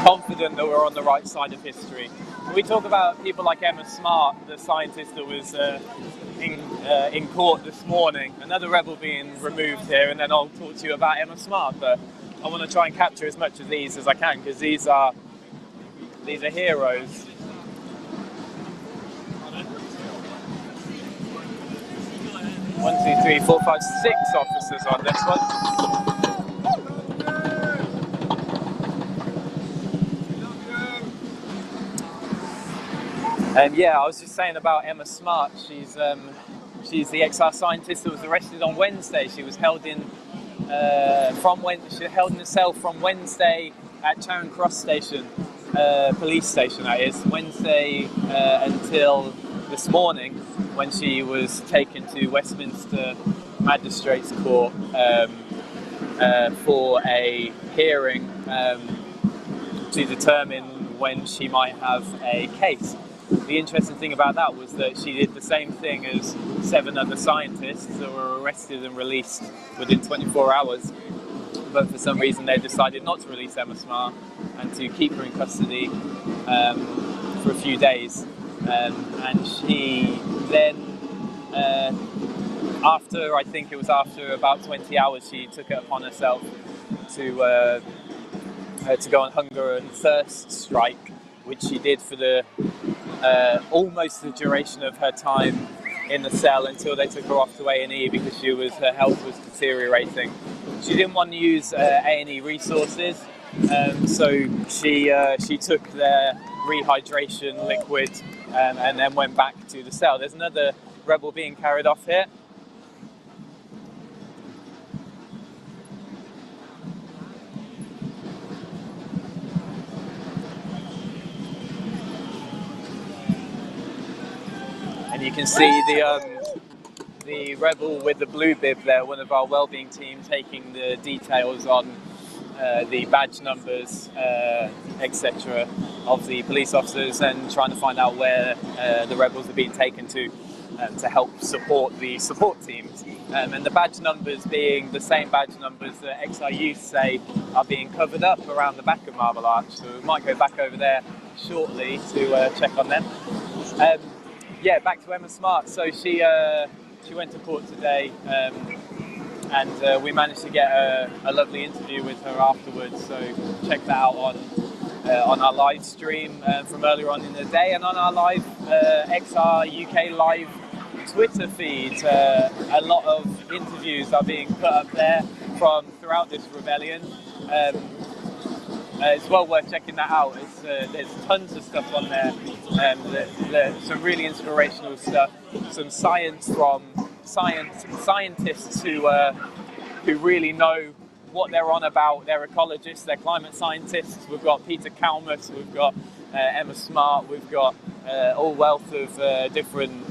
confident that we're on the right side of history. We talk about people like Emma Smart, the scientist that was in court this morning, another rebel being removed here, and then I'll talk to you about Emma Smart. But I want to try and capture as much of these as I can, because these are heroes. One, two, three, four, 5, 6 officers on this one. And yeah, I was just saying about Emma Smart. She's the XR scientist that was arrested on Wednesday. She was held in a cell from Wednesday at Charing Cross Station, police station that is, Wednesday until this morning when she was taken to Westminster Magistrates Court for a hearing to determine when she might have a case. The interesting thing about that was that she did the same thing as 7 other scientists that were arrested and released within 24 hours. But for some reason they decided not to release Emma Smart and to keep her in custody for a few days. And she then, I think it was after about 20 hours, she took it upon herself to go on hunger and thirst strike, which she did for the almost the duration of her time in the cell until they took her off to A&E because her health was deteriorating. She didn't want to use A&E resources, so she took their rehydration liquid and then went back to the cell. There's another rebel being carried off here. And you can see the rebel with the blue bib there, one of our wellbeing team, taking the details on the badge numbers, etc. of the police officers and trying to find out where the rebels are being taken to help support the support teams. And the badge numbers being the same badge numbers that XR Youth say are being covered up around the back of Marble Arch. So we might go back over there shortly to check on them. Yeah, back to Emma Smart. So she went to court today, and we managed to get a lovely interview with her afterwards. So check that out on our live stream from earlier on in the day, and on our live XR UK live Twitter feed. A lot of interviews are being put up there from throughout this rebellion. It's well worth checking that out. There's tons of stuff on there. Some really inspirational stuff. Some science from scientists who really know what they're on about. They're ecologists, they're climate scientists. We've got Peter Kalmus, we've got Emma Smart, we've got all wealth of different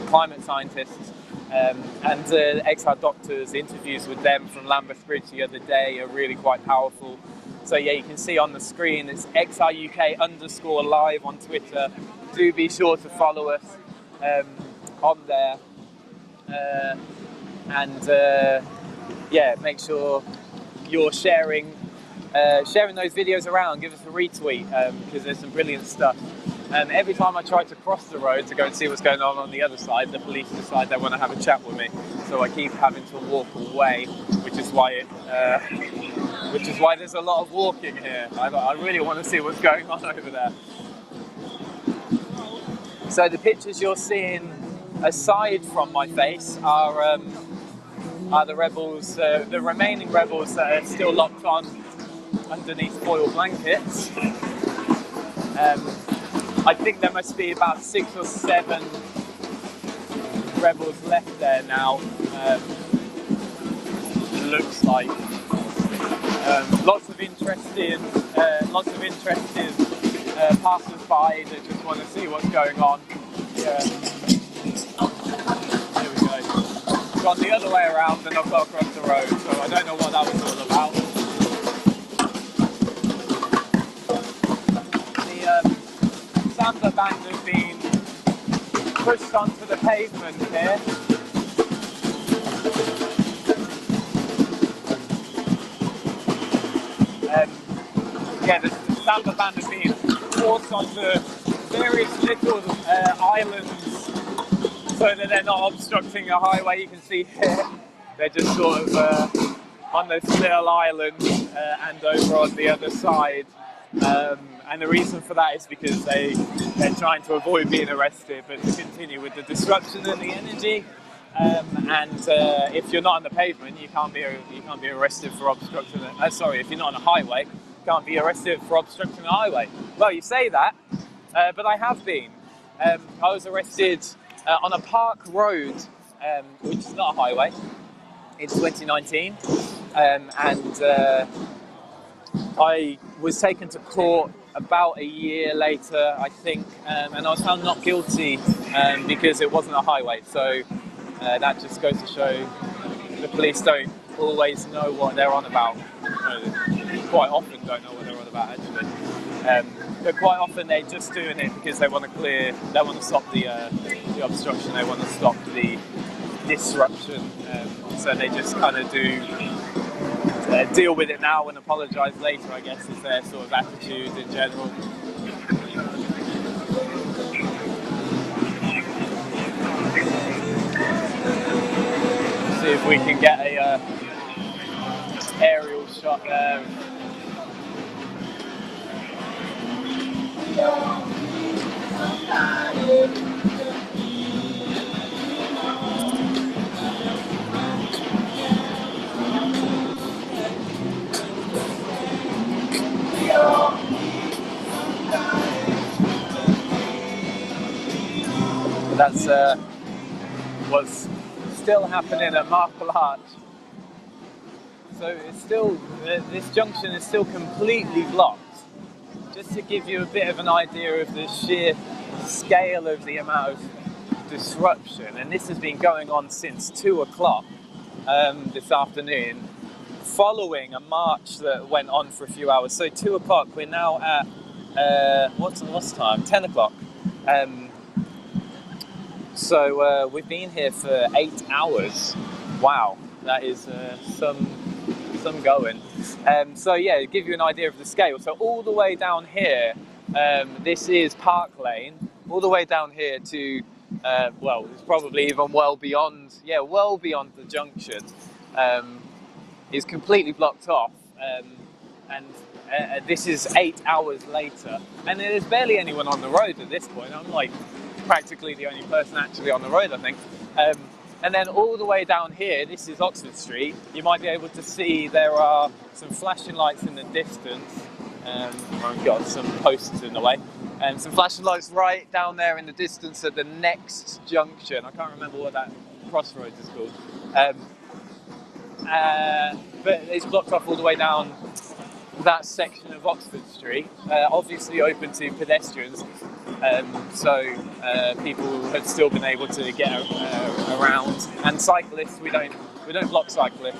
climate scientists. And XR Doctors, interviews with them from Lambeth Bridge the other day are really quite powerful. So yeah, you can see on the screen, it's XRUK_live on Twitter. Do be sure to follow us on there. Yeah, make sure you're sharing those videos around. Give us a retweet because there's some brilliant stuff. Every time I try to cross the road to go and see what's going on the other side, the police decide they want to have a chat with me. So I keep having to walk away, which is why there's a lot of walking here. I really want to see what's going on over there. So the pictures you're seeing aside from my face are the rebels, the remaining rebels that are still locked on underneath foil blankets. I think there must be about 6 or 7 rebels left there now. Looks like lots of interested passers-by that just want to see what's going on. There we go. Gone the other way around and I've got across the road, so I don't know what that was all about. The Samba band has been pushed onto the pavement here. Yeah, the Samba band has been forced onto various little islands so that they're not obstructing a highway. You can see here, they're just sort of on this little island and over on the other side. And the reason for that is because they're trying to avoid being arrested, but to continue with the disruption and the energy. If you're not on the pavement, you can't be arrested for obstructing. If you're not on a highway, you can't be arrested for obstructing a highway. Well, you say that, but I have been. I was arrested on a park road, which is not a highway, in 2019, and I was taken to court about a year later, I think, and I was found not guilty because it wasn't a highway. So that just goes to show the police don't always know what they're on about. Quite often don't know what they're on about, actually. But quite often they're just doing it because they want to stop the obstruction, they want to stop the disruption. So they just kind of do deal with it now and apologise later, I guess, is their sort of attitude in general. See if we can get a aerial shot there. That's what's still happening at Marble Arch. So it's still, this junction is still completely blocked. Just to give you a bit of an idea of the sheer scale of the amount of disruption, and this has been going on since 2 o'clock this afternoon, following a march that went on for a few hours. So 2 o'clock, we're now at, what's time? 10 o'clock. So we've been here for 8 hours. Wow, that is some going. So yeah, to give you an idea of the scale. So all the way down here, this is Park Lane, all the way down here to, well, it's probably even well beyond the junction, is completely blocked off. And this is 8 hours later. And there's barely anyone on the road at this point. I'm like practically the only person actually on the road, I think. And then all the way down here, this is Oxford Street. You might be able to see there are some flashing lights in the distance. I've got some posts in the way. And some flashing lights right down there in the distance at the next junction. I can't remember what that crossroads is called. But it's blocked off all the way down that section of Oxford Street. Obviously open to pedestrians. So people have still been able to get around, and cyclists, we don't block cyclists.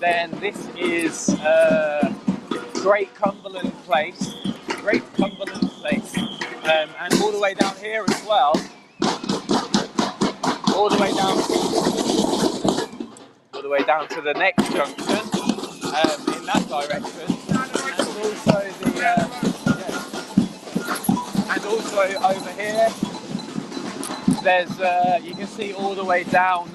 Then this is Great Cumberland Place, and all the way down here as well, all the way down to the next junction in that direction. And also over here, there's you can see all the way down.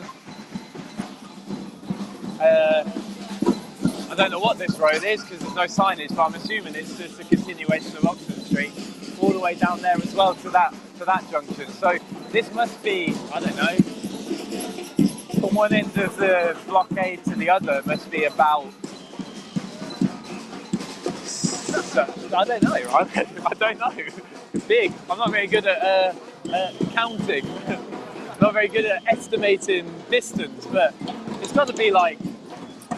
I don't know what this road is because there's no signage, but I'm assuming it's just a continuation of Oxford Street, all the way down there as well to that junction. So this must be, I don't know, from one end of the blockade to the other, must be about. I don't know, right? I don't know. It's big. I'm not very good at counting. Not very good at estimating distance, but it's got to be like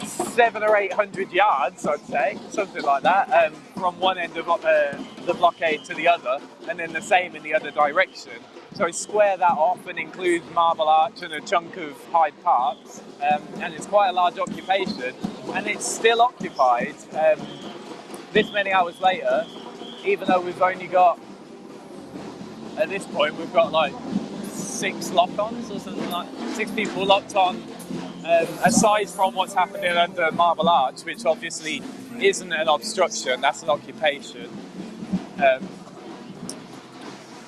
700 or 800 yards, I'd say, something like that, from one end of the blockade to the other, and then the same in the other direction. So we square that off and include Marble Arch and a chunk of Hyde Park, and it's quite a large occupation, and it's still occupied. This many hours later, even though we've only got, at this point, we've got like 6 lock-ons or something like 6 people locked on, aside from what's happening under Marble Arch, which obviously isn't an obstruction, that's an occupation.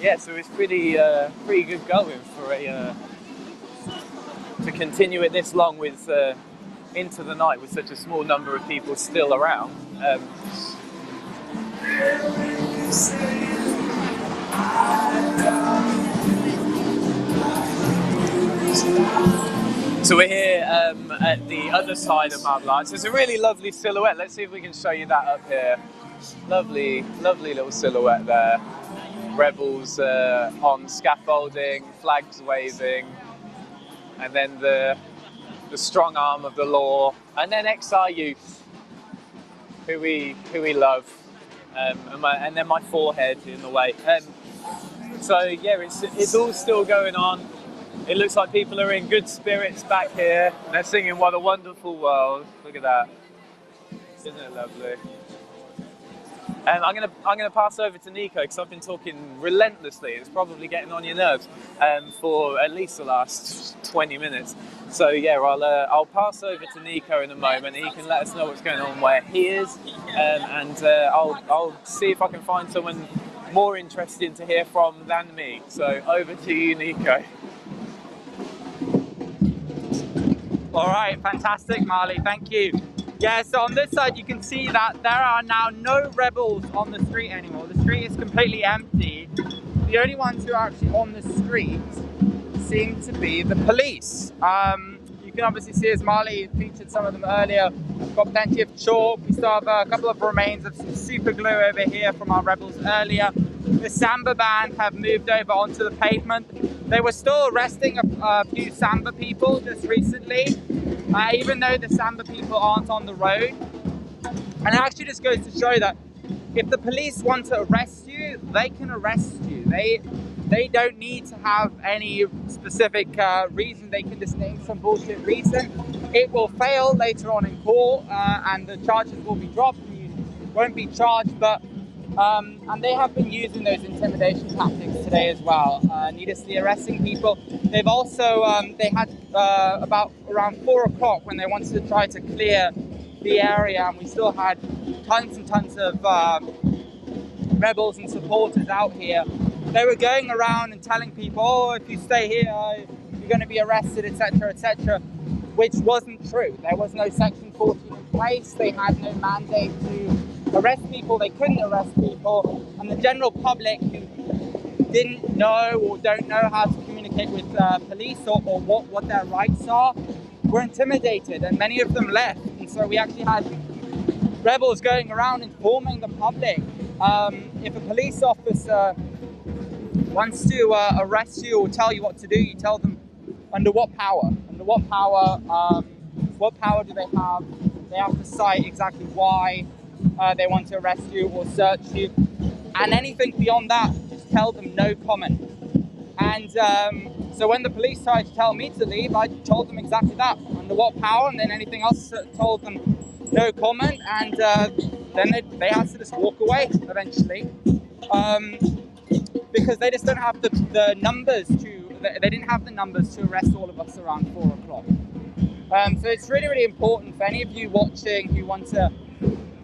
Yeah, so it's pretty good going for to continue it this long with into the night with such a small number of people still around. So we're here at the other side of Marble Arch. It's a really lovely silhouette. Let's see if we can show you that up here. Lovely, lovely little silhouette there. Rebels on scaffolding, flags waving, and then the strong arm of the law, and then XR youth. who we love, and then my forehead in the way. So yeah, it's all still going on. It looks like people are in good spirits back here. They're singing "What a Wonderful World." Look at that. Isn't it lovely? I'm gonna pass over to Nico because I've been talking relentlessly. It's probably getting on your nerves for at least the last 20 minutes. So yeah, I'll pass over to Nico in a moment. He can let us know what's going on where he is, and I'll see if I can find someone more interesting to hear from than me. So over to you, Nico. All right, fantastic, Marley. Thank you. Yeah, so on this side you can see that there are now no rebels on the street anymore. The street is completely empty. The only ones who are actually on the street seem to be the police. You can obviously see, as Marley featured some of them earlier, we've got plenty of chalk. We still have a couple of remains of some super glue over here from our rebels earlier. The Samba band have moved over onto the pavement. They were still arresting a few Samba people just recently, even though the Samba people aren't on the road. And it actually just goes to show that if the police want to arrest you, they can arrest you. They don't need to have any specific reason. They can just name some bullshit reason. It will fail later on in court, and the charges will be dropped. You won't be charged, but and they have been using those intimidation tactics today as well, needlessly arresting people. They've also, they had about around 4 o'clock when they wanted to try to clear the area, and we still had tons and tons of rebels and supporters out here. They were going around and telling people, oh, if you stay here, you're going to be arrested, etc., etc., which wasn't true. There was no Section 14 in place. They had no mandate to arrest people. They couldn't arrest people, and the general public who didn't know or don't know how to communicate with police or what their rights are were intimidated, and many of them left. And so we actually had rebels going around informing the public, if a police officer wants to arrest you or tell you what to do, you tell them under what power. Under what power do they have? They have to cite exactly why they want to arrest you or search you, and anything beyond that, just tell them no comment. And so when the police tried to tell me to leave, I told them exactly that, under what power, and then anything else told them no comment, and then they had to just walk away eventually, because they just don't have the numbers they didn't have the numbers to arrest all of us around 4 o'clock. So it's really, really important for any of you watching who want to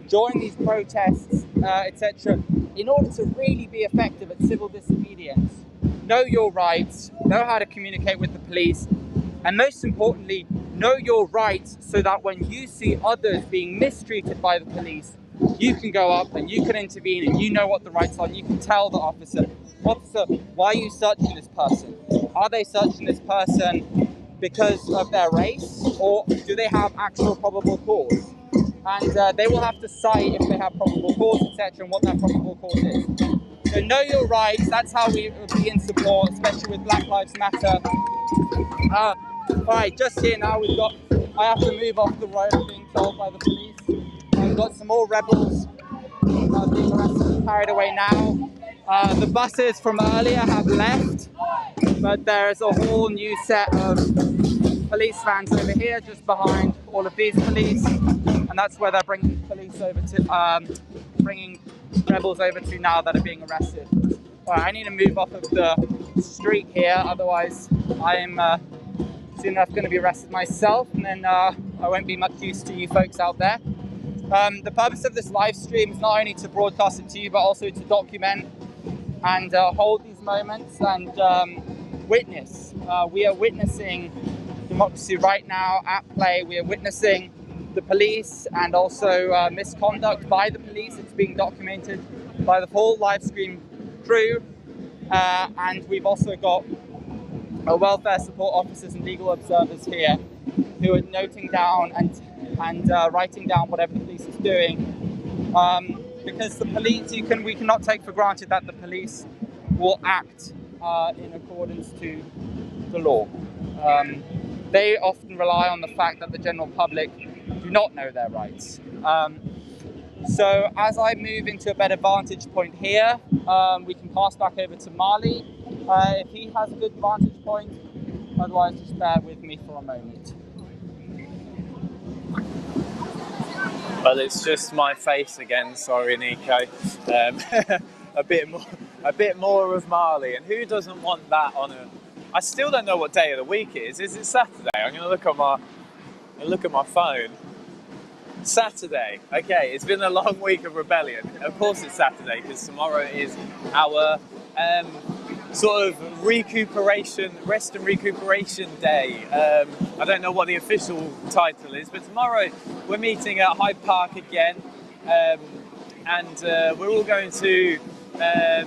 join these protests, etc., in order to really be effective at civil disobedience. Know your rights, know how to communicate with the police, and most importantly, know your rights so that when you see others being mistreated by the police, you can go up and you can intervene, and you know what the rights are, and you can tell the officer, why are you searching this person? Are they searching this person because of their race, or do they have actual probable cause? And they will have to cite if they have probable cause, etc., and what that probable cause is. So know your rights. That's how we will be in support, especially with Black Lives Matter. All right, just here now I have to move off the road. I'm being told by the police. We've got some more rebels being arrested and carried away now. The buses from earlier have left, but there's a whole new set of police vans over here, just behind all of these police, and that's where they're bringing police over to, bringing rebels over to now that are being arrested. All right, I need to move off of the street here, otherwise I'm soon enough going to be arrested myself, and then I won't be much use to you folks out there. The purpose of this live stream is not only to broadcast it to you, but also to document and hold these moments and witness. We are witnessing democracy right now at play. We are witnessing the police and also misconduct by the police. It's being documented by the whole live stream crew, and we've also got welfare support officers and legal observers here who are noting down and writing down whatever the police is doing, because the police, we cannot take for granted that the police will act in accordance to the law. They often rely on the fact that the general public do not know their rights. So as I move into a better vantage point here, we can pass back over to Marley if he has a good vantage point. Otherwise, just bear with me for a moment. Well, it's just my face again. Sorry, Nico. A bit more of Marley, and who doesn't want that on a? I still don't know what day of the week it is. Is it Saturday? I'm going to look at my phone. Saturday. Okay, it's been a long week of rebellion. Of course, it's Saturday because tomorrow is our sort of recuperation, rest and recuperation day. I don't know what the official title is, but tomorrow we're meeting at Hyde Park again, and we're all going to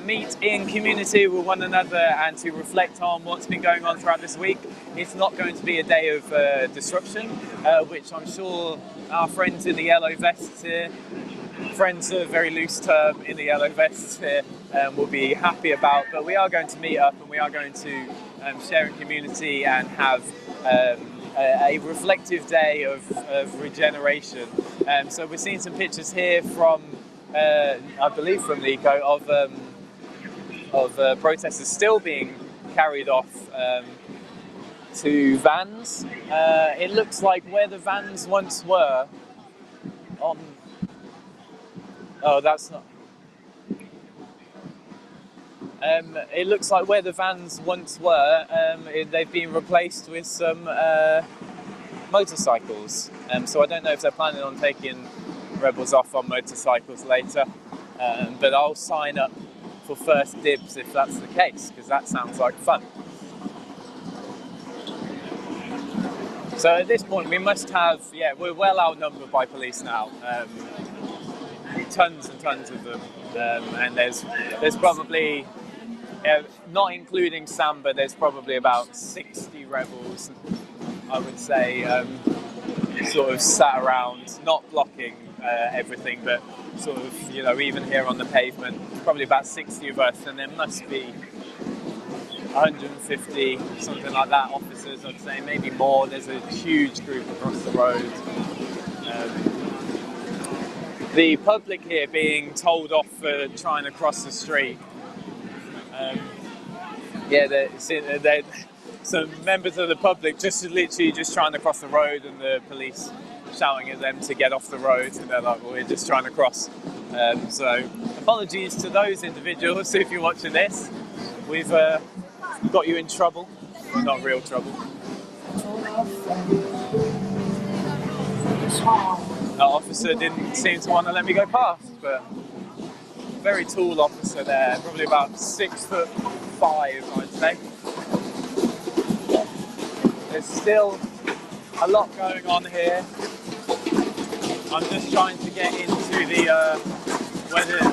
meet in community with one another and to reflect on what's been going on throughout this week. It's not going to be a day of disruption, which I'm sure our friends in the yellow vests here, friends are a very loose term in the yellow vests here, will be happy about. But we are going to meet up and we are going to share in community and have a reflective day of regeneration. So we're seeing some pictures here from, I believe from Nico, of protesters still being carried off to vans. It looks like where the vans once were on... Oh, that's not... it looks like where the vans once were, they've been replaced with some motorcycles. So I don't know if they're planning on taking rebels off on motorcycles later, but I'll sign up for first dibs if that's the case, because that sounds like fun. So at this point we must have, we're well outnumbered by police now. Tons and tons of them, and there's probably, not including Samba, there's probably about 60 rebels, I would say, sort of sat around, not blocking everything, but sort of, even here on the pavement, probably about 60 of us, and there must be 150, something like that, officers, I'd say, maybe more. There's a huge group across the road. The public here being told off for trying to cross the street. Some members of the public literally just trying to cross the road, and the police shouting at them to get off the road, and they're like, well, we're just trying to cross. So apologies to those individuals if you're watching this. We've got you in trouble. Well, not real trouble. That officer didn't seem to want to let me go past, but very tall officer there, probably about 6'5", I'd say. There's still a lot going on here. I'm just trying to get into the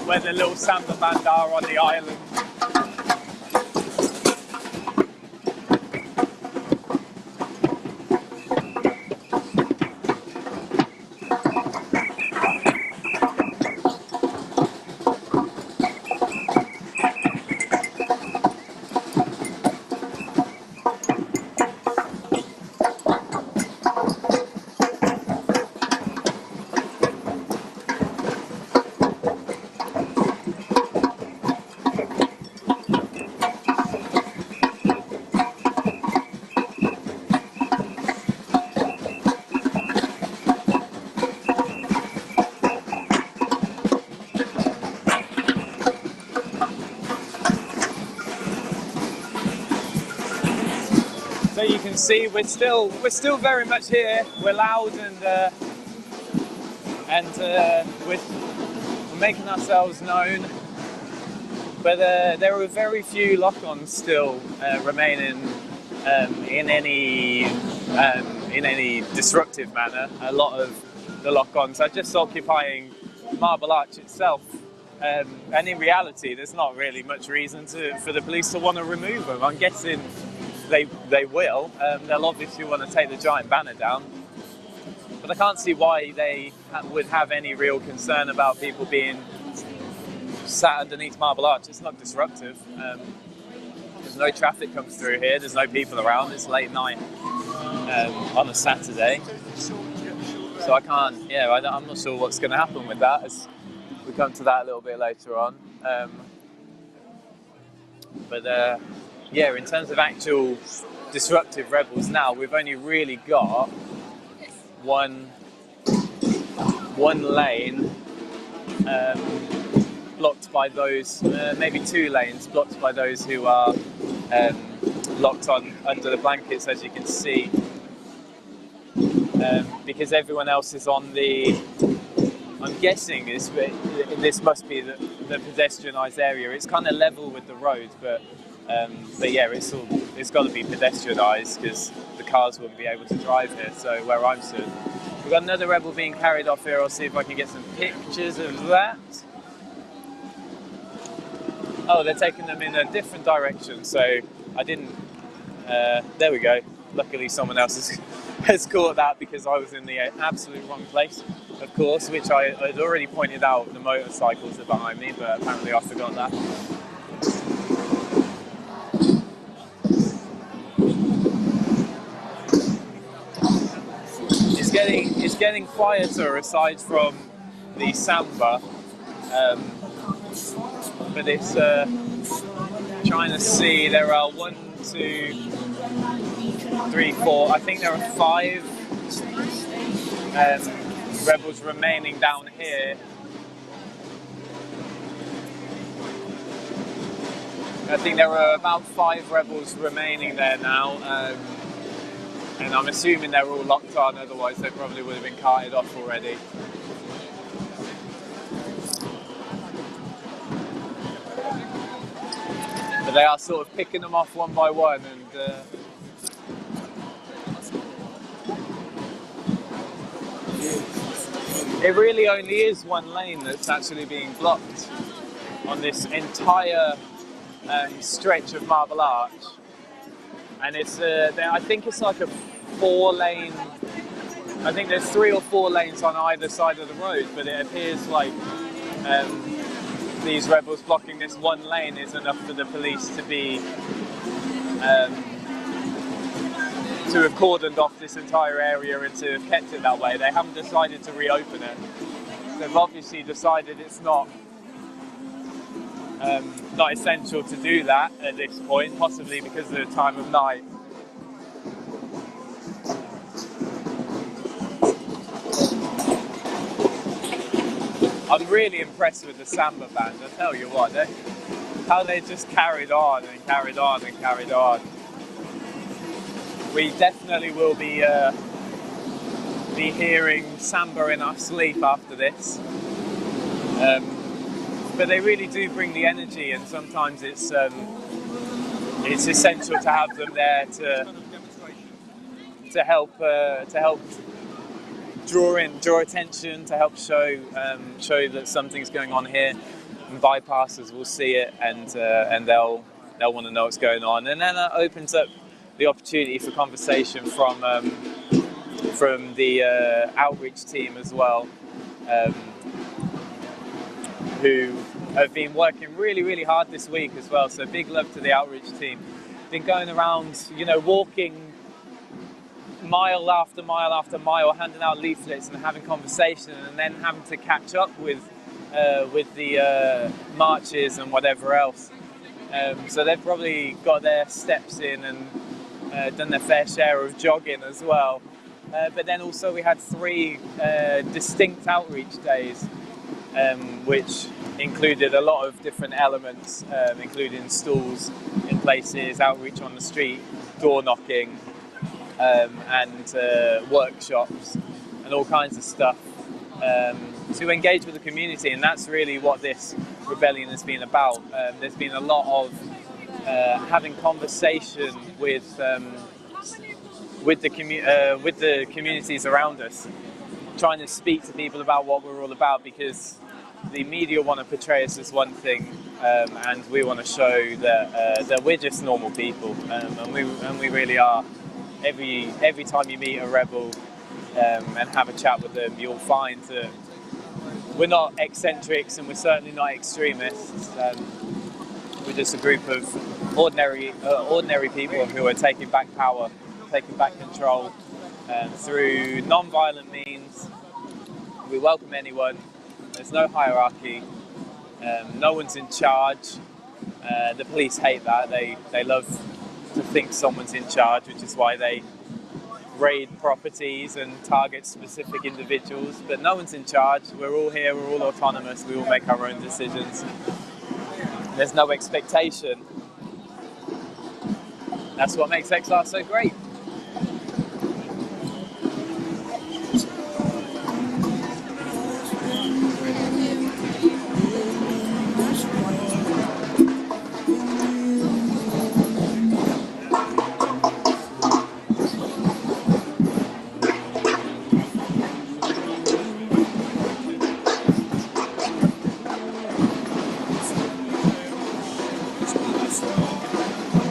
where the little Samba band are on the island. So you can see we're still very much here. We're loud and we're making ourselves known. But there are very few lock-ons still remaining in any disruptive manner. A lot of the lock-ons are just occupying Marble Arch itself. And in reality, there's not really much reason for the police to want to remove them. I'm guessing they will. They'll obviously want to take the giant banner down. But I can't see why they would have any real concern about people being sat underneath Marble Arch. It's not disruptive. There's no traffic comes through here. There's no people around. It's late night on a Saturday. So I can't, I'm not sure what's going to happen with that, as we come to that a little bit later on. In terms of actual disruptive rebels now, we've only really got one lane blocked by those, maybe 2 lanes blocked by those who are locked on under the blankets, as you can see, because everyone else is on the, I'm guessing this must be the pedestrianised area. It's kind of level with the road, but it's got to be pedestrianised because the cars wouldn't be able to drive here. So where I'm stood, we've got another rebel being carried off here. I'll see if I can get some pictures of that. Oh, they're taking them in a different direction, so I didn't. There we go. Luckily, someone else has caught that because I was in the absolute wrong place, of course, which I had already pointed out. The motorcycles are behind me, but apparently I forgot that. It's getting quieter aside from the samba, but it's trying to see. There are 1, 2, 3, 4. I think there are 5 rebels remaining down here. I think there are about 5 rebels remaining there now, and I'm assuming they're all locked on, otherwise they probably would have been carted off already. But they are sort of picking them off one by one, and it really only is one lane that's actually being blocked on this entire stretch of Marble Arch, and it's I think it's like a 4-lane. I think there's 3 or 4 lanes on either side of the road, but it appears like these rebels blocking this one lane is enough for the police to be to have cordoned off this entire area and to have kept it that way. They haven't decided to reopen it. They've obviously decided it's not essential to do that at this point, possibly because of the time of night. I'm really impressed with the samba band, I tell you what, how they just carried on and carried on and carried on. We definitely will be hearing samba in our sleep after this. But they really do bring the energy, and sometimes it's essential to have them there to help draw attention, to help show that something's going on here, and bypassers will see it, and they'll want to know what's going on, and then that opens up the opportunity for conversation from the outreach team as well, who have been working really, really hard this week as well. So big love to the outreach team. Been going around, walking mile after mile after mile, handing out leaflets and having conversation, and then having to catch up with the marches and whatever else. So they've probably got their steps in and done their fair share of jogging as well. But then also we had 3 distinct outreach days, which included a lot of different elements, including stalls in places, outreach on the street, door knocking, and workshops and all kinds of stuff to engage with the community. And that's really what this rebellion has been about. There's been a lot of having conversation with the communities around us, trying to speak to people about what we're all about, because the media want to portray us as one thing, and we want to show that we're just normal people, and we really are. Every time you meet a rebel and have a chat with them, you'll find that we're not eccentrics and we're certainly not extremists. We're just a group of ordinary people who are taking back power, taking back control, through non-violent means. We welcome anyone. There's no hierarchy. No one's in charge. The police hate that. They love to think someone's in charge, which is why they raid properties and target specific individuals. But no one's in charge. We're all here. We're all autonomous. We all make our own decisions. There's no expectation. That's what makes XR so great.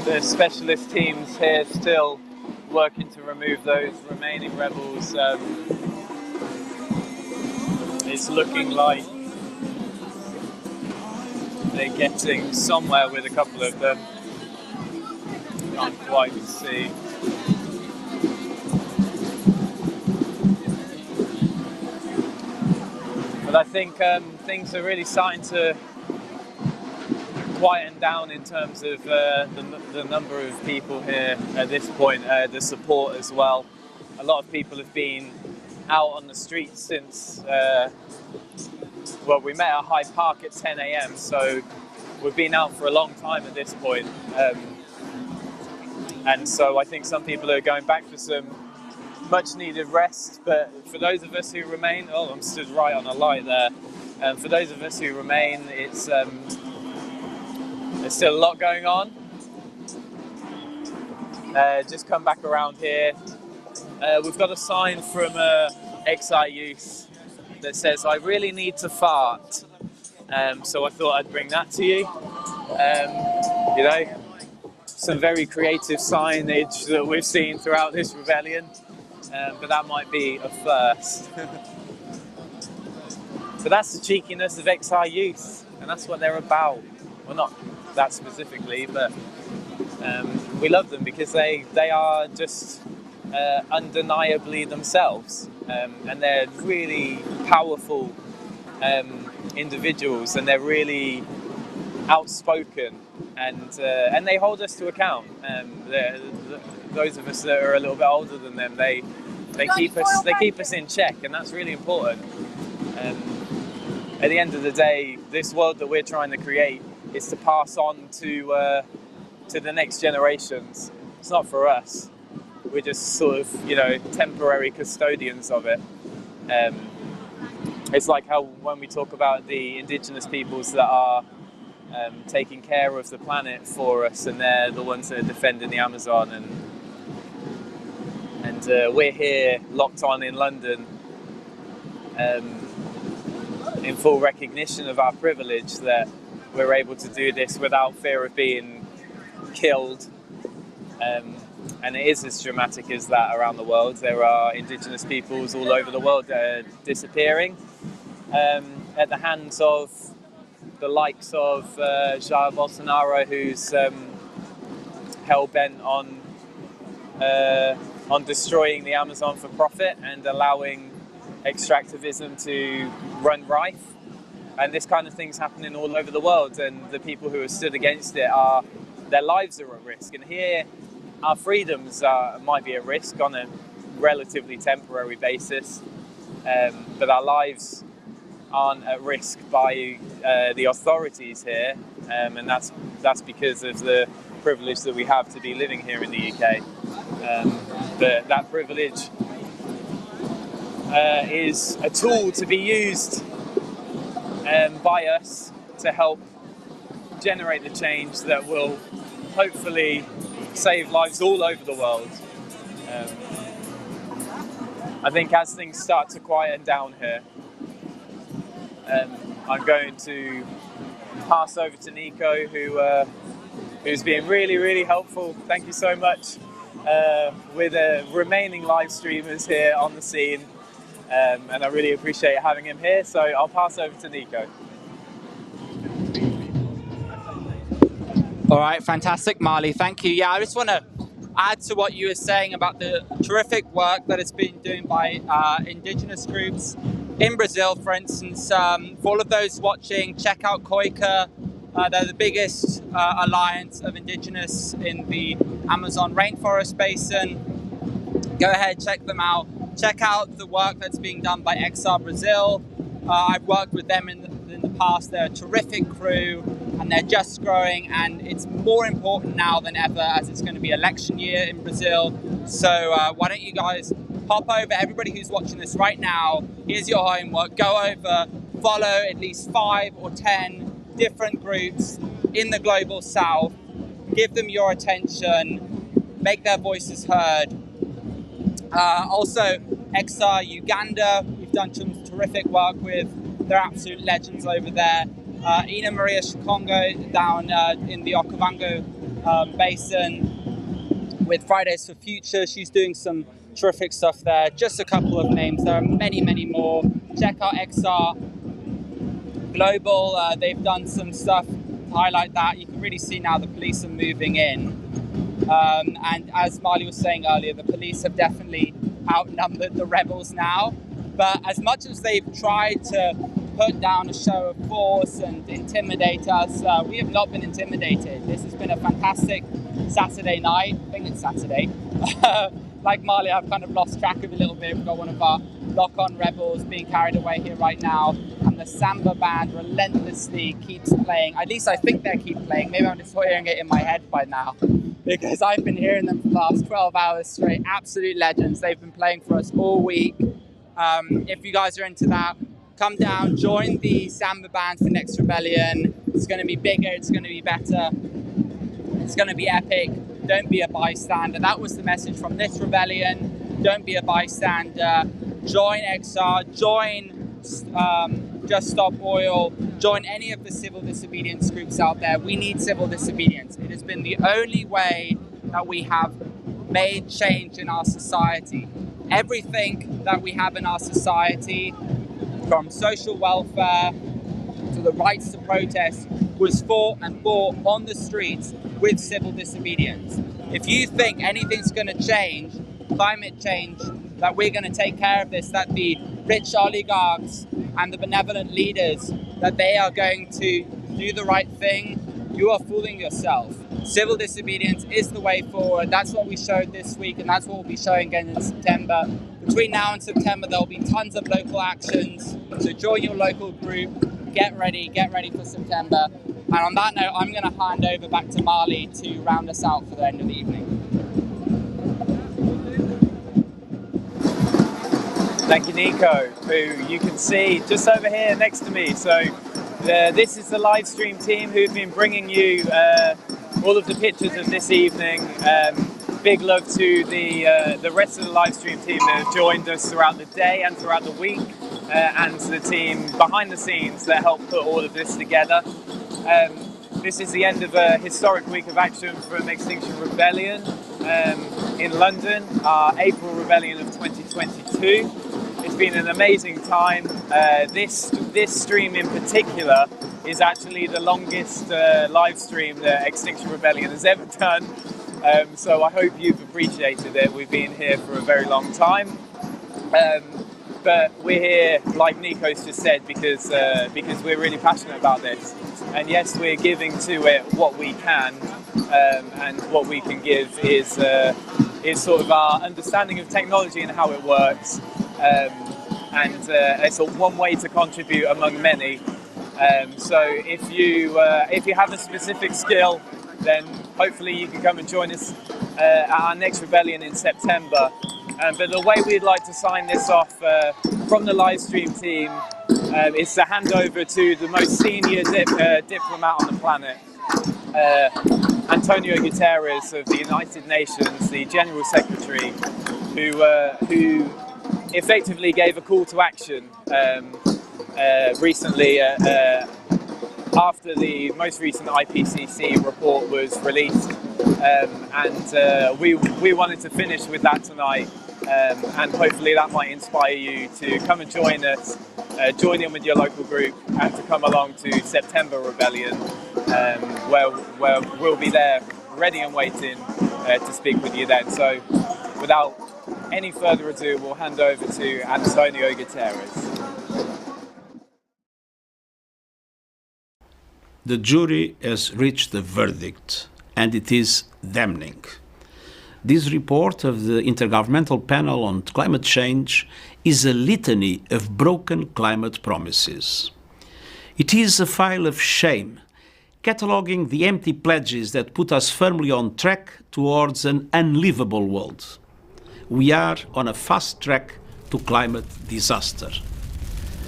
The specialist teams here still working to remove those remaining rebels. It's looking like they're getting somewhere with a couple of them. Can't quite see. But I think things are really starting to quieten down in terms of the number of people here at this point, the support as well. A lot of people have been out on the streets since, well, we met at Hyde Park at 10 a.m, so we've been out for a long time at this point. And so I think some people are going back for some much needed rest, but for those of us who remain, oh, I'm stood right on a light there. For those of us who remain, it's there's still a lot going on. Just come back around here. We've got a sign from XR Youth that says, "I really need to fart." So I thought I'd bring that to you. You know, some very creative signage that we've seen throughout this rebellion, but that might be a first. But that's the cheekiness of XR Youth, and that's what they're about. Well, not that specifically, but we love them because they are just undeniably themselves, and they're really powerful individuals, and they're really outspoken, and they hold us to account. Those of us that are a little bit older than them, they keep us in check, and that's really important. At the end of the day, this world that we're trying to create is to pass on to the next generations. It's not for us. We're just sort of, you know, temporary custodians of it. It's like how when we talk about the indigenous peoples that are taking care of the planet for us, and they're the ones that are defending the Amazon, and we're here locked on in London in full recognition of our privilege that we're able to do this without fear of being killed. And it is as dramatic as that around the world. There are indigenous peoples all over the world that are disappearing at the hands of the likes of Jair Bolsonaro, who's hell-bent on destroying the Amazon for profit and allowing extractivism to run rife. And this kind of thing's happening all over the world, and the people who have stood against it their lives are at risk. And here, our freedoms might be at risk on a relatively temporary basis, but our lives aren't at risk by the authorities here, and that's because of the privilege that we have to be living here in the UK. But that privilege is a tool to be used by us to help generate the change that will hopefully save lives all over the world. I think as things start to quieten down here, I'm going to pass over to Nico, who's been really, really helpful. Thank you so much with the remaining live streamers here on the scene. And I really appreciate having him here, so I'll pass over to Nico. All right, fantastic, Marley. Thank you. Yeah, I add to what you were saying about the terrific work that has been doing by indigenous groups in Brazil, for instance. For all of those watching, check out COICA. They're the biggest alliance of indigenous in the Amazon rainforest basin. Go ahead, check them out. Check out the work that's being done by XR Brazil. I've worked with them in the past. They're a terrific crew and they're just growing, and it's more important now than ever as it's going to be election year in Brazil. So why don't you guys pop over, everybody who's watching this right now, here's your homework. Go over, follow at least 5 or 10 different groups in the global south, give them your attention, make their voices heard. Also, XR Uganda, we've done some terrific work with. They're absolute legends over there. Ina Maria Shikongo down in the Okavango Basin with Fridays for Future. She's doing some terrific stuff there. Just a couple of names. There are many, many more. Check out XR Global. They've done some stuff to highlight that. You can really see now the police are moving in. And as Marley was saying earlier, the police have definitely outnumbered the rebels now. But as much as they've tried to put down a show of force and intimidate us, we have not been intimidated. This has been a fantastic Saturday night. I think it's Saturday. Like Marley, I've kind of lost track of a little bit. We've got one of our lock-on rebels being carried away here right now. And the samba band relentlessly keeps playing. At least I think they keep playing. Maybe I'm just hearing it in my head by now, because I've been hearing them for the last 12 hours straight. Absolute legends. They've been playing for us all week. If you guys are into that, come down, join the samba band for next Rebellion. It's going to be bigger, it's going to be better, it's going to be epic. Don't be a bystander. That was the message from this Rebellion. Don't be a bystander. Join XR, join Just Stop Oil, join any of the civil disobedience groups out there. We need civil disobedience. It has been the only way that we have made change in our society. Everything that we have in our society, from social welfare to the rights to protest, was fought and fought on the streets with civil disobedience. If you think anything's going to change, climate change, that we're going to take care of this, that the rich oligarchs and the benevolent leaders, that they are going to do the right thing, you are fooling yourself. Civil disobedience is the way forward. That's what we showed this week, and that's what we'll be showing again in September. Between now and September, there'll be tons of local actions. So join your local group. Get ready for September. And on that note, I'm going to hand over back to Marley to round us out for the end of the evening. Thank you, Nico, who you can see just over here next to me. So this is the live stream team who've been bringing you all of the pictures of this evening. Big love to the rest of the live stream team that have joined us throughout the day and throughout the week, and to the team behind the scenes that helped put all of this together. This is the end of a historic week of action from Extinction Rebellion in London, our April Rebellion of 2022. It's been an amazing time. This stream in particular is actually the longest live stream that Extinction Rebellion has ever done. So I hope you've appreciated it. We've been here for a very long time. But we're here, like Nico's just said, because we're really passionate about this. And yes, we're giving to it what we can, and what we can give is sort of our understanding of technology and how it works. And it's one way to contribute among many. So if you have a specific skill, then hopefully you can come and join us at our next Rebellion in September. But the way we'd like to sign this off from the live stream team is to hand over to the most senior diplomat on the planet, Antonio Guterres of the United Nations, the General Secretary, who effectively gave a call to action recently after the most recent IPCC report was released, and we wanted to finish with that tonight, and hopefully that might inspire you to come and join us, join in with your local group, and to come along to September Rebellion, where we'll be there ready and waiting to speak with you then. So without any further ado, we'll hand over to Antonio Guterres. The jury has reached a verdict, and it is damning. This report of the Intergovernmental Panel on Climate Change is a litany of broken climate promises. It is a file of shame, cataloguing the empty pledges that put us firmly on track towards an unlivable world. We are on a fast track to climate disaster.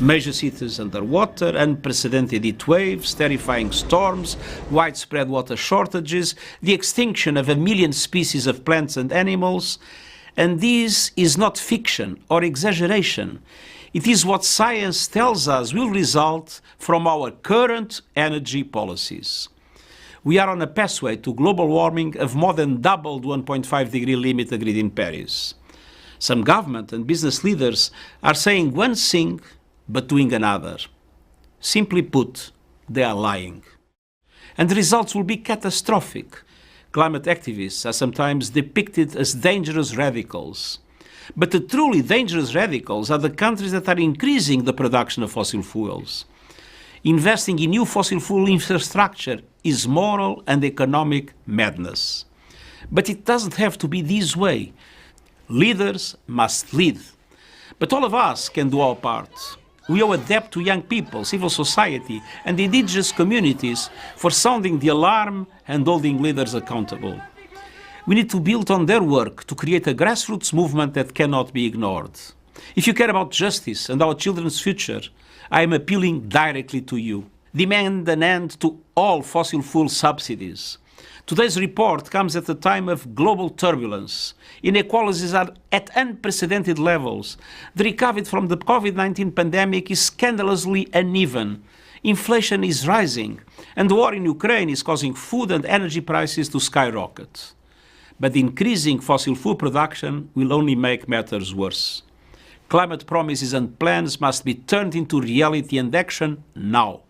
Major cities underwater, unprecedented heat waves, terrifying storms, widespread water shortages, the extinction of 1 million species of plants and animals. And this is not fiction or exaggeration. It is what science tells us will result from our current energy policies. We are on a pathway to global warming of more than double the 1.5-degree limit agreed in Paris. Some government and business leaders are saying one thing but doing another. Simply put, they are lying. And the results will be catastrophic. Climate activists are sometimes depicted as dangerous radicals. But the truly dangerous radicals are the countries that are increasing the production of fossil fuels. Investing in new fossil fuel infrastructure is moral and economic madness. But it doesn't have to be this way. Leaders must lead. But all of us can do our part. We owe a debt to young people, civil society, and indigenous communities for sounding the alarm and holding leaders accountable. We need to build on their work to create a grassroots movement that cannot be ignored. If you care about justice and our children's future, I am appealing directly to you. Demand an end to all fossil fuel subsidies. Today's report comes at a time of global turbulence. Inequalities are at unprecedented levels. The recovery from the COVID-19 pandemic is scandalously uneven. Inflation is rising, and the war in Ukraine is causing food and energy prices to skyrocket. But increasing fossil fuel production will only make matters worse. Climate promises and plans must be turned into reality and action now.